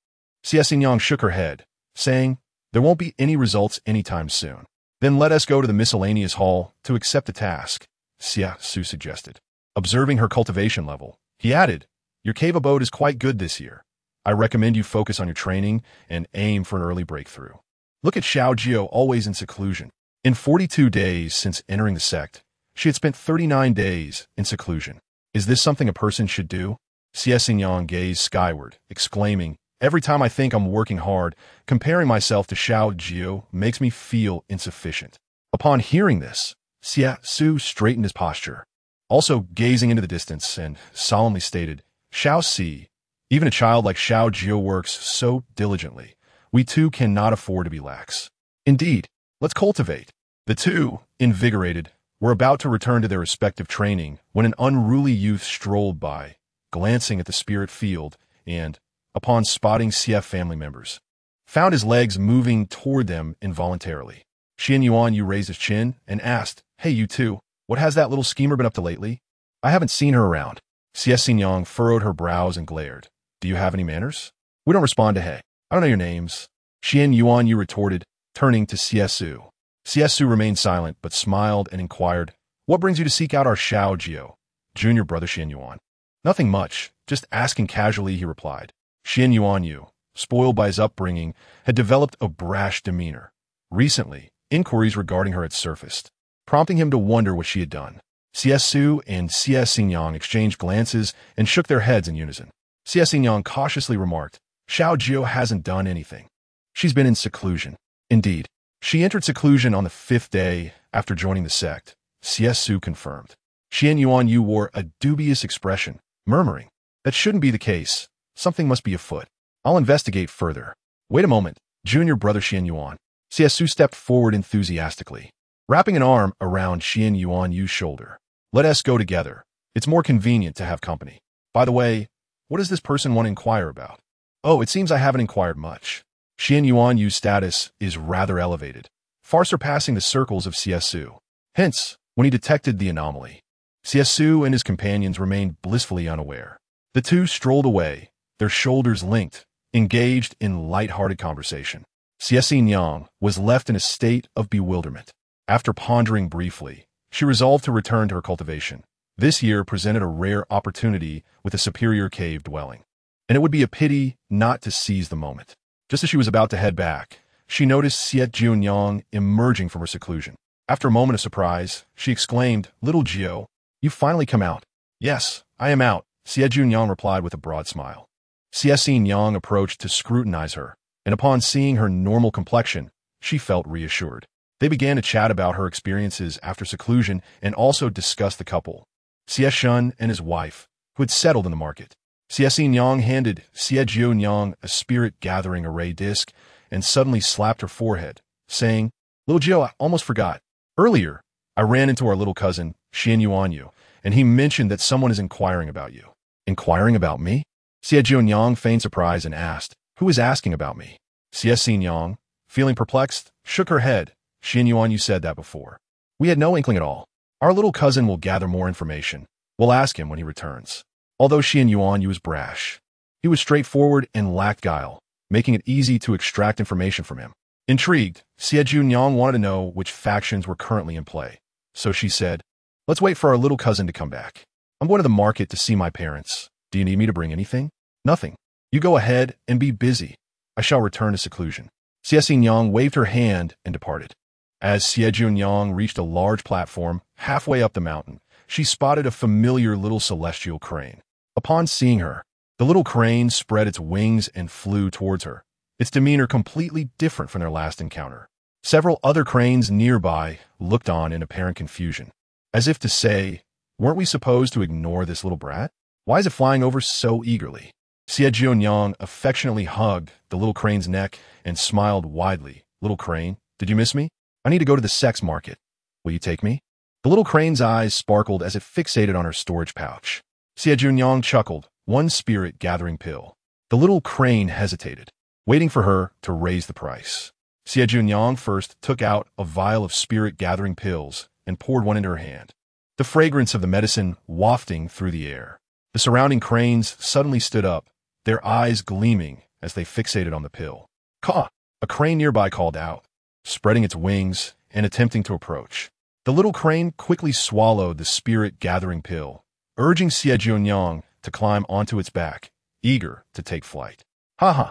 Xie Jiuniang shook her head, saying, there won't be any results anytime soon. Then let us go to the miscellaneous hall to accept the task, Xie Su suggested. Observing her cultivation level, he added, your cave abode is quite good this year. I recommend you focus on your training and aim for an early breakthrough. Look at Xiao Jiu, always in seclusion. In 42 days since entering the sect, she had spent 39 days in seclusion. Is this something a person should do? Xie Jiuniang gazed skyward, exclaiming, every time I think I'm working hard, comparing myself to Xiao Jiu makes me feel insufficient. Upon hearing this, Xie Su straightened his posture, also gazing into the distance, and solemnly stated, Xiao Si, even a child like Xiao Jiu works so diligently. We too cannot afford to be lax. Indeed, let's cultivate. The two, invigorated, were about to return to their respective training when an unruly youth strolled by, glancing at the spirit field, and, upon spotting Xie family members, found his legs moving toward them involuntarily. Xian Yuan raised his chin and asked, hey, you two, what has that little schemer been up to lately? I haven't seen her around. Xie Jiuniang furrowed her brows and glared. Do you have any manners? We don't respond to hey. I don't know your names. Xian Yuan retorted, turning to Xie Su. Xie Su remained silent, but smiled and inquired, what brings you to seek out our Xiao Jiu, junior brother Xian Yuan? Nothing much, just asking casually, he replied. Xian Yuan, spoiled by his upbringing, had developed a brash demeanor. Recently, inquiries regarding her had surfaced, prompting him to wonder what she had done. Xie Su and Xie Jiuniang exchanged glances and shook their heads in unison. Xie Jiuniang cautiously remarked, Xiao Jiu hasn't done anything. She's been in seclusion. Indeed, she entered seclusion on the 5th day after joining the sect, Xie Su confirmed. Xian Yuan wore a dubious expression, murmuring, that shouldn't be the case. Something must be afoot. I'll investigate further. Wait a moment, junior brother Xian Yuan. Xie Su stepped forward enthusiastically, wrapping an arm around Xian Yuan's shoulder. Let us go together. It's more convenient to have company. By the way, what does this person want to inquire about? Oh, it seems I haven't inquired much. Xian Yuan's status is rather elevated, far surpassing the circles of Xie Su. Hence, when he detected the anomaly, Xie Su and his companions remained blissfully unaware. The two strolled away, their shoulders linked, engaged in light-hearted conversation. Xie Jiuniang was left in a state of bewilderment. After pondering briefly, she resolved to return to her cultivation. This year presented a rare opportunity with a superior cave dwelling, and it would be a pity not to seize the moment. Just as she was about to head back, she noticed Xie Jiuniang emerging from her seclusion. After a moment of surprise, she exclaimed, Little Jiu, you've finally come out. Yes, I am out, Xie Jiuniang replied with a broad smile. Xie Jiuniang approached to scrutinize her, and upon seeing her normal complexion, she felt reassured. They began to chat about her experiences after seclusion and also discuss the couple, Xie Shun and his wife, who had settled in the market. Xie Jiuniang handed Xie Jiuniang a spirit-gathering array disc and suddenly slapped her forehead, saying, Little Jiu, I almost forgot. Earlier, I ran into our little cousin, Xian Yuan, and he mentioned that someone is inquiring about you. Inquiring about me? Xie Jiuniang feigned surprise and asked, "Who is asking about me?" Xie Jiuniang, feeling perplexed, shook her head. "Xie Yuan, you said that before. We had no inkling at all. Our little cousin will gather more information. We'll ask him when he returns." Although Xie Yuan was brash, he was straightforward and lacked guile, making it easy to extract information from him. Intrigued, Xie Jiuniang wanted to know which factions were currently in play. So she said, "Let's wait for our little cousin to come back. I'm going to the market to see my parents. Do you need me to bring anything?" "Nothing. You go ahead and be busy. I shall return to seclusion." Xie Jiuniang waved her hand and departed. As Xie Jiuniang reached a large platform halfway up the mountain, she spotted a familiar little celestial crane. Upon seeing her, the little crane spread its wings and flew towards her, its demeanor completely different from their last encounter. Several other cranes nearby looked on in apparent confusion, as if to say, "Weren't we supposed to ignore this little brat? Why is it flying over so eagerly?" Xie Jiuniang affectionately hugged the little crane's neck and smiled widely. "Little crane, did you miss me? I need to go to the sex market. Will you take me?" The little crane's eyes sparkled as it fixated on her storage pouch. Xie Jiuniang chuckled, "One spirit gathering pill." The little crane hesitated, waiting for her to raise the price. Xie Jiuniang first took out a vial of spirit-gathering pills and poured one into her hand, the fragrance of the medicine wafting through the air. The surrounding cranes suddenly stood up, their eyes gleaming as they fixated on the pill. "Caw!" A crane nearby called out, spreading its wings and attempting to approach. The little crane quickly swallowed the spirit-gathering pill, urging Xie Jiuniang to climb onto its back, eager to take flight. "Ha ha!"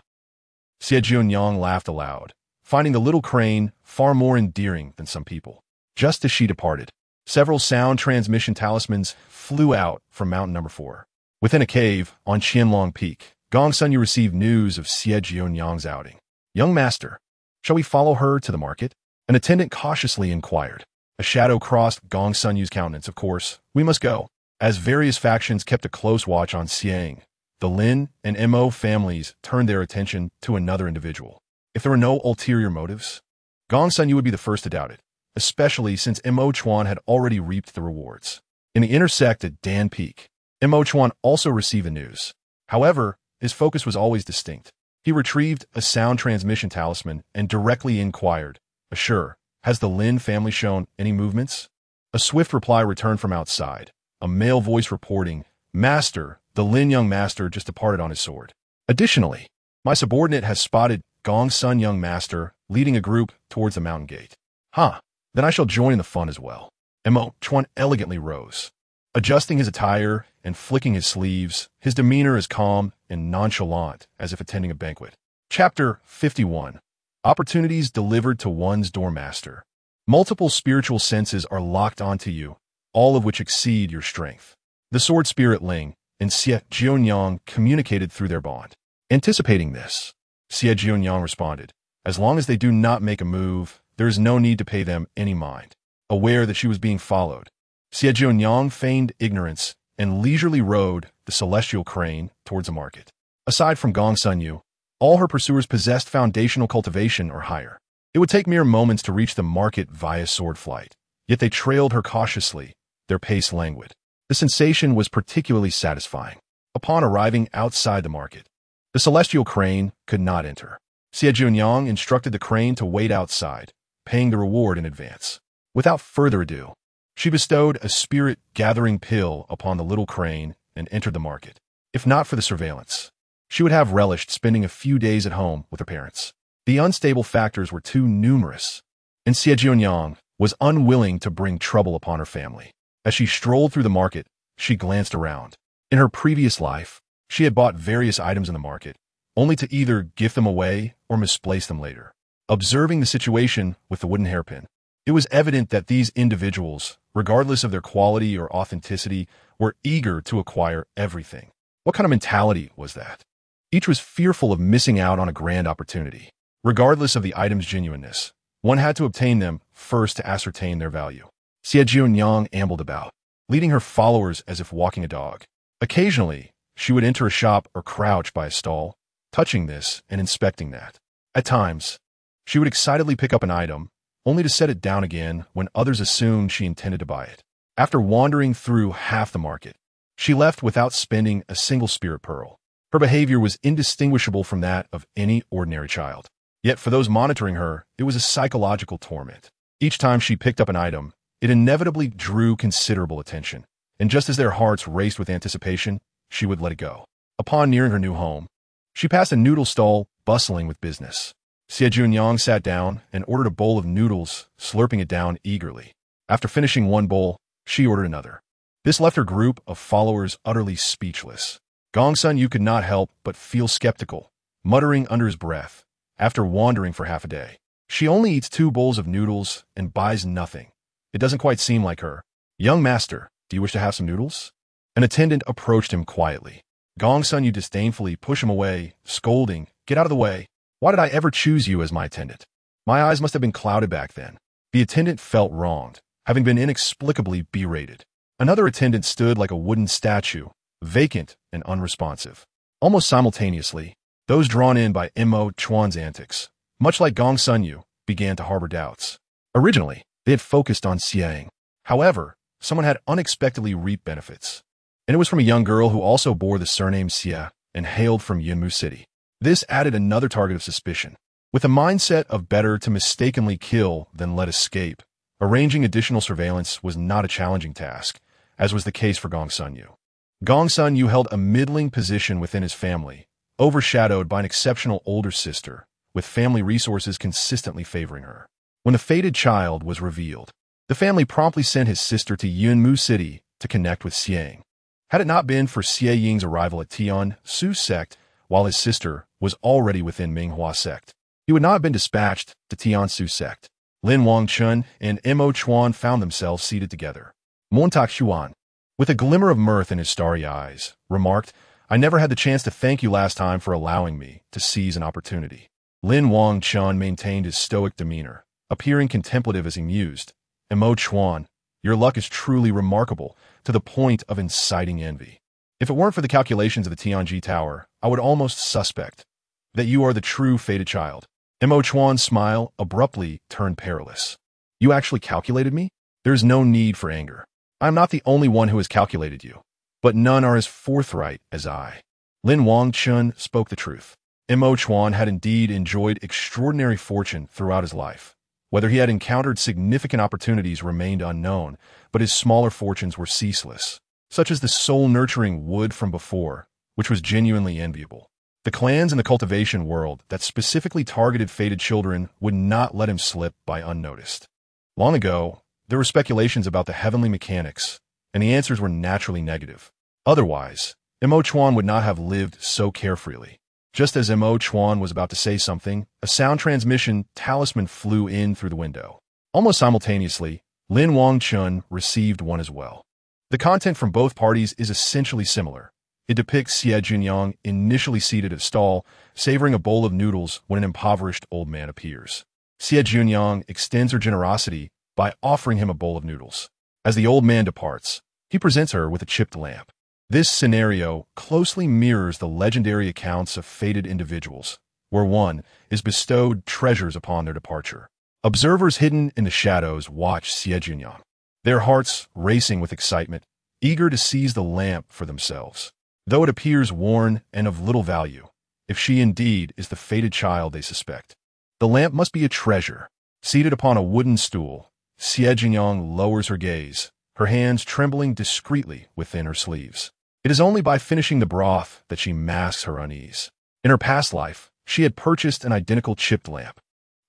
Xie Jiuniang laughed aloud, finding the little crane far more endearing than some people. Just as she departed, several sound transmission talismans flew out from mountain number 4. Within a cave on Qianlong Peak, Gong Sunyu received news of Xie Jiuniang's outing. "Young master, shall we follow her to the market?" An attendant cautiously inquired. A shadow crossed Gong Sunyu's countenance. "Of course, we must go." As various factions kept a close watch on Xiang, the Lin and Mo families turned their attention to another individual. If there were no ulterior motives, Gong Sunyu would be the first to doubt it, especially since Mo Chuan had already reaped the rewards. In the intersect at Dan Peak, Mo Chuan also received the news. However, his focus was always distinct. He retrieved a sound transmission talisman and directly inquired, "Assure, has the Lin family shown any movements?" A swift reply returned from outside, a male voice reporting, "Master, the Lin young master just departed on his sword. Additionally, my subordinate has spotted Gong Sun young master leading a group towards the mountain gate." "Huh, then I shall join in the fun as well." Mo Chuan elegantly rose, adjusting his attire and flicking his sleeves, his demeanor as calm and nonchalant as if attending a banquet. Chapter 51. Opportunities delivered to one's doormaster. Multiple spiritual senses are locked onto you, all of which exceed your strength. The sword spirit Ling and Xie Jiuniang communicated through their bond. Anticipating this, Xie Jiuniang responded, "As long as they do not make a move, there is no need to pay them any mind." Aware that she was being followed, Xie Jiuniang feigned ignorance and leisurely rode the celestial crane towards the market. Aside from Gong Sunyu, all her pursuers possessed foundational cultivation or higher. It would take mere moments to reach the market via sword flight, yet they trailed her cautiously, their pace languid. The sensation was particularly satisfying. Upon arriving outside the market, the celestial crane could not enter. Xie Jiuniang instructed the crane to wait outside, paying the reward in advance. Without further ado, she bestowed a spirit-gathering pill upon the little crane and entered the market. If not for the surveillance, she would have relished spending a few days at home with her parents. The unstable factors were too numerous, and Xie Jiuniang was unwilling to bring trouble upon her family. As she strolled through the market, she glanced around. In her previous life, she had bought various items in the market, only to either gift them away or misplace them later. Observing the situation with the wooden hairpin, it was evident that these individuals, regardless of their quality or authenticity, were eager to acquire everything. What kind of mentality was that? Each was fearful of missing out on a grand opportunity. Regardless of the item's genuineness, one had to obtain them first to ascertain their value. Xie Jiuniang ambled about, leading her followers as if walking a dog. Occasionally, she would enter a shop or crouch by a stall, touching this and inspecting that. At times, she would excitedly pick up an item, only to set it down again when others assumed she intended to buy it. After wandering through half the market, she left without spending a single spirit pearl. Her behavior was indistinguishable from that of any ordinary child. Yet for those monitoring her, it was a psychological torment. Each time she picked up an item, it inevitably drew considerable attention, and just as their hearts raced with anticipation, she would let it go. Upon nearing her new home, she passed a noodle stall bustling with business. Xie Jiuniang sat down and ordered a bowl of noodles, slurping it down eagerly. After finishing one bowl, she ordered another. This left her group of followers utterly speechless. Gongsun Yu could not help but feel skeptical, muttering under his breath, after wandering for half a day. She only eats 2 bowls of noodles and buys nothing. It doesn't quite seem like her. Young master, do you wish to have some noodles? An attendant approached him quietly. Gongsun Yu disdainfully pushed him away, scolding, "Get out of the way. Why did I ever choose you as my attendant?" My eyes must have been clouded back then. The attendant felt wronged, having been inexplicably berated. Another attendant stood like a wooden statue, vacant and unresponsive. Almost simultaneously, those drawn in by Mo Chuan's antics, much like Gongsun Yu, began to harbor doubts. Originally, they had focused on Xiang. However, someone had unexpectedly reaped benefits. And it was from a young girl who also bore the surname Xie and hailed from Yunmu City. This added another target of suspicion. With a mindset of better to mistakenly kill than let escape, arranging additional surveillance was not a challenging task, as was the case for Gongsun Yu. Gongsun Yu held a middling position within his family, overshadowed by an exceptional older sister, with family resources consistently favoring her. When the fated child was revealed, the family promptly sent his sister to Yunmu City to connect with Xiang. Had it not been for Xie Ying's arrival at Tian Su's sect, while his sister was already within Minghua sect, he would not have been dispatched to Tian Su's sect. Lin Wangchen and Mo Chuan found themselves seated together. Montak Xuan, with a glimmer of mirth in his starry eyes, remarked, "I never had the chance to thank you last time for allowing me to seize an opportunity." Lin Wangchen maintained his stoic demeanor, appearing contemplative as he mused. Mo Chuan, your luck is truly remarkable, to the point of inciting envy. If it weren't for the calculations of the Tianji Tower, I would almost suspect that you are the true fated child. Mo Chuan's smile abruptly turned perilous. You actually calculated me? There is no need for anger. I am not the only one who has calculated you, but none are as forthright as I. Lin Wangchen spoke the truth. Mo Chuan had indeed enjoyed extraordinary fortune throughout his life. Whether he had encountered significant opportunities remained unknown, but his smaller fortunes were ceaseless, such as the soul-nurturing wood from before, which was genuinely enviable. The clans in the cultivation world that specifically targeted fated children would not let him slip by unnoticed. Long ago, there were speculations about the heavenly mechanics, and the answers were naturally negative. Otherwise, Mo Chuan would not have lived so carefreely. Just as Mo Chuan was about to say something, a sound transmission talisman flew in through the window. Almost simultaneously, Lin Wangchen received one as well. The content from both parties is essentially similar. It depicts Xie Jiuniang initially seated at a stall, savoring a bowl of noodles when an impoverished old man appears. Xie Jiuniang extends her generosity by offering him a bowl of noodles. As the old man departs, he presents her with a chipped lamp. This scenario closely mirrors the legendary accounts of fated individuals, where one is bestowed treasures upon their departure. Observers hidden in the shadows watch Xie Jiuniang, their hearts racing with excitement, eager to seize the lamp for themselves. Though it appears worn and of little value, if she indeed is the fated child they suspect, the lamp must be a treasure. Seated upon a wooden stool, Xie Jiuniang lowers her gaze, her hands trembling discreetly within her sleeves. It is only by finishing the broth that she masks her unease. In her past life, she had purchased an identical chipped lamp.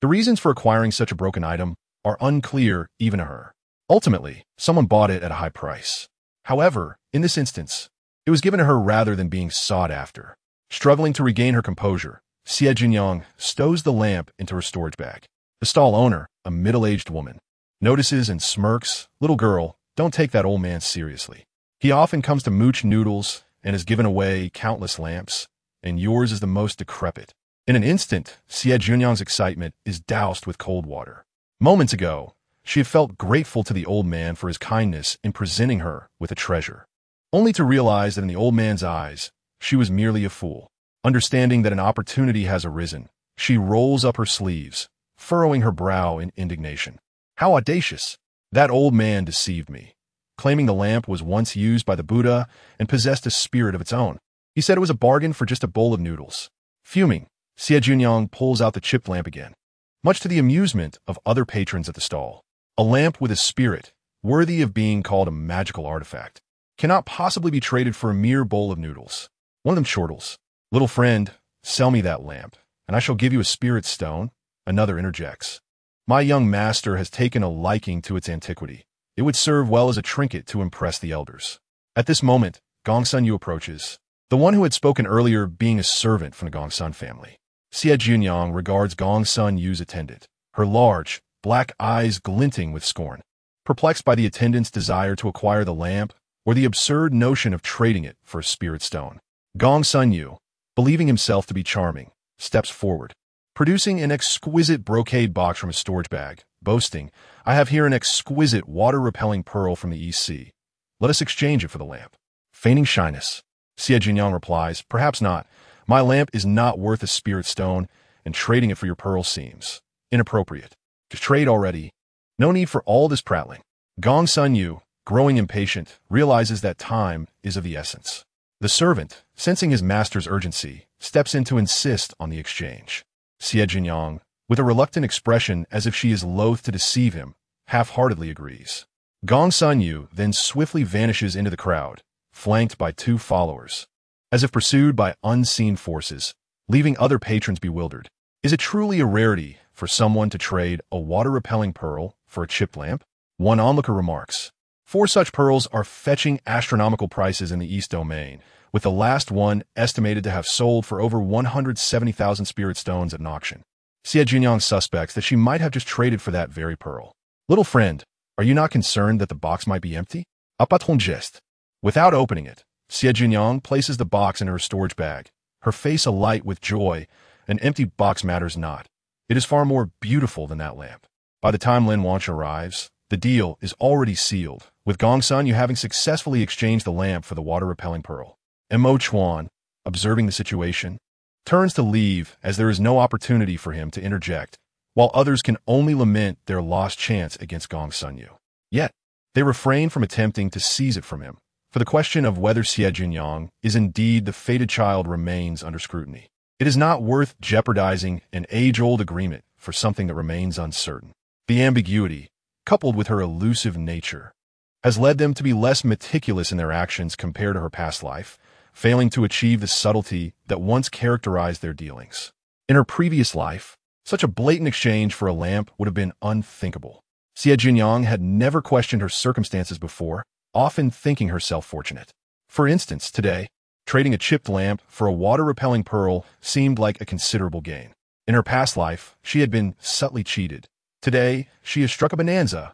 The reasons for acquiring such a broken item are unclear even to her. Ultimately, someone bought it at a high price. However, in this instance, it was given to her rather than being sought after. Struggling to regain her composure, Xie Jiuniang stows the lamp into her storage bag. The stall owner, a middle-aged woman, notices and smirks, "Little girl, don't take that old man seriously. He often comes to mooch noodles and has given away countless lamps, and yours is the most decrepit." In an instant, Xie Jiuniang's excitement is doused with cold water. Moments ago, she had felt grateful to the old man for his kindness in presenting her with a treasure, only to realize that in the old man's eyes, she was merely a fool. Understanding that an opportunity has arisen, she rolls up her sleeves, furrowing her brow in indignation. How audacious! That old man deceived me. claiming the lamp was once used by the Buddha and possessed a spirit of its own. He said it was a bargain for just a bowl of noodles. Fuming, Xie Jiuniang pulls out the chipped lamp again, much to the amusement of other patrons at the stall. A lamp with a spirit, worthy of being called a magical artifact, cannot possibly be traded for a mere bowl of noodles. One of them chortles. Little friend, sell me that lamp, and I shall give you a spirit stone. Another interjects. My young master has taken a liking to its antiquity. It would serve well as a trinket to impress the elders. At this moment, Gongsun Yu approaches, the one who had spoken earlier being a servant from the Gongsun family. Xie Jiuniang regards Gongsun Yu's attendant, her large, black eyes glinting with scorn, perplexed by the attendant's desire to acquire the lamp or the absurd notion of trading it for a spirit stone. Gongsun Yu, believing himself to be charming, steps forward, producing an exquisite brocade box from his storage bag, boasting, I have here an exquisite water-repelling pearl from the East Sea. Let us exchange it for the lamp. Feigning shyness, Xie Jiuniang replies, perhaps not. My lamp is not worth a spirit stone, and trading it for your pearl seems inappropriate. To trade already. No need for all this prattling. Gongsun Yu, growing impatient, realizes that time is of the essence. The servant, sensing his master's urgency, steps in to insist on the exchange. Xie Jiuniang, with a reluctant expression as if she is loath to deceive him, half-heartedly agrees. Gongsun Yu then swiftly vanishes into the crowd, flanked by two followers, as if pursued by unseen forces, leaving other patrons bewildered. Is it truly a rarity for someone to trade a water-repelling pearl for a chipped lamp? One onlooker remarks, 4 such pearls are fetching astronomical prices in the East Domain, with the last one estimated to have sold for over 170,000 spirit stones at an auction. Xie Jiuniang suspects that she might have just traded for that very pearl. Little friend, are you not concerned that the box might be empty? A patron geste. Without opening it, Xie Jiuniang places the box in her storage bag, her face alight with joy. An empty box matters not. It is far more beautiful than that lamp. By the time Lin Wangchen arrives, the deal is already sealed, with Gongsun Yu having successfully exchanged the lamp for the water-repelling pearl. Mo Chuan, observing the situation, turns to leave as there is no opportunity for him to interject, while others can only lament their lost chance against Gongsun Yu. Yet, they refrain from attempting to seize it from him, for the question of whether Xie Jiuniang is indeed the fated child remains under scrutiny. It is not worth jeopardizing an age-old agreement for something that remains uncertain. The ambiguity, coupled with her elusive nature, has led them to be less meticulous in their actions compared to her past life, failing to achieve the subtlety that once characterized their dealings. In her previous life, such a blatant exchange for a lamp would have been unthinkable. Xie Jiuniang had never questioned her circumstances before, often thinking herself fortunate. For instance, today, trading a chipped lamp for a water-repelling pearl seemed like a considerable gain. In her past life, she had been subtly cheated. Today, she has struck a bonanza.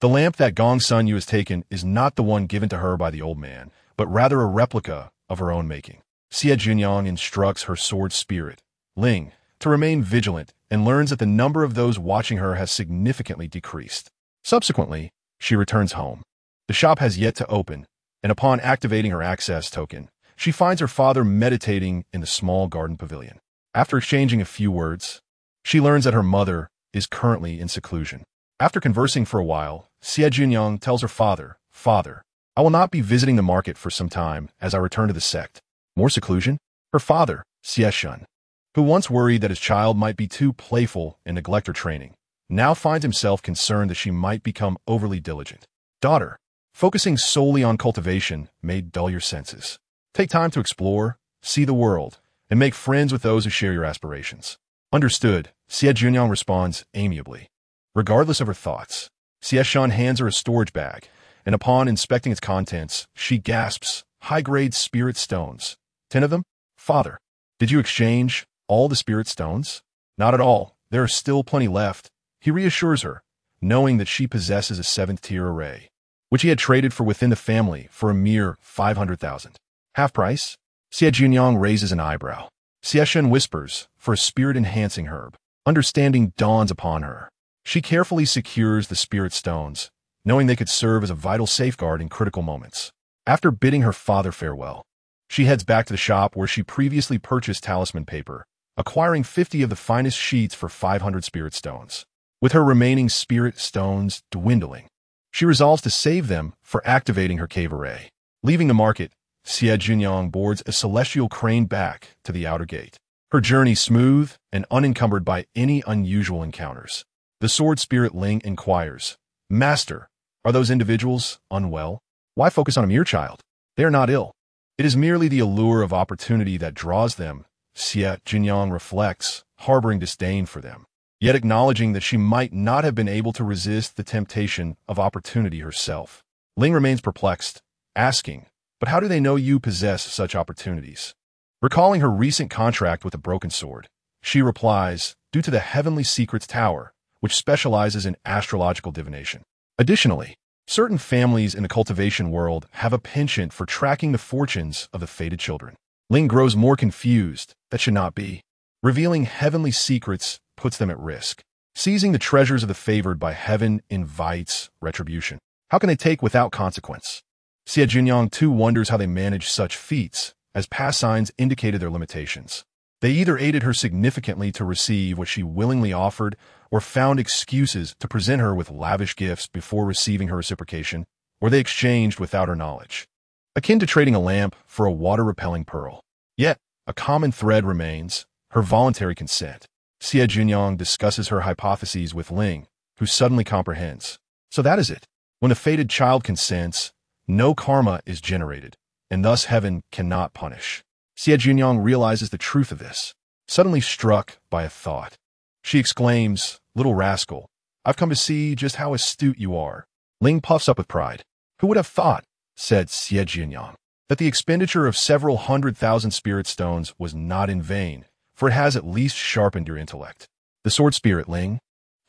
The lamp that Gongsun Yu has taken is not the one given to her by the old man, but rather a replica of her own making. Xie Jiuniang instructs her sword spirit, Ling, to remain vigilant and learns that the number of those watching her has significantly decreased. Subsequently, she returns home. The shop has yet to open, and upon activating her access token, she finds her father meditating in the small garden pavilion. After exchanging a few words, she learns that her mother is currently in seclusion. After conversing for a while, Xie Jiuniang tells her father, Father, I will not be visiting the market for some time as I return to the sect. More seclusion? Her father, Xie Shun, who once worried that his child might be too playful and neglect her training, now finds himself concerned that she might become overly diligent. Daughter, focusing solely on cultivation may dull your senses. Take time to explore, see the world, and make friends with those who share your aspirations. Understood, Xie Jiuniang responds amiably. Regardless of her thoughts, Xie Shun hands her a storage bag, and upon inspecting its contents, she gasps, high-grade spirit stones. 10 of them? Father, did you exchange all the spirit stones? Not at all. There are still plenty left. He reassures her, knowing that she possesses a 7th-tier array, which he had traded for within the family for a mere 500,000. Half price? Xie Jiuniang raises an eyebrow. Xie Shun whispers, for a spirit-enhancing herb. Understanding dawns upon her. She carefully secures the spirit stones, knowing they could serve as a vital safeguard in critical moments. After bidding her father farewell, she heads back to the shop where she previously purchased talisman paper, acquiring 50 of the finest sheets for 500 spirit stones. With her remaining spirit stones dwindling, She resolves to save them for activating her cave array. Leaving the market, Xie Jiuniang boards a celestial crane back to the outer gate. Her journey smooth and unencumbered by any unusual encounters. The sword spirit Ling inquires, "Master, are those individuals unwell? Why focus on a mere child? They are not ill. It is merely the allure of opportunity that draws them." Xie Jiuniang reflects, harboring disdain for them, yet acknowledging that she might not have been able to resist the temptation of opportunity herself. Ling remains perplexed, asking, "But how do they know you possess such opportunities?" Recalling her recent contract with a broken sword, she replies, "Due to the Heavenly Secrets Tower, which specializes in astrological divination. Additionally, certain families in the cultivation world have a penchant for tracking the fortunes of the fated children." Ling grows more confused. That should not be. Revealing heavenly secrets puts them at risk. Seizing the treasures of the favored by heaven invites retribution. How can they take without consequence? Xie Jiuniang too wonders how they manage such feats, as past signs indicated their limitations. They either aided her significantly to receive what she willingly offered, or found excuses to present her with lavish gifts before receiving her reciprocation, or they exchanged without her knowledge. Akin to trading a lamp for a water-repelling pearl. Yet, a common thread remains, her voluntary consent. Xie Jiuniang discusses her hypotheses with Ling, who suddenly comprehends. So that is it. When the fated child consents, no karma is generated, and thus heaven cannot punish. Xie Jiuniang realizes the truth of this, suddenly struck by a thought. She exclaims, "Little rascal, I've come to see just how astute you are." Ling puffs up with pride. "Who would have thought," said Xie Jiuniang, "that the expenditure of several 100,000 spirit stones was not in vain, for it has at least sharpened your intellect." The sword spirit Ling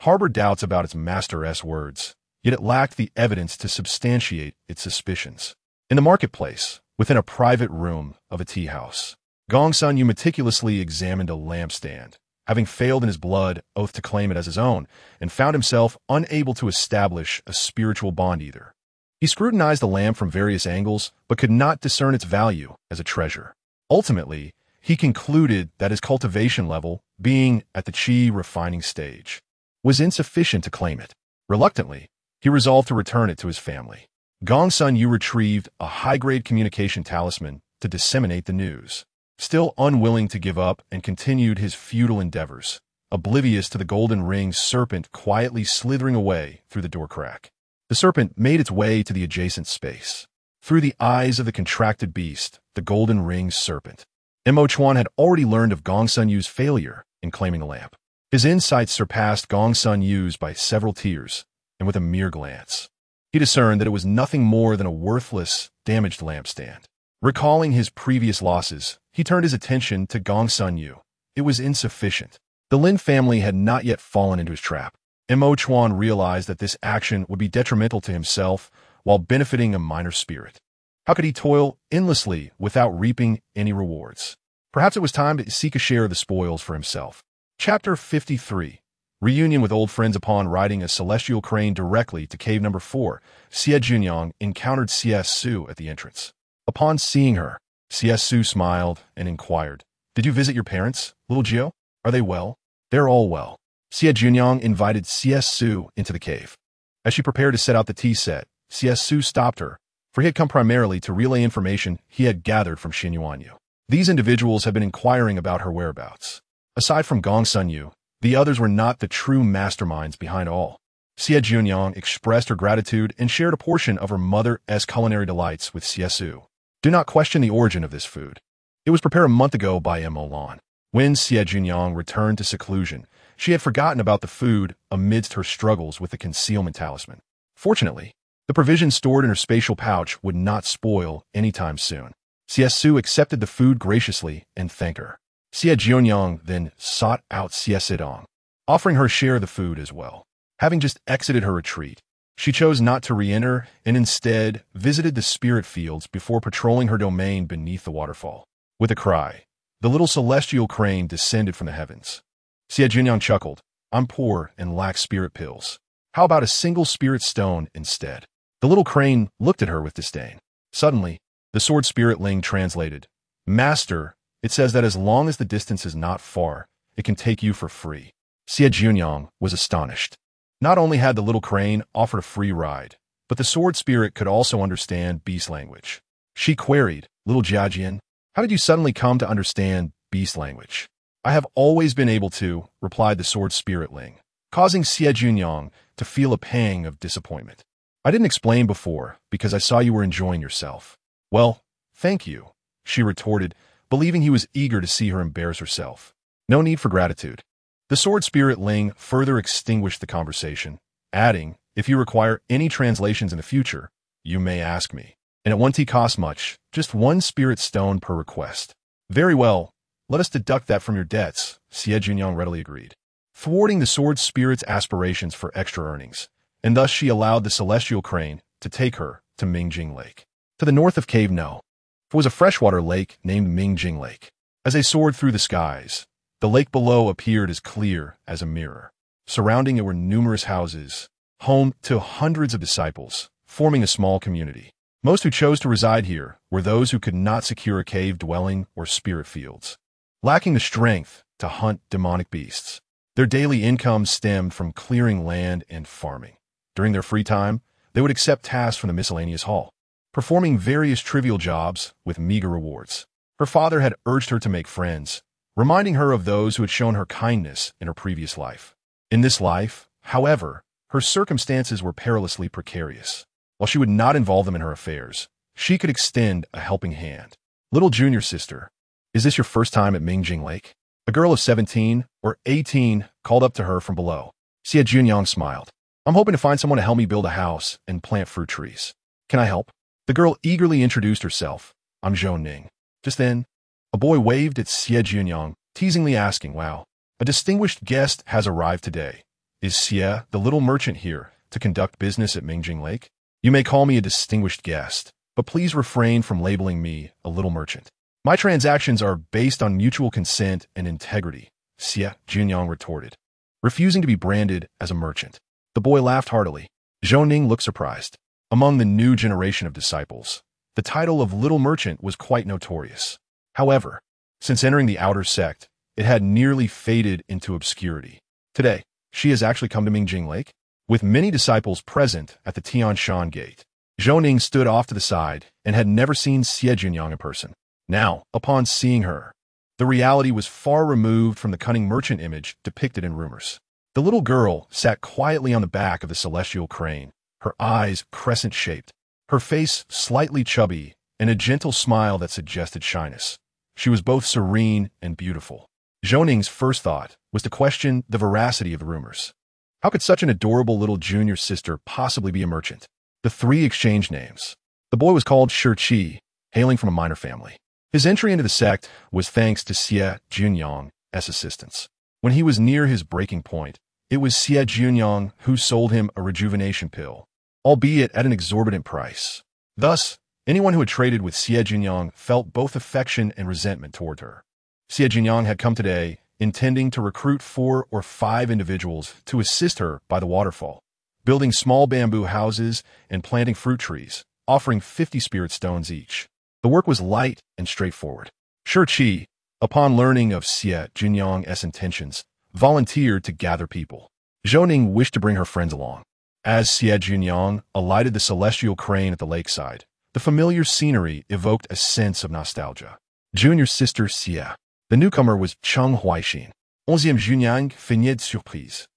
harbored doubts about its master's words, yet it lacked the evidence to substantiate its suspicions. In the marketplace, within a private room of a tea house, Gongsun Yu meticulously examined a lampstand, having failed in his blood oath to claim it as his own, and found himself unable to establish a spiritual bond either. He scrutinized the lamp from various angles, but could not discern its value as a treasure. Ultimately, he concluded that his cultivation level, being at the Qi refining stage, was insufficient to claim it. Reluctantly, he resolved to return it to his family. Gongsun Yu retrieved a high-grade communication talisman to disseminate the news. Still unwilling to give up and continued his futile endeavors, oblivious to the golden ring's serpent quietly slithering away through the door crack. The serpent made its way to the adjacent space. Through the eyes of the contracted beast, the golden ring's serpent, Immortal had already learned of Gongsun Yu's failure in claiming the lamp. His insights surpassed Gongsun Yu's by several tiers, and with a mere glance, he discerned that it was nothing more than a worthless, damaged lampstand. Recalling his previous losses, he turned his attention to Gongsun Yu. It was insufficient. The Lin family had not yet fallen into his trap. Immortal realized that this action would be detrimental to himself while benefiting a minor spirit. How could he toil endlessly without reaping any rewards? Perhaps it was time to seek a share of the spoils for himself. Chapter 53. Reunion with old friends. Upon riding a celestial crane directly to cave number 4, Xie Jiuniang encountered Xie Su at the entrance. Upon seeing her, Xie Su smiled and inquired, "Did you visit your parents, little Jiu? Are they well?" "They're all well." Xie Jiuniang invited Xie Su into the cave. As she prepared to set out the tea set, Xie Su stopped her, for he had come primarily to relay information he had gathered from Xie Jiuniang. These individuals had been inquiring about her whereabouts. Aside from Gongsun Yu, the others were not the true masterminds behind all. Xie Jiuniang expressed her gratitude and shared a portion of her mother's culinary delights with Xie Su. Do not question the origin of this food. It was prepared a month ago by Immortal. When Xie Jiuniang returned to seclusion, she had forgotten about the food amidst her struggles with the concealment talisman. Fortunately, the provisions stored in her spatial pouch would not spoil anytime soon. Xie Su accepted the food graciously and thanked her. Xie Jiuniang then sought out Xie Jiuniang, offering her a share of the food as well. Having just exited her retreat, she chose not to re-enter and instead visited the spirit fields before patrolling her domain beneath the waterfall. With a cry, the little celestial crane descended from the heavens. Xie Jiuniang chuckled, "I'm poor and lack spirit pills. How about a single spirit stone instead?" The little crane looked at her with disdain. Suddenly, the sword spirit Ling translated, "Master, it says that as long as the distance is not far, it can take you for free." Xie Jiuniang was astonished. Not only had the little crane offered a free ride, but the sword spirit could also understand beast language. She queried, "Little Xie Jiuniang, how did you suddenly come to understand beast language?" "I have always been able to," replied the sword spirit Ling, causing Xie Jiuniang to feel a pang of disappointment. "I didn't explain before because I saw you were enjoying yourself." "Well, thank you," she retorted, believing he was eager to see her embarrass herself. "No need for gratitude." The sword spirit Ling further extinguished the conversation, adding, "If you require any translations in the future, you may ask me. And it won't cost much, just 1 spirit stone per request." "Very well, let us deduct that from your debts," Xie Jiuniang readily agreed, thwarting the sword spirit's aspirations for extra earnings, and thus she allowed the celestial crane to take her to Mingjing Lake. To the north of Cave No was a freshwater lake named Mingjing Lake. As they soared through the skies, the lake below appeared as clear as a mirror. Surrounding it were numerous houses, home to hundreds of disciples, forming a small community. Most who chose to reside here were those who could not secure a cave dwelling or spirit fields, lacking the strength to hunt demonic beasts. Their daily income stemmed from clearing land and farming. During their free time, they would accept tasks from the miscellaneous hall, performing various trivial jobs with meager rewards. Her father had urged her to make friends, reminding her of those who had shown her kindness in her previous life. In this life, however, her circumstances were perilously precarious. While she would not involve them in her affairs, she could extend a helping hand. "Little junior sister, is this your first time at Mingjing Lake?" A girl of 17 or 18 called up to her from below. Xie Jiuniang smiled. "I'm hoping to find someone to help me build a house and plant fruit trees. Can I help?" The girl eagerly introduced herself. "I'm Zhou Ning." Just then, a boy waved at Xie Jiuniang, teasingly asking, "Wow, a distinguished guest has arrived today. Is Xie, the little merchant, here to conduct business at Mingjing Lake?" "You may call me a distinguished guest, but please refrain from labeling me a little merchant. My transactions are based on mutual consent and integrity," Xie Jiuniang retorted, refusing to be branded as a merchant. The boy laughed heartily. Zhou Ning looked surprised. Among the new generation of disciples, the title of little merchant was quite notorious. However, since entering the outer sect, it had nearly faded into obscurity. Today, she has actually come to Mingjing Lake, with many disciples present at the Tian Shan Gate. Zhou Ning stood off to the side and had never seen Xie Jiuniang in person. Now, upon seeing her, the reality was far removed from the cunning merchant image depicted in rumors. The little girl sat quietly on the back of the celestial crane, her eyes crescent-shaped, her face slightly chubby, and a gentle smile that suggested shyness. She was both serene and beautiful. Zhou Ning's first thought was to question the veracity of the rumors. How could such an adorable little junior sister possibly be a merchant? The three exchanged names. The boy was called Shi, hailing from a minor family. His entry into the sect was thanks to Xie Jiuniang's assistance. When he was near his breaking point, it was Xie Jiuniang who sold him a rejuvenation pill, albeit at an exorbitant price. Thus, anyone who had traded with Xie Jiuniang felt both affection and resentment toward her. Xie Jiuniang had come today intending to recruit 4 or 5 individuals to assist her by the waterfall, building small bamboo houses and planting fruit trees, offering 50 spirit stones each. The work was light and straightforward. Shi, upon learning of Xie Jiuniang's intentions, volunteered to gather people. Zhou Ning wished to bring her friends along. As Xie Jiuniang alighted the celestial crane at the lakeside, the familiar scenery evoked a sense of nostalgia. Junior sister Xie. The newcomer was Cheng Huaixin, 11e Jiuniang Feignet de Surprise,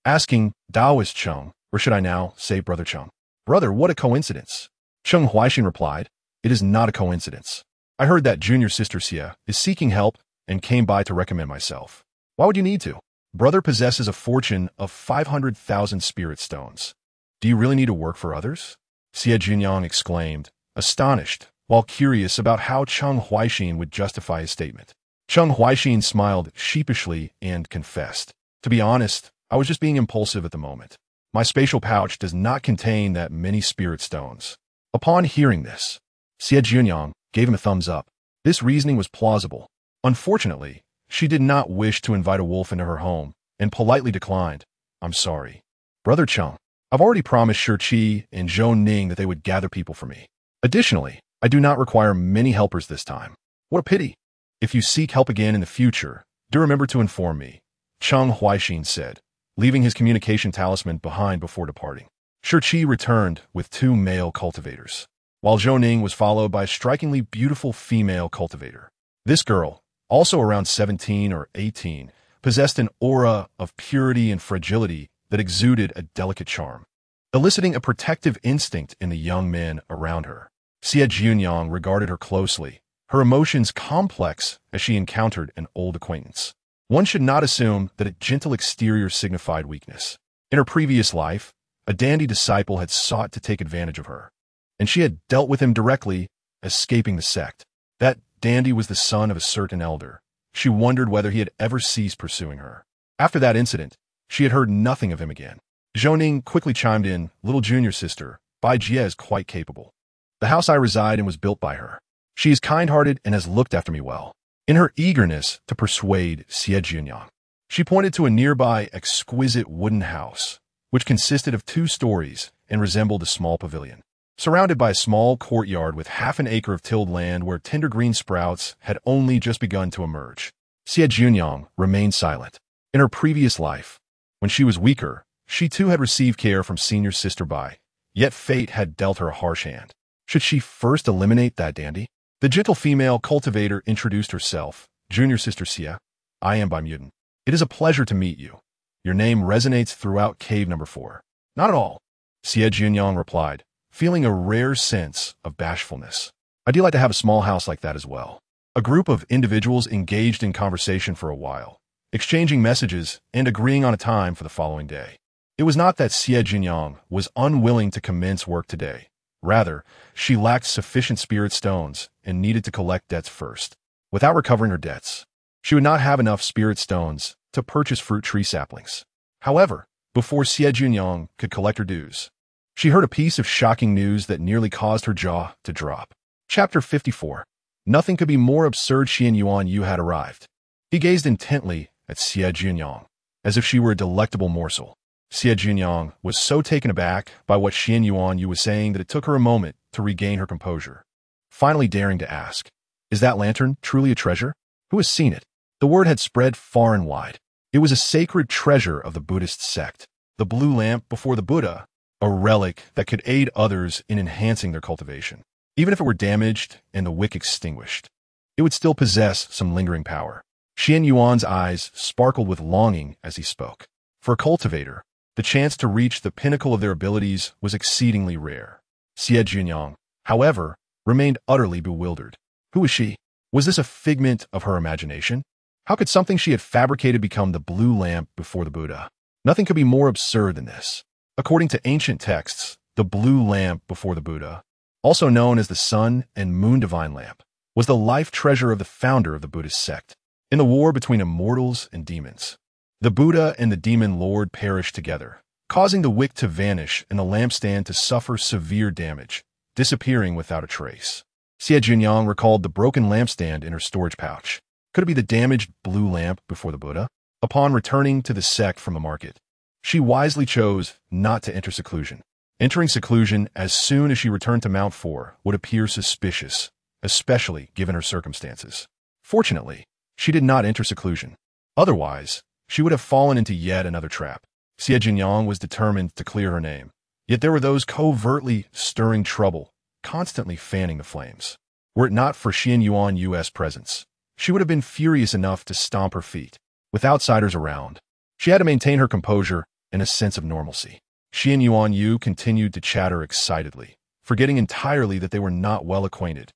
asking, "Dao is Cheng, or should I now say Brother Cheng?" "Brother, what a coincidence." Cheng Huaixin replied, "It is not a coincidence. I heard that junior sister Xie is seeking help and came by to recommend myself." "Why would you need to?" "Brother possesses a fortune of 500,000 spirit stones. Do you really need to work for others?" Xie Jiuniang exclaimed, astonished, while curious about how Cheng Huaixin would justify his statement. Cheng Huaixin smiled sheepishly and confessed, "To be honest, I was just being impulsive at the moment. My spatial pouch does not contain that many spirit stones." Upon hearing this, Xie Jiuniang gave him a thumbs up. This reasoning was plausible. Unfortunately, she did not wish to invite a wolf into her home and politely declined, "I'm sorry. Brother Cheng, I've already promised Shi and Zhou Ning that they would gather people for me. Additionally, I do not require many helpers this time." "What a pity. If you seek help again in the future, do remember to inform me," Cheng Huaixin said, leaving his communication talisman behind before departing. Shi returned with 2 male cultivators, while Jiuniang was followed by a strikingly beautiful female cultivator. This girl, also around 17 or 18, possessed an aura of purity and fragility that exuded a delicate charm, eliciting a protective instinct in the young men around her. Xie Jiuniang regarded her closely, her emotions complex as she encountered an old acquaintance. One should not assume that a gentle exterior signified weakness. In her previous life, a dandy disciple had sought to take advantage of her, and she had dealt with him directly, escaping the sect. That dandy was the son of a certain elder. She wondered whether he had ever ceased pursuing her. After that incident, she had heard nothing of him again. Jiuniang quickly chimed in, "Little junior sister, Bai Jie is quite capable. The house I reside in was built by her. She is kind-hearted and has looked after me well." In her eagerness to persuade Xie Jiuniang, she pointed to a nearby exquisite wooden house, which consisted of 2 stories and resembled a small pavilion, surrounded by a small courtyard with half an acre of tilled land where tender green sprouts had only just begun to emerge. Xie Jiuniang remained silent. In her previous life, when she was weaker, she too had received care from senior sister Bai, yet fate had dealt her a harsh hand. Should she first eliminate that dandy? The gentle female cultivator introduced herself. "Junior sister Xie, I am Bai Mutant. It is a pleasure to meet you. Your name resonates throughout cave number 4. "Not at all," Xie Jiuniang replied, feeling a rare sense of bashfulness. "I do like to have a small house like that as well." A group of individuals engaged in conversation for a while, exchanging messages and agreeing on a time for the following day. It was not that Xie Jiuniang was unwilling to commence work today. Rather, she lacked sufficient spirit stones and needed to collect debts first. Without recovering her debts, she would not have enough spirit stones to purchase fruit tree saplings. However, before Xie Jiuniang could collect her dues, she heard a piece of shocking news that nearly caused her jaw to drop. Chapter 54. Nothing could be more absurd. Xian Yuan Yu had arrived. He gazed intently at Xie Jiuniang, as if she were a delectable morsel. Xie Jiuniang was so taken aback by what Xian Yuan Yu was saying that it took her a moment to regain her composure, finally daring to ask, "Is that lantern truly a treasure? Who has seen it?" The word had spread far and wide. It was a sacred treasure of the Buddhist sect, the blue lamp before the Buddha, a relic that could aid others in enhancing their cultivation. Even if it were damaged and the wick extinguished, it would still possess some lingering power. Xian Yuan's eyes sparkled with longing as he spoke. For a cultivator, the chance to reach the pinnacle of their abilities was exceedingly rare. Xie Jiuniang, however, remained utterly bewildered. Who was she? Was this a figment of her imagination? How could something she had fabricated become the blue lamp before the Buddha? Nothing could be more absurd than this. According to ancient texts, the blue lamp before the Buddha, also known as the sun and moon divine lamp, was the life treasure of the founder of the Buddhist sect. In the war between immortals and demons, the Buddha and the demon lord perished together, causing the wick to vanish and the lampstand to suffer severe damage, disappearing without a trace. Xie Jiuniang recalled the broken lampstand in her storage pouch. Could it be the damaged blue lamp before the Buddha? Upon returning to the sect from the market, she wisely chose not to enter seclusion. Entering seclusion as soon as she returned to Mount 4 would appear suspicious, especially given her circumstances. Fortunately, she did not enter seclusion. Otherwise, she would have fallen into yet another trap. Xie Jiuniang was determined to clear her name. Yet there were those covertly stirring trouble, constantly fanning the flames. Were it not for Xian Yuan Yu's presence, she would have been furious enough to stomp her feet. With outsiders around, she had to maintain her composure and a sense of normalcy. Xian Yuan Yu continued to chatter excitedly, forgetting entirely that they were not well acquainted.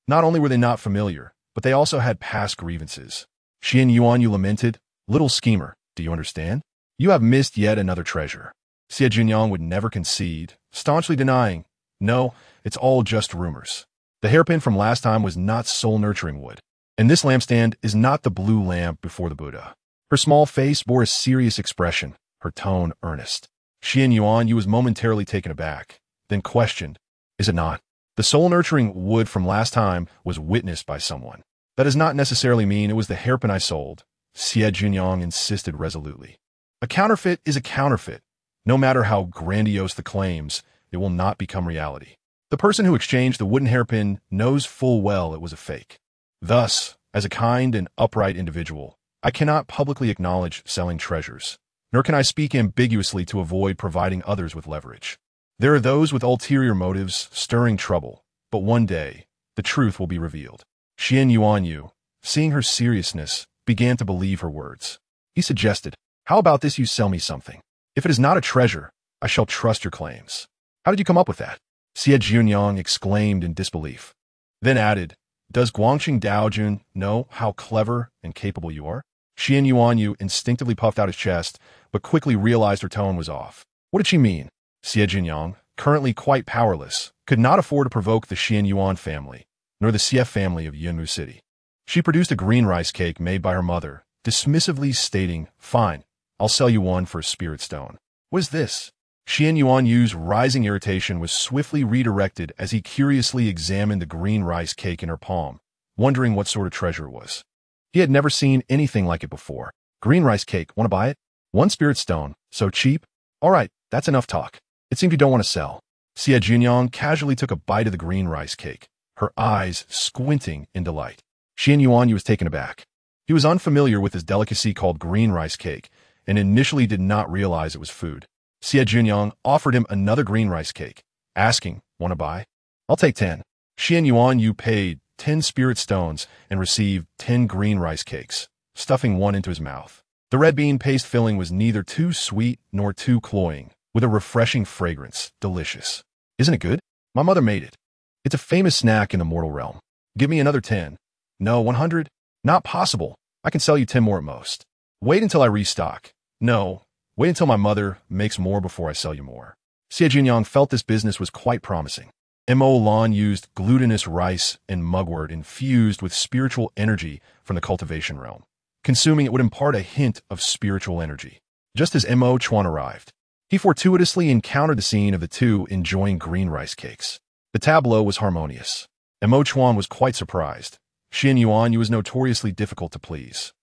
Not only were they not familiar, but they also had past grievances. Xian Yuan Yu lamented, "Little schemer, do you understand? You have missed yet another treasure." Xie Jiuniang would never concede, staunchly denying, "No, it's all just rumors. The hairpin from last time was not soul-nurturing wood, and this lampstand is not the blue lamp before the Buddha." Her small face bore a serious expression, her tone earnest. Xian Yuan Yu was momentarily taken aback, then questioned, "Is it not? The soul-nurturing wood from last time was witnessed by someone. That does not necessarily mean it was the hairpin I sold," Xie Jiuniang insisted resolutely. "A counterfeit is a counterfeit. No matter how grandiose the claims, it will not become reality. The person who exchanged the wooden hairpin knows full well it was a fake. Thus, as a kind and upright individual, I cannot publicly acknowledge selling treasures, nor can I speak ambiguously to avoid providing others with leverage. There are those with ulterior motives stirring trouble, but one day, the truth will be revealed. Xie Jiuniang, seeing her seriousness, began to believe her words. He suggested, "How about this, you sell me something? If it is not a treasure, I shall trust your claims." "How did you come up with that?" Xie Jiuniang exclaimed in disbelief. Then added, "Does Guangqing Daojun know how clever and capable you are?" Xie Jiuniang instinctively puffed out his chest, but quickly realized her tone was off. What did she mean? Xie Jiuniang, currently quite powerless, could not afford to provoke the Xian Yuan family, nor the Xie family of Yunmu City. She produced a green rice cake made by her mother, dismissively stating, "Fine, I'll sell you one for a spirit stone." "What is this?" Xian Yuanyu's rising irritation was swiftly redirected as he curiously examined the green rice cake in her palm, wondering what sort of treasure it was. He had never seen anything like it before. "Green rice cake, want to buy it? One spirit stone, so cheap? All right, that's enough talk. It seems you don't want to sell." Xie Jiuniang casually took a bite of the green rice cake, her eyes squinting in delight. Xian Yuanyu was taken aback. He was unfamiliar with this delicacy called green rice cake, and initially did not realize it was food. Xie Jiuniang offered him another green rice cake, asking, "Want to buy?" "I'll take 10. Xian Yuanyu paid 10 spirit stones and received 10 green rice cakes, stuffing one into his mouth. The red bean paste filling was neither too sweet nor too cloying, with a refreshing fragrance, delicious. "Isn't it good? My mother made it. It's a famous snack in the mortal realm. Give me another 10. "No, 100? "Not possible. I can sell you 10 more at most." "Wait until I restock." "No, wait until my mother makes more before I sell you more." Xie Jiuniang felt this business was quite promising. Mo Lan used glutinous rice and mugwort infused with spiritual energy from the cultivation realm. Consuming it would impart a hint of spiritual energy. Just as Mo Chuan arrived, he fortuitously encountered the scene of the two enjoying green rice cakes. The tableau was harmonious. Mo Chuan was quite surprised. Xian Yuanyu was notoriously difficult to please.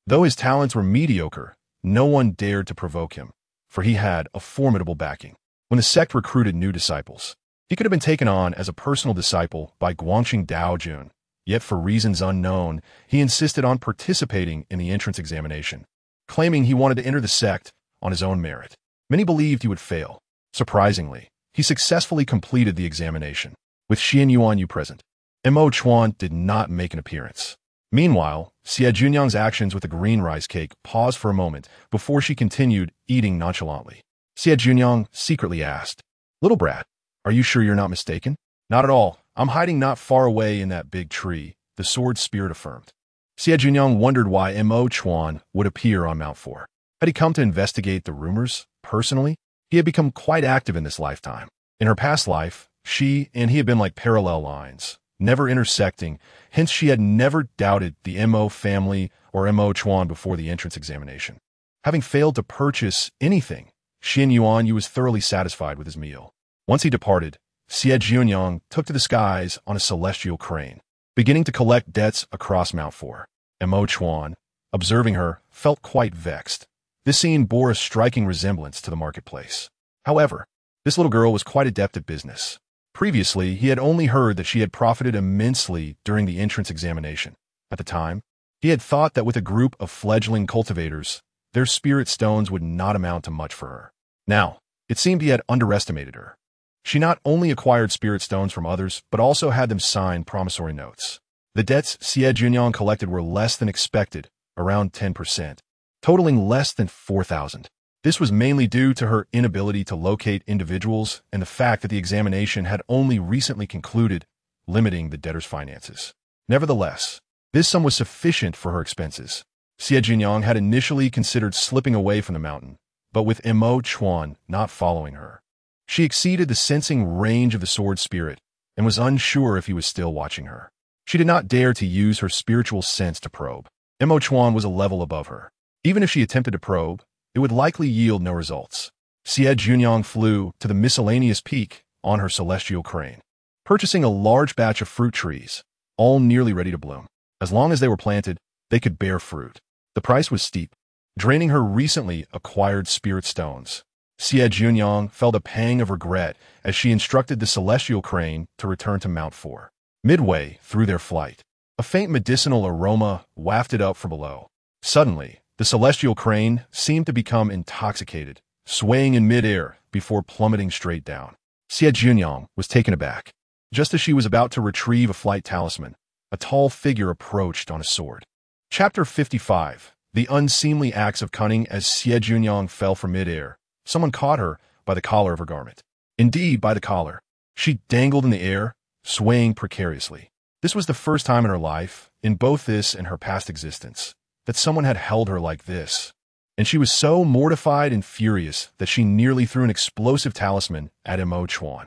Though his talents were mediocre, no one dared to provoke him, for he had a formidable backing. When the sect recruited new disciples, he could have been taken on as a personal disciple by Guangqing Daojun, yet for reasons unknown, he insisted on participating in the entrance examination, claiming he wanted to enter the sect on his own merit. Many believed he would fail. Surprisingly, he successfully completed the examination. With Xian Yuanyu present, Mo Chuan did not make an appearance. Meanwhile, Xie Jiuniang's actions with the green rice cake paused for a moment before she continued eating nonchalantly. Xie Jiuniang secretly asked, "Little brat, are you sure you're not mistaken?" "Not at all. I'm hiding not far away in that big tree," the sword spirit affirmed. Xie Jiuniang wondered why Mo Chuan would appear on Mount 4. Had he come to investigate the rumors, personally? He had become quite active in this lifetime. In her past life, she and he had been like parallel lines, never intersecting, hence she had never doubted the Mo family or Mo Chuan before the entrance examination. Having failed to purchase anything, Xian Yuanyu was thoroughly satisfied with his meal. Once he departed, Xie Jiuniang took to the skies on a celestial crane, beginning to collect debts across Mount 4. Mo Chuan, observing her, felt quite vexed. This scene bore a striking resemblance to the marketplace. However, this little girl was quite adept at business. Previously, he had only heard that she had profited immensely during the entrance examination. At the time, he had thought that with a group of fledgling cultivators, their spirit stones would not amount to much for her. Now, it seemed he had underestimated her. She not only acquired spirit stones from others, but also had them sign promissory notes. The debts Xie Jiuniang collected were less than expected, around 10%, totaling less than 4,000. This was mainly due to her inability to locate individuals and the fact that the examination had only recently concluded, limiting the debtor's finances. Nevertheless, this sum was sufficient for her expenses. Xie Jiuniang had initially considered slipping away from the mountain, but with Mo Chuan not following her, she exceeded the sensing range of the sword spirit and was unsure if he was still watching her. She did not dare to use her spiritual sense to probe. Mo Chuan was a level above her. Even if she attempted to probe, it would likely yield no results. Xie Jiuniang flew to the miscellaneous peak on her celestial crane, purchasing a large batch of fruit trees, all nearly ready to bloom. As long as they were planted, they could bear fruit. The price was steep, draining her recently acquired spirit stones. Xie Jiuniang felt a pang of regret as she instructed the celestial crane to return to Mount 4. Midway through their flight, a faint medicinal aroma wafted up from below. Suddenly, the celestial crane seemed to become intoxicated, swaying in midair before plummeting straight down. Xie Jiuniang was taken aback. Just as she was about to retrieve a flight talisman, a tall figure approached on a sword. Chapter 55. The unseemly acts of cunning. As Xie Jiuniang fell from midair, someone caught her by the collar of her garment. Indeed, by the collar. She dangled in the air, swaying precariously. This was the first time in her life, in both this and her past existence, that someone had held her like this. And she was so mortified and furious that she nearly threw an explosive talisman at Immortal.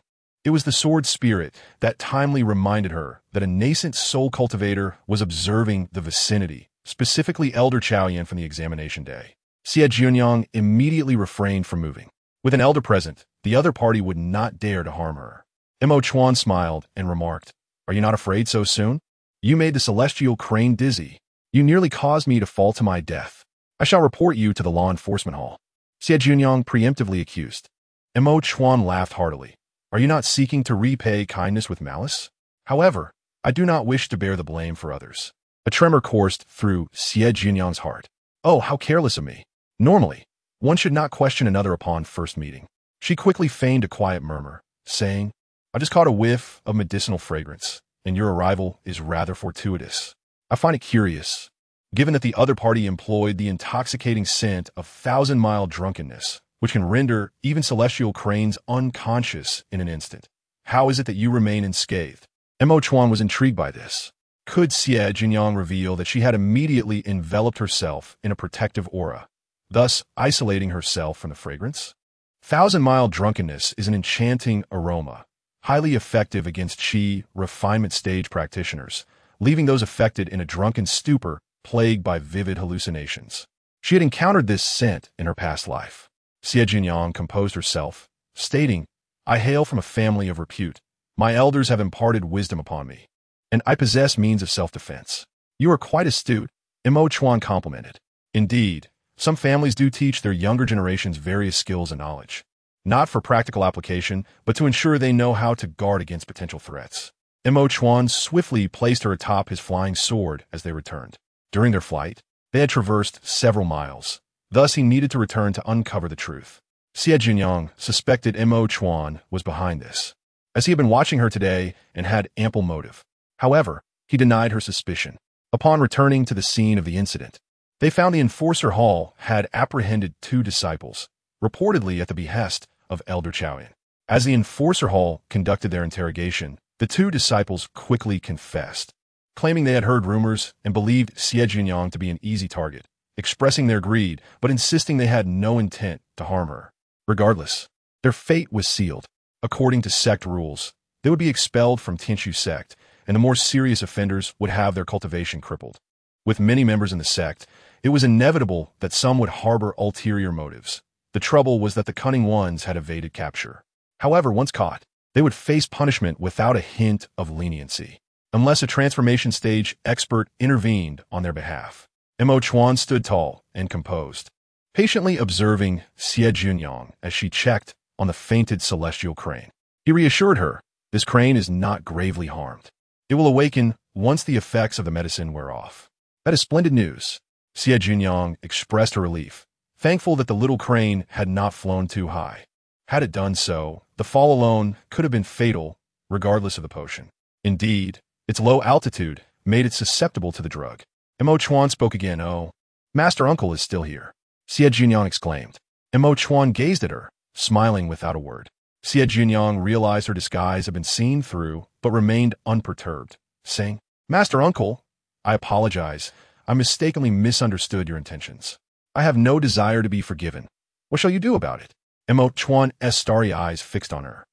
It was the sword spirit that timely reminded her that a nascent soul cultivator was observing the vicinity, specifically Elder Chaoyan from the examination day. Xie Jiuniang immediately refrained from moving. With an elder present, the other party would not dare to harm her. Immortal smiled and remarked, "Are you not afraid so soon? You made the celestial crane dizzy. You nearly caused me to fall to my death. I shall report you to the law enforcement hall." Xie Jiuniang preemptively accused. Immortal laughed heartily. "Are you not seeking to repay kindness with malice? However, I do not wish to bear the blame for others." A tremor coursed through Xie Jiuniang's heart. Oh, how careless of me. Normally, one should not question another upon first meeting. She quickly feigned a quiet murmur, saying, "I just caught a whiff of medicinal fragrance, and your arrival is rather fortuitous. I find it curious, given that the other party employed the intoxicating scent of thousand-mile drunkenness, which can render even celestial cranes unconscious in an instant. How is it that you remain unscathed?" Immortal was intrigued by this. Could Xie Jiuniang reveal that she had immediately enveloped herself in a protective aura, thus isolating herself from the fragrance? Thousand-mile drunkenness is an enchanting aroma, highly effective against Qi refinement stage practitioners, leaving those affected in a drunken stupor plagued by vivid hallucinations. She had encountered this scent in her past life. Xie Jiuniang composed herself, stating, "I hail from a family of repute. My elders have imparted wisdom upon me, and I possess means of self-defense." "You are quite astute," Immortal complimented. "Indeed, some families do teach their younger generations various skills and knowledge, not for practical application, but to ensure they know how to guard against potential threats." Immortal swiftly placed her atop his flying sword as they returned. During their flight, they had traversed several miles. Thus, he needed to return to uncover the truth. Xie Jiuniang suspected Immortal was behind this, as he had been watching her today and had ample motive. However, he denied her suspicion. Upon returning to the scene of the incident, they found the Enforcer Hall had apprehended 2 disciples, reportedly at the behest of Elder Chaoyan. As the Enforcer Hall conducted their interrogation, the 2 disciples quickly confessed, claiming they had heard rumors and believed Xie Jiuniang to be an easy target, expressing their greed but insisting they had no intent to harm her. Regardless, their fate was sealed. According to sect rules, they would be expelled from Tianshu sect, and the more serious offenders would have their cultivation crippled. With many members in the sect, it was inevitable that some would harbor ulterior motives. The trouble was that the cunning ones had evaded capture. However, once caught, they would face punishment without a hint of leniency, unless a transformation stage expert intervened on their behalf. Immortal stood tall and composed, patiently observing Xie Jiuniang as she checked on the fainted celestial crane. He reassured her, "This crane is not gravely harmed. It will awaken once the effects of the medicine wear off." "That is splendid news." Xie Jiuniang expressed her relief, thankful that the little crane had not flown too high. Had it done so, the fall alone could have been fatal, regardless of the potion. Indeed, its low altitude made it susceptible to the drug. Immortal spoke again. "Oh, Master Uncle is still here," Xie Jiuniang exclaimed. Immortal gazed at her, smiling without a word. Xie Jiuniang realized her disguise had been seen through, but remained unperturbed, saying, "Master Uncle, I apologize. I mistakenly misunderstood your intentions. I have no desire to be forgiven. What shall you do about it?" Immortal's starry eyes fixed on her.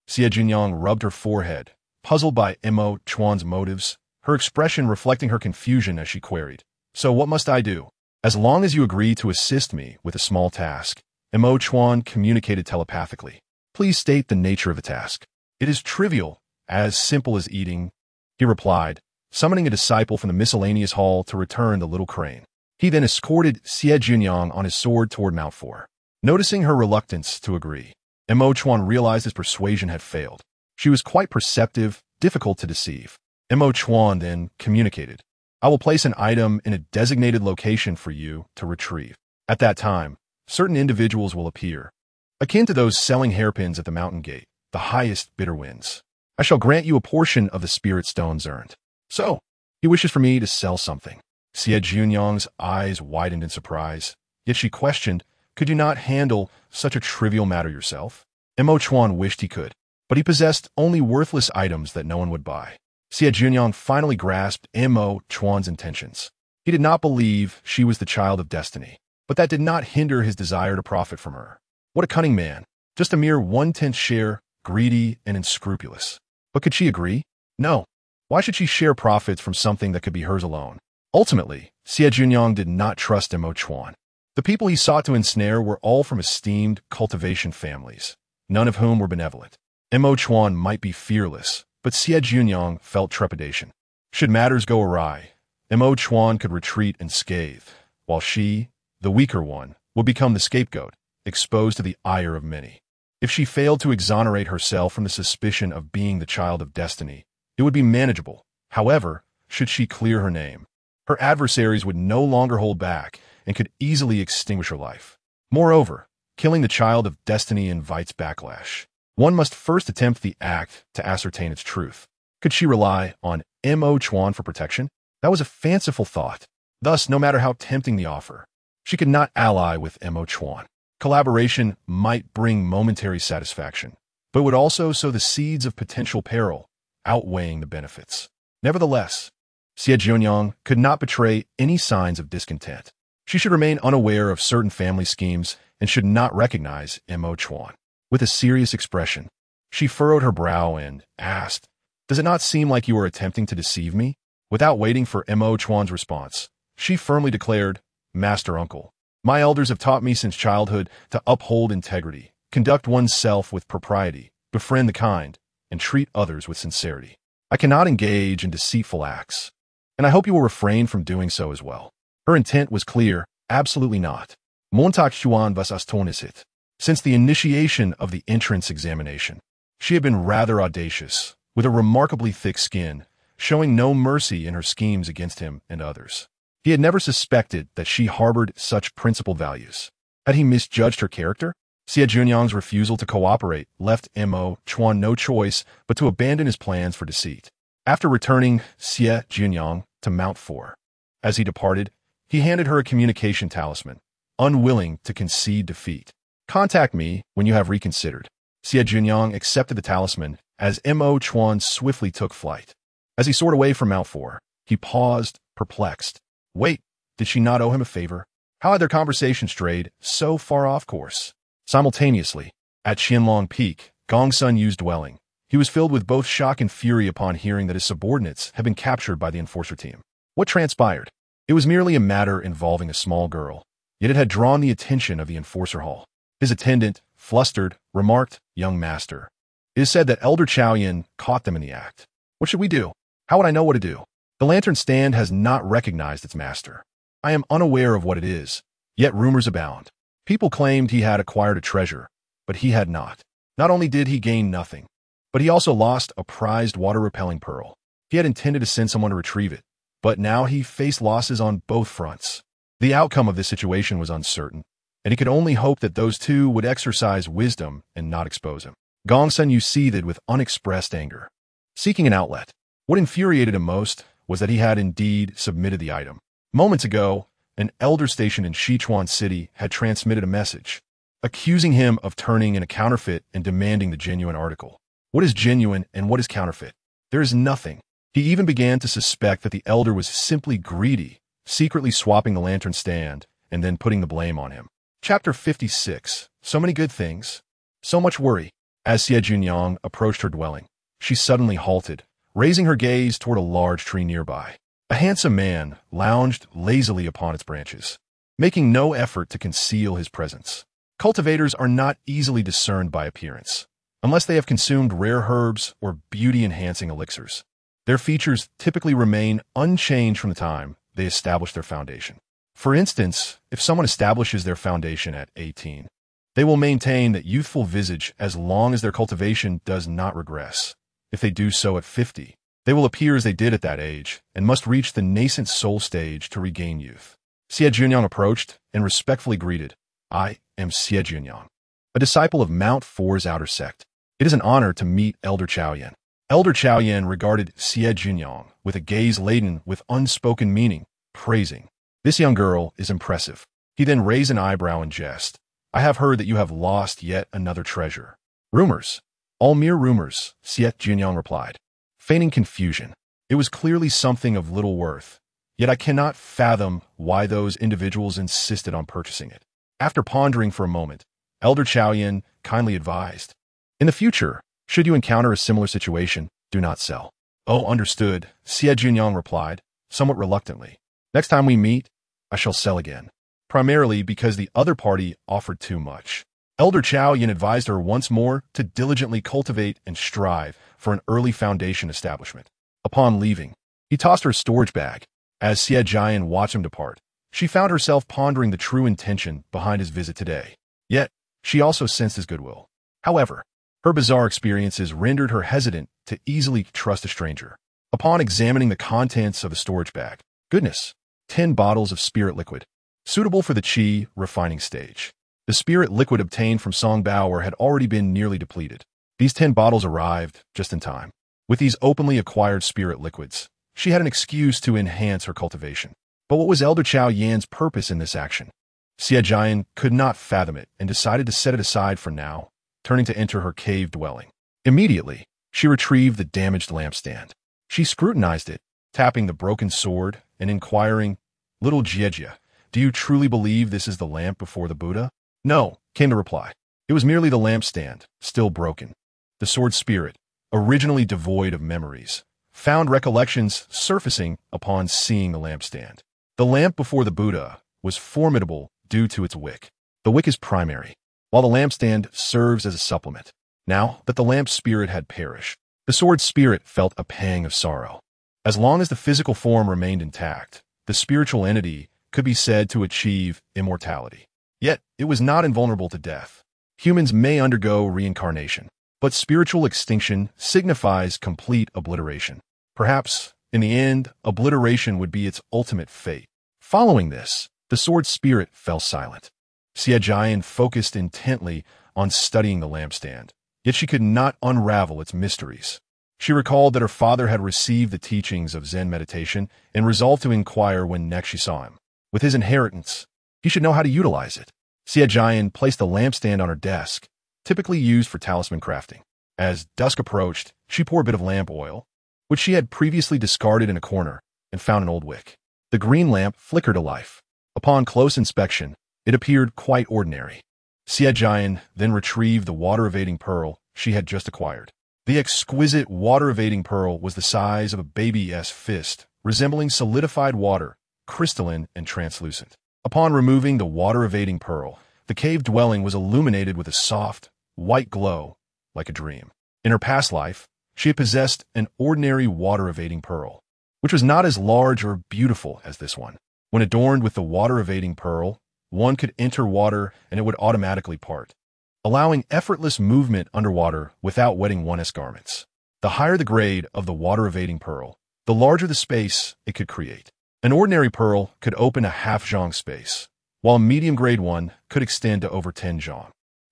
Xie Jiuniang rubbed her forehead, puzzled by Immortal's motives, her expression reflecting her confusion as she queried, "So what must I do?" "As long as you agree to assist me with a small task," Immortal communicated telepathically. "Please state the nature of the task." "It is trivial, as simple as eating," he replied, summoning a disciple from the miscellaneous hall to return the little crane. He then escorted Xie Jiuniang on his sword toward Mount 4. Noticing her reluctance to agree, Immortal realized his persuasion had failed. She was quite perceptive, difficult to deceive. Immortal then communicated, "I will place an item in a designated location for you to retrieve. At that time, certain individuals will appear, akin to those selling hairpins at the mountain gate, the highest bidder wins. I shall grant you a portion of the spirit stones earned. So, he wishes for me to sell something. Xie Jiuniang's eyes widened in surprise, yet she questioned, could you not handle such a trivial matter yourself? Mo Chuan wished he could, but he possessed only worthless items that no one would buy. Xie Jiuniang finally grasped Mo Chuan's intentions. He did not believe she was the child of destiny, but that did not hinder his desire to profit from her. What a cunning man. Just a mere 1/10 share, greedy and unscrupulous. But could she agree? No. Why should she share profits from something that could be hers alone? Ultimately, Xie Jiuniang did not trust Mo Chuan. The people he sought to ensnare were all from esteemed cultivation families, none of whom were benevolent. Mo Chuan might be fearless, but Xie Jiuniang felt trepidation. Should matters go awry, Mo Chuan could retreat unscathed, while she, the weaker one, would become the scapegoat, exposed to the ire of many. If she failed to exonerate herself from the suspicion of being the child of destiny, it would be manageable. However, should she clear her name, her adversaries would no longer hold back and could easily extinguish her life. Moreover, killing the child of destiny invites backlash. One must first attempt the act to ascertain its truth. Could she rely on Mo Chuan for protection? That was a fanciful thought. Thus, no matter how tempting the offer, she could not ally with Mo Chuan. Collaboration might bring momentary satisfaction, but would also sow the seeds of potential peril, outweighing the benefits. Nevertheless, Xie Jiuniang could not betray any signs of discontent. She should remain unaware of certain family schemes and should not recognize Mo Chuan. With a serious expression, she furrowed her brow and asked, does it not seem like you are attempting to deceive me? Without waiting for Mo Chuan's response, she firmly declared, Master Uncle, my elders have taught me since childhood to uphold integrity, conduct oneself with propriety, befriend the kind, and treat others with sincerity. I cannot engage in deceitful acts, and I hope you will refrain from doing so as well. Her intent was clear, absolutely not. Montag Chuan was astonishit. Since the initiation of the entrance examination, she had been rather audacious, with a remarkably thick skin, showing no mercy in her schemes against him and others. He had never suspected that she harbored such principled values. Had he misjudged her character? Xie Jiuniang's refusal to cooperate left Mo Chuan no choice but to abandon his plans for deceit. After returning Xie Jiuniang to Mount 4, as he departed, he handed her a communication talisman, unwilling to concede defeat. Contact me when you have reconsidered. Xie Jiuniang accepted the talisman as Mo Chuan swiftly took flight. As he soared away from Mount 4, he paused, perplexed. Wait, did she not owe him a favor? How had their conversation strayed so far off course? Simultaneously, at Qianlong Peak, Gongsun Yu's dwelling, he was filled with both shock and fury upon hearing that his subordinates had been captured by the enforcer team. What transpired? It was merely a matter involving a small girl, yet it had drawn the attention of the enforcer hall. His attendant, flustered, remarked, Young master, it is said that Elder Chaoyan caught them in the act. What should we do? How would I know what to do? The lantern stand has not recognized its master. I am unaware of what it is, yet rumors abound. People claimed he had acquired a treasure, but he had not. Not only did he gain nothing, but he also lost a prized water-repelling pearl. He had intended to send someone to retrieve it, but now he faced losses on both fronts. The outcome of this situation was uncertain, and he could only hope that those two would exercise wisdom and not expose him. Gongsun Yu seethed with unexpressed anger. Seeking an outlet, what infuriated him most was that he had indeed submitted the item. Moments ago, an elder stationed in Sichuan City had transmitted a message, accusing him of turning in a counterfeit and demanding the genuine article. What is genuine and what is counterfeit? There is nothing. He even began to suspect that the elder was simply greedy, secretly swapping the lantern stand and then putting the blame on him. Chapter 56. So many good things. So much worry. As Xie Jiuniang approached her dwelling, she suddenly halted, raising her gaze toward a large tree nearby. A handsome man lounged lazily upon its branches, making no effort to conceal his presence. Cultivators are not easily discerned by appearance, unless they have consumed rare herbs or beauty-enhancing elixirs. Their features typically remain unchanged from the time they establish their foundation. For instance, if someone establishes their foundation at 18, they will maintain that youthful visage as long as their cultivation does not regress. If they do so at 50, they will appear as they did at that age and must reach the nascent soul stage to regain youth. Xie Jiuniang approached and respectfully greeted, I am Xie Jiuniang, a disciple of Mount 4's outer sect. It is an honor to meet Elder Chaoyan. Elder Chaoyan regarded Xie Jiuniang with a gaze laden with unspoken meaning, praising. This young girl is impressive. He then raised an eyebrow in jest. I have heard that you have lost yet another treasure. Rumors. All mere rumors, Xie Jiuniang replied, feigning confusion. It was clearly something of little worth, yet I cannot fathom why those individuals insisted on purchasing it. After pondering for a moment, Elder Chaoyan kindly advised, in the future, should you encounter a similar situation, do not sell. Oh, understood, Xie Jiuniang replied, somewhat reluctantly. Next time we meet, I shall sell again, primarily because the other party offered too much. Elder Chaoyan advised her once more to diligently cultivate and strive for an early foundation establishment. Upon leaving, he tossed her storage bag. As Xie Jiuniang watched him depart, she found herself pondering the true intention behind his visit today. Yet, she also sensed his goodwill. However, her bizarre experiences rendered her hesitant to easily trust a stranger. Upon examining the contents of the storage bag, goodness, 10 bottles of spirit liquid, suitable for the Qi refining stage. The spirit liquid obtained from Song Baoer had already been nearly depleted. These 10 bottles arrived just in time. With these openly acquired spirit liquids, she had an excuse to enhance her cultivation. But what was Elder Chaoyan's purpose in this action? Xie Jiuniang could not fathom it and decided to set it aside for now, turning to enter her cave dwelling. Immediately, she retrieved the damaged lampstand. She scrutinized it, tapping the broken sword and inquiring, Little Jiejia, do you truly believe this is the lamp before the Buddha? No, came the reply. It was merely the lampstand, still broken. The sword spirit, originally devoid of memories, found recollections surfacing upon seeing the lampstand. The lamp before the Buddha was formidable due to its wick. The wick is primary, while the lampstand serves as a supplement. Now that the lamp spirit had perished, the sword spirit felt a pang of sorrow. As long as the physical form remained intact, the spiritual entity could be said to achieve immortality. Yet, it was not invulnerable to death. Humans may undergo reincarnation, but spiritual extinction signifies complete obliteration. Perhaps, in the end, obliteration would be its ultimate fate. Following this, the sword spirit fell silent. Xie Jiuniang focused intently on studying the lampstand, yet she could not unravel its mysteries. She recalled that her father had received the teachings of Zen meditation and resolved to inquire when next she saw him. With his inheritance, he should know how to utilize it. Xie Jiuniang placed the lampstand on her desk, typically used for talisman crafting. As dusk approached, she poured a bit of lamp oil, which she had previously discarded in a corner, and found an old wick. The green lamp flickered to life. Upon close inspection, it appeared quite ordinary. Xie Jiuniang then retrieved the water-evading pearl she had just acquired. The exquisite water-evading pearl was the size of a baby's fist, resembling solidified water, crystalline and translucent. Upon removing the water-evading pearl, the cave dwelling was illuminated with a soft, white glow, like a dream. In her past life, she had possessed an ordinary water-evading pearl, which was not as large or beautiful as this one. When adorned with the water-evading pearl, one could enter water and it would automatically part, allowing effortless movement underwater without wetting one's garments. The higher the grade of the water-evading pearl, the larger the space it could create. An ordinary pearl could open a half-zhang space, while a medium-grade one could extend to over 10 zhang.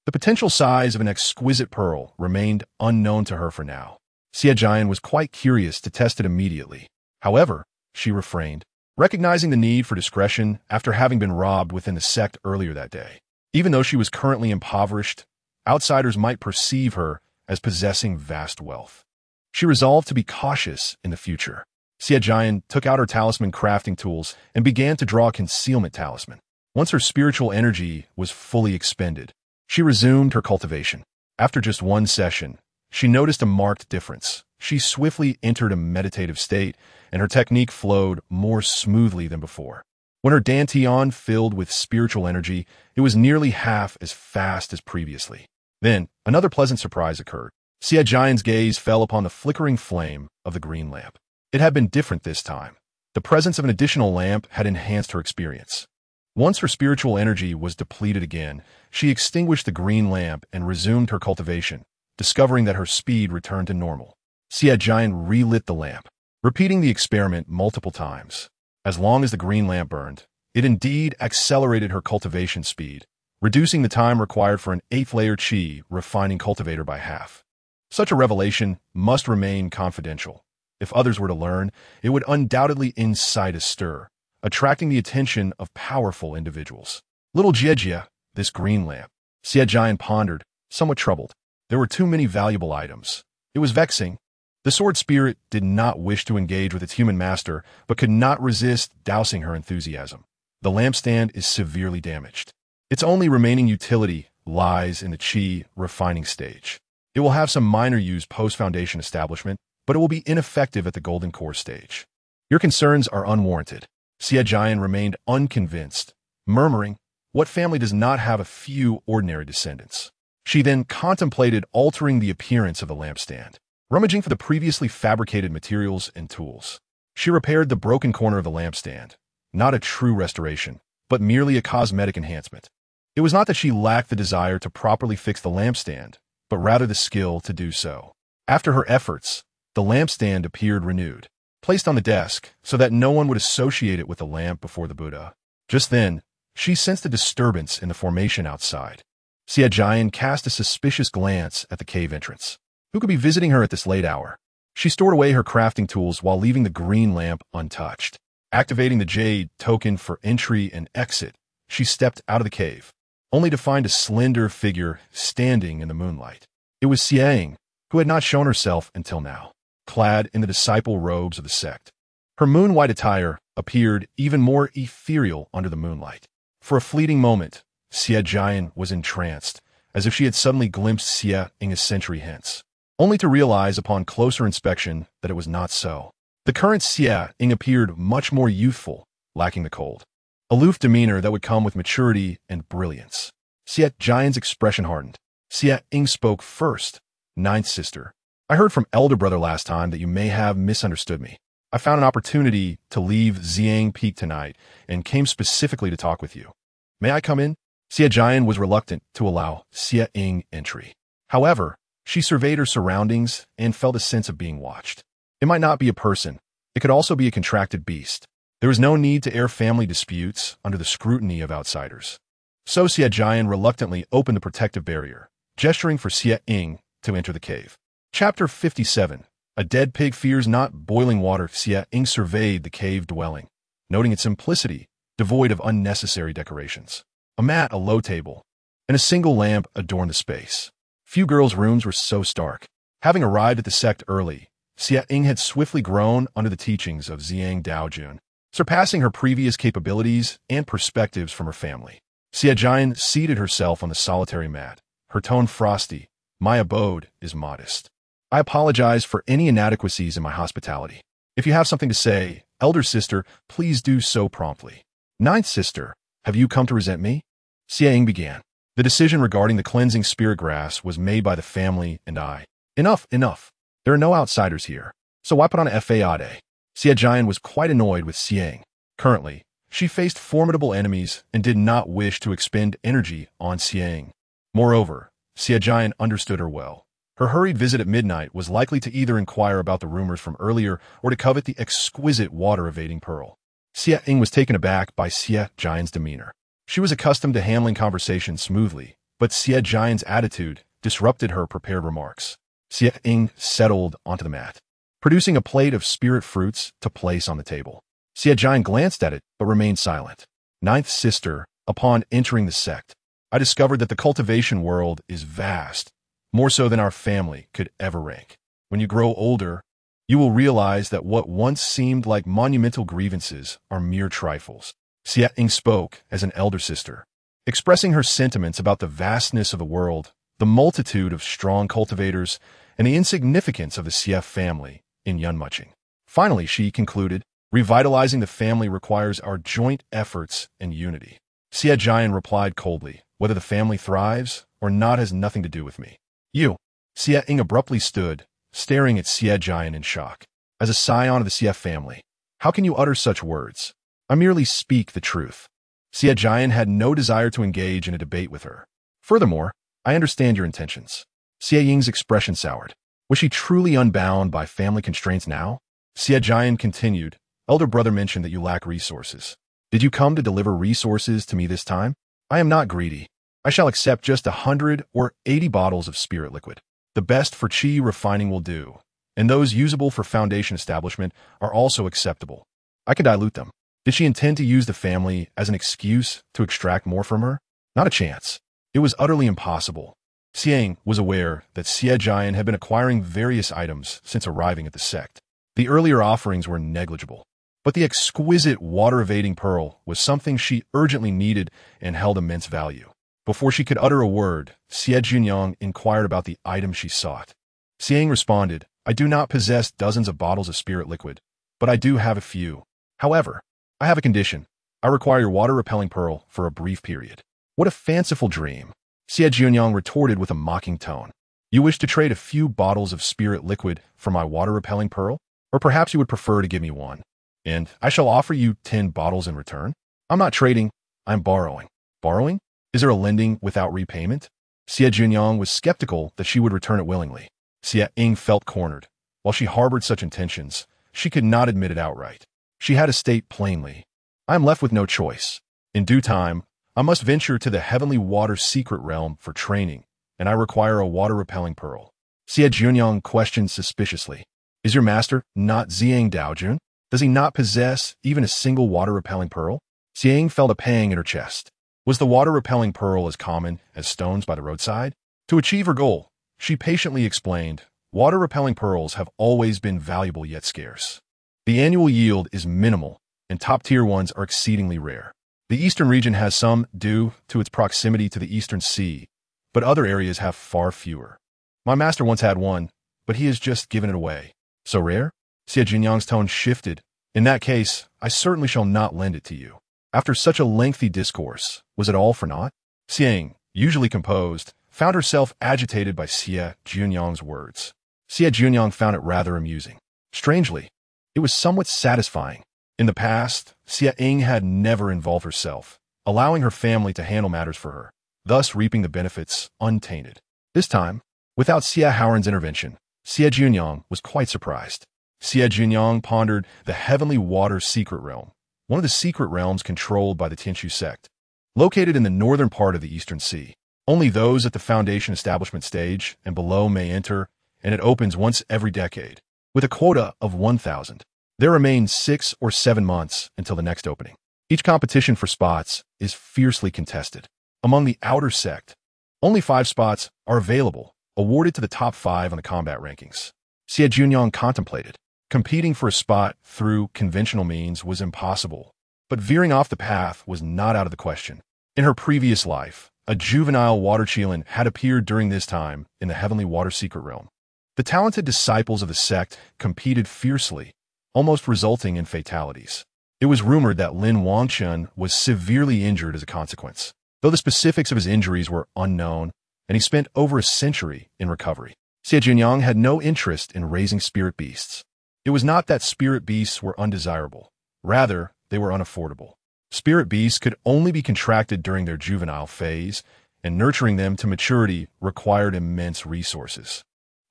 The potential size of an exquisite pearl remained unknown to her for now. Xie Jiuniang was quite curious to test it immediately. However, she refrained, recognizing the need for discretion after having been robbed within the sect earlier that day. Even though she was currently impoverished, outsiders might perceive her as possessing vast wealth. She resolved to be cautious in the future. Xie Jiuniang took out her talisman crafting tools and began to draw a concealment talisman. Once her spiritual energy was fully expended, she resumed her cultivation. After just one session, she noticed a marked difference. She swiftly entered a meditative state, and her technique flowed more smoothly than before. When her dantian filled with spiritual energy, it was nearly half as fast as previously. Then, another pleasant surprise occurred. Xie Jiuniang's gaze fell upon the flickering flame of the green lamp. It had been different this time. The presence of an additional lamp had enhanced her experience. Once her spiritual energy was depleted again, she extinguished the green lamp and resumed her cultivation, discovering that her speed returned to normal. Xie Jiuniang relit the lamp, repeating the experiment multiple times. As long as the green lamp burned, it indeed accelerated her cultivation speed, reducing the time required for an 8th layer Qi refining cultivator by half. Such a revelation must remain confidential. If others were to learn, it would undoubtedly incite a stir, attracting the attention of powerful individuals. Little Xie, this green lamp. Xie Jiuniang pondered, somewhat troubled. There were too many valuable items. It was vexing. The sword spirit did not wish to engage with its human master, but could not resist dousing her enthusiasm. The lampstand is severely damaged. Its only remaining utility lies in the Qi refining stage. It will have some minor use post-foundation establishment, but it will be ineffective at the golden core stage. Your concerns are unwarranted. Xie Jiuniang remained unconvinced, murmuring, what family does not have a few ordinary descendants? She then contemplated altering the appearance of the lampstand, rummaging for the previously fabricated materials and tools. She repaired the broken corner of the lampstand, not a true restoration, but merely a cosmetic enhancement. It was not that she lacked the desire to properly fix the lampstand, but rather the skill to do so. After her efforts, the lampstand appeared renewed, placed on the desk so that no one would associate it with the lamp before the Buddha. Just then, she sensed a disturbance in the formation outside. Xie Jiuniang cast a suspicious glance at the cave entrance. Who could be visiting her at this late hour? She stored away her crafting tools while leaving the green lamp untouched. Activating the jade token for entry and exit, she stepped out of the cave, only to find a slender figure standing in the moonlight. It was Xie, who had not shown herself until now, clad in the disciple robes of the sect. Her moon-white attire appeared even more ethereal under the moonlight. For a fleeting moment, Xie Jiuniang was entranced, as if she had suddenly glimpsed Xie a century hence, only to realize upon closer inspection that it was not so. The current Xie appeared much more youthful, lacking the cold, aloof demeanor that would come with maturity and brilliance. Xie Jiuniang's expression hardened. Xie spoke first. Ninth sister, I heard from elder brother last time that you may have misunderstood me. I found an opportunity to leave Xiang Peak tonight and came specifically to talk with you. May I come in? Xie Jiuniang was reluctant to allow Xie entry. However, she surveyed her surroundings and felt a sense of being watched. It might not be a person. It could also be a contracted beast. There was no need to air family disputes under the scrutiny of outsiders. So Xie Jiuniang reluctantly opened the protective barrier, gesturing for Xie to enter the cave. Chapter 57. A dead pig fears not boiling water. Xie surveyed the cave dwelling, noting its simplicity, devoid of unnecessary decorations. A mat, a low table, and a single lamp adorned the space. Few girls' rooms were so stark. Having arrived at the sect early, Xie had swiftly grown under the teachings of Xiang Daojun, surpassing her previous capabilities and perspectives from her family. Xie Jiuniang seated herself on the solitary mat, her tone frosty. My abode is modest. I apologize for any inadequacies in my hospitality. If you have something to say, elder sister, please do so promptly. Ninth sister, have you come to resent me? Xie began. The decision regarding the cleansing spirit grass was made by the family and I. Enough. There are no outsiders here, so why put on a fade? Xie Jiuniang was quite annoyed with Xiang. Currently, she faced formidable enemies and did not wish to expend energy on Xiang. Moreover, Xie Jiuniang understood her well. Her hurried visit at midnight was likely to either inquire about the rumors from earlier or to covet the exquisite water-evading pearl. Xie was taken aback by Xie Jiuniang's demeanor. She was accustomed to handling conversation smoothly, but Xie Jiuniang's attitude disrupted her prepared remarks. Xie settled onto the mat, producing a plate of spirit fruits to place on the table. Xie Jiuniang glanced at it, but remained silent. Ninth sister, upon entering the sect, I discovered that the cultivation world is vast, more so than our family could ever rank. When you grow older, you will realize that what once seemed like monumental grievances are mere trifles. Xie spoke as an elder sister, expressing her sentiments about the vastness of the world, the multitude of strong cultivators, and the insignificance of the Xie family in Yunmuching. Finally, she concluded, revitalizing the family requires our joint efforts and unity. Xie Jiuniang replied coldly, whether the family thrives or not has nothing to do with me. You. Xie abruptly stood, staring at Xie Jiuniang in shock. As a scion of the Xie family, how can you utter such words? I merely speak the truth. Xie Jiuniang had no desire to engage in a debate with her. Furthermore, I understand your intentions. Xie expression soured. Was she truly unbound by family constraints now? Xie Jiuniang continued, elder brother mentioned that you lack resources. Did you come to deliver resources to me this time? I am not greedy. I shall accept just 100 or 80 bottles of spirit liquid. The best for Qi refining will do, and those usable for foundation establishment are also acceptable. I can dilute them. Did she intend to use the family as an excuse to extract more from her? Not a chance. It was utterly impossible. Xiang was aware that Xie Jiuniang had been acquiring various items since arriving at the sect. The earlier offerings were negligible, but the exquisite water-evading pearl was something she urgently needed and held immense value. Before she could utter a word, Xie Jiuniang inquired about the item she sought. Xiang responded, I do not possess dozens of bottles of spirit liquid, but I do have a few. However, I have a condition. I require your water-repelling pearl for a brief period. What a fanciful dream. Xie Jiuniang retorted with a mocking tone. You wish to trade a few bottles of spirit liquid for my water-repelling pearl? Or perhaps you would prefer to give me one, and I shall offer you 10 bottles in return? I'm not trading, I'm borrowing. Borrowing? Is there a lending without repayment? Xie Jiuniang was skeptical that she would return it willingly. Xie felt cornered. While she harbored such intentions, she could not admit it outright. She had to state plainly, I am left with no choice. In due time, I must venture to the Heavenly Water secret realm for training, and I require a water-repelling pearl. Xie Jiuniang questioned suspiciously. Is your master not Xiang Daojun? Does he not possess even a single water-repelling pearl? Xiang felt a pang in her chest. Was the water-repelling pearl as common as stones by the roadside? To achieve her goal, she patiently explained, water-repelling pearls have always been valuable yet scarce. The annual yield is minimal, and top-tier ones are exceedingly rare. The eastern region has some due to its proximity to the eastern sea, but other areas have far fewer. My master once had one, but he has just given it away. So rare? Xie Jiuniang's tone shifted. In that case, I certainly shall not lend it to you. After such a lengthy discourse, was it all for naught? Xiang, usually composed, found herself agitated by Xie Jiuniang's words. Xie Jiuniang found it rather amusing. Strangely, it was somewhat satisfying. In the past, Xie had never involved herself, allowing her family to handle matters for her, thus reaping the benefits untainted. This time, without Xie Haoran's intervention, Xie Jiuniang was quite surprised. Xie Jiuniang pondered the Heavenly Water secret realm, one of the secret realms controlled by the Tianshu sect. Located in the northern part of the Eastern Sea, only those at the foundation establishment stage and below may enter, and it opens once every decade, with a quota of 1,000. There remain 6 or 7 months until the next opening. Each competition for spots is fiercely contested. Among the outer sect, only 5 spots are available, awarded to the top 5 on the combat rankings. Xie Jiuniang contemplated. Competing for a spot through conventional means was impossible, but veering off the path was not out of the question. In her previous life, a juvenile water Qilin had appeared during this time in the Heavenly Water secret realm. The talented disciples of the sect competed fiercely, almost resulting in fatalities. It was rumored that Lin Wangchen was severely injured as a consequence, though the specifics of his injuries were unknown, and he spent over a century in recovery. Xie Jiuniang had no interest in raising spirit beasts. It was not that spirit beasts were undesirable. Rather, they were unaffordable. Spirit beasts could only be contracted during their juvenile phase, and nurturing them to maturity required immense resources.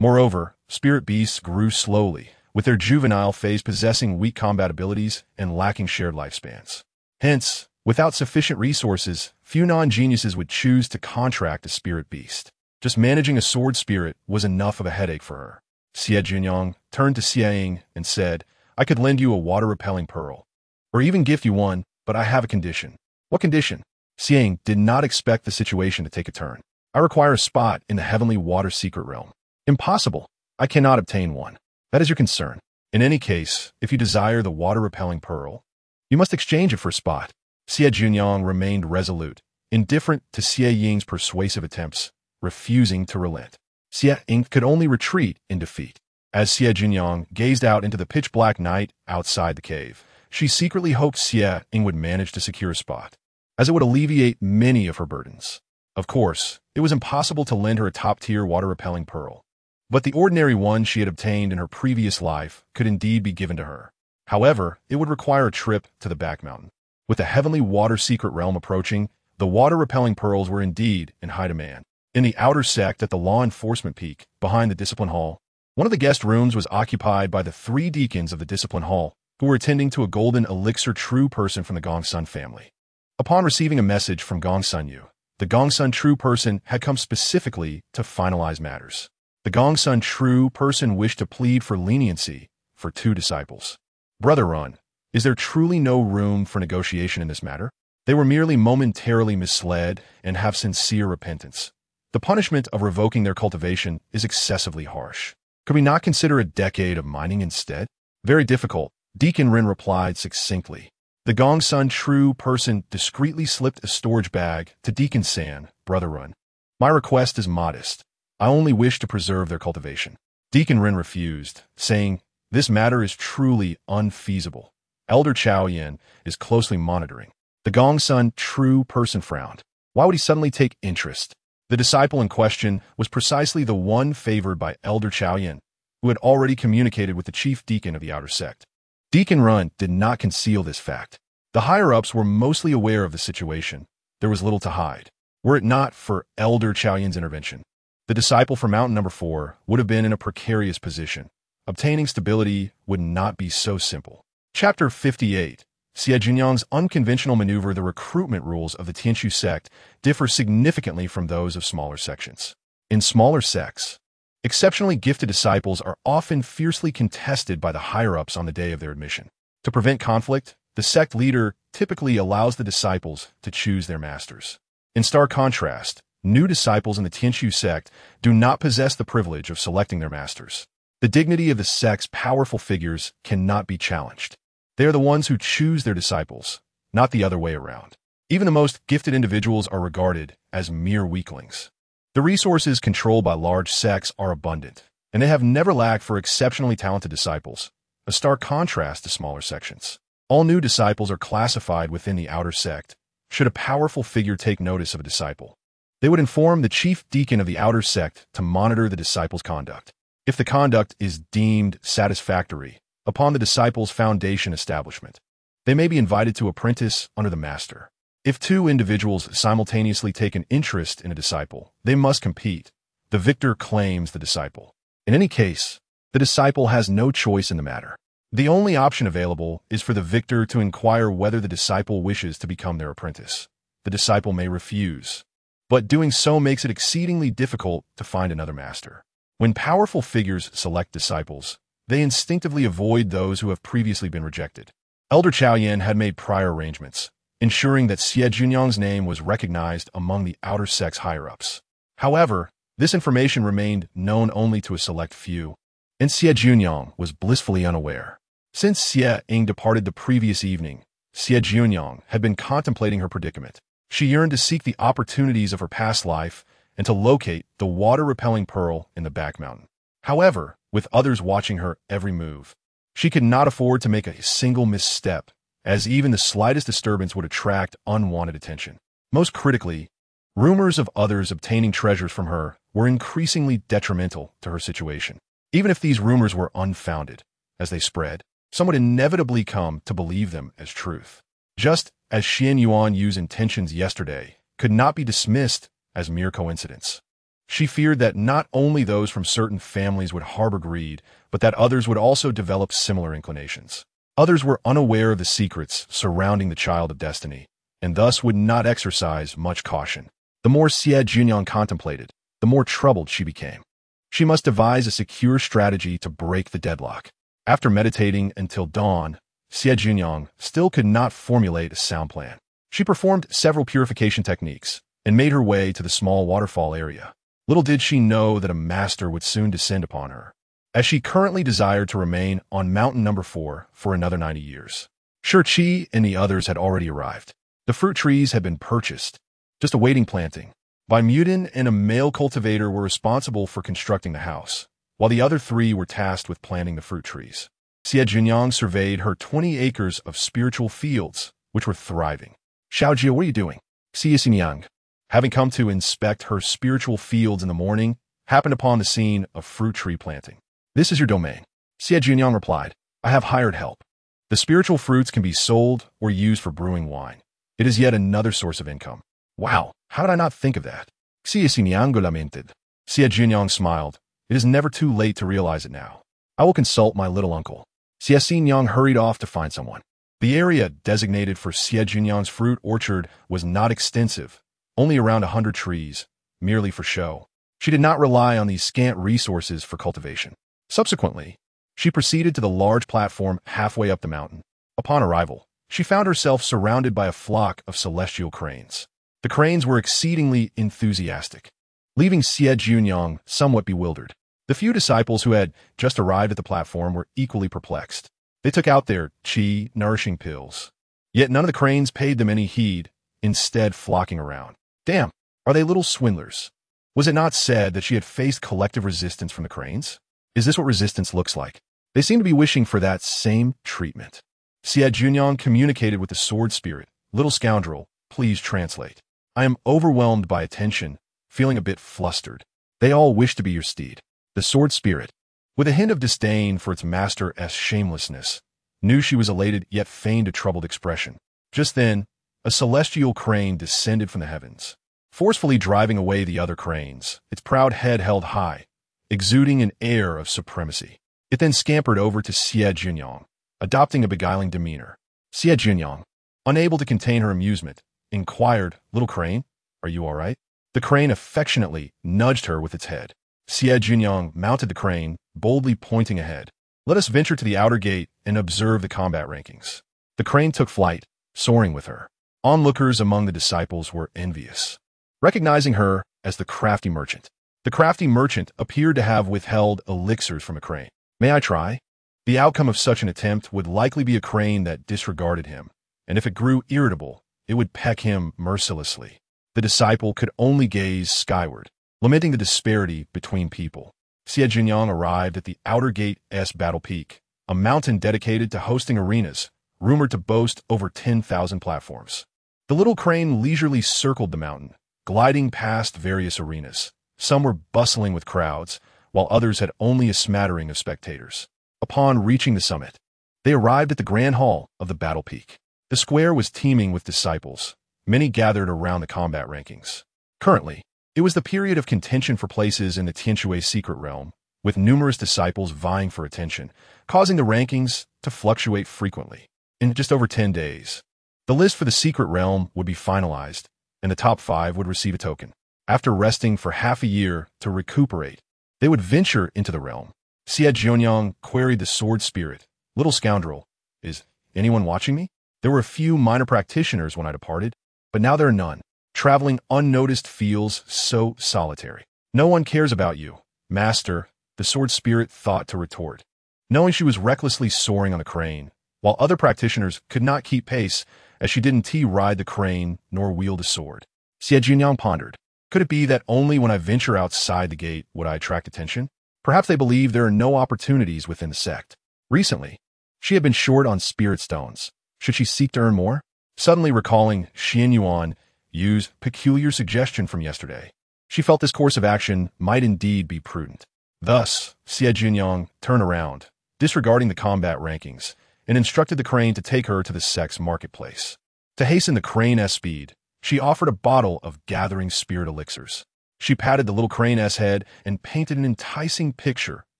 Moreover, spirit beasts grew slowly, with their juvenile phase possessing weak combat abilities and lacking shared lifespans. Hence, without sufficient resources, few non-geniuses would choose to contract a spirit beast. Just managing a sword spirit was enough of a headache for her. Xie Jiuniang turned to Xiang and said, I could lend you a water-repelling pearl, or even gift you one, but I have a condition. What condition? Xiang did not expect the situation to take a turn. I require a spot in the Heavenly Water secret realm. Impossible. I cannot obtain one. That is your concern. In any case, if you desire the water-repelling pearl, you must exchange it for a spot. Xie Jiuniang remained resolute, indifferent to Xie Ying's persuasive attempts, refusing to relent. Xie could only retreat in defeat. As Xie Jiuniang gazed out into the pitch-black night outside the cave, she secretly hoped Xie would manage to secure a spot, as it would alleviate many of her burdens. Of course, it was impossible to lend her a top-tier water-repelling pearl, but the ordinary one she had obtained in her previous life could indeed be given to her. However, it would require a trip to the back mountain. With the Heavenly Water secret realm approaching, the water-repelling pearls were indeed in high demand. In the outer sect at the law enforcement peak, behind the discipline hall, one of the guest rooms was occupied by the 3 deacons of the discipline hall, who were attending to a golden elixir true person from the Gongsun family. Upon receiving a message from Gongsun Yu, the Gongsun true person had come specifically to finalize matters. The Gongsun true person wished to plead for leniency for 2 disciples. Brother Run, is there truly no room for negotiation in this matter? They were merely momentarily misled and have sincere repentance. The punishment of revoking their cultivation is excessively harsh. Could we not consider a decade of mining instead? Very difficult, Deacon Rin replied succinctly. The Gongsun true person discreetly slipped a storage bag to Deacon San, Brother Run. My request is modest. I only wish to preserve their cultivation. Deacon Rin refused, saying, this matter is truly unfeasible. Elder Chao Yin is closely monitoring. The Gongsun true person frowned. Why would he suddenly take interest? The disciple in question was precisely the one favored by Elder Chao Yin, who had already communicated with the chief deacon of the outer sect. Deacon Run did not conceal this fact. The higher-ups were mostly aware of the situation. There was little to hide. Were it not for Elder Chao Yin's intervention, the disciple from Mountain Number 4 would have been in a precarious position. Obtaining stability would not be so simple. Chapter 58. Xie Jiuniang's unconventional maneuver. The recruitment rules of the Tianshu sect differ significantly from those of smaller sections. In smaller sects, exceptionally gifted disciples are often fiercely contested by the higher-ups on the day of their admission. To prevent conflict, the sect leader typically allows the disciples to choose their masters. In stark contrast, new disciples in the Tianshu sect do not possess the privilege of selecting their masters. The dignity of the sect's powerful figures cannot be challenged. They are the ones who choose their disciples, not the other way around. Even the most gifted individuals are regarded as mere weaklings. The resources controlled by large sects are abundant, and they have never lacked for exceptionally talented disciples, a stark contrast to smaller sections. All new disciples are classified within the outer sect. Should a powerful figure take notice of a disciple, they would inform the chief deacon of the outer sect to monitor the disciple's conduct. If the conduct is deemed satisfactory upon the disciple's foundation establishment, they may be invited to apprentice under the master. If 2 individuals simultaneously take an interest in a disciple, they must compete. The victor claims the disciple. In any case, the disciple has no choice in the matter. The only option available is for the victor to inquire whether the disciple wishes to become their apprentice. The disciple may refuse, but doing so makes it exceedingly difficult to find another master. When powerful figures select disciples, they instinctively avoid those who have previously been rejected. Elder Chao Yin had made prior arrangements, ensuring that Xie Jiuniang's name was recognized among the outer sect's higher-ups. However, this information remained known only to a select few, and Xie Jiuniang was blissfully unaware. Since Xie Ying departed the previous evening, Xie Jiuniang had been contemplating her predicament. She yearned to seek the opportunities of her past life and to locate the water-repelling pearl in the back mountain. However, with others watching her every move, she could not afford to make a single misstep, as even the slightest disturbance would attract unwanted attention. Most critically, rumors of others obtaining treasures from her were increasingly detrimental to her situation. Even if these rumors were unfounded, as they spread, some would inevitably come to believe them as truth. Just as Xian Yuan Yu's intentions yesterday could not be dismissed as mere coincidence. She feared that not only those from certain families would harbor greed, but that others would also develop similar inclinations. Others were unaware of the secrets surrounding the Child of Destiny, and thus would not exercise much caution. The more Xie Jiuniang contemplated, the more troubled she became. She must devise a secure strategy to break the deadlock. After meditating until dawn, Xie Jiuniang still could not formulate a sound plan. She performed several purification techniques and made her way to the small waterfall area. Little did she know that a master would soon descend upon her, as she currently desired to remain on Mountain Number 4 for another 90 years. Shi and the others had already arrived. The fruit trees had been purchased, just awaiting planting. Bai Mutin and a male cultivator were responsible for constructing the house, while the other 3 were tasked with planting the fruit trees. Xie Jiuniang surveyed her 20 acres of spiritual fields, which were thriving. Xiaojia, what are you doing? Xie Jiuniang, having come to inspect her spiritual fields in the morning, happened upon the scene of fruit tree planting. This is your domain. Xie Jiuniang replied, I have hired help. The spiritual fruits can be sold or used for brewing wine. It is yet another source of income. Wow, how did I not think of that? Xie Jiuniang lamented. Xie Jiuniang smiled. It is never too late to realize it now. I will consult my little uncle. Xie Jiuniang hurried off to find someone. The area designated for Xie Jiuniang's fruit orchard was not extensive, only around 100 trees, merely for show. She did not rely on these scant resources for cultivation. Subsequently, she proceeded to the large platform halfway up the mountain. Upon arrival, she found herself surrounded by a flock of celestial cranes. The cranes were exceedingly enthusiastic, leaving Xie Jiuniang somewhat bewildered. The few disciples who had just arrived at the platform were equally perplexed. They took out their qi nourishing pills. Yet none of the cranes paid them any heed, instead flocking around. Damn, are they little swindlers? Was it not said that she had faced collective resistance from the cranes? Is this what resistance looks like? They seem to be wishing for that same treatment. Xie Jiuniang communicated with the sword spirit. Little scoundrel, please translate. I am overwhelmed by attention, feeling a bit flustered. They all wish to be your steed. The sword spirit, with a hint of disdain for its master's shamelessness, knew she was elated yet feigned a troubled expression. Just then, a celestial crane descended from the heavens, forcefully driving away the other cranes, its proud head held high, exuding an air of supremacy. It then scampered over to Xie Jiuniang, adopting a beguiling demeanor. Xie Jiuniang, unable to contain her amusement, inquired, Little crane, are you all right? The crane affectionately nudged her with its head. Xie Jiuniang mounted the crane, boldly pointing ahead. Let us venture to the outer gate and observe the combat rankings. The crane took flight, soaring with her. Onlookers among the disciples were envious, recognizing her as the crafty merchant. The crafty merchant appeared to have withheld elixirs from a crane. May I try? The outcome of such an attempt would likely be a crane that disregarded him, and if it grew irritable, it would peck him mercilessly. The disciple could only gaze skyward, lamenting the disparity between people. Xie Jiuniang arrived at the Outer Gate's Battle Peak, a mountain dedicated to hosting arenas, rumored to boast over 10,000 platforms. The little crane leisurely circled the mountain, gliding past various arenas. Some were bustling with crowds, while others had only a smattering of spectators. Upon reaching the summit, they arrived at the grand hall of the Battle Peak. The square was teeming with disciples, many gathered around the combat rankings. Currently, it was the period of contention for places in the Tianshui secret realm, with numerous disciples vying for attention, causing the rankings to fluctuate frequently. In just over 10 days, the list for the secret realm would be finalized, and the top 5 would receive a token. After resting for half a year to recuperate, they would venture into the realm. Xie Jiuniang queried the sword spirit. Little scoundrel, is anyone watching me? There were a few minor practitioners when I departed, but now there are none. Traveling unnoticed feels so solitary. No one cares about you, master, the sword spirit thought to retort, knowing she was recklessly soaring on the crane, while other practitioners could not keep pace as she didn't ride the crane nor wield a sword. Xie Jiuniang pondered. Could it be that only when I venture outside the gate would I attract attention? Perhaps they believe there are no opportunities within the sect. Recently, she had been short on spirit stones. Should she seek to earn more? Suddenly recalling Xie Jiuniang's peculiar suggestion from yesterday, she felt this course of action might indeed be prudent. Thus, Xie Jiuniang turned around, disregarding the combat rankings, and instructed the crane to take her to the sect's marketplace. To hasten the crane's speed, she offered a bottle of gathering spirit elixirs. She patted the little crane's head and painted an enticing picture.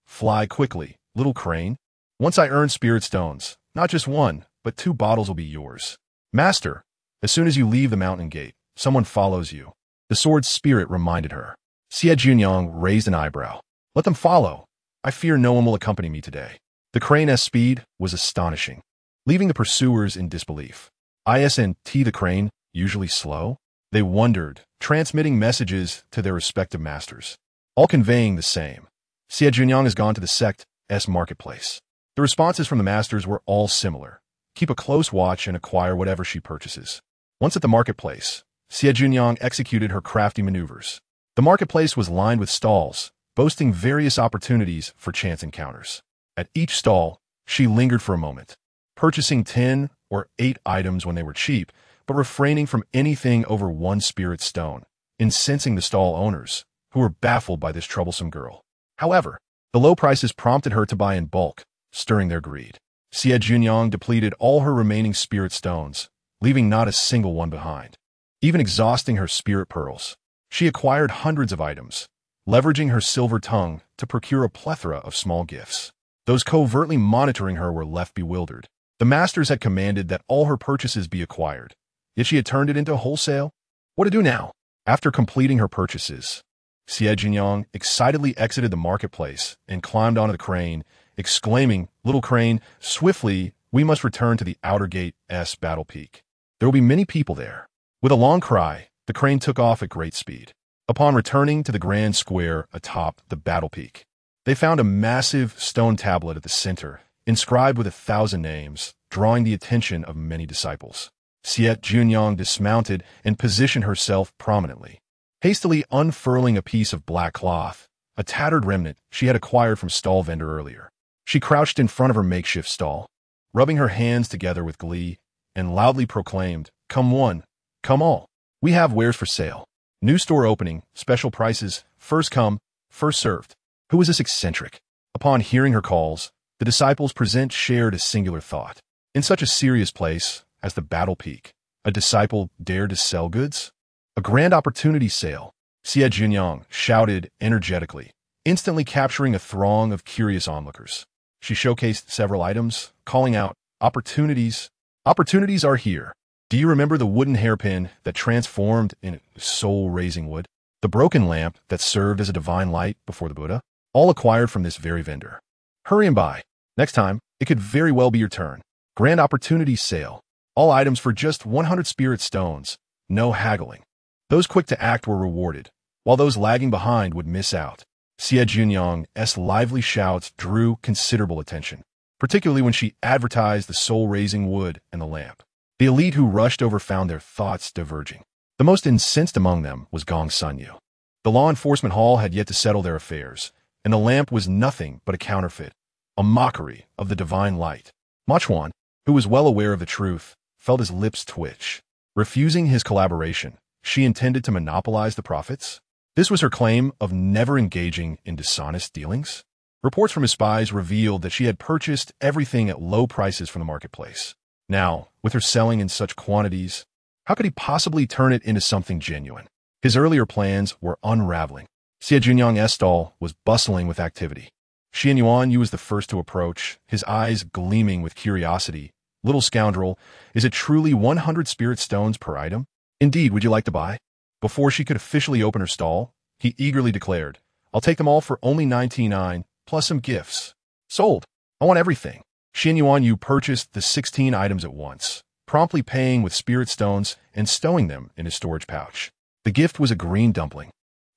Fly quickly, little crane. Once I earn spirit stones, not just one, but 2 bottles will be yours. Master, as soon as you leave the mountain gate, someone follows you. The sword spirit reminded her. Xie Jiuniang raised an eyebrow. Let them follow. I fear no one will accompany me today. The crane's speed was astonishing, leaving the pursuers in disbelief. Isn't the crane usually slow? They wondered, transmitting messages to their respective masters, all conveying the same. Xie Jiuniang has gone to the sect's marketplace. The responses from the masters were all similar. Keep a close watch and acquire whatever she purchases. Once at the marketplace, Xie Jiuniang executed her crafty maneuvers. The marketplace was lined with stalls, boasting various opportunities for chance encounters. At each stall, she lingered for a moment, purchasing 10 or 8 items when they were cheap, but refraining from anything over 1 spirit stone, incensing the stall owners, who were baffled by this troublesome girl. However, the low prices prompted her to buy in bulk, stirring their greed. Xie Jiuniang depleted all her remaining spirit stones, leaving not a single one behind. Even exhausting her spirit pearls, she acquired hundreds of items, leveraging her silver tongue to procure a plethora of small gifts. Those covertly monitoring her were left bewildered. The masters had commanded that all her purchases be acquired, yet she had turned it into wholesale. What to do now? After completing her purchases, Xie Jiuniang excitedly exited the marketplace and climbed onto the crane, exclaiming, "Little crane, swiftly, we must return to the outer gate-s battle peak. There will be many people there." With a long cry, the crane took off at great speed. Upon returning to the grand square atop the battle peak, they found a massive stone tablet at the center, inscribed with 1,000 names, drawing the attention of many disciples. Xie Jiuniang dismounted and positioned herself prominently. Hastily unfurling a piece of black cloth, a tattered remnant she had acquired from stall vendor earlier, she crouched in front of her makeshift stall, rubbing her hands together with glee, and loudly proclaimed, "Come one, come all. We have wares for sale. New store opening, special prices, first come, first served." Who was this eccentric? Upon hearing her calls, the disciples present shared a singular thought. In such a serious place as the battle peak, a disciple dared to sell goods? A grand opportunity sale, Xie Jiuniang shouted energetically, instantly capturing a throng of curious onlookers. She showcased several items, calling out, "Opportunities! Opportunities are here. Do you remember the wooden hairpin that transformed in soul-raising wood? The broken lamp that served as a divine light before the Buddha? All acquired from this very vendor. Hurry and buy. Next time, it could very well be your turn. Grand opportunity sale. All items for just 100 spirit stones. No haggling." Those quick to act were rewarded, while those lagging behind would miss out. Xie Jiuniang's lively shouts drew considerable attention, particularly when she advertised the soul-raising wood and the lamp. The elite who rushed over found their thoughts diverging. The most incensed among them was Gong Sunyu. The law enforcement hall had yet to settle their affairs, and the lamp was nothing but a counterfeit, a mockery of the divine light. Ma Chuan, who was well aware of the truth, felt his lips twitch. Refusing his collaboration, she intended to monopolize the profits? This was her claim of never engaging in dishonest dealings? Reports from his spies revealed that she had purchased everything at low prices from the marketplace. Now, with her selling in such quantities, how could he possibly turn it into something genuine? His earlier plans were unraveling. Xie Jiuniang's stall was bustling with activity. Xie Jiuniang was the first to approach, his eyes gleaming with curiosity. "Little scoundrel, is it truly 100 spirit stones per item? Indeed, would you like to buy?" Before she could officially open her stall, he eagerly declared, "I'll take them all for only 99, plus some gifts." "Sold. I want everything." Xie Jiuniang purchased the 16 items at once, promptly paying with spirit stones and stowing them in his storage pouch. The gift was a green dumpling.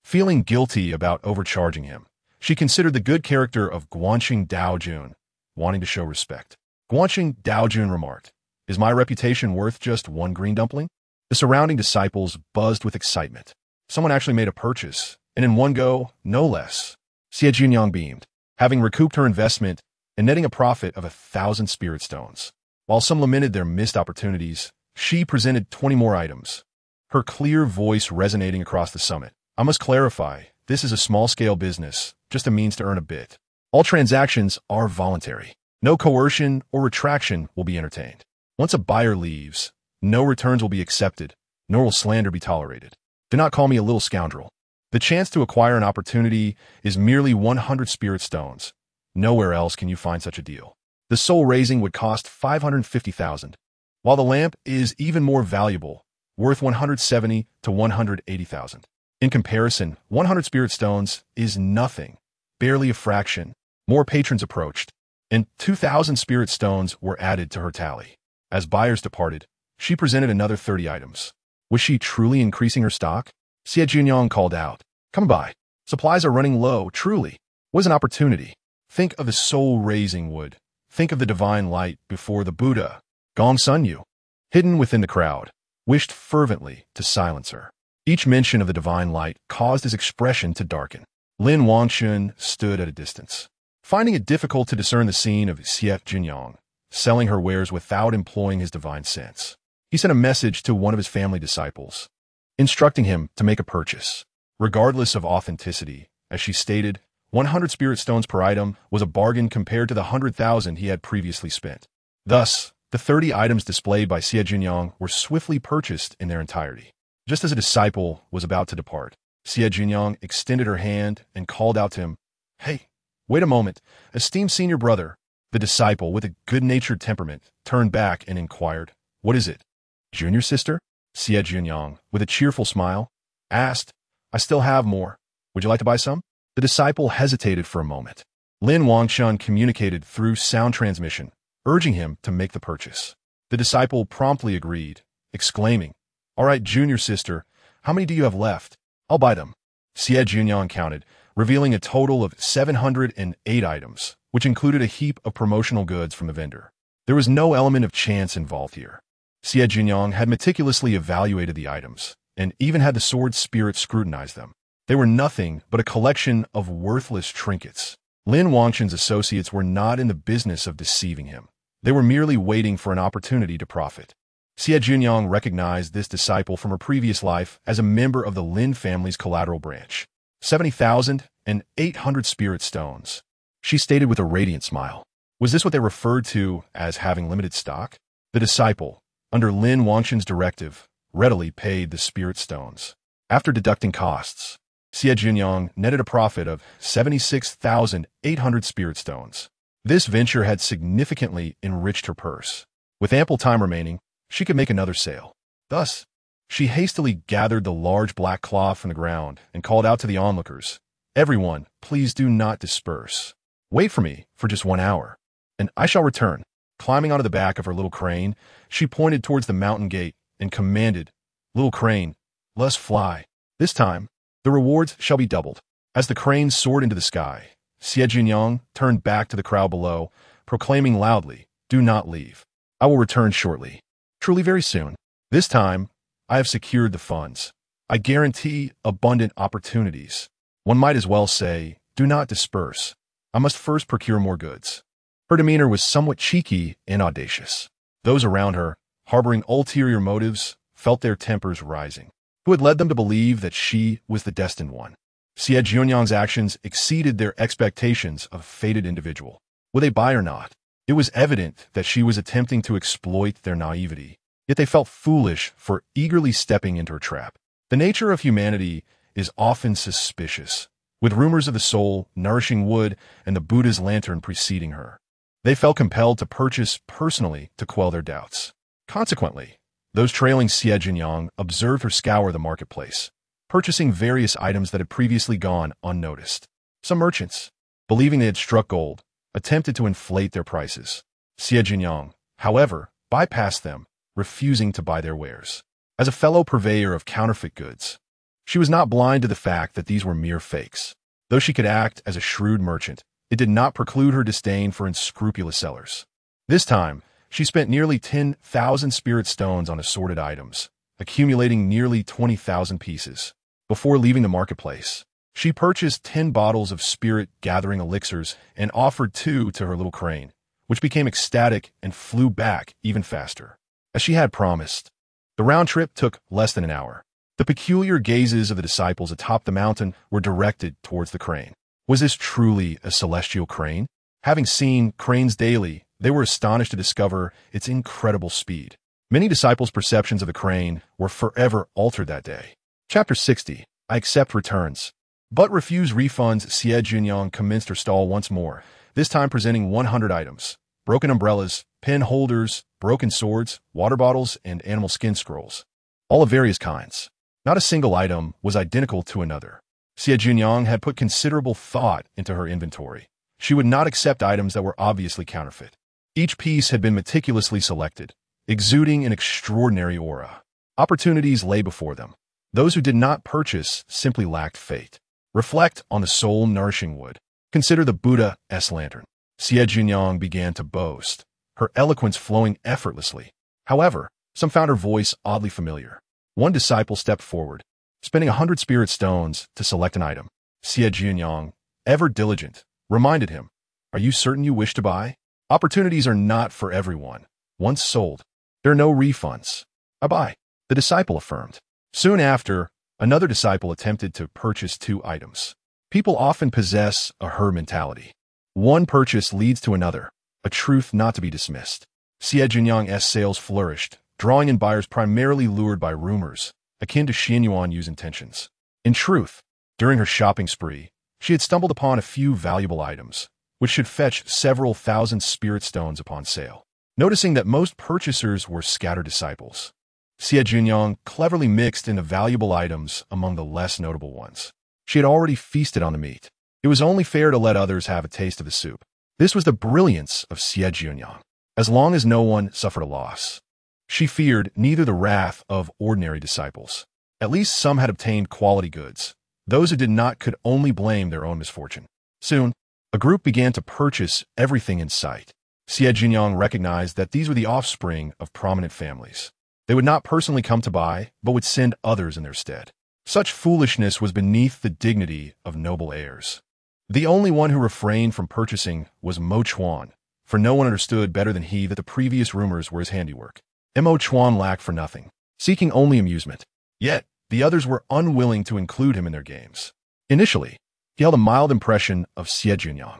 Feeling guilty about overcharging him, she considered the good character of Guanxing Daojun, wanting to show respect. Guanxing Daojun remarked, "Is my reputation worth just one green dumpling?" The surrounding disciples buzzed with excitement. Someone actually made a purchase, and in one go, no less. Xie Jiuniang beamed, having recouped her investment and netting a profit of 1,000 spirit stones. While some lamented their missed opportunities, she presented 20 more items, her clear voice resonating across the summit. "I must clarify, this is a small-scale business, just a means to earn a bit. All transactions are voluntary. No coercion or retraction will be entertained. Once a buyer leaves, no returns will be accepted, nor will slander be tolerated. Do not call me a little scoundrel. The chance to acquire an opportunity is merely 100 spirit stones. Nowhere else can you find such a deal. The soul raising would cost 550,000, while the lamp is even more valuable, worth 170 to 180,000. In comparison, 100 spirit stones is nothing, barely a fraction." More patrons approached, and 2,000 spirit stones were added to her tally. As buyers departed, she presented another 30 items. Was she truly increasing her stock? Xie Jiuniang called out, "Come by. Supplies are running low, truly. What is an opportunity? Think of the soul-raising wood. Think of the divine light before the Buddha." Gong Sunyu, hidden within the crowd, wished fervently to silence her. Each mention of the divine light caused his expression to darken. Lin Wangchen stood at a distance, finding it difficult to discern the scene of Xie Jiuniang selling her wares without employing his divine sense. He sent a message to one of his family disciples, instructing him to make a purchase, regardless of authenticity. As she stated, 100 spirit stones per item was a bargain compared to the 100,000 he had previously spent. Thus, the 30 items displayed by Xie Jiuniang were swiftly purchased in their entirety. Just as a disciple was about to depart, Xie Jiuniang extended her hand and called out to him, "Hey, wait a moment, esteemed senior brother." The disciple, with a good-natured temperament, turned back and inquired, "What is it? Junior sister?" Xie Jiuniang, with a cheerful smile, asked, "I still have more. Would you like to buy some? The disciple hesitated for a moment. Lin Wangchen communicated through sound transmission, urging him to make the purchase. The disciple promptly agreed, exclaiming, "All right, junior sister, how many do you have left? I'll buy them." Xie Jiuniang counted, revealing a total of 708 items, which included a heap of promotional goods from the vendor. There was no element of chance involved here. Xie Jiuniang had meticulously evaluated the items, and even had the sword spirit scrutinize them. They were nothing but a collection of worthless trinkets. Lin Wangchen's associates were not in the business of deceiving him. They were merely waiting for an opportunity to profit. Xie Jiuniang recognized this disciple from her previous life as a member of the Lin family's collateral branch. 70,800 spirit stones. She stated with a radiant smile. Was this what they referred to as having limited stock? The disciple, under Lin Wangchen's directive, readily paid the spirit stones. After deducting costs, Xie Jiuniang netted a profit of 76,800 spirit stones. This venture had significantly enriched her purse. With ample time remaining, she could make another sale. Thus, she hastily gathered the large black cloth from the ground and called out to the onlookers, "Everyone, please do not disperse. Wait for me for just 1 hour, and I shall return." Climbing onto the back of her little crane, she pointed towards the mountain gate and commanded, "Little crane, let's fly. This time, the rewards shall be doubled." As the crane soared into the sky, Xie Jiuniang turned back to the crowd below, proclaiming loudly, "Do not leave. I will return shortly. Truly very soon. This time, I have secured the funds. I guarantee abundant opportunities. One might as well say, do not disperse. I must first procure more goods." Her demeanor was somewhat cheeky and audacious. Those around her, harboring ulterior motives, felt their tempers rising. Who had led them to believe that she was the destined one? Xie Jiuniang's actions exceeded their expectations of a fated individual. Would they buy or not? It was evident that she was attempting to exploit their naivety, yet they felt foolish for eagerly stepping into her trap. The nature of humanity is often suspicious, with rumors of the soul, nourishing wood, and the Buddha's lantern preceding her. They felt compelled to purchase personally to quell their doubts. Consequently, those trailing Xie Jiuniang observed her scour the marketplace, purchasing various items that had previously gone unnoticed. Some merchants, believing they had struck gold, attempted to inflate their prices. Xie Jiuniang, however, bypassed them, refusing to buy their wares. As a fellow purveyor of counterfeit goods, she was not blind to the fact that these were mere fakes. Though she could act as a shrewd merchant, it did not preclude her disdain for unscrupulous sellers. This time, she spent nearly 10,000 spirit stones on assorted items, accumulating nearly 20,000 pieces. Before leaving the marketplace, she purchased 10 bottles of spirit-gathering elixirs and offered 2 to her little crane, which became ecstatic and flew back even faster. As she had promised, the round trip took less than an hour. The peculiar gazes of the disciples atop the mountain were directed towards the crane. Was this truly a celestial crane? Having seen cranes daily, they were astonished to discover its incredible speed. Many disciples' perceptions of the crane were forever altered that day. Chapter 60. I accept returns, but refuse refunds. Xie Jiuniang commenced her stall once more, this time presenting 100 items: broken umbrellas, pen holders, broken swords, water bottles, and animal skin scrolls, all of various kinds. Not a single item was identical to another. Xie Jiuniang had put considerable thought into her inventory. She would not accept items that were obviously counterfeit. Each piece had been meticulously selected, exuding an extraordinary aura. Opportunities lay before them. Those who did not purchase simply lacked faith. Reflect on the soul-nourishing wood. Consider the Buddha's lantern. Xie Jiuniang began to boast, her eloquence flowing effortlessly. However, some found her voice oddly familiar. One disciple stepped forward, spending 100 spirit stones to select an item. Xie Jiuniang, ever diligent, reminded him, "Are you certain you wish to buy? Opportunities are not for everyone. Once sold, there are no refunds." "I buy," the disciple affirmed. Soon after, another disciple attempted to purchase 2 items. People often possess a herd mentality. One purchase leads to another, a truth not to be dismissed. Xie Jiuniang's sales flourished, drawing in buyers primarily lured by rumors, akin to Xie Jiuniang's intentions. In truth, during her shopping spree, she had stumbled upon a few valuable items, which should fetch several thousand spirit stones upon sale. Noticing that most purchasers were scattered disciples, Xie Jiuniang cleverly mixed in the valuable items among the less notable ones. She had already feasted on the meat. It was only fair to let others have a taste of the soup. This was the brilliance of Xie Jiuniang. As long as no one suffered a loss, she feared neither the wrath of ordinary disciples. At least some had obtained quality goods. Those who did not could only blame their own misfortune. Soon, a group began to purchase everything in sight. Xie Jiuniang recognized that these were the offspring of prominent families. They would not personally come to buy, but would send others in their stead. Such foolishness was beneath the dignity of noble heirs. The only one who refrained from purchasing was Mo Chuan, for no one understood better than he that the previous rumors were his handiwork. Mo Chuan lacked for nothing, seeking only amusement. Yet, the others were unwilling to include him in their games. Initially, he held a mild impression of Xie Jiuniang,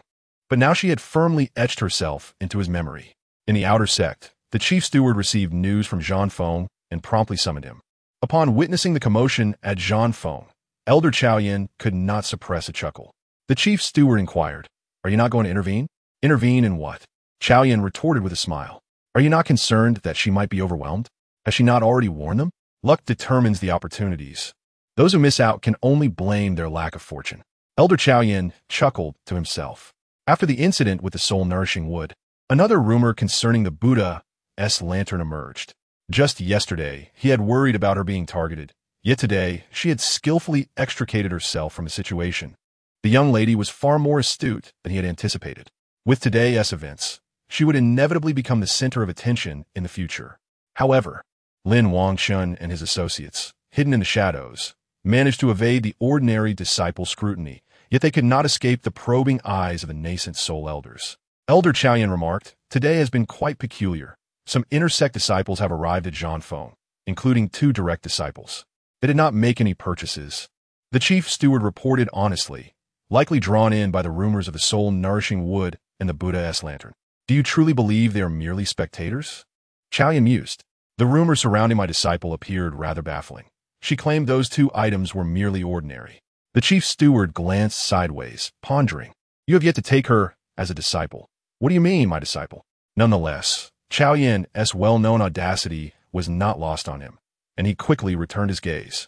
but now she had firmly etched herself into his memory. In the outer sect, the chief steward received news from Zhan Feng and promptly summoned him. Upon witnessing the commotion at Zhan Feng, Elder Chaoyan could not suppress a chuckle. The chief steward inquired, "Are you not going to intervene?" "Intervene in what?" Chaoyan retorted with a smile. "Are you not concerned that she might be overwhelmed? Has she not already warned them? Luck determines the opportunities. Those who miss out can only blame their lack of fortune." Elder Chaoyan chuckled to himself. After the incident with the soul-nourishing wood, another rumor concerning the Buddha's lantern emerged. Just yesterday, he had worried about her being targeted, yet today she had skillfully extricated herself from the situation. The young lady was far more astute than he had anticipated. With today's events, she would inevitably become the center of attention in the future. However, Lin Wangchen and his associates, hidden in the shadows, managed to evade the ordinary disciple scrutiny, yet they could not escape the probing eyes of the nascent soul elders. Elder Chaoyan remarked, "Today has been quite peculiar. Some intersect disciples have arrived at Zhan Feng, including 2 direct disciples. They did not make any purchases." The chief steward reported honestly, likely drawn in by the rumors of the soul-nourishing wood and the Buddha's lantern. "Do you truly believe they are merely spectators?" Chaoyan mused. The rumors surrounding my disciple appeared rather baffling. She claimed those 2 items were merely ordinary. The chief steward glanced sideways, pondering. "You have yet to take her as a disciple." "What do you mean, my disciple?" Nonetheless, Chaoyan's well-known audacity was not lost on him, and he quickly returned his gaze,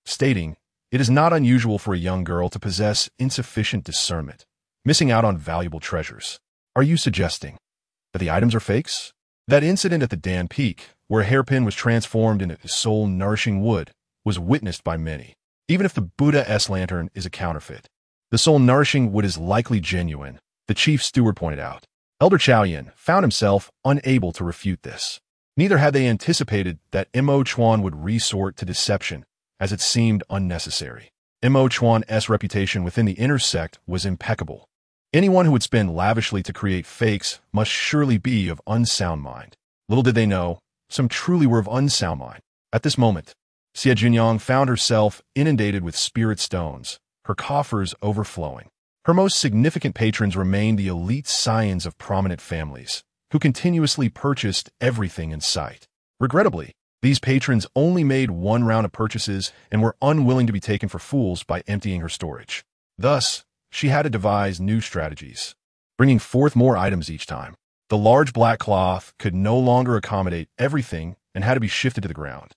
stating, "It is not unusual for a young girl to possess insufficient discernment, missing out on valuable treasures. Are you suggesting that the items are fakes?" That incident at the Dan Peak, where a hairpin was transformed into soul-nourishing wood, was witnessed by many. Even if the Buddha's lantern is a counterfeit, the soul-nourishing wood is likely genuine, the chief steward pointed out. Elder Chaoyan found himself unable to refute this. Neither had they anticipated that Mo Chuan would resort to deception, as it seemed unnecessary. Mo Chuan's reputation within the inner sect was impeccable. Anyone who would spend lavishly to create fakes must surely be of unsound mind. Little did they know, some truly were of unsound mind. At this moment, Xie Jiuniang found herself inundated with spirit stones, her coffers overflowing. Her most significant patrons remained the elite scions of prominent families, who continuously purchased everything in sight. Regrettably, these patrons only made one round of purchases and were unwilling to be taken for fools by emptying her storage. Thus, she had to devise new strategies, bringing forth more items each time. The large black cloth could no longer accommodate everything and had to be shifted to the ground.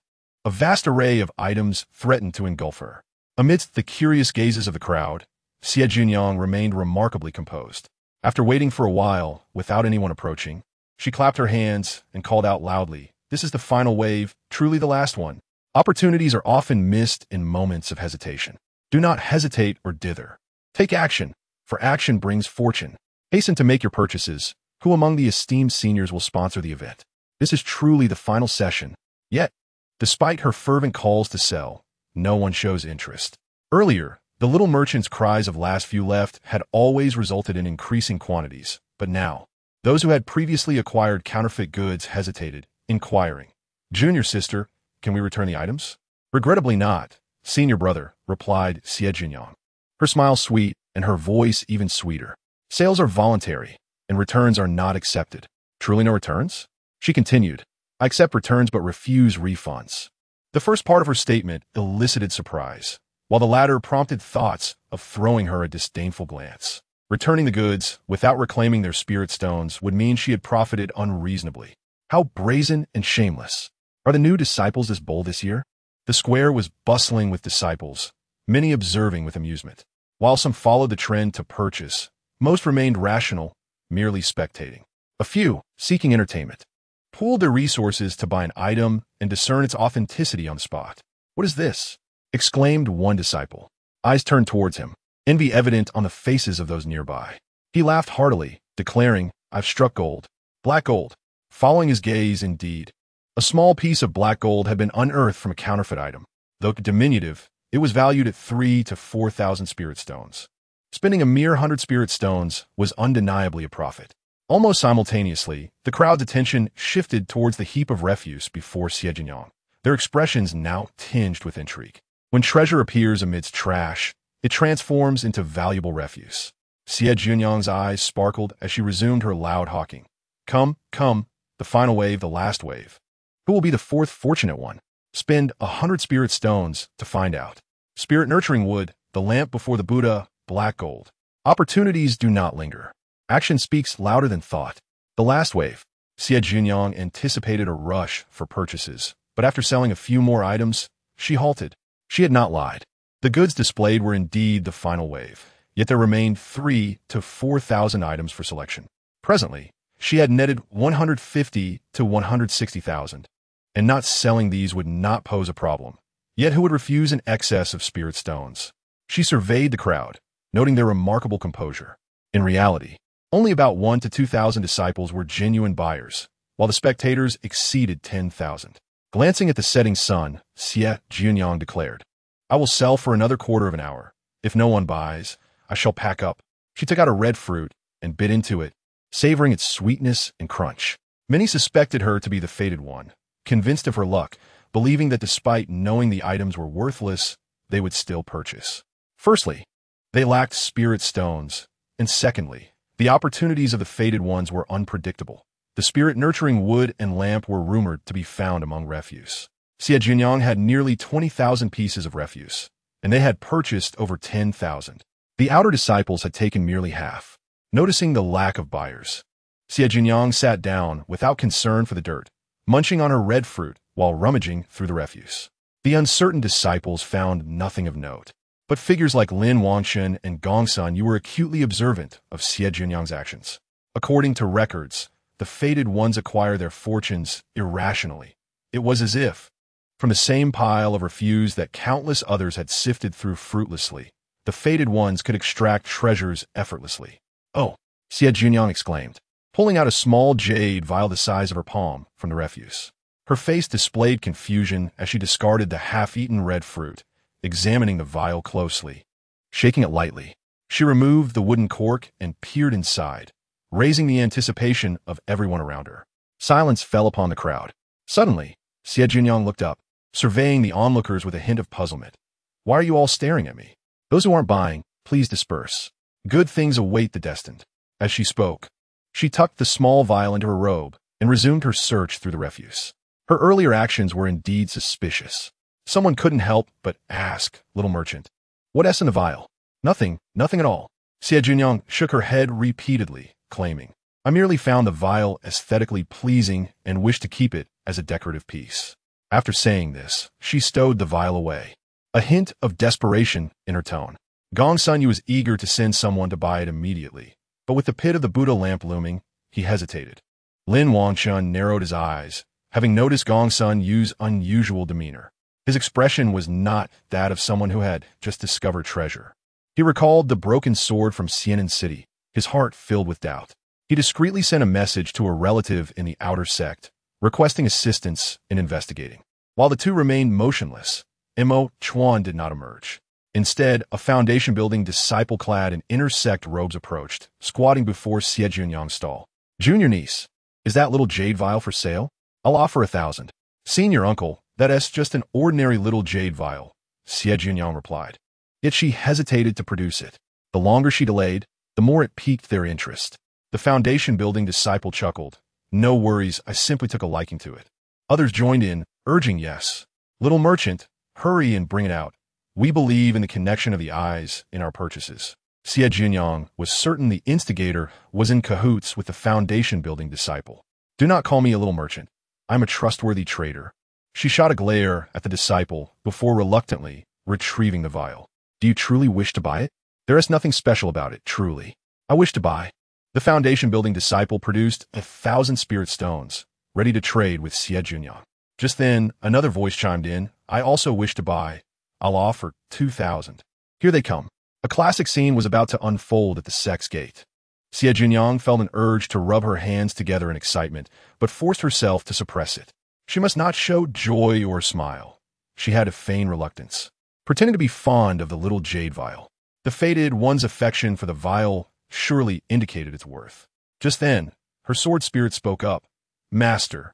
A vast array of items threatened to engulf her. Amidst the curious gazes of the crowd, Xie Jiuniang remained remarkably composed. After waiting for a while, without anyone approaching, she clapped her hands and called out loudly, "This is the final wave, truly the last one." Opportunities are often missed in moments of hesitation. Do not hesitate or dither. Take action, for action brings fortune. Hasten to make your purchases. Who among the esteemed seniors will sponsor the event? This is truly the final session. Yet, despite her fervent calls to sell, no one shows interest. Earlier, the little merchant's cries of "last few left" had always resulted in increasing quantities, but now, those who had previously acquired counterfeit goods hesitated, inquiring, "Junior sister, can we return the items?" "Regrettably not, senior brother," replied Xie Jiuniang. Her smile sweet and her voice even sweeter. "Sales are voluntary, and returns are not accepted." "Truly no returns?" She continued, "I accept returns but refuse refunds." The first part of her statement elicited surprise, while the latter prompted thoughts of throwing her a disdainful glance. Returning the goods without reclaiming their spirit stones would mean she had profited unreasonably. How brazen and shameless. Are the new disciples as bold this year? The square was bustling with disciples, many observing with amusement. While some followed the trend to purchase, most remained rational, merely spectating. A few, seeking entertainment, pooled their resources to buy an item and discern its authenticity on the spot. "What is this?" exclaimed one disciple. Eyes turned towards him, envy evident on the faces of those nearby. He laughed heartily, declaring, "I've struck gold. Black gold." Following his gaze, indeed, a small piece of black gold had been unearthed from a counterfeit item. Though diminutive, it was valued at 3,000 to 4,000 spirit stones. Spending a mere 100 spirit stones was undeniably a profit. Almost simultaneously, the crowd's attention shifted towards the heap of refuse before Xie Jiuniang, their expressions now tinged with intrigue. When treasure appears amidst trash, it transforms into valuable refuse. Xie Jiuniang's eyes sparkled as she resumed her loud hawking. "Come, come, the final wave, the last wave. Who will be the fourth fortunate one? Spend 100 spirit stones to find out. Spirit nurturing wood, the lamp before the Buddha, black gold." Opportunities do not linger. Action speaks louder than thought. The last wave. Xie Jiuniang anticipated a rush for purchases, but after selling a few more items, she halted. She had not lied. The goods displayed were indeed the final wave, yet there remained 3,000 to 4,000 items for selection. Presently, she had netted 150 to 160,000, and not selling these would not pose a problem. Yet who would refuse an excess of spirit stones? She surveyed the crowd, noting their remarkable composure. In reality, only about 1,000 to 2,000 disciples were genuine buyers, while the spectators exceeded 10,000. Glancing at the setting sun, Xie Jiuniang declared, "I will sell for another quarter of an hour. If no one buys, I shall pack up." She took out a red fruit and bit into it, savoring its sweetness and crunch. Many suspected her to be the fated one, convinced of her luck, believing that despite knowing the items were worthless, they would still purchase. Firstly, they lacked spirit stones, and secondly, the opportunities of the fated ones were unpredictable. The spirit-nurturing wood and lamp were rumored to be found among refuse. Xie Jiuniang had nearly 20,000 pieces of refuse, and they had purchased over 10,000. The outer disciples had taken merely half. Noticing the lack of buyers, Xie Jiuniang sat down without concern for the dirt, munching on her red fruit while rummaging through the refuse. The uncertain disciples found nothing of note, but figures like Lin Wangchen and Gongsun were acutely observant of Xie Jiuniang's actions. According to records, the fated ones acquire their fortunes irrationally. It was as if, from the same pile of refuse that countless others had sifted through fruitlessly, the fated ones could extract treasures effortlessly. "Oh," Xie Jiuniang exclaimed, pulling out a small jade vial the size of her palm from the refuse. Her face displayed confusion as she discarded the half-eaten red fruit, examining the vial closely. Shaking it lightly, she removed the wooden cork and peered inside, raising the anticipation of everyone around her. Silence fell upon the crowd. Suddenly, Xie Jiuniang looked up, surveying the onlookers with a hint of puzzlement. "Why are you all staring at me? Those who aren't buying, please disperse. Good things await the destined." As she spoke, she tucked the small vial into her robe and resumed her search through the refuse. Her earlier actions were indeed suspicious. Someone couldn't help but ask, "Little merchant, what's in the vial?" "Nothing, nothing at all." Xie Jiuniang shook her head repeatedly, claiming, "I merely found the vial aesthetically pleasing and wished to keep it as a decorative piece." After saying this, she stowed the vial away, a hint of desperation in her tone. Gongsun was eager to send someone to buy it immediately, but with the pit of the Buddha lamp looming, he hesitated. Lin Wangchen narrowed his eyes, having noticed Gongsun's unusual demeanor. His expression was not that of someone who had just discovered treasure. He recalled the broken sword from Xianan City, his heart filled with doubt. He discreetly sent a message to a relative in the outer sect, requesting assistance in investigating. While the two remained motionless, Immortal did not emerge. Instead, a foundation-building disciple clad in inner sect robes approached, squatting before Xie Jiuniang's stall. "Junior niece, is that little jade vial for sale? I'll offer 1,000. "Senior uncle, that's just an ordinary little jade vial," Xie Jiuniang replied. Yet she hesitated to produce it. The longer she delayed, the more it piqued their interest. The foundation-building disciple chuckled. "No worries, I simply took a liking to it." Others joined in, urging yes. "Little merchant, hurry and bring it out. We believe in the connection of the eyes in our purchases." Xie Jiuniang was certain the instigator was in cahoots with the foundation-building disciple. "Do not call me a little merchant. I'm a trustworthy trader." She shot a glare at the disciple before reluctantly retrieving the vial. Do you truly wish to buy it? There is nothing special about it, truly. I wish to buy. The foundation-building disciple produced 1,000 spirit stones, ready to trade with Xie Jiuniang. Just then, another voice chimed in. I also wish to buy. I'll offer 2,000. Here they come. A classic scene was about to unfold at the sect's gate. Xie Jiuniang felt an urge to rub her hands together in excitement, but forced herself to suppress it. She must not show joy or smile. She had to feign reluctance, pretending to be fond of the little jade vial. The fated one's affection for the vial surely indicated its worth. Just then, her sword spirit spoke up. Master,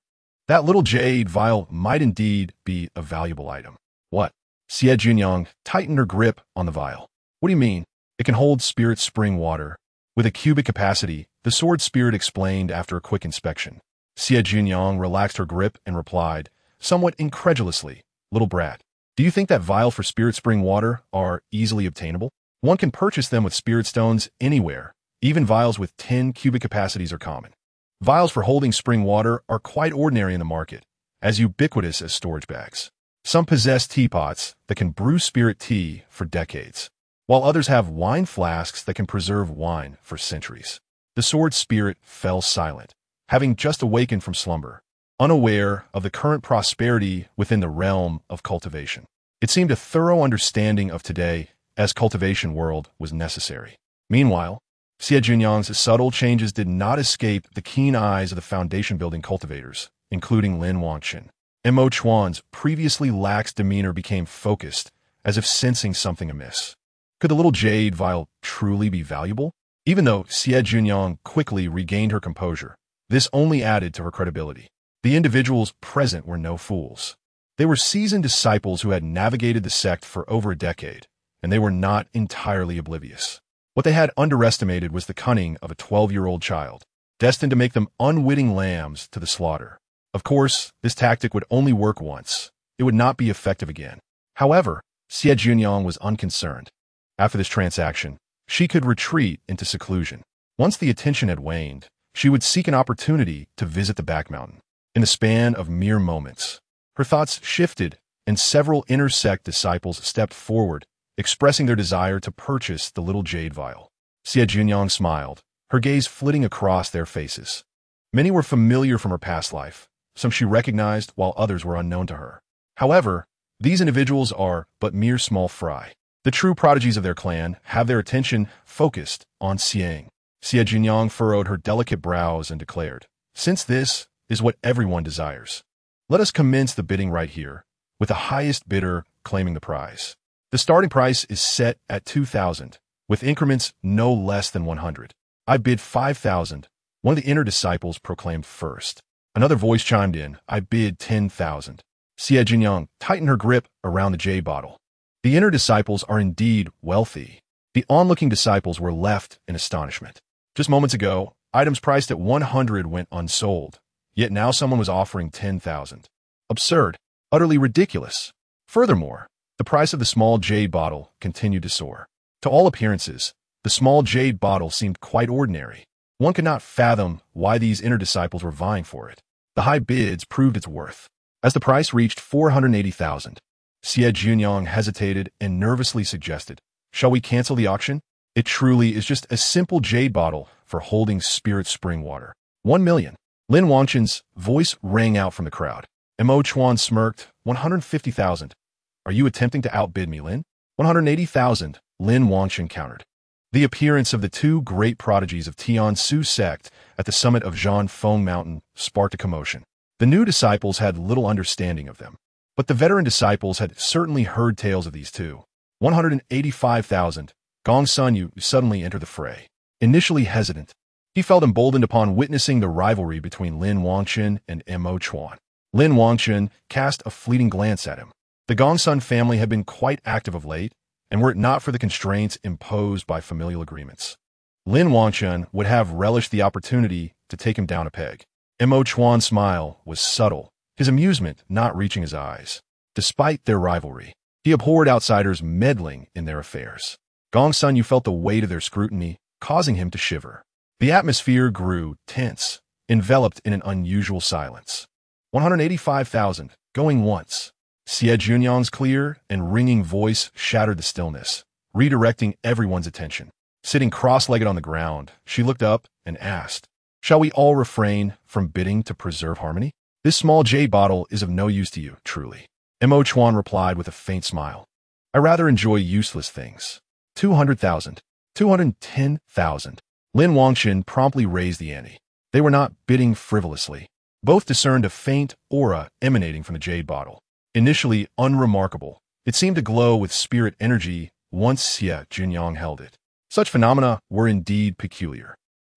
that little jade vial might indeed be a valuable item. What? Xie Jiuniang tightened her grip on the vial. What do you mean? It can hold spirit spring water. With a cubic capacity, the sword spirit explained after a quick inspection. Xie Jiuniang relaxed her grip and replied, somewhat incredulously, little brat, do you think that vial for spirit spring water are easily obtainable? One can purchase them with spirit stones anywhere. Even vials with 10 cubic capacities are common. Vials for holding spring water are quite ordinary in the market, as ubiquitous as storage bags. Some possess teapots that can brew spirit tea for decades, while others have wine flasks that can preserve wine for centuries. The sword spirit fell silent, having just awakened from slumber, unaware of the current prosperity within the realm of cultivation. It seemed a thorough understanding of today as cultivation world was necessary. Meanwhile, Xie Jiuniang's subtle changes did not escape the keen eyes of the foundation-building cultivators, including Lin Wangchen. Mo Chuan's previously lax demeanor became focused, as if sensing something amiss. Could the little jade vial truly be valuable? Even though Xie Jiuniang quickly regained her composure, this only added to her credibility. The individuals present were no fools. They were seasoned disciples who had navigated the sect for over a decade, and they were not entirely oblivious. What they had underestimated was the cunning of a 12-year-old child, destined to make them unwitting lambs to the slaughter. Of course, this tactic would only work once. It would not be effective again. However, Xie Jiuniang was unconcerned. After this transaction, she could retreat into seclusion. Once the attention had waned, she would seek an opportunity to visit the back mountain. In the span of mere moments, her thoughts shifted, and several inner sect disciples stepped forward, expressing their desire to purchase the little jade vial. Xie Jiuniang smiled, her gaze flitting across their faces. Many were familiar from her past life. Some she recognized, while others were unknown to her. However, these individuals are but mere small fry. The true prodigies of their clan have their attention focused on Xiang. Xie Jiuniang furrowed her delicate brows and declared, since this is what everyone desires, let us commence the bidding right here, with the highest bidder claiming the prize. The starting price is set at 2,000, with increments no less than 100. I bid 5,000, one of the inner disciples proclaimed first. Another voice chimed in, I bid 10,000. Xie Jiuniang tightened her grip around the jade bottle. The inner disciples are indeed wealthy. The onlooking disciples were left in astonishment. Just moments ago, items priced at 100 went unsold, yet now someone was offering 10,000. Absurd, utterly ridiculous. Furthermore, the price of the small jade bottle continued to soar. To all appearances, the small jade bottle seemed quite ordinary. One could not fathom why these inner disciples were vying for it. The high bids proved its worth. As the price reached 480,000, Xie Jiuniang hesitated and nervously suggested, shall we cancel the auction? It truly is just a simple jade bottle for holding spirit spring water. 1 million. Lin Wangchen's voice rang out from the crowd. Mo Chuan smirked, 150,000. Are you attempting to outbid me, Lin? 180,000, Lin Wangchen countered. The appearance of the two great prodigies of Tiansu sect at the summit of Zhanfeng Mountain sparked a commotion. The new disciples had little understanding of them, but the veteran disciples had certainly heard tales of these two. 185,000, Gong Sunyu suddenly entered the fray. Initially hesitant, he felt emboldened upon witnessing the rivalry between Lin Wangchen and Mo Chuan. Lin Wangchen cast a fleeting glance at him. The Gongsun family had been quite active of late, and were it not for the constraints imposed by familial agreements, Lin Wangchen would have relished the opportunity to take him down a peg. Mo Chuan's smile was subtle, his amusement not reaching his eyes. Despite their rivalry, he abhorred outsiders meddling in their affairs. Gong Sun Yu felt the weight of their scrutiny, causing him to shiver. The atmosphere grew tense, enveloped in an unusual silence. 185,000, going once. Xie Jiuniang's clear and ringing voice shattered the stillness. redirecting everyone's attention. Sitting cross-legged on the ground, she looked up and asked, "Shall we all refrain from bidding to preserve harmony? This small jade bottle is of no use to you, truly." Mo Chuan replied with a faint smile. "I rather enjoy useless things." 200,000. 210,000. Lin Wangchen promptly raised the ante. They were not bidding frivolously. Both discerned a faint aura emanating from the jade bottle. Initially unremarkable, it seemed to glow with spirit energy once Xie Jiuniang held it. Such phenomena were indeed peculiar.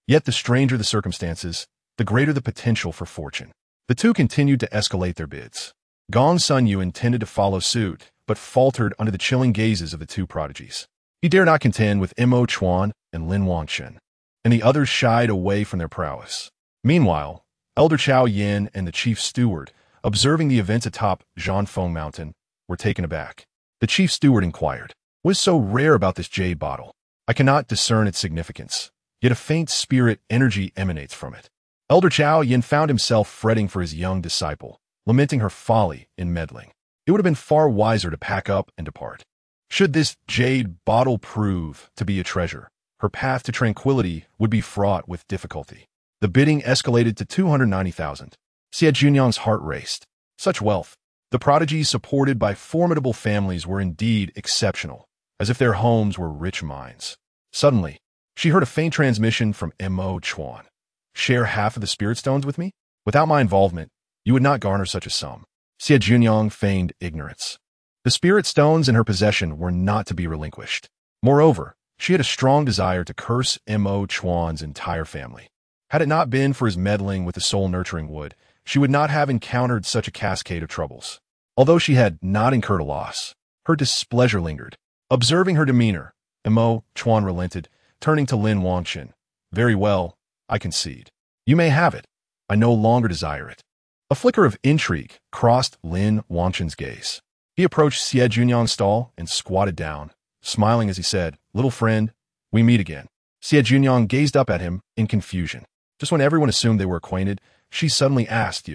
Yet the stranger the circumstances, the greater the potential for fortune. The two continued to escalate their bids. Gong Sun Yu intended to follow suit, but faltered under the chilling gazes of the two prodigies. He dare not contend with Mo Chuan and Lin Wangchen, and the others shied away from their prowess. Meanwhile, Elder Chao Yin and the chief steward, observing the events atop Zhanfeng Mountain, were taken aback. The chief steward inquired, "What is so rare about this jade bottle? I cannot discern its significance, yet a faint spirit energy emanates from it." Elder Chao Yin found himself fretting for his young disciple, lamenting her folly in meddling. It would have been far wiser to pack up and depart. Should this jade bottle prove to be a treasure, her path to tranquility would be fraught with difficulty. The bidding escalated to 290,000. Xie Jiuniang's heart raced. Such wealth. The prodigies supported by formidable families were indeed exceptional, as if their homes were rich mines. Suddenly, she heard a faint transmission from Mo Chuan. "Share half of the spirit stones with me? Without my involvement, you would not garner such a sum." Xie Jiuniang feigned ignorance. The spirit stones in her possession were not to be relinquished. Moreover, she had a strong desire to curse Mo Chuan's entire family. Had it not been for his meddling with the soul-nurturing wood, she would not have encountered such a cascade of troubles. Although she had not incurred a loss, her displeasure lingered. Observing her demeanor, Mo Chuan relented, turning to Lin Wangchen. "Very well, I concede. You may have it. I no longer desire it." A flicker of intrigue crossed Lin Wangchen's gaze. He approached Xie Jiuniang's stall and squatted down, smiling as he said, "Little friend, we meet again." Xie Jiuniang gazed up at him in confusion. Just when everyone assumed they were acquainted, she suddenly asked,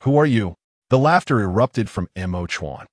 "Who are you?" The laughter erupted from Mo Chuan,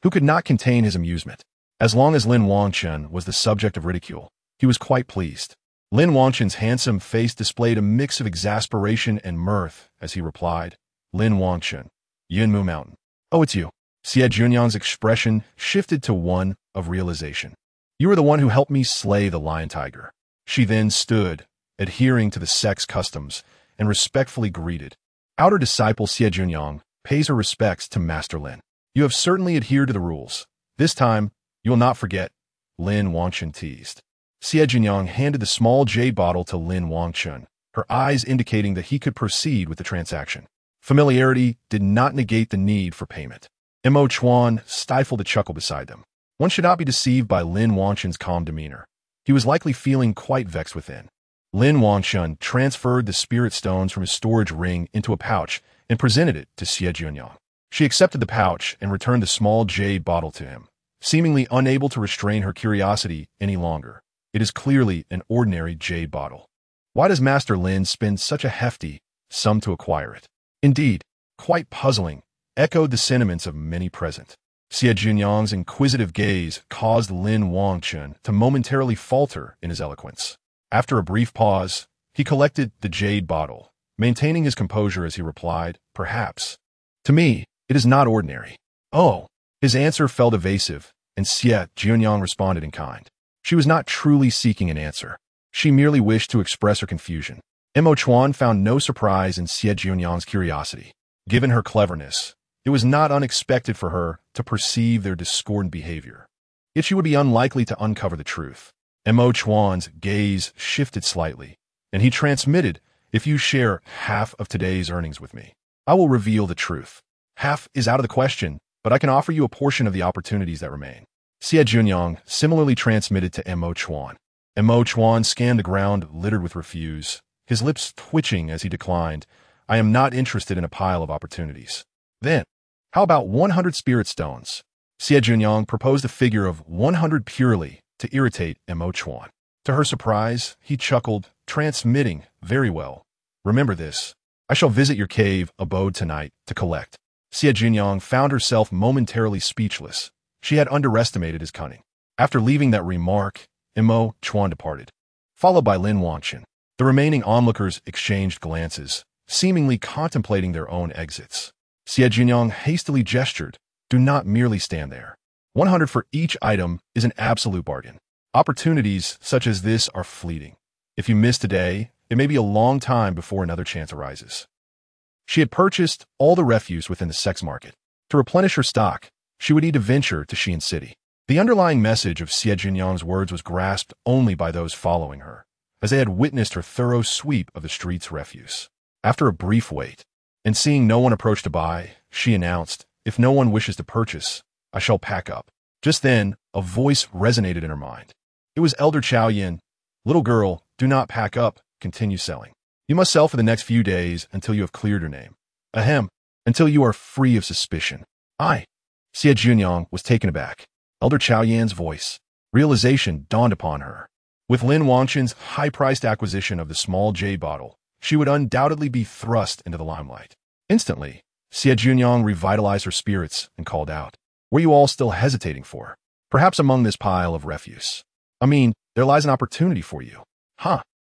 who could not contain his amusement. As long as Lin Wangchen was the subject of ridicule, he was quite pleased. Lin Wangchen's handsome face displayed a mix of exasperation and mirth as he replied, "Lin Wangchen, Yunmu Mountain." "Oh, it's you." Xie Jiuniang's expression shifted to one of realization. "You are the one who helped me slay the lion tiger." She then stood, adhering to the sect's customs, and respectfully greeted. Outer disciple Xie Jiuniang pays her respects to Master Lin. "You have certainly adhered to the rules. This time, you will not forget," Lin Wangchen teased. Xie Jiuniang handed the small jade bottle to Lin Wangchen, her eyes indicating that he could proceed with the transaction. Familiarity did not negate the need for payment. Mo Chuan stifled a chuckle beside them. One should not be deceived by Lin Wangchen's calm demeanor. He was likely feeling quite vexed within. Lin Wangchen transferred the spirit stones from his storage ring into a pouch and presented it to Xie Jiuniang. She accepted the pouch and returned the small jade bottle to him, seemingly unable to restrain her curiosity any longer. It is clearly an ordinary jade bottle. Why does Master Lin spend such a hefty sum to acquire it? Indeed, quite puzzling, echoed the sentiments of many present. Xie Jiuniang's inquisitive gaze caused Lin Wangchen to momentarily falter in his eloquence. After a brief pause, he collected the jade bottle, maintaining his composure as he replied, "Perhaps. To me, it is not ordinary." "Oh." His answer felt evasive, and Xie Jiuniang responded in kind. She was not truly seeking an answer. She merely wished to express her confusion. Mo Chuan found no surprise in Xie Jiuniang's curiosity. Given her cleverness, it was not unexpected for her to perceive their discordant behavior. Yet she would be unlikely to uncover the truth. Mo Chuan's gaze shifted slightly, and he transmitted, "If you share half of today's earnings with me, I will reveal the truth. Half is out of the question, but I can offer you a portion of the opportunities that remain." Xie Jiuniang similarly transmitted to Mo Chuan. Mo Chuan scanned the ground littered with refuse, his lips twitching as he declined, "I am not interested in a pile of opportunities." "Then, how about 100 spirit stones?" Xie Jiuniang proposed a figure of 100 purely to irritate Mo Chuan. To her surprise, he chuckled, transmitting, "Very well. Remember this. I shall visit your cave abode tonight to collect." Xie Jiuniang found herself momentarily speechless. She had underestimated his cunning. After leaving that remark, Imo Chuan departed, followed by Lin Wangchen. The remaining onlookers exchanged glances, seemingly contemplating their own exits. Xie Jiuniang hastily gestured, "Do not merely stand there. 100 for each item is an absolute bargain. Opportunities such as this are fleeting. If you miss today, it may be a long time before another chance arises." She had purchased all the refuse within the sex market. To replenish her stock, she would need to venture to Xian City. The underlying message of Xie Jiuniang's words was grasped only by those following her, as they had witnessed her thorough sweep of the street's refuse. After a brief wait, and seeing no one approach to buy, she announced, "If no one wishes to purchase, I shall pack up." Just then, a voice resonated in her mind. It was Elder Chao Yin. "Little girl, do not pack up, continue selling. You must sell for the next few days until you have cleared your name. Ahem, until you are free of suspicion." Xie Jiuniang was taken aback. Elder Chao Yan's voice. Realization dawned upon her. With Lin Wangchen's high-priced acquisition of the small jade bottle, she would undoubtedly be thrust into the limelight. Instantly, Xie Jiuniang revitalized her spirits and called out, "Were you all still hesitating for? Perhaps among this pile of refuse. I mean, there lies an opportunity for you."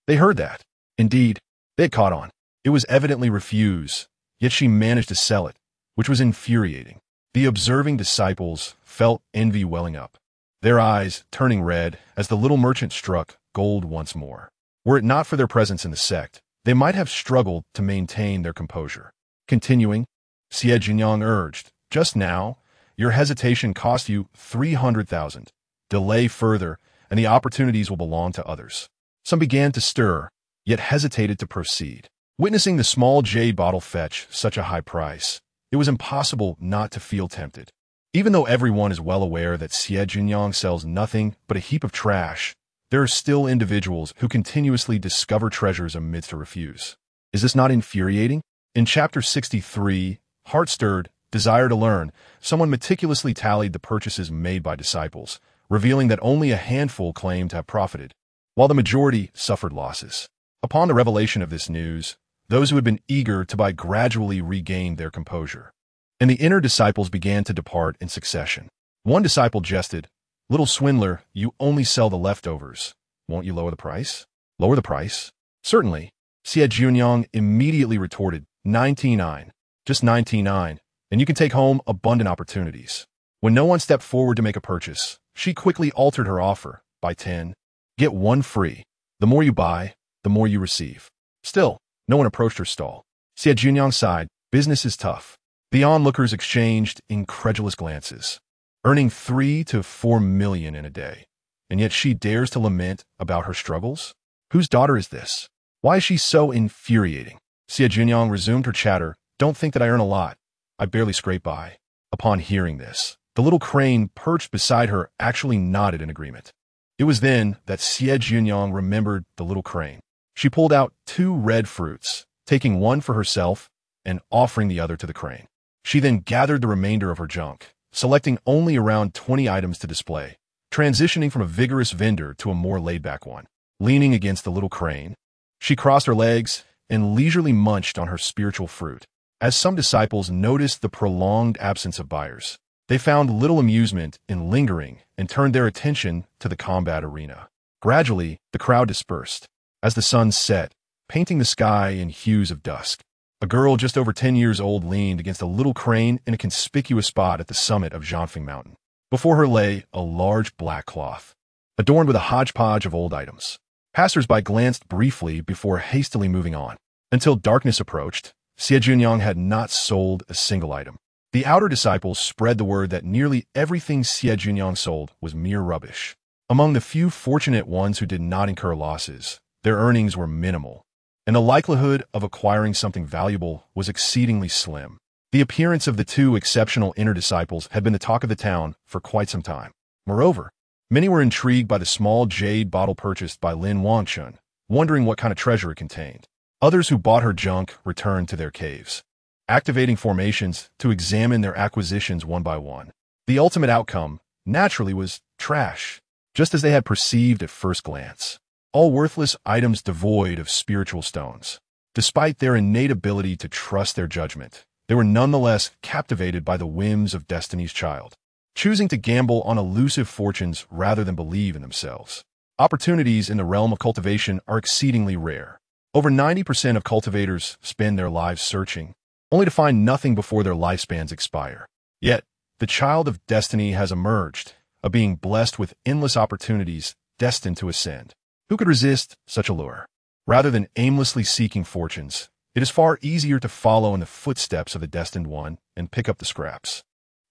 They heard that. Indeed, they had caught on. It was evidently refuse, yet she managed to sell it, which was infuriating. The observing disciples felt envy welling up, their eyes turning red as the little merchant struck gold once more. Were it not for their presence in the sect, they might have struggled to maintain their composure. Continuing, Xie Jiuniang urged, "Just now, your hesitation cost you 300,000. Delay further, and the opportunities will belong to others." Some began to stir, yet hesitated to proceed. Witnessing the small jade bottle fetch such a high price, it was impossible not to feel tempted. Even though everyone is well aware that Xie Jiuniang sells nothing but a heap of trash, there are still individuals who continuously discover treasures amidst a refuse. Is this not infuriating? In Chapter 63, Heart-Stirred, Desire to Learn, someone meticulously tallied the purchases made by disciples, revealing that only a handful claimed to have profited, while the majority suffered losses. Upon the revelation of this news, those who had been eager to buy gradually regained their composure, and the inner disciples began to depart in succession. One disciple jested, "Little swindler, you only sell the leftovers. Won't you lower the price?" "Lower the price?" "Certainly." Xie Jiuniang immediately retorted, 99, just 99, and you can take home abundant opportunities. When no one stepped forward to make a purchase, she quickly altered her offer, "Buy 10, get 1 free. The more you buy, the more you receive." Still, no one approached her stall. Xie Jiuniang sighed, "Business is tough." The onlookers exchanged incredulous glances. Earning 3 to 4 million in a day, and yet she dares to lament about her struggles? Whose daughter is this? Why is she so infuriating? Xie Jiuniang resumed her chatter, "Don't think that I earn a lot. I barely scrape by." Upon hearing this, the little crane perched beside her actually nodded in agreement. It was then that Xie Jiuniang remembered the little crane. She pulled out 2 red fruits, taking one for herself and offering the other to the crane. She then gathered the remainder of her junk, selecting only around 20 items to display, transitioning from a vigorous vendor to a more laid-back one. Leaning against the little crane, she crossed her legs and leisurely munched on her spiritual fruit. As some disciples noticed the prolonged absence of buyers, they found little amusement in lingering and turned their attention to the combat arena. Gradually, the crowd dispersed. As the sun set, painting the sky in hues of dusk, a girl just over 10 years old leaned against a little crane in a conspicuous spot at the summit of Zhanfeng Mountain. Before her lay a large black cloth, adorned with a hodgepodge of old items. Passers-by glanced briefly before hastily moving on. Until darkness approached, Xie Jiuniang had not sold a single item. The outer disciples spread the word that nearly everything Xie Jiuniang sold was mere rubbish. Among the few fortunate ones who did not incur losses, their earnings were minimal, and the likelihood of acquiring something valuable was exceedingly slim. The appearance of the 2 exceptional inner disciples had been the talk of the town for quite some time. Moreover, many were intrigued by the small jade bottle purchased by Lin Wangchen, wondering what kind of treasure it contained. Others who bought her junk returned to their caves, activating formations to examine their acquisitions one by one. The ultimate outcome, naturally, was trash, just as they had perceived at first glance. All worthless items devoid of spiritual stones. Despite their innate ability to trust their judgment, they were nonetheless captivated by the whims of Destiny's Child. choosing to gamble on elusive fortunes rather than believe in themselves. Opportunities in the realm of cultivation are exceedingly rare. Over 90% of cultivators spend their lives searching, only to find nothing before their lifespans expire. Yet, the child of destiny has emerged, a being blessed with endless opportunities, destined to ascend. Who could resist such a lure? Rather than aimlessly seeking fortunes, it is far easier to follow in the footsteps of the destined one and pick up the scraps.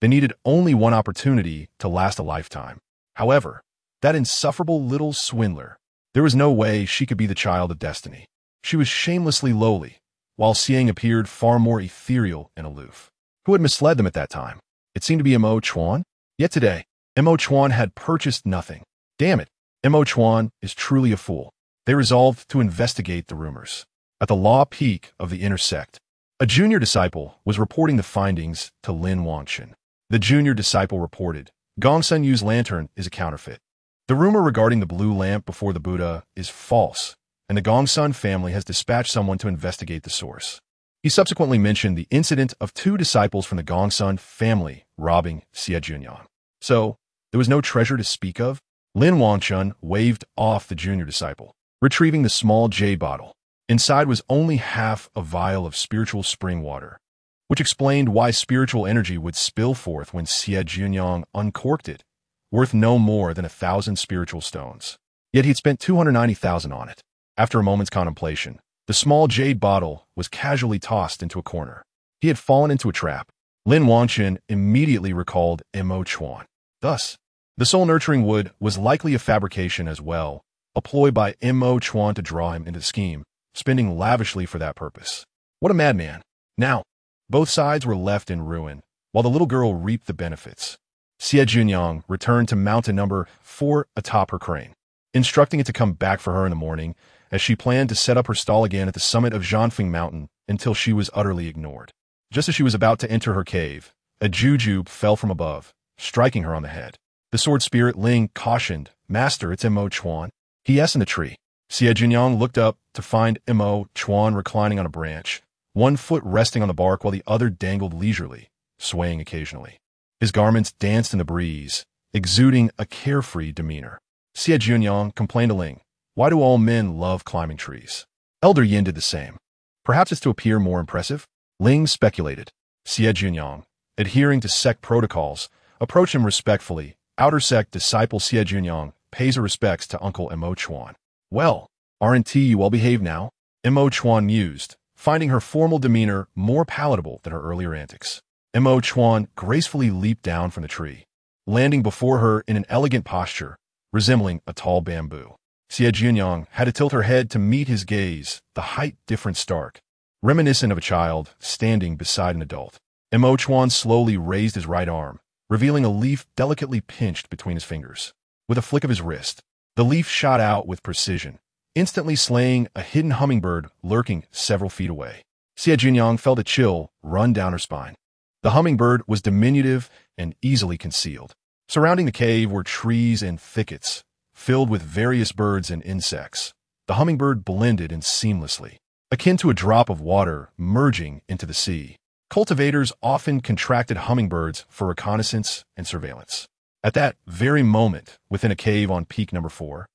They needed only one opportunity to last a lifetime. However, that insufferable little swindler, there was no way she could be the child of destiny. She was shamelessly lowly, while Xiang appeared far more ethereal and aloof. Who had misled them at that time? It seemed to be Mo Chuan. Yet today, Mo Chuan had purchased nothing. Damn it, Mo Chuan is truly a fool. They resolved to investigate the rumors. At the law peak of the inner sect, a junior disciple was reporting the findings to Lin Wangchen. The junior disciple reported, Gongsun Yu's lantern is a counterfeit. The rumor regarding the blue lamp before the Buddha is false, and the Gongsun family has dispatched someone to investigate the source. He subsequently mentioned the incident of 2 disciples from the Gongsun family robbing Xie Jiuniang. So, there was no treasure to speak of? Lin Wangchen waved off the junior disciple, retrieving the small jade bottle. Inside was only half a vial of spiritual spring water, which explained why spiritual energy would spill forth when Xie Jiuniang uncorked it, worth no more than 1,000 spiritual stones. Yet he'd spent 290,000 on it. After a moment's contemplation, the small jade bottle was casually tossed into a corner. He had fallen into a trap. Lin Wangchen immediately recalled Mo Chuan. Thus, the soul-nurturing wood was likely a fabrication as well, a ploy by Mo Chuan to draw him into the scheme, spending lavishly for that purpose. What a madman. Now, both sides were left in ruin, while the little girl reaped the benefits. Xie Jiuniang returned to mountain number 4 atop her crane, instructing it to come back for her in the morning, as she planned to set up her stall again at the summit of Zhanfeng Mountain until she was utterly ignored. Just as she was about to enter her cave, a jujube fell from above, striking her on the head. The sword spirit Ling cautioned, Master, it's Mo Chuan. He-s in the tree. Xie Jiuniang looked up to find Mo Chuan reclining on a branch, one foot resting on the bark while the other dangled leisurely, swaying occasionally. His garments danced in the breeze, exuding a carefree demeanor. Xie Jiuniang complained to Ling, why do all men love climbing trees? Elder Yin did the same. Perhaps it's to appear more impressive? Ling speculated. Xie Jiuniang, adhering to sect protocols, approached him respectfully. Outer sect disciple Xie Jiuniang pays her respects to Uncle Mo Chuan. Well, aren't you well behaved now? Mo Chuan mused, finding her formal demeanor more palatable than her earlier antics. Mo Chuan gracefully leaped down from the tree, landing before her in an elegant posture, resembling a tall bamboo. Xie Jiuniang had to tilt her head to meet his gaze, the height difference stark, reminiscent of a child standing beside an adult. Mo Chuan slowly raised his right arm, revealing a leaf delicately pinched between his fingers. With a flick of his wrist, the leaf shot out with precision, instantly slaying a hidden hummingbird lurking several feet away. Xie Jiuniang felt a chill run down her spine. The hummingbird was diminutive and easily concealed. Surrounding the cave were trees and thickets, filled with various birds and insects. The hummingbird blended in seamlessly, akin to a drop of water merging into the sea. Cultivators often contracted hummingbirds for reconnaissance and surveillance. At that very moment, within a cave on peak number 4,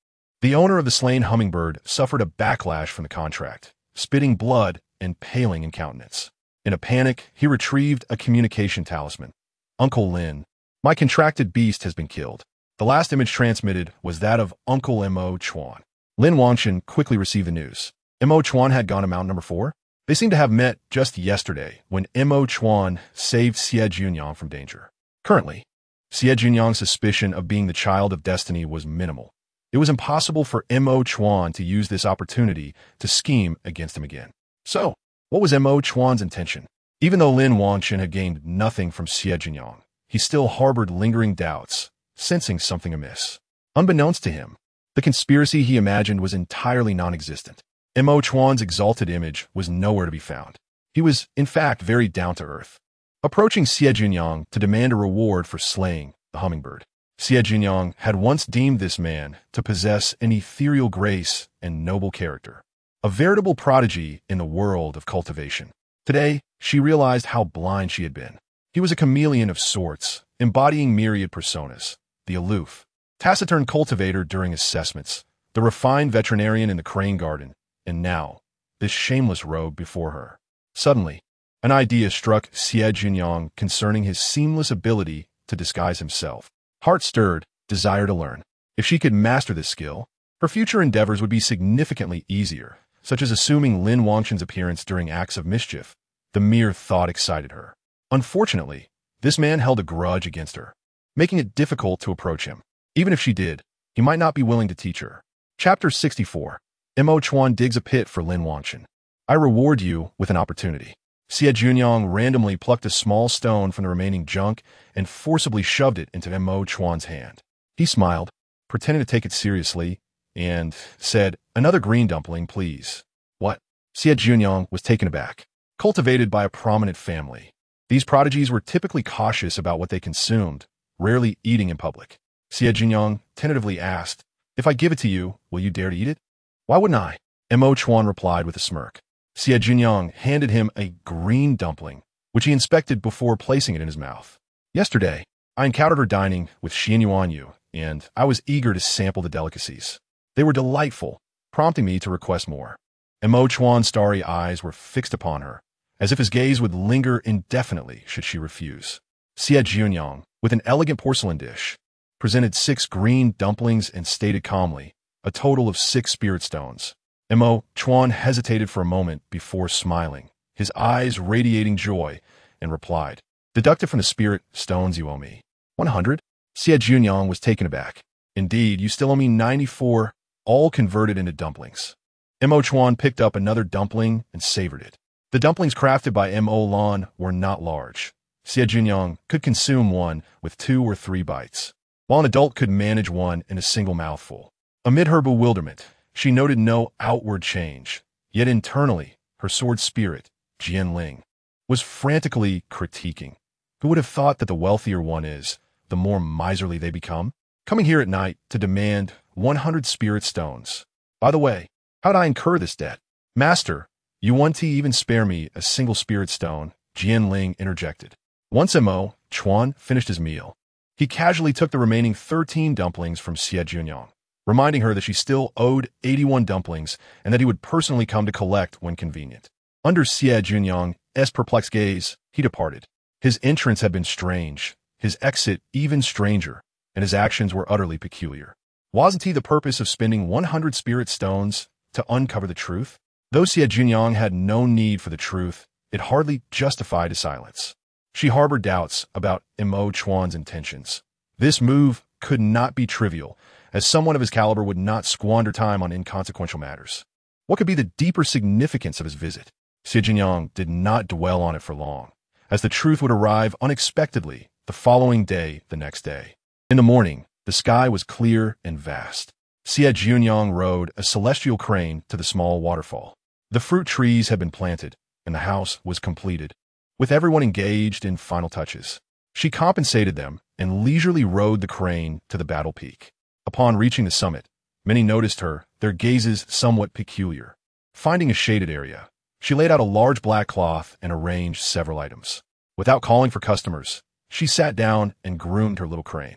the owner of the slain hummingbird suffered a backlash from the contract, spitting blood and paling in countenance. In a panic, he retrieved a communication talisman. Uncle Lin, my contracted beast has been killed. The last image transmitted was that of Uncle Mo Chuan. Lin Wangchen quickly received the news. Mo Chuan had gone to mountain number 4. They seemed to have met just yesterday when Mo Chuan saved Xie Jiuniang from danger. Currently, Xie Jiuniang's suspicion of being the child of destiny was minimal. It was impossible for Mo Chuan to use this opportunity to scheme against him again. So, what was Mo Chuan's intention? Even though Lin Wangchen had gained nothing from Xie Jiuniang, he still harbored lingering doubts, sensing something amiss. Unbeknownst to him, the conspiracy he imagined was entirely non-existent. Mo Chuan's exalted image was nowhere to be found. He was, in fact, very down-to-earth, approaching Xie Jiuniang to demand a reward for slaying the hummingbird. Xie Jiuniang had once deemed this man to possess an ethereal grace and noble character, a veritable prodigy in the world of cultivation. Today, she realized how blind she had been. He was a chameleon of sorts, embodying myriad personas: the aloof, taciturn cultivator during assessments, the refined veterinarian in the crane garden, and now, this shameless rogue before her. Suddenly, an idea struck Xie Jiuniang concerning his seamless ability to disguise himself. Heart stirred, desire to learn. If she could master this skill, her future endeavors would be significantly easier, such as assuming Lin Wangchen's appearance during acts of mischief. The mere thought excited her. Unfortunately, this man held a grudge against her, making it difficult to approach him. Even if she did, he might not be willing to teach her. Chapter 64. Mo Chuan digs a pit for Lin Wangchen. I reward you with an opportunity. Xie Jiuniang randomly plucked a small stone from the remaining junk and forcibly shoved it into Mo Chuan's hand. He smiled, pretending to take it seriously, and said, "Another green dumpling, please." What? Xie Jiuniang was taken aback. Cultivated by a prominent family, these prodigies were typically cautious about what they consumed, rarely eating in public. Xie Jiuniang tentatively asked, "If I give it to you, will you dare to eat it?" "Why wouldn't I?" Mo Chuan replied with a smirk. Xie Jiuniang handed him a green dumpling, which he inspected before placing it in his mouth. "Yesterday, I encountered her dining with Xie Jiuniang, and I was eager to sample the delicacies. They were delightful, prompting me to request more." Mo Chuan's starry eyes were fixed upon her, as if his gaze would linger indefinitely should she refuse. Xie Jiuniang, with an elegant porcelain dish, presented 6 green dumplings and stated calmly, a total of 6 spirit stones. Mo Chuan hesitated for a moment before smiling, his eyes radiating joy, and replied, "Deducted from the spirit stones you owe me 100. Xie Jiuniang was taken aback. "Indeed, you still owe me 94, all converted into dumplings." Mo Chuan picked up another dumpling and savored it. The dumplings crafted by Mo Lan were not large. Xie Jiuniang could consume one with 2 or 3 bites, while an adult could manage one in a single mouthful. Amid her bewilderment, she noted no outward change, yet internally, her sword spirit, Jianling, was frantically critiquing. Who would have thought that the wealthier one is, the more miserly they become? Coming here at night to demand 100 spirit stones. By the way, how'd I incur this debt? "Master, you want to even spare me a single spirit stone," Jianling interjected. Once Mo Chuan finished his meal, he casually took the remaining 13 dumplings from Xie Jiuniang, reminding her that she still owed 81 dumplings and that he would personally come to collect when convenient. Under Xie Jiuniang's perplexed gaze, he departed. His entrance had been strange, his exit even stranger, and his actions were utterly peculiar. Wasn't he the purpose of spending 100 spirit stones to uncover the truth? Though Xie Jiuniang had no need for the truth, it hardly justified his silence. She harbored doubts about Mo Chuan's intentions. This move could not be trivial, as someone of his caliber would not squander time on inconsequential matters. What could be the deeper significance of his visit? Xie Jiuniang did not dwell on it for long, as the truth would arrive unexpectedly the following day, the next day. In the morning, the sky was clear and vast. Xie Jiuniang rode a celestial crane to the small waterfall. The fruit trees had been planted, and the house was completed, with everyone engaged in final touches. She compensated them and leisurely rode the crane to the battle peak. Upon reaching the summit, many noticed her, their gazes somewhat peculiar. Finding a shaded area, she laid out a large black cloth and arranged several items. Without calling for customers, she sat down and groomed her little crane.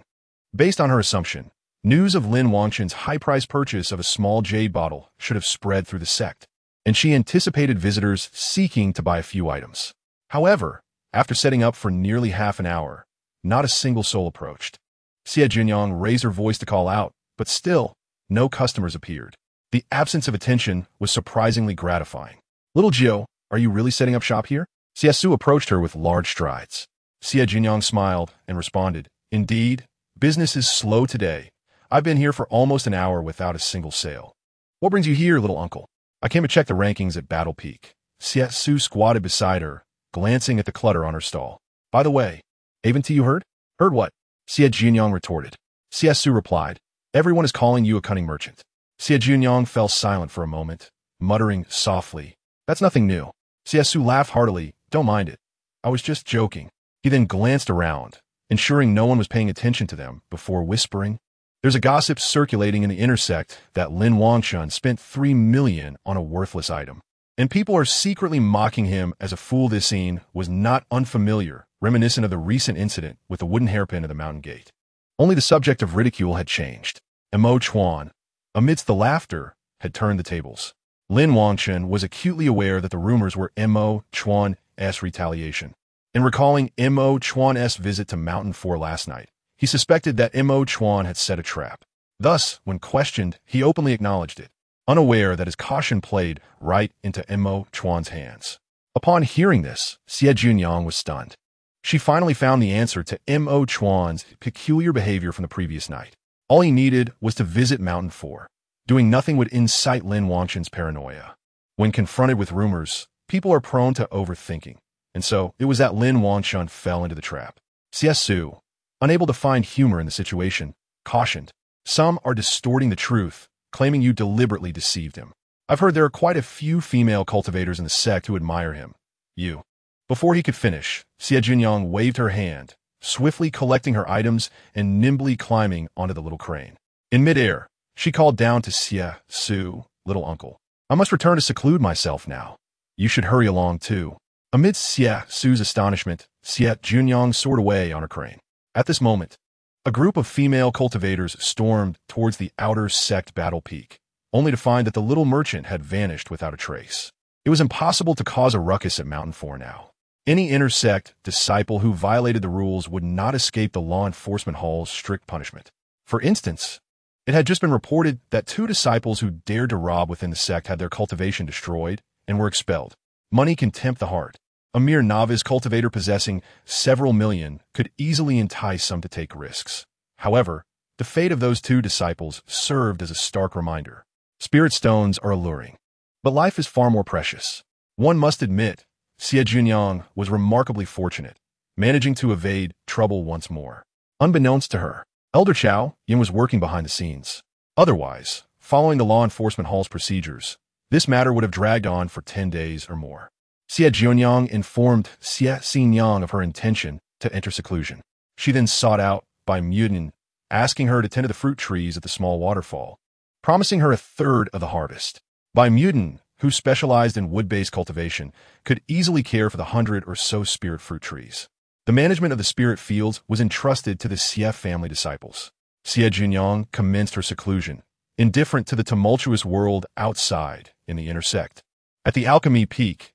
Based on her assumption, news of Lin Wangchen's high-priced purchase of a small jade bottle should have spread through the sect, and she anticipated visitors seeking to buy a few items. However, after setting up for nearly half an hour, not a single soul approached. Xie Jiuniang raised her voice to call out, but still, no customers appeared. The absence of attention was surprisingly gratifying. "Little Jiu, are you really setting up shop here?" Xie Su approached her with large strides. Xie Jiuniang smiled and responded, "Indeed, business is slow today. I've been here for almost an hour without a single sale." "What brings you here, little uncle?" "I came to check the rankings at Battle Peak." Xie Su squatted beside her, glancing at the clutter on her stall. "By the way, haven't you heard?" "Heard what?" Xie Jiuniang retorted. Xie Su replied, "Everyone is calling you a cunning merchant." Xie Jiuniang fell silent for a moment, muttering softly, "That's nothing new." Xie Su laughed heartily. "Don't mind it. I was just joking." He then glanced around, ensuring no one was paying attention to them, before whispering, "There's a gossip circulating in the inner sect that Lin Wangchen spent 3 million on a worthless item, and people are secretly mocking him as a fool." This scene was not unfamiliar, reminiscent of the recent incident with the wooden hairpin at the mountain gate. Only the subject of ridicule had changed. Chuan, amidst the laughter, had turned the tables. Lin Wangchen was acutely aware that the rumors were Chuan's retaliation. In recalling Chuan's visit to Mountain 4 last night, he suspected that Chuan had set a trap. Thus, when questioned, he openly acknowledged it, unaware that his caution played right into Chuan's hands. Upon hearing this, Xie Jiuniang was stunned. She finally found the answer to Chuan's peculiar behavior from the previous night. All he needed was to visit Mountain 4. Doing nothing would incite Lin Wangchen's paranoia. When confronted with rumors, people are prone to overthinking, and so it was that Lin Wangchen fell into the trap. Xie Su, unable to find humor in the situation, cautioned, "Some are distorting the truth, claiming you deliberately deceived him. I've heard there are quite a few female cultivators in the sect who admire him. You." Before he could finish, Xie Jiuniang waved her hand, swiftly collecting her items and nimbly climbing onto the little crane. In midair, she called down to Xie Su, "Little uncle, I must return to seclude myself now. You should hurry along too." Amidst Xie Su's astonishment, Xie Jiuniang soared away on her crane. At this moment, a group of female cultivators stormed towards the outer sect battle peak, only to find that the little merchant had vanished without a trace. It was impossible to cause a ruckus at Mountain 4 now. Any intersect disciple who violated the rules would not escape the law enforcement hall's strict punishment. For instance, it had just been reported that 2 disciples who dared to rob within the sect had their cultivation destroyed and were expelled. Money can tempt the heart. A mere novice cultivator possessing several million could easily entice some to take risks. However, the fate of those 2 disciples served as a stark reminder. Spirit stones are alluring, but life is far more precious. One must admit, Xie Jiuniang was remarkably fortunate, managing to evade trouble once more. Unbeknownst to her, Elder Chao Yin was working behind the scenes. Otherwise, following the law enforcement hall's procedures, this matter would have dragged on for 10 days or more. Xie Jiuniang informed Xie Jiuniang of her intention to enter seclusion. She then sought out Bai Muden, asking her to tend to the fruit trees at the small waterfall, promising her a third of the harvest. Bai Muden, who specialized in wood-based cultivation, could easily care for the 100 or so spirit fruit trees. The management of the spirit fields was entrusted to the Xie family disciples. Xie Jiuniang commenced her seclusion, indifferent to the tumultuous world outside in the inner sect. At the alchemy peak,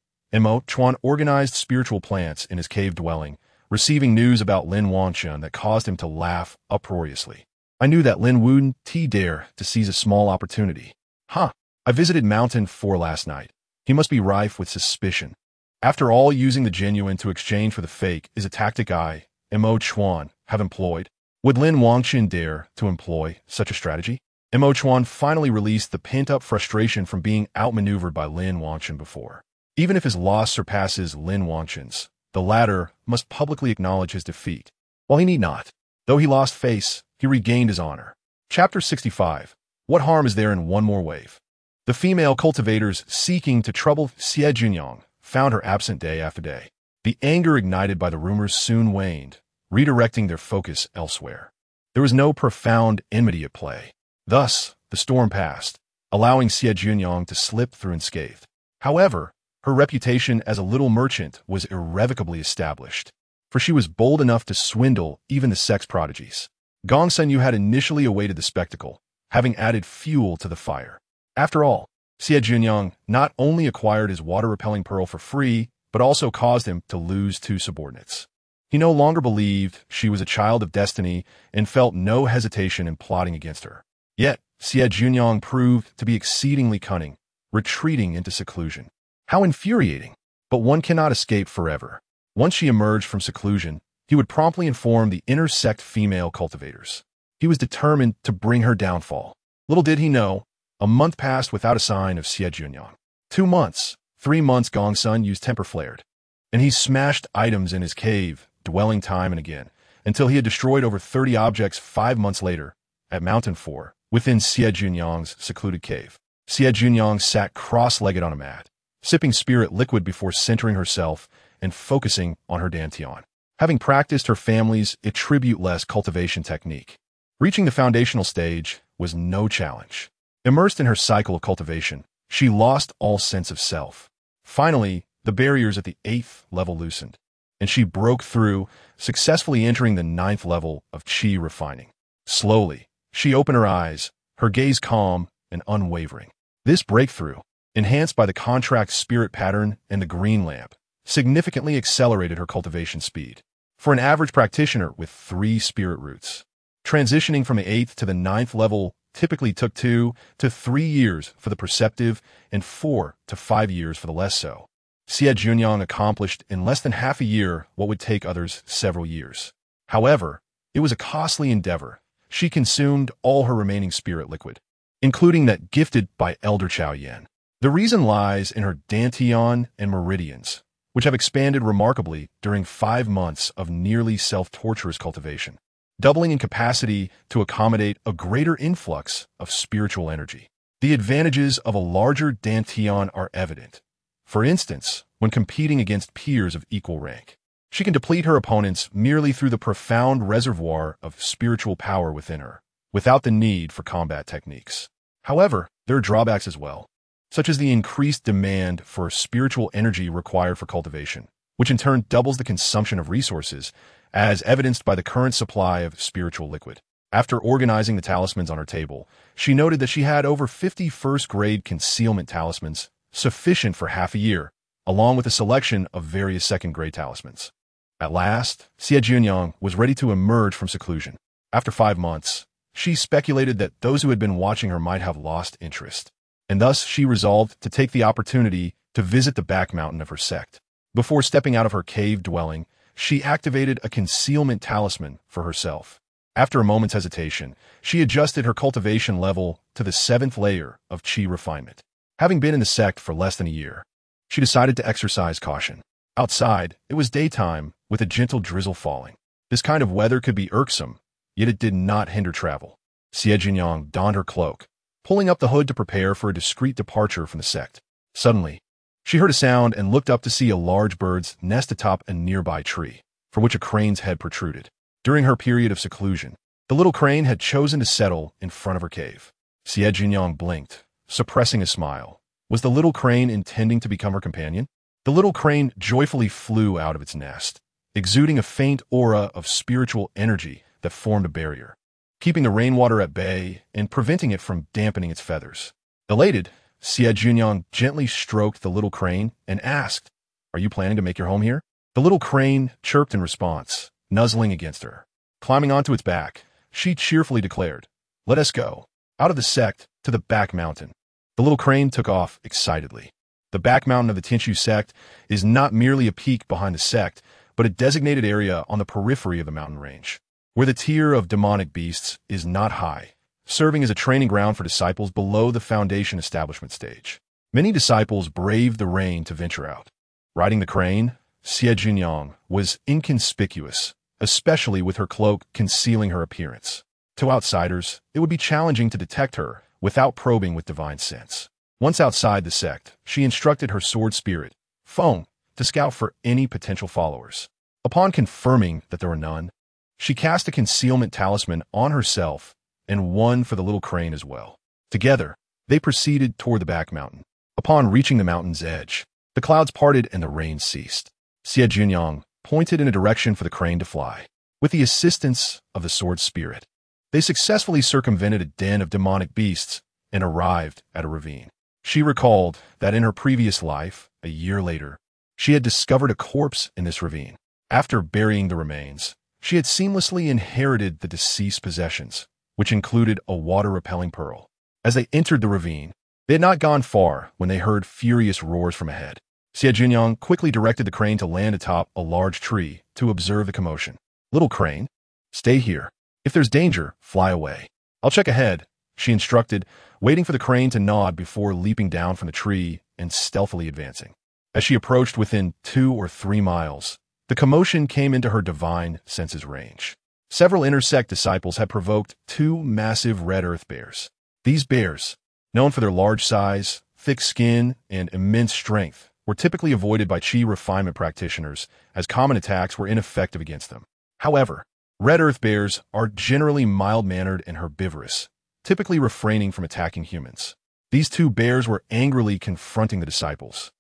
Chuan organized spiritual plants in his cave dwelling, receiving news about Lin Wangchen that caused him to laugh uproariously. "I knew that Lin wouldn't dare to seize a small opportunity. Huh. I visited Mountain 4 last night. He must be rife with suspicion. After all, using the genuine to exchange for the fake is a tactic Chuan have employed. Would Lin Wangchen dare to employ such a strategy?" Chuan finally released the pent-up frustration from being outmaneuvered by Lin Wangchen before. Even if his loss surpasses Lin Wangchen's, the latter must publicly acknowledge his defeat. While he need not. Though he lost face, he regained his honor. Chapter 65. What harm is there in one more wave? The female cultivators seeking to trouble Xie Jiuniang found her absent day after day. The anger ignited by the rumors soon waned, redirecting their focus elsewhere. There was no profound enmity at play. Thus, the storm passed, allowing Xie Jiuniang to slip through unscathed. However, her reputation as a little merchant was irrevocably established, for she was bold enough to swindle even the sex prodigies. Gong Senyu had initially awaited the spectacle, having added fuel to the fire. After all, Xie Jiuniang not only acquired his water-repelling pearl for free, but also caused him to lose 2 subordinates. He no longer believed she was a child of destiny and felt no hesitation in plotting against her. Yet, Xie Jiuniang proved to be exceedingly cunning, retreating into seclusion. How infuriating! But one cannot escape forever. Once she emerged from seclusion, he would promptly inform the inner sect female cultivators. He was determined to bring her downfall. Little did he know, a month passed without a sign of Xie Jiuniang. 2 months, 3 months Gong Sun used temper flared, and he smashed items in his cave, dwelling time and again, until he had destroyed over 30 objects 5 months later, at Mountain 4, within Xie Jiuniang's secluded cave. Xie Jiuniang sat cross-legged on a mat, sipping spirit liquid before centering herself and focusing on her dantian, having practiced her family's attribute-less cultivation technique. Reaching the foundational stage was no challenge. Immersed in her cycle of cultivation, she lost all sense of self. Finally, the barriers at the 8th level loosened. and she broke through, successfully entering the 9th level of Qi refining. Slowly, she opened her eyes, her gaze calm and unwavering. This breakthrough, enhanced by the contract spirit pattern and the green lamp, significantly accelerated her cultivation speed. For an average practitioner with 3 spirit roots, transitioning from the 8th to the 9th level typically took 2 to 3 years for the perceptive and 4 to 5 years for the less so. Xie Jiuniang accomplished in less than half a year what would take others several years. However, it was a costly endeavor. She consumed all her remaining spirit liquid, including that gifted by Elder Chao Yan. The reason lies in her dantian and meridians, which have expanded remarkably during 5 months of nearly self-torturous cultivation, doubling in capacity to accommodate a greater influx of spiritual energy. The advantages of a larger dantian are evident. For instance, when competing against peers of equal rank, she can deplete her opponents merely through the profound reservoir of spiritual power within her, without the need for combat techniques. However, there are drawbacks as well, such as the increased demand for spiritual energy required for cultivation, which in turn doubles the consumption of resources, as evidenced by the current supply of spiritual liquid. After organizing the talismans on her table, she noted that she had over 50 first-grade concealment talismans, sufficient for half a year, along with a selection of various second-grade talismans. At last, Xie Jiuniang was ready to emerge from seclusion. After 5 months, she speculated that those who had been watching her might have lost interest, and thus she resolved to take the opportunity to visit the back mountain of her sect. Before stepping out of her cave dwelling, she activated a concealment talisman for herself. After a moment's hesitation, she adjusted her cultivation level to the 7th layer of Qi refinement. Having been in the sect for less than a year, she decided to exercise caution. Outside, it was daytime, with a gentle drizzle falling. This kind of weather could be irksome, yet it did not hinder travel. Xie Jiuniang donned her cloak, pulling up the hood to prepare for a discreet departure from the sect. Suddenly, she heard a sound and looked up to see a large bird's nest atop a nearby tree, from which a crane's head protruded. During her period of seclusion, the little crane had chosen to settle in front of her cave. Xie Jiuniang blinked, suppressing a smile. Was the little crane intending to become her companion? The little crane joyfully flew out of its nest, exuding a faint aura of spiritual energy that formed a barrier, keeping the rainwater at bay and preventing it from dampening its feathers. Elated, Xie Jiuniang gently stroked the little crane and asked, "Are you planning to make your home here?" The little crane chirped in response, nuzzling against her. Climbing onto its back, she cheerfully declared, "Let us go, out of the sect, to the back mountain." The little crane took off excitedly. The back mountain of the Tinshu sect is not merely a peak behind the sect, but a designated area on the periphery of the mountain range, where the tier of demonic beasts is not high, serving as a training ground for disciples below the foundation establishment stage. Many disciples braved the rain to venture out. Riding the crane, Xie Jiuniang was inconspicuous, especially with her cloak concealing her appearance. To outsiders, it would be challenging to detect her without probing with divine sense. Once outside the sect, she instructed her sword spirit, Feng, to scout for any potential followers. Upon confirming that there were none, she cast a concealment talisman on herself and one for the little crane as well. Together, they proceeded toward the back mountain. Upon reaching the mountain's edge, the clouds parted and the rain ceased. Xie Jiuniang pointed in a direction for the crane to fly. With the assistance of the sword spirit, they successfully circumvented a den of demonic beasts and arrived at a ravine. She recalled that in her previous life, a year later, she had discovered a corpse in this ravine. After burying the remains, she had seamlessly inherited the deceased's possessions, which included a water-repelling pearl. As they entered the ravine, they had not gone far when they heard furious roars from ahead. Xie Jiuniang quickly directed the crane to land atop a large tree to observe the commotion. "Little crane, stay here. If there's danger, fly away. I'll check ahead," she instructed, waiting for the crane to nod before leaping down from the tree and stealthily advancing. As she approached within 2 or 3 miles, the commotion came into her divine senses range. Several intersect disciples had provoked 2 massive red earth bears. These bears, known for their large size, thick skin, and immense strength, were typically avoided by Qi refinement practitioners, as common attacks were ineffective against them. However, red earth bears are generally mild-mannered and herbivorous, typically refraining from attacking humans. These 2 bears were angrily confronting the disciples.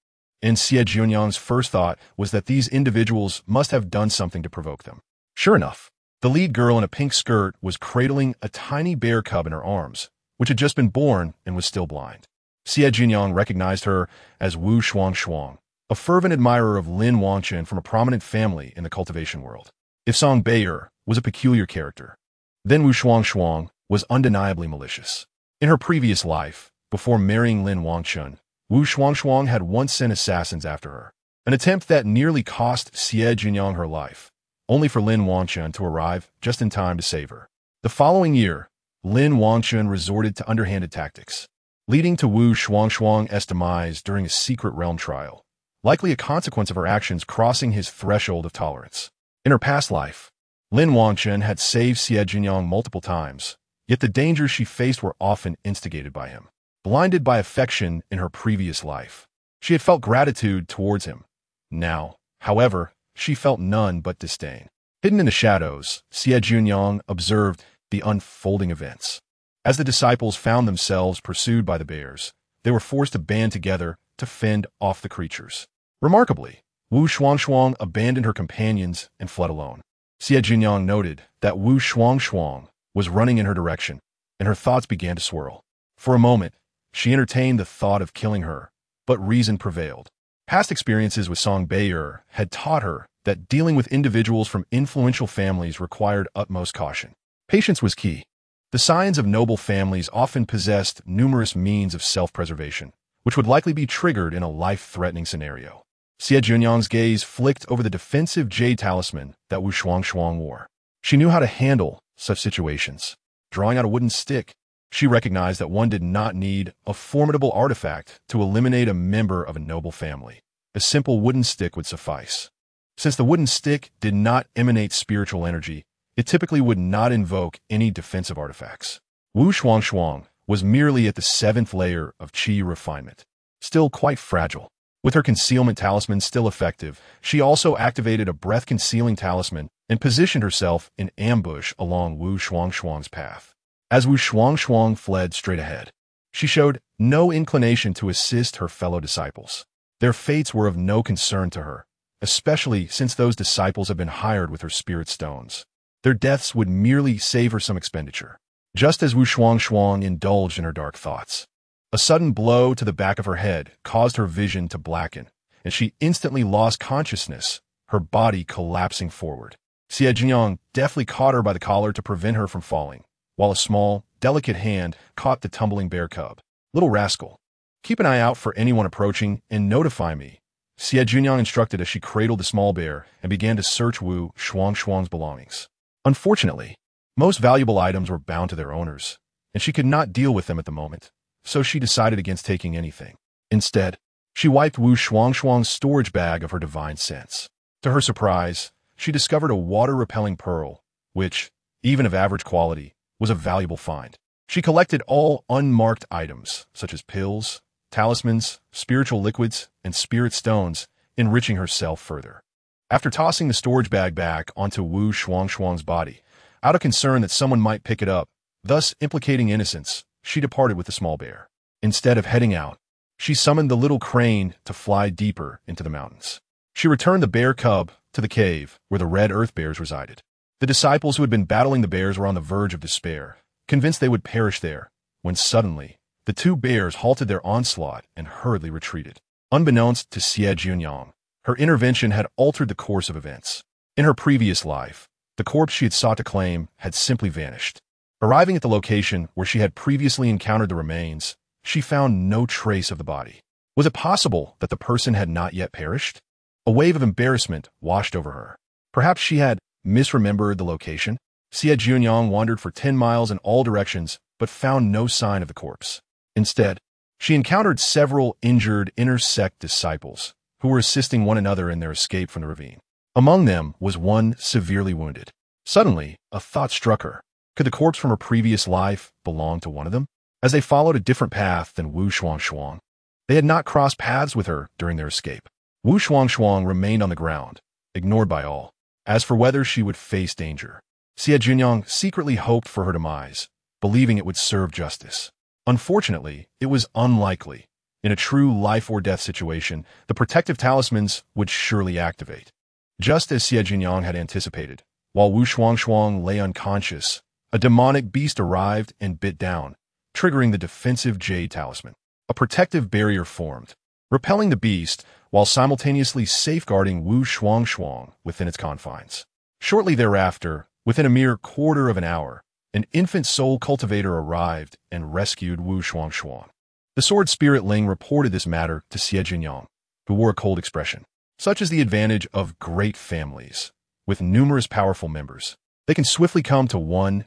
And Xie Jiuniang's first thought was that these individuals must have done something to provoke them. Sure enough, the lead girl in a pink skirt was cradling a tiny bear cub in her arms, which had just been born and was still blind. Xie Jiuniang recognized her as Wu Shuangshuang, a fervent admirer of Lin Wangchen from a prominent family in the cultivation world. If Song Bei'er was a peculiar character, then Wu Shuangshuang was undeniably malicious. In her previous life, before marrying Lin Wangchen, Wu Shuangshuang had once sent assassins after her, an attempt that nearly cost Xie Jiuniang her life, only for Lin Wangchen to arrive just in time to save her. The following year, Lin Wangchen resorted to underhanded tactics, leading to Wu Shuangshuang's demise during a secret realm trial, likely a consequence of her actions crossing his threshold of tolerance. In her past life, Lin Wangchen had saved Xie Jiuniang multiple times, yet the dangers she faced were often instigated by him. Blinded by affection in her previous life, she had felt gratitude towards him. Now, however, she felt none but disdain. Hidden in the shadows, Xie Jiuniang observed the unfolding events. As the disciples found themselves pursued by the bears, they were forced to band together to fend off the creatures. Remarkably, Wu Shuangshuang abandoned her companions and fled alone. Xie Jiuniang noted that Wu Shuangshuang was running in her direction, and her thoughts began to swirl. For a moment, she entertained the thought of killing her, but reason prevailed. Past experiences with Song Bei'er had taught her that dealing with individuals from influential families required utmost caution. Patience was key. The scions of noble families often possessed numerous means of self-preservation, which would likely be triggered in a life-threatening scenario. Xie Jiuniang's gaze flicked over the defensive jade talisman that Wu Shuangshuang wore. She knew how to handle such situations. Drawing out a wooden stick, she recognized that one did not need a formidable artifact to eliminate a member of a noble family. A simple wooden stick would suffice. Since the wooden stick did not emanate spiritual energy, it typically would not invoke any defensive artifacts. Wu Shuangshuang was merely at the 7th layer of qi refinement, still quite fragile. With her concealment talisman still effective, she also activated a breath-concealing talisman and positioned herself in ambush along Wu Shuangshuang's path. As Wu Shuangshuang fled straight ahead, she showed no inclination to assist her fellow disciples. Their fates were of no concern to her, especially since those disciples had been hired with her spirit stones. Their deaths would merely save her some expenditure. Just as Wu Shuangshuang indulged in her dark thoughts, a sudden blow to the back of her head caused her vision to blacken, and she instantly lost consciousness, her body collapsing forward. Xie Jiuniang deftly caught her by the collar to prevent her from falling, while a small, delicate hand caught the tumbling bear cub. "Little rascal, keep an eye out for anyone approaching and notify me," Xie Jiuniang instructed as she cradled the small bear and began to search Wu Shuangshuang's belongings. Unfortunately, most valuable items were bound to their owners, and she could not deal with them at the moment, so she decided against taking anything. Instead, she wiped Wu Shuangshuang's storage bag of her divine sense. To her surprise, she discovered a water-repelling pearl, which, even of average quality, was a valuable find. She collected all unmarked items, such as pills, talismans, spiritual liquids, and spirit stones, enriching herself further. After tossing the storage bag back onto Wu Shuangshuang's body, out of concern that someone might pick it up, thus implicating innocence, she departed with the small bear. Instead of heading out, she summoned the little crane to fly deeper into the mountains. She returned the bear cub to the cave where the red earth bears resided. The disciples who had been battling the bears were on the verge of despair, convinced they would perish there, when suddenly, the two bears halted their onslaught and hurriedly retreated. Unbeknownst to Xie Jiuniang, her intervention had altered the course of events. In her previous life, the corpse she had sought to claim had simply vanished. Arriving at the location where she had previously encountered the remains, she found no trace of the body. Was it possible that the person had not yet perished? A wave of embarrassment washed over her. Perhaps she had misremembered the location. Xie Jiuniang wandered for 10 miles in all directions, but found no sign of the corpse. Instead, she encountered several injured inner sect disciples who were assisting one another in their escape from the ravine. Among them was one severely wounded. Suddenly, a thought struck her. Could the corpse from her previous life belong to one of them? As they followed a different path than Wu Shuangshuang, they had not crossed paths with her during their escape. Wu Shuangshuang remained on the ground, ignored by all. As for whether she would face danger, Xie Jiuniang secretly hoped for her demise, believing it would serve justice. Unfortunately, it was unlikely, In a true life-or-death situation, the protective talismans would surely activate. Just as Xie Jiuniang had anticipated, while Wu Shuangshuang lay unconscious, a demonic beast arrived and bit down, triggering the defensive jade talisman. A protective barrier formed, repelling the beast while simultaneously safeguarding Wu Shuangshuang within its confines. Shortly thereafter, within a mere quarter of an hour, an infant soul cultivator arrived and rescued Wu Shuangshuang. The sword spirit Ling reported this matter to Xie Jiuniang, who wore a cold expression. Such is the advantage of great families, with numerous powerful members. They can swiftly come to one's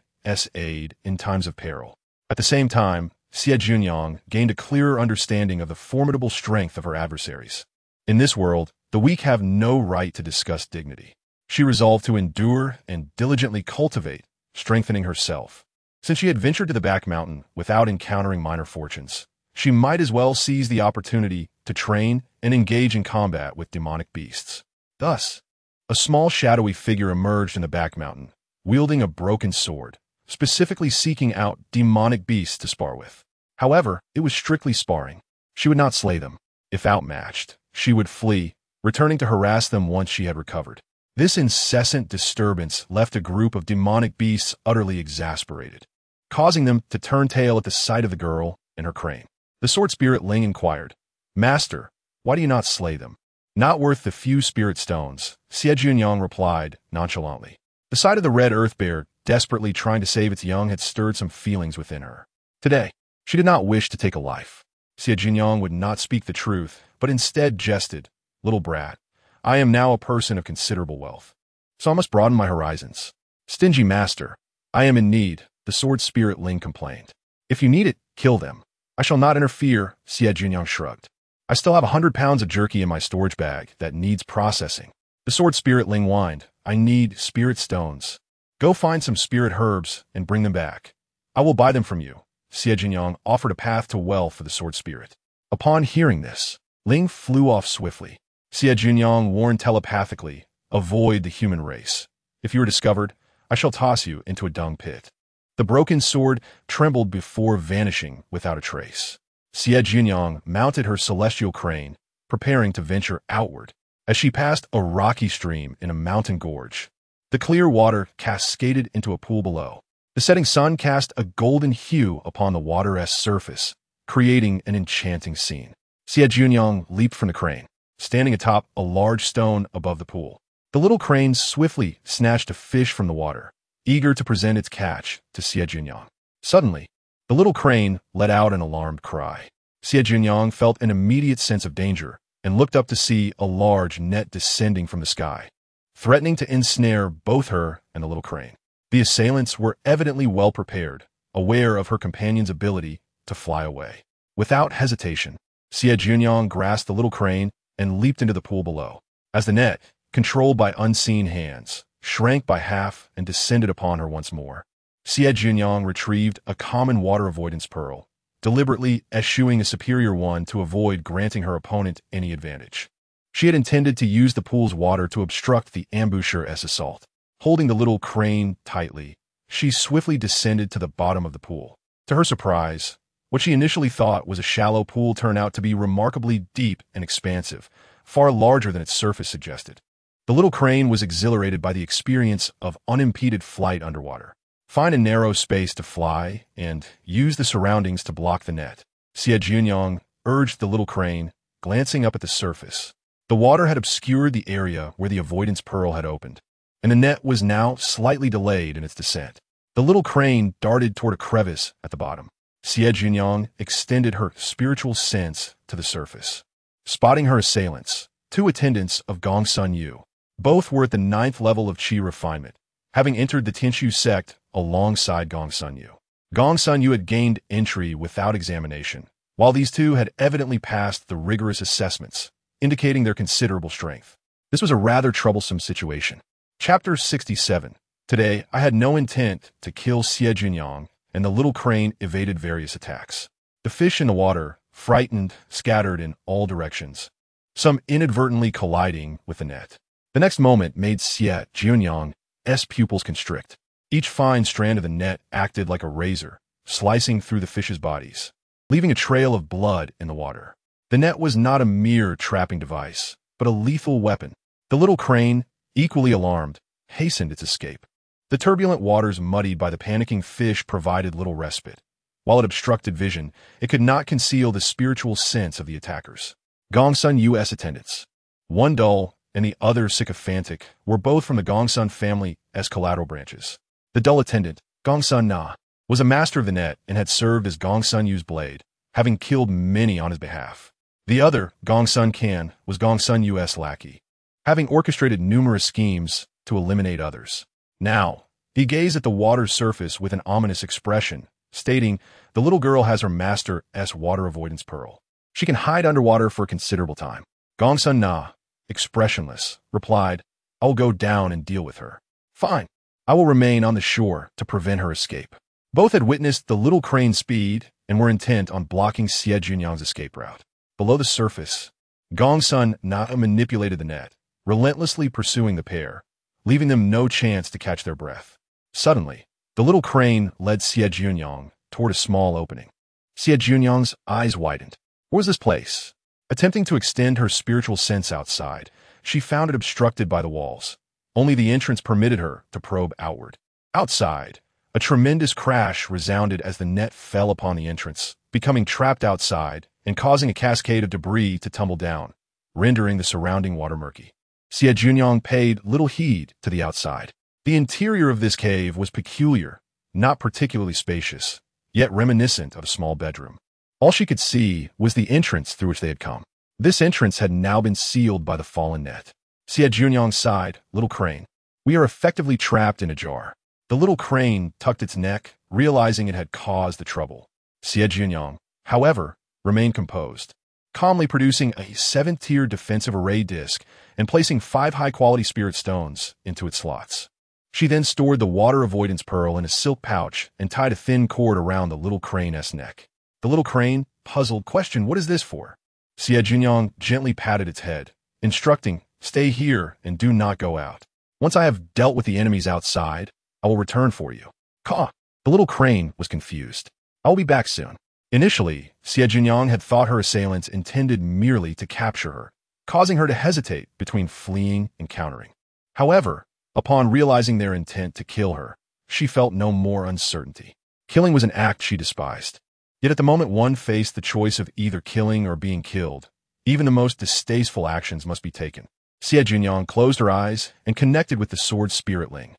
aid in times of peril. At the same time, Xie Jiuniang gained a clearer understanding of the formidable strength of her adversaries. In this world, the weak have no right to discuss dignity. She resolved to endure and diligently cultivate, strengthening herself. Since she had ventured to the back mountain without encountering minor fortunes, she might as well seize the opportunity to train and engage in combat with demonic beasts. Thus, a small shadowy figure emerged in the back mountain, wielding a broken sword, specifically seeking out demonic beasts to spar with. However, it was strictly sparring. She would not slay them. If outmatched, she would flee, returning to harass them once she had recovered. This incessant disturbance left a group of demonic beasts utterly exasperated, causing them to turn tail at the sight of the girl and her crane. The sword spirit Ling inquired, "Master, why do you not slay them?" "Not worth the few spirit stones," Xie Jiuniang replied nonchalantly. The sight of the red earth bear desperately trying to save its young had stirred some feelings within her. Today, she did not wish to take a life. Xie Jiuniang would not speak the truth, but instead jested, "Little brat, I am now a person of considerable wealth, so I must broaden my horizons." "Stingy master, I am in need," the sword spirit Ling complained. "If you need it, kill them. I shall not interfere," Xie Jiuniang shrugged. "I still have 100 pounds of jerky in my storage bag that needs processing." The sword spirit Ling whined, "I need spirit stones. Go find some spirit herbs and bring them back. I will buy them from you." Xie Jiuniang offered a path to wealth for the sword spirit. Upon hearing this, Ling flew off swiftly. Xie Jiuniang warned telepathically, "Avoid the human race. If you are discovered, I shall toss you into a dung pit." The broken sword trembled before vanishing without a trace. Xie Jiuniang mounted her celestial crane, preparing to venture outward. As she passed a rocky stream in a mountain gorge, the clear water cascaded into a pool below. The setting sun cast a golden hue upon the water's surface, creating an enchanting scene. Xie Jiuniang leaped from the crane, standing atop a large stone above the pool. The little crane swiftly snatched a fish from the water, eager to present its catch to Xie Jiuniang. Suddenly, the little crane let out an alarmed cry. Xie Jiuniang felt an immediate sense of danger and looked up to see a large net descending from the sky, threatening to ensnare both her and the little crane. The assailants were evidently well prepared, aware of her companion's ability to fly away. Without hesitation, Xie Jiuniang grasped the little crane and leaped into the pool below. As the net, controlled by unseen hands, shrank by half and descended upon her once more, Xie Jiuniang retrieved a common water avoidance pearl, deliberately eschewing a superior one to avoid granting her opponent any advantage. She had intended to use the pool's water to obstruct the ambusher's assault. Holding the little crane tightly, she swiftly descended to the bottom of the pool. To her surprise, what she initially thought was a shallow pool turned out to be remarkably deep and expansive, far larger than its surface suggested. The little crane was exhilarated by the experience of unimpeded flight underwater. Find a narrow space to fly and use the surroundings to block the net, Xie Jiuniang urged the little crane, glancing up at the surface. The water had obscured the area where the avoidance pearl had opened, and the net was now slightly delayed in its descent. The little crane darted toward a crevice at the bottom. Xie Jiuniang extended her spiritual sense to the surface, spotting her assailants, 2 attendants of Gong Sun Yu. Both were at the 9th level of Qi refinement, having entered the Tianshu sect alongside Gong Sun Yu. Gong Sun Yu had gained entry without examination, while these 2 had evidently passed the rigorous assessments, indicating their considerable strength. This was a rather troublesome situation. Chapter 67. Today, I had no intent to kill Xie Jiuniang, and the little crane evaded various attacks. The fish in the water, frightened, scattered in all directions, some inadvertently colliding with the net. The next moment made Xie Jiuniang's pupils constrict. Each fine strand of the net acted like a razor, slicing through the fish's bodies, leaving a trail of blood in the water. The net was not a mere trapping device, but a lethal weapon. The little crane, equally alarmed, hastened its escape. The turbulent waters muddied by the panicking fish provided little respite. While it obstructed vision, it could not conceal the spiritual sense of the attackers. Gongsun U.S. attendants, one dull and the other sycophantic, were both from the Gongsun family as collateral branches. The dull attendant, Gongsun Na, was a master of the net and had served as Gongsun Yu's blade, having killed many on his behalf. The other, Gongsun Kan, was Gongsun U.S. lackey, having orchestrated numerous schemes to eliminate others. Now, he gazed at the water's surface with an ominous expression, stating, "The little girl has her master's water avoidance pearl. She can hide underwater for a considerable time." Gongsun Na, expressionless, replied, "I will go down and deal with her." "Fine. I will remain on the shore to prevent her escape." Both had witnessed the little crane's speed and were intent on blocking Xie Jiuniang's escape route. Below the surface, Gongsun Na manipulated the net, relentlessly pursuing the pair, leaving them no chance to catch their breath. Suddenly, the little crane led Xie Jiuniang toward a small opening. Xie Jiuniang's eyes widened. What was this place? Attempting to extend her spiritual sense outside, she found it obstructed by the walls. Only the entrance permitted her to probe outward. Outside, a tremendous crash resounded as the net fell upon the entrance, becoming trapped outside and causing a cascade of debris to tumble down, rendering the surrounding water murky. Xie Jiuniang paid little heed to the outside. The interior of this cave was peculiar, not particularly spacious, yet reminiscent of a small bedroom. All she could see was the entrance through which they had come. This entrance had now been sealed by the fallen net. Xie Jiuniang sighed, "Little crane, we are effectively trapped in a jar." The little crane tucked its neck, realizing it had caused the trouble. Xie Jiuniang, however, remained composed, calmly producing a 7-tier defensive array disc and placing 5 high-quality spirit stones into its slots. She then stored the water avoidance pearl in a silk pouch and tied a thin cord around the little crane's neck. The little crane, puzzled, questioned, "What is this for?" Xie Jiuniang gently patted its head, instructing, "Stay here and do not go out. Once I have dealt with the enemies outside, I will return for you." "Caw!" The little crane was confused. "I will be back soon." Initially, Xie Jiuniang had thought her assailants intended merely to capture her, causing her to hesitate between fleeing and countering. However, upon realizing their intent to kill her, she felt no more uncertainty. Killing was an act she despised. Yet at the moment one faced the choice of either killing or being killed, even the most distasteful actions must be taken. Xie Jiuniang closed her eyes and connected with the sword spirit Ling.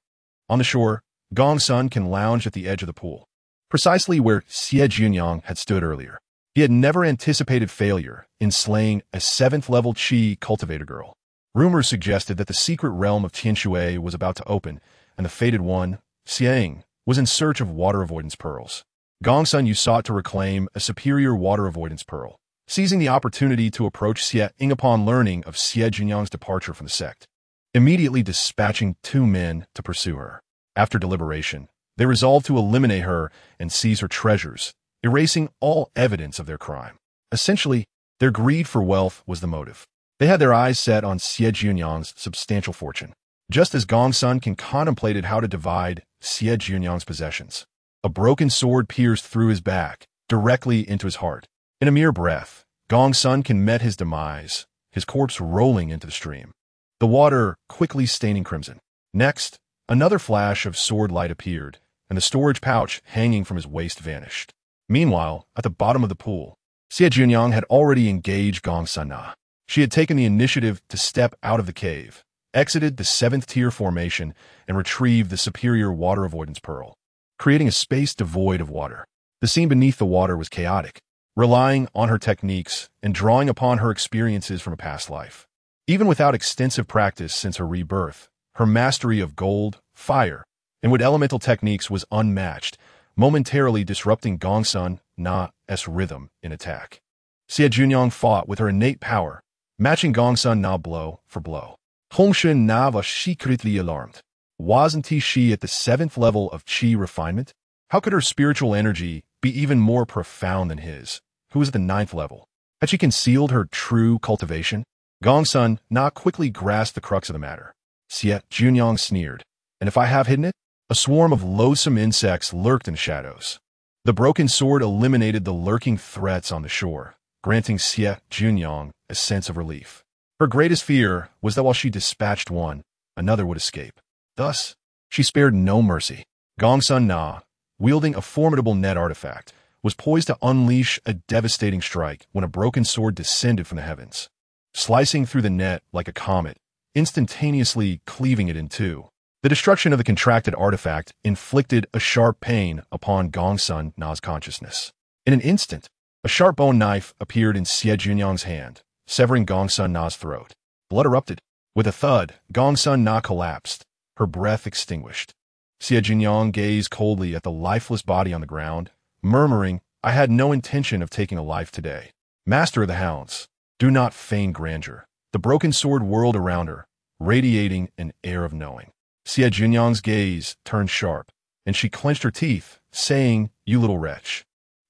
On the shore, Gongsun can lounge at the edge of the pool, precisely where Xie Jiuniang had stood earlier. He had never anticipated failure in slaying a 7th-level Qi cultivator girl. Rumors suggested that the secret realm of Tianshui was about to open, and the fated one, Xiang, was in search of water avoidance pearls. Gongsun Yu sought to reclaim a superior water avoidance pearl, seizing the opportunity to approach Xiang upon learning of Xie Jiuniang's departure from the sect, immediately dispatching 2 men to pursue her. After deliberation, they resolved to eliminate her and seize her treasures, erasing all evidence of their crime. Essentially, their greed for wealth was the motive. They had their eyes set on Xie Jiuniang's substantial fortune, just as Gongsun Kan contemplated how to divide Xie Jiuniang's possessions. A broken sword pierced through his back, directly into his heart. In a mere breath, Gongsun Kan met his demise, his corpse rolling into the stream, the water quickly staining crimson. Next, another flash of sword light appeared, and the storage pouch hanging from his waist vanished. Meanwhile, at the bottom of the pool, Xie Jiuniang had already engaged Gongsun Na. She had taken the initiative to step out of the cave, exited the 7th-tier formation, and retrieved the superior water avoidance pearl, creating a space devoid of water. The scene beneath the water was chaotic, relying on her techniques and drawing upon her experiences from a past life. Even without extensive practice since her rebirth, her mastery of gold, fire, and wood elemental techniques was unmatched, momentarily disrupting Gongsun Na's rhythm in attack. Xie Jiuniang fought with her innate power, matching Gongsun Na blow for blow. Hongshen Na was secretly alarmed. Wasn't she at the 7th level of Qi refinement? How could her spiritual energy be even more profound than his, who was at the 9th level? Had she concealed her true cultivation? Gongsun Na quickly grasped the crux of the matter. Xie Jiuniang sneered. "And if I have hidden it?" A swarm of loathsome insects lurked in the shadows. The broken sword eliminated the lurking threats on the shore, granting Xie Jiuniang a sense of relief. Her greatest fear was that while she dispatched one, another would escape. Thus, she spared no mercy. Gongsun Na, wielding a formidable net artifact, was poised to unleash a devastating strike when a broken sword descended from the heavens, slicing through the net like a comet, instantaneously cleaving it in two. The destruction of the contracted artifact inflicted a sharp pain upon Gongsun Na's consciousness. In an instant, a sharp bone knife appeared in Xie Jiuniang's hand, severing Gongsun Na's throat. Blood erupted. With a thud, Gongsun Na collapsed, her breath extinguished. Xie Jiuniang gazed coldly at the lifeless body on the ground, murmuring, "I had no intention of taking a life today. Master of the hounds, do not feign grandeur." The broken sword whirled around her, radiating an air of knowing. Xie Jiuniang's gaze turned sharp, and she clenched her teeth, saying, "You little wretch.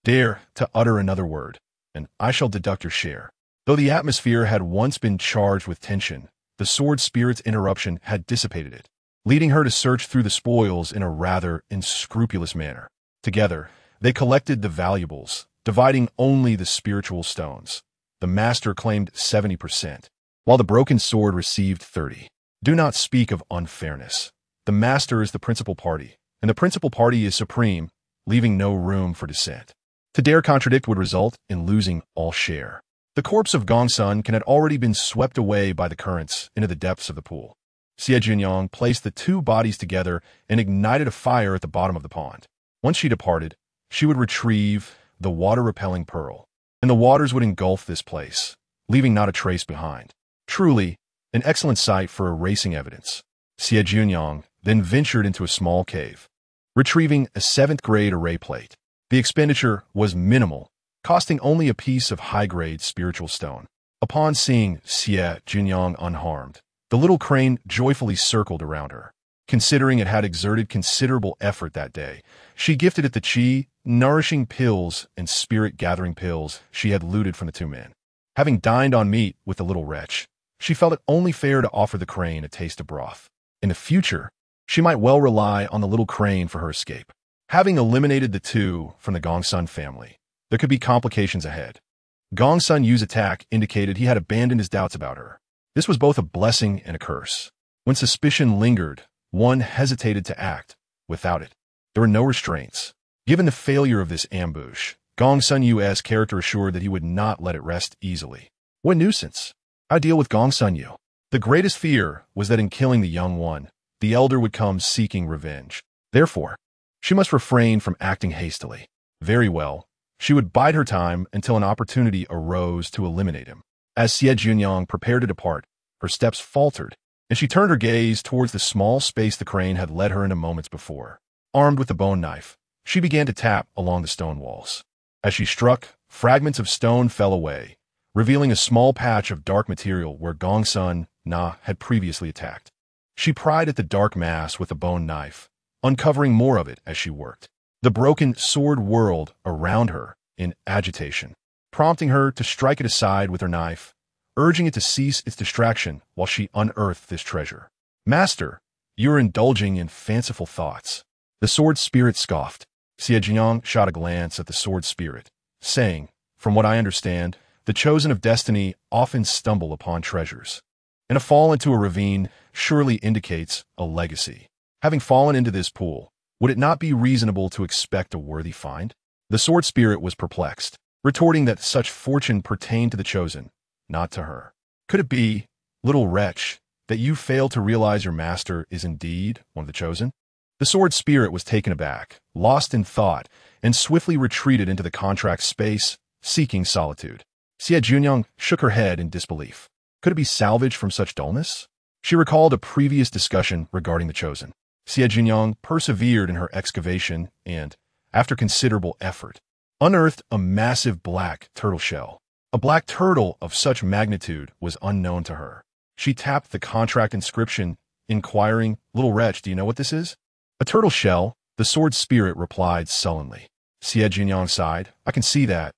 Dare to utter another word, and I shall deduct your share." Though the atmosphere had once been charged with tension, the sword spirit's interruption had dissipated it, leading her to search through the spoils in a rather unscrupulous manner. Together, they collected the valuables, dividing only the spiritual stones. The master claimed 70%, while the broken sword received 30%. Do not speak of unfairness. The master is the principal party, and the principal party is supreme, leaving no room for dissent. To dare contradict would result in losing all share. The corpse of Gongsun had already been swept away by the currents into the depths of the pool. Xie Jiuniang placed the two bodies together and ignited a fire at the bottom of the pond. Once she departed, she would retrieve the water-repelling pearl, and the waters would engulf this place, leaving not a trace behind. Truly, an excellent site for erasing evidence. Xie Jiuniang then ventured into a small cave, retrieving a 7th-grade array plate. The expenditure was minimal, costing only a piece of high-grade spiritual stone. Upon seeing Xie Jiuniang unharmed, the little crane joyfully circled around her. Considering it had exerted considerable effort that day, she gifted it the qi, nourishing pills and spirit-gathering pills she had looted from the two men. Having dined on meat with the little wretch, she felt it only fair to offer the crane a taste of broth. In the future, she might well rely on the little crane for her escape. Having eliminated the two from the Gongsun family, there could be complications ahead. Gongsun Yu's attack indicated he had abandoned his doubts about her. This was both a blessing and a curse. When suspicion lingered, one hesitated to act. Without it, there were no restraints. Given the failure of this ambush, Gongsun Yu's character assured that he would not let it rest easily. What nuisance! I deal with Gongsun Yu. The greatest fear was that in killing the young one, the elder would come seeking revenge. Therefore, she must refrain from acting hastily. Very well, she would bide her time until an opportunity arose to eliminate him. As Xie Jiuniang prepared to depart, her steps faltered, and she turned her gaze towards the small space the crane had led her into moments before. Armed with the bone knife, she began to tap along the stone walls. As she struck, fragments of stone fell away, revealing a small patch of dark material where Gongsun Na had previously attacked. She pried at the dark mass with the bone knife, uncovering more of it as she worked. The broken sword whirled around her in agitation, prompting her to strike it aside with her knife, urging it to cease its distraction while she unearthed this treasure. "Master, you are indulging in fanciful thoughts." The sword spirit scoffed. Xie Jiuniang shot a glance at the sword spirit, saying, "From what I understand, the chosen of destiny often stumble upon treasures, and a fall into a ravine surely indicates a legacy. Having fallen into this pool, would it not be reasonable to expect a worthy find?" The sword spirit was perplexed, retorting that such fortune pertained to the chosen, not to her. "Could it be, little wretch, that you fail to realize your master is indeed one of the chosen?" The sword spirit was taken aback, lost in thought, and swiftly retreated into the contract space, seeking solitude. Xie Jiuniang shook her head in disbelief. Could it be salvaged from such dullness? She recalled a previous discussion regarding the chosen. Xie Jiuniang persevered in her excavation and, after considerable effort, unearthed a massive black turtle shell. A black turtle of such magnitude was unknown to her. She tapped the contract inscription, inquiring, "Little wretch, do you know what this is?" "A turtle shell," the sword spirit replied sullenly. Xie Jiuniang sighed. "I can see that.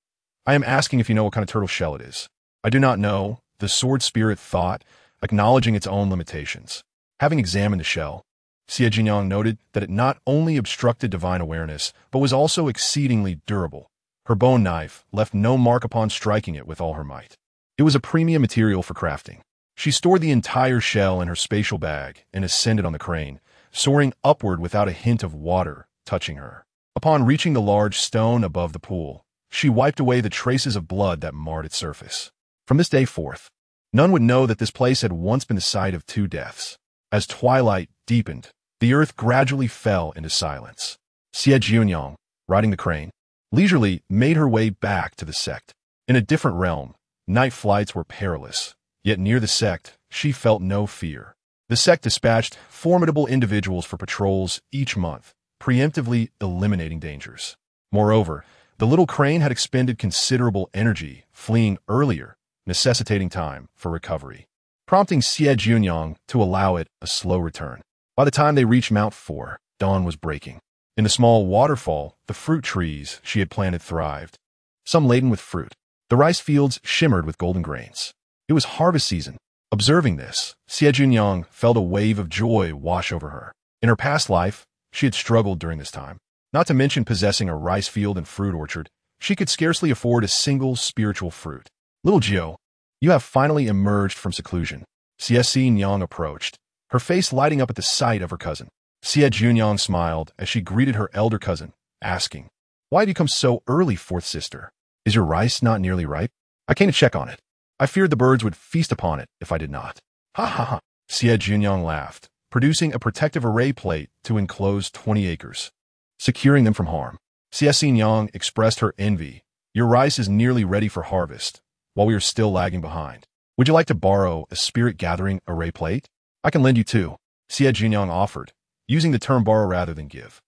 I am asking if you know what kind of turtle shell it is." "I do not know," the sword spirit thought, acknowledging its own limitations. Having examined the shell, Xie Jiuniang noted that it not only obstructed divine awareness, but was also exceedingly durable, Her bone knife left no mark upon striking it with all her might. It was a premium material for crafting. She stored the entire shell in her spatial bag and ascended on the crane, soaring upward without a hint of water touching her. Upon reaching the large stone above the pool, she wiped away the traces of blood that marred its surface. From this day forth, none would know that this place had once been the site of 2 deaths. As twilight deepened, the earth gradually fell into silence. Xie Jiuniang, riding the crane, leisurely made her way back to the sect. In a different realm, night flights were perilous, yet near the sect, she felt no fear. The sect dispatched formidable individuals for patrols each month, preemptively eliminating dangers. Moreover, the little crane had expended considerable energy fleeing earlier, necessitating time for recovery, prompting Xie Jiuniang to allow it a slow return. By the time they reached Mount 4, dawn was breaking. In the small waterfall, the fruit trees she had planted thrived, some laden with fruit. The rice fields shimmered with golden grains. It was harvest season. Observing this, Xie Jiuniang felt a wave of joy wash over her. In her past life, she had struggled during this time. Not to mention possessing a rice field and fruit orchard, she could scarcely afford a single spiritual fruit. Little Jiu, you have finally emerged from seclusion. Xie Jiuniang approached, her face lighting up at the sight of her cousin. Xie Jiuniang smiled as she greeted her elder cousin, asking, "Why did you come so early, fourth sister? Is your rice not nearly ripe? I came to check on it. I feared the birds would feast upon it if I did not." Ha ha ha. Xie Jiuniang laughed, producing a protective array plate to enclose 20 acres, securing them from harm. Xie Jiuniang expressed her envy. "Your rice is nearly ready for harvest, while we are still lagging behind. Would you like to borrow a spirit-gathering array plate? I can lend you 2. Xie Jiuniang offered, using the term borrow rather than give.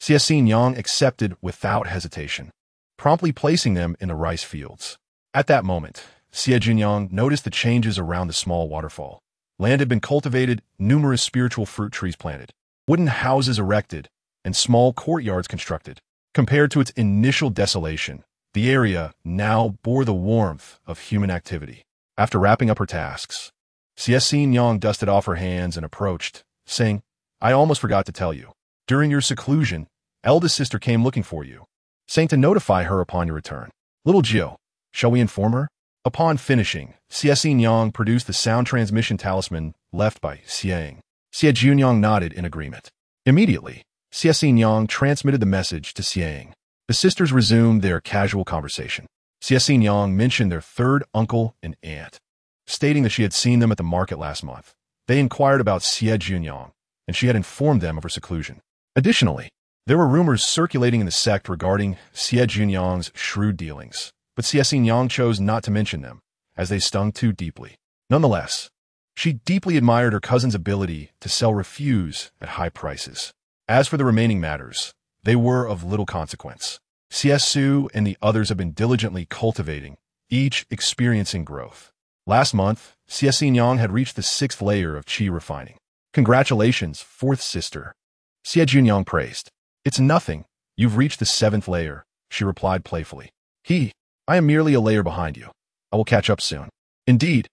Xie Jiuniang accepted without hesitation, promptly placing them in the rice fields. At that moment, Xie Jiuniang noticed the changes around the small waterfall. Land had been cultivated, numerous spiritual fruit trees planted, wooden houses erected, and small courtyards constructed. Compared to its initial desolation, the area now bore the warmth of human activity. After wrapping up her tasks, Xie Jiuniang dusted off her hands and approached, saying, "I almost forgot to tell you. During your seclusion, eldest sister came looking for you, saying to notify her upon your return. Little Jiu, shall we inform her?" Upon finishing, Xie Jiuniang produced the sound transmission talisman left by Xiang. Xie Jiuniang nodded in agreement. Immediately, Xie Jiuniang transmitted the message to Xiang. The sisters resumed their casual conversation. Xie Jiuniang mentioned their third uncle and aunt, stating that she had seen them at the market last month. They inquired about Xie Jiuniang, and she had informed them of her seclusion. Additionally, there were rumors circulating in the sect regarding Xie Jiuniang's shrewd dealings, but Xie Jiuniang chose not to mention them, as they stung too deeply. Nonetheless, she deeply admired her cousin's ability to sell refuse at high prices. As for the remaining matters, they were of little consequence. Xie Su and the others have been diligently cultivating, each experiencing growth. Last month, Xie Jiuniang had reached the 6th layer of qi refining. "Congratulations, fourth sister," Xie Jiuniang praised. "It's nothing. You've reached the 7th layer," she replied playfully. I am merely a layer behind you. I will catch up soon." Indeed,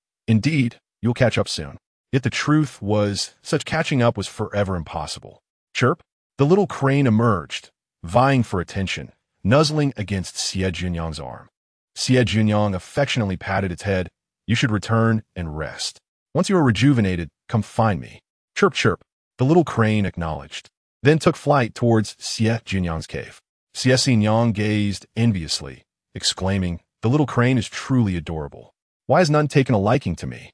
you'll catch up soon." Yet the truth was, such catching up was forever impossible. Chirp! The little crane emerged, vying for attention, nuzzling against Xie Jiuniang's arm. Xie Jiuniang affectionately patted its head. "You should return and rest. Once you are rejuvenated, come find me." Chirp, chirp. The little crane acknowledged, then took flight towards Xie Jiuniang's cave. Xie Jiuniang gazed enviously, exclaiming, "The little crane is truly adorable. Why has none taken a liking to me?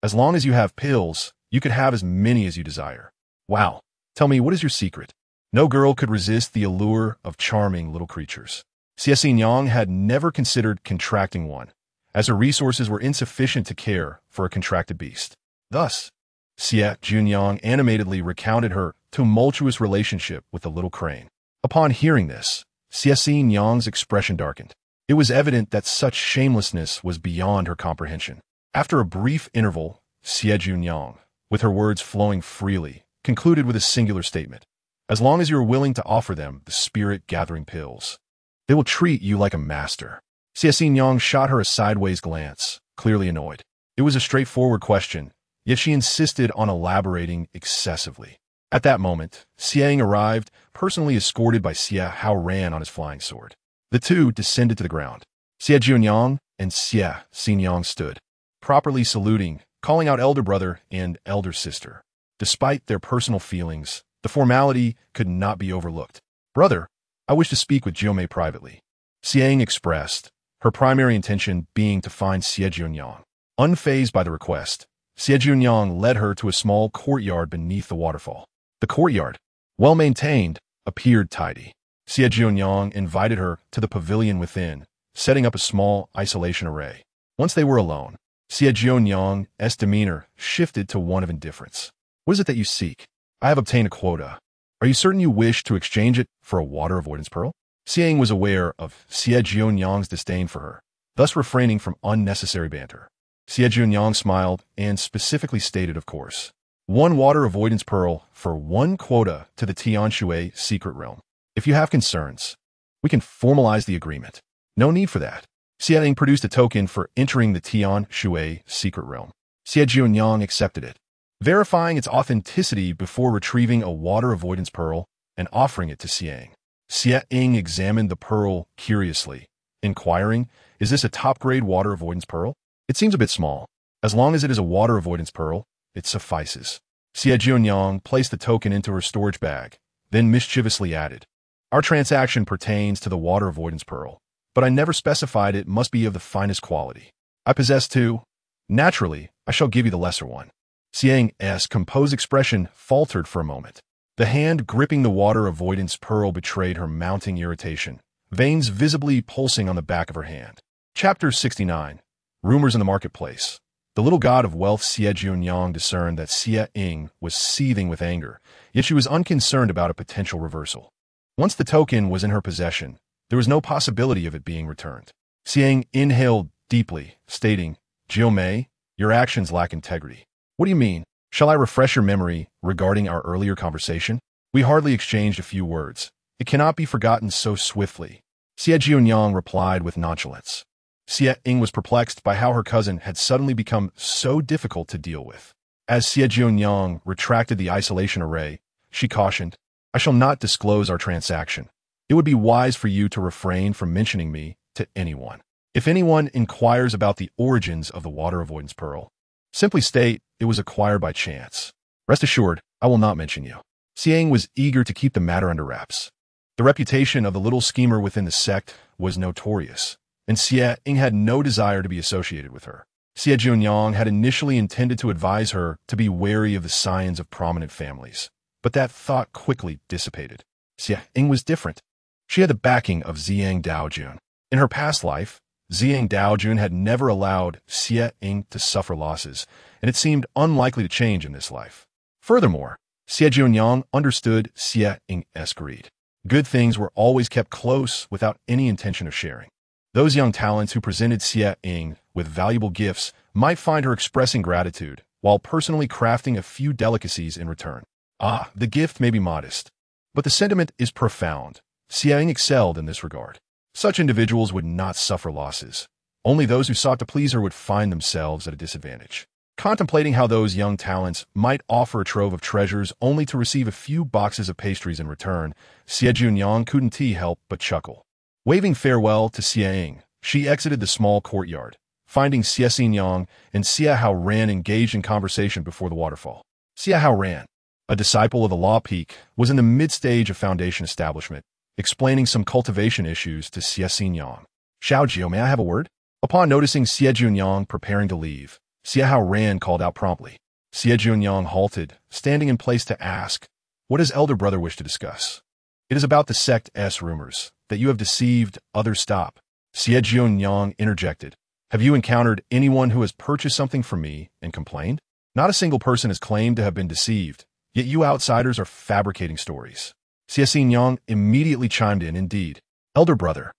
As long as you have pills, you could have as many as you desire. Wow. Tell me, what is your secret?" No girl could resist the allure of charming little creatures. Xie Jiuniang had never considered contracting one, as her resources were insufficient to care for a contracted beast. Thus, Xie Jiuniang animatedly recounted her tumultuous relationship with the little crane. Upon hearing this, Xie Jiuniang's expression darkened. It was evident that such shamelessness was beyond her comprehension. After a brief interval, Xie Jiuniang, with her words flowing freely, concluded with a singular statement. "As long as you are willing to offer them the spirit-gathering pills, they will treat you like a master." Xie Jiuniang shot her a sideways glance, clearly annoyed. It was a straightforward question, yet she insisted on elaborating excessively. At that moment, Xiang arrived, personally escorted by Xie Haoran on his flying sword. The two descended to the ground. Xie Jiuniang and Xie Jiuniang stood, properly saluting, calling out elder brother and elder sister. Despite their personal feelings, the formality could not be overlooked. Brother, I wish to speak with Jiumei privately. Xiang expressed, her primary intention being to find Xie Jiuniang. Unfazed by the request, Xie Jiuniang led her to a small courtyard beneath the waterfall. The courtyard, well-maintained, appeared tidy. Xie Jiuniang invited her to the pavilion within, setting up a small isolation array. Once they were alone, Xie Jiuniang's demeanor shifted to one of indifference. What is it that you seek? I have obtained a quota. Are you certain you wish to exchange it for a water avoidance pearl? Xiang was aware of Xie Jiuniang's disdain for her, thus refraining from unnecessary banter. Xie Jiuniang smiled and specifically stated, of course, 1 water avoidance pearl for 1 quota to the Tian Shui secret realm. If you have concerns, we can formalize the agreement. No need for that. Xiang produced a token for entering the Tian Shui secret realm. Xie Jiuniang accepted it, verifying its authenticity before retrieving a water avoidance pearl and offering it to Xiang. Xiang examined the pearl curiously, inquiring, is this a top-grade water avoidance pearl? It seems a bit small. As long as it is a water avoidance pearl, it suffices. Xie Jiuniang placed the token into her storage bag, then mischievously added, our transaction pertains to the water avoidance pearl, but I never specified it must be of the finest quality. I possess 2. Naturally, I shall give you the lesser one. Xiang's composed expression faltered for a moment. The hand gripping the water avoidance pearl betrayed her mounting irritation, veins visibly pulsing on the back of her hand. Chapter 69. Rumors in the Marketplace. The little god of wealth Xie Jiuniang discerned that Xiang was seething with anger, yet she was unconcerned about a potential reversal. Once the token was in her possession, there was no possibility of it being returned. Xiang inhaled deeply, stating, Jiumei, your actions lack integrity. What do you mean? Shall I refresh your memory regarding our earlier conversation? We hardly exchanged a few words. It cannot be forgotten so swiftly. Xie Jiuniang replied with nonchalance. Xiang was perplexed by how her cousin had suddenly become so difficult to deal with. As Xie Jiuniang retracted the isolation array, she cautioned, I shall not disclose our transaction. It would be wise for you to refrain from mentioning me to anyone. If anyone inquires about the origins of the water avoidance pearl, simply state it was acquired by chance. Rest assured, I will not mention you. Xiang was eager to keep the matter under wraps. The reputation of the little schemer within the sect was notorious, and Xiang had no desire to be associated with her. Xie Jiuniang had initially intended to advise her to be wary of the scions of prominent families, but that thought quickly dissipated. Xiang was different. She had the backing of Xiang Daojun. In her past life, Xiang Daojun had never allowed Xiang to suffer losses, and it seemed unlikely to change in this life. Furthermore, Xie Jiuniang understood Xiang's greed. Good things were always kept close without any intention of sharing. Those young talents who presented Xiang with valuable gifts might find her expressing gratitude, while personally crafting a few delicacies in return. The gift may be modest, but the sentiment is profound. Xiang excelled in this regard. Such individuals would not suffer losses. Only those who sought to please her would find themselves at a disadvantage. Contemplating how those young talents might offer a trove of treasures only to receive a few boxes of pastries in return, Xie Jiuniang couldn't help but chuckle. Waving farewell to Xiang, she exited the small courtyard, finding Xie Jiuniang and Xie Haoran engaged in conversation before the waterfall. Xie Haoran, a disciple of the Law Peak, was in the mid-stage of Foundation establishment, explaining some cultivation issues to Xie Jiuniang. Xiao Jiu, may I have a word? Upon noticing Xie Jiuniang preparing to leave, Xie Haoran called out promptly. Xie Jiuniang halted, standing in place to ask, what does elder brother wish to discuss? It is about the sect's rumors, that you have deceived others. Stop. Xie Jiuniang interjected. Have you encountered anyone who has purchased something from me and complained? Not a single person has claimed to have been deceived, yet you outsiders are fabricating stories. Xie Jiuniang immediately chimed in, indeed. Elder brother,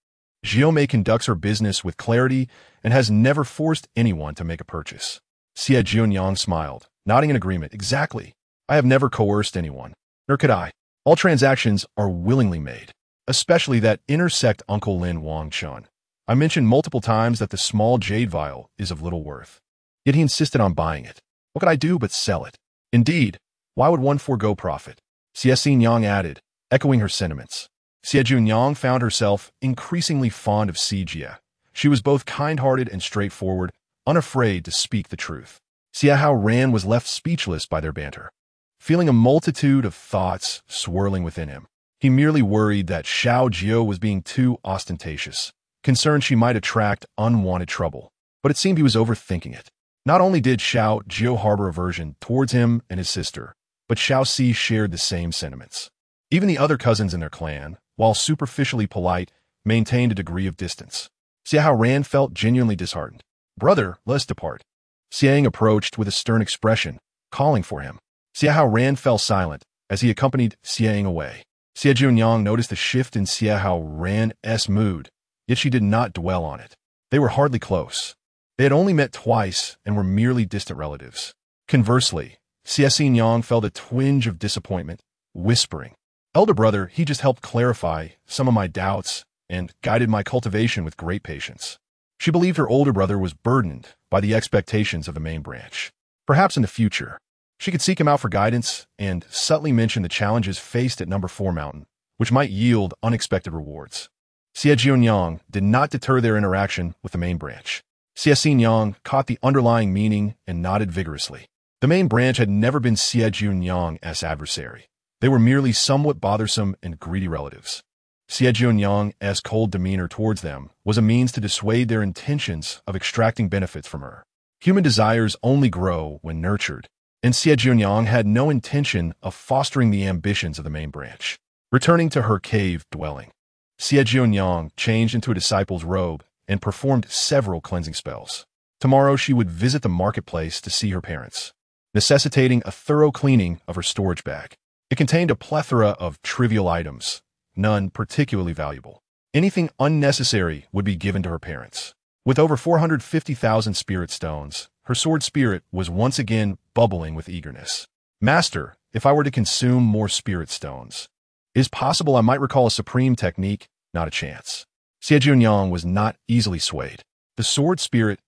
Jiumei conducts her business with clarity and has never forced anyone to make a purchase. Xie Jiuniang smiled, nodding in agreement. Exactly. I have never coerced anyone, nor could I. All transactions are willingly made, especially that intersect Uncle Lin Wangchen. I mentioned multiple times that the small jade vial is of little worth, yet he insisted on buying it. What could I do but sell it? Indeed, why would one forego profit? Xie Jiuniang added, echoing her sentiments. Xie Jiuniang found herself increasingly fond of Xie. She was both kind-hearted and straightforward, unafraid to speak the truth. Xie Ran was left speechless by their banter, feeling a multitude of thoughts swirling within him. He merely worried that Xiao Jiu was being too ostentatious, concerned she might attract unwanted trouble. But it seemed he was overthinking it. Not only did Xiao Jiu harbor aversion towards him and his sister, but Xiao Si shared the same sentiments. Even the other cousins in their clan, while superficially polite, maintained a degree of distance. Xie Ran felt genuinely disheartened. "Brother, let us depart." Xiang approached with a stern expression, calling for him. Xie Ran fell silent as he accompanied Xiang away. Xie Jiuniang noticed the shift in Xie Ran's mood, yet she did not dwell on it. They were hardly close. They had only met twice and were merely distant relatives. Conversely, Xie Jiuniang felt a twinge of disappointment, whispering, "Elder brother, he just helped clarify some of my doubts and guided my cultivation with great patience." She believed her older brother was burdened by the expectations of the main branch. Perhaps in the future, she could seek him out for guidance and subtly mention the challenges faced at Number 4 Mountain, which might yield unexpected rewards. Xie Jiuniang did not deter their interaction with the main branch. Xie Jiuniang caught the underlying meaning and nodded vigorously. The main branch had never been Xie Jiuniang's adversary. They were merely somewhat bothersome and greedy relatives. Xie Jiuniang's cold demeanor towards them was a means to dissuade their intentions of extracting benefits from her. Human desires only grow when nurtured, and Xie Jiuniang had no intention of fostering the ambitions of the main branch. Returning to her cave dwelling, Xie Jiuniang changed into a disciple's robe and performed several cleansing spells. Tomorrow she would visit the marketplace to see her parents, necessitating a thorough cleaning of her storage bag. It contained a plethora of trivial items, none particularly valuable. Anything unnecessary would be given to her parents. With over 450,000 spirit stones, her sword spirit was once again bubbling with eagerness. "Master, if I were to consume more spirit stones, it is possible I might recall a supreme technique, not a chance." Xie Jiuniang was not easily swayed. The sword spirit,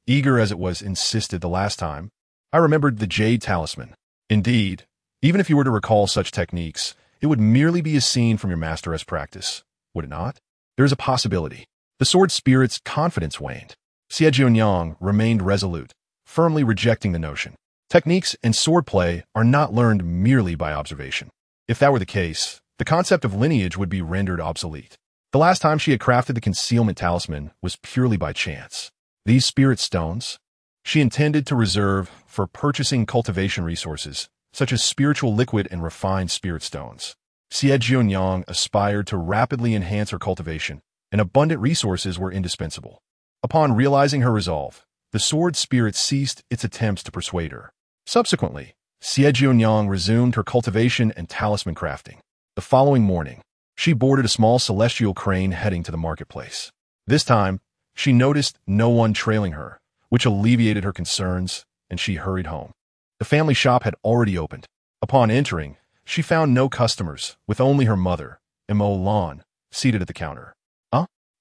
eager as it was, insisted the last time. "I remembered the jade talisman." "Indeed, even if you were to recall such techniques, it would merely be a scene from your master as practice, would it not?" "There is a possibility." The sword spirit's confidence waned. Xie Jiuniang remained resolute, firmly rejecting the notion. Techniques and swordplay are not learned merely by observation. If that were the case, the concept of lineage would be rendered obsolete. The last time she had crafted the concealment talisman was purely by chance. These spirit stones she intended to reserve for purchasing cultivation resources, such as spiritual liquid and refined spirit stones. Xie Jiuniang aspired to rapidly enhance her cultivation, and abundant resources were indispensable. Upon realizing her resolve, the sword spirit ceased its attempts to persuade her. Subsequently, Xie Jiuniang resumed her cultivation and talisman crafting. The following morning, she boarded a small celestial crane heading to the marketplace. This time, she noticed no one trailing her, which alleviated her concerns, and she hurried home. The family shop had already opened. Upon entering, she found no customers, with only her mother, Immortal, seated at the counter.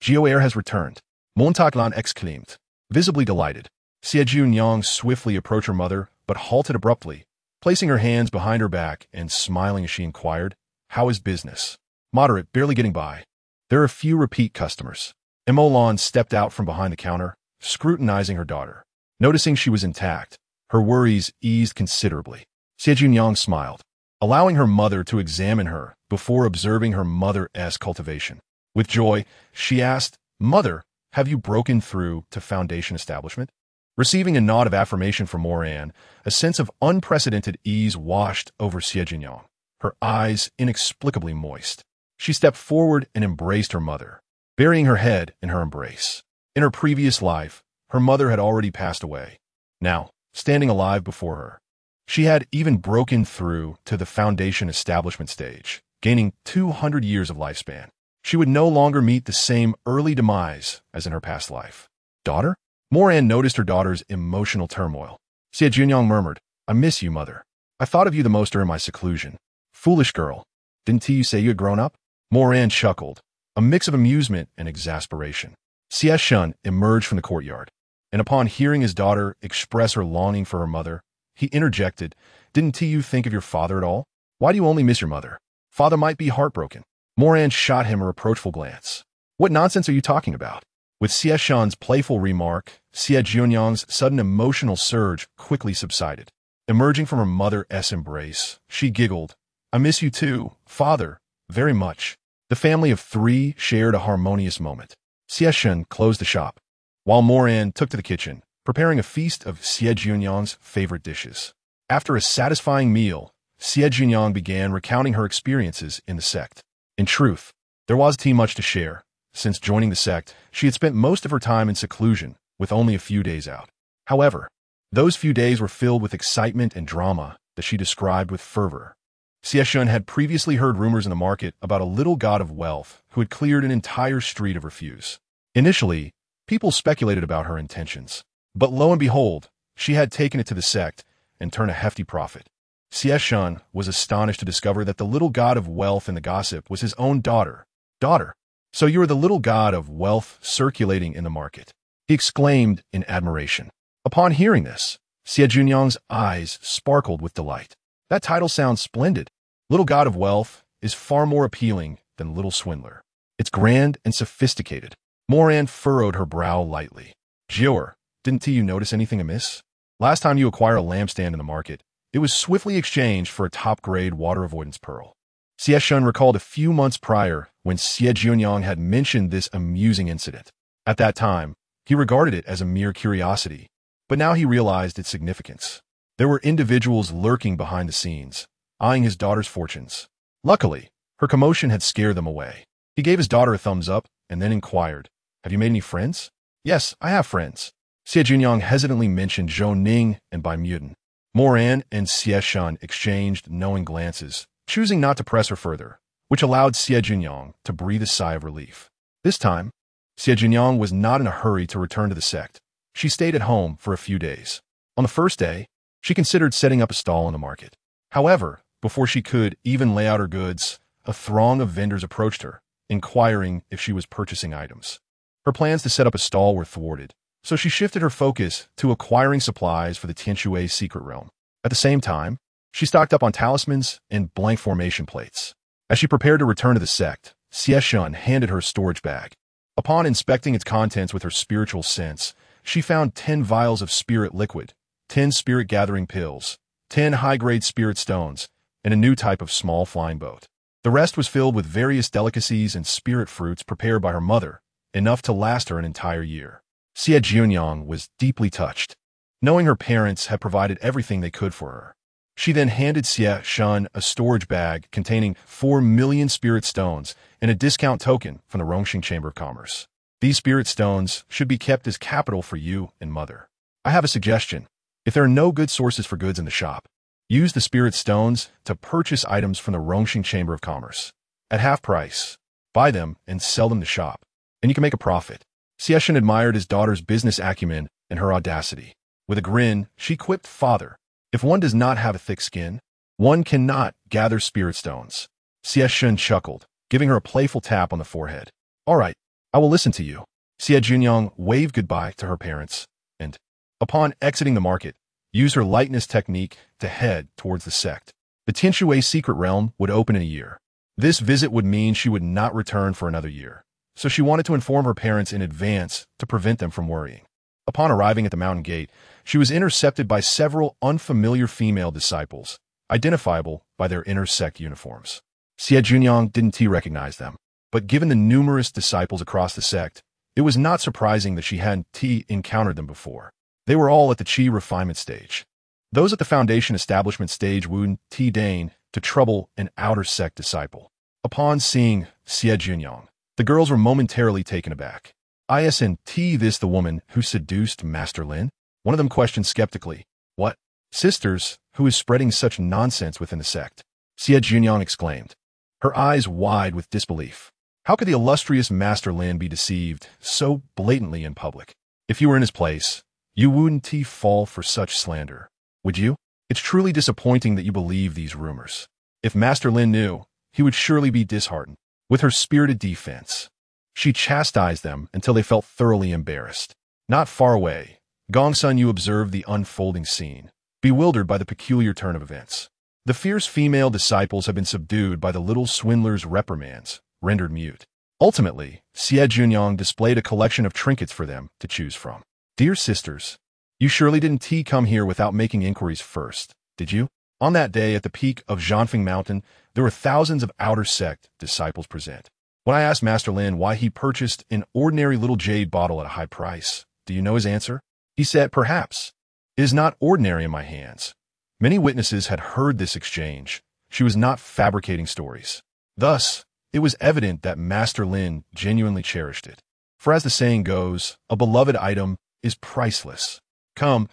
Gioair has returned," Montaglan exclaimed, visibly delighted. Xie Jiuniang swiftly approached her mother, but halted abruptly, placing her hands behind her back and smiling as she inquired, "How is business?" "Moderate, barely getting by. There are a few repeat customers." Immortal stepped out from behind the counter, scrutinizing her daughter. Noticing she was intact, her worries eased considerably. Xie Jiuniang smiled, allowing her mother to examine her before observing her mother's cultivation. With joy, she asked, "Mother, have you broken through to Foundation establishment?" Receiving a nod of affirmation from Moran, a sense of unprecedented ease washed over Xie Jiuniang, her eyes inexplicably moist. She stepped forward and embraced her mother, burying her head in her embrace. In her previous life, her mother had already passed away. Now, standing alive before her, she had even broken through to the Foundation establishment stage, gaining 200 years of lifespan. She would no longer meet the same early demise as in her past life. "Daughter?" Moran noticed her daughter's emotional turmoil. Xie Jiuniang murmured, "I miss you, mother. I thought of you the most during my seclusion." "Foolish girl. Didn't you say you had grown up?" Moran chuckled, a mix of amusement and exasperation. Xie Shun emerged from the courtyard, and upon hearing his daughter express her longing for her mother, he interjected, "Didn't you think of your father at all? Why do you only miss your mother? Father might be heartbroken." Moran shot him a reproachful glance. What nonsense are you talking about? With Xie Shan's playful remark, Xie Jiuniang's sudden emotional surge quickly subsided. Emerging from her mother's embrace, she giggled. I miss you too, father, very much. The family of three shared a harmonious moment. Xie Shan closed the shop, while Moran took to the kitchen, preparing a feast of Xie Jiuniang's favorite dishes. After a satisfying meal, Xie Jiuniang began recounting her experiences in the sect. In truth, there wasn't much to share. Since joining the sect, she had spent most of her time in seclusion, with only a few days out. However, those few days were filled with excitement and drama that she described with fervor. Xie Shan had previously heard rumors in the market about a little god of wealth who had cleared an entire street of refuse. Initially, people speculated about her intentions, but lo and behold, she had taken it to the sect and turned a hefty profit. Xie Shan was astonished to discover that the little god of wealth in the gossip was his own daughter. Daughter, so you are the little god of wealth circulating in the market, he exclaimed in admiration. Upon hearing this, Xie Jiuniang's eyes sparkled with delight. That title sounds splendid. Little god of wealth is far more appealing than little swindler. It's grand and sophisticated. Moran furrowed her brow lightly. Jior, didn't you notice anything amiss? Last time you acquired a lampstand in the market, it was swiftly exchanged for a top-grade water avoidance pearl. Xie Shan recalled a few months prior when Xie Jiuniang had mentioned this amusing incident. At that time, he regarded it as a mere curiosity, but now he realized its significance. There were individuals lurking behind the scenes, eyeing his daughter's fortunes. Luckily, her commotion had scared them away. He gave his daughter a thumbs up and then inquired, have you made any friends? Yes, I have friends. Xie Jiuniang hesitantly mentioned Zhou Ning and Bai Muten. Moran and Xie Shan exchanged knowing glances, choosing not to press her further, which allowed Xie Jiuniang to breathe a sigh of relief. This time, Xie Jiuniang was not in a hurry to return to the sect. She stayed at home for a few days. On the first day, she considered setting up a stall in the market. However, before she could even lay out her goods, a throng of vendors approached her, inquiring if she was purchasing items. Her plans to set up a stall were thwarted, so she shifted her focus to acquiring supplies for the Tianshui secret realm. At the same time, she stocked up on talismans and blank formation plates. As she prepared to return to the sect, Xie Shan handed her a storage bag. Upon inspecting its contents with her spiritual sense, she found 10 vials of spirit liquid, 10 spirit-gathering pills, 10 high-grade spirit stones, and a new type of small flying boat. The rest was filled with various delicacies and spirit fruits prepared by her mother, enough to last her an entire year. Xie Jiuniang was deeply touched, knowing her parents had provided everything they could for her. She then handed Xie Shan a storage bag containing 4 million spirit stones and a discount token from the Rongxing Chamber of Commerce. These spirit stones should be kept as capital for you and mother. I have a suggestion. If there are no good sources for goods in the shop, use the spirit stones to purchase items from the Rongxing Chamber of Commerce. At half price, buy them and sell them to shop, and you can make a profit. Xie Shan admired his daughter's business acumen and her audacity. With a grin, she quipped, Father, if one does not have a thick skin, one cannot gather spirit stones. Xie Shan chuckled, giving her a playful tap on the forehead. All right, I will listen to you. Xie Jiuniang waved goodbye to her parents, and, upon exiting the market, used her lightness technique to head towards the sect. The Tianshui secret realm would open in a year. This visit would mean she would not return for another year, so she wanted to inform her parents in advance to prevent them from worrying. Upon arriving at the mountain gate, she was intercepted by several unfamiliar female disciples, identifiable by their inter-sect uniforms. Xie Jiuniang didn't recognize them, but given the numerous disciples across the sect, it was not surprising that she hadn't encountered them before. They were all at the Qi refinement stage. Those at the foundation establishment stage wouldn't deign to trouble an outer sect disciple. Upon seeing Xie Jiuniang, the girls were momentarily taken aback. Isn't this the woman who seduced Master Lin? One of them questioned skeptically. What? Sisters, who is spreading such nonsense within the sect? Xie Jiuniang exclaimed, her eyes wide with disbelief. How could the illustrious Master Lin be deceived so blatantly in public? If you were in his place, you wouldn't fall for such slander, would you? It's truly disappointing that you believe these rumors. If Master Lin knew, he would surely be disheartened. With her spirited defense, she chastised them until they felt thoroughly embarrassed. Not far away, Gongsun Yu observed the unfolding scene, bewildered by the peculiar turn of events. The fierce female disciples had been subdued by the little swindler's reprimands, rendered mute. Ultimately, Xie Jiuniang displayed a collection of trinkets for them to choose from. Dear sisters, you surely didn't come here without making inquiries first, did you? On that day at the peak of Zhanfeng Mountain, there were thousands of outer sect disciples present. When I asked Master Lin why he purchased an ordinary little jade bottle at a high price, do you know his answer? He said, perhaps. It is not ordinary in my hands. Many witnesses had heard this exchange. She was not fabricating stories. Thus, it was evident that Master Lin genuinely cherished it. For as the saying goes, a beloved item is priceless. Come,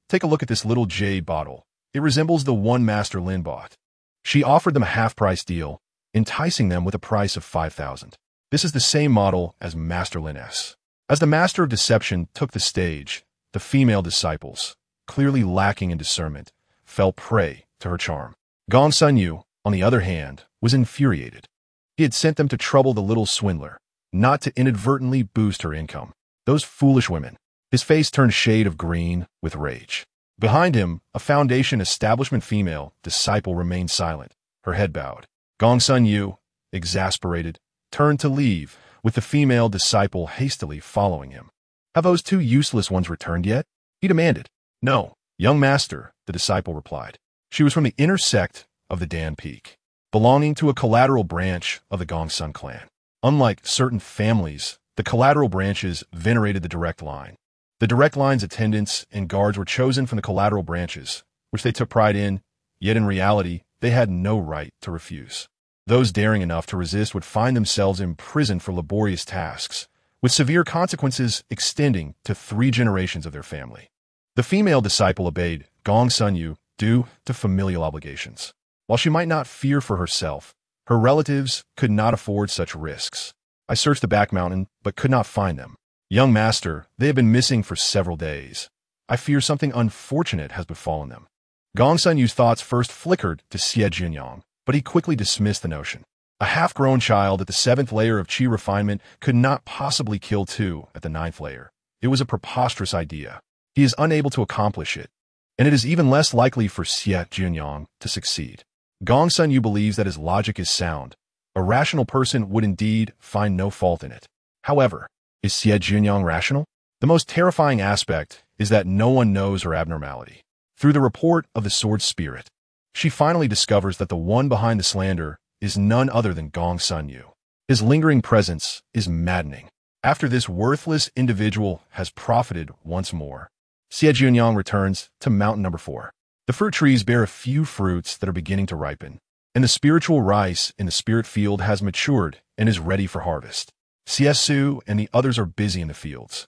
take a look at this little jade bottle. It resembles the one Master Lin bought. She offered them a half-price deal, enticing them with a price of 5,000. This is the same model as Master Lin's. As the Master of Deception took the stage, the female disciples, clearly lacking in discernment, fell prey to her charm. Gong Sunyu, on the other hand, was infuriated. He had sent them to trouble the little swindler, not to inadvertently boost her income. Those foolish women. His face turned a shade of green with rage. Behind him, a Foundation establishment female disciple remained silent, her head bowed. Gong Sunyu, exasperated, turned to leave, with the female disciple hastily following him. Have those two useless ones returned yet? He demanded. No, young master, the disciple replied. She was from the inner sect of the Dan Peak, belonging to a collateral branch of the Gongsun clan. Unlike certain families, the collateral branches venerated the direct line. The direct line's attendants and guards were chosen from the collateral branches, which they took pride in, yet in reality, they had no right to refuse. Those daring enough to resist would find themselves imprisoned for laborious tasks, with severe consequences extending to 3 generations of their family. The female disciple obeyed Gong Sunyu due to familial obligations. While she might not fear for herself, her relatives could not afford such risks. I searched the back mountain, but could not find them. Young master, they have been missing for several days. I fear something unfortunate has befallen them. Gong Sunyu's thoughts first flickered to Xie Jiuniang, but he quickly dismissed the notion. A half-grown child at the 7th layer of Qi refinement could not possibly kill 2 at the 9th layer. It was a preposterous idea. He is unable to accomplish it, and it is even less likely for Xie Jiuniang to succeed. Gong Sunyu believes that his logic is sound. A rational person would indeed find no fault in it. However, is Xie Jiuniang rational? The most terrifying aspect is that no one knows her abnormality. Through the report of the sword spirit, she finally discovers that the one behind the slander is none other than Gong Sunyu. His lingering presence is maddening. After this worthless individual has profited once more, Xie Jiuniang returns to mountain number 4. The fruit trees bear a few fruits that are beginning to ripen, and the spiritual rice in the spirit field has matured and is ready for harvest. Xie Su and the others are busy in the fields.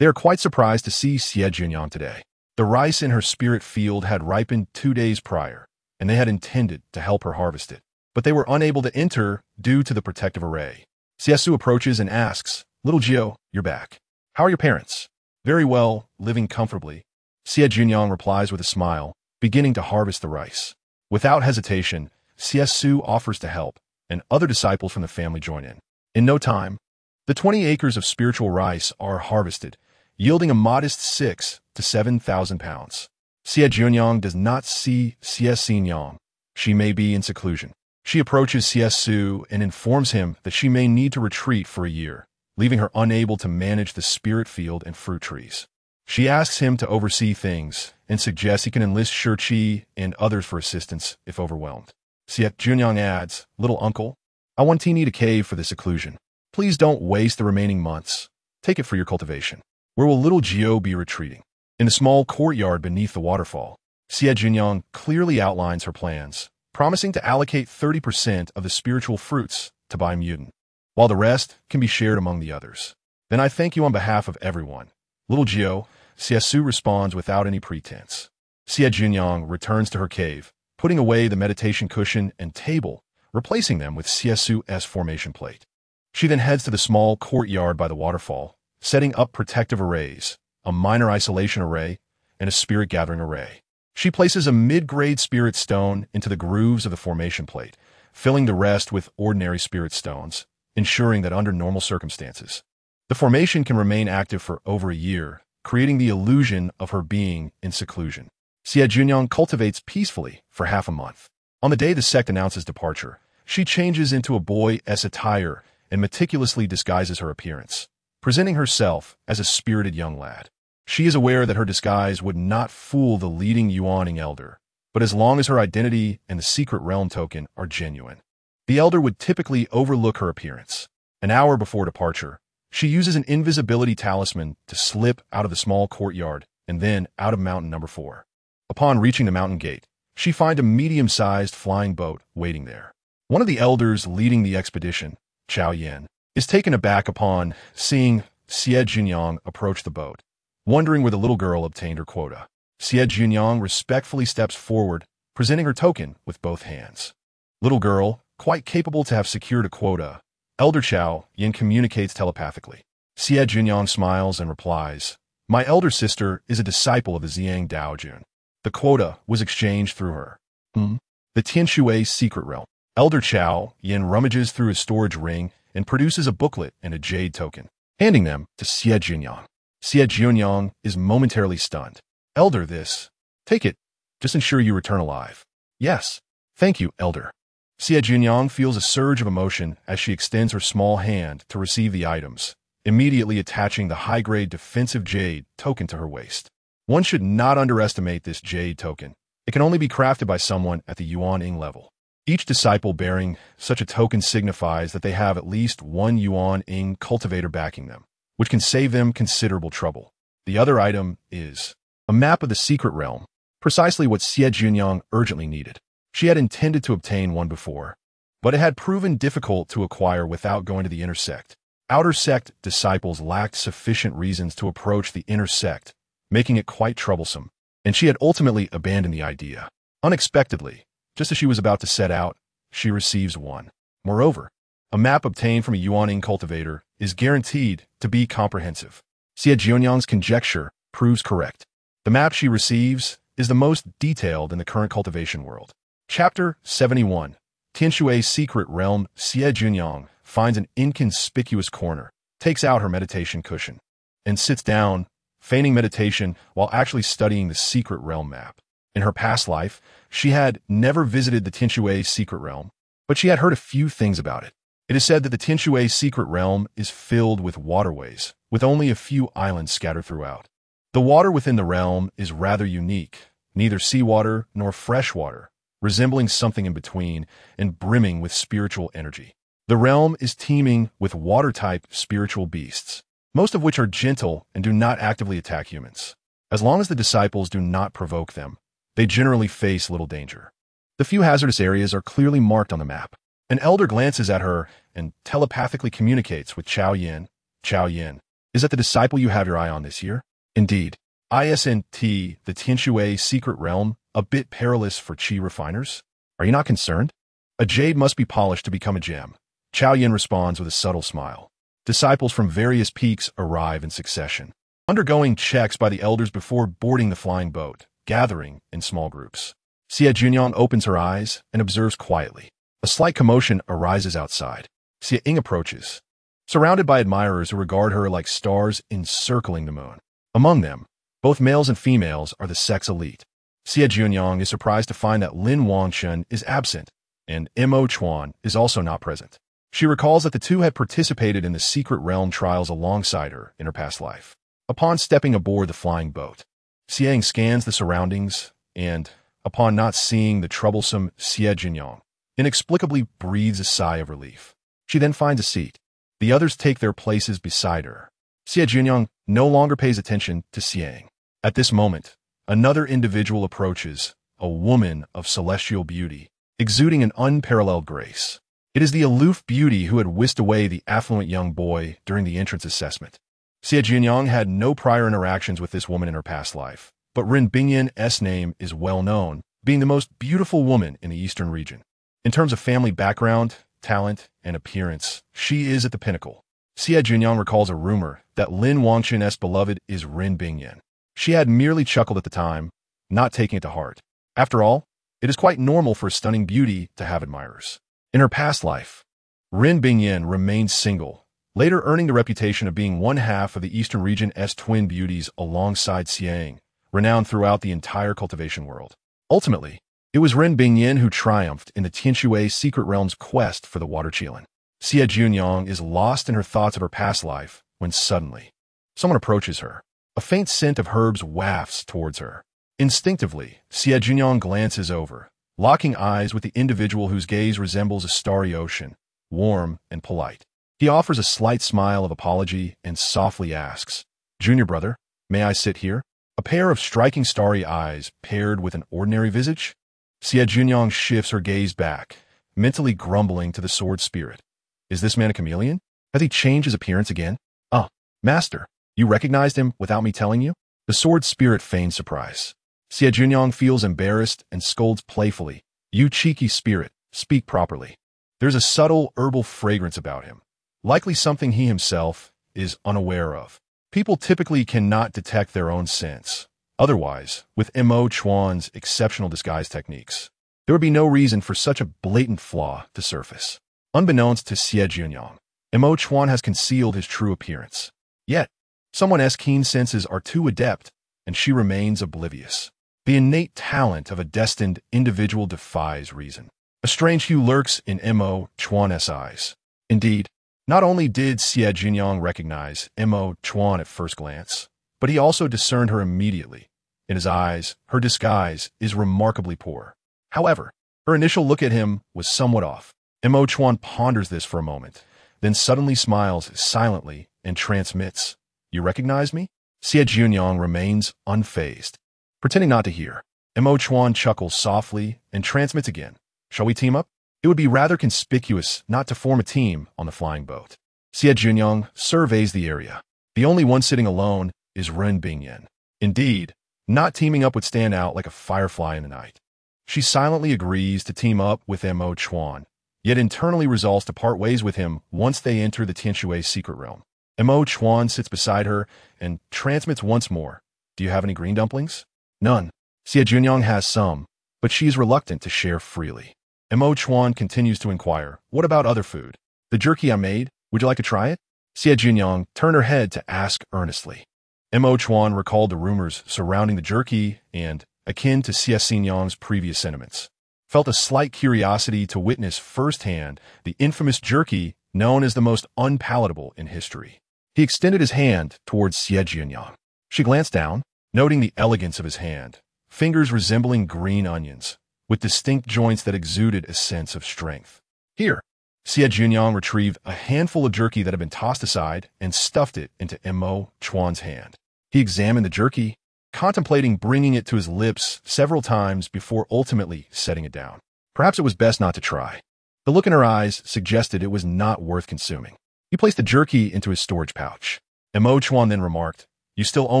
They are quite surprised to see Xie Jiuniang today. The rice in her spirit field had ripened 2 days prior, and they had intended to help her harvest it, but they were unable to enter due to the protective array. Xie Su approaches and asks, Little Gio, you're back. How are your parents? Very well, living comfortably. Xie Jiuniang replies with a smile, beginning to harvest the rice. Without hesitation, Xie Su offers to help, and other disciples from the family join in. In no time, the 20 acres of spiritual rice are harvested, yielding a modest 6,000 to 7,000 pounds. Xie Jiuniang does not see Xie Jiuniang. She may be in seclusion. She approaches Xie Su and informs him that she may need to retreat for a year, leaving her unable to manage the spirit field and fruit trees. She asks him to oversee things and suggests he can enlist Shi and others for assistance if overwhelmed. Xie Jiuniang adds, Little uncle, I want to need a cave for the seclusion. Please don't waste the remaining months. Take it for your cultivation. Where will little Gio be retreating? In the small courtyard beneath the waterfall, Xie Jiuniang clearly outlines her plans, promising to allocate 30% of the spiritual fruits to Bai Mutant, while the rest can be shared among the others. Then I thank you on behalf of everyone. Little Gio, Xie Su responds without any pretense. Xie Jiuniang returns to her cave, putting away the meditation cushion and table, replacing them with Xie Su's formation plate. She then heads to the small courtyard by the waterfall, setting up protective arrays, a minor isolation array, and a spirit gathering array. She places a mid-grade spirit stone into the grooves of the formation plate, filling the rest with ordinary spirit stones, ensuring that under normal circumstances, the formation can remain active for over a year, creating the illusion of her being in seclusion. Xie Jiuniang cultivates peacefully for half a month. On the day the sect announces departure, she changes into a boy's attire and meticulously disguises her appearance, presenting herself as a spirited young lad. She is aware that her disguise would not fool the leading Yuaning elder, but as long as her identity and the secret realm token are genuine, the elder would typically overlook her appearance. An hour before departure, she uses an invisibility talisman to slip out of the small courtyard and then out of mountain number 4. Upon reaching the mountain gate, she finds a medium-sized flying boat waiting there. One of the elders leading the expedition, Chao Yan, is taken aback upon seeing Xie Jiuniang approach the boat, wondering where the little girl obtained her quota. Xie Jiuniang respectfully steps forward, presenting her token with both hands. Little girl, quite capable to have secured a quota, Elder Chao Yan communicates telepathically. Xie Jiuniang smiles and replies, "My elder sister is a disciple of the Xiang Dao Jun. The quota was exchanged through her." The Tianshui secret realm. Elder Chao Yan rummages through his storage ring and produces a booklet and a jade token, handing them to Xie Jiuniang. Xie Jiuniang is momentarily stunned. "Elder, this. Take it. Just ensure you return alive." "Yes. Thank you, Elder." Xie Jiuniang feels a surge of emotion as she extends her small hand to receive the items, immediately attaching the high-grade defensive jade token to her waist. One should not underestimate this jade token. It can only be crafted by someone at the Yuan-ing level. Each disciple bearing such a token signifies that they have at least one Yuan-ing cultivator backing them, which can save them considerable trouble. The other item is a map of the secret realm, precisely what Xie Jiuniang urgently needed. She had intended to obtain one before, but it had proven difficult to acquire without going to the inner sect. Outer sect disciples lacked sufficient reasons to approach the inner sect, making it quite troublesome, and she had ultimately abandoned the idea. Unexpectedly, just as she was about to set out, she receives one. Moreover, a map obtained from a Yuaning cultivator is guaranteed to be comprehensive. Xie Jiuniang's conjecture proves correct. The map she receives is the most detailed in the current cultivation world. Chapter 71. Tianshui's secret realm. Xie Jiuniang finds an inconspicuous corner, takes out her meditation cushion, and sits down, feigning meditation while actually studying the secret realm map. In her past life, she had never visited the Tianshui secret realm, but she had heard a few things about it. It is said that the Tianshui secret realm is filled with waterways, with only a few islands scattered throughout. The water within the realm is rather unique, neither seawater nor freshwater, resembling something in between and brimming with spiritual energy. The realm is teeming with water-type spiritual beasts, most of which are gentle and do not actively attack humans. As long as the disciples do not provoke them, they generally face little danger. The few hazardous areas are clearly marked on the map. An elder glances at her and telepathically communicates with Chao Yan. "Chao Yan, is that the disciple you have your eye on this year?" "Indeed. Isn't the Tianshui secret realm a bit perilous for chi refiners? Are you not concerned? A jade must be polished to become a gem." Chao Yan responds with a subtle smile. Disciples from various peaks arrive in succession, undergoing checks by the elders before boarding the flying boat, gathering in small groups. Xie Jiuniang opens her eyes and observes quietly. A slight commotion arises outside. Xie Ying approaches, surrounded by admirers who regard her like stars encircling the moon. Among them, both males and females are the sex elite. Xie Jiuniang is surprised to find that Lin Wangchen is absent, and Mo Chuan is also not present. She recalls that the two had participated in the secret realm trials alongside her in her past life. Upon stepping aboard the flying boat, Xie scans the surroundings and, upon not seeing the troublesome Xie Jiuniang, inexplicably breathes a sigh of relief. She then finds a seat. The others take their places beside her. Xie Jiuniang no longer pays attention to Xie. At this moment, another individual approaches, a woman of celestial beauty, exuding an unparalleled grace. It is the aloof beauty who had whisked away the affluent young boy during the entrance assessment. Xie Jiuniang had no prior interactions with this woman in her past life, but Rin Bingyan's name is well known, being the most beautiful woman in the eastern region. In terms of family background, talent, and appearance, she is at the pinnacle. Xie Jiuniang recalls a rumor that Lin Wangchen's beloved is Rin Bingyan. She had merely chuckled at the time, not taking it to heart. After all, it is quite normal for a stunning beauty to have admirers. In her past life, Rin Bingyan remained single, later earning the reputation of being one half of the Eastern region's twin beauties alongside Xiang, renowned throughout the entire cultivation world. Ultimately, It was Ren Bingyan who triumphed in the Tianshui secret realm's quest for the water Qilin. Xie Jiuniang is lost in her thoughts of her past life when suddenly someone approaches her. A faint scent of herbs wafts towards her. Instinctively, Xie Jiuniang glances over, locking eyes with the individual whose gaze resembles a starry ocean, warm and polite. He offers a slight smile of apology and softly asks, "Junior brother, may I sit here?" A pair of striking starry eyes paired with an ordinary visage? Xie Jiuniang shifts her gaze back, mentally grumbling to the sword spirit. Is this man a chameleon? Has he changed his appearance again? Ah, master, you recognized him without me telling you? The sword spirit feigns surprise. Xie Jiuniang feels embarrassed and scolds playfully. You cheeky spirit, speak properly. There's a subtle herbal fragrance about him, likely something he himself is unaware of. People typically cannot detect their own scents. Otherwise, with Mo Chuan's exceptional disguise techniques, there would be no reason for such a blatant flaw to surface. Unbeknownst to Xie Jiuniang, Mo Chuan has concealed his true appearance. Yet, someone's keen senses are too adept, and she remains oblivious. The innate talent of a destined individual defies reason. A strange hue lurks in Mo Chuan's eyes. Indeed, not only did Xie Jiuniang recognize Mo Chuan at first glance, but he also discerned her immediately. In his eyes, her disguise is remarkably poor. However, her initial look at him was somewhat off. Mo Chuan ponders this for a moment, then suddenly smiles silently and transmits, "You recognize me?" Xie Jiuniang remains unfazed, pretending not to hear. Mo Chuan chuckles softly and transmits again, "Shall we team up? It would be rather conspicuous not to form a team on the flying boat." Xie Jiuniang surveys the area. The only one sitting alone is Ren Bingyan. Indeed, not teaming up would stand out like a firefly in the night. She silently agrees to team up with Mo Chuan, yet internally resolves to part ways with him once they enter the Tianshui secret realm. Mo Chuan sits beside her and transmits once more, "Do you have any green dumplings?" "None." Xie Jiuniang has some, but she is reluctant to share freely. Mo Chuan continues to inquire, "What about other food? The jerky I made, would you like to try it?" Xie Jiuniang turned her head to ask earnestly. Mo Chuan recalled the rumors surrounding the jerky and, akin to Xie Jiuniang's previous sentiments, felt a slight curiosity to witness firsthand the infamous jerky known as the most unpalatable in history. He extended his hand towards Xie Jiuniang. She glanced down, noting the elegance of his hand, fingers resembling green onions, with distinct joints that exuded a sense of strength. "Here." Xie Jiuniang retrieved a handful of jerky that had been tossed aside and stuffed it into Mo Chuan's hand. He examined the jerky, contemplating bringing it to his lips several times before ultimately setting it down. Perhaps it was best not to try. The look in her eyes suggested it was not worth consuming. He placed the jerky into his storage pouch. Mo Chuan then remarked, "You still owe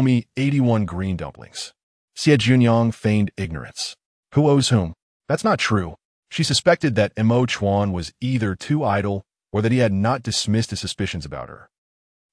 me 81 green dumplings." Xie Jiuniang feigned ignorance. Who owes whom? That's not true. She suspected that Mo Chuan was either too idle or that he had not dismissed his suspicions about her.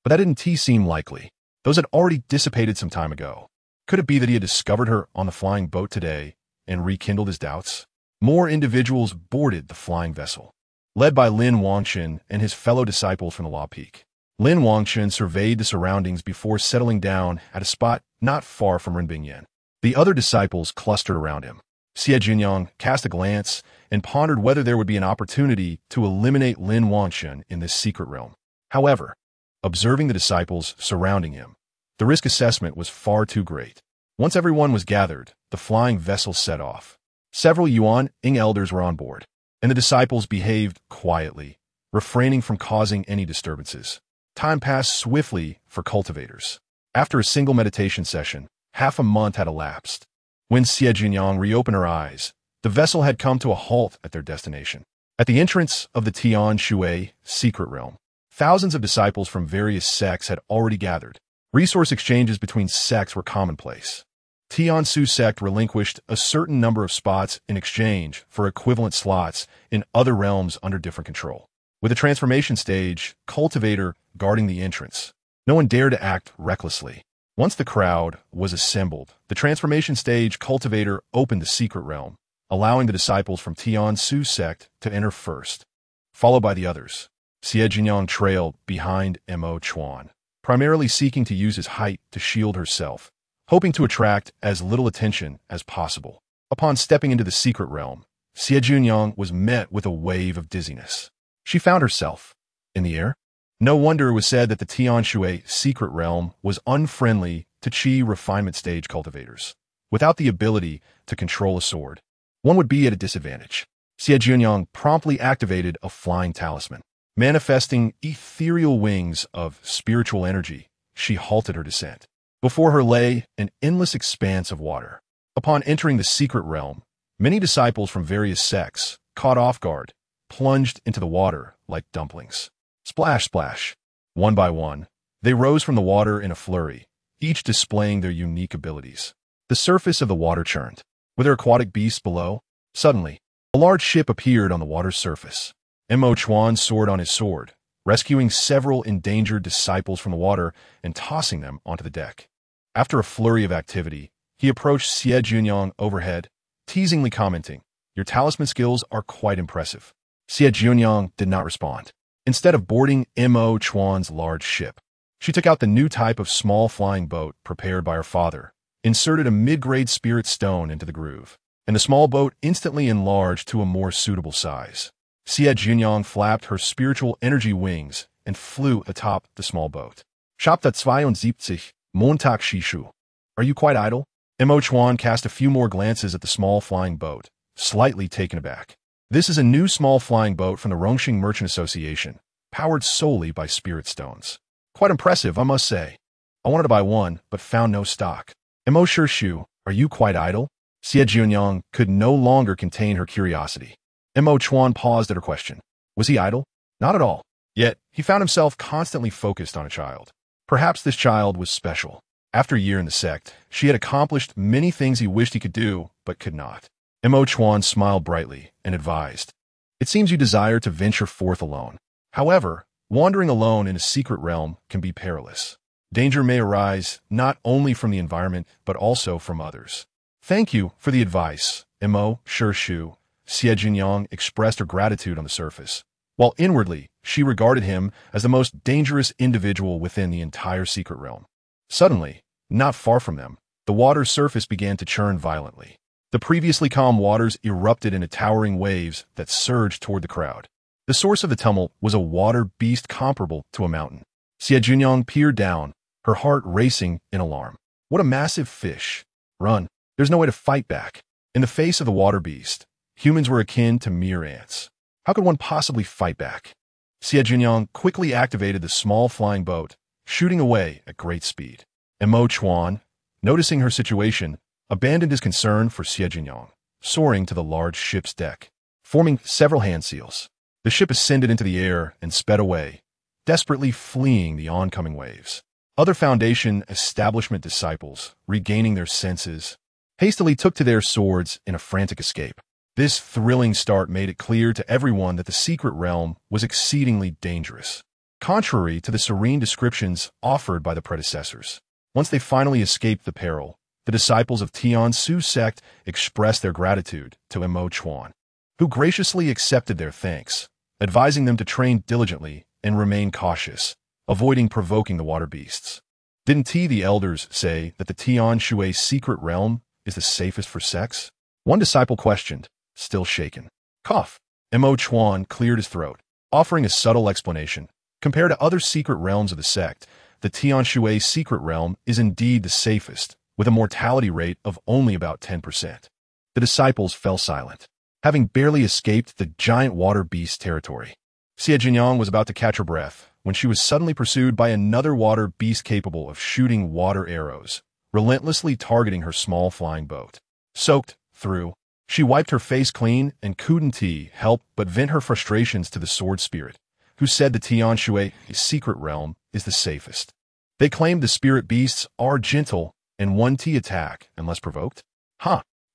But that didn't seem likely. Those had already dissipated some time ago. Could it be that he had discovered her on the flying boat today and rekindled his doubts? More individuals boarded the flying vessel, led by Lin Wangchen and his fellow disciples from the Law Peak. Lin Wangchen surveyed the surroundings before settling down at a spot not far from Ren Bingyan. The other disciples clustered around him. Xie Jiuniang cast a glance and pondered whether there would be an opportunity to eliminate Lin Wangchen in this secret realm. However, observing the disciples surrounding him, the risk assessment was far too great. Once everyone was gathered, the flying vessel set off. Several Yuan Ing elders were on board, and the disciples behaved quietly, refraining from causing any disturbances. Time passed swiftly for cultivators. After a single meditation session, half a month had elapsed. When Xie Jiuniang reopened her eyes, the vessel had come to a halt at their destination. At the entrance of the Tianshui secret realm, thousands of disciples from various sects had already gathered. Resource exchanges between sects were commonplace. Tiansu sect relinquished a certain number of spots in exchange for equivalent slots in other realms under different control. With the transformation stage, cultivator guarding the entrance, no one dared to act recklessly. Once the crowd was assembled, the transformation stage cultivator opened the secret realm, allowing the disciples from Tiansu sect to enter first, followed by the others. Xie Jiuniang trailed behind Mo Chuan, primarily seeking to use his height to shield herself, hoping to attract as little attention as possible. Upon stepping into the secret realm, Xie Jiuniang was met with a wave of dizziness. She found herself in the air. No wonder it was said that the Tian Shui secret realm was unfriendly to Qi refinement stage cultivators. Without the ability to control a sword, one would be at a disadvantage. Xie Jiuniang promptly activated a flying talisman. Manifesting ethereal wings of spiritual energy, she halted her descent. Before her lay an endless expanse of water. Upon entering the secret realm, many disciples from various sects, caught off guard, plunged into the water like dumplings. Splash, splash. One by one, they rose from the water in a flurry, each displaying their unique abilities. The surface of the water churned. With their aquatic beasts below, suddenly, a large ship appeared on the water's surface. Mo Chuan soared on his sword, rescuing several endangered disciples from the water and tossing them onto the deck. After a flurry of activity, he approached Xie Jiuniang overhead, teasingly commenting, "Your talisman skills are quite impressive." Xie Jiuniang did not respond. Instead of boarding Mo Chuan's large ship, she took out the new type of small flying boat prepared by her father, inserted a mid-grade spirit stone into the groove, and the small boat instantly enlarged to a more suitable size. Xie Jiuniang flapped her spiritual energy wings and flew atop the small boat. Chapter 72, Montag Shishu. Are you quite idle? Mo Chuan cast a few more glances at the small flying boat, slightly taken aback. This is a new small flying boat from the Rongxing Merchant Association, powered solely by spirit stones. Quite impressive, I must say. I wanted to buy one, but found no stock. Mo Shishu, are you quite idle? Xie Jiuniang could no longer contain her curiosity. Mo Chuan paused at her question. Was he idle? Not at all. Yet, he found himself constantly focused on a child. Perhaps this child was special. After a year in the sect, she had accomplished many things he wished he could do, but could not. Mo Chuan smiled brightly and advised, "It seems you desire to venture forth alone. However, wandering alone in a secret realm can be perilous. Danger may arise not only from the environment, but also from others." "Thank you for the advice, Mo Shishu." Xie Jiuniang expressed her gratitude on the surface, while inwardly she regarded him as the most dangerous individual within the entire secret realm. Suddenly, not far from them, the water's surface began to churn violently. The previously calm waters erupted into towering waves that surged toward the crowd. The source of the tumult was a water beast comparable to a mountain. Xie Jiuniang peered down, her heart racing in alarm. What a massive fish! Run! There's no way to fight back. In the face of the water beast, humans were akin to mere ants. How could one possibly fight back? Xie Jiuniang quickly activated the small flying boat, shooting away at great speed. Mo Chuan, noticing her situation, abandoned his concern for Xie Jiuniang, soaring to the large ship's deck, forming several hand seals. The ship ascended into the air and sped away, desperately fleeing the oncoming waves. Other Foundation establishment disciples, regaining their senses, hastily took to their swords in a frantic escape. This thrilling start made it clear to everyone that the secret realm was exceedingly dangerous, contrary to the serene descriptions offered by the predecessors. Once they finally escaped the peril, the disciples of Tian Su sect expressed their gratitude to Mo Chuan, who graciously accepted their thanks, advising them to train diligently and remain cautious, avoiding provoking the water beasts. Didn't the elders say that the Tian Shui secret realm is the safest for sects? One disciple questioned, still shaken. Cough. Mo Chuan cleared his throat, offering a subtle explanation. Compared to other secret realms of the sect, the Tian Shui secret realm is indeed the safest, with a mortality rate of only about 10%. The disciples fell silent, having barely escaped the giant water beast territory. Xie Jiuniang was about to catch her breath when she was suddenly pursued by another water beast capable of shooting water arrows, relentlessly targeting her small flying boat. Soaked through, she wiped her face clean and couldn't help but vent her frustrations to the sword spirit, who said the Tian Shui secret realm is the safest. They claimed the spirit beasts are gentle and won't attack unless provoked.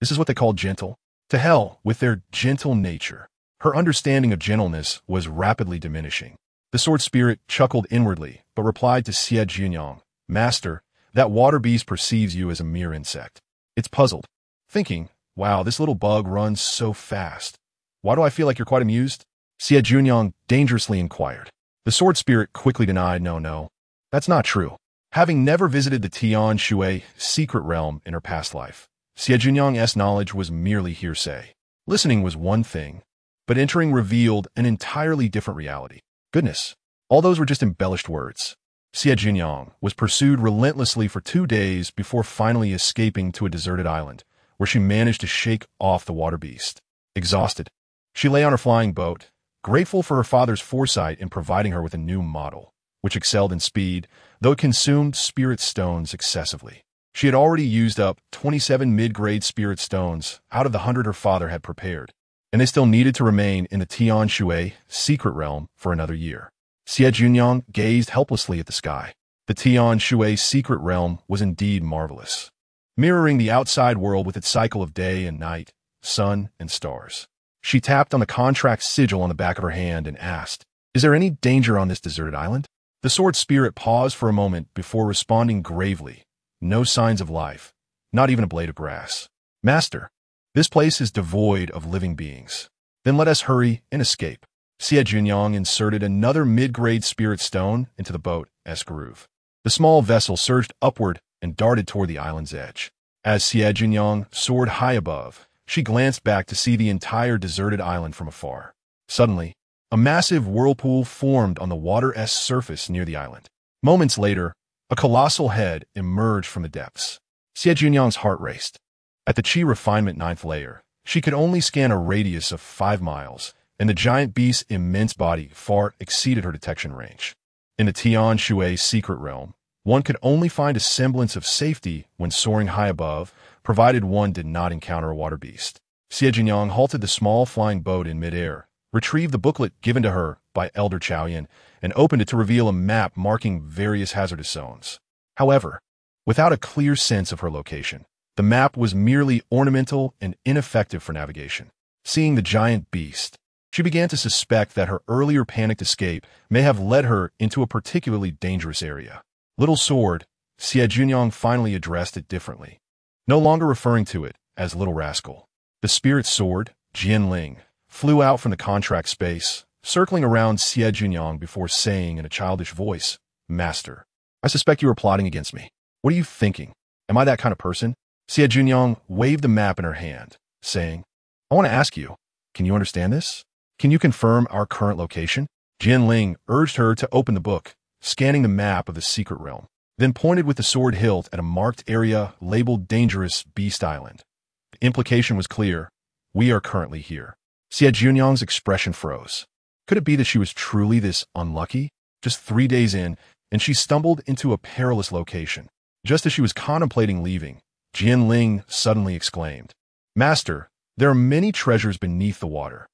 This is what they call gentle? To hell with their gentle nature. Her understanding of gentleness was rapidly diminishing. The sword spirit chuckled inwardly, but replied to Xie Jiuniang, "Master, that water beast perceives you as a mere insect. It's puzzled, thinking, wow, this little bug runs so fast. Why do I feel like you're quite amused?" Xie Jiuniang dangerously inquired. The sword spirit quickly denied, no, that's not true. Having never visited the Tian Shui secret realm in her past life, Xie Jiuniang's knowledge was merely hearsay. Listening was one thing, but entering revealed an entirely different reality. Goodness, all those were just embellished words. Xie Jiuniang was pursued relentlessly for 2 days before finally escaping to a deserted island, where she managed to shake off the water beast. Exhausted, she lay on her flying boat, grateful for her father's foresight in providing her with a new model, which excelled in speed, though it consumed spirit stones excessively. She had already used up 27 mid-grade spirit stones out of the 100 her father had prepared, and they still needed to remain in the Tian Shui secret realm for another year. Xie Jiuniang gazed helplessly at the sky. The Tian Shui secret realm was indeed marvelous, mirroring the outside world with its cycle of day and night, sun and stars. She tapped on the contract sigil on the back of her hand and asked, "Is there any danger on this deserted island?" The sword spirit paused for a moment before responding gravely. "No signs of life, not even a blade of grass. Master, this place is devoid of living beings. Then let us hurry and escape." Xie Jiuniang inserted another mid-grade spirit stone into the boat's groove. The small vessel surged upward and darted toward the island's edge. As Xie Jiuniang soared high above, she glanced back to see the entire deserted island from afar. Suddenly, a massive whirlpool formed on the water's surface near the island. Moments later, a colossal head emerged from the depths. Xie Jiuniang's heart raced. At the Qi refinement 9th layer, she could only scan a radius of 5 miles, and the giant beast's immense body far exceeded her detection range. In the Tian Shui secret realm, one could only find a semblance of safety when soaring high above, provided one did not encounter a water beast. Xie Jiuniang halted the small flying boat in midair, retrieved the booklet given to her by Elder Chaoyan, and opened it to reveal a map marking various hazardous zones. However, without a clear sense of her location, the map was merely ornamental and ineffective for navigation. Seeing the giant beast, she began to suspect that her earlier panicked escape may have led her into a particularly dangerous area. Little sword, Xie Jiuniang finally addressed it differently, no longer referring to it as Little Rascal. The spirit sword, Jianling, flew out from the contract space, circling around Xie Jiuniang before saying in a childish voice, "Master, I suspect you are plotting against me. What are you thinking? Am I that kind of person?" Xie Jiuniang waved the map in her hand, saying, "I want to ask you, can you understand this? Can you confirm our current location?" Jianling urged her to open the book, scanning the map of the secret realm, then pointed with the sword hilt at a marked area labeled Dangerous Beast Island. The implication was clear. We are currently here. Xie Jiuniang's expression froze. Could it be that she was truly this unlucky? Just 3 days in, and she stumbled into a perilous location. Just as she was contemplating leaving, Jianling suddenly exclaimed, "Master, there are many treasures beneath the water.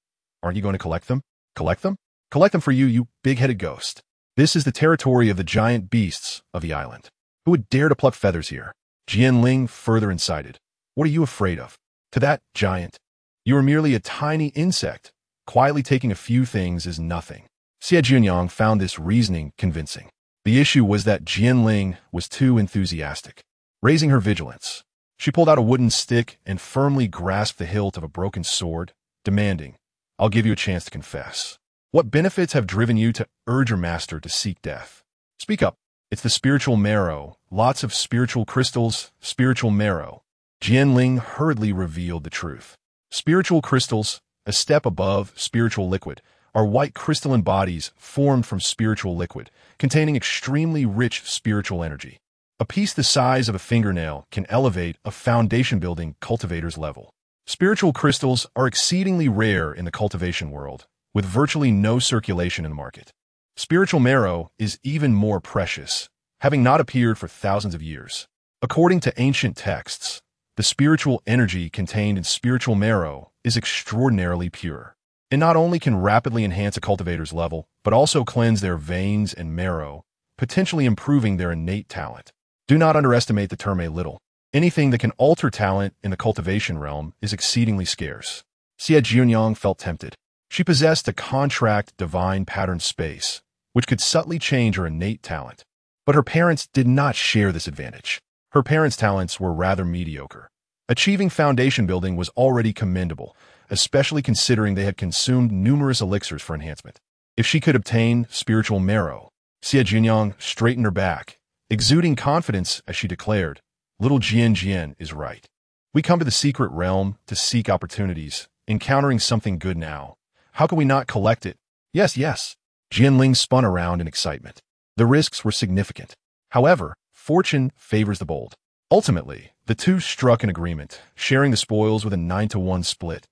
Aren't you going to collect them?" "Collect them? Collect them for you, you big-headed ghost. This is the territory of the giant beasts of the island. Who would dare to pluck feathers here?" Jianling further incited. "What are you afraid of? To that giant? You are merely a tiny insect. Quietly taking a few things is nothing." Xie Jiuniang found this reasoning convincing. The issue was that Jianling was too enthusiastic. Raising her vigilance, she pulled out a wooden stick and firmly grasped the hilt of a broken sword, demanding, "I'll give you a chance to confess. What benefits have driven you to urge your master to seek death? Speak up." "It's the spiritual marrow. Lots of spiritual crystals, spiritual marrow." Jianling hurriedly revealed the truth. Spiritual crystals, a step above spiritual liquid, are white crystalline bodies formed from spiritual liquid, containing extremely rich spiritual energy. A piece the size of a fingernail can elevate a foundation-building cultivator's level. Spiritual crystals are exceedingly rare in the cultivation world, with virtually no circulation in the market. Spiritual marrow is even more precious, having not appeared for thousands of years. According to ancient texts, the spiritual energy contained in spiritual marrow is extraordinarily pure. It not only can rapidly enhance a cultivator's level, but also cleanse their veins and marrow, potentially improving their innate talent. Do not underestimate the term "a little." Anything that can alter talent in the cultivation realm is exceedingly scarce. Xie Jiuniang felt tempted. She possessed a contract divine pattern space, which could subtly change her innate talent. But her parents did not share this advantage. Her parents' talents were rather mediocre. Achieving foundation building was already commendable, especially considering they had consumed numerous elixirs for enhancement. If she could obtain spiritual marrow, Xie Jiuniang straightened her back, exuding confidence as she declared, "Little Jian is right. We come to the secret realm to seek opportunities, encountering something good now. How can we not collect it? Yes, yes. Jianling spun around in excitement. The risks were significant. However, fortune favors the bold. Ultimately, the two struck an agreement, sharing the spoils with a 9-to-1 split.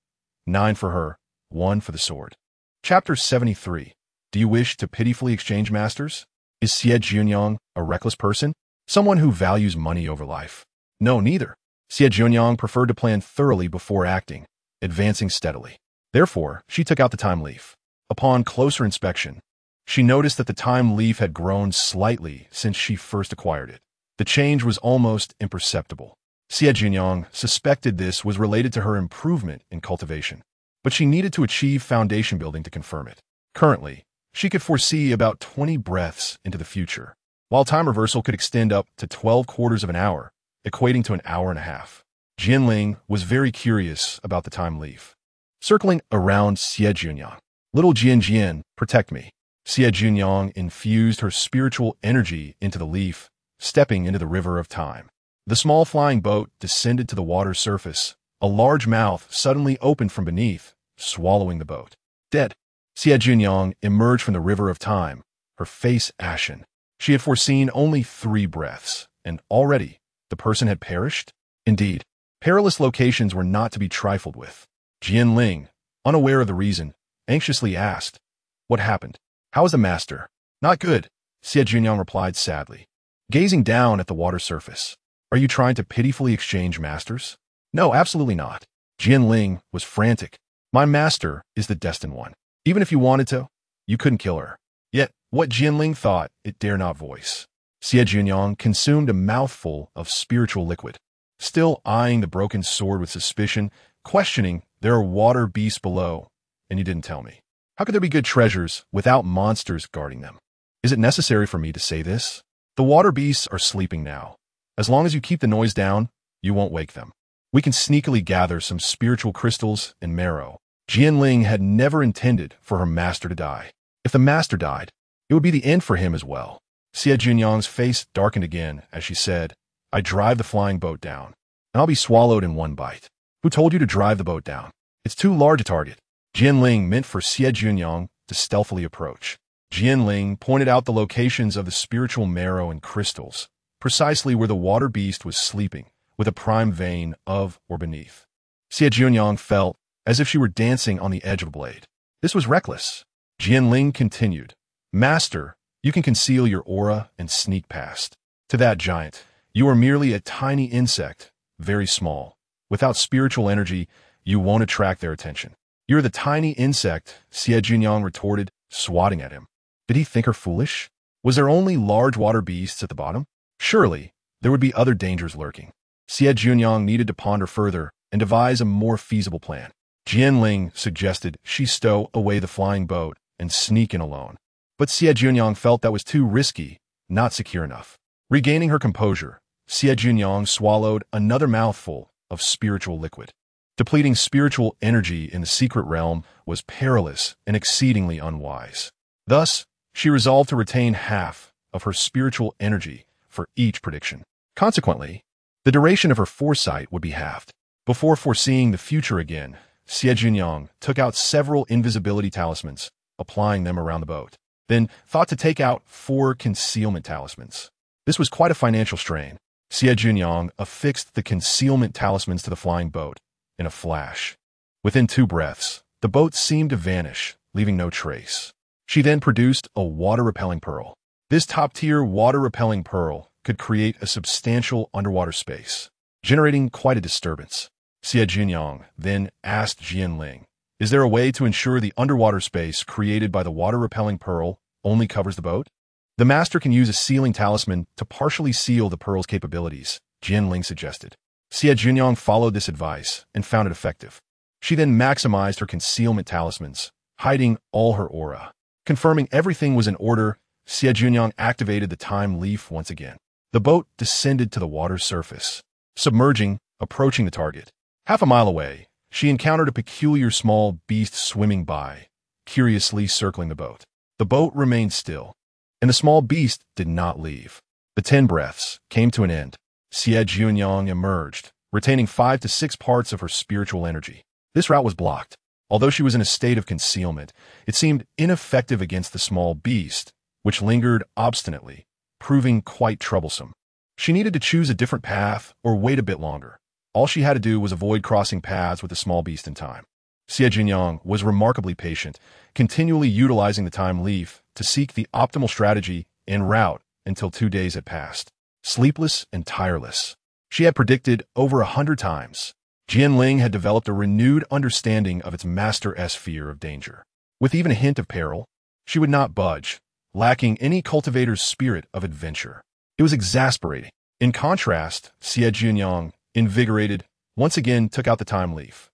9 for her, 1 for the sword. Chapter 73. Do you wish to pitifully exchange masters? Is Xie Jiuniang a reckless person? Someone who values money over life? No, neither. Xie Jiuniang preferred to plan thoroughly before acting, advancing steadily. Therefore, she took out the time leaf. Upon closer inspection, she noticed that the time leaf had grown slightly since she first acquired it. The change was almost imperceptible. Xie Jiuniang suspected this was related to her improvement in cultivation, but she needed to achieve foundation building to confirm it. Currently, she could foresee about 20 breaths into the future, while time reversal could extend up to 12 quarters of an hour, equating to an hour and a half. Jianling was very curious about the time leaf. Circling around Xie Jiuniang. Little Jian, protect me. Xie Jiuniang infused her spiritual energy into the leaf, stepping into the river of time. The small flying boat descended to the water's surface. A large mouth suddenly opened from beneath, swallowing the boat. Dead. Xie Jiuniang emerged from the river of time, her face ashen. She had foreseen only 3 breaths, and already the person had perished? Indeed, perilous locations were not to be trifled with. Jianling, unaware of the reason, anxiously asked, "What happened? How is the master?" "Not good," Xie Jiuniang replied sadly, gazing down at the water surface. "Are you trying to pitifully exchange masters?" "No, absolutely not." Jianling was frantic. "My master is the destined one. Even if you wanted to, you couldn't kill her." Yet, what Jianling thought, it dare not voice. Xie Jiuniang consumed a mouthful of spiritual liquid, still eyeing the broken sword with suspicion, questioning, "There are water beasts below, and you didn't tell me. How could there be good treasures without monsters guarding them? Is it necessary for me to say this? The water beasts are sleeping now. As long as you keep the noise down, you won't wake them. We can sneakily gather some spiritual crystals and marrow." Jianling had never intended for her master to die. If the master died, it would be the end for him as well. Xie Jiuniang's face darkened again as she said, "I drive the flying boat down, and I'll be swallowed in 1 bite." "Who told you to drive the boat down? It's too large a target." Jianling meant for Xie Jiuniang to stealthily approach. Jianling pointed out the locations of the spiritual marrow and crystals, precisely where the water beast was sleeping, with a prime vein of or beneath. Xie Jiuniang felt as if she were dancing on the edge of a blade. This was reckless. Jianling continued, "Master, you can conceal your aura and sneak past. To that giant, you are merely a tiny insect, very small. Without spiritual energy, you won't attract their attention." "You're the tiny insect," Xie Jiuniang retorted, swatting at him. Did he think her foolish? Was there only large water beasts at the bottom? Surely, there would be other dangers lurking. Xie Jiuniang needed to ponder further and devise a more feasible plan. Jianling suggested she stow away the flying boat and sneak in alone. But Xie Jiuniang felt that was too risky, not secure enough. Regaining her composure, Xie Jiuniang swallowed another mouthful of spiritual liquid. Depleting spiritual energy in the secret realm was perilous and exceedingly unwise. Thus, she resolved to retain half of her spiritual energy for each prediction. Consequently, the duration of her foresight would be halved. Before foreseeing the future again, Xie Jiuniang took out several invisibility talismans, applying them around the boat. Then thought to take out 4 concealment talismans. This was quite a financial strain. Xie Jiuniang affixed the concealment talismans to the flying boat in a flash. Within 2 breaths, the boat seemed to vanish, leaving no trace. She then produced a water-repelling pearl. This top-tier water-repelling pearl could create a substantial underwater space, generating quite a disturbance. Xie Jiuniang then asked Jianling, "Is there a way to ensure the underwater space created by the water-repelling pearl only covers the boat?" "The master can use a sealing talisman to partially seal the pearl's capabilities," Jianling suggested. Xie Jiuniang followed this advice and found it effective. She then maximized her concealment talismans, hiding all her aura. Confirming everything was in order, Xie Jiuniang activated the time leaf once again. The boat descended to the water's surface, submerging, approaching the target. Half a mile away, she encountered a peculiar small beast swimming by, curiously circling the boat. The boat remained still, and the small beast did not leave. The 10 breaths came to an end. Xie Jiuniang emerged, retaining 5 to 6 parts of her spiritual energy. This route was blocked. Although she was in a state of concealment, it seemed ineffective against the small beast, which lingered obstinately, proving quite troublesome. She needed to choose a different path or wait a bit longer. All she had to do was avoid crossing paths with the small beast in time. Xie Jiuniang was remarkably patient, continually utilizing the time leaf to seek the optimal strategy en route until 2 days had passed. Sleepless and tireless. She had predicted over 100 times. Jianling had developed a renewed understanding of its master's fear of danger. With even a hint of peril, she would not budge, lacking any cultivator's spirit of adventure. It was exasperating. In contrast, Xie Jiuniang, invigorated, once again took out the time leaf.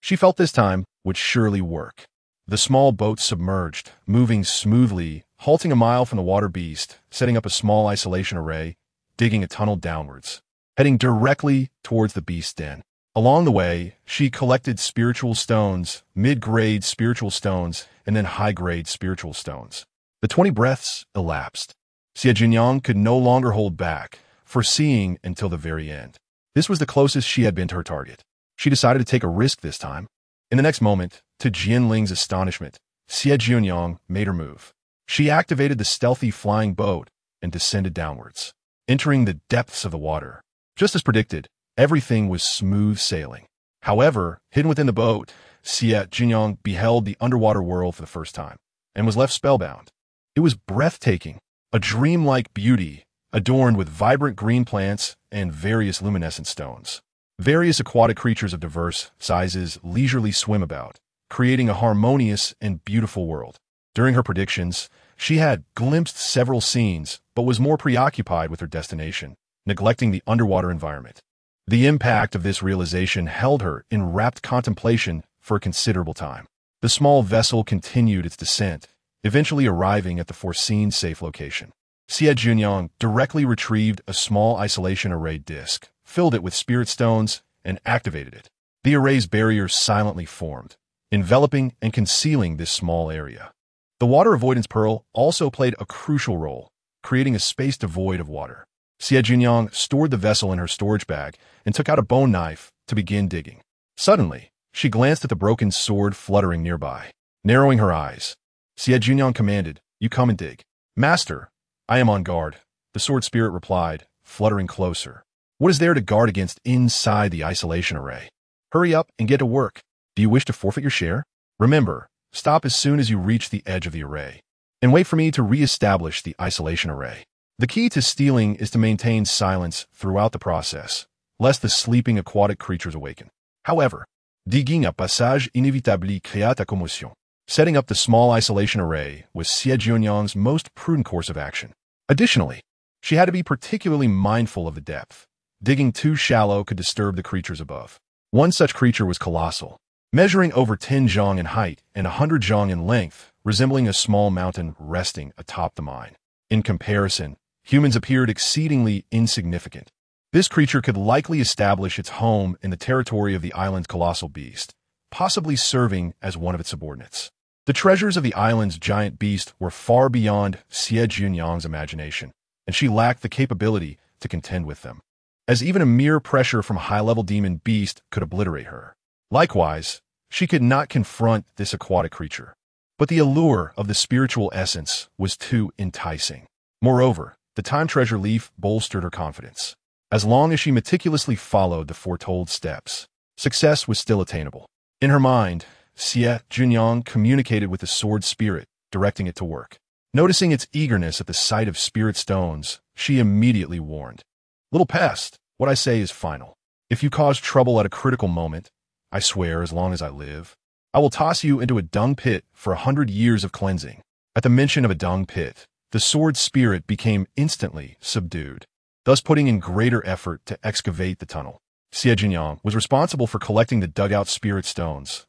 She felt this time would surely work. The small boat submerged, moving smoothly, halting a mile from the water beast, setting up a small isolation array, digging a tunnel downwards, heading directly towards the beast's den. Along the way, she collected spiritual stones, mid-grade spiritual stones, and then high-grade spiritual stones. The 20 breaths elapsed. Xie Jiuniang could no longer hold back, foreseeing until the very end. This was the closest she had been to her target. She decided to take a risk this time. In the next moment, to Jianling's astonishment, Xie Jiuniang made her move. She activated the stealthy flying boat and descended downwards, entering the depths of the water. Just as predicted, everything was smooth sailing. However, hidden within the boat, Xie Jiuniang beheld the underwater world for the first time and was left spellbound. It was breathtaking, a dreamlike beauty, adorned with vibrant green plants and various luminescent stones. Various aquatic creatures of diverse sizes leisurely swim about, creating a harmonious and beautiful world. During her predictions, she had glimpsed several scenes, but was more preoccupied with her destination, neglecting the underwater environment. The impact of this realization held her in rapt contemplation for a considerable time. The small vessel continued its descent, eventually arriving at the foreseen safe location. Xie Jiuniang directly retrieved a small isolation array disc, filled it with spirit stones, and activated it. The array's barrier silently formed, enveloping and concealing this small area. The water avoidance pearl also played a crucial role, creating a space devoid of water. Xie Jiuniang stored the vessel in her storage bag and took out a bone knife to begin digging. Suddenly, she glanced at the broken sword fluttering nearby. Narrowing her eyes, Xie Jiuniang commanded, "You come and dig." "Master, I am on guard," the sword spirit replied, fluttering closer. "What is there to guard against inside the isolation array? Hurry up and get to work. Do you wish to forfeit your share? Remember, stop as soon as you reach the edge of the array, and wait for me to re-establish the isolation array." The key to stealing is to maintain silence throughout the process, lest the sleeping aquatic creatures awaken. However, diguing un passage inévitable créa ta commotion. Setting up the small isolation array was Xie Jiuniang's most prudent course of action. Additionally, she had to be particularly mindful of the depth. Digging too shallow could disturb the creatures above. One such creature was colossal, measuring over 10 zhang in height and 100 zhang in length, resembling a small mountain resting atop the mine. In comparison, humans appeared exceedingly insignificant. This creature could likely establish its home in the territory of the island's colossal beast, possibly serving as one of its subordinates. The treasures of the island's giant beast were far beyond Xie Jiuniang's imagination, and she lacked the capability to contend with them, as even a mere pressure from a high-level demon beast could obliterate her. Likewise, she could not confront this aquatic creature. But the allure of the spiritual essence was too enticing. Moreover, the time treasure leaf bolstered her confidence. As long as she meticulously followed the foretold steps, success was still attainable. In her mind, Xie Jiuniang communicated with the sword spirit, directing it to work. Noticing its eagerness at the sight of spirit stones, she immediately warned, "Little pest, what I say is final. If you cause trouble at a critical moment, I swear as long as I live, I will toss you into a dung pit for 100 years of cleansing." At the mention of a dung pit, the sword spirit became instantly subdued, thus putting in greater effort to excavate the tunnel. Xie Jiuniang was responsible for collecting the dugout spirit stones,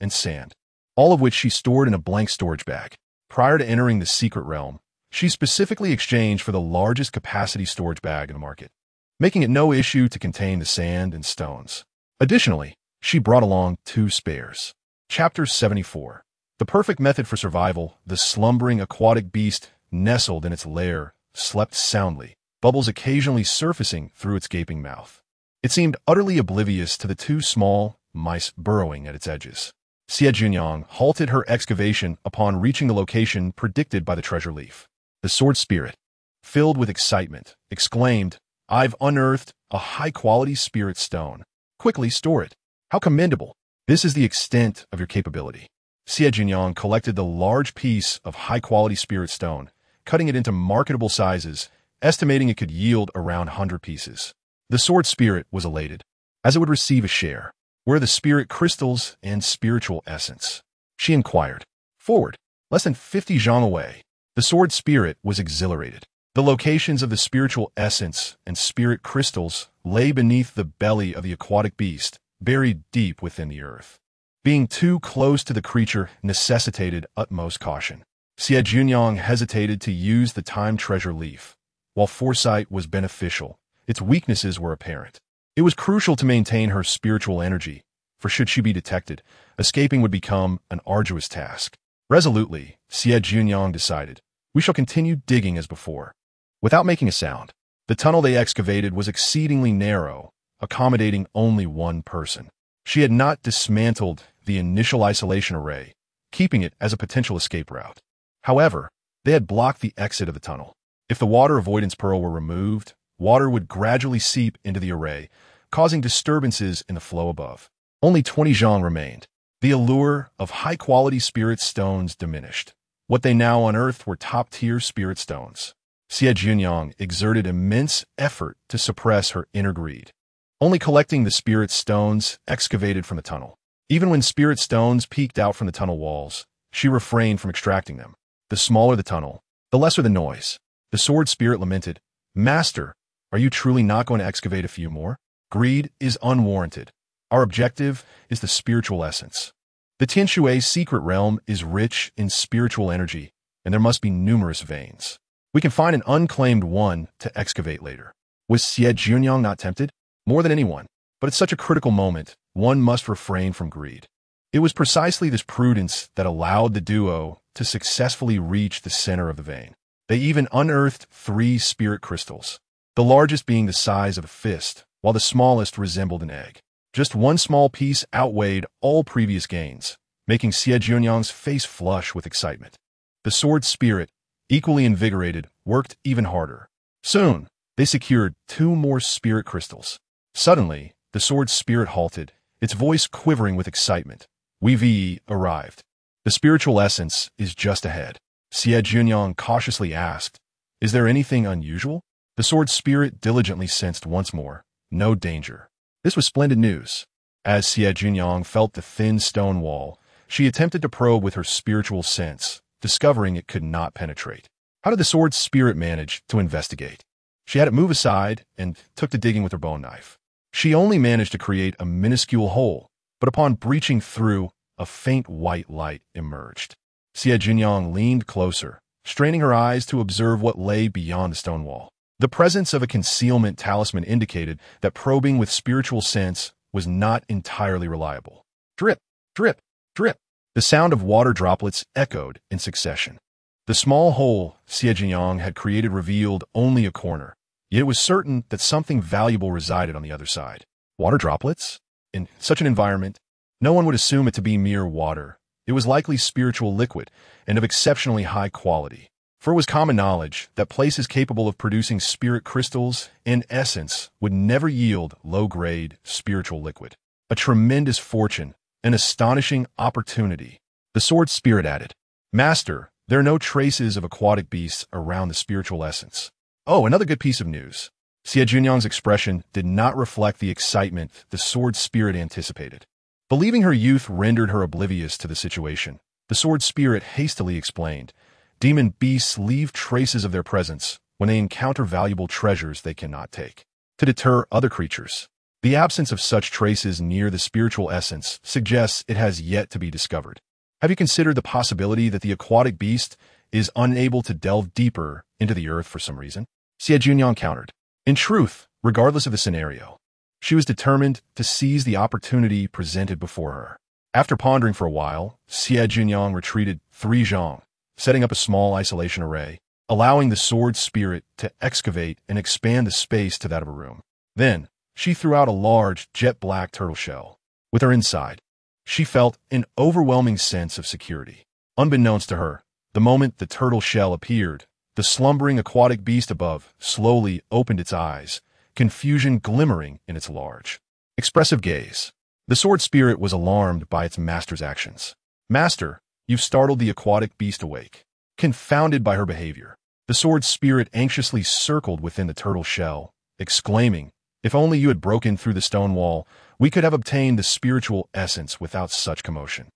and sand, all of which she stored in a blank storage bag. Prior to entering the secret realm, she specifically exchanged for the largest capacity storage bag in the market, making it no issue to contain the sand and stones. Additionally, she brought along 2 spares. Chapter 74. The perfect method for survival. The slumbering aquatic beast, nestled in its lair, slept soundly, bubbles occasionally surfacing through its gaping mouth. It seemed utterly oblivious to the two small mice burrowing at its edges. Xie Jiuniang halted her excavation upon reaching the location predicted by the treasure leaf. The sword spirit, filled with excitement, exclaimed, "I've unearthed a high-quality spirit stone. Quickly store it. How commendable! This is the extent of your capability." Xie Jiuniang collected the large piece of high-quality spirit stone, cutting it into marketable sizes, estimating it could yield around 100 pieces. The sword spirit was elated, as it would receive a share. "Where are the spirit crystals and spiritual essence?" she inquired. "Forward, less than 50 zhang away." The sword spirit was exhilarated. The locations of the spiritual essence and spirit crystals lay beneath the belly of the aquatic beast, buried deep within the earth. Being too close to the creature necessitated utmost caution. Xie Jiuniang hesitated to use the time treasure leaf. While foresight was beneficial, its weaknesses were apparent. It was crucial to maintain her spiritual energy, for should she be detected, escaping would become an arduous task. Resolutely, Xie Jiuniang decided, "We shall continue digging as before." Without making a sound, the tunnel they excavated was exceedingly narrow, accommodating only one person. She had not dismantled the initial isolation array, keeping it as a potential escape route. However, they had blocked the exit of the tunnel. If the water avoidance pearl were removed, water would gradually seep into the array, causing disturbances in the flow above. Only 20 zhang remained. The allure of high-quality spirit stones diminished. What they now unearthed were top-tier spirit stones. Xie Jiuniang exerted immense effort to suppress her inner greed, only collecting the spirit stones excavated from the tunnel. Even when spirit stones peeked out from the tunnel walls, she refrained from extracting them. The smaller the tunnel, the lesser the noise. The sword spirit lamented, "Master, are you truly not going to excavate a few more? Greed is unwarranted. Our objective is the spiritual essence. The Tianshui secret realm is rich in spiritual energy, and there must be numerous veins. We can find an unclaimed one to excavate later." Was Xie Jiuniang not tempted? More than anyone. But at such a critical moment, one must refrain from greed. It was precisely this prudence that allowed the duo to successfully reach the center of the vein. They even unearthed 3 spirit crystals, the largest being the size of a fist, while the smallest resembled an egg. Just one small piece outweighed all previous gains, making Xie Jiuniang's face flush with excitement. The sword spirit, equally invigorated, worked even harder. Soon, they secured 2 more spirit crystals. Suddenly, the sword spirit halted, its voice quivering with excitement. "We arrived. The spiritual essence is just ahead." Xie Jiuniang cautiously asked, "Is there anything unusual?" The sword spirit diligently sensed once more, no danger. This was splendid news. As Xie Jiuniang felt the thin stone wall, she attempted to probe with her spiritual sense, discovering it could not penetrate. How did the sword spirit manage to investigate? She had it move aside and took to digging with her bone knife. She only managed to create a minuscule hole, but upon breaching through, a faint white light emerged. Xie Jiuniang leaned closer, straining her eyes to observe what lay beyond the stone wall. The presence of a concealment talisman indicated that probing with spiritual sense was not entirely reliable. Drip, drip, drip. The sound of water droplets echoed in succession. The small hole Xie Jiuniang had created revealed only a corner, yet it was certain that something valuable resided on the other side. Water droplets? In such an environment, no one would assume it to be mere water. It was likely spiritual liquid and of exceptionally high quality. For it was common knowledge that places capable of producing spirit crystals in essence would never yield low-grade spiritual liquid. A tremendous fortune, an astonishing opportunity. The sword spirit added, "Master, there are no traces of aquatic beasts around the spiritual essence." Oh, another good piece of news. Xie Jiuniang's expression did not reflect the excitement the sword spirit anticipated. Believing her youth rendered her oblivious to the situation, the sword spirit hastily explained, "Demon beasts leave traces of their presence when they encounter valuable treasures they cannot take. To deter other creatures, the absence of such traces near the spiritual essence suggests it has yet to be discovered. Have you considered the possibility that the aquatic beast is unable to delve deeper into the earth for some reason?" Xie Jiuniang countered. In truth, regardless of the scenario, she was determined to seize the opportunity presented before her. After pondering for a while, Xie Jiuniang retreated 3 zhang, setting up a small isolation array, allowing the sword spirit to excavate and expand the space to that of a room. Then, She threw out a large, jet-black turtle shell. With her inside, she felt an overwhelming sense of security. Unbeknownst to her, the moment the turtle shell appeared, the slumbering aquatic beast above slowly opened its eyes, confusion glimmering in its large, expressive gaze. The sword spirit was alarmed by its master's actions. "Master, you've startled the aquatic beast awake." Confounded by her behavior, the sword spirit anxiously circled within the turtle shell, exclaiming, "If only you had broken through the stone wall, we could have obtained the spiritual essence without such commotion.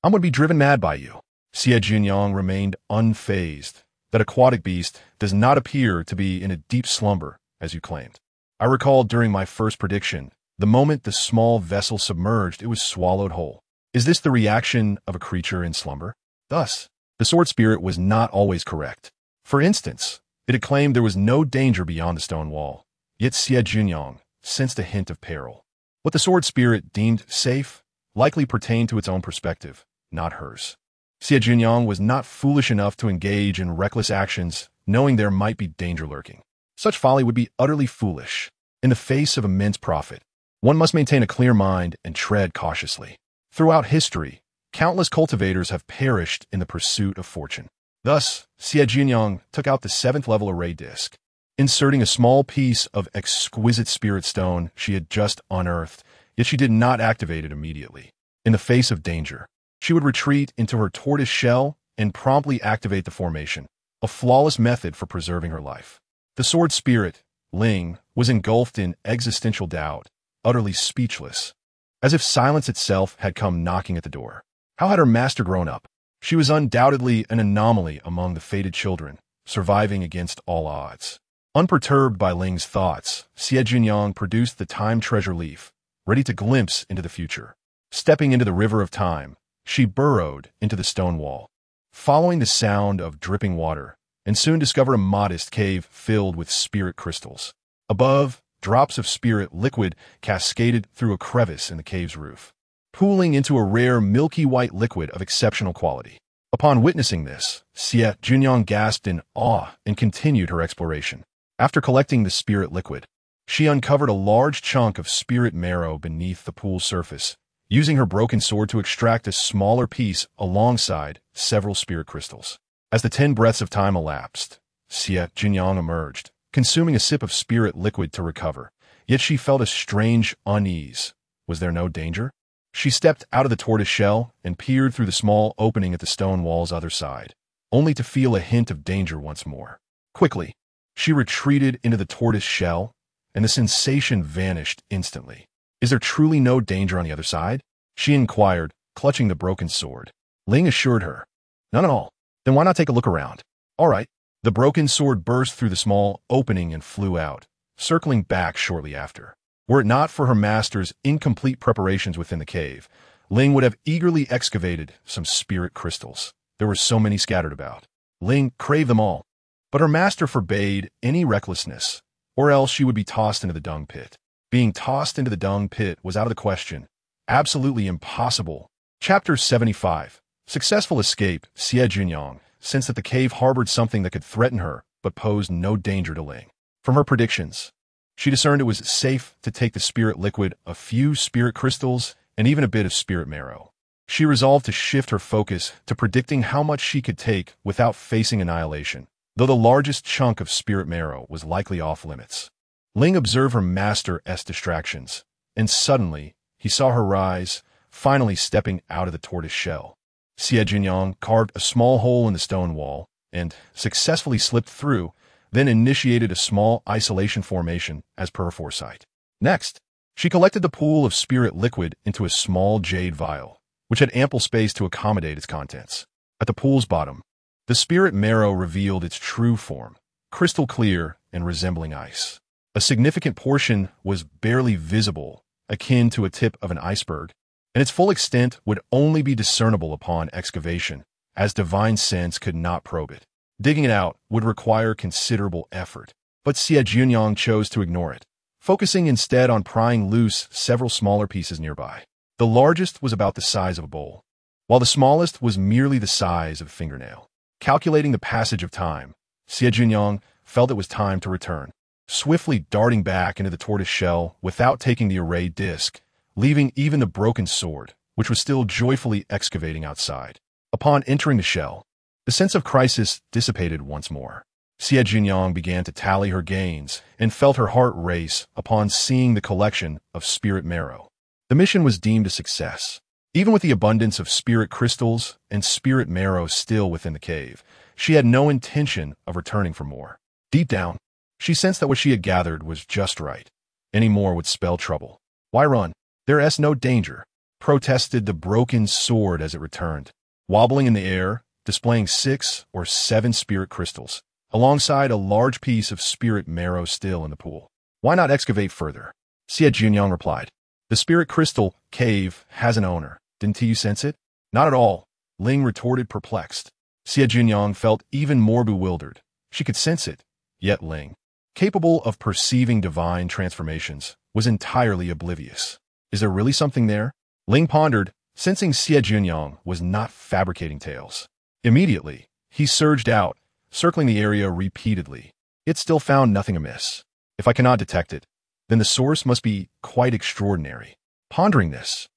I would be driven mad by you." Xie Jiuniang remained unfazed. "That aquatic beast does not appear to be in a deep slumber, as you claimed. I recall during my first prediction, the moment the small vessel submerged, it was swallowed whole. Is this the reaction of a creature in slumber?" Thus, the sword spirit was not always correct. For instance, it had claimed there was no danger beyond the stone wall, yet Xie Jiuniang sensed a hint of peril. What the sword spirit deemed safe likely pertained to its own perspective, not hers. Xie Jiuniang was not foolish enough to engage in reckless actions, knowing there might be danger lurking. Such folly would be utterly foolish. In the face of immense profit, one must maintain a clear mind and tread cautiously. Throughout history, countless cultivators have perished in the pursuit of fortune. Thus, Xie Jiuniang took out the 7th level array disc. Inserting a small piece of exquisite spirit stone she had just unearthed, yet she did not activate it immediately. In the face of danger, she would retreat into her tortoise shell and promptly activate the formation, a flawless method for preserving her life. The sword spirit, Ling, was engulfed in existential doubt, utterly speechless, as if silence itself had come knocking at the door. How had her master grown up? She was undoubtedly an anomaly among the fated children, surviving against all odds. Unperturbed by Ling's thoughts, Xie Jiuniang produced the time treasure leaf, ready to glimpse into the future. Stepping into the river of time, she burrowed into the stone wall, following the sound of dripping water, and soon discovered a modest cave filled with spirit crystals. Above, drops of spirit liquid cascaded through a crevice in the cave's roof, pooling into a rare milky white liquid of exceptional quality. Upon witnessing this, Xie Jiuniang gasped in awe and continued her exploration. After collecting the spirit liquid, she uncovered a large chunk of spirit marrow beneath the pool's surface, using her broken sword to extract a smaller piece alongside several spirit crystals. As the 10 breaths of time elapsed, Xie Jiuniang emerged, consuming a sip of spirit liquid to recover, yet she felt a strange unease. Was there no danger? She stepped out of the tortoise shell and peered through the small opening at the stone wall's other side, only to feel a hint of danger once more. Quickly, she retreated into the tortoise shell, and the sensation vanished instantly. "Is there truly no danger on the other side?" she inquired, clutching the broken sword. Ling assured her, "None at all." "Then why not take a look around?" "All right." The broken sword burst through the small opening and flew out, circling back shortly after. Were it not for her master's incomplete preparations within the cave, Ling would have eagerly excavated some spirit crystals. There were so many scattered about. Ling craved them all, but her master forbade any recklessness, or else she would be tossed into the dung pit. Being tossed into the dung pit was out of the question. Absolutely impossible. Chapter 75. Successful escape. Xie Jiuniang sensed that the cave harbored something that could threaten her, but posed no danger to Ling. From her predictions, she discerned it was safe to take the spirit liquid, a few spirit crystals, and even a bit of spirit marrow. She resolved to shift her focus to predicting how much she could take without facing annihilation, though the largest chunk of spirit marrow was likely off limits. Ling observed her master's distractions, and suddenly he saw her rise, finally stepping out of the tortoise shell. Xie Jiuniang carved a small hole in the stone wall and successfully slipped through, then initiated a small isolation formation as per her foresight. Next, she collected the pool of spirit liquid into a small jade vial, which had ample space to accommodate its contents. At the pool's bottom, the spirit marrow revealed its true form, crystal clear and resembling ice. A significant portion was barely visible, akin to a tip of an iceberg, and its full extent would only be discernible upon excavation, as divine sense could not probe it. Digging it out would require considerable effort, but Xie Jiuniang chose to ignore it, focusing instead on prying loose several smaller pieces nearby. The largest was about the size of a bowl, while the smallest was merely the size of a fingernail. Calculating the passage of time, Xie Jiuniang felt it was time to return. swiftly darting back into the tortoise shell without taking the arrayed disc, leaving even the broken sword, which was still joyfully excavating outside. Upon entering the shell, the sense of crisis dissipated once more. Xie Jiuniang began to tally her gains and felt her heart race upon seeing the collection of spirit marrow. The mission was deemed a success. Even with the abundance of spirit crystals and spirit marrow still within the cave, she had no intention of returning for more. Deep down, she sensed that what she had gathered was just right. Any more would spell trouble. Why run? There is no danger, protested the broken sword as it returned, wobbling in the air, displaying 6 or 7 spirit crystals, alongside a large piece of spirit marrow still in the pool. Why not excavate further? Xie Jiuniang replied. The spirit crystal cave has an owner. Didn't you sense it? Not at all, Ling retorted, perplexed. Xie Jiuniang felt even more bewildered. She could sense it, yet Ling, capable of perceiving divine transformations, was entirely oblivious. Is there really something there? Ling pondered, sensing Xie Jiuniang was not fabricating tales. Immediately, he surged out, circling the area repeatedly. It still found nothing amiss. If I cannot detect it, then the source must be quite extraordinary. Pondering this,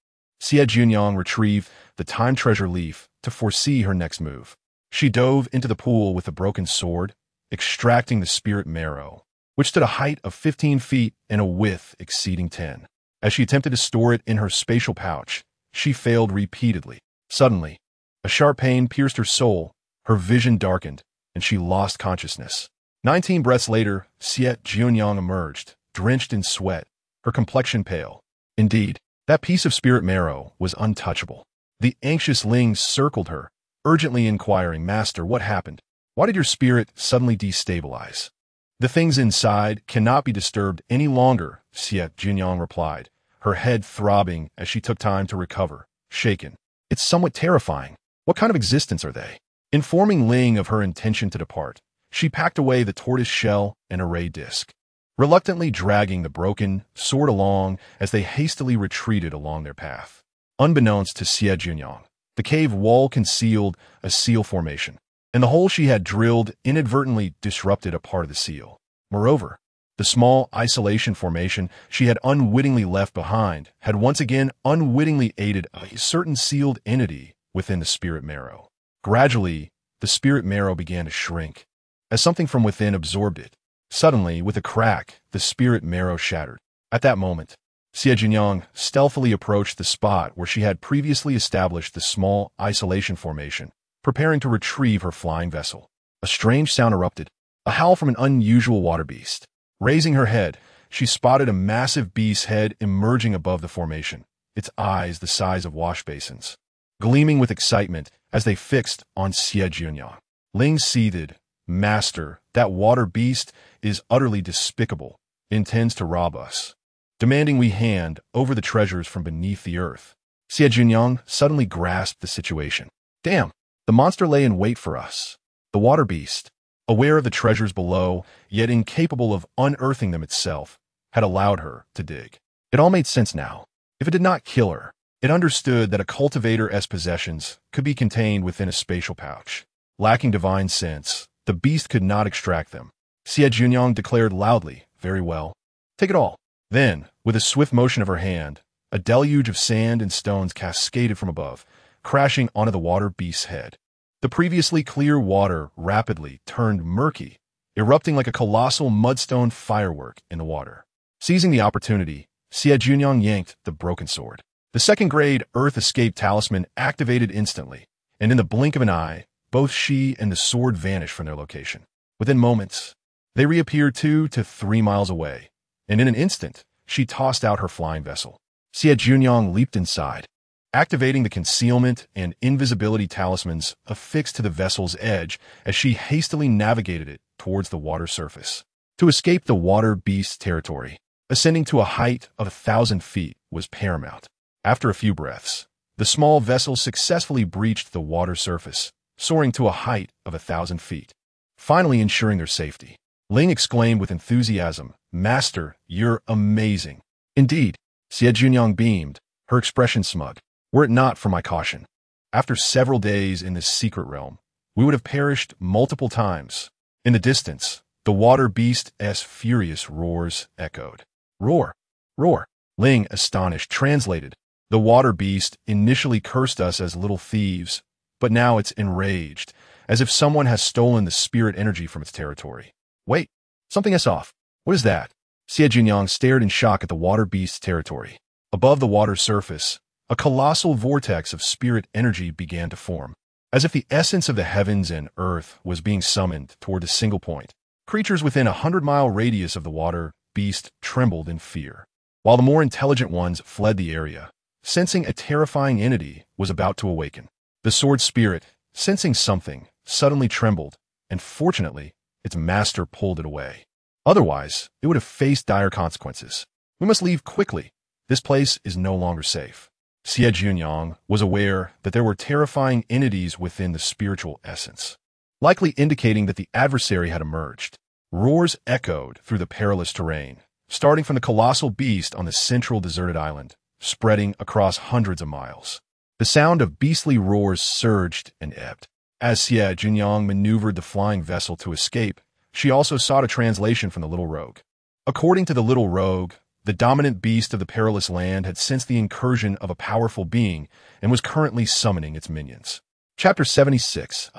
Xie Jiuniang retrieved the time treasure leaf to foresee her next move. She dove into the pool with the broken sword, extracting the spirit marrow, which stood a height of 15 feet and a width exceeding 10. As she attempted to store it in her spatial pouch, she failed repeatedly. Suddenly, a sharp pain pierced her soul, her vision darkened, and she lost consciousness. 19 breaths later, Xie Jiuniang emerged, drenched in sweat, her complexion pale. Indeed, that piece of spirit marrow was untouchable. The anxious Ling circled her, urgently inquiring, Master, what happened? Why did your spirit suddenly destabilize? The things inside cannot be disturbed any longer, Xie Jiuniang replied, her head throbbing as she took time to recover, shaken. It's somewhat terrifying. What kind of existence are they? Informing Ling of her intention to depart, she packed away the tortoise shell and array disc, reluctantly dragging the broken sword along as they hastily retreated along their path. Unbeknownst to Xie Jiuniang, the cave wall concealed a seal formation, and the hole she had drilled inadvertently disrupted a part of the seal. Moreover, the small isolation formation she had unwittingly left behind had once again unwittingly aided a certain sealed entity within the spirit marrow. Gradually, the spirit marrow began to shrink, as something from within absorbed it. Suddenly, with a crack, the spirit marrow shattered. At that moment, Xie Jiuniang stealthily approached the spot where she had previously established the small isolation formation, preparing to retrieve her flying vessel. A strange sound erupted, a howl from an unusual water beast. Raising her head, she spotted a massive beast's head emerging above the formation, its eyes the size of wash basins, gleaming with excitement as they fixed on Xie Jiuniang. Ling seethed. Master, that water beast is utterly despicable, intends to rob us, demanding we hand over the treasures from beneath the earth. Xie Jiuniang suddenly grasped the situation. Damn, the monster lay in wait for us. The water beast, aware of the treasures below, yet incapable of unearthing them itself, had allowed her to dig. It all made sense now. If it did not kill her, it understood that a cultivator's possessions could be contained within a spatial pouch. Lacking divine sense, the beast could not extract them. Xie Jiuniang declared loudly, Very well. Take it all. Then, with a swift motion of her hand, a deluge of sand and stones cascaded from above, crashing onto the water beast's head. The previously clear water rapidly turned murky, erupting like a colossal mudstone firework in the water. Seizing the opportunity, Xie Jiuniang yanked the broken sword. The second-grade Earth Escape Talisman activated instantly, and in the blink of an eye, both she and the sword vanished from their location. Within moments, they reappeared 2 to 3 miles away, and in an instant, she tossed out her flying vessel. Xie Jiuniang leaped inside, activating the concealment and invisibility talismans affixed to the vessel's edge as she hastily navigated it towards the water surface. To escape the water beast's territory, ascending to a height of 1,000 feet was paramount. After a few breaths, the small vessel successfully breached the water surface, soaring to a height of 1,000 feet, finally ensuring their safety. Ling exclaimed with enthusiasm, Master, you're amazing. Indeed, Xie Jiuniang beamed, her expression smug. Were it not for my caution, after several days in this secret realm, we would have perished multiple times. In the distance, The water beast's furious roars echoed. Roar! Roar! Ling, astonished, translated. The water beast initially cursed us as little thieves, but now it's enraged, as if someone has stolen the spirit energy from its territory. Wait, something is off. What is that? Xie Jiuniang stared in shock at the water beast's territory. Above the water surface, a colossal vortex of spirit energy began to form, as if the essence of the heavens and earth was being summoned toward a single point. Creatures within a 100-mile radius of the water beast trembled in fear, while the more intelligent ones fled the area, sensing a terrifying entity was about to awaken. The sword spirit, sensing something, suddenly trembled, and fortunately, its master pulled it away. Otherwise, it would have faced dire consequences. We must leave quickly. This place is no longer safe. Xie Jiuniang was aware that there were terrifying entities within the spiritual essence, likely indicating that the adversary had emerged. Roars echoed through the perilous terrain, starting from the colossal beast on the central deserted island, spreading across hundreds of miles. The sound of beastly roars surged and ebbed. As Xie Jiuniang maneuvered the flying vessel to escape, she also sought a translation from the little rogue. According to the little rogue, the dominant beast of the perilous land had sensed the incursion of a powerful being and was currently summoning its minions. Chapter 76.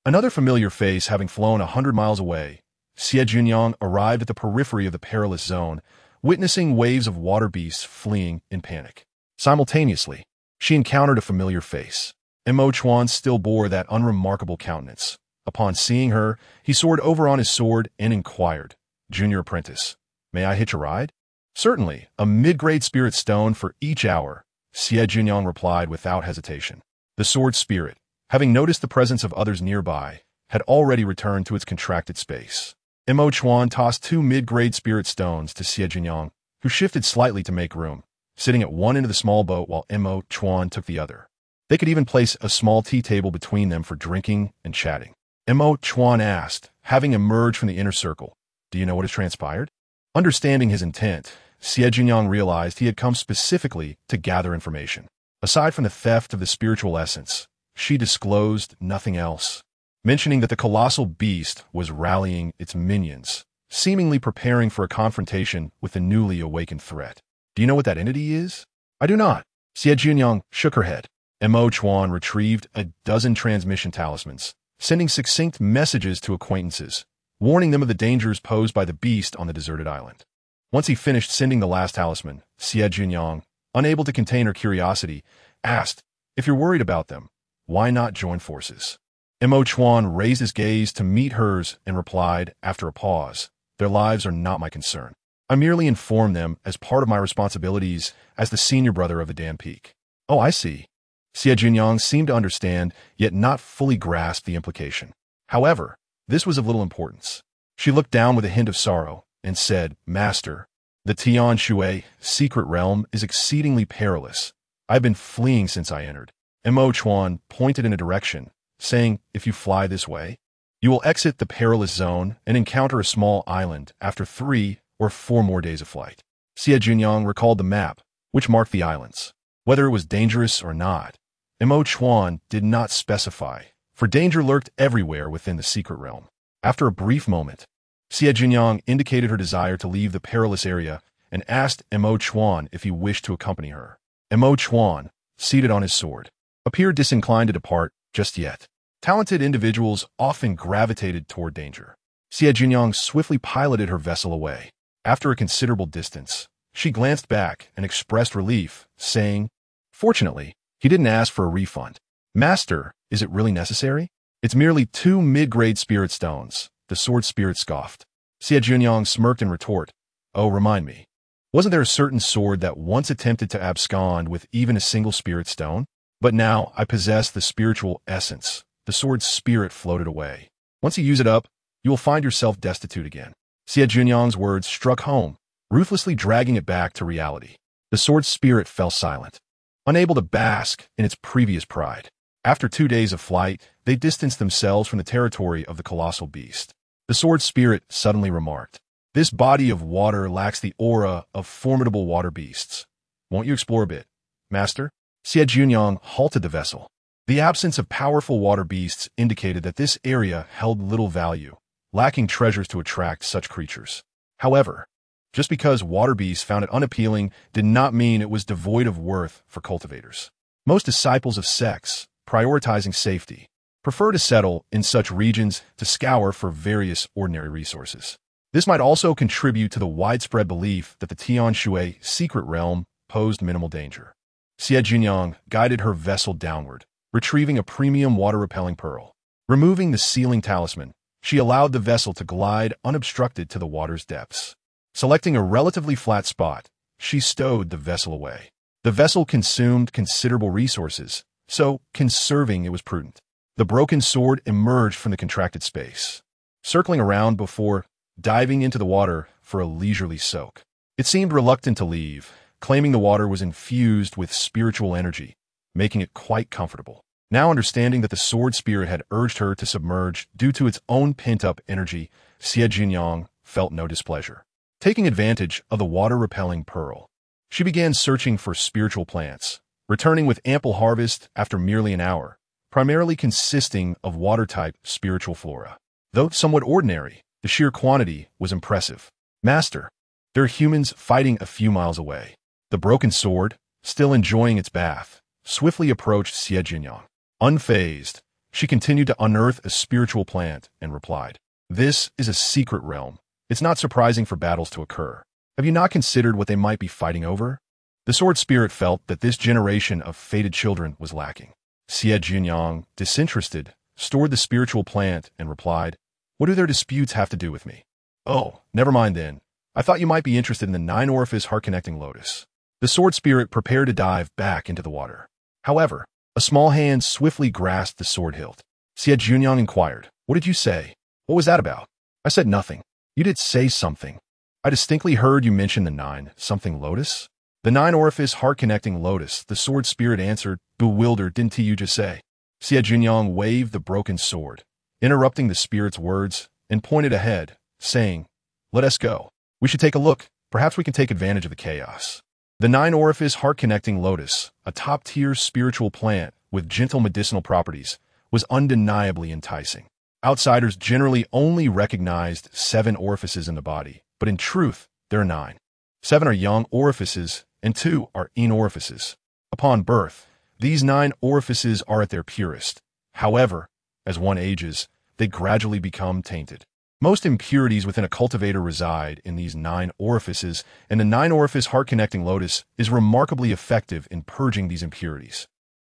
Another familiar face having flown 100 miles away, Xie Jiuniang arrived at the periphery of the perilous zone, witnessing waves of water beasts fleeing in panic. Simultaneously, she encountered a familiar face. Immortal still bore that unremarkable countenance. Upon seeing her, he soared over on his sword and inquired, "Junior apprentice, may I hitch a ride?" "Certainly, a mid-grade spirit stone for each hour," Xie Jiuniang replied without hesitation. The sword spirit, having noticed the presence of others nearby, had already returned to its contracted space. Immortal tossed 2 mid-grade spirit stones to Xie Jiuniang, who shifted slightly to make room, sitting at one end of the small boat while Immortal took the other. They could even place a small tea table between them for drinking and chatting. Immortal asked, having emerged from the inner circle, "Do you know what has transpired?" Understanding his intent, Xie Jiuniang realized he had come specifically to gather information. Aside from the theft of the spiritual essence, she disclosed nothing else, mentioning that the colossal beast was rallying its minions, seemingly preparing for a confrontation with the newly awakened threat. "Do you know what that entity is?" "I do not." Xie Jiuniang shook her head. Immortal retrieved a dozen transmission talismans, sending succinct messages to acquaintances, warning them of the dangers posed by the beast on the deserted island. Once he finished sending the last talisman, Xie Jiuniang, unable to contain her curiosity, asked, "If you're worried about them, why not join forces?" Immortal raised his gaze to meet hers and replied, after a pause, "Their lives are not my concern. I merely inform them as part of my responsibilities as the senior brother of the Dan Peak." "Oh, I see." Xie Jiuniang seemed to understand, yet not fully grasp the implication. However, this was of little importance. She looked down with a hint of sorrow and said, "Master, the Tian Shui secret realm is exceedingly perilous. I've been fleeing since I entered." Immortal pointed in a direction, saying, "If you fly this way, you will exit the perilous zone and encounter a small island after 3 or 4 more days of flight." Xie Jiuniang recalled the map, which marked the islands. Whether it was dangerous or not, Immortal did not specify, for danger lurked everywhere within the secret realm. After a brief moment, Xie Jiuniang indicated her desire to leave the perilous area and asked Immortal if he wished to accompany her. Immortal, seated on his sword, appeared disinclined to depart just yet. Talented individuals often gravitated toward danger. Xie Jiuniang swiftly piloted her vessel away. After a considerable distance, she glanced back and expressed relief, saying, "Fortunately, he didn't ask for a refund." "Master, is it really necessary?" "It's merely 2 mid-grade spirit stones," the sword spirit scoffed. Xie Jiuniang smirked in retort, "Oh, remind me. Wasn't there a certain sword that once attempted to abscond with even a single spirit stone? But now I possess the spiritual essence." The sword's spirit floated away. "Once you use it up, you will find yourself destitute again." Xie Jiuniang's words struck home, ruthlessly dragging it back to reality. The sword's spirit fell silent, unable to bask in its previous pride. After 2 days of flight, they distanced themselves from the territory of the colossal beast. The sword spirit suddenly remarked, "This body of water lacks the aura of formidable water beasts. Won't you explore a bit, Master?" Xie Jiuniang halted the vessel. The absence of powerful water beasts indicated that this area held little value, lacking treasures to attract such creatures. However, just because water beasts found it unappealing did not mean it was devoid of worth for cultivators. Most disciples of sex, prioritizing safety, prefer to settle in such regions to scour for various ordinary resources. This might also contribute to the widespread belief that the Tian Shui secret realm posed minimal danger. Xie Jiuniang guided her vessel downward, retrieving a premium water-repelling pearl. Removing the sealing talisman, she allowed the vessel to glide unobstructed to the water's depths. Selecting a relatively flat spot, she stowed the vessel away. The vessel consumed considerable resources, so conserving it was prudent. The broken sword emerged from the contracted space, circling around before diving into the water for a leisurely soak. It seemed reluctant to leave, claiming the water was infused with spiritual energy, making it quite comfortable. Now understanding that the sword spirit had urged her to submerge due to its own pent-up energy, Xie Jiuniang felt no displeasure. Taking advantage of the water-repelling pearl, she began searching for spiritual plants, returning with ample harvest after merely an hour, primarily consisting of water-type spiritual flora. Though somewhat ordinary, the sheer quantity was impressive. Master, there are humans fighting a few miles away. The broken sword, still enjoying its bath, swiftly approached Xie Jiuniang. Unfazed, she continued to unearth a spiritual plant and replied, "This is a secret realm. It's not surprising for battles to occur. Have you not considered what they might be fighting over?" The sword spirit felt that this generation of fated children was lacking. Xie Jiuniang, disinterested, stored the spiritual plant and replied, "What do their disputes have to do with me?" "Oh, never mind then. I thought you might be interested in the nine-orifice heart-connecting lotus." The sword spirit prepared to dive back into the water. However, a small hand swiftly grasped the sword hilt. Xie Jiuniang inquired, "What did you say? What was that about?" "I said nothing." "You did say something. I distinctly heard you mention the nine-something lotus." "The nine-orifice heart-connecting lotus," the sword spirit answered, bewildered. "Didn't you just say?" Xie Jiuniang waved the broken sword, interrupting the spirit's words, and pointed ahead, saying, "Let us go. We should take a look. Perhaps we can take advantage of the chaos." The nine-orifice heart-connecting lotus, a top-tier spiritual plant with gentle medicinal properties, was undeniably enticing. Outsiders generally only recognized 7 orifices in the body, but in truth, there are 9. 7 are yang orifices, and 2 are yin orifices. Upon birth, these 9 orifices are at their purest. However, as one ages, they gradually become tainted. Most impurities within a cultivator reside in these 9 orifices, and the 9-orifice heart-connecting lotus is remarkably effective in purging these impurities.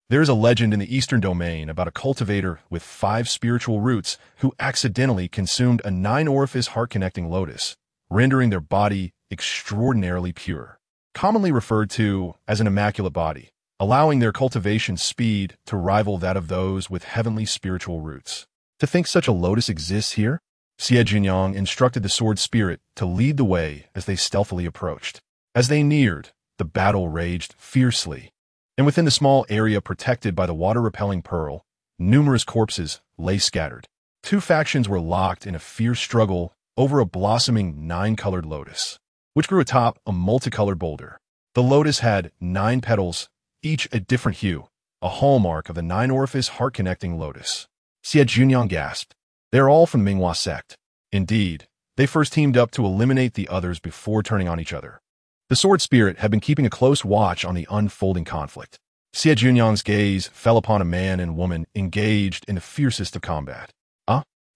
There is a legend in the Eastern domain about a cultivator with 5 spiritual roots who accidentally consumed a 9-orifice heart-connecting lotus, rendering their body extraordinarily pure, commonly referred to as an immaculate body, allowing their cultivation speed to rival that of those with heavenly spiritual roots. To think such a lotus exists here? Xie Jiuniang instructed the sword spirit to lead the way as they stealthily approached. As they neared, the battle raged fiercely, and within the small area protected by the water-repelling pearl, numerous corpses lay scattered. 2 factions were locked in a fierce struggle over a blossoming 9-colored lotus, which grew atop a multicolored boulder. The lotus had 9 petals, each a different hue, a hallmark of the 9-orifice heart-connecting lotus. Xie Jiuniang gasped. "They are all from the Minghua sect." Indeed, they first teamed up to eliminate the others before turning on each other. The sword spirit had been keeping a close watch on the unfolding conflict. Xie Jiuniang's gaze fell upon a man and woman engaged in the fiercest of combat.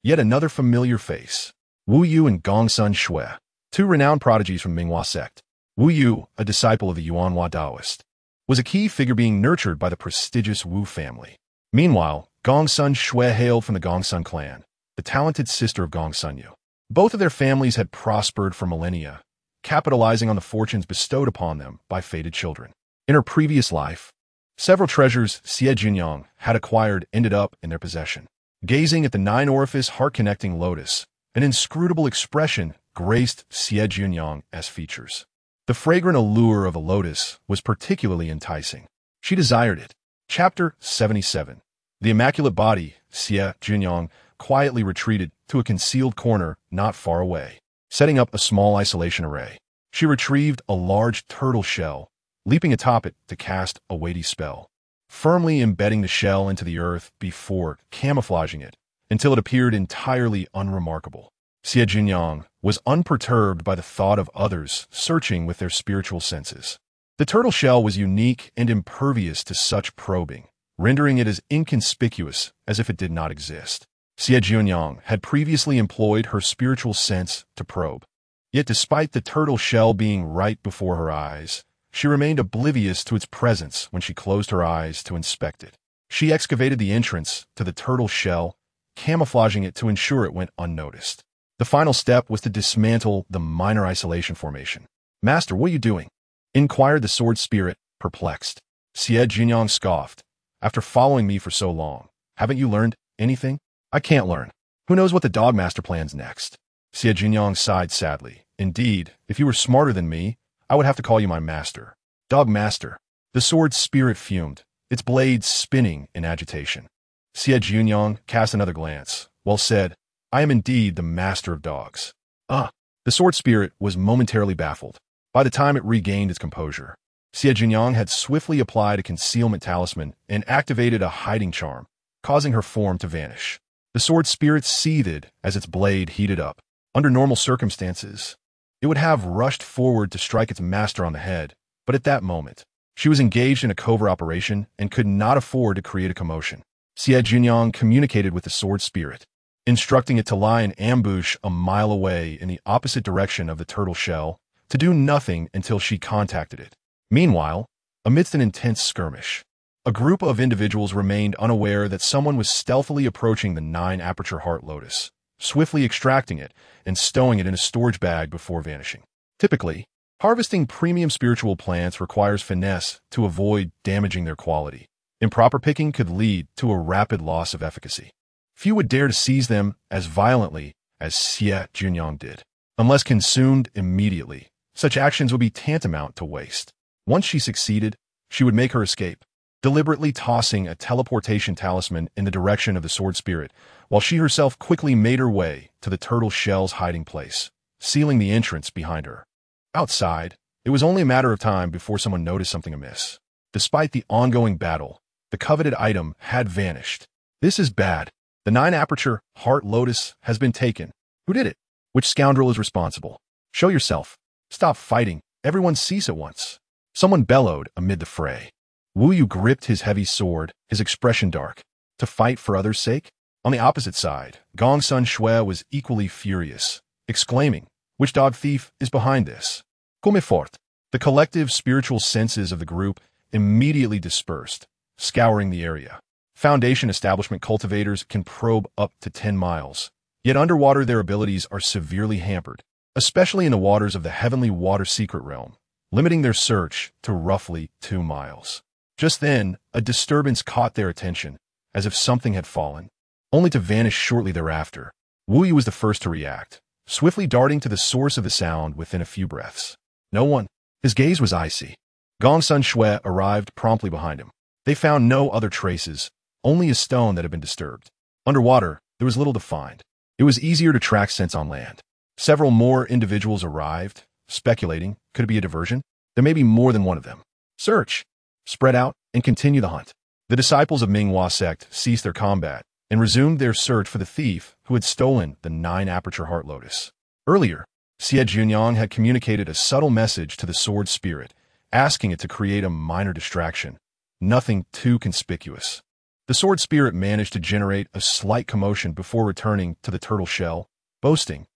Yet another familiar face. Wu Yu and Gongsun Shui, 2 renowned prodigies from Minghua sect. Wu Yu, a disciple of the Yuanhua Taoist, was a key figure being nurtured by the prestigious Wu family. Meanwhile, Gongsun Shui hailed from the Gongsun clan, the talented sister of Gongsun Yu. Both of their families had prospered for millennia, capitalizing on the fortunes bestowed upon them by fated children. In her previous life, several treasures Xie Jiuniang had acquired ended up in their possession. Gazing at the 9-orifice heart-connecting lotus, an inscrutable expression graced Xie Jiuniang as features. The fragrant allure of a lotus was particularly enticing. She desired it. Chapter 77. The immaculate body, Xie Jiuniang quietly retreated to a concealed corner not far away, setting up a small isolation array. She retrieved a large turtle shell, leaping atop it to cast a weighty spell, firmly embedding the shell into the earth before camouflaging it until it appeared entirely unremarkable. Xie Jiuniang was unperturbed by the thought of others searching with their spiritual senses. The turtle shell was unique and impervious to such probing, rendering it as inconspicuous as if it did not exist. Xie Jiuniang had previously employed her spiritual sense to probe. Yet despite the turtle shell being right before her eyes, she remained oblivious to its presence when she closed her eyes to inspect it. She excavated the entrance to the turtle shell, camouflaging it to ensure it went unnoticed. The final step was to dismantle the minor isolation formation. "Master, what are you doing?" inquired the sword spirit, perplexed. Xie Jiuniang scoffed. "After following me for so long, haven't you learned anything?" "I can't learn. Who knows what the dog master plans next?" Xie Jiuniang sighed sadly. "Indeed, if you were smarter than me, I would have to call you my master." "Dog master." The sword spirit fumed, its blades spinning in agitation. Xie Jiuniang cast another glance, well said, "I am indeed the master of dogs." "Ah!" The sword spirit was momentarily baffled. By the time it regained its composure, Xie Jiuniang had swiftly applied a concealment talisman and activated a hiding charm, causing her form to vanish. The sword spirit seethed as its blade heated up. Under normal circumstances, it would have rushed forward to strike its master on the head, but at that moment, she was engaged in a covert operation and could not afford to create a commotion. Xie Jiuniang communicated with the sword spirit, instructing it to lie in ambush a mile away in the opposite direction of the turtle shell, to do nothing until she contacted it. Meanwhile, amidst an intense skirmish, a group of individuals remained unaware that someone was stealthily approaching the 9-aperture heart lotus, swiftly extracting it and stowing it in a storage bag before vanishing. Typically, harvesting premium spiritual plants requires finesse to avoid damaging their quality. Improper picking could lead to a rapid loss of efficacy. Few would dare to seize them as violently as Xie Jiuniang did. Unless consumed immediately, such actions would be tantamount to waste. Once she succeeded, she would make her escape, deliberately tossing a teleportation talisman in the direction of the sword spirit, while she herself quickly made her way to the turtle shell's hiding place, sealing the entrance behind her. Outside, it was only a matter of time before someone noticed something amiss. Despite the ongoing battle, the coveted item had vanished. "This is bad. The 9-aperture heart lotus has been taken. Who did it? Which scoundrel is responsible? Show yourself. Stop fighting. Everyone cease at once." Someone bellowed amid the fray. Wu Yu gripped his heavy sword, his expression dark. To fight for others' sake? On the opposite side, Gongsun Shui was equally furious, exclaiming, "Which dog thief is behind this? Come fort." The collective spiritual senses of the group immediately dispersed, scouring the area. Foundation establishment cultivators can probe up to 10 miles, yet underwater their abilities are severely hampered, especially in the waters of the Heavenly Water Secret Realm, limiting their search to roughly 2 miles. Just then, a disturbance caught their attention, as if something had fallen, only to vanish shortly thereafter. Wu Yu was the first to react, swiftly darting to the source of the sound within a few breaths. No one. His gaze was icy. Gongsun Shui arrived promptly behind him. They found no other traces, only a stone that had been disturbed. Underwater, there was little to find. It was easier to track scents on land. Several more individuals arrived, speculating, could it be a diversion? There may be more than one of them. Search, spread out, and continue the hunt. The disciples of Minghua sect ceased their combat and resumed their search for the thief who had stolen the 9-aperture heart lotus. Earlier, Xie Jiuniang had communicated a subtle message to the sword spirit, asking it to create a minor distraction, nothing too conspicuous. The sword spirit managed to generate a slight commotion before returning to the turtle shell, boasting,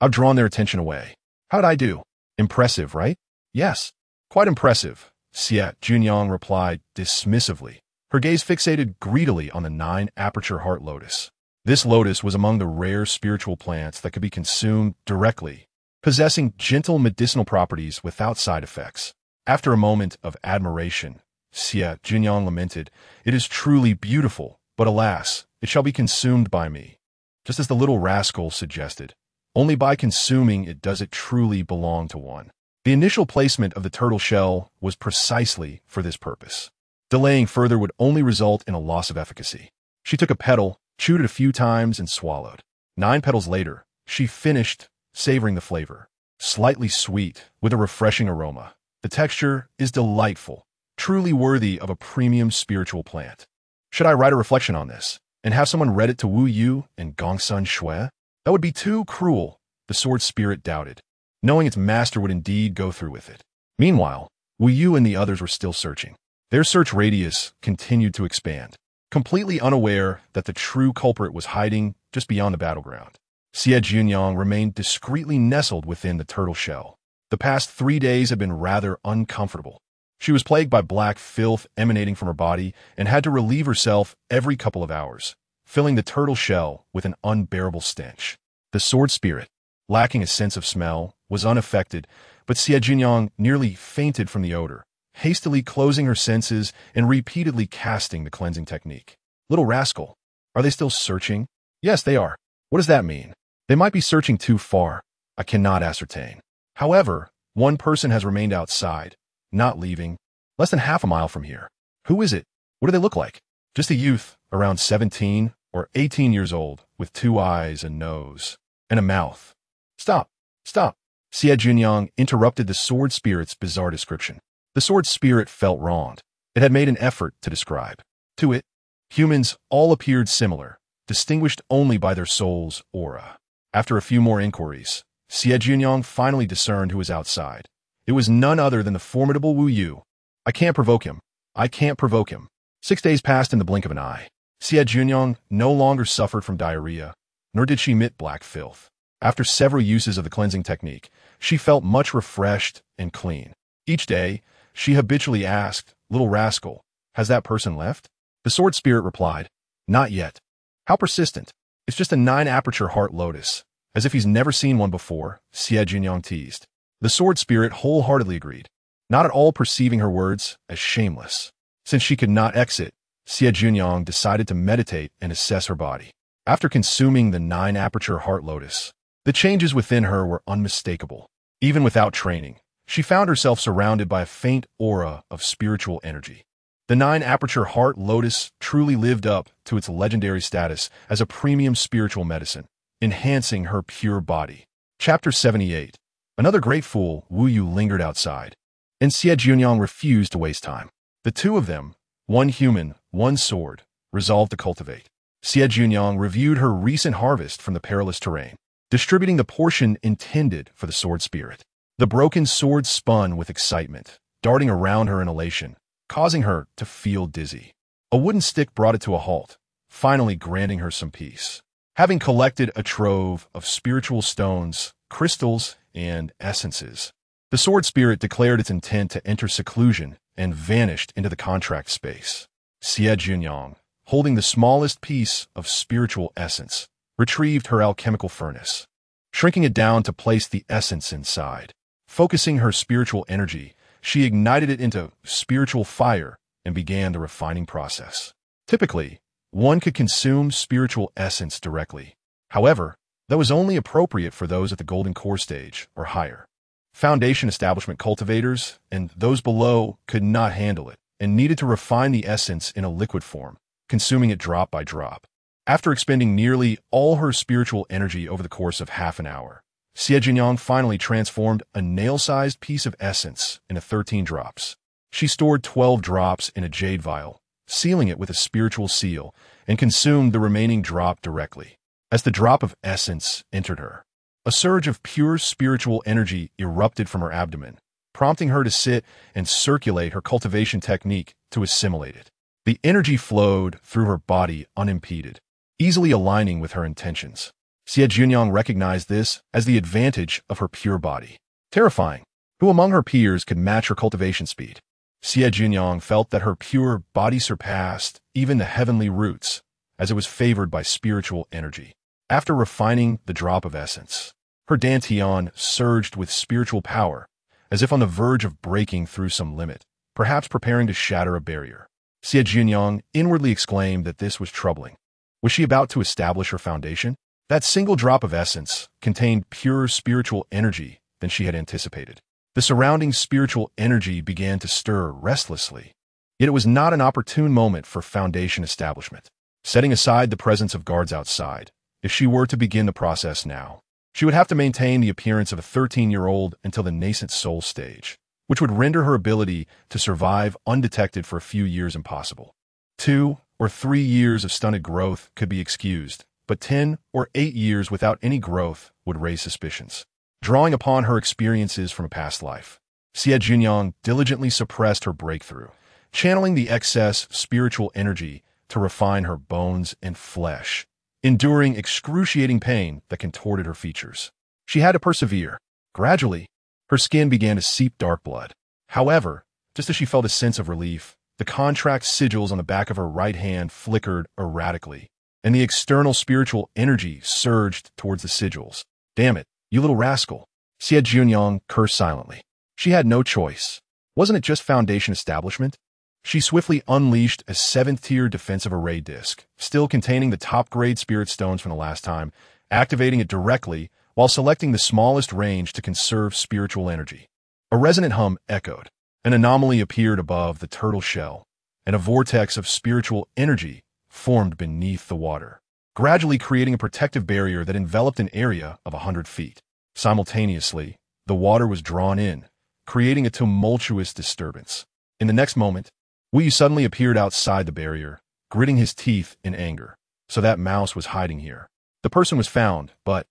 "I've drawn their attention away. How'd I do? Impressive, right?" "Yes, quite impressive," Xie Jiuniang replied dismissively, her gaze fixated greedily on the 9-aperture heart lotus. This lotus was among the rare spiritual plants that could be consumed directly, possessing gentle medicinal properties without side effects. After a moment of admiration, Xie Jiuniang lamented, "It is truly beautiful, but alas, it shall be consumed by me." Just as the little rascal suggested, only by consuming it does it truly belong to one. The initial placement of the turtle shell was precisely for this purpose. Delaying further would only result in a loss of efficacy. She took a petal, chewed it a few times, and swallowed. 9 petals later, she finished, savoring the flavor. Slightly sweet, with a refreshing aroma. The texture is delightful, truly worthy of a premium spiritual plant. Should I write a reflection on this, and have someone read it to Wu Yu and Gongsun Shui? That would be too cruel, the sword spirit doubted, knowing its master would indeed go through with it. Meanwhile, Wu Yu and the others were still searching. Their search radius continued to expand, completely unaware that the true culprit was hiding just beyond the battleground. Xie Jiuniang remained discreetly nestled within the turtle shell. The past 3 days had been rather uncomfortable. She was plagued by black filth emanating from her body and had to relieve herself every couple of hours, filling the turtle shell with an unbearable stench. The sword spirit, lacking a sense of smell, was unaffected, but Xie Jiuniang nearly fainted from the odor, hastily closing her senses and repeatedly casting the cleansing technique. Little rascal, are they still searching? Yes, they are. What does that mean? They might be searching too far. I cannot ascertain. However, one person has remained outside, not leaving, less than half a mile from here. Who is it? What do they look like? Just a youth, around 17 or 18 years old, with 2 eyes, a nose, and a mouth. Stop! Stop! Xie Jiuniang interrupted the sword spirit's bizarre description. The sword spirit felt wronged. It had made an effort to describe. To it, humans all appeared similar, distinguished only by their soul's aura. After a few more inquiries, Xie Jiuniang finally discerned who was outside. It was none other than the formidable Wu Yu. I can't provoke him. I can't provoke him. 6 days passed in the blink of an eye. Xie Jiuniang no longer suffered from diarrhea, nor did she emit black filth. After several uses of the cleansing technique, she felt much refreshed and clean. Each day, she habitually asked, "Little rascal, has that person left?" The sword spirit replied, "Not yet." How persistent. It's just a 9-aperture heart lotus. As if he's never seen one before, Xie Jiuniang teased. The sword spirit wholeheartedly agreed, not at all perceiving her words as shameless. Since she could not exit, Xie Jiuniang decided to meditate and assess her body. After consuming the 9-aperture heart lotus, the changes within her were unmistakable. Even without training, she found herself surrounded by a faint aura of spiritual energy. The 9-aperture heart lotus truly lived up to its legendary status as a premium spiritual medicine, enhancing her pure body. Chapter 78. Another great fool, Wu Yu, lingered outside, and Xie Jiuniang refused to waste time. The two of them, one human, one sword, resolved to cultivate. Xie Jiuniang reviewed her recent harvest from the perilous terrain, distributing the portion intended for the sword spirit. The broken sword spun with excitement, darting around her in elation, causing her to feel dizzy. A wooden stick brought it to a halt, finally granting her some peace. Having collected a trove of spiritual stones, crystals, and essences, the sword spirit declared its intent to enter seclusion and vanished into the contract space. Xie Jiuniang, holding the smallest piece of spiritual essence, retrieved her alchemical furnace, shrinking it down to place the essence inside. Focusing her spiritual energy, she ignited it into spiritual fire and began the refining process. Typically, one could consume spiritual essence directly. However, that was only appropriate for those at the golden core stage or higher. Foundation establishment cultivators and those below could not handle it and needed to refine the essence in a liquid form, consuming it drop by drop. After expending nearly all her spiritual energy over the course of half an hour, Xie Jiuniang finally transformed a nail-sized piece of essence into 13 drops. She stored 12 drops in a jade vial, sealing it with a spiritual seal, and consumed the remaining drop directly. As the drop of essence entered her, a surge of pure spiritual energy erupted from her abdomen, prompting her to sit and circulate her cultivation technique to assimilate it. The energy flowed through her body unimpeded, easily aligning with her intentions. Xie Jiuniang recognized this as the advantage of her pure body. Terrifying. Who among her peers could match her cultivation speed? Xie Jiuniang felt that her pure body surpassed even the heavenly roots, as it was favored by spiritual energy. After refining the drop of essence, her dantian surged with spiritual power, as if on the verge of breaking through some limit, perhaps preparing to shatter a barrier. Xie Jiuniang inwardly exclaimed that this was troubling. Was she about to establish her foundation? That single drop of essence contained purer spiritual energy than she had anticipated. The surrounding spiritual energy began to stir restlessly. Yet it was not an opportune moment for foundation establishment. Setting aside the presence of guards outside, if she were to begin the process now, she would have to maintain the appearance of a 13-year-old until the nascent soul stage, which would render her ability to survive undetected for a few years impossible. 2 or 3 years of stunted growth could be excused, but 10 or 8 years without any growth would raise suspicions. Drawing upon her experiences from a past life, Xie Jiuniang diligently suppressed her breakthrough, channeling the excess spiritual energy to refine her bones and flesh, enduring excruciating pain that contorted her features. She had to persevere. Gradually, her skin began to seep dark blood. However, just as she felt a sense of relief, the contract sigils on the back of her right hand flickered erratically, and the external spiritual energy surged towards the sigils. "Damn it, you little rascal," Xie Jiuniang cursed silently. She had no choice. Wasn't it just Foundation establishment? She swiftly unleashed a 7th-tier defensive array disc, still containing the top-grade spirit stones from the last time, activating it directly while selecting the smallest range to conserve spiritual energy. A resonant hum echoed. An anomaly appeared above the turtle shell, and a vortex of spiritual energy formed beneath the water, gradually creating a protective barrier that enveloped an area of 100 feet. Simultaneously, the water was drawn in, creating a tumultuous disturbance. In the next moment, Wu Yu suddenly appeared outside the barrier, gritting his teeth in anger. So that mouse was hiding here. The person was found, but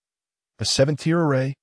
a 7th-tier array?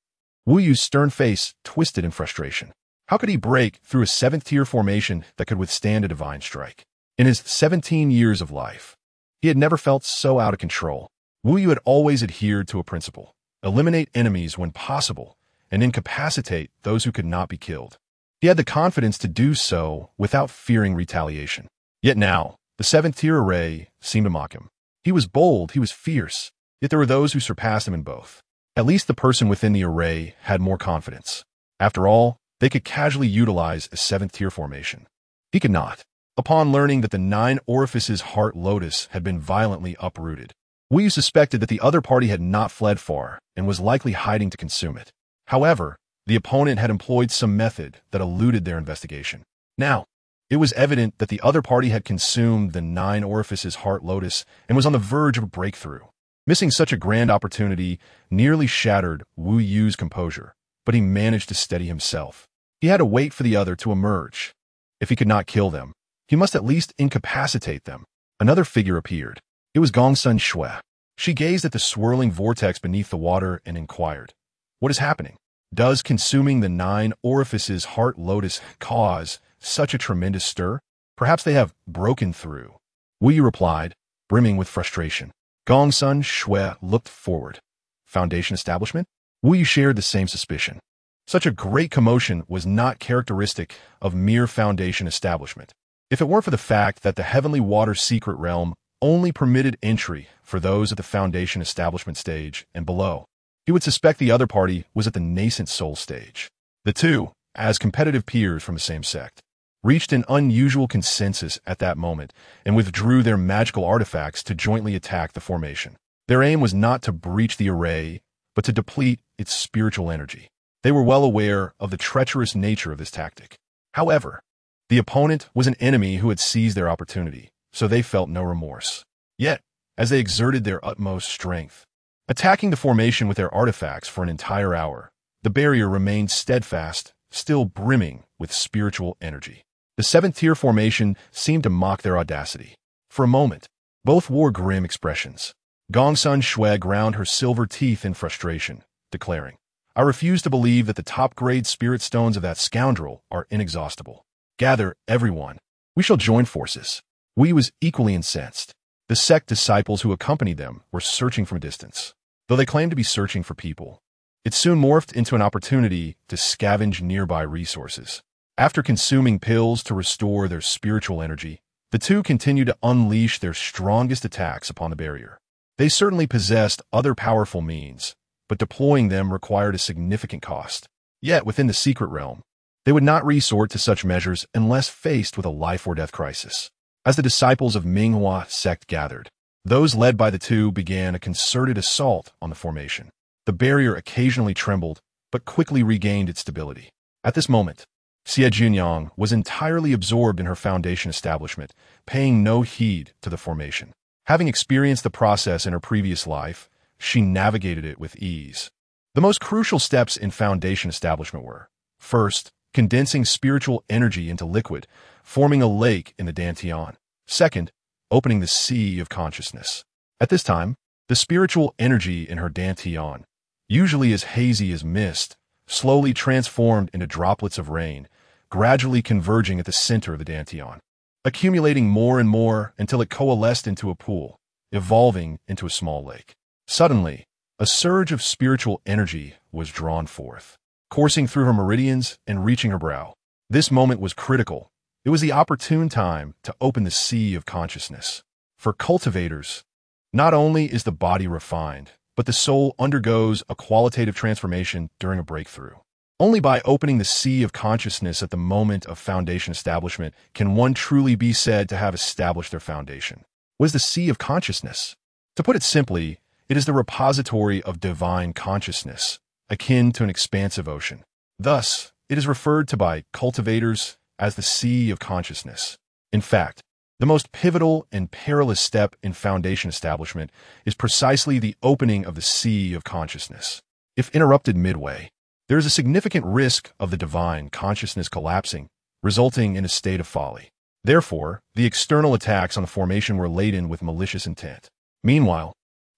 Wu Yu's stern face twisted in frustration. How could he break through a 7th-tier formation that could withstand a divine strike? In his 17 years of life, he had never felt so out of control. Wu Yu had always adhered to a principle: eliminate enemies when possible and incapacitate those who could not be killed. He had the confidence to do so without fearing retaliation. Yet now, the 7th-tier array seemed to mock him. He was bold, he was fierce, yet there were those who surpassed him in both. At least the person within the array had more confidence. After all, they could casually utilize a 7th-tier formation. He could not. Upon learning that the 9 orifices heart lotus had been violently uprooted, Wu Yu suspected that the other party had not fled far and was likely hiding to consume it. However, the opponent had employed some method that eluded their investigation. Now, it was evident that the other party had consumed the 9 orifices heart lotus and was on the verge of a breakthrough. Missing such a grand opportunity nearly shattered Wu Yu's composure, but he managed to steady himself. He had to wait for the other to emerge. If he could not kill them, he must at least incapacitate them. Another figure appeared. It was Gongsun Shui. She gazed at the swirling vortex beneath the water and inquired, "What is happening? Does consuming the 9 orifices heart lotus cause such a tremendous stir? Perhaps they have broken through." Wu Yu replied, brimming with frustration. Gongsun Shui looked forward. Foundation establishment? Wu Yu shared the same suspicion. Such a great commotion was not characteristic of mere Foundation establishment. If it weren't for the fact that the Heavenly Water secret realm only permitted entry for those at the Foundation establishment stage and below, he would suspect the other party was at the nascent soul stage. The two, as competitive peers from the same sect, reached an unusual consensus at that moment and withdrew their magical artifacts to jointly attack the formation. Their aim was not to breach the array, but to deplete its spiritual energy. They were well aware of the treacherous nature of this tactic. However, the opponent was an enemy who had seized their opportunity, so they felt no remorse. Yet, as they exerted their utmost strength, attacking the formation with their artifacts for an entire hour, the barrier remained steadfast, still brimming with spiritual energy. The 7th-tier formation seemed to mock their audacity. For a moment, both wore grim expressions. Gongsun Shui ground her silver teeth in frustration, declaring, "I refuse to believe that the top-grade spirit stones of that scoundrel are inexhaustible. Gather, everyone. We shall join forces." Wu Yu was equally incensed. The sect disciples who accompanied them were searching from a distance. Though they claimed to be searching for people, it soon morphed into an opportunity to scavenge nearby resources. After consuming pills to restore their spiritual energy, the two continued to unleash their strongest attacks upon the barrier. They certainly possessed other powerful means, but deploying them required a significant cost. Yet, within the secret realm, they would not resort to such measures unless faced with a life-or-death crisis. As the disciples of Minghua sect gathered, those led by the two began a concerted assault on the formation. The barrier occasionally trembled, but quickly regained its stability. At this moment, Xie Jiuniang was entirely absorbed in her Foundation establishment, paying no heed to the formation. Having experienced the process in her previous life, she navigated it with ease. The most crucial steps in Foundation establishment were, first, condensing spiritual energy into liquid, forming a lake in the Dantian. Second, opening the sea of consciousness. At this time, The spiritual energy in her dantian, usually as hazy as mist, slowly transformed into droplets of rain, gradually converging at the center of the dantian, accumulating more and more until it coalesced into a pool, evolving into a small lake. Suddenly, a surge of spiritual energy was drawn forth, coursing through her meridians and reaching her brow. This moment was critical. It was the opportune time to open the sea of consciousness. For cultivators, not only is the body refined, but the soul undergoes a qualitative transformation during a breakthrough. Only by opening the sea of consciousness at the moment of foundation establishment can one truly be said to have established their foundation. What is the sea of consciousness? To put it simply, it is the repository of divine consciousness, akin to an expansive ocean. Thus, it is referred to by cultivators as the sea of consciousness. In fact, the most pivotal and perilous step in foundation establishment is precisely the opening of the sea of consciousness. If interrupted midway, there is a significant risk of the divine consciousness collapsing, resulting in a state of folly. Therefore, the external attacks on the formation were laden with malicious intent. Meanwhile,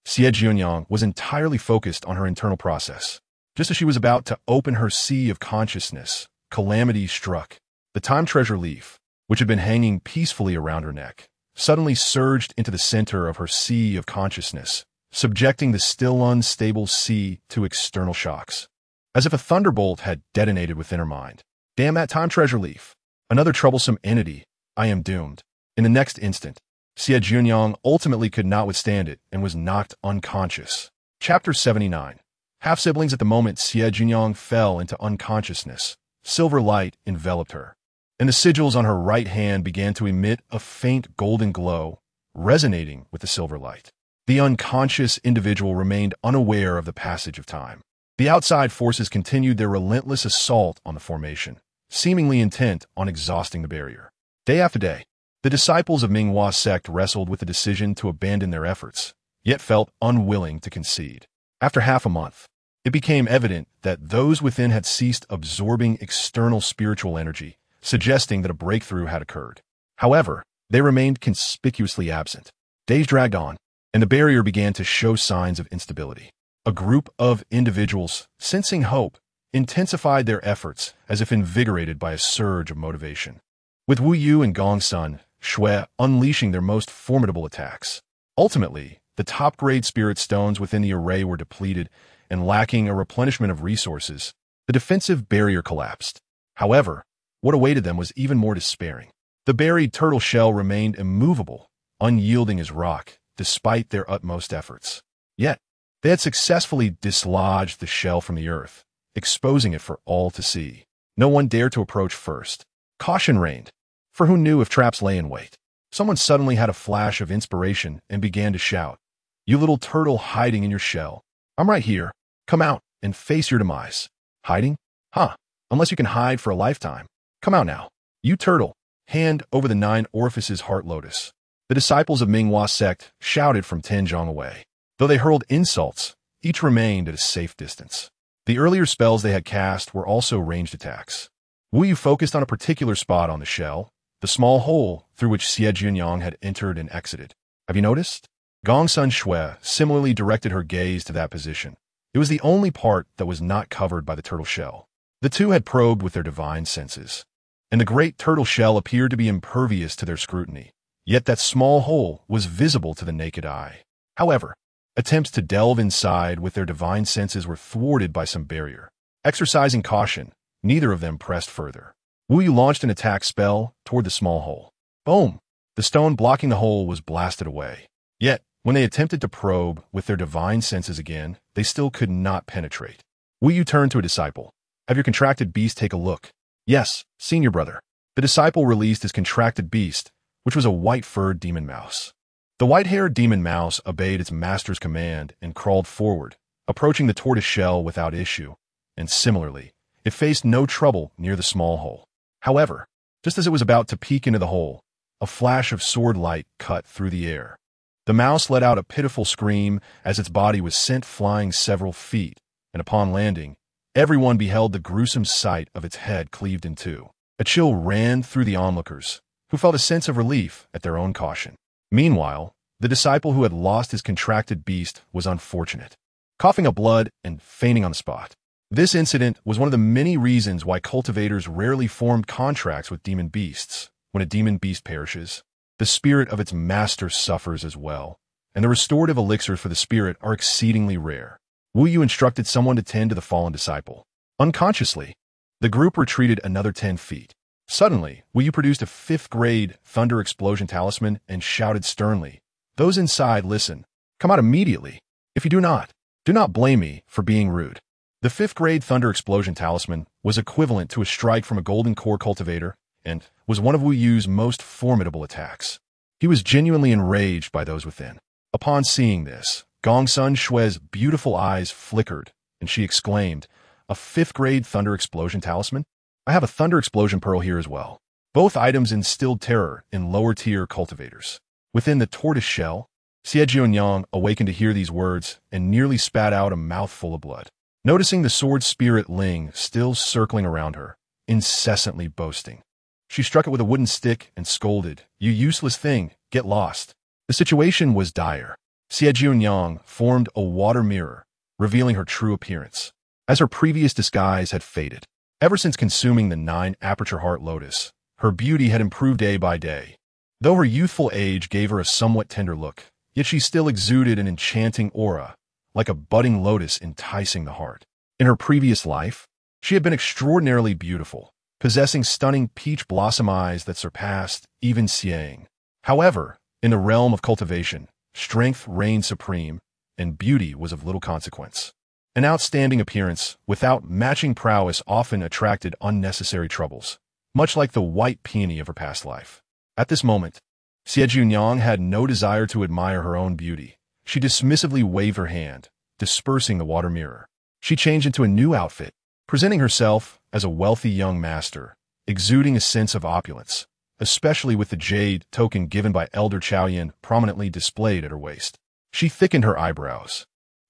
Xie Jiuniang was entirely focused on her internal process. Just as she was about to open her sea of consciousness, calamity struck. The time treasure leaf, which had been hanging peacefully around her neck, suddenly surged into the center of her sea of consciousness, subjecting the still unstable sea to external shocks. As if a thunderbolt had detonated within her mind. Damn that time treasure leaf. Another troublesome entity. I am doomed. In the next instant, Xie Jiuniang ultimately could not withstand it and was knocked unconscious. Chapter 79. Half-siblings. At the moment Xie Jiuniang fell into unconsciousness, silver light enveloped her, and the sigils on her right hand began to emit a faint golden glow, resonating with the silver light. The unconscious individual remained unaware of the passage of time. The outside forces continued their relentless assault on the formation, seemingly intent on exhausting the barrier. Day after day, the disciples of Minghua's sect wrestled with the decision to abandon their efforts, yet felt unwilling to concede. After half a month, it became evident that those within had ceased absorbing external spiritual energy, suggesting that a breakthrough had occurred. However, they remained conspicuously absent. Days dragged on, and the barrier began to show signs of instability. A group of individuals, sensing hope, intensified their efforts as if invigorated by a surge of motivation. With Wu Yu and Gong Sun, Shui unleashing their most formidable attacks. Ultimately, the top-grade spirit stones within the array were depleted, and lacking a replenishment of resources, the defensive barrier collapsed. However, what awaited them was even more despairing. The buried turtle shell remained immovable, unyielding as rock, despite their utmost efforts. Yet, they had successfully dislodged the shell from the earth, exposing it for all to see. No one dared to approach first. Caution reigned, for who knew if traps lay in wait? Someone suddenly had a flash of inspiration and began to shout, "You little turtle hiding in your shell. I'm right here. Come out and face your demise." Hiding? Huh. Unless you can hide for a lifetime. Come out now. You turtle. Hand over the 9 orifices heart lotus. The disciples of Minghua's sect shouted from Tianzhong away. Though they hurled insults, each remained at a safe distance. The earlier spells they had cast were also ranged attacks. Wu Yu focused on a particular spot on the shell, the small hole through which Xie Jiuniang had entered and exited. Have you noticed? Gong Sun Shui similarly directed her gaze to that position. It was the only part that was not covered by the turtle shell. The two had probed with their divine senses, and the great turtle shell appeared to be impervious to their scrutiny. Yet that small hole was visible to the naked eye. However, attempts to delve inside with their divine senses were thwarted by some barrier. Exercising caution, neither of them pressed further. Wu Yu launched an attack spell toward the small hole. Boom! The stone blocking the hole was blasted away. Yet, when they attempted to probe with their divine senses again, they still could not penetrate. Wu Yu turned to a disciple. Have your contracted beast take a look. Yes, senior brother. The disciple released his contracted beast, which was a white-furred demon mouse. The white-haired demon mouse obeyed its master's command and crawled forward, approaching the tortoise shell without issue, and similarly, it faced no trouble near the small hole. However, just as it was about to peek into the hole, a flash of sword light cut through the air. The mouse let out a pitiful scream as its body was sent flying several feet, and upon landing, everyone beheld the gruesome sight of its head cleaved in two. A chill ran through the onlookers, who felt a sense of relief at their own caution. Meanwhile, The disciple who had lost his contracted beast was unfortunate, coughing up blood and fainting on the spot. This incident was one of the many reasons why cultivators rarely formed contracts with demon beasts. When a demon beast perishes, the spirit of its master suffers as well, and the restorative elixirs for the spirit are exceedingly rare. Wu Yu instructed someone to tend to the fallen disciple. Unconsciously, the group retreated another 10 feet. Suddenly, Wu Yu produced a 5th-grade thunder explosion talisman and shouted sternly, "Those inside, listen. Come out immediately. If you do not blame me for being rude." The 5th-grade thunder explosion talisman was equivalent to a strike from a golden core cultivator and was one of Wu Yu's most formidable attacks. He was genuinely enraged by those within. Upon seeing this, Gongsun Xue's beautiful eyes flickered, and she exclaimed, "A 5th-grade thunder explosion talisman? I have a thunder explosion pearl here as well." Both items instilled terror in lower-tier cultivators. Within the tortoise shell, Xie Jiuniang awakened to hear these words and nearly spat out a mouthful of blood. Noticing the sword spirit Ling still circling around her, incessantly boasting, she struck it with a wooden stick and scolded, "You useless thing, get lost." The situation was dire. Xie Jiuniang formed a water mirror, revealing her true appearance, as her previous disguise had faded. Ever since consuming the 9-aperture heart lotus, her beauty had improved day by day. Though her youthful age gave her a somewhat tender look, yet she still exuded an enchanting aura, like a budding lotus enticing the heart. In her previous life, she had been extraordinarily beautiful, possessing stunning peach blossom eyes that surpassed even Xiang. However, in the realm of cultivation, strength reigned supreme, and beauty was of little consequence. An outstanding appearance without matching prowess often attracted unnecessary troubles, much like the white peony of her past life. At this moment, Xie Jiuniang had no desire to admire her own beauty. She dismissively waved her hand, dispersing the water mirror. She changed into a new outfit, presenting herself as a wealthy young master, exuding a sense of opulence, especially with the jade token given by Elder Chaoyan prominently displayed at her waist. She thickened her eyebrows,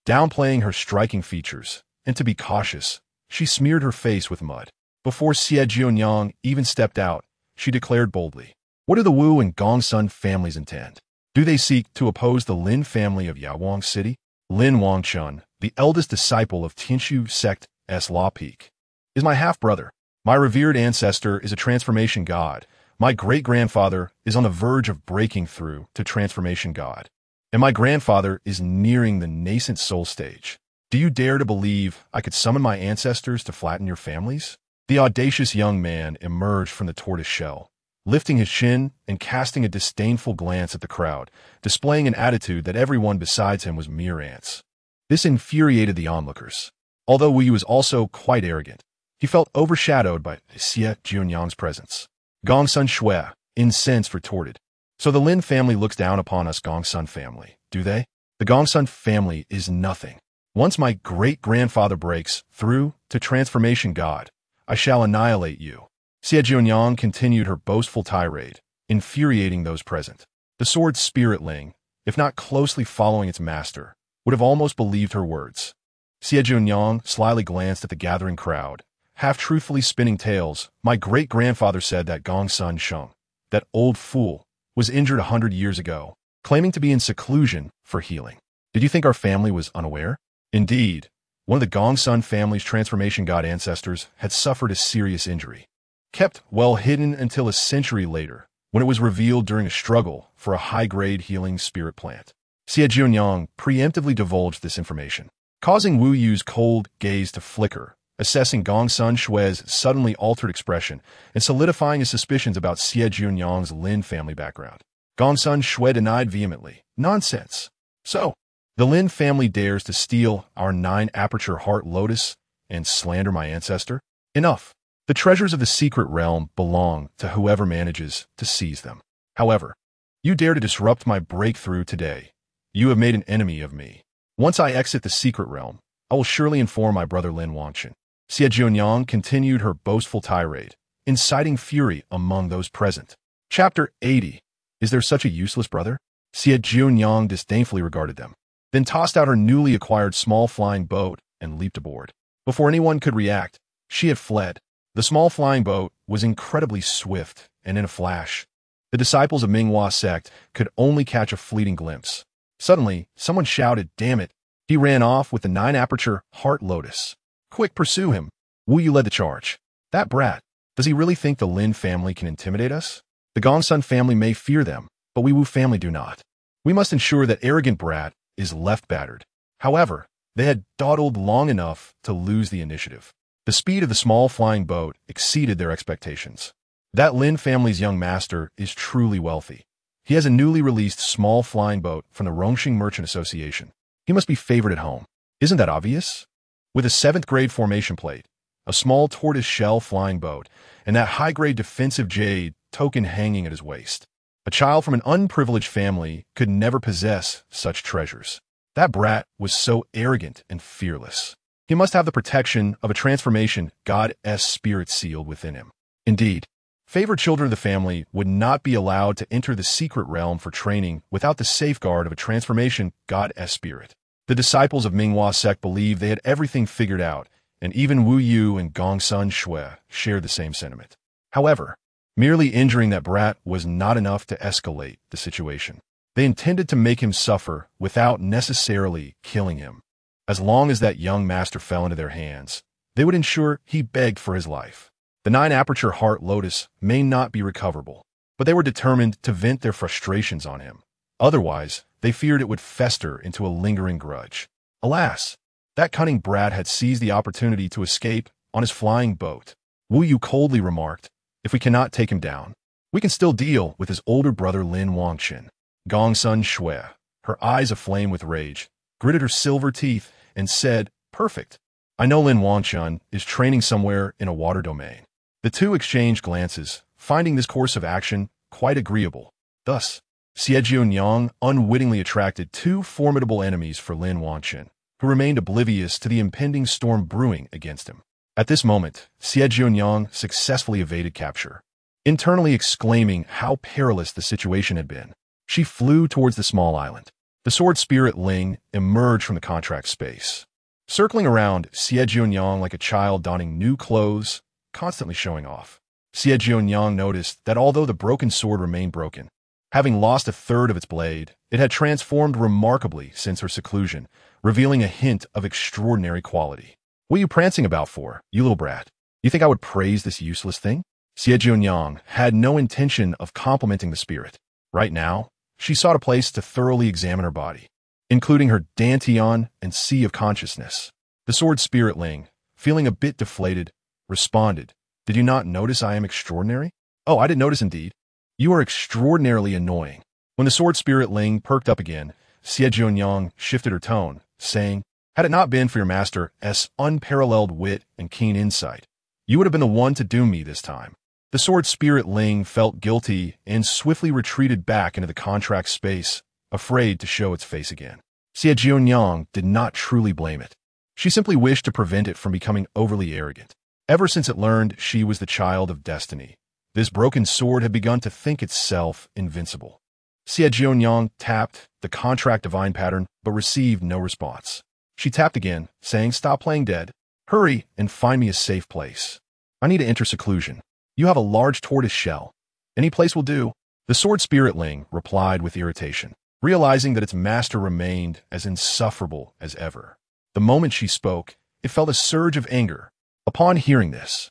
downplaying her striking features, and to be cautious, she smeared her face with mud. Before Xie Jiuniang even stepped out, she declared boldly, "What do the Wu and Gongsun families intend? Do they seek to oppose the Lin family of Yawang City?" Lin Wangchen, the eldest disciple of Tianshu sect's Law Peak, is my half-brother. My revered ancestor is a transformation god. My great-grandfather is on the verge of breaking through to transformation god. And my grandfather is nearing the nascent soul stage. Do you dare to believe I could summon my ancestors to flatten your families? The audacious young man emerged from the tortoise shell, lifting his chin and casting a disdainful glance at the crowd, displaying an attitude that everyone besides him was mere ants. This infuriated the onlookers. Although Wu Yu was also quite arrogant, he felt overshadowed by Xie Jiuniang's presence. Gongsun Xue, incensed, retorted, "So the Lin family looks down upon us Gongsun family, do they? The Gongsun family is nothing. Once my great-grandfather breaks through to transformation god, I shall annihilate you." Xie Jiuniang continued her boastful tirade, infuriating those present. The sword spirit Ling, if not closely following its master, would have almost believed her words. Xie Jiuniang slyly glanced at the gathering crowd, half-truthfully spinning tales. "My great-grandfather said that Gongsun Sheng, that old fool, was injured 100 years ago, claiming to be in seclusion for healing. Did you think our family was unaware?" Indeed, one of the Gongsun family's transformation god ancestors had suffered a serious injury, kept well hidden until a century later, when it was revealed during a struggle for a high-grade healing spirit plant. Xie Jiuniang preemptively divulged this information, causing Wu Yu's cold gaze to flicker, assessing Gongsun Xue's suddenly altered expression and solidifying his suspicions about Xie Jiuniang's Lin family background. Gongsun Xue denied vehemently, "Nonsense. So, the Lin family dares to steal our 9-aperture heart lotus and slander my ancestor? Enough. The treasures of the secret realm belong to whoever manages to seize them. However, you dare to disrupt my breakthrough today. You have made an enemy of me. Once I exit the secret realm, I will surely inform my brother Lin Wangchen." Xie Jiuniang continued her boastful tirade, inciting fury among those present. Chapter 80. Is there such a useless brother? Xie Jiuniang disdainfully regarded them, then tossed out her newly acquired small flying boat and leaped aboard. Before anyone could react, she had fled. The small flying boat was incredibly swift, and in a flash, The disciples of Minghua sect could only catch a fleeting glimpse. Suddenly, someone shouted, "Damn it!" He ran off with the 9-aperture Heart Lotus. "Quick, pursue him!" Wu Yu led the charge. "That brat. Does he really think the Lin family can intimidate us? The Gongsun family may fear them, but we Wu family do not. We must ensure that arrogant brat is left battered." However, they had dawdled long enough to lose the initiative. The speed of the small flying boat exceeded their expectations. That Lin family's young master is truly wealthy. He has a newly released small flying boat from the Rongxing Merchant Association. He must be favored at home. Isn't that obvious? With a 7th-grade formation plate, a small tortoise-shell flying boat, and that high-grade defensive jade token hanging at his waist. A child from an unprivileged family could never possess such treasures. That brat was so arrogant and fearless. He must have the protection of a transformation goddess spirit sealed within him. Indeed, favored children of the family would not be allowed to enter the secret realm for training without the safeguard of a transformation goddess spirit. The disciples of Minghua sect believed they had everything figured out, and even Wu Yu and Gongsun Shui shared the same sentiment. However, merely injuring that brat was not enough to escalate the situation. They intended to make him suffer without necessarily killing him. As long as that young master fell into their hands, they would ensure he begged for his life. The 9-aperture Heart Lotus may not be recoverable, but they were determined to vent their frustrations on him. Otherwise, they feared it would fester into a lingering grudge. Alas, that cunning brat had seized the opportunity to escape on his flying boat. Wu Yu coldly remarked, "If we cannot take him down, we can still deal with his older brother Lin Wangchen." Gongsun Shui, her eyes aflame with rage, gritted her silver teeth and said, "Perfect. I know Lin Wangchen is training somewhere in a water domain." The two exchanged glances, finding this course of action quite agreeable. Thus, Xie Jiuniang unwittingly attracted 2 formidable enemies for Lin Wangchen, who remained oblivious to the impending storm brewing against him. At this moment, Xie Jiuniang successfully evaded capture. Internally exclaiming how perilous the situation had been, she flew towards the small island. The sword spirit Ling emerged from the contract space, circling around Xie Jiuniang like a child donning new clothes, constantly showing off. Xie Jiuniang noticed that although the broken sword remained broken, having lost a third of its blade, it had transformed remarkably since her seclusion, revealing a hint of extraordinary quality. "What are you prancing about for, you little brat? You think I would praise this useless thing?" Xie Jiuniang had no intention of complimenting the spirit. Right now, she sought a place to thoroughly examine her body, including her dantian and sea of consciousness. The sword spirit Ling, feeling a bit deflated, responded, "Did you not notice I am extraordinary?" "Oh, I didn't notice indeed. You are extraordinarily annoying." When the sword spirit Ling perked up again, Xie Jiuniang shifted her tone, saying, "Had it not been for your master's unparalleled wit and keen insight, you would have been the one to doom me this time." The sword spirit Ling felt guilty and swiftly retreated back into the contract space, afraid to show its face again. Xie Jiuniang did not truly blame it. She simply wished to prevent it from becoming overly arrogant. Ever since it learned she was the child of destiny, this broken sword had begun to think itself invincible. Xie Jiuniang tapped the contract divine pattern but received no response. She tapped again, saying, "Stop playing dead. Hurry and find me a safe place. I need to enter seclusion. You have a large tortoise shell. Any place will do." The sword spirit Ling replied with irritation, realizing that its master remained as insufferable as ever. The moment she spoke, it felt a surge of anger. Upon hearing this,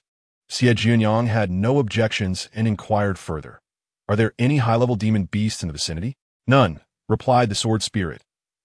Xie Jiuniang had no objections and inquired further, "Are there any high-level demon beasts in the vicinity?" "None," replied the sword spirit.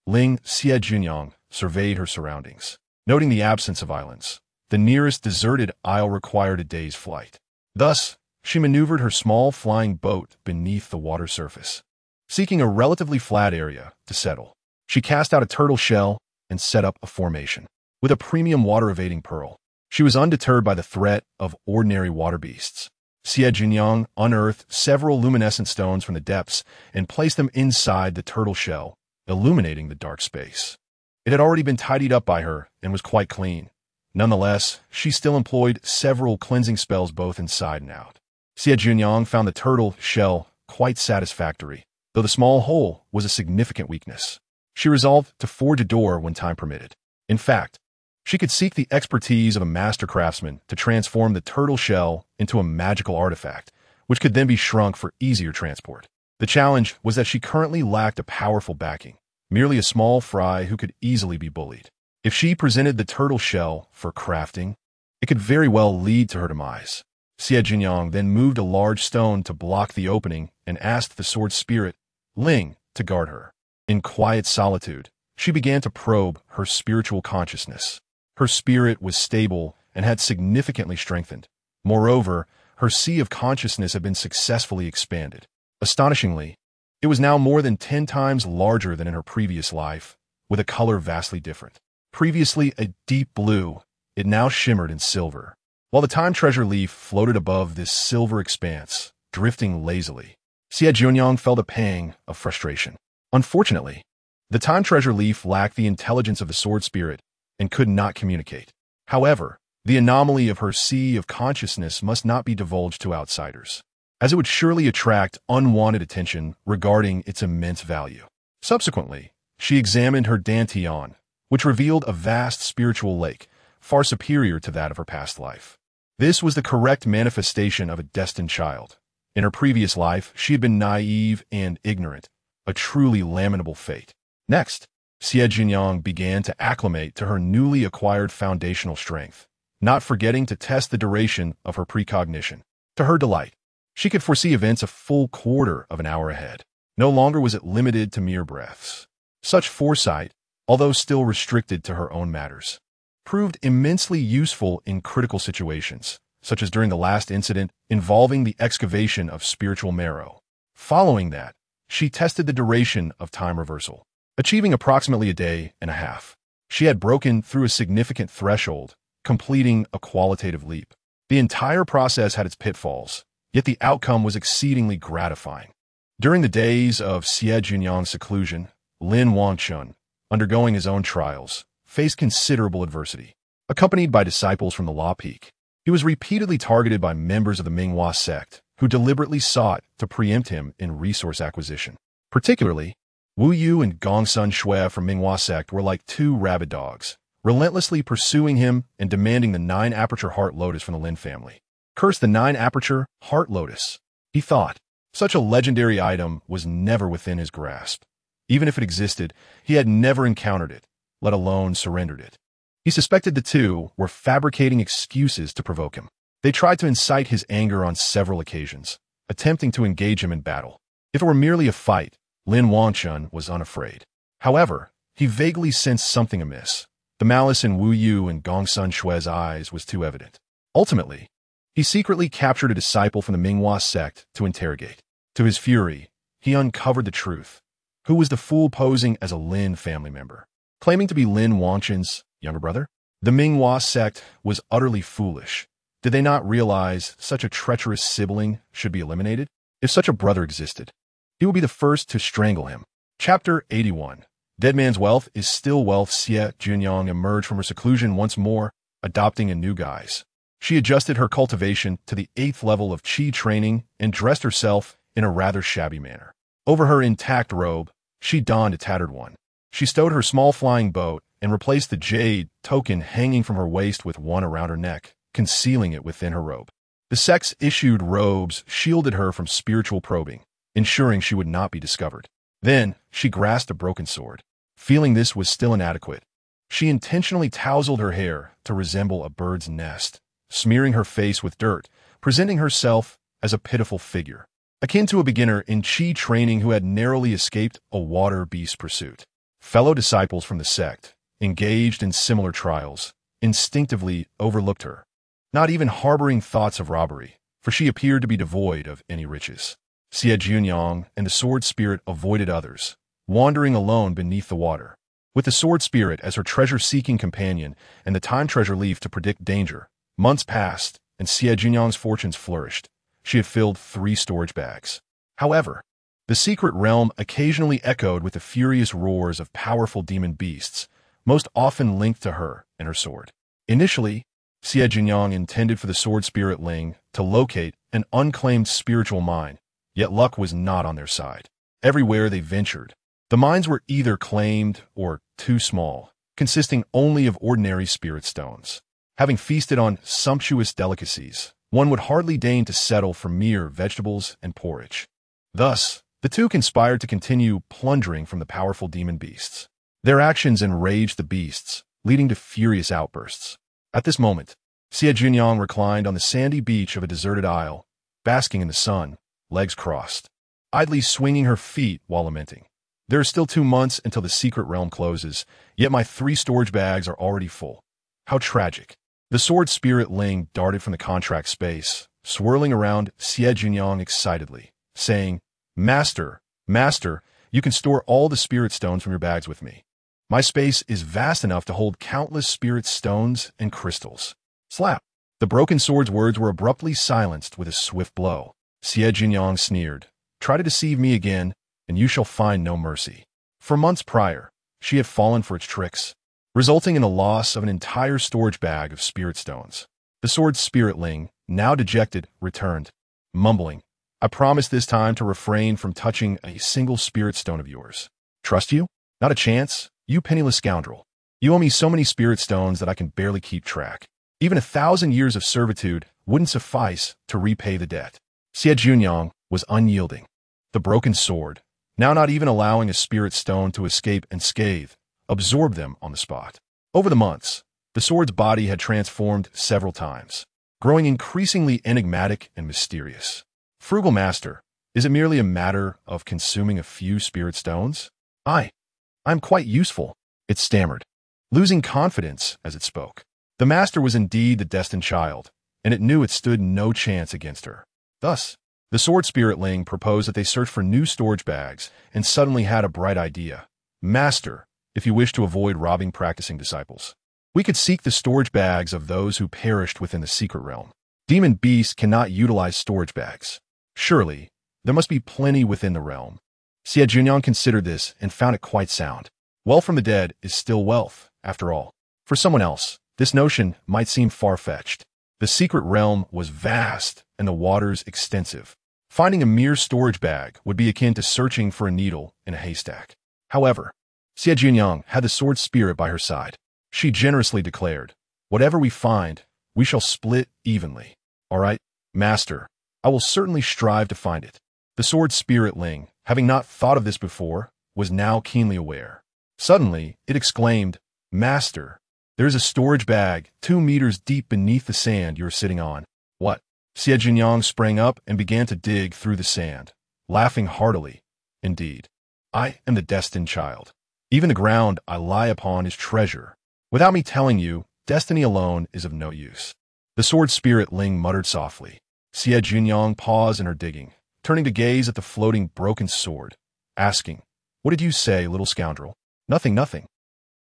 Xie Jiuniang surveyed her surroundings, noting the absence of islands. The nearest deserted isle required a day's flight. Thus, she maneuvered her small flying boat beneath the water surface, seeking a relatively flat area to settle. She cast out a turtle shell and set up a formation. With a premium water-evading pearl, she was undeterred by the threat of ordinary water beasts. Xie Jiuniang unearthed several luminescent stones from the depths and placed them inside the turtle shell, illuminating the dark space. It had already been tidied up by her and was quite clean. Nonetheless, she still employed several cleansing spells both inside and out. Xie Jiuniang found the turtle shell quite satisfactory, though the small hole was a significant weakness. She resolved to forge a door when time permitted. In fact, she could seek the expertise of a master craftsman to transform the turtle shell into a magical artifact, which could then be shrunk for easier transport. The challenge was that she currently lacked a powerful backing, merely a small fry who could easily be bullied. If she presented the turtle shell for crafting, it could very well lead to her demise. Xie Jiuniang then moved a large stone to block the opening and asked the sword spirit, Ling, to guard her. In quiet solitude, she began to probe her spiritual consciousness. Her spirit was stable and had significantly strengthened. Moreover, her sea of consciousness had been successfully expanded. Astonishingly, it was now more than 10 times larger than in her previous life, with a color vastly different. Previously a deep blue, it now shimmered in silver, while the time treasure leaf floated above this silver expanse, drifting lazily. Xie Jiuniang felt a pang of frustration. Unfortunately, the time treasure leaf lacked the intelligence of the sword spirit and could not communicate. However, the anomaly of her sea of consciousness must not be divulged to outsiders, as it would surely attract unwanted attention regarding its immense value. Subsequently, she examined her dantian, which revealed a vast spiritual lake, far superior to that of her past life. This was the correct manifestation of a destined child. In her previous life, she had been naive and ignorant, a truly lamentable fate. Next, Xie Jiuniang began to acclimate to her newly acquired foundational strength, not forgetting to test the duration of her precognition. To her delight, she could foresee events a full quarter of an hour ahead. No longer was it limited to mere breaths. Such foresight, although still restricted to her own matters, proved immensely useful in critical situations, such as during the last incident involving the excavation of spiritual marrow. Following that, she tested the duration of time reversal, achieving approximately a day and a half. She had broken through a significant threshold, completing a qualitative leap. The entire process had its pitfalls, yet the outcome was exceedingly gratifying. During the days of Xie Jiuniang's seclusion, Lin Wangchen, undergoing his own trials, faced considerable adversity. Accompanied by disciples from the Law Peak, he was repeatedly targeted by members of the Minghua sect who deliberately sought to preempt him in resource acquisition. Particularly, Wu Yu and Gongsun Shui from Minghua sect were like two rabid dogs, relentlessly pursuing him and demanding the 9-aperture heart lotus from the Lin family. Curse the 9-aperture heart lotus, he thought. Such a legendary item was never within his grasp. Even if it existed, he had never encountered it, let alone surrendered it. He suspected the two were fabricating excuses to provoke him. They tried to incite his anger on several occasions, attempting to engage him in battle. If it were merely a fight, Lin Wangchen was unafraid. However, he vaguely sensed something amiss. The malice in Wu Yu and Gongsun Shui's eyes was too evident. Ultimately, he secretly captured a disciple from the Minghua sect to interrogate. To his fury, he uncovered the truth. Who was the fool posing as a Lin family member, claiming to be Lin Wangchen's younger brother? The Minghua sect was utterly foolish. Did they not realize such a treacherous sibling should be eliminated? If such a brother existed, he would be the first to strangle him. Chapter 81. Dead man's wealth is still wealth. Xie Jiuniang emerged from her seclusion once more, adopting a new guise. She adjusted her cultivation to the 8th level of Qi training and dressed herself in a rather shabby manner. Over her intact robe, she donned a tattered one. She stowed her small flying boat and replaced the jade token hanging from her waist with one around her neck, concealing it within her robe. The sex-issued robes shielded her from spiritual probing, ensuring she would not be discovered. Then, she grasped a broken sword. Feeling this was still inadequate, she intentionally tousled her hair to resemble a bird's nest, smearing her face with dirt, presenting herself as a pitiful figure, akin to a beginner in Qi training who had narrowly escaped a water beast pursuit. Fellow disciples from the sect, engaged in similar trials, instinctively overlooked her, not even harboring thoughts of robbery, for she appeared to be devoid of any riches. Xie Jiuniang and the sword spirit avoided others, wandering alone beneath the water. With the sword spirit as her treasure-seeking companion and the time treasure leaf to predict danger, months passed and Xie Jiuniang's fortunes flourished. She had filled 3 storage bags. However, the secret realm occasionally echoed with the furious roars of powerful demon beasts, most often linked to her and her sword. Initially, Xie Jiuniang intended for the sword spirit Ling to locate an unclaimed spiritual mine, yet luck was not on their side. Everywhere they ventured, the mines were either claimed or too small, consisting only of ordinary spirit stones. Having feasted on sumptuous delicacies, one would hardly deign to settle for mere vegetables and porridge. Thus, the two conspired to continue plundering from the powerful demon beasts. Their actions enraged the beasts, leading to furious outbursts. At this moment, Xie Jiuniang reclined on the sandy beach of a deserted isle, basking in the sun, legs crossed, idly swinging her feet while lamenting. There are still 2 months until the secret realm closes, yet my 3 storage bags are already full. How tragic. The sword spirit Ling darted from the contract space, swirling around Xie Jiuniang excitedly, saying, Master, Master, you can store all the spirit stones from your bags with me. My space is vast enough to hold countless spirit stones and crystals. Slap. The broken sword's words were abruptly silenced with a swift blow. Xie Jiuniang sneered, Try to deceive me again, and you shall find no mercy. For months prior, she had fallen for its tricks, resulting in the loss of an entire storage bag of spirit stones. The sword spirit Ling, now dejected, returned, mumbling, I promise this time to refrain from touching a single spirit stone of yours. Trust you? Not a chance, you penniless scoundrel. You owe me so many spirit stones that I can barely keep track. Even 1,000 years of servitude wouldn't suffice to repay the debt. Xie Jiuniang was unyielding. The broken sword, now not even allowing a spirit stone to escape unscathed, absorbed them on the spot. Over the months, the sword's body had transformed several times, growing increasingly enigmatic and mysterious. Frugal Master, is it merely a matter of consuming a few spirit stones? I'm quite useful, it stammered, losing confidence as it spoke. The Master was indeed the destined child, and it knew it stood no chance against her. Thus, the sword spirit Ling proposed that they search for new storage bags and suddenly had a bright idea. Master, if you wish to avoid robbing practicing disciples, we could seek the storage bags of those who perished within the secret realm. Demon beasts cannot utilize storage bags. Surely, there must be plenty within the realm. Xie Jiuniang considered this and found it quite sound. Wealth from the dead is still wealth, after all. For someone else, this notion might seem far-fetched. The secret realm was vast and the waters extensive. Finding a mere storage bag would be akin to searching for a needle in a haystack. However, Xie Jiuniang had the sword spirit by her side. She generously declared, Whatever we find, we shall split evenly. All right, Master, I will certainly strive to find it. The sword spirit Ling, having not thought of this before, was now keenly aware. Suddenly, it exclaimed, Master, there is a storage bag 2 meters deep beneath the sand you are sitting on. What? Xie Jiuniang sprang up and began to dig through the sand, laughing heartily. Indeed, I am the destined child. Even the ground I lie upon is treasure. Without me telling you, destiny alone is of no use. The sword spirit Ling muttered softly. Xie Jiuniang paused in her digging, turning to gaze at the floating broken sword, asking, What did you say, little scoundrel? Nothing.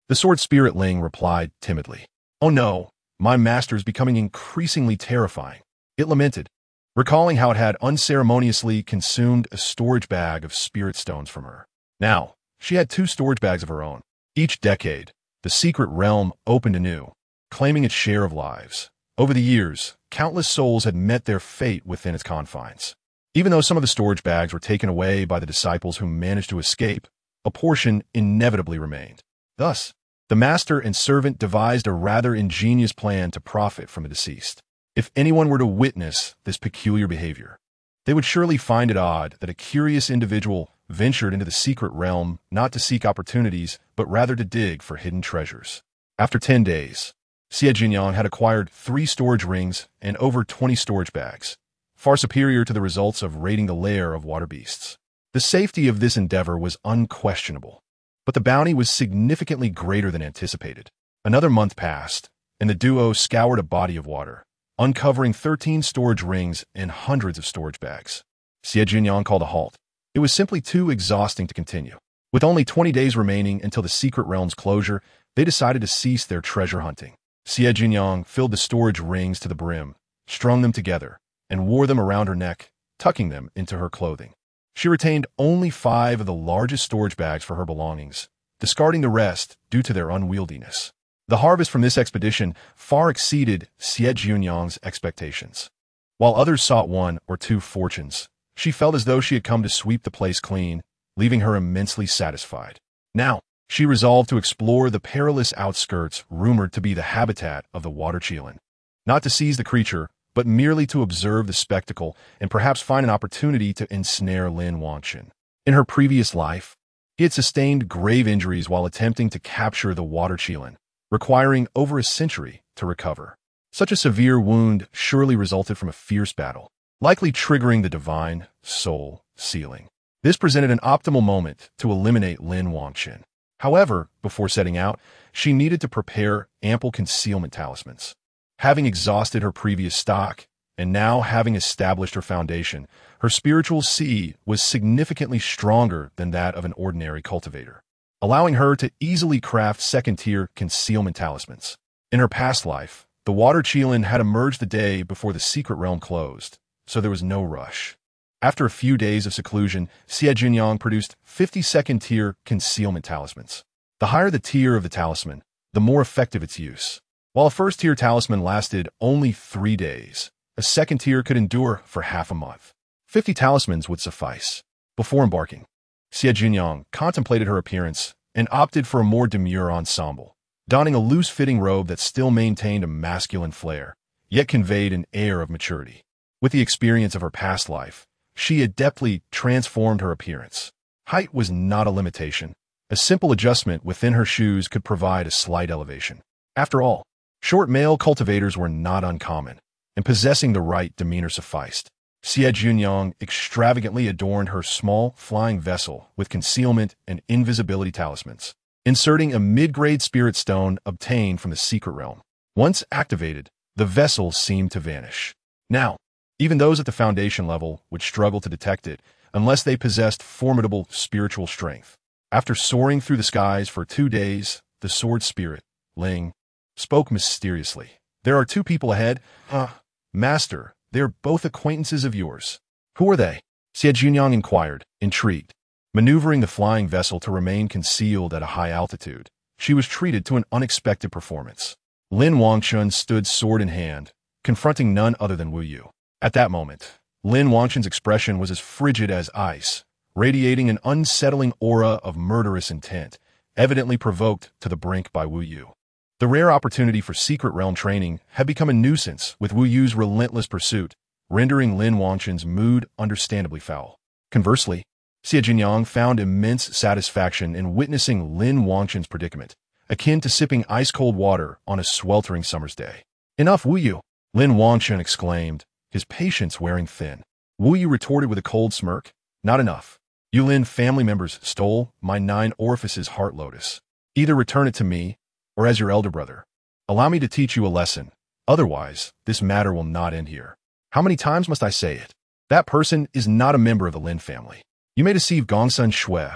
The sword spirit Ling replied timidly. Oh no, my master is becoming increasingly terrifying. It lamented, recalling how it had unceremoniously consumed a storage bag of spirit stones from her. Now, she had 2 storage bags of her own. Each decade, the secret realm opened anew, claiming its share of lives. Over the years, countless souls had met their fate within its confines. Even though some of the storage bags were taken away by the disciples who managed to escape, a portion inevitably remained. Thus, the master and servant devised a rather ingenious plan to profit from the deceased. If anyone were to witness this peculiar behavior, they would surely find it odd that a curious individual ventured into the secret realm not to seek opportunities, but rather to dig for hidden treasures. After 10 days, Xie Jiuniang had acquired 3 storage rings and over 20 storage bags, far superior to the results of raiding the lair of water beasts. The safety of this endeavor was unquestionable, but the bounty was significantly greater than anticipated. Another month passed, and the duo scoured a body of water, uncovering 13 storage rings and hundreds of storage bags. Xie Jiuniang called a halt. It was simply too exhausting to continue. With only 20 days remaining until the secret realm's closure, they decided to cease their treasure hunting. Xie Jiuniang filled the storage rings to the brim, strung them together, and wore them around her neck, tucking them into her clothing. She retained only 5 of the largest storage bags for her belongings, discarding the rest due to their unwieldiness. The harvest from this expedition far exceeded Xie Jiuniang's expectations. While others sought 1 or 2 fortunes, she felt as though she had come to sweep the place clean, leaving her immensely satisfied. Now, she resolved to explore the perilous outskirts rumored to be the habitat of the water chelan. Not to seize the creature, but merely to observe the spectacle and perhaps find an opportunity to ensnare Lin Wangchen. In her previous life, he had sustained grave injuries while attempting to capture the water qilin, requiring over a century to recover. Such a severe wound surely resulted from a fierce battle, likely triggering the divine soul sealing. This presented an optimal moment to eliminate Lin Wangchen. However, before setting out, she needed to prepare ample concealment talismans. Having exhausted her previous stock, and now having established her foundation, her spiritual Xie was significantly stronger than that of an ordinary cultivator, allowing her to easily craft second-tier concealment talismans. In her past life, the water qilin had emerged the day before the secret realm closed, so there was no rush. After a few days of seclusion, Xie Jiuniang produced 50 second-tier concealment talismans. The higher the tier of the talisman, the more effective its use. While a first-tier talisman lasted only 3 days, a second tier could endure for half a month. 50 talismans would suffice. Before embarking, Xie Jiuniang contemplated her appearance and opted for a more demure ensemble, donning a loose-fitting robe that still maintained a masculine flair, yet conveyed an air of maturity. With the experience of her past life, she adeptly transformed her appearance. Height was not a limitation. A simple adjustment within her shoes could provide a slight elevation. After all, short male cultivators were not uncommon, and possessing the right demeanor sufficed. Xie Jiuniang extravagantly adorned her small flying vessel with concealment and invisibility talismans, inserting a mid-grade spirit stone obtained from the secret realm. Once activated, the vessel seemed to vanish. Now, even those at the foundation level would struggle to detect it unless they possessed formidable spiritual strength. After soaring through the skies for 2 days, the sword spirit, Ling, spoke mysteriously. "There are 2 people ahead. Master, they are both acquaintances of yours." "Who are they?" Xie Jiuniang inquired, intrigued. Maneuvering the flying vessel to remain concealed at a high altitude, she was treated to an unexpected performance. Lin Wangchen stood sword in hand, confronting none other than Wu Yu. At that moment, Lin Wangchen's expression was as frigid as ice, radiating an unsettling aura of murderous intent, evidently provoked to the brink by Wu Yu. The rare opportunity for secret realm training had become a nuisance with Wu Yu's relentless pursuit, rendering Lin Wangchen's mood understandably foul. Conversely, Xie Jiuniang found immense satisfaction in witnessing Lin Wangchen's predicament, akin to sipping ice-cold water on a sweltering summer's day. "Enough, Wu Yu!" Lin Wangchen exclaimed, his patience wearing thin. Wu Yu retorted with a cold smirk, "Not enough. You Lin family members stole my 9 orifices heart lotus. Either return it to me, or as your elder brother, allow me to teach you a lesson. Otherwise, this matter will not end here. How many times must I say it? That person is not a member of the Lin family. You may deceive Gongsun Shui,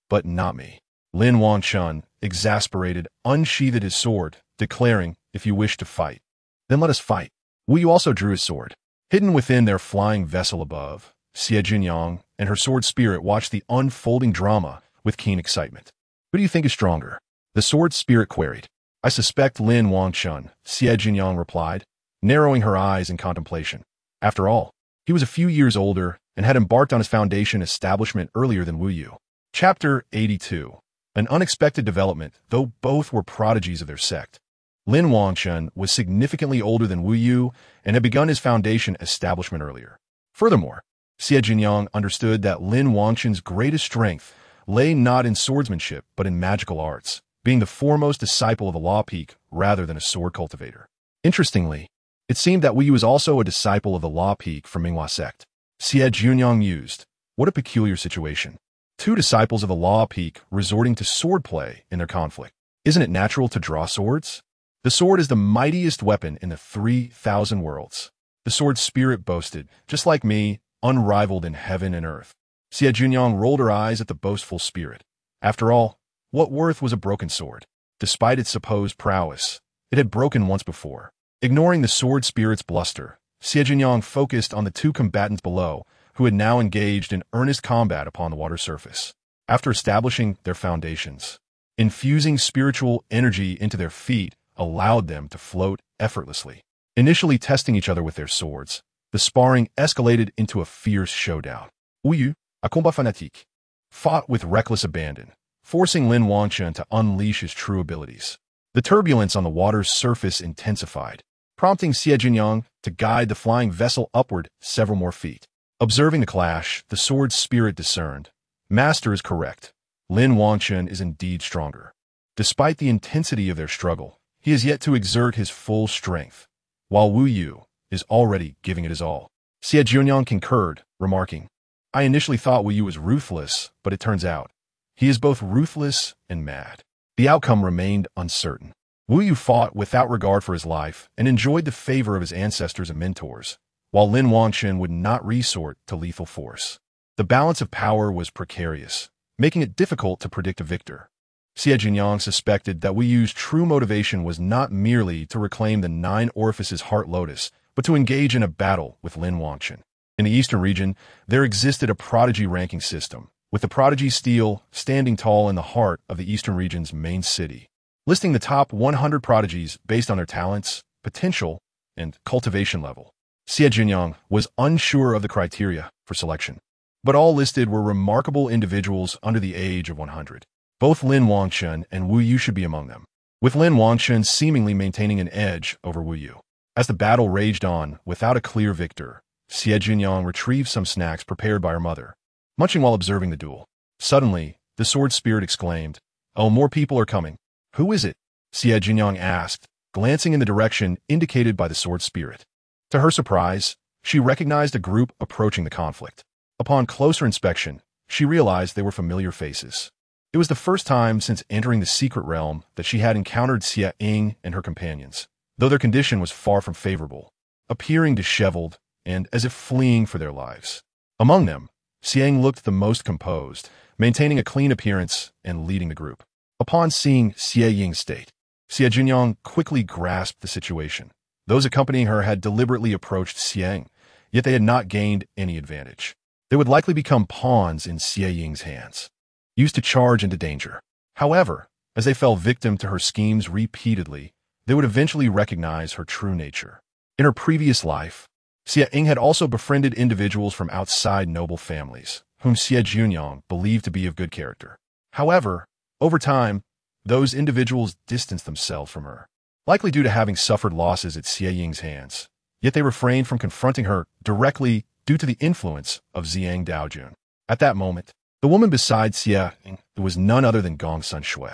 but not me." Lin Wangchen, exasperated, unsheathed his sword, declaring, "If you wish to fight, then let us fight." Wu Yu also drew his sword. Hidden within their flying vessel above, Xie Jiuniang and her sword spirit watched the unfolding drama with keen excitement. "Who do you think is stronger?" the sword spirit queried. "I suspect Lin Wangchen," Xie Jiuniang replied, narrowing her eyes in contemplation. After all, he was a few years older and had embarked on his foundation establishment earlier than Wu Yu. Chapter 82. An unexpected development, though both were prodigies of their sect. Lin Wangchen was significantly older than Wu Yu and had begun his foundation establishment earlier. Furthermore, Xie Jiuniang understood that Lin Wangchen's greatest strength lay not in swordsmanship but in magical arts, being the foremost disciple of a law peak rather than a sword cultivator. Interestingly, it seemed that Wu Yu was also a disciple of the law peak from Minghua sect. Xie Jiuniang mused, "What a peculiar situation. 2 disciples of the law peak resorting to swordplay in their conflict. Isn't it natural to draw swords? The sword is the mightiest weapon in the 3,000 worlds." The sword spirit boasted, "Just like me, unrivaled in heaven and earth." Xie Jiuniang rolled her eyes at the boastful spirit. After all, what worth was a broken sword? Despite its supposed prowess, it had broken once before. Ignoring the sword spirit's bluster, Xie Jiuniang focused on the 2 combatants below, who had now engaged in earnest combat upon the water surface. After establishing their foundations, infusing spiritual energy into their feet allowed them to float effortlessly. Initially testing each other with their swords, the sparring escalated into a fierce showdown. Wu Yu, a combat fanatique, fought with reckless abandon, forcing Lin Wangchen to unleash his true abilities. The turbulence on the water's surface intensified, prompting Xie Jiuniang to guide the flying vessel upward several more feet. Observing the clash, the sword's spirit discerned. Master is correct. Lin Wangchen is indeed stronger. Despite the intensity of their struggle, he has yet to exert his full strength, while Wu Yu is already giving it his all. Xie Jiuniang concurred, remarking, I initially thought Wu Yu was ruthless, but it turns out he is both ruthless and mad. The outcome remained uncertain. Wu Yu fought without regard for his life and enjoyed the favor of his ancestors and mentors, while Lin Wangchen would not resort to lethal force. The balance of power was precarious, making it difficult to predict a victor. Xie Jiuniang suspected that Wu Yu's true motivation was not merely to reclaim the nine orifices heart lotus, but to engage in a battle with Lin Wangchen. In the eastern region, there existed a prodigy ranking system, with the prodigy stele standing tall in the heart of the eastern region's main city, listing the top 100 prodigies based on their talents, potential, and cultivation level. Xie Jiuniang was unsure of the criteria for selection, but all listed were remarkable individuals under the age of 100. Both Lin Wangchen and Wu Yu should be among them, with Lin Wangchen seemingly maintaining an edge over Wu Yu. As the battle raged on without a clear victor, Xie Jiuniang retrieved some snacks prepared by her mother, munching while observing the duel. Suddenly, the sword spirit exclaimed, Oh, more people are coming. Who is it? Xie Jiuniang asked, glancing in the direction indicated by the sword spirit. To her surprise, she recognized a group approaching the conflict. Upon closer inspection, she realized they were familiar faces. It was the first time since entering the secret realm that she had encountered Xie Jiuniang and her companions, though their condition was far from favorable, appearing disheveled and as if fleeing for their lives. Among them, Xie Jiuniang looked the most composed, maintaining a clean appearance and leading the group. Upon seeing Xie Jiuniang's state, Xie Jiuniang quickly grasped the situation. Those accompanying her had deliberately approached Xie Jiuniang, yet they had not gained any advantage. They would likely become pawns in Xie Jiuniang's hands, used to charge into danger. However, as they fell victim to her schemes repeatedly, they would eventually recognize her true nature. In her previous life, Xie Jiuniang had also befriended individuals from outside noble families, whom Xie Jiuniang believed to be of good character. However, over time, those individuals distanced themselves from her, likely due to having suffered losses at Xie Jiuniang's hands, yet they refrained from confronting her directly due to the influence of Xiang Daojun. At that moment, the woman beside Xie Jiuniang was none other than Gongsun Shui.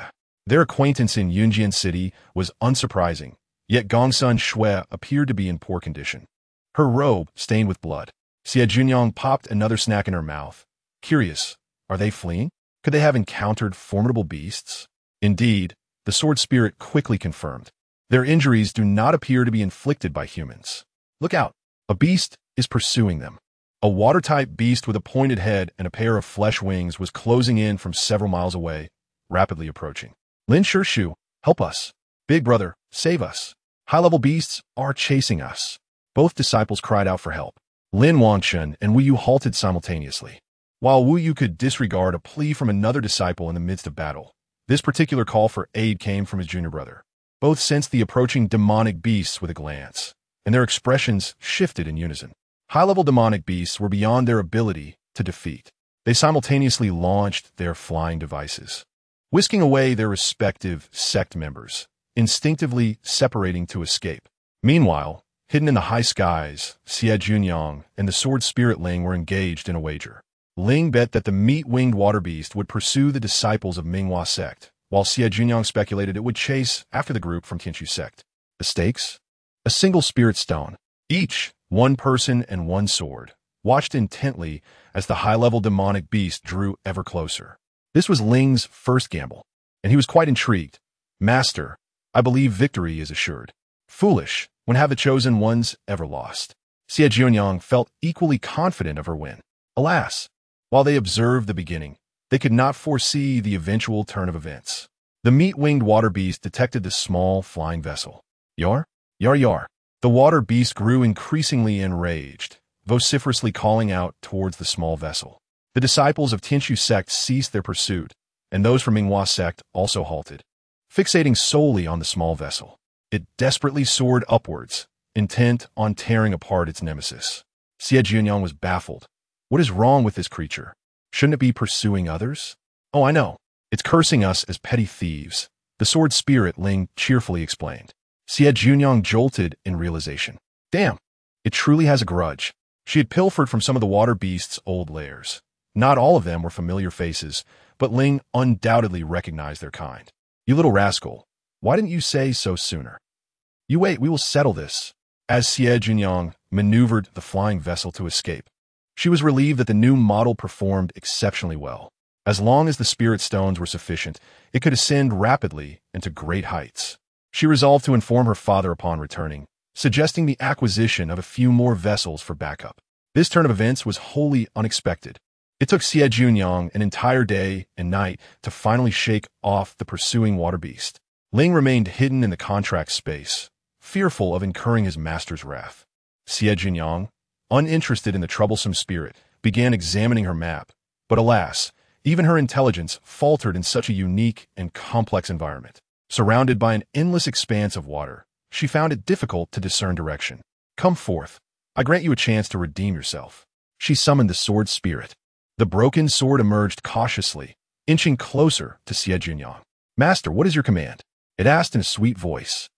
Their acquaintance in Yunjian City was unsurprising, yet Gongsun Shui appeared to be in poor condition, her robe stained with blood. Xie Jiuniang popped another snack in her mouth. Curious, are they fleeing? Could they have encountered formidable beasts? Indeed, the sword spirit quickly confirmed. Their injuries do not appear to be inflicted by humans. Look out! A beast is pursuing them. A water-type beast with a pointed head and a pair of flesh wings was closing in from several miles away, rapidly approaching. Lin Shishu, help us. Big brother, save us. High-level beasts are chasing us. Both disciples cried out for help. Lin Wangchen and Wu Yu halted simultaneously. While Wu Yu could disregard a plea from another disciple in the midst of battle, this particular call for aid came from his junior brother. Both sensed the approaching demonic beasts with a glance, and their expressions shifted in unison. High-level demonic beasts were beyond their ability to defeat. They simultaneously launched their flying devices, whisking away their respective sect members, instinctively separating to escape. Meanwhile, hidden in the high skies, Xie Jiuniang and the sword spirit Ling were engaged in a wager. Ling bet that the meat-winged water beast would pursue the disciples of Minghua sect, while Xie Jiuniang speculated it would chase after the group from Tianshu sect. The stakes? A single spirit stone, each one person and one sword, watched intently as the high-level demonic beast drew ever closer. This was Ling's first gamble, and he was quite intrigued. Master, I believe victory is assured. Foolish, when have the chosen ones ever lost? Xie Jiuniang felt equally confident of her win. Alas, while they observed the beginning, they could not foresee the eventual turn of events. The meat-winged water beast detected the small flying vessel. Yar? Yar yar. The water beast grew increasingly enraged, vociferously calling out towards the small vessel. The disciples of Tianshu sect ceased their pursuit, and those from Minghua sect also halted, fixating solely on the small vessel. It desperately soared upwards, intent on tearing apart its nemesis. Xie Jiuniang was baffled. What is wrong with this creature? Shouldn't it be pursuing others? Oh, I know. It's cursing us as petty thieves, the sword spirit Ling cheerfully explained. Xie Jiuniang jolted in realization. Damn, it truly has a grudge. She had pilfered from some of the water beast's old lairs. Not all of them were familiar faces, but Ling undoubtedly recognized their kind. You little rascal, why didn't you say so sooner? You wait, we will settle this. As Xie Jiuniang maneuvered the flying vessel to escape, she was relieved that the new model performed exceptionally well. As long as the spirit stones were sufficient, it could ascend rapidly into great heights. She resolved to inform her father upon returning, suggesting the acquisition of a few more vessels for backup. This turn of events was wholly unexpected. It took Xie Jiuniang an entire day and night to finally shake off the pursuing water beast. Ling remained hidden in the contract space, fearful of incurring his master's wrath. Xie Jiuniang, uninterested in the troublesome spirit, began examining her map, but alas, even her intelligence faltered in such a unique and complex environment. Surrounded by an endless expanse of water, she found it difficult to discern direction. Come forth. I grant you a chance to redeem yourself. She summoned the sword spirit. The broken sword emerged cautiously, inching closer to Xie Jiuniang. Master, what is your command? It asked in a sweet voice.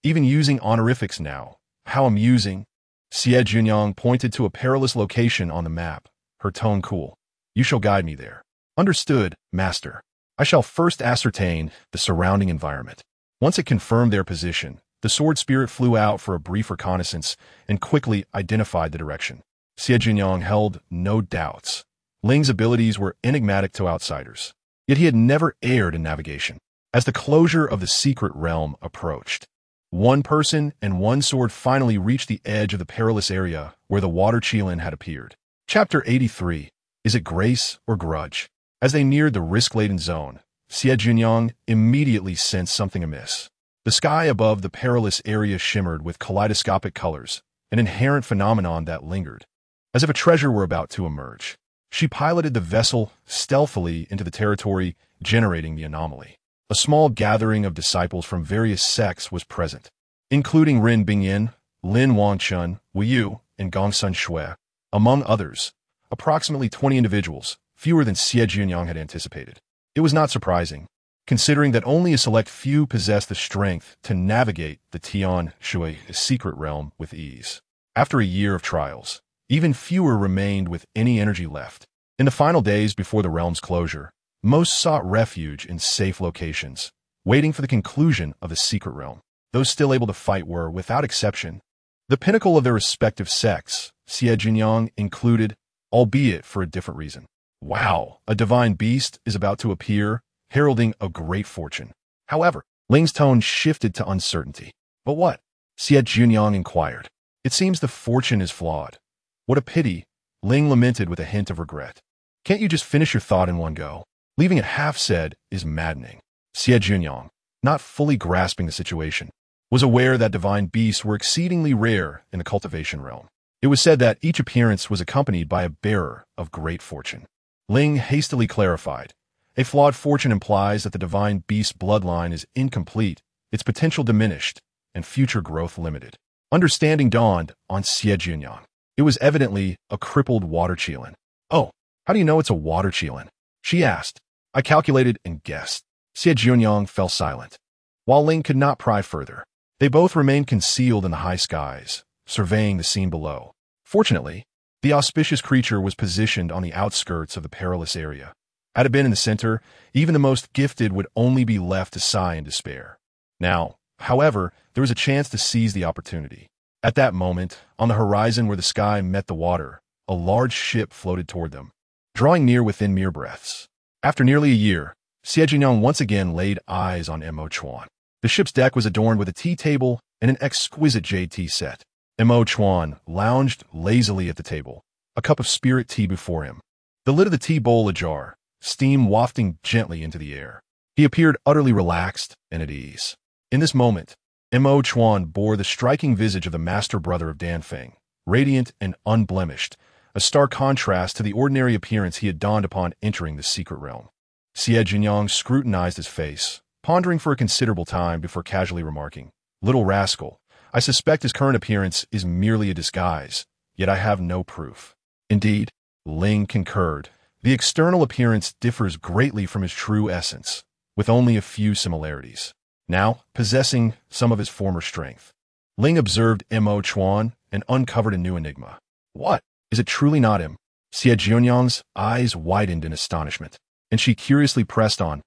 Even using honorifics now. How amusing. Xie Jiuniang pointed to a perilous location on the map, her tone cool. You shall guide me there. Understood, master. I shall first ascertain the surrounding environment. Once it confirmed their position, the sword spirit flew out for a brief reconnaissance and quickly identified the direction. Xie Jiuniang held no doubts. Ling's abilities were enigmatic to outsiders, yet he had never erred in navigation. As the closure of the secret realm approached, one person and one sword finally reached the edge of the perilous area where the water Qilin had appeared. Chapter 83. Is it grace or grudge? As they neared the risk-laden zone, Xie Jiuniang immediately sensed something amiss. The sky above the perilous area shimmered with kaleidoscopic colors, an inherent phenomenon that lingered, as if a treasure were about to emerge. She piloted the vessel stealthily into the territory, generating the anomaly. A small gathering of disciples from various sects was present, including Ren Bingyan, Lin Wangchen, Wu Yu, and Gongsun Shui, among others. Approximately 20 individuals, fewer than Xie Jiuniang had anticipated. It was not surprising, considering that only a select few possessed the strength to navigate the Tian Shui secret realm with ease. After a year of trials, even fewer remained with any energy left. In the final days before the realm's closure, most sought refuge in safe locations, waiting for the conclusion of the secret realm. Those still able to fight were, without exception, the pinnacle of their respective sects, Xie Jiuniang included, albeit for a different reason. Wow, a divine beast is about to appear, heralding a great fortune. However, Ling's tone shifted to uncertainty. But what? Xie Jiuniang inquired. It seems the fortune is flawed. What a pity, Ling lamented with a hint of regret. Can't you just finish your thought in one go? Leaving it half-said is maddening. Xie Jiuniang, not fully grasping the situation, was aware that divine beasts were exceedingly rare in the cultivation realm. It was said that each appearance was accompanied by a bearer of great fortune. Ling hastily clarified. A flawed fortune implies that the divine beast's bloodline is incomplete, its potential diminished, and future growth limited. Understanding dawned on Xie Jiuniang. It was evidently a crippled water Qilin. Oh, how do you know it's a water Qilin? She asked. I calculated and guessed. Xie Jiuniang fell silent. While Ling could not pry further, they both remained concealed in the high skies, surveying the scene below. Fortunately, the auspicious creature was positioned on the outskirts of the perilous area. Had it been in the center, even the most gifted would only be left to sigh in despair. Now, however, there was a chance to seize the opportunity. At that moment, on the horizon where the sky met the water, a large ship floated toward them, drawing near within mere breaths. After nearly a year, Xie Jiuniang once again laid eyes on Mo Chuan. The ship's deck was adorned with a tea table and an exquisite jade tea set. Mo Chuan lounged lazily at the table, a cup of spirit tea before him, the lid of the tea bowl ajar, steam wafting gently into the air. He appeared utterly relaxed and at ease. In this moment, Mo Chuan bore the striking visage of the master brother of Danfeng, radiant and unblemished, a stark contrast to the ordinary appearance he had donned upon entering the secret realm. Xie Jiuniang scrutinized his face, pondering for a considerable time before casually remarking, Little rascal, I suspect his current appearance is merely a disguise, yet I have no proof. Indeed, Ling concurred. The external appearance differs greatly from his true essence, with only a few similarities. now possessing some of his former strength. Ling observed Mo Chuan and uncovered a new enigma. What? Is it truly not him? Xie Jiuniang's eyes widened in astonishment, and she curiously pressed on,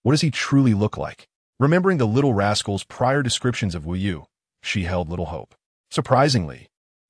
what does he truly look like? Remembering the little rascal's prior descriptions of Wu Yu, she held little hope. Surprisingly,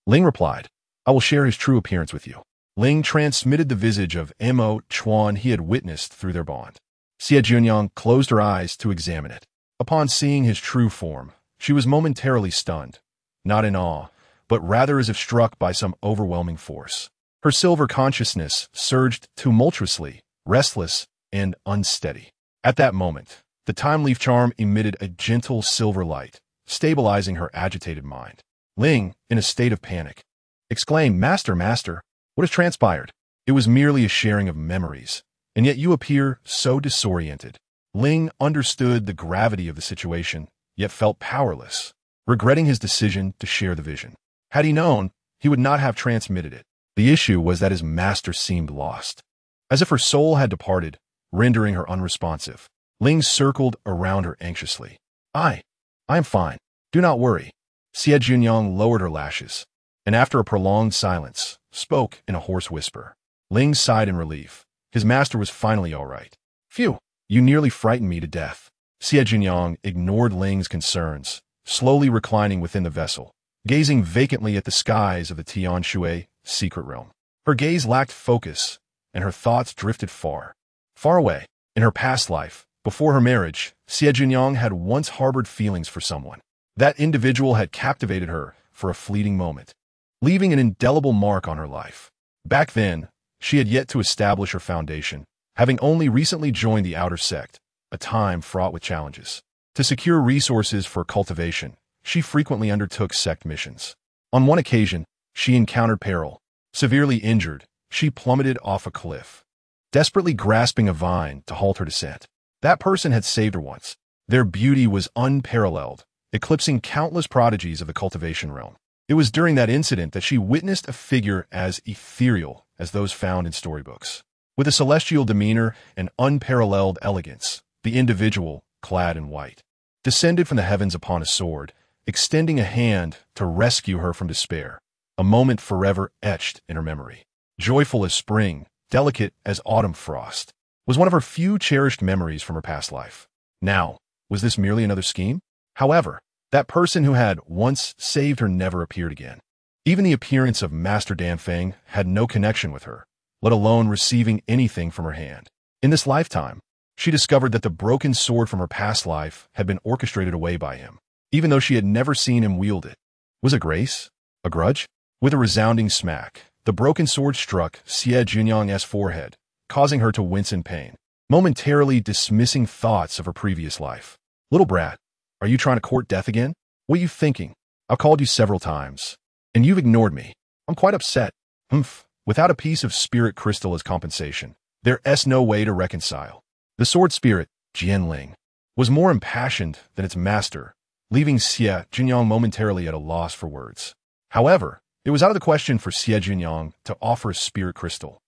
Ling replied, I will share his true appearance with you. Ling transmitted the visage of Mo Chuan he had witnessed through their bond. Xie Jiuniang closed her eyes to examine it. Upon seeing his true form, she was momentarily stunned, not in awe, but rather as if struck by some overwhelming force. Her silver consciousness surged tumultuously, restless, and unsteady. At that moment, the time leaf charm emitted a gentle silver light, stabilizing her agitated mind. Ling, in a state of panic, exclaimed, Master, Master, what has transpired? It was merely a sharing of memories, and yet you appear so disoriented. Ling understood the gravity of the situation, yet felt powerless, regretting his decision to share the vision. Had he known, he would not have transmitted it. The issue was that his master seemed lost, as if her soul had departed, rendering her unresponsive. Ling circled around her anxiously. I am fine. Do not worry. Xie Jiuniang lowered her lashes, and after a prolonged silence, spoke in a hoarse whisper. Ling sighed in relief. His master was finally all right. Phew, you nearly frightened me to death. Xie Jiuniang ignored Ling's concerns, slowly reclining within the vessel, gazing vacantly at the skies of the Tian Shui secret realm. Her gaze lacked focus, and her thoughts drifted far, far away. In her past life, before her marriage, Xie Jiuniang had once harbored feelings for someone. That individual had captivated her for a fleeting moment, leaving an indelible mark on her life. Back then, she had yet to establish her foundation, having only recently joined the outer sect, a time fraught with challenges. To secure resources for cultivation, she frequently undertook sect missions. On one occasion, she encountered peril. Severely injured, she plummeted off a cliff, desperately grasping a vine to halt her descent. That person had saved her once. Their beauty was unparalleled, eclipsing countless prodigies of the cultivation realm. It was during that incident that she witnessed a figure as ethereal as those found in storybooks. With a celestial demeanor and unparalleled elegance, the individual, clad in white, descended from the heavens upon a sword, extending a hand to rescue her from despair, a moment forever etched in her memory. Joyful as spring, delicate as autumn frost, was one of her few cherished memories from her past life. Now, was this merely another scheme? However, that person who had once saved her never appeared again. Even the appearance of Master Danfeng had no connection with her, let alone receiving anything from her hand. In this lifetime, she discovered that the broken sword from her past life had been orchestrated away by him, even though she had never seen him wield it. Was it grace? A grudge? With a resounding smack, the broken sword struck Xie Jiuniang's forehead, causing her to wince in pain, momentarily dismissing thoughts of her previous life. Little brat, are you trying to court death again? What are you thinking? I've called you several times, and you've ignored me. I'm quite upset. Humph. Without a piece of spirit crystal as compensation, there's no way to reconcile. The sword spirit, Jianling, was more impassioned than its master, leaving Xie Jiuniang momentarily at a loss for words. However, it was out of the question for Xie Jiuniang to offer a spirit crystal.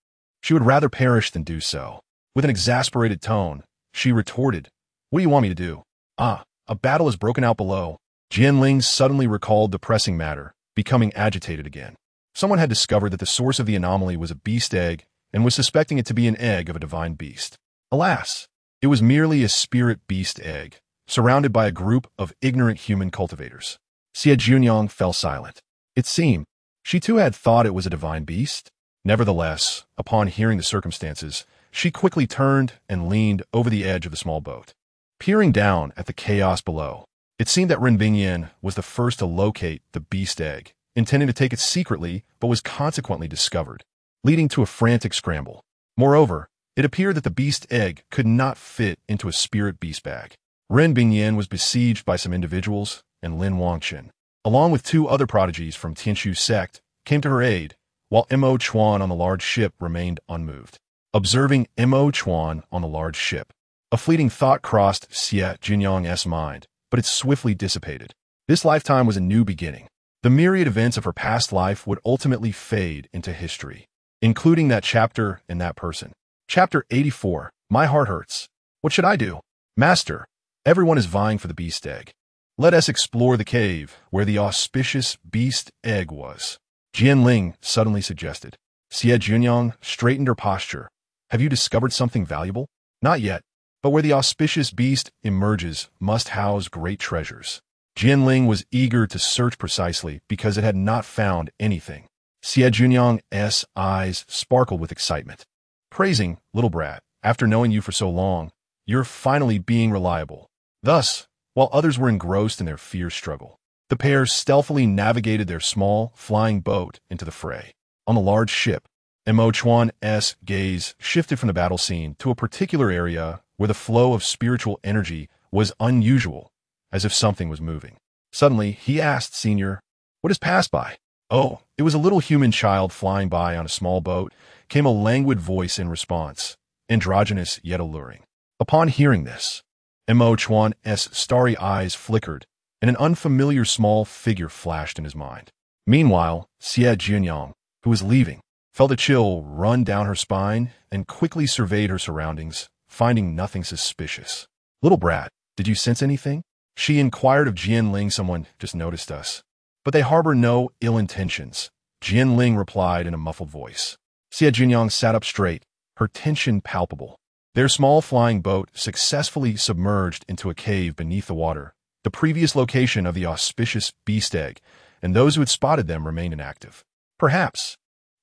She would rather perish than do so. With an exasperated tone, she retorted, What do you want me to do? A battle has broken out below. Jianling suddenly recalled the pressing matter, becoming agitated again. Someone had discovered that the source of the anomaly was a beast egg and was suspecting it to be an egg of a divine beast. Alas, it was merely a spirit beast egg, surrounded by a group of ignorant human cultivators. Xie Jiuniang fell silent. It seemed she too had thought it was a divine beast. Nevertheless, upon hearing the circumstances, she quickly turned and leaned over the edge of the small boat. Peering down at the chaos below, it seemed that Ren Bingyan was the first to locate the beast egg, intending to take it secretly, but was consequently discovered, leading to a frantic scramble. Moreover, it appeared that the beast egg could not fit into a spirit beast bag. Ren Bingyan was besieged by some individuals, and Lin Wangchen, along with 2 other prodigies from Tianshu sect, came to her aid, while Mo Chuan on the large ship remained unmoved. Observing Mo Chuan on the large ship, a fleeting thought crossed Xie Jiuniang's mind, but it swiftly dissipated. This lifetime was a new beginning. The myriad events of her past life would ultimately fade into history, including that chapter and that person. Chapter 84. My heart hurts. What should I do? Master, Everyone is vying for the beast egg. Let us explore the cave where the auspicious beast egg was, Jianling suddenly suggested. Xie Jiuniang straightened her posture. Have you discovered something valuable? Not yet, but where the auspicious beast emerges must house great treasures. Jianling was eager to search precisely because it had not found anything. Xie Jiuniang's eyes sparkled with excitement. Praising, little brat, after knowing you for so long, you're finally being reliable. Thus, while others were engrossed in their fierce struggle, the pair stealthily navigated their small, flying boat into the fray. On the large ship, Imochuan's gaze shifted from the battle scene to a particular area where the flow of spiritual energy was unusual, as if something was moving. Suddenly, he asked Senior, "What has passed by?" "Oh, it was a little human child flying by on a small boat," came a languid voice in response, androgynous yet alluring. Upon hearing this, Imochuan's starry eyes flickered, and an unfamiliar small figure flashed in his mind. Meanwhile, Xie Jiuniang, who was leaving, felt a chill run down her spine and quickly surveyed her surroundings, finding nothing suspicious. "Little brat, did you sense anything?" She inquired of Jianling. "Someone just noticed us, but they harbor no ill intentions," Jianling replied in a muffled voice. Xie Jiuniang sat up straight, her tension palpable. Their small flying boat successfully submerged into a cave beneath the water, the previous location of the auspicious beast egg, and those who had spotted them remained inactive. Perhaps,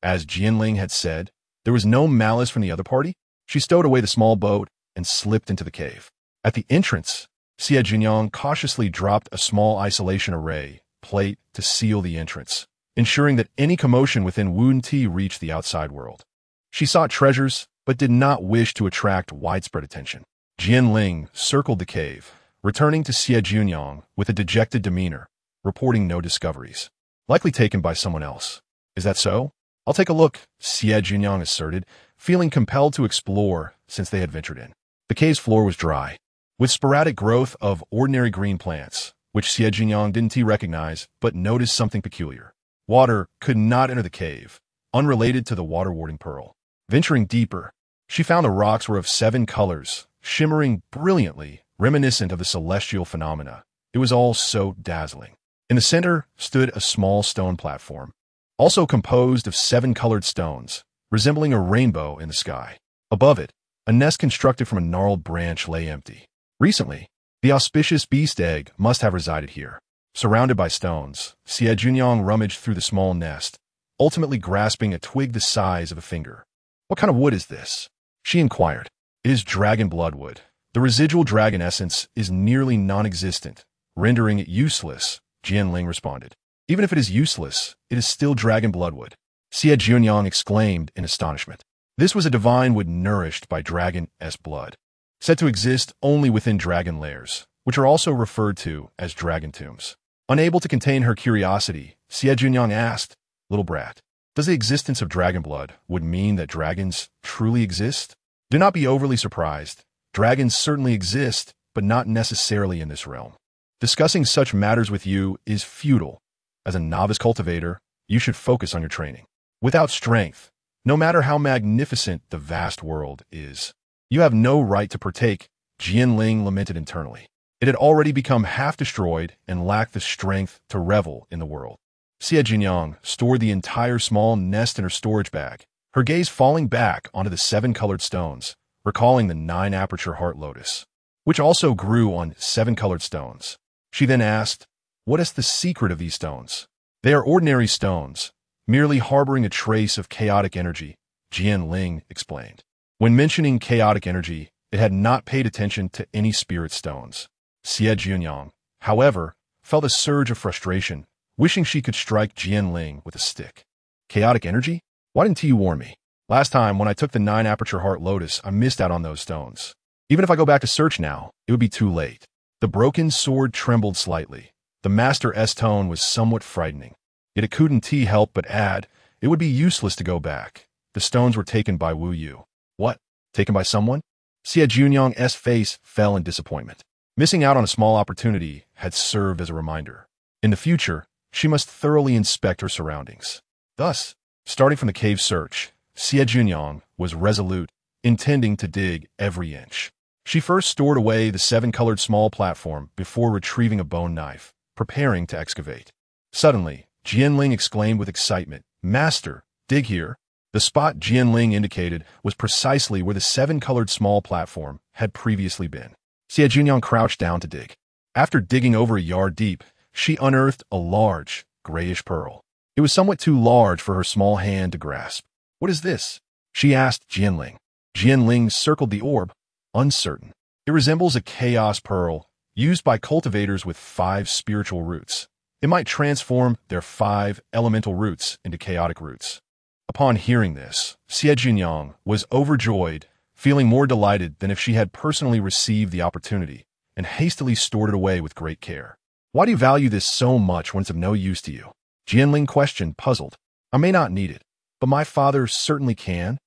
as Jianling had said, there was no malice from the other party. She stowed away the small boat and slipped into the cave. At the entrance, Xie Jiuniang cautiously dropped a small isolation array plate to seal the entrance, ensuring that any commotion within Wunti reached the outside world. She sought treasures, but did not wish to attract widespread attention. Jianling circled the cave, returning to Xie Jiuniang with a dejected demeanor, reporting no discoveries. "Likely taken by someone else. Is that so? I'll take a look," Xie Jiuniang asserted, feeling compelled to explore since they had ventured in. The cave's floor was dry, with sporadic growth of ordinary green plants, which Xie Jiuniang didn't recognize but noticed something peculiar. Water could not enter the cave, unrelated to the water-warding pearl. Venturing deeper, she found the rocks were of 7 colors, shimmering brilliantly, reminiscent of the celestial phenomena. It was all so dazzling. In the center stood a small stone platform, also composed of 7 colored stones, resembling a rainbow in the sky. Above it, a nest constructed from a gnarled branch lay empty. Recently, the auspicious beast egg must have resided here. Surrounded by stones, Xie Jiuniang rummaged through the small nest, ultimately grasping a twig the size of a finger. "What kind of wood is this?" she inquired. "It is dragon bloodwood. The residual dragon essence is nearly non-existent, rendering it useless," Jianling responded. "Even if it is useless, it is still dragon bloodwood," Xie Jiuniang exclaimed in astonishment. This was a divine wood nourished by dragon's blood, said to exist only within dragon lairs, which are also referred to as dragon tombs. Unable to contain her curiosity, Xie Jiuniang asked, "Little brat, does the existence of dragon blood would mean that dragons truly exist?" "Do not be overly surprised. Dragons certainly exist, but not necessarily in this realm. Discussing such matters with you is futile. As a novice cultivator, you should focus on your training. Without strength, no matter how magnificent the vast world is, you have no right to partake," Jianling lamented internally. It had already become half destroyed and lacked the strength to revel in the world. Xie Jiuniang stored the entire small nest in her storage bag, her gaze falling back onto the 7 colored stones, recalling the 9 aperture heart lotus, which also grew on 7 colored stones. She then asked, "What is the secret of these stones?" "They are ordinary stones, merely harboring a trace of chaotic energy," Jianling explained. When mentioning chaotic energy, it had not paid attention to any spirit stones. Xie Jiuniang, however, felt a surge of frustration, wishing she could strike Jianling with a stick. "Chaotic energy? Why didn't you warn me? Last time, when I took the 9 aperture heart lotus, I missed out on those stones. Even if I go back to search now, it would be too late." The broken sword trembled slightly. The master's tone was somewhat frightening. Yet it couldn't help but add, it would be useless to go back. The stones were taken by Wu Yu. "What? Taken by someone?" Xie Jiuniang's face fell in disappointment. Missing out on a small opportunity had served as a reminder. In the future, she must thoroughly inspect her surroundings. Thus, starting from the cave search, Xie Jiuniang was resolute, intending to dig every inch. She first stored away the seven-colored small platform before retrieving a bone knife, preparing to excavate. Suddenly, Jianling exclaimed with excitement, "Master, dig here." The spot Jianling indicated was precisely where the seven-colored small platform had previously been. Xie Jiuniang crouched down to dig. After digging over a yard deep, she unearthed a large, grayish pearl. It was somewhat too large for her small hand to grasp. "What is this?" she asked Jianling. Jianling circled the orb, uncertain. "It resembles a chaos pearl, used by cultivators with 5 spiritual roots. It might transform their 5 elemental roots into chaotic roots." Upon hearing this, Xie Jiuniang was overjoyed, feeling more delighted than if she had personally received the opportunity, and hastily stored it away with great care. "Why do you value this so much when it's of no use to you?" Jianling questioned, puzzled. "I may not need it, but my father certainly can."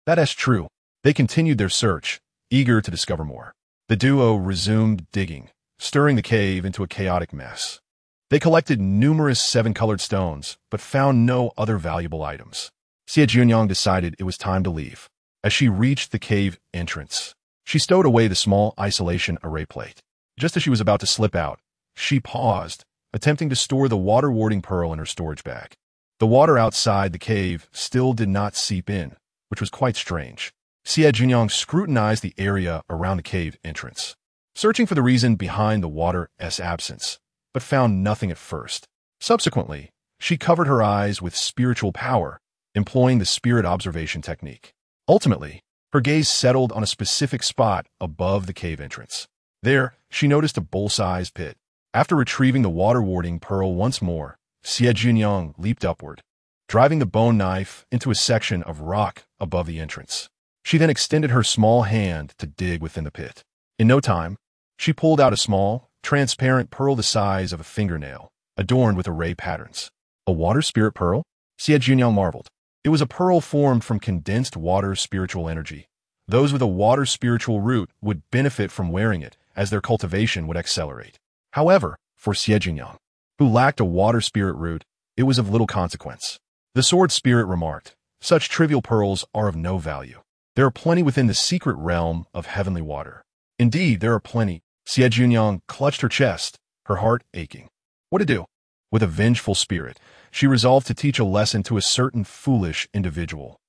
That is true." They continued their search, eager to discover more. The duo resumed digging, stirring the cave into a chaotic mess. They collected numerous seven-colored stones, but found no other valuable items. Xie Jiuniang decided it was time to leave. As she reached the cave entrance, she stowed away the small isolation array plate. Just as she was about to slip out, she paused, attempting to store the water-warding pearl in her storage bag. The water outside the cave still did not seep in, which was quite strange. Xie Jiuniang scrutinized the area around the cave entrance, searching for the reason behind the water's absence, but found nothing at first. Subsequently, she covered her eyes with spiritual power, employing the spirit observation technique. Ultimately, her gaze settled on a specific spot above the cave entrance. There, she noticed a bowl-sized pit. After retrieving the water-warding pearl once more, Xie Jiuniang leaped upward, driving the bone knife into a section of rock above the entrance. She then extended her small hand to dig within the pit. In no time, she pulled out a small, transparent pearl the size of a fingernail, adorned with array patterns. A water spirit pearl? Xie Jiuniang marveled. It was a pearl formed from condensed water spiritual energy. Those with a water spiritual root would benefit from wearing it, as their cultivation would accelerate. However, for Xie Jiuniang, who lacked a water spirit root, it was of little consequence. The sword spirit remarked, "Such trivial pearls are of no value. There are plenty within the secret realm of heavenly water." "Indeed, there are plenty." Xie Jiuniang clutched her chest, her heart aching. What to do? With a vengeful spirit, she resolved to teach a lesson to a certain foolish individual.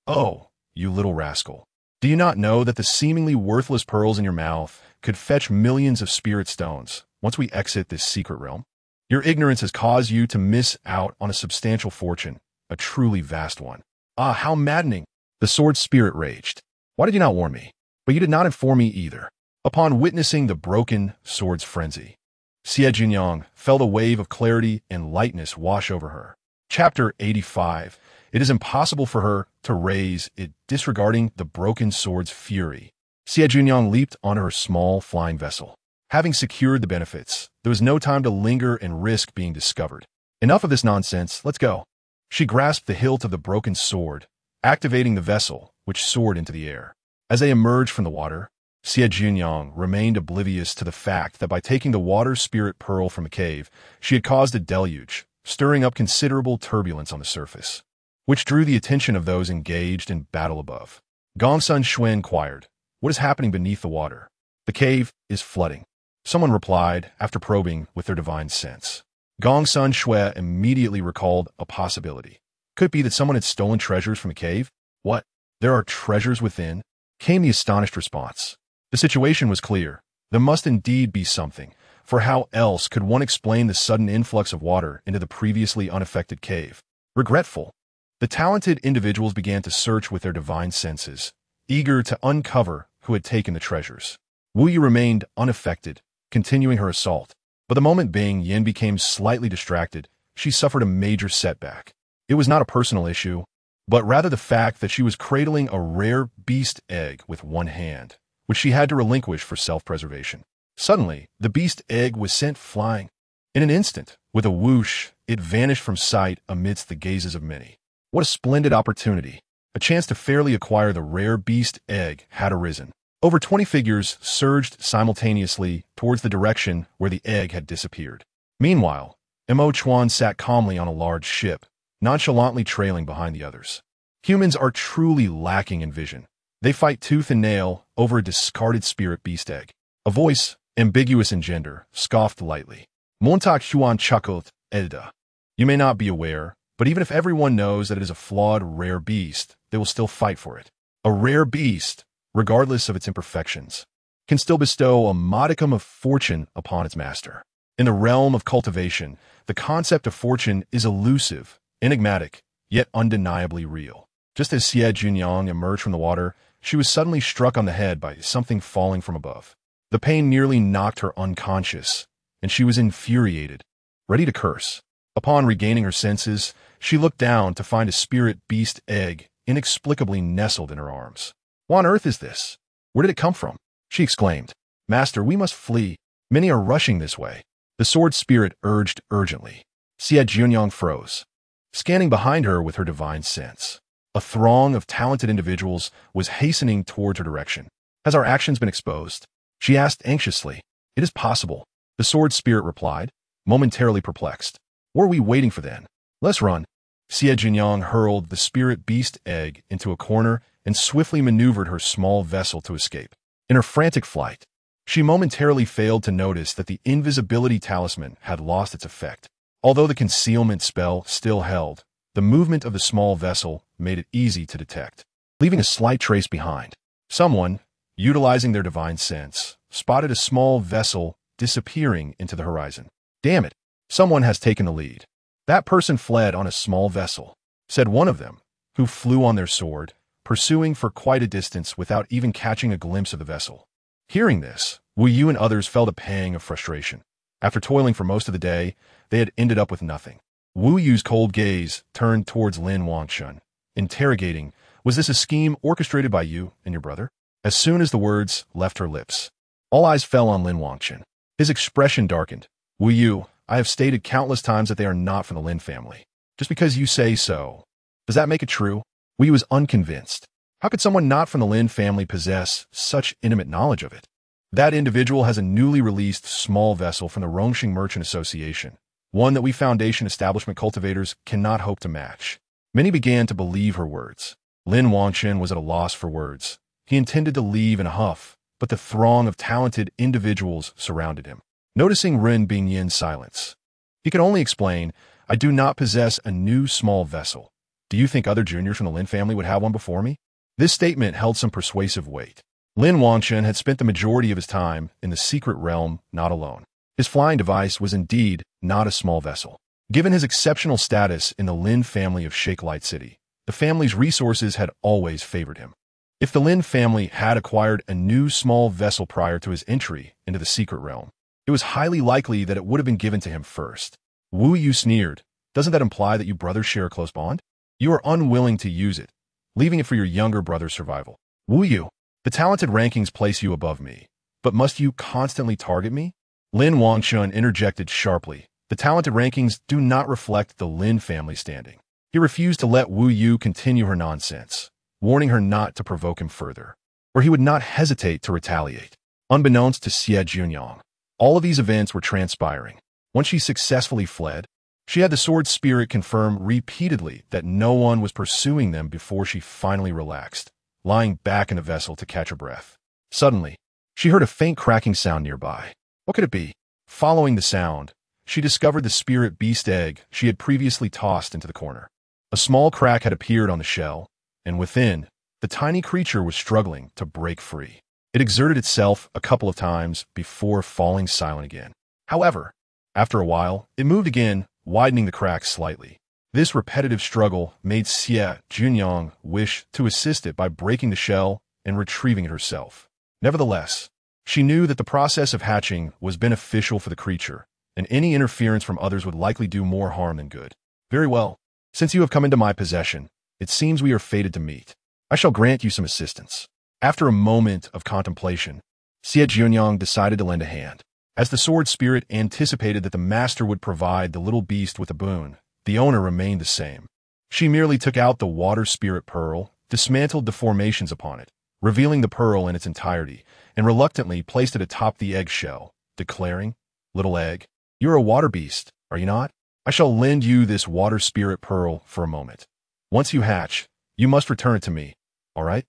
"Oh, you little rascal. Do you not know that the seemingly worthless pearls in your mouth could fetch millions of spirit stones once we exit this secret realm? Your ignorance has caused you to miss out on a substantial fortune, a truly vast one." "Ah, how maddening!" The sword spirit raged. "Why did you not warn me? But you did not inform me either." Upon witnessing the broken sword's frenzy, Xie Jiuniang felt a wave of clarity and lightness wash over her. Chapter 85. It is impossible for her to raise it, disregarding the broken sword's fury. Xie Jiuniang leaped onto her small flying vessel. Having secured the benefits, there was no time to linger and risk being discovered. "Enough of this nonsense, let's go." She grasped the hilt of the broken sword, activating the vessel, which soared into the air. As they emerged from the water, Xie Jiuniang remained oblivious to the fact that by taking the water spirit pearl from the cave, she had caused a deluge, stirring up considerable turbulence on the surface, which drew the attention of those engaged in battle above. Gongsun Shui inquired, "What is happening beneath the water?" "The cave is flooding," someone replied after probing with their divine sense. Gongsun Shui immediately recalled a possibility. Could it be that someone had stolen treasures from the cave? "What? There are treasures within?" came the astonished response. The situation was clear. There must indeed be something, for how else could one explain the sudden influx of water into the previously unaffected cave? Regretful, the talented individuals began to search with their divine senses, eager to uncover who had taken the treasures. Wu Yi remained unaffected, continuing her assault. But the moment Bing Yin became slightly distracted, she suffered a major setback. It was not a personal issue, but rather the fact that she was cradling a rare beast egg with one hand, which she had to relinquish for self-preservation. Suddenly, the beast egg was sent flying. In an instant, with a whoosh, it vanished from sight amidst the gazes of many. What a splendid opportunity! A chance to fairly acquire the rare beast egg had arisen. Over 20 figures surged simultaneously towards the direction where the egg had disappeared. Meanwhile, Mo Chuan sat calmly on a large ship, nonchalantly trailing behind the others. Humans are truly lacking in vision. They fight tooth and nail over a discarded spirit beast egg. A voice, ambiguous in gender, scoffed lightly. Montak Huan chuckled, Edda. You may not be aware, but even if everyone knows that it is a flawed, rare beast, they will still fight for it. A rare beast, regardless of its imperfections, can still bestow a modicum of fortune upon its master. In the realm of cultivation, the concept of fortune is elusive, enigmatic, yet undeniably real. Just as Xie Jiuniang emerged from the water, she was suddenly struck on the head by something falling from above. The pain nearly knocked her unconscious, and she was infuriated, ready to curse. Upon regaining her senses, she looked down to find a spirit beast egg inexplicably nestled in her arms. What on earth is this? Where did it come from? She exclaimed. Master, we must flee. Many are rushing this way. The sword spirit urged urgently. Xie Jiuniang froze, scanning behind her with her divine sense. A throng of talented individuals was hastening towards her direction. Has our actions been exposed? She asked anxiously. It is possible, the sword spirit replied, momentarily perplexed. What are we waiting for then? Let's run. Xie Jiuniang hurled the spirit beast egg into a corner and swiftly maneuvered her small vessel to escape. In her frantic flight, she momentarily failed to notice that the invisibility talisman had lost its effect. Although the concealment spell still held, the movement of the small vessel made it easy to detect, leaving a slight trace behind. Someone, utilizing their divine sense, spotted a small vessel disappearing into the horizon. Damn it! Someone has taken the lead. That person fled on a small vessel, said one of them, who flew on their sword, pursuing for quite a distance without even catching a glimpse of the vessel. Hearing this, Wu Yu and others felt a pang of frustration. After toiling for most of the day, they had ended up with nothing. Wu Yu's cold gaze turned towards Lin Wangchen, interrogating, was this a scheme orchestrated by you and your brother? As soon as the words left her lips, all eyes fell on Lin Wangchen. His expression darkened. Wu Yu, I have stated countless times that they are not from the Lin family. Just because you say so, does that make it true? Wu Yu was unconvinced. How could someone not from the Lin family possess such intimate knowledge of it? That individual has a newly released small vessel from the Rongxing Merchant Association, one that we Foundation establishment cultivators cannot hope to match. Many began to believe her words. Lin Wangchen was at a loss for words. He intended to leave in a huff, but the throng of talented individuals surrounded him. Noticing Ren Bingyin's silence, he could only explain, I do not possess a new small vessel. Do you think other juniors from the Lin family would have one before me? This statement held some persuasive weight. Lin Wangchen had spent the majority of his time in the secret realm not alone. His flying device was indeed not a small vessel. Given his exceptional status in the Lin family of Shake Light City, the family's resources had always favored him. If the Lin family had acquired a new small vessel prior to his entry into the secret realm, it was highly likely that it would have been given to him first. Wu Yu sneered. Doesn't that imply that you brothers share a close bond? You are unwilling to use it, leaving it for your younger brother's survival. Wu Yu, the talented rankings place you above me, but must you constantly target me? Lin Wangchen interjected sharply. The talented rankings do not reflect the Lin family standing. He refused to let Wu Yu continue her nonsense, warning her not to provoke him further, or he would not hesitate to retaliate. Unbeknownst to Xie Jiuniang, all of these events were transpiring. Once she successfully fled, she had the sword spirit confirm repeatedly that no one was pursuing them before she finally relaxed, lying back in the vessel to catch her breath. Suddenly, she heard a faint cracking sound nearby. What could it be? Following the sound, she discovered the spirit beast egg she had previously tossed into the corner. A small crack had appeared on the shell, and within, the tiny creature was struggling to break free. It exerted itself a couple of times before falling silent again. However, after a while, it moved again, widening the crack slightly. This repetitive struggle made Xie Jiuniang wish to assist it by breaking the shell and retrieving it herself. Nevertheless, she knew that the process of hatching was beneficial for the creature, and any interference from others would likely do more harm than good. Very well. Since you have come into my possession, it seems we are fated to meet. I shall grant you some assistance. After a moment of contemplation, Xie Jiuniang decided to lend a hand. As the sword spirit anticipated that the master would provide the little beast with a boon, the owner remained the same. She merely took out the water spirit pearl, dismantled the formations upon it, revealing the pearl in its entirety, and reluctantly placed it atop the eggshell, declaring, Little egg, you're a water beast, are you not? I shall lend you this water spirit pearl for a moment. Once you hatch, you must return it to me, all right?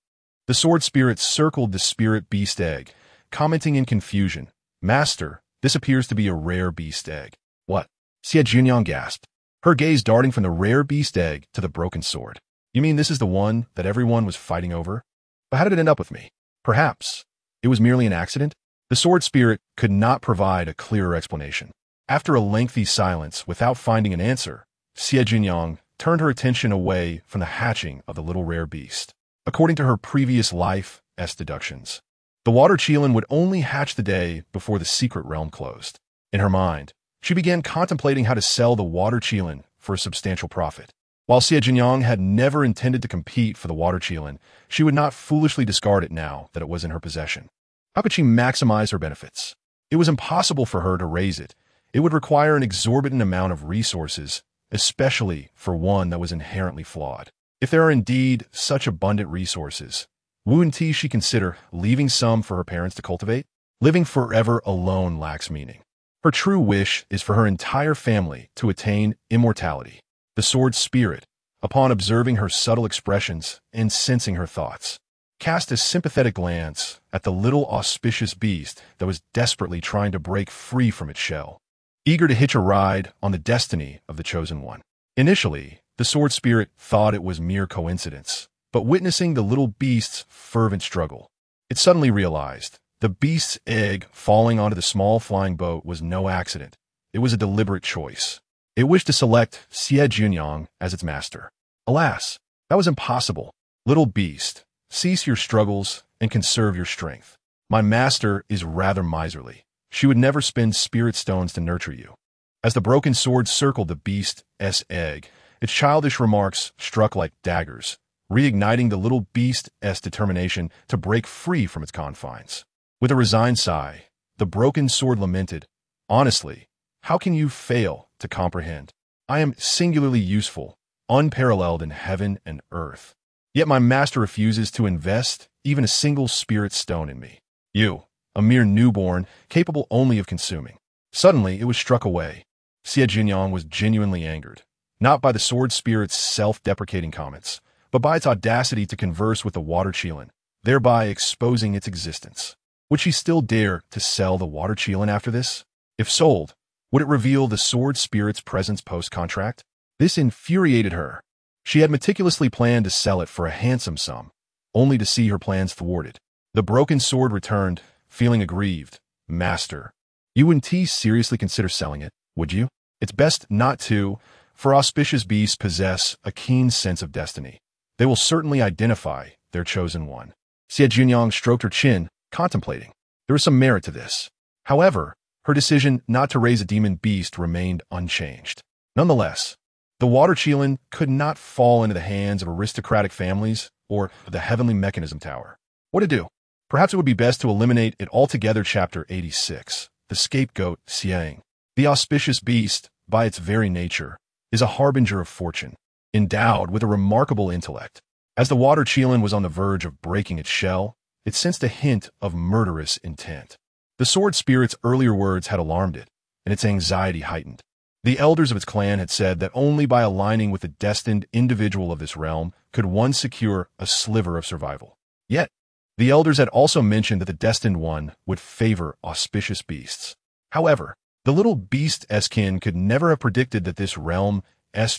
The sword spirit circled the spirit beast egg, commenting in confusion, "Master, this appears to be a rare beast egg." "What?" Xie Jiuniang gasped, her gaze darting from the rare beast egg to the broken sword. "You mean this is the one that everyone was fighting over? But how did it end up with me? Perhaps it was merely an accident?" The sword spirit could not provide a clearer explanation. After a lengthy silence, without finding an answer, Xie Jiuniang turned her attention away from the hatching of the little rare beast. According to her previous life's deductions, the water Qilin would only hatch the day before the secret realm closed. In her mind, she began contemplating how to sell the water Qilin for a substantial profit. While Xie Jiuniang had never intended to compete for the water Qilin, she would not foolishly discard it now that it was in her possession. How could she maximize her benefits? It was impossible for her to raise it. It would require an exorbitant amount of resources, especially for one that was inherently flawed. If there are indeed such abundant resources, wouldn't she consider leaving some for her parents to cultivate? Living forever alone lacks meaning. Her true wish is for her entire family to attain immortality. The sword spirit, upon observing her subtle expressions and sensing her thoughts, cast a sympathetic glance at the little auspicious beast that was desperately trying to break free from its shell, eager to hitch a ride on the destiny of the chosen one. Initially, the sword spirit thought it was mere coincidence, but witnessing the little beast's fervent struggle, it suddenly realized the beast's egg falling onto the small flying boat was no accident. It was a deliberate choice. It wished to select Xie Jiuniang as its master. Alas, that was impossible. "Little beast, cease your struggles and conserve your strength. My master is rather miserly. She would never spend spirit stones to nurture you." As the broken sword circled the beast's egg, its childish remarks struck like daggers, reigniting the little beast's determination to break free from its confines. With a resigned sigh, the broken sword lamented, "Honestly, how can you fail to comprehend? I am singularly useful, unparalleled in heaven and earth. Yet my master refuses to invest even a single spirit stone in me. You, a mere newborn, capable only of consuming." Suddenly, it was struck away. Xie Jiuniang was genuinely angered, not by the sword spirit's self-deprecating comments, but by its audacity to converse with the water Qilin, thereby exposing its existence. Would she still dare to sell the water Qilin after this? If sold, would it reveal the sword spirit's presence post-contract? This infuriated her. She had meticulously planned to sell it for a handsome sum, only to see her plans thwarted. The broken sword returned, feeling aggrieved. "Master, you wouldn't seriously consider selling it, would you? It's best not to, for auspicious beasts possess a keen sense of destiny. They will certainly identify their chosen one." Xie Jiuniang stroked her chin, contemplating. There was some merit to this. However, her decision not to raise a demon beast remained unchanged. Nonetheless, the water Qilin could not fall into the hands of aristocratic families or the heavenly mechanism tower. What to do? Perhaps it would be best to eliminate it altogether. Chapter 86. The Scapegoat Xiang. The auspicious beast, by its very nature, is a harbinger of fortune, endowed with a remarkable intellect. As the water Qilin was on the verge of breaking its shell, it sensed a hint of murderous intent. The sword spirit's earlier words had alarmed it, and its anxiety heightened. The elders of its clan had said that only by aligning with the destined individual of this realm could one secure a sliver of survival. Yet, the elders had also mentioned that the destined one would favor auspicious beasts. However, the little beast's kin could never have predicted that this realm's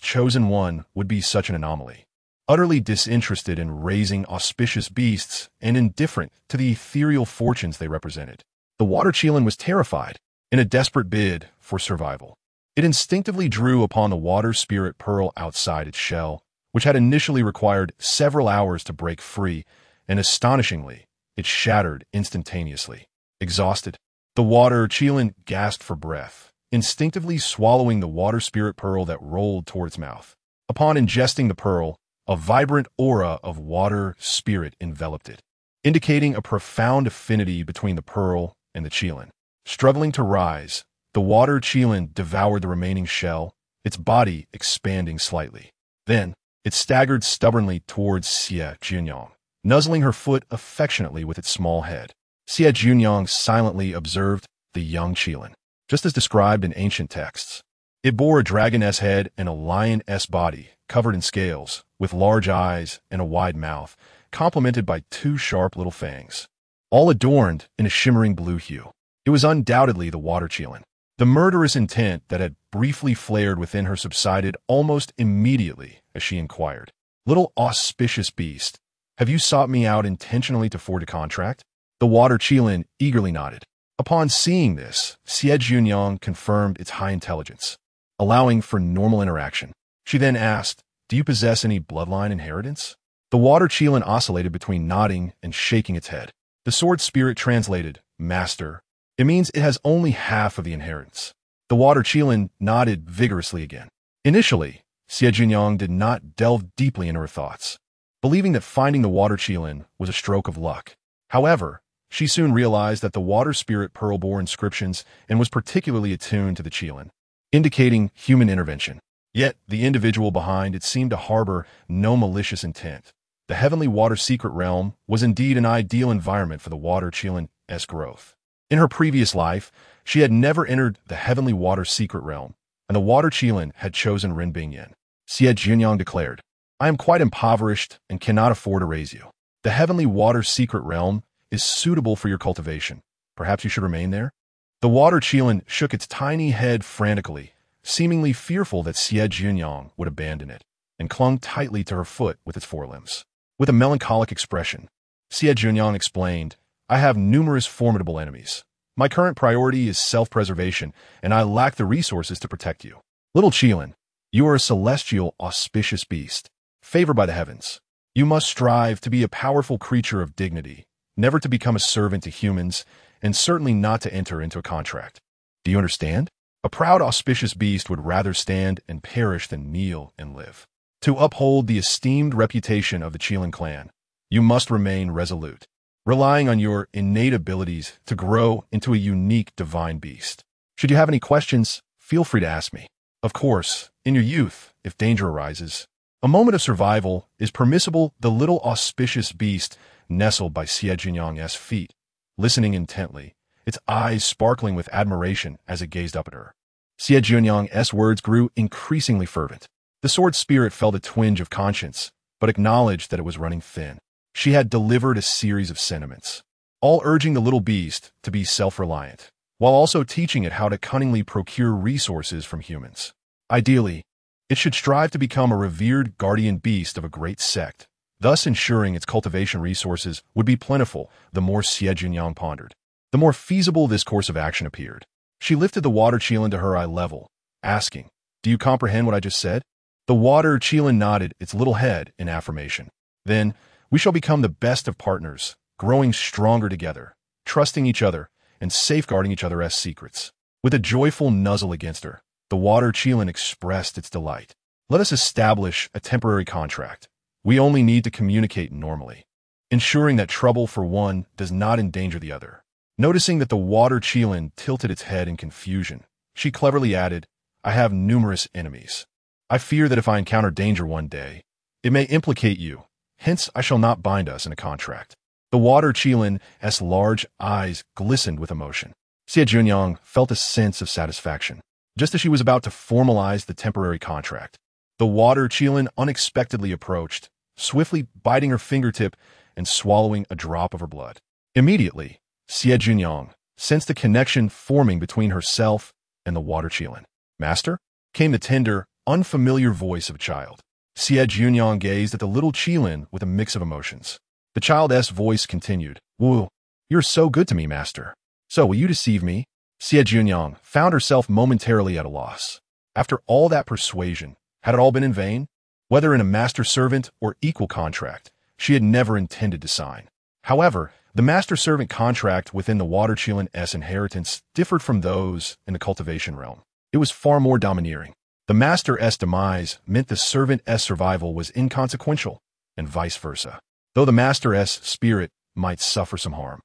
chosen one would be such an anomaly. Utterly disinterested in raising auspicious beasts and indifferent to the ethereal fortunes they represented, the water Qilin was terrified. In a desperate bid for survival, it instinctively drew upon the water spirit pearl outside its shell, which had initially required several hours to break free, and astonishingly, it shattered instantaneously. Exhausted, the water Qilin gasped for breath, instinctively swallowing the water spirit pearl that rolled toward its mouth. Upon ingesting the pearl, a vibrant aura of water spirit enveloped it, indicating a profound affinity between the pearl and the Qilin. Struggling to rise, the water Qilin devoured the remaining shell, its body expanding slightly. Then, it staggered stubbornly towards Xie Jiuniang, nuzzling her foot affectionately with its small head. Xie Jiuniang silently observed the young Qilin, just as described in ancient texts. It bore a dragon's head and a lion's body, covered in scales, with large eyes and a wide mouth, complemented by two sharp little fangs, all adorned in a shimmering blue hue. It was undoubtedly the water Qilin. The murderous intent that had briefly flared within her subsided almost immediately as she inquired, "Little auspicious beast, have you sought me out intentionally to forge a contract?" The water Qilin eagerly nodded. Upon seeing this, Xie Jiuniang confirmed its high intelligence, allowing for normal interaction. She then asked, "Do you possess any bloodline inheritance?" The water Qilin oscillated between nodding and shaking its head. The sword spirit translated, "Master." It means it has only half of the inheritance. The water Qilin nodded vigorously again. Initially, Xie Jiuniang did not delve deeply into her thoughts, believing that finding the water Qilin was a stroke of luck. However, she soon realized that the water spirit pearl bore inscriptions and was particularly attuned to the Qilin, indicating human intervention. Yet, the individual behind it seemed to harbor no malicious intent. The heavenly water secret realm was indeed an ideal environment for the water Qilin's growth. In her previous life, she had never entered the heavenly water secret realm, and the water Qilin had chosen Ren Bingyan. Xie Jiuniang declared, "I am quite impoverished and cannot afford to raise you. The heavenly water secret realm is suitable for your cultivation. Perhaps you should remain there?" The water Qilin shook its tiny head frantically, seemingly fearful that Xie Jiuniang would abandon it, and clung tightly to her foot with its forelimbs. With a melancholic expression, Xie Jiuniang explained, "I have numerous formidable enemies. My current priority is self-preservation, and I lack the resources to protect you. Little Qilin, you are a celestial, auspicious beast, favored by the heavens. You must strive to be a powerful creature of dignity, never to become a servant to humans, and certainly not to enter into a contract. Do you understand? A proud, auspicious beast would rather stand and perish than kneel and live. To uphold the esteemed reputation of the Qilin clan, you must remain resolute, relying on your innate abilities to grow into a unique divine beast. Should you have any questions, feel free to ask me. Of course, in your youth, if danger arises, a moment of survival is permissible." The little auspicious beast nestled by Xie Jiuniang's feet, listening intently, its eyes sparkling with admiration as it gazed up at her. Xie Jiuniang's words grew increasingly fervent. The sword spirit felt a twinge of conscience, but acknowledged that it was running thin. She had delivered a series of sentiments, all urging the little beast to be self-reliant, while also teaching it how to cunningly procure resources from humans. Ideally, it should strive to become a revered guardian beast of a great sect, thus ensuring its cultivation resources would be plentiful. The more Xie Jiuniang pondered, the more feasible this course of action appeared. She lifted the water Qilin to her eye level, asking, "Do you comprehend what I just said?" The water Qilin nodded its little head in affirmation. "Then, we shall become the best of partners, growing stronger together, trusting each other, and safeguarding each other's secrets." With a joyful nuzzle against her, the water Qilin expressed its delight. "Let us establish a temporary contract. We only need to communicate normally, ensuring that trouble for one does not endanger the other." Noticing that the water Qilin tilted its head in confusion, she cleverly added, "I have numerous enemies. I fear that if I encounter danger one day, it may implicate you. Hence, I shall not bind us in a contract." The water Qilin's large eyes glistened with emotion. Xie Jiuniang felt a sense of satisfaction. Just as she was about to formalize the temporary contract, the water Qilin unexpectedly approached, swiftly biting her fingertip and swallowing a drop of her blood. Immediately, Xie Jiuniang sensed the connection forming between herself and the water Qilin. "Master?" came the tender, unfamiliar voice of a child. Xie Jiuniang gazed at the little Qilin with a mix of emotions. The child's voice continued, "Woo, you're so good to me, master. So will you deceive me?" Xie Jiuniang found herself momentarily at a loss. After all that persuasion, had it all been in vain? Whether in a master-servant or equal contract, she had never intended to sign. However, the master-servant contract within the water Qilin's inheritance differed from those in the cultivation realm. It was far more domineering. The master's demise meant the servant's survival was inconsequential, and vice versa, though the master's spirit might suffer some harm.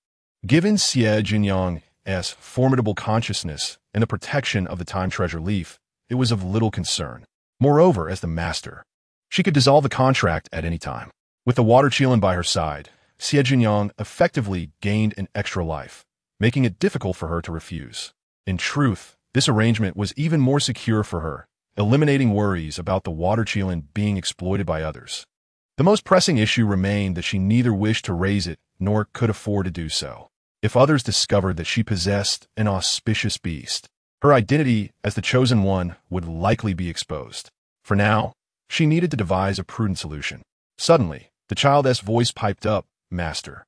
Given Xie Jiuniang's formidable consciousness and the protection of the time treasure leaf, it was of little concern. Moreover, as the master, she could dissolve the contract at any time. With the water Qilin by her side, Xie Jiuniang effectively gained an extra life, making it difficult for her to refuse. In truth, this arrangement was even more secure for her, eliminating worries about the water Qilin being exploited by others. The most pressing issue remained that she neither wished to raise it nor could afford to do so. If others discovered that she possessed an auspicious beast, her identity as the chosen one would likely be exposed. For now, she needed to devise a prudent solution. Suddenly, the child's voice piped up, "Master,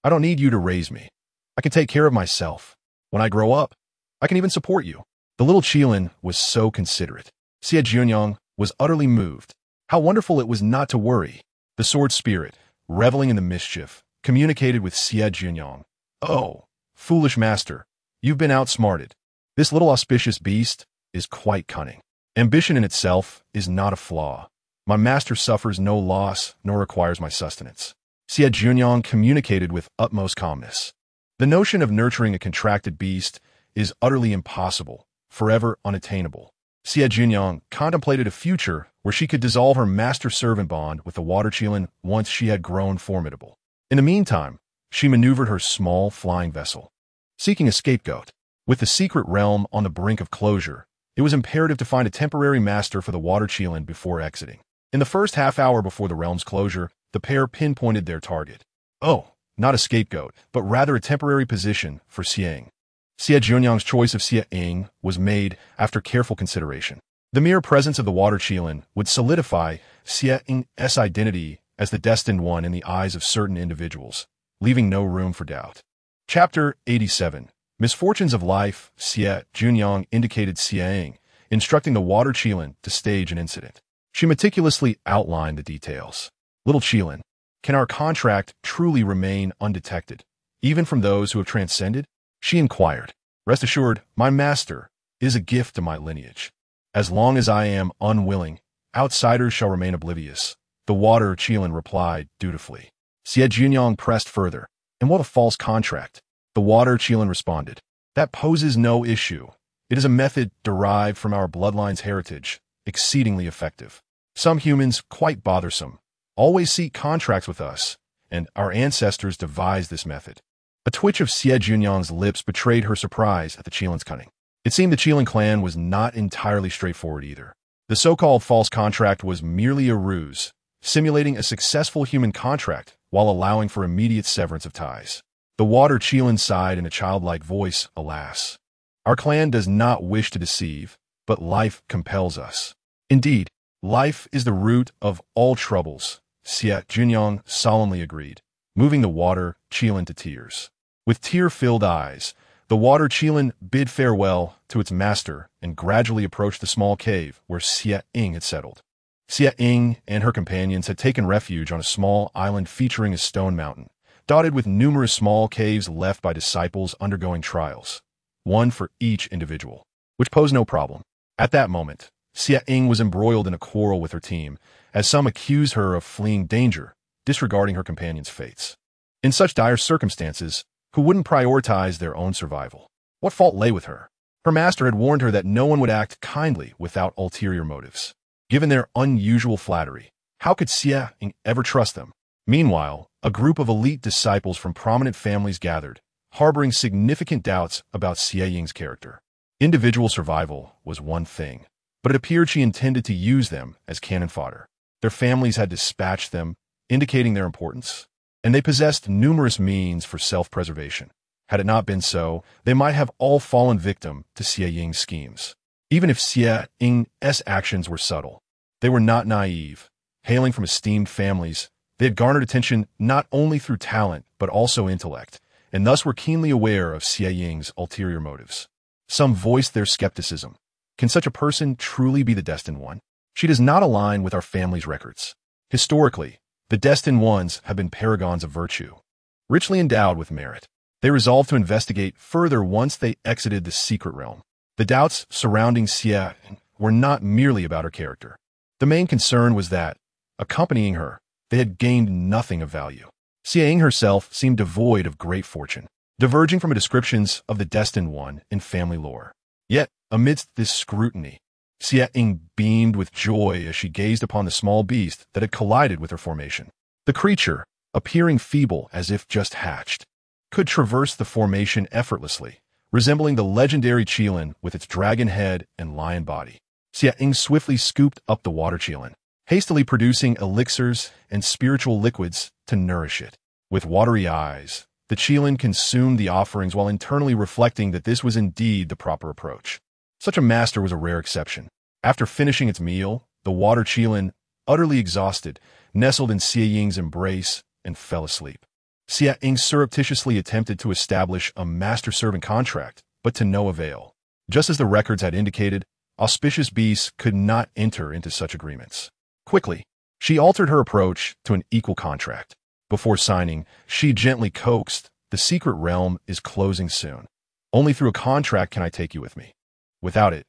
I don't need you to raise me. I can take care of myself. When I grow up, I can even support you." The little Qilin was so considerate. Xie Jiuniang was utterly moved. How wonderful it was not to worry. The sword spirit, reveling in the mischief, communicated with Xie Jiuniang. "Oh, foolish master, you've been outsmarted. This little auspicious beast is quite cunning. Ambition in itself is not a flaw. My master suffers no loss nor requires my sustenance." Xie Jiuniang communicated with utmost calmness. The notion of nurturing a contracted beast is utterly impossible, forever unattainable. Xie Jiuniang contemplated a future where she could dissolve her master-servant bond with the water Qilin once she had grown formidable. In the meantime, she maneuvered her small flying vessel, seeking a scapegoat. With the secret realm on the brink of closure, it was imperative to find a temporary master for the water Qilin before exiting. In the first half-hour before the realm's closure, the pair pinpointed their target. Oh, not a scapegoat, but rather a temporary position for Xiang. Xie Jiuniang's choice of Xiang was made after careful consideration. The mere presence of the water Qilin would solidify Xiang's identity as the destined one in the eyes of certain individuals, leaving no room for doubt. Chapter 87. Misfortunes of Life. Xie Jiuniang indicated Xiang, instructing the water Qilin to stage an incident. She meticulously outlined the details. "Little Qilin, can our contract truly remain undetected, even from those who have transcended?" she inquired. "Rest assured, my master is a gift to my lineage. As long as I am unwilling, outsiders shall remain oblivious," the water Qilin replied dutifully. Xie Jiuniang pressed further. "And what a false contract?" The water Qilin responded. "That poses no issue. It is a method derived from our bloodline's heritage, exceedingly effective. Some humans, quite bothersome, always seek contracts with us, and our ancestors devised this method." A twitch of Xie Jiuniang's lips betrayed her surprise at the Qilin's cunning. It seemed the Qilin clan was not entirely straightforward either. The so-called false contract was merely a ruse, simulating a successful human contract while allowing for immediate severance of ties. The water Qilin sighed in a childlike voice, "Alas, our clan does not wish to deceive, but life compels us." "Indeed, life is the root of all troubles," Xie Jiuniang solemnly agreed, moving the water Qilin to tears. With tear-filled eyes, the water Qilin bid farewell to its master and gradually approached the small cave where Xiang had settled. Xiang and her companions had taken refuge on a small island featuring a stone mountain, dotted with numerous small caves left by disciples undergoing trials, one for each individual, which posed no problem. At that moment, Xiang was embroiled in a quarrel with her team, as some accused her of fleeing danger, disregarding her companions' fates. In such dire circumstances, who wouldn't prioritize their own survival? What fault lay with her? Her master had warned her that no one would act kindly without ulterior motives. Given their unusual flattery, how could Xiang ever trust them? Meanwhile, a group of elite disciples from prominent families gathered, harboring significant doubts about Xiang's character. Individual survival was one thing, but it appeared she intended to use them as cannon fodder. Their families had dispatched them, indicating their importance, and they possessed numerous means for self-preservation. Had it not been so, they might have all fallen victim to Xiang's schemes. Even if Xiang's actions were subtle, they were not naive. Hailing from esteemed families, they had garnered attention not only through talent but also intellect, and thus were keenly aware of Xiang's ulterior motives. Some voiced their skepticism. Can such a person truly be the destined one? She does not align with our family's records. Historically, the destined ones have been paragons of virtue, richly endowed with merit. They resolved to investigate further once they exited the secret realm. The doubts surrounding Xie were not merely about her character. The main concern was that, accompanying her, they had gained nothing of value. Xiang herself seemed devoid of great fortune, diverging from descriptions of the destined one in family lore. Yet, amidst this scrutiny, Xiang beamed with joy as she gazed upon the small beast that had collided with her formation. The creature, appearing feeble as if just hatched, could traverse the formation effortlessly, resembling the legendary Qilin with its dragon head and lion body. Xiang swiftly scooped up the water Qilin, hastily producing elixirs and spiritual liquids to nourish it. With watery eyes, the Qilin consumed the offerings while internally reflecting that this was indeed the proper approach. Such a master was a rare exception. After finishing its meal, the water Qilin, utterly exhausted, nestled in Xie Ying's embrace and fell asleep. Xie Ying surreptitiously attempted to establish a master-servant contract, but to no avail. Just as the records had indicated, auspicious beasts could not enter into such agreements. Quickly, she altered her approach to an equal contract. Before signing, she gently coaxed, "The secret realm is closing soon. Only through a contract can I take you with me. Without it,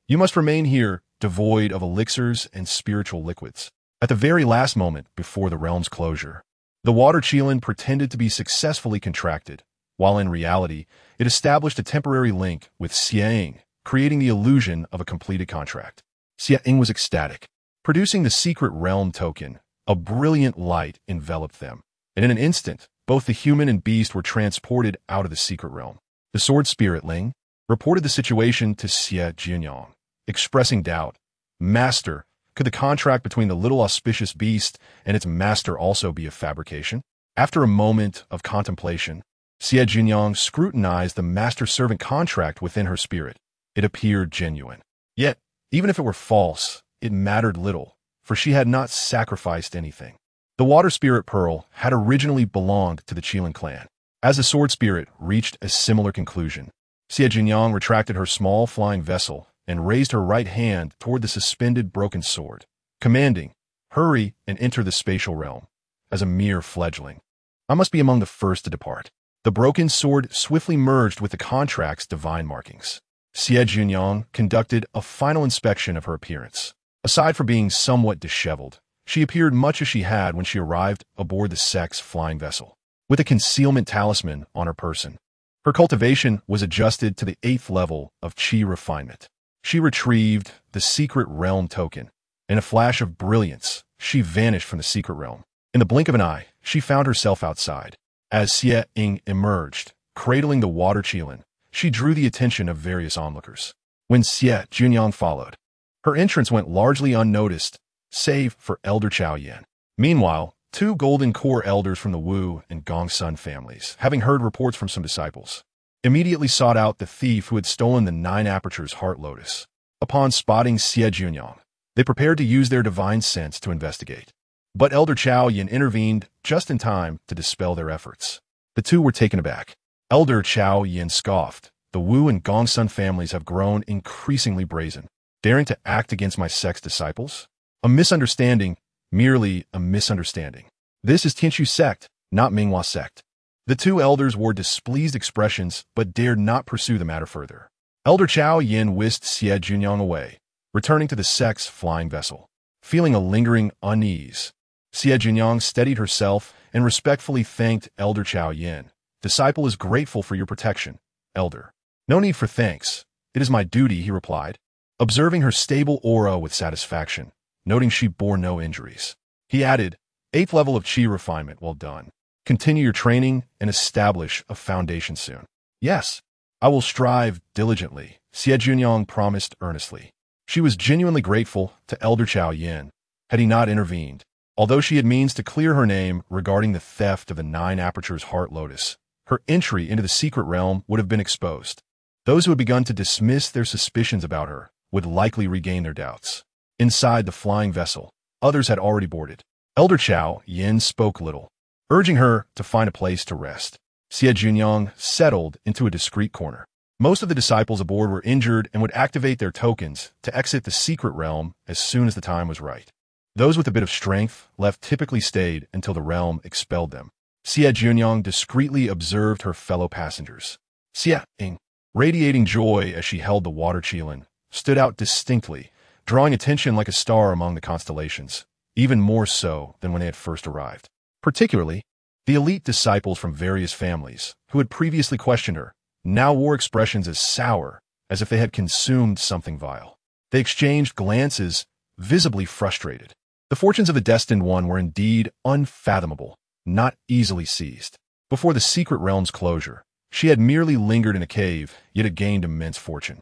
you must remain here, devoid of elixirs and spiritual liquids." At the very last moment before the realm's closure, the water Qilin pretended to be successfully contracted, while in reality, it established a temporary link with Xie Ying, creating the illusion of a completed contract. Xie Ying was ecstatic. Producing the secret realm token, a brilliant light enveloped them, and in an instant, both the human and beast were transported out of the secret realm. The sword spirit Ling reported the situation to Xie Jiuniang, expressing doubt. "Master, could the contract between the little auspicious beast and its master also be a fabrication?" After a moment of contemplation, Xie Jiuniang scrutinized the master-servant contract within her spirit. It appeared genuine. Yet, even if it were false, it mattered little, for she had not sacrificed anything. The water spirit pearl had originally belonged to the Qilin clan. As the sword spirit reached a similar conclusion, Xie Jiuniang retracted her small flying vessel and raised her right hand toward the suspended broken sword, commanding, "Hurry and enter the spatial realm." As a mere fledgling, I must be among the first to depart. The broken sword swiftly merged with the contract's divine markings. Xie Jiuniang conducted a final inspection of her appearance. Aside from being somewhat disheveled, she appeared much as she had when she arrived aboard the Sect's flying vessel. With a concealment talisman on her person, her cultivation was adjusted to the 8th level of Qi refinement. She retrieved the secret realm token. In a flash of brilliance, she vanished from the secret realm. In the blink of an eye, she found herself outside. As Xie Ying emerged, cradling the water Qilin, she drew the attention of various onlookers. When Xie Jiuniang followed, her entrance went largely unnoticed, save for Elder Chao Yan. Meanwhile, 2 golden core elders from the Wu and Gongsun families, having heard reports from some disciples, immediately sought out the thief who had stolen the 9 apertures heart lotus. Upon spotting Xie Jiuniang, they prepared to use their divine sense to investigate. But Elder Chao Yan intervened just in time to dispel their efforts. The 2 were taken aback. Elder Chao Yan scoffed, "The Wu and Gongsun families have grown increasingly brazen, daring to act against my sect's disciples? A misunderstanding, merely a misunderstanding. This is Tianshu sect, not Minghua sect." The 2 elders wore displeased expressions but dared not pursue the matter further. Elder Chao Yan whisked Xie Jiuniang away, returning to the sect's flying vessel. Feeling a lingering unease, Xie Jiuniang steadied herself and respectfully thanked Elder Chao Yan. "Disciple is grateful for your protection, Elder." "No need for thanks. It is my duty," he replied, observing her stable aura with satisfaction, noting she bore no injuries. He added, "8th level of Qi refinement, well done. Continue your training and establish a foundation soon." "Yes, I will strive diligently," Xie Jiuniang promised earnestly. She was genuinely grateful to Elder Chao Yan, had he not intervened. Although she had means to clear her name regarding the theft of the 9 apertures heart lotus, her entry into the secret realm would have been exposed. Those who had begun to dismiss their suspicions about her would likely regain their doubts. Inside the flying vessel, others had already boarded. Elder Chao Yan spoke little, urging her to find a place to rest. Xie Jiuniang settled into a discreet corner. Most of the disciples aboard were injured and would activate their tokens to exit the secret realm as soon as the time was right. Those with a bit of strength left typically stayed until the realm expelled them. Xie Jiuniang discreetly observed her fellow passengers. Xie Ying, radiating joy as she held the water Qilin, stood out distinctly, drawing attention like a star among the constellations, even more so than when they had first arrived. Particularly, the elite disciples from various families, who had previously questioned her, now wore expressions as sour as if they had consumed something vile. They exchanged glances, visibly frustrated. The fortunes of the destined one were indeed unfathomable, not easily seized. Before the secret realm's closure, she had merely lingered in a cave, yet had gained immense fortune.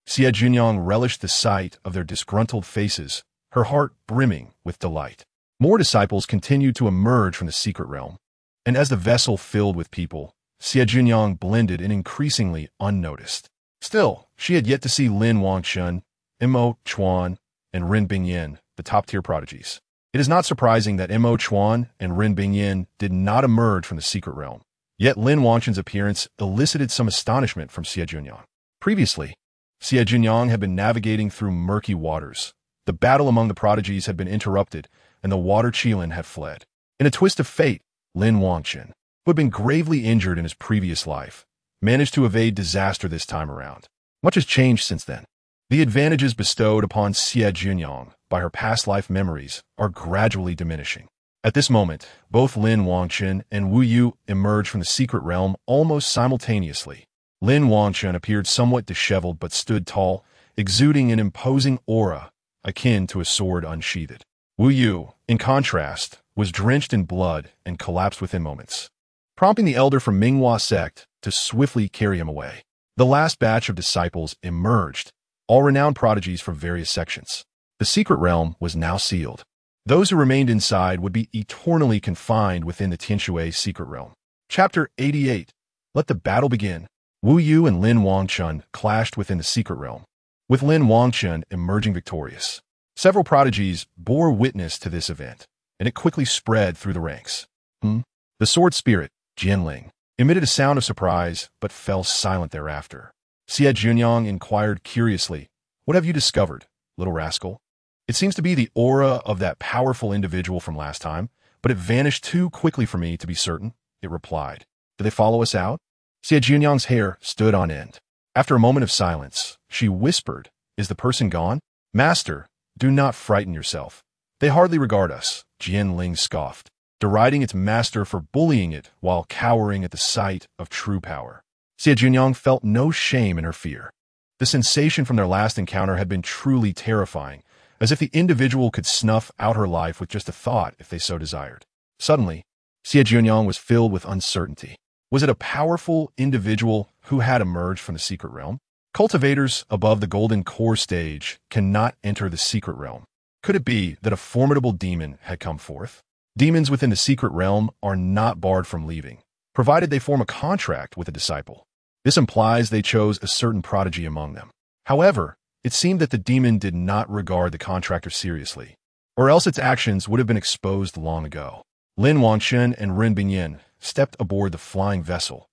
Xie Jiuniang relished the sight of their disgruntled faces, her heart brimming with delight. More disciples continued to emerge from the secret realm, and as the vessel filled with people, Xie Jiuniang blended in increasingly unnoticed. Still, she had yet to see Lin Wangchen, Immortal, and Ren Bingyan, the top-tier prodigies. It is not surprising that Immortal and Ren Bingyan did not emerge from the secret realm. Yet Lin Wangchen's appearance elicited some astonishment from Xie Jiuniang. Previously, Xie Jiuniang had been navigating through murky waters. The battle among the prodigies had been interrupted, and the water Qilin had fled. In a twist of fate, Lin Wangchen, who had been gravely injured in his previous life, managed to evade disaster this time around. Much has changed since then. The advantages bestowed upon Xie Jiuniang by her past life memories are gradually diminishing. At this moment, both Lin Wangchen and Wu Yu emerged from the secret realm almost simultaneously. Lin Wangchen appeared somewhat disheveled but stood tall, exuding an imposing aura akin to a sword unsheathed. Wu Yu, in contrast, was drenched in blood and collapsed within moments, prompting the elder from Minghua sect to swiftly carry him away. The last batch of disciples emerged, all renowned prodigies from various sections. The secret realm was now sealed. Those who remained inside would be eternally confined within the Tianshui secret realm. Chapter 88. Let the battle begin. Wu Yu and Lin Wangchen clashed within the secret realm, with Lin Wangchen emerging victorious. Several prodigies bore witness to this event, and it quickly spread through the ranks. The sword spirit, Jianling, emitted a sound of surprise, but fell silent thereafter. Xie Jiuniang inquired curiously, "What have you discovered, little rascal?" "It seems to be the aura of that powerful individual from last time, but it vanished too quickly for me to be certain," it replied. "Do they follow us out?" Xie Jiuniang's hair stood on end. After a moment of silence, she whispered, "Is the person gone?" "Master, do not frighten yourself. They hardly regard us," Jianling scoffed, deriding its master for bullying it while cowering at the sight of true power. Xie Jiuniang felt no shame in her fear. The sensation from their last encounter had been truly terrifying, as if the individual could snuff out her life with just a thought if they so desired. Suddenly, Xie Jiuniang was filled with uncertainty. Was it a powerful individual who had emerged from the secret realm? Cultivators above the golden core stage cannot enter the secret realm. Could it be that a formidable demon had come forth? Demons within the secret realm are not barred from leaving, provided they form a contract with a disciple. This implies they chose a certain prodigy among them. However, it seemed that the demon did not regard the contractor seriously, or else its actions would have been exposed long ago. Lin Wangchen and Ren Bingyan stepped aboard the flying vessel,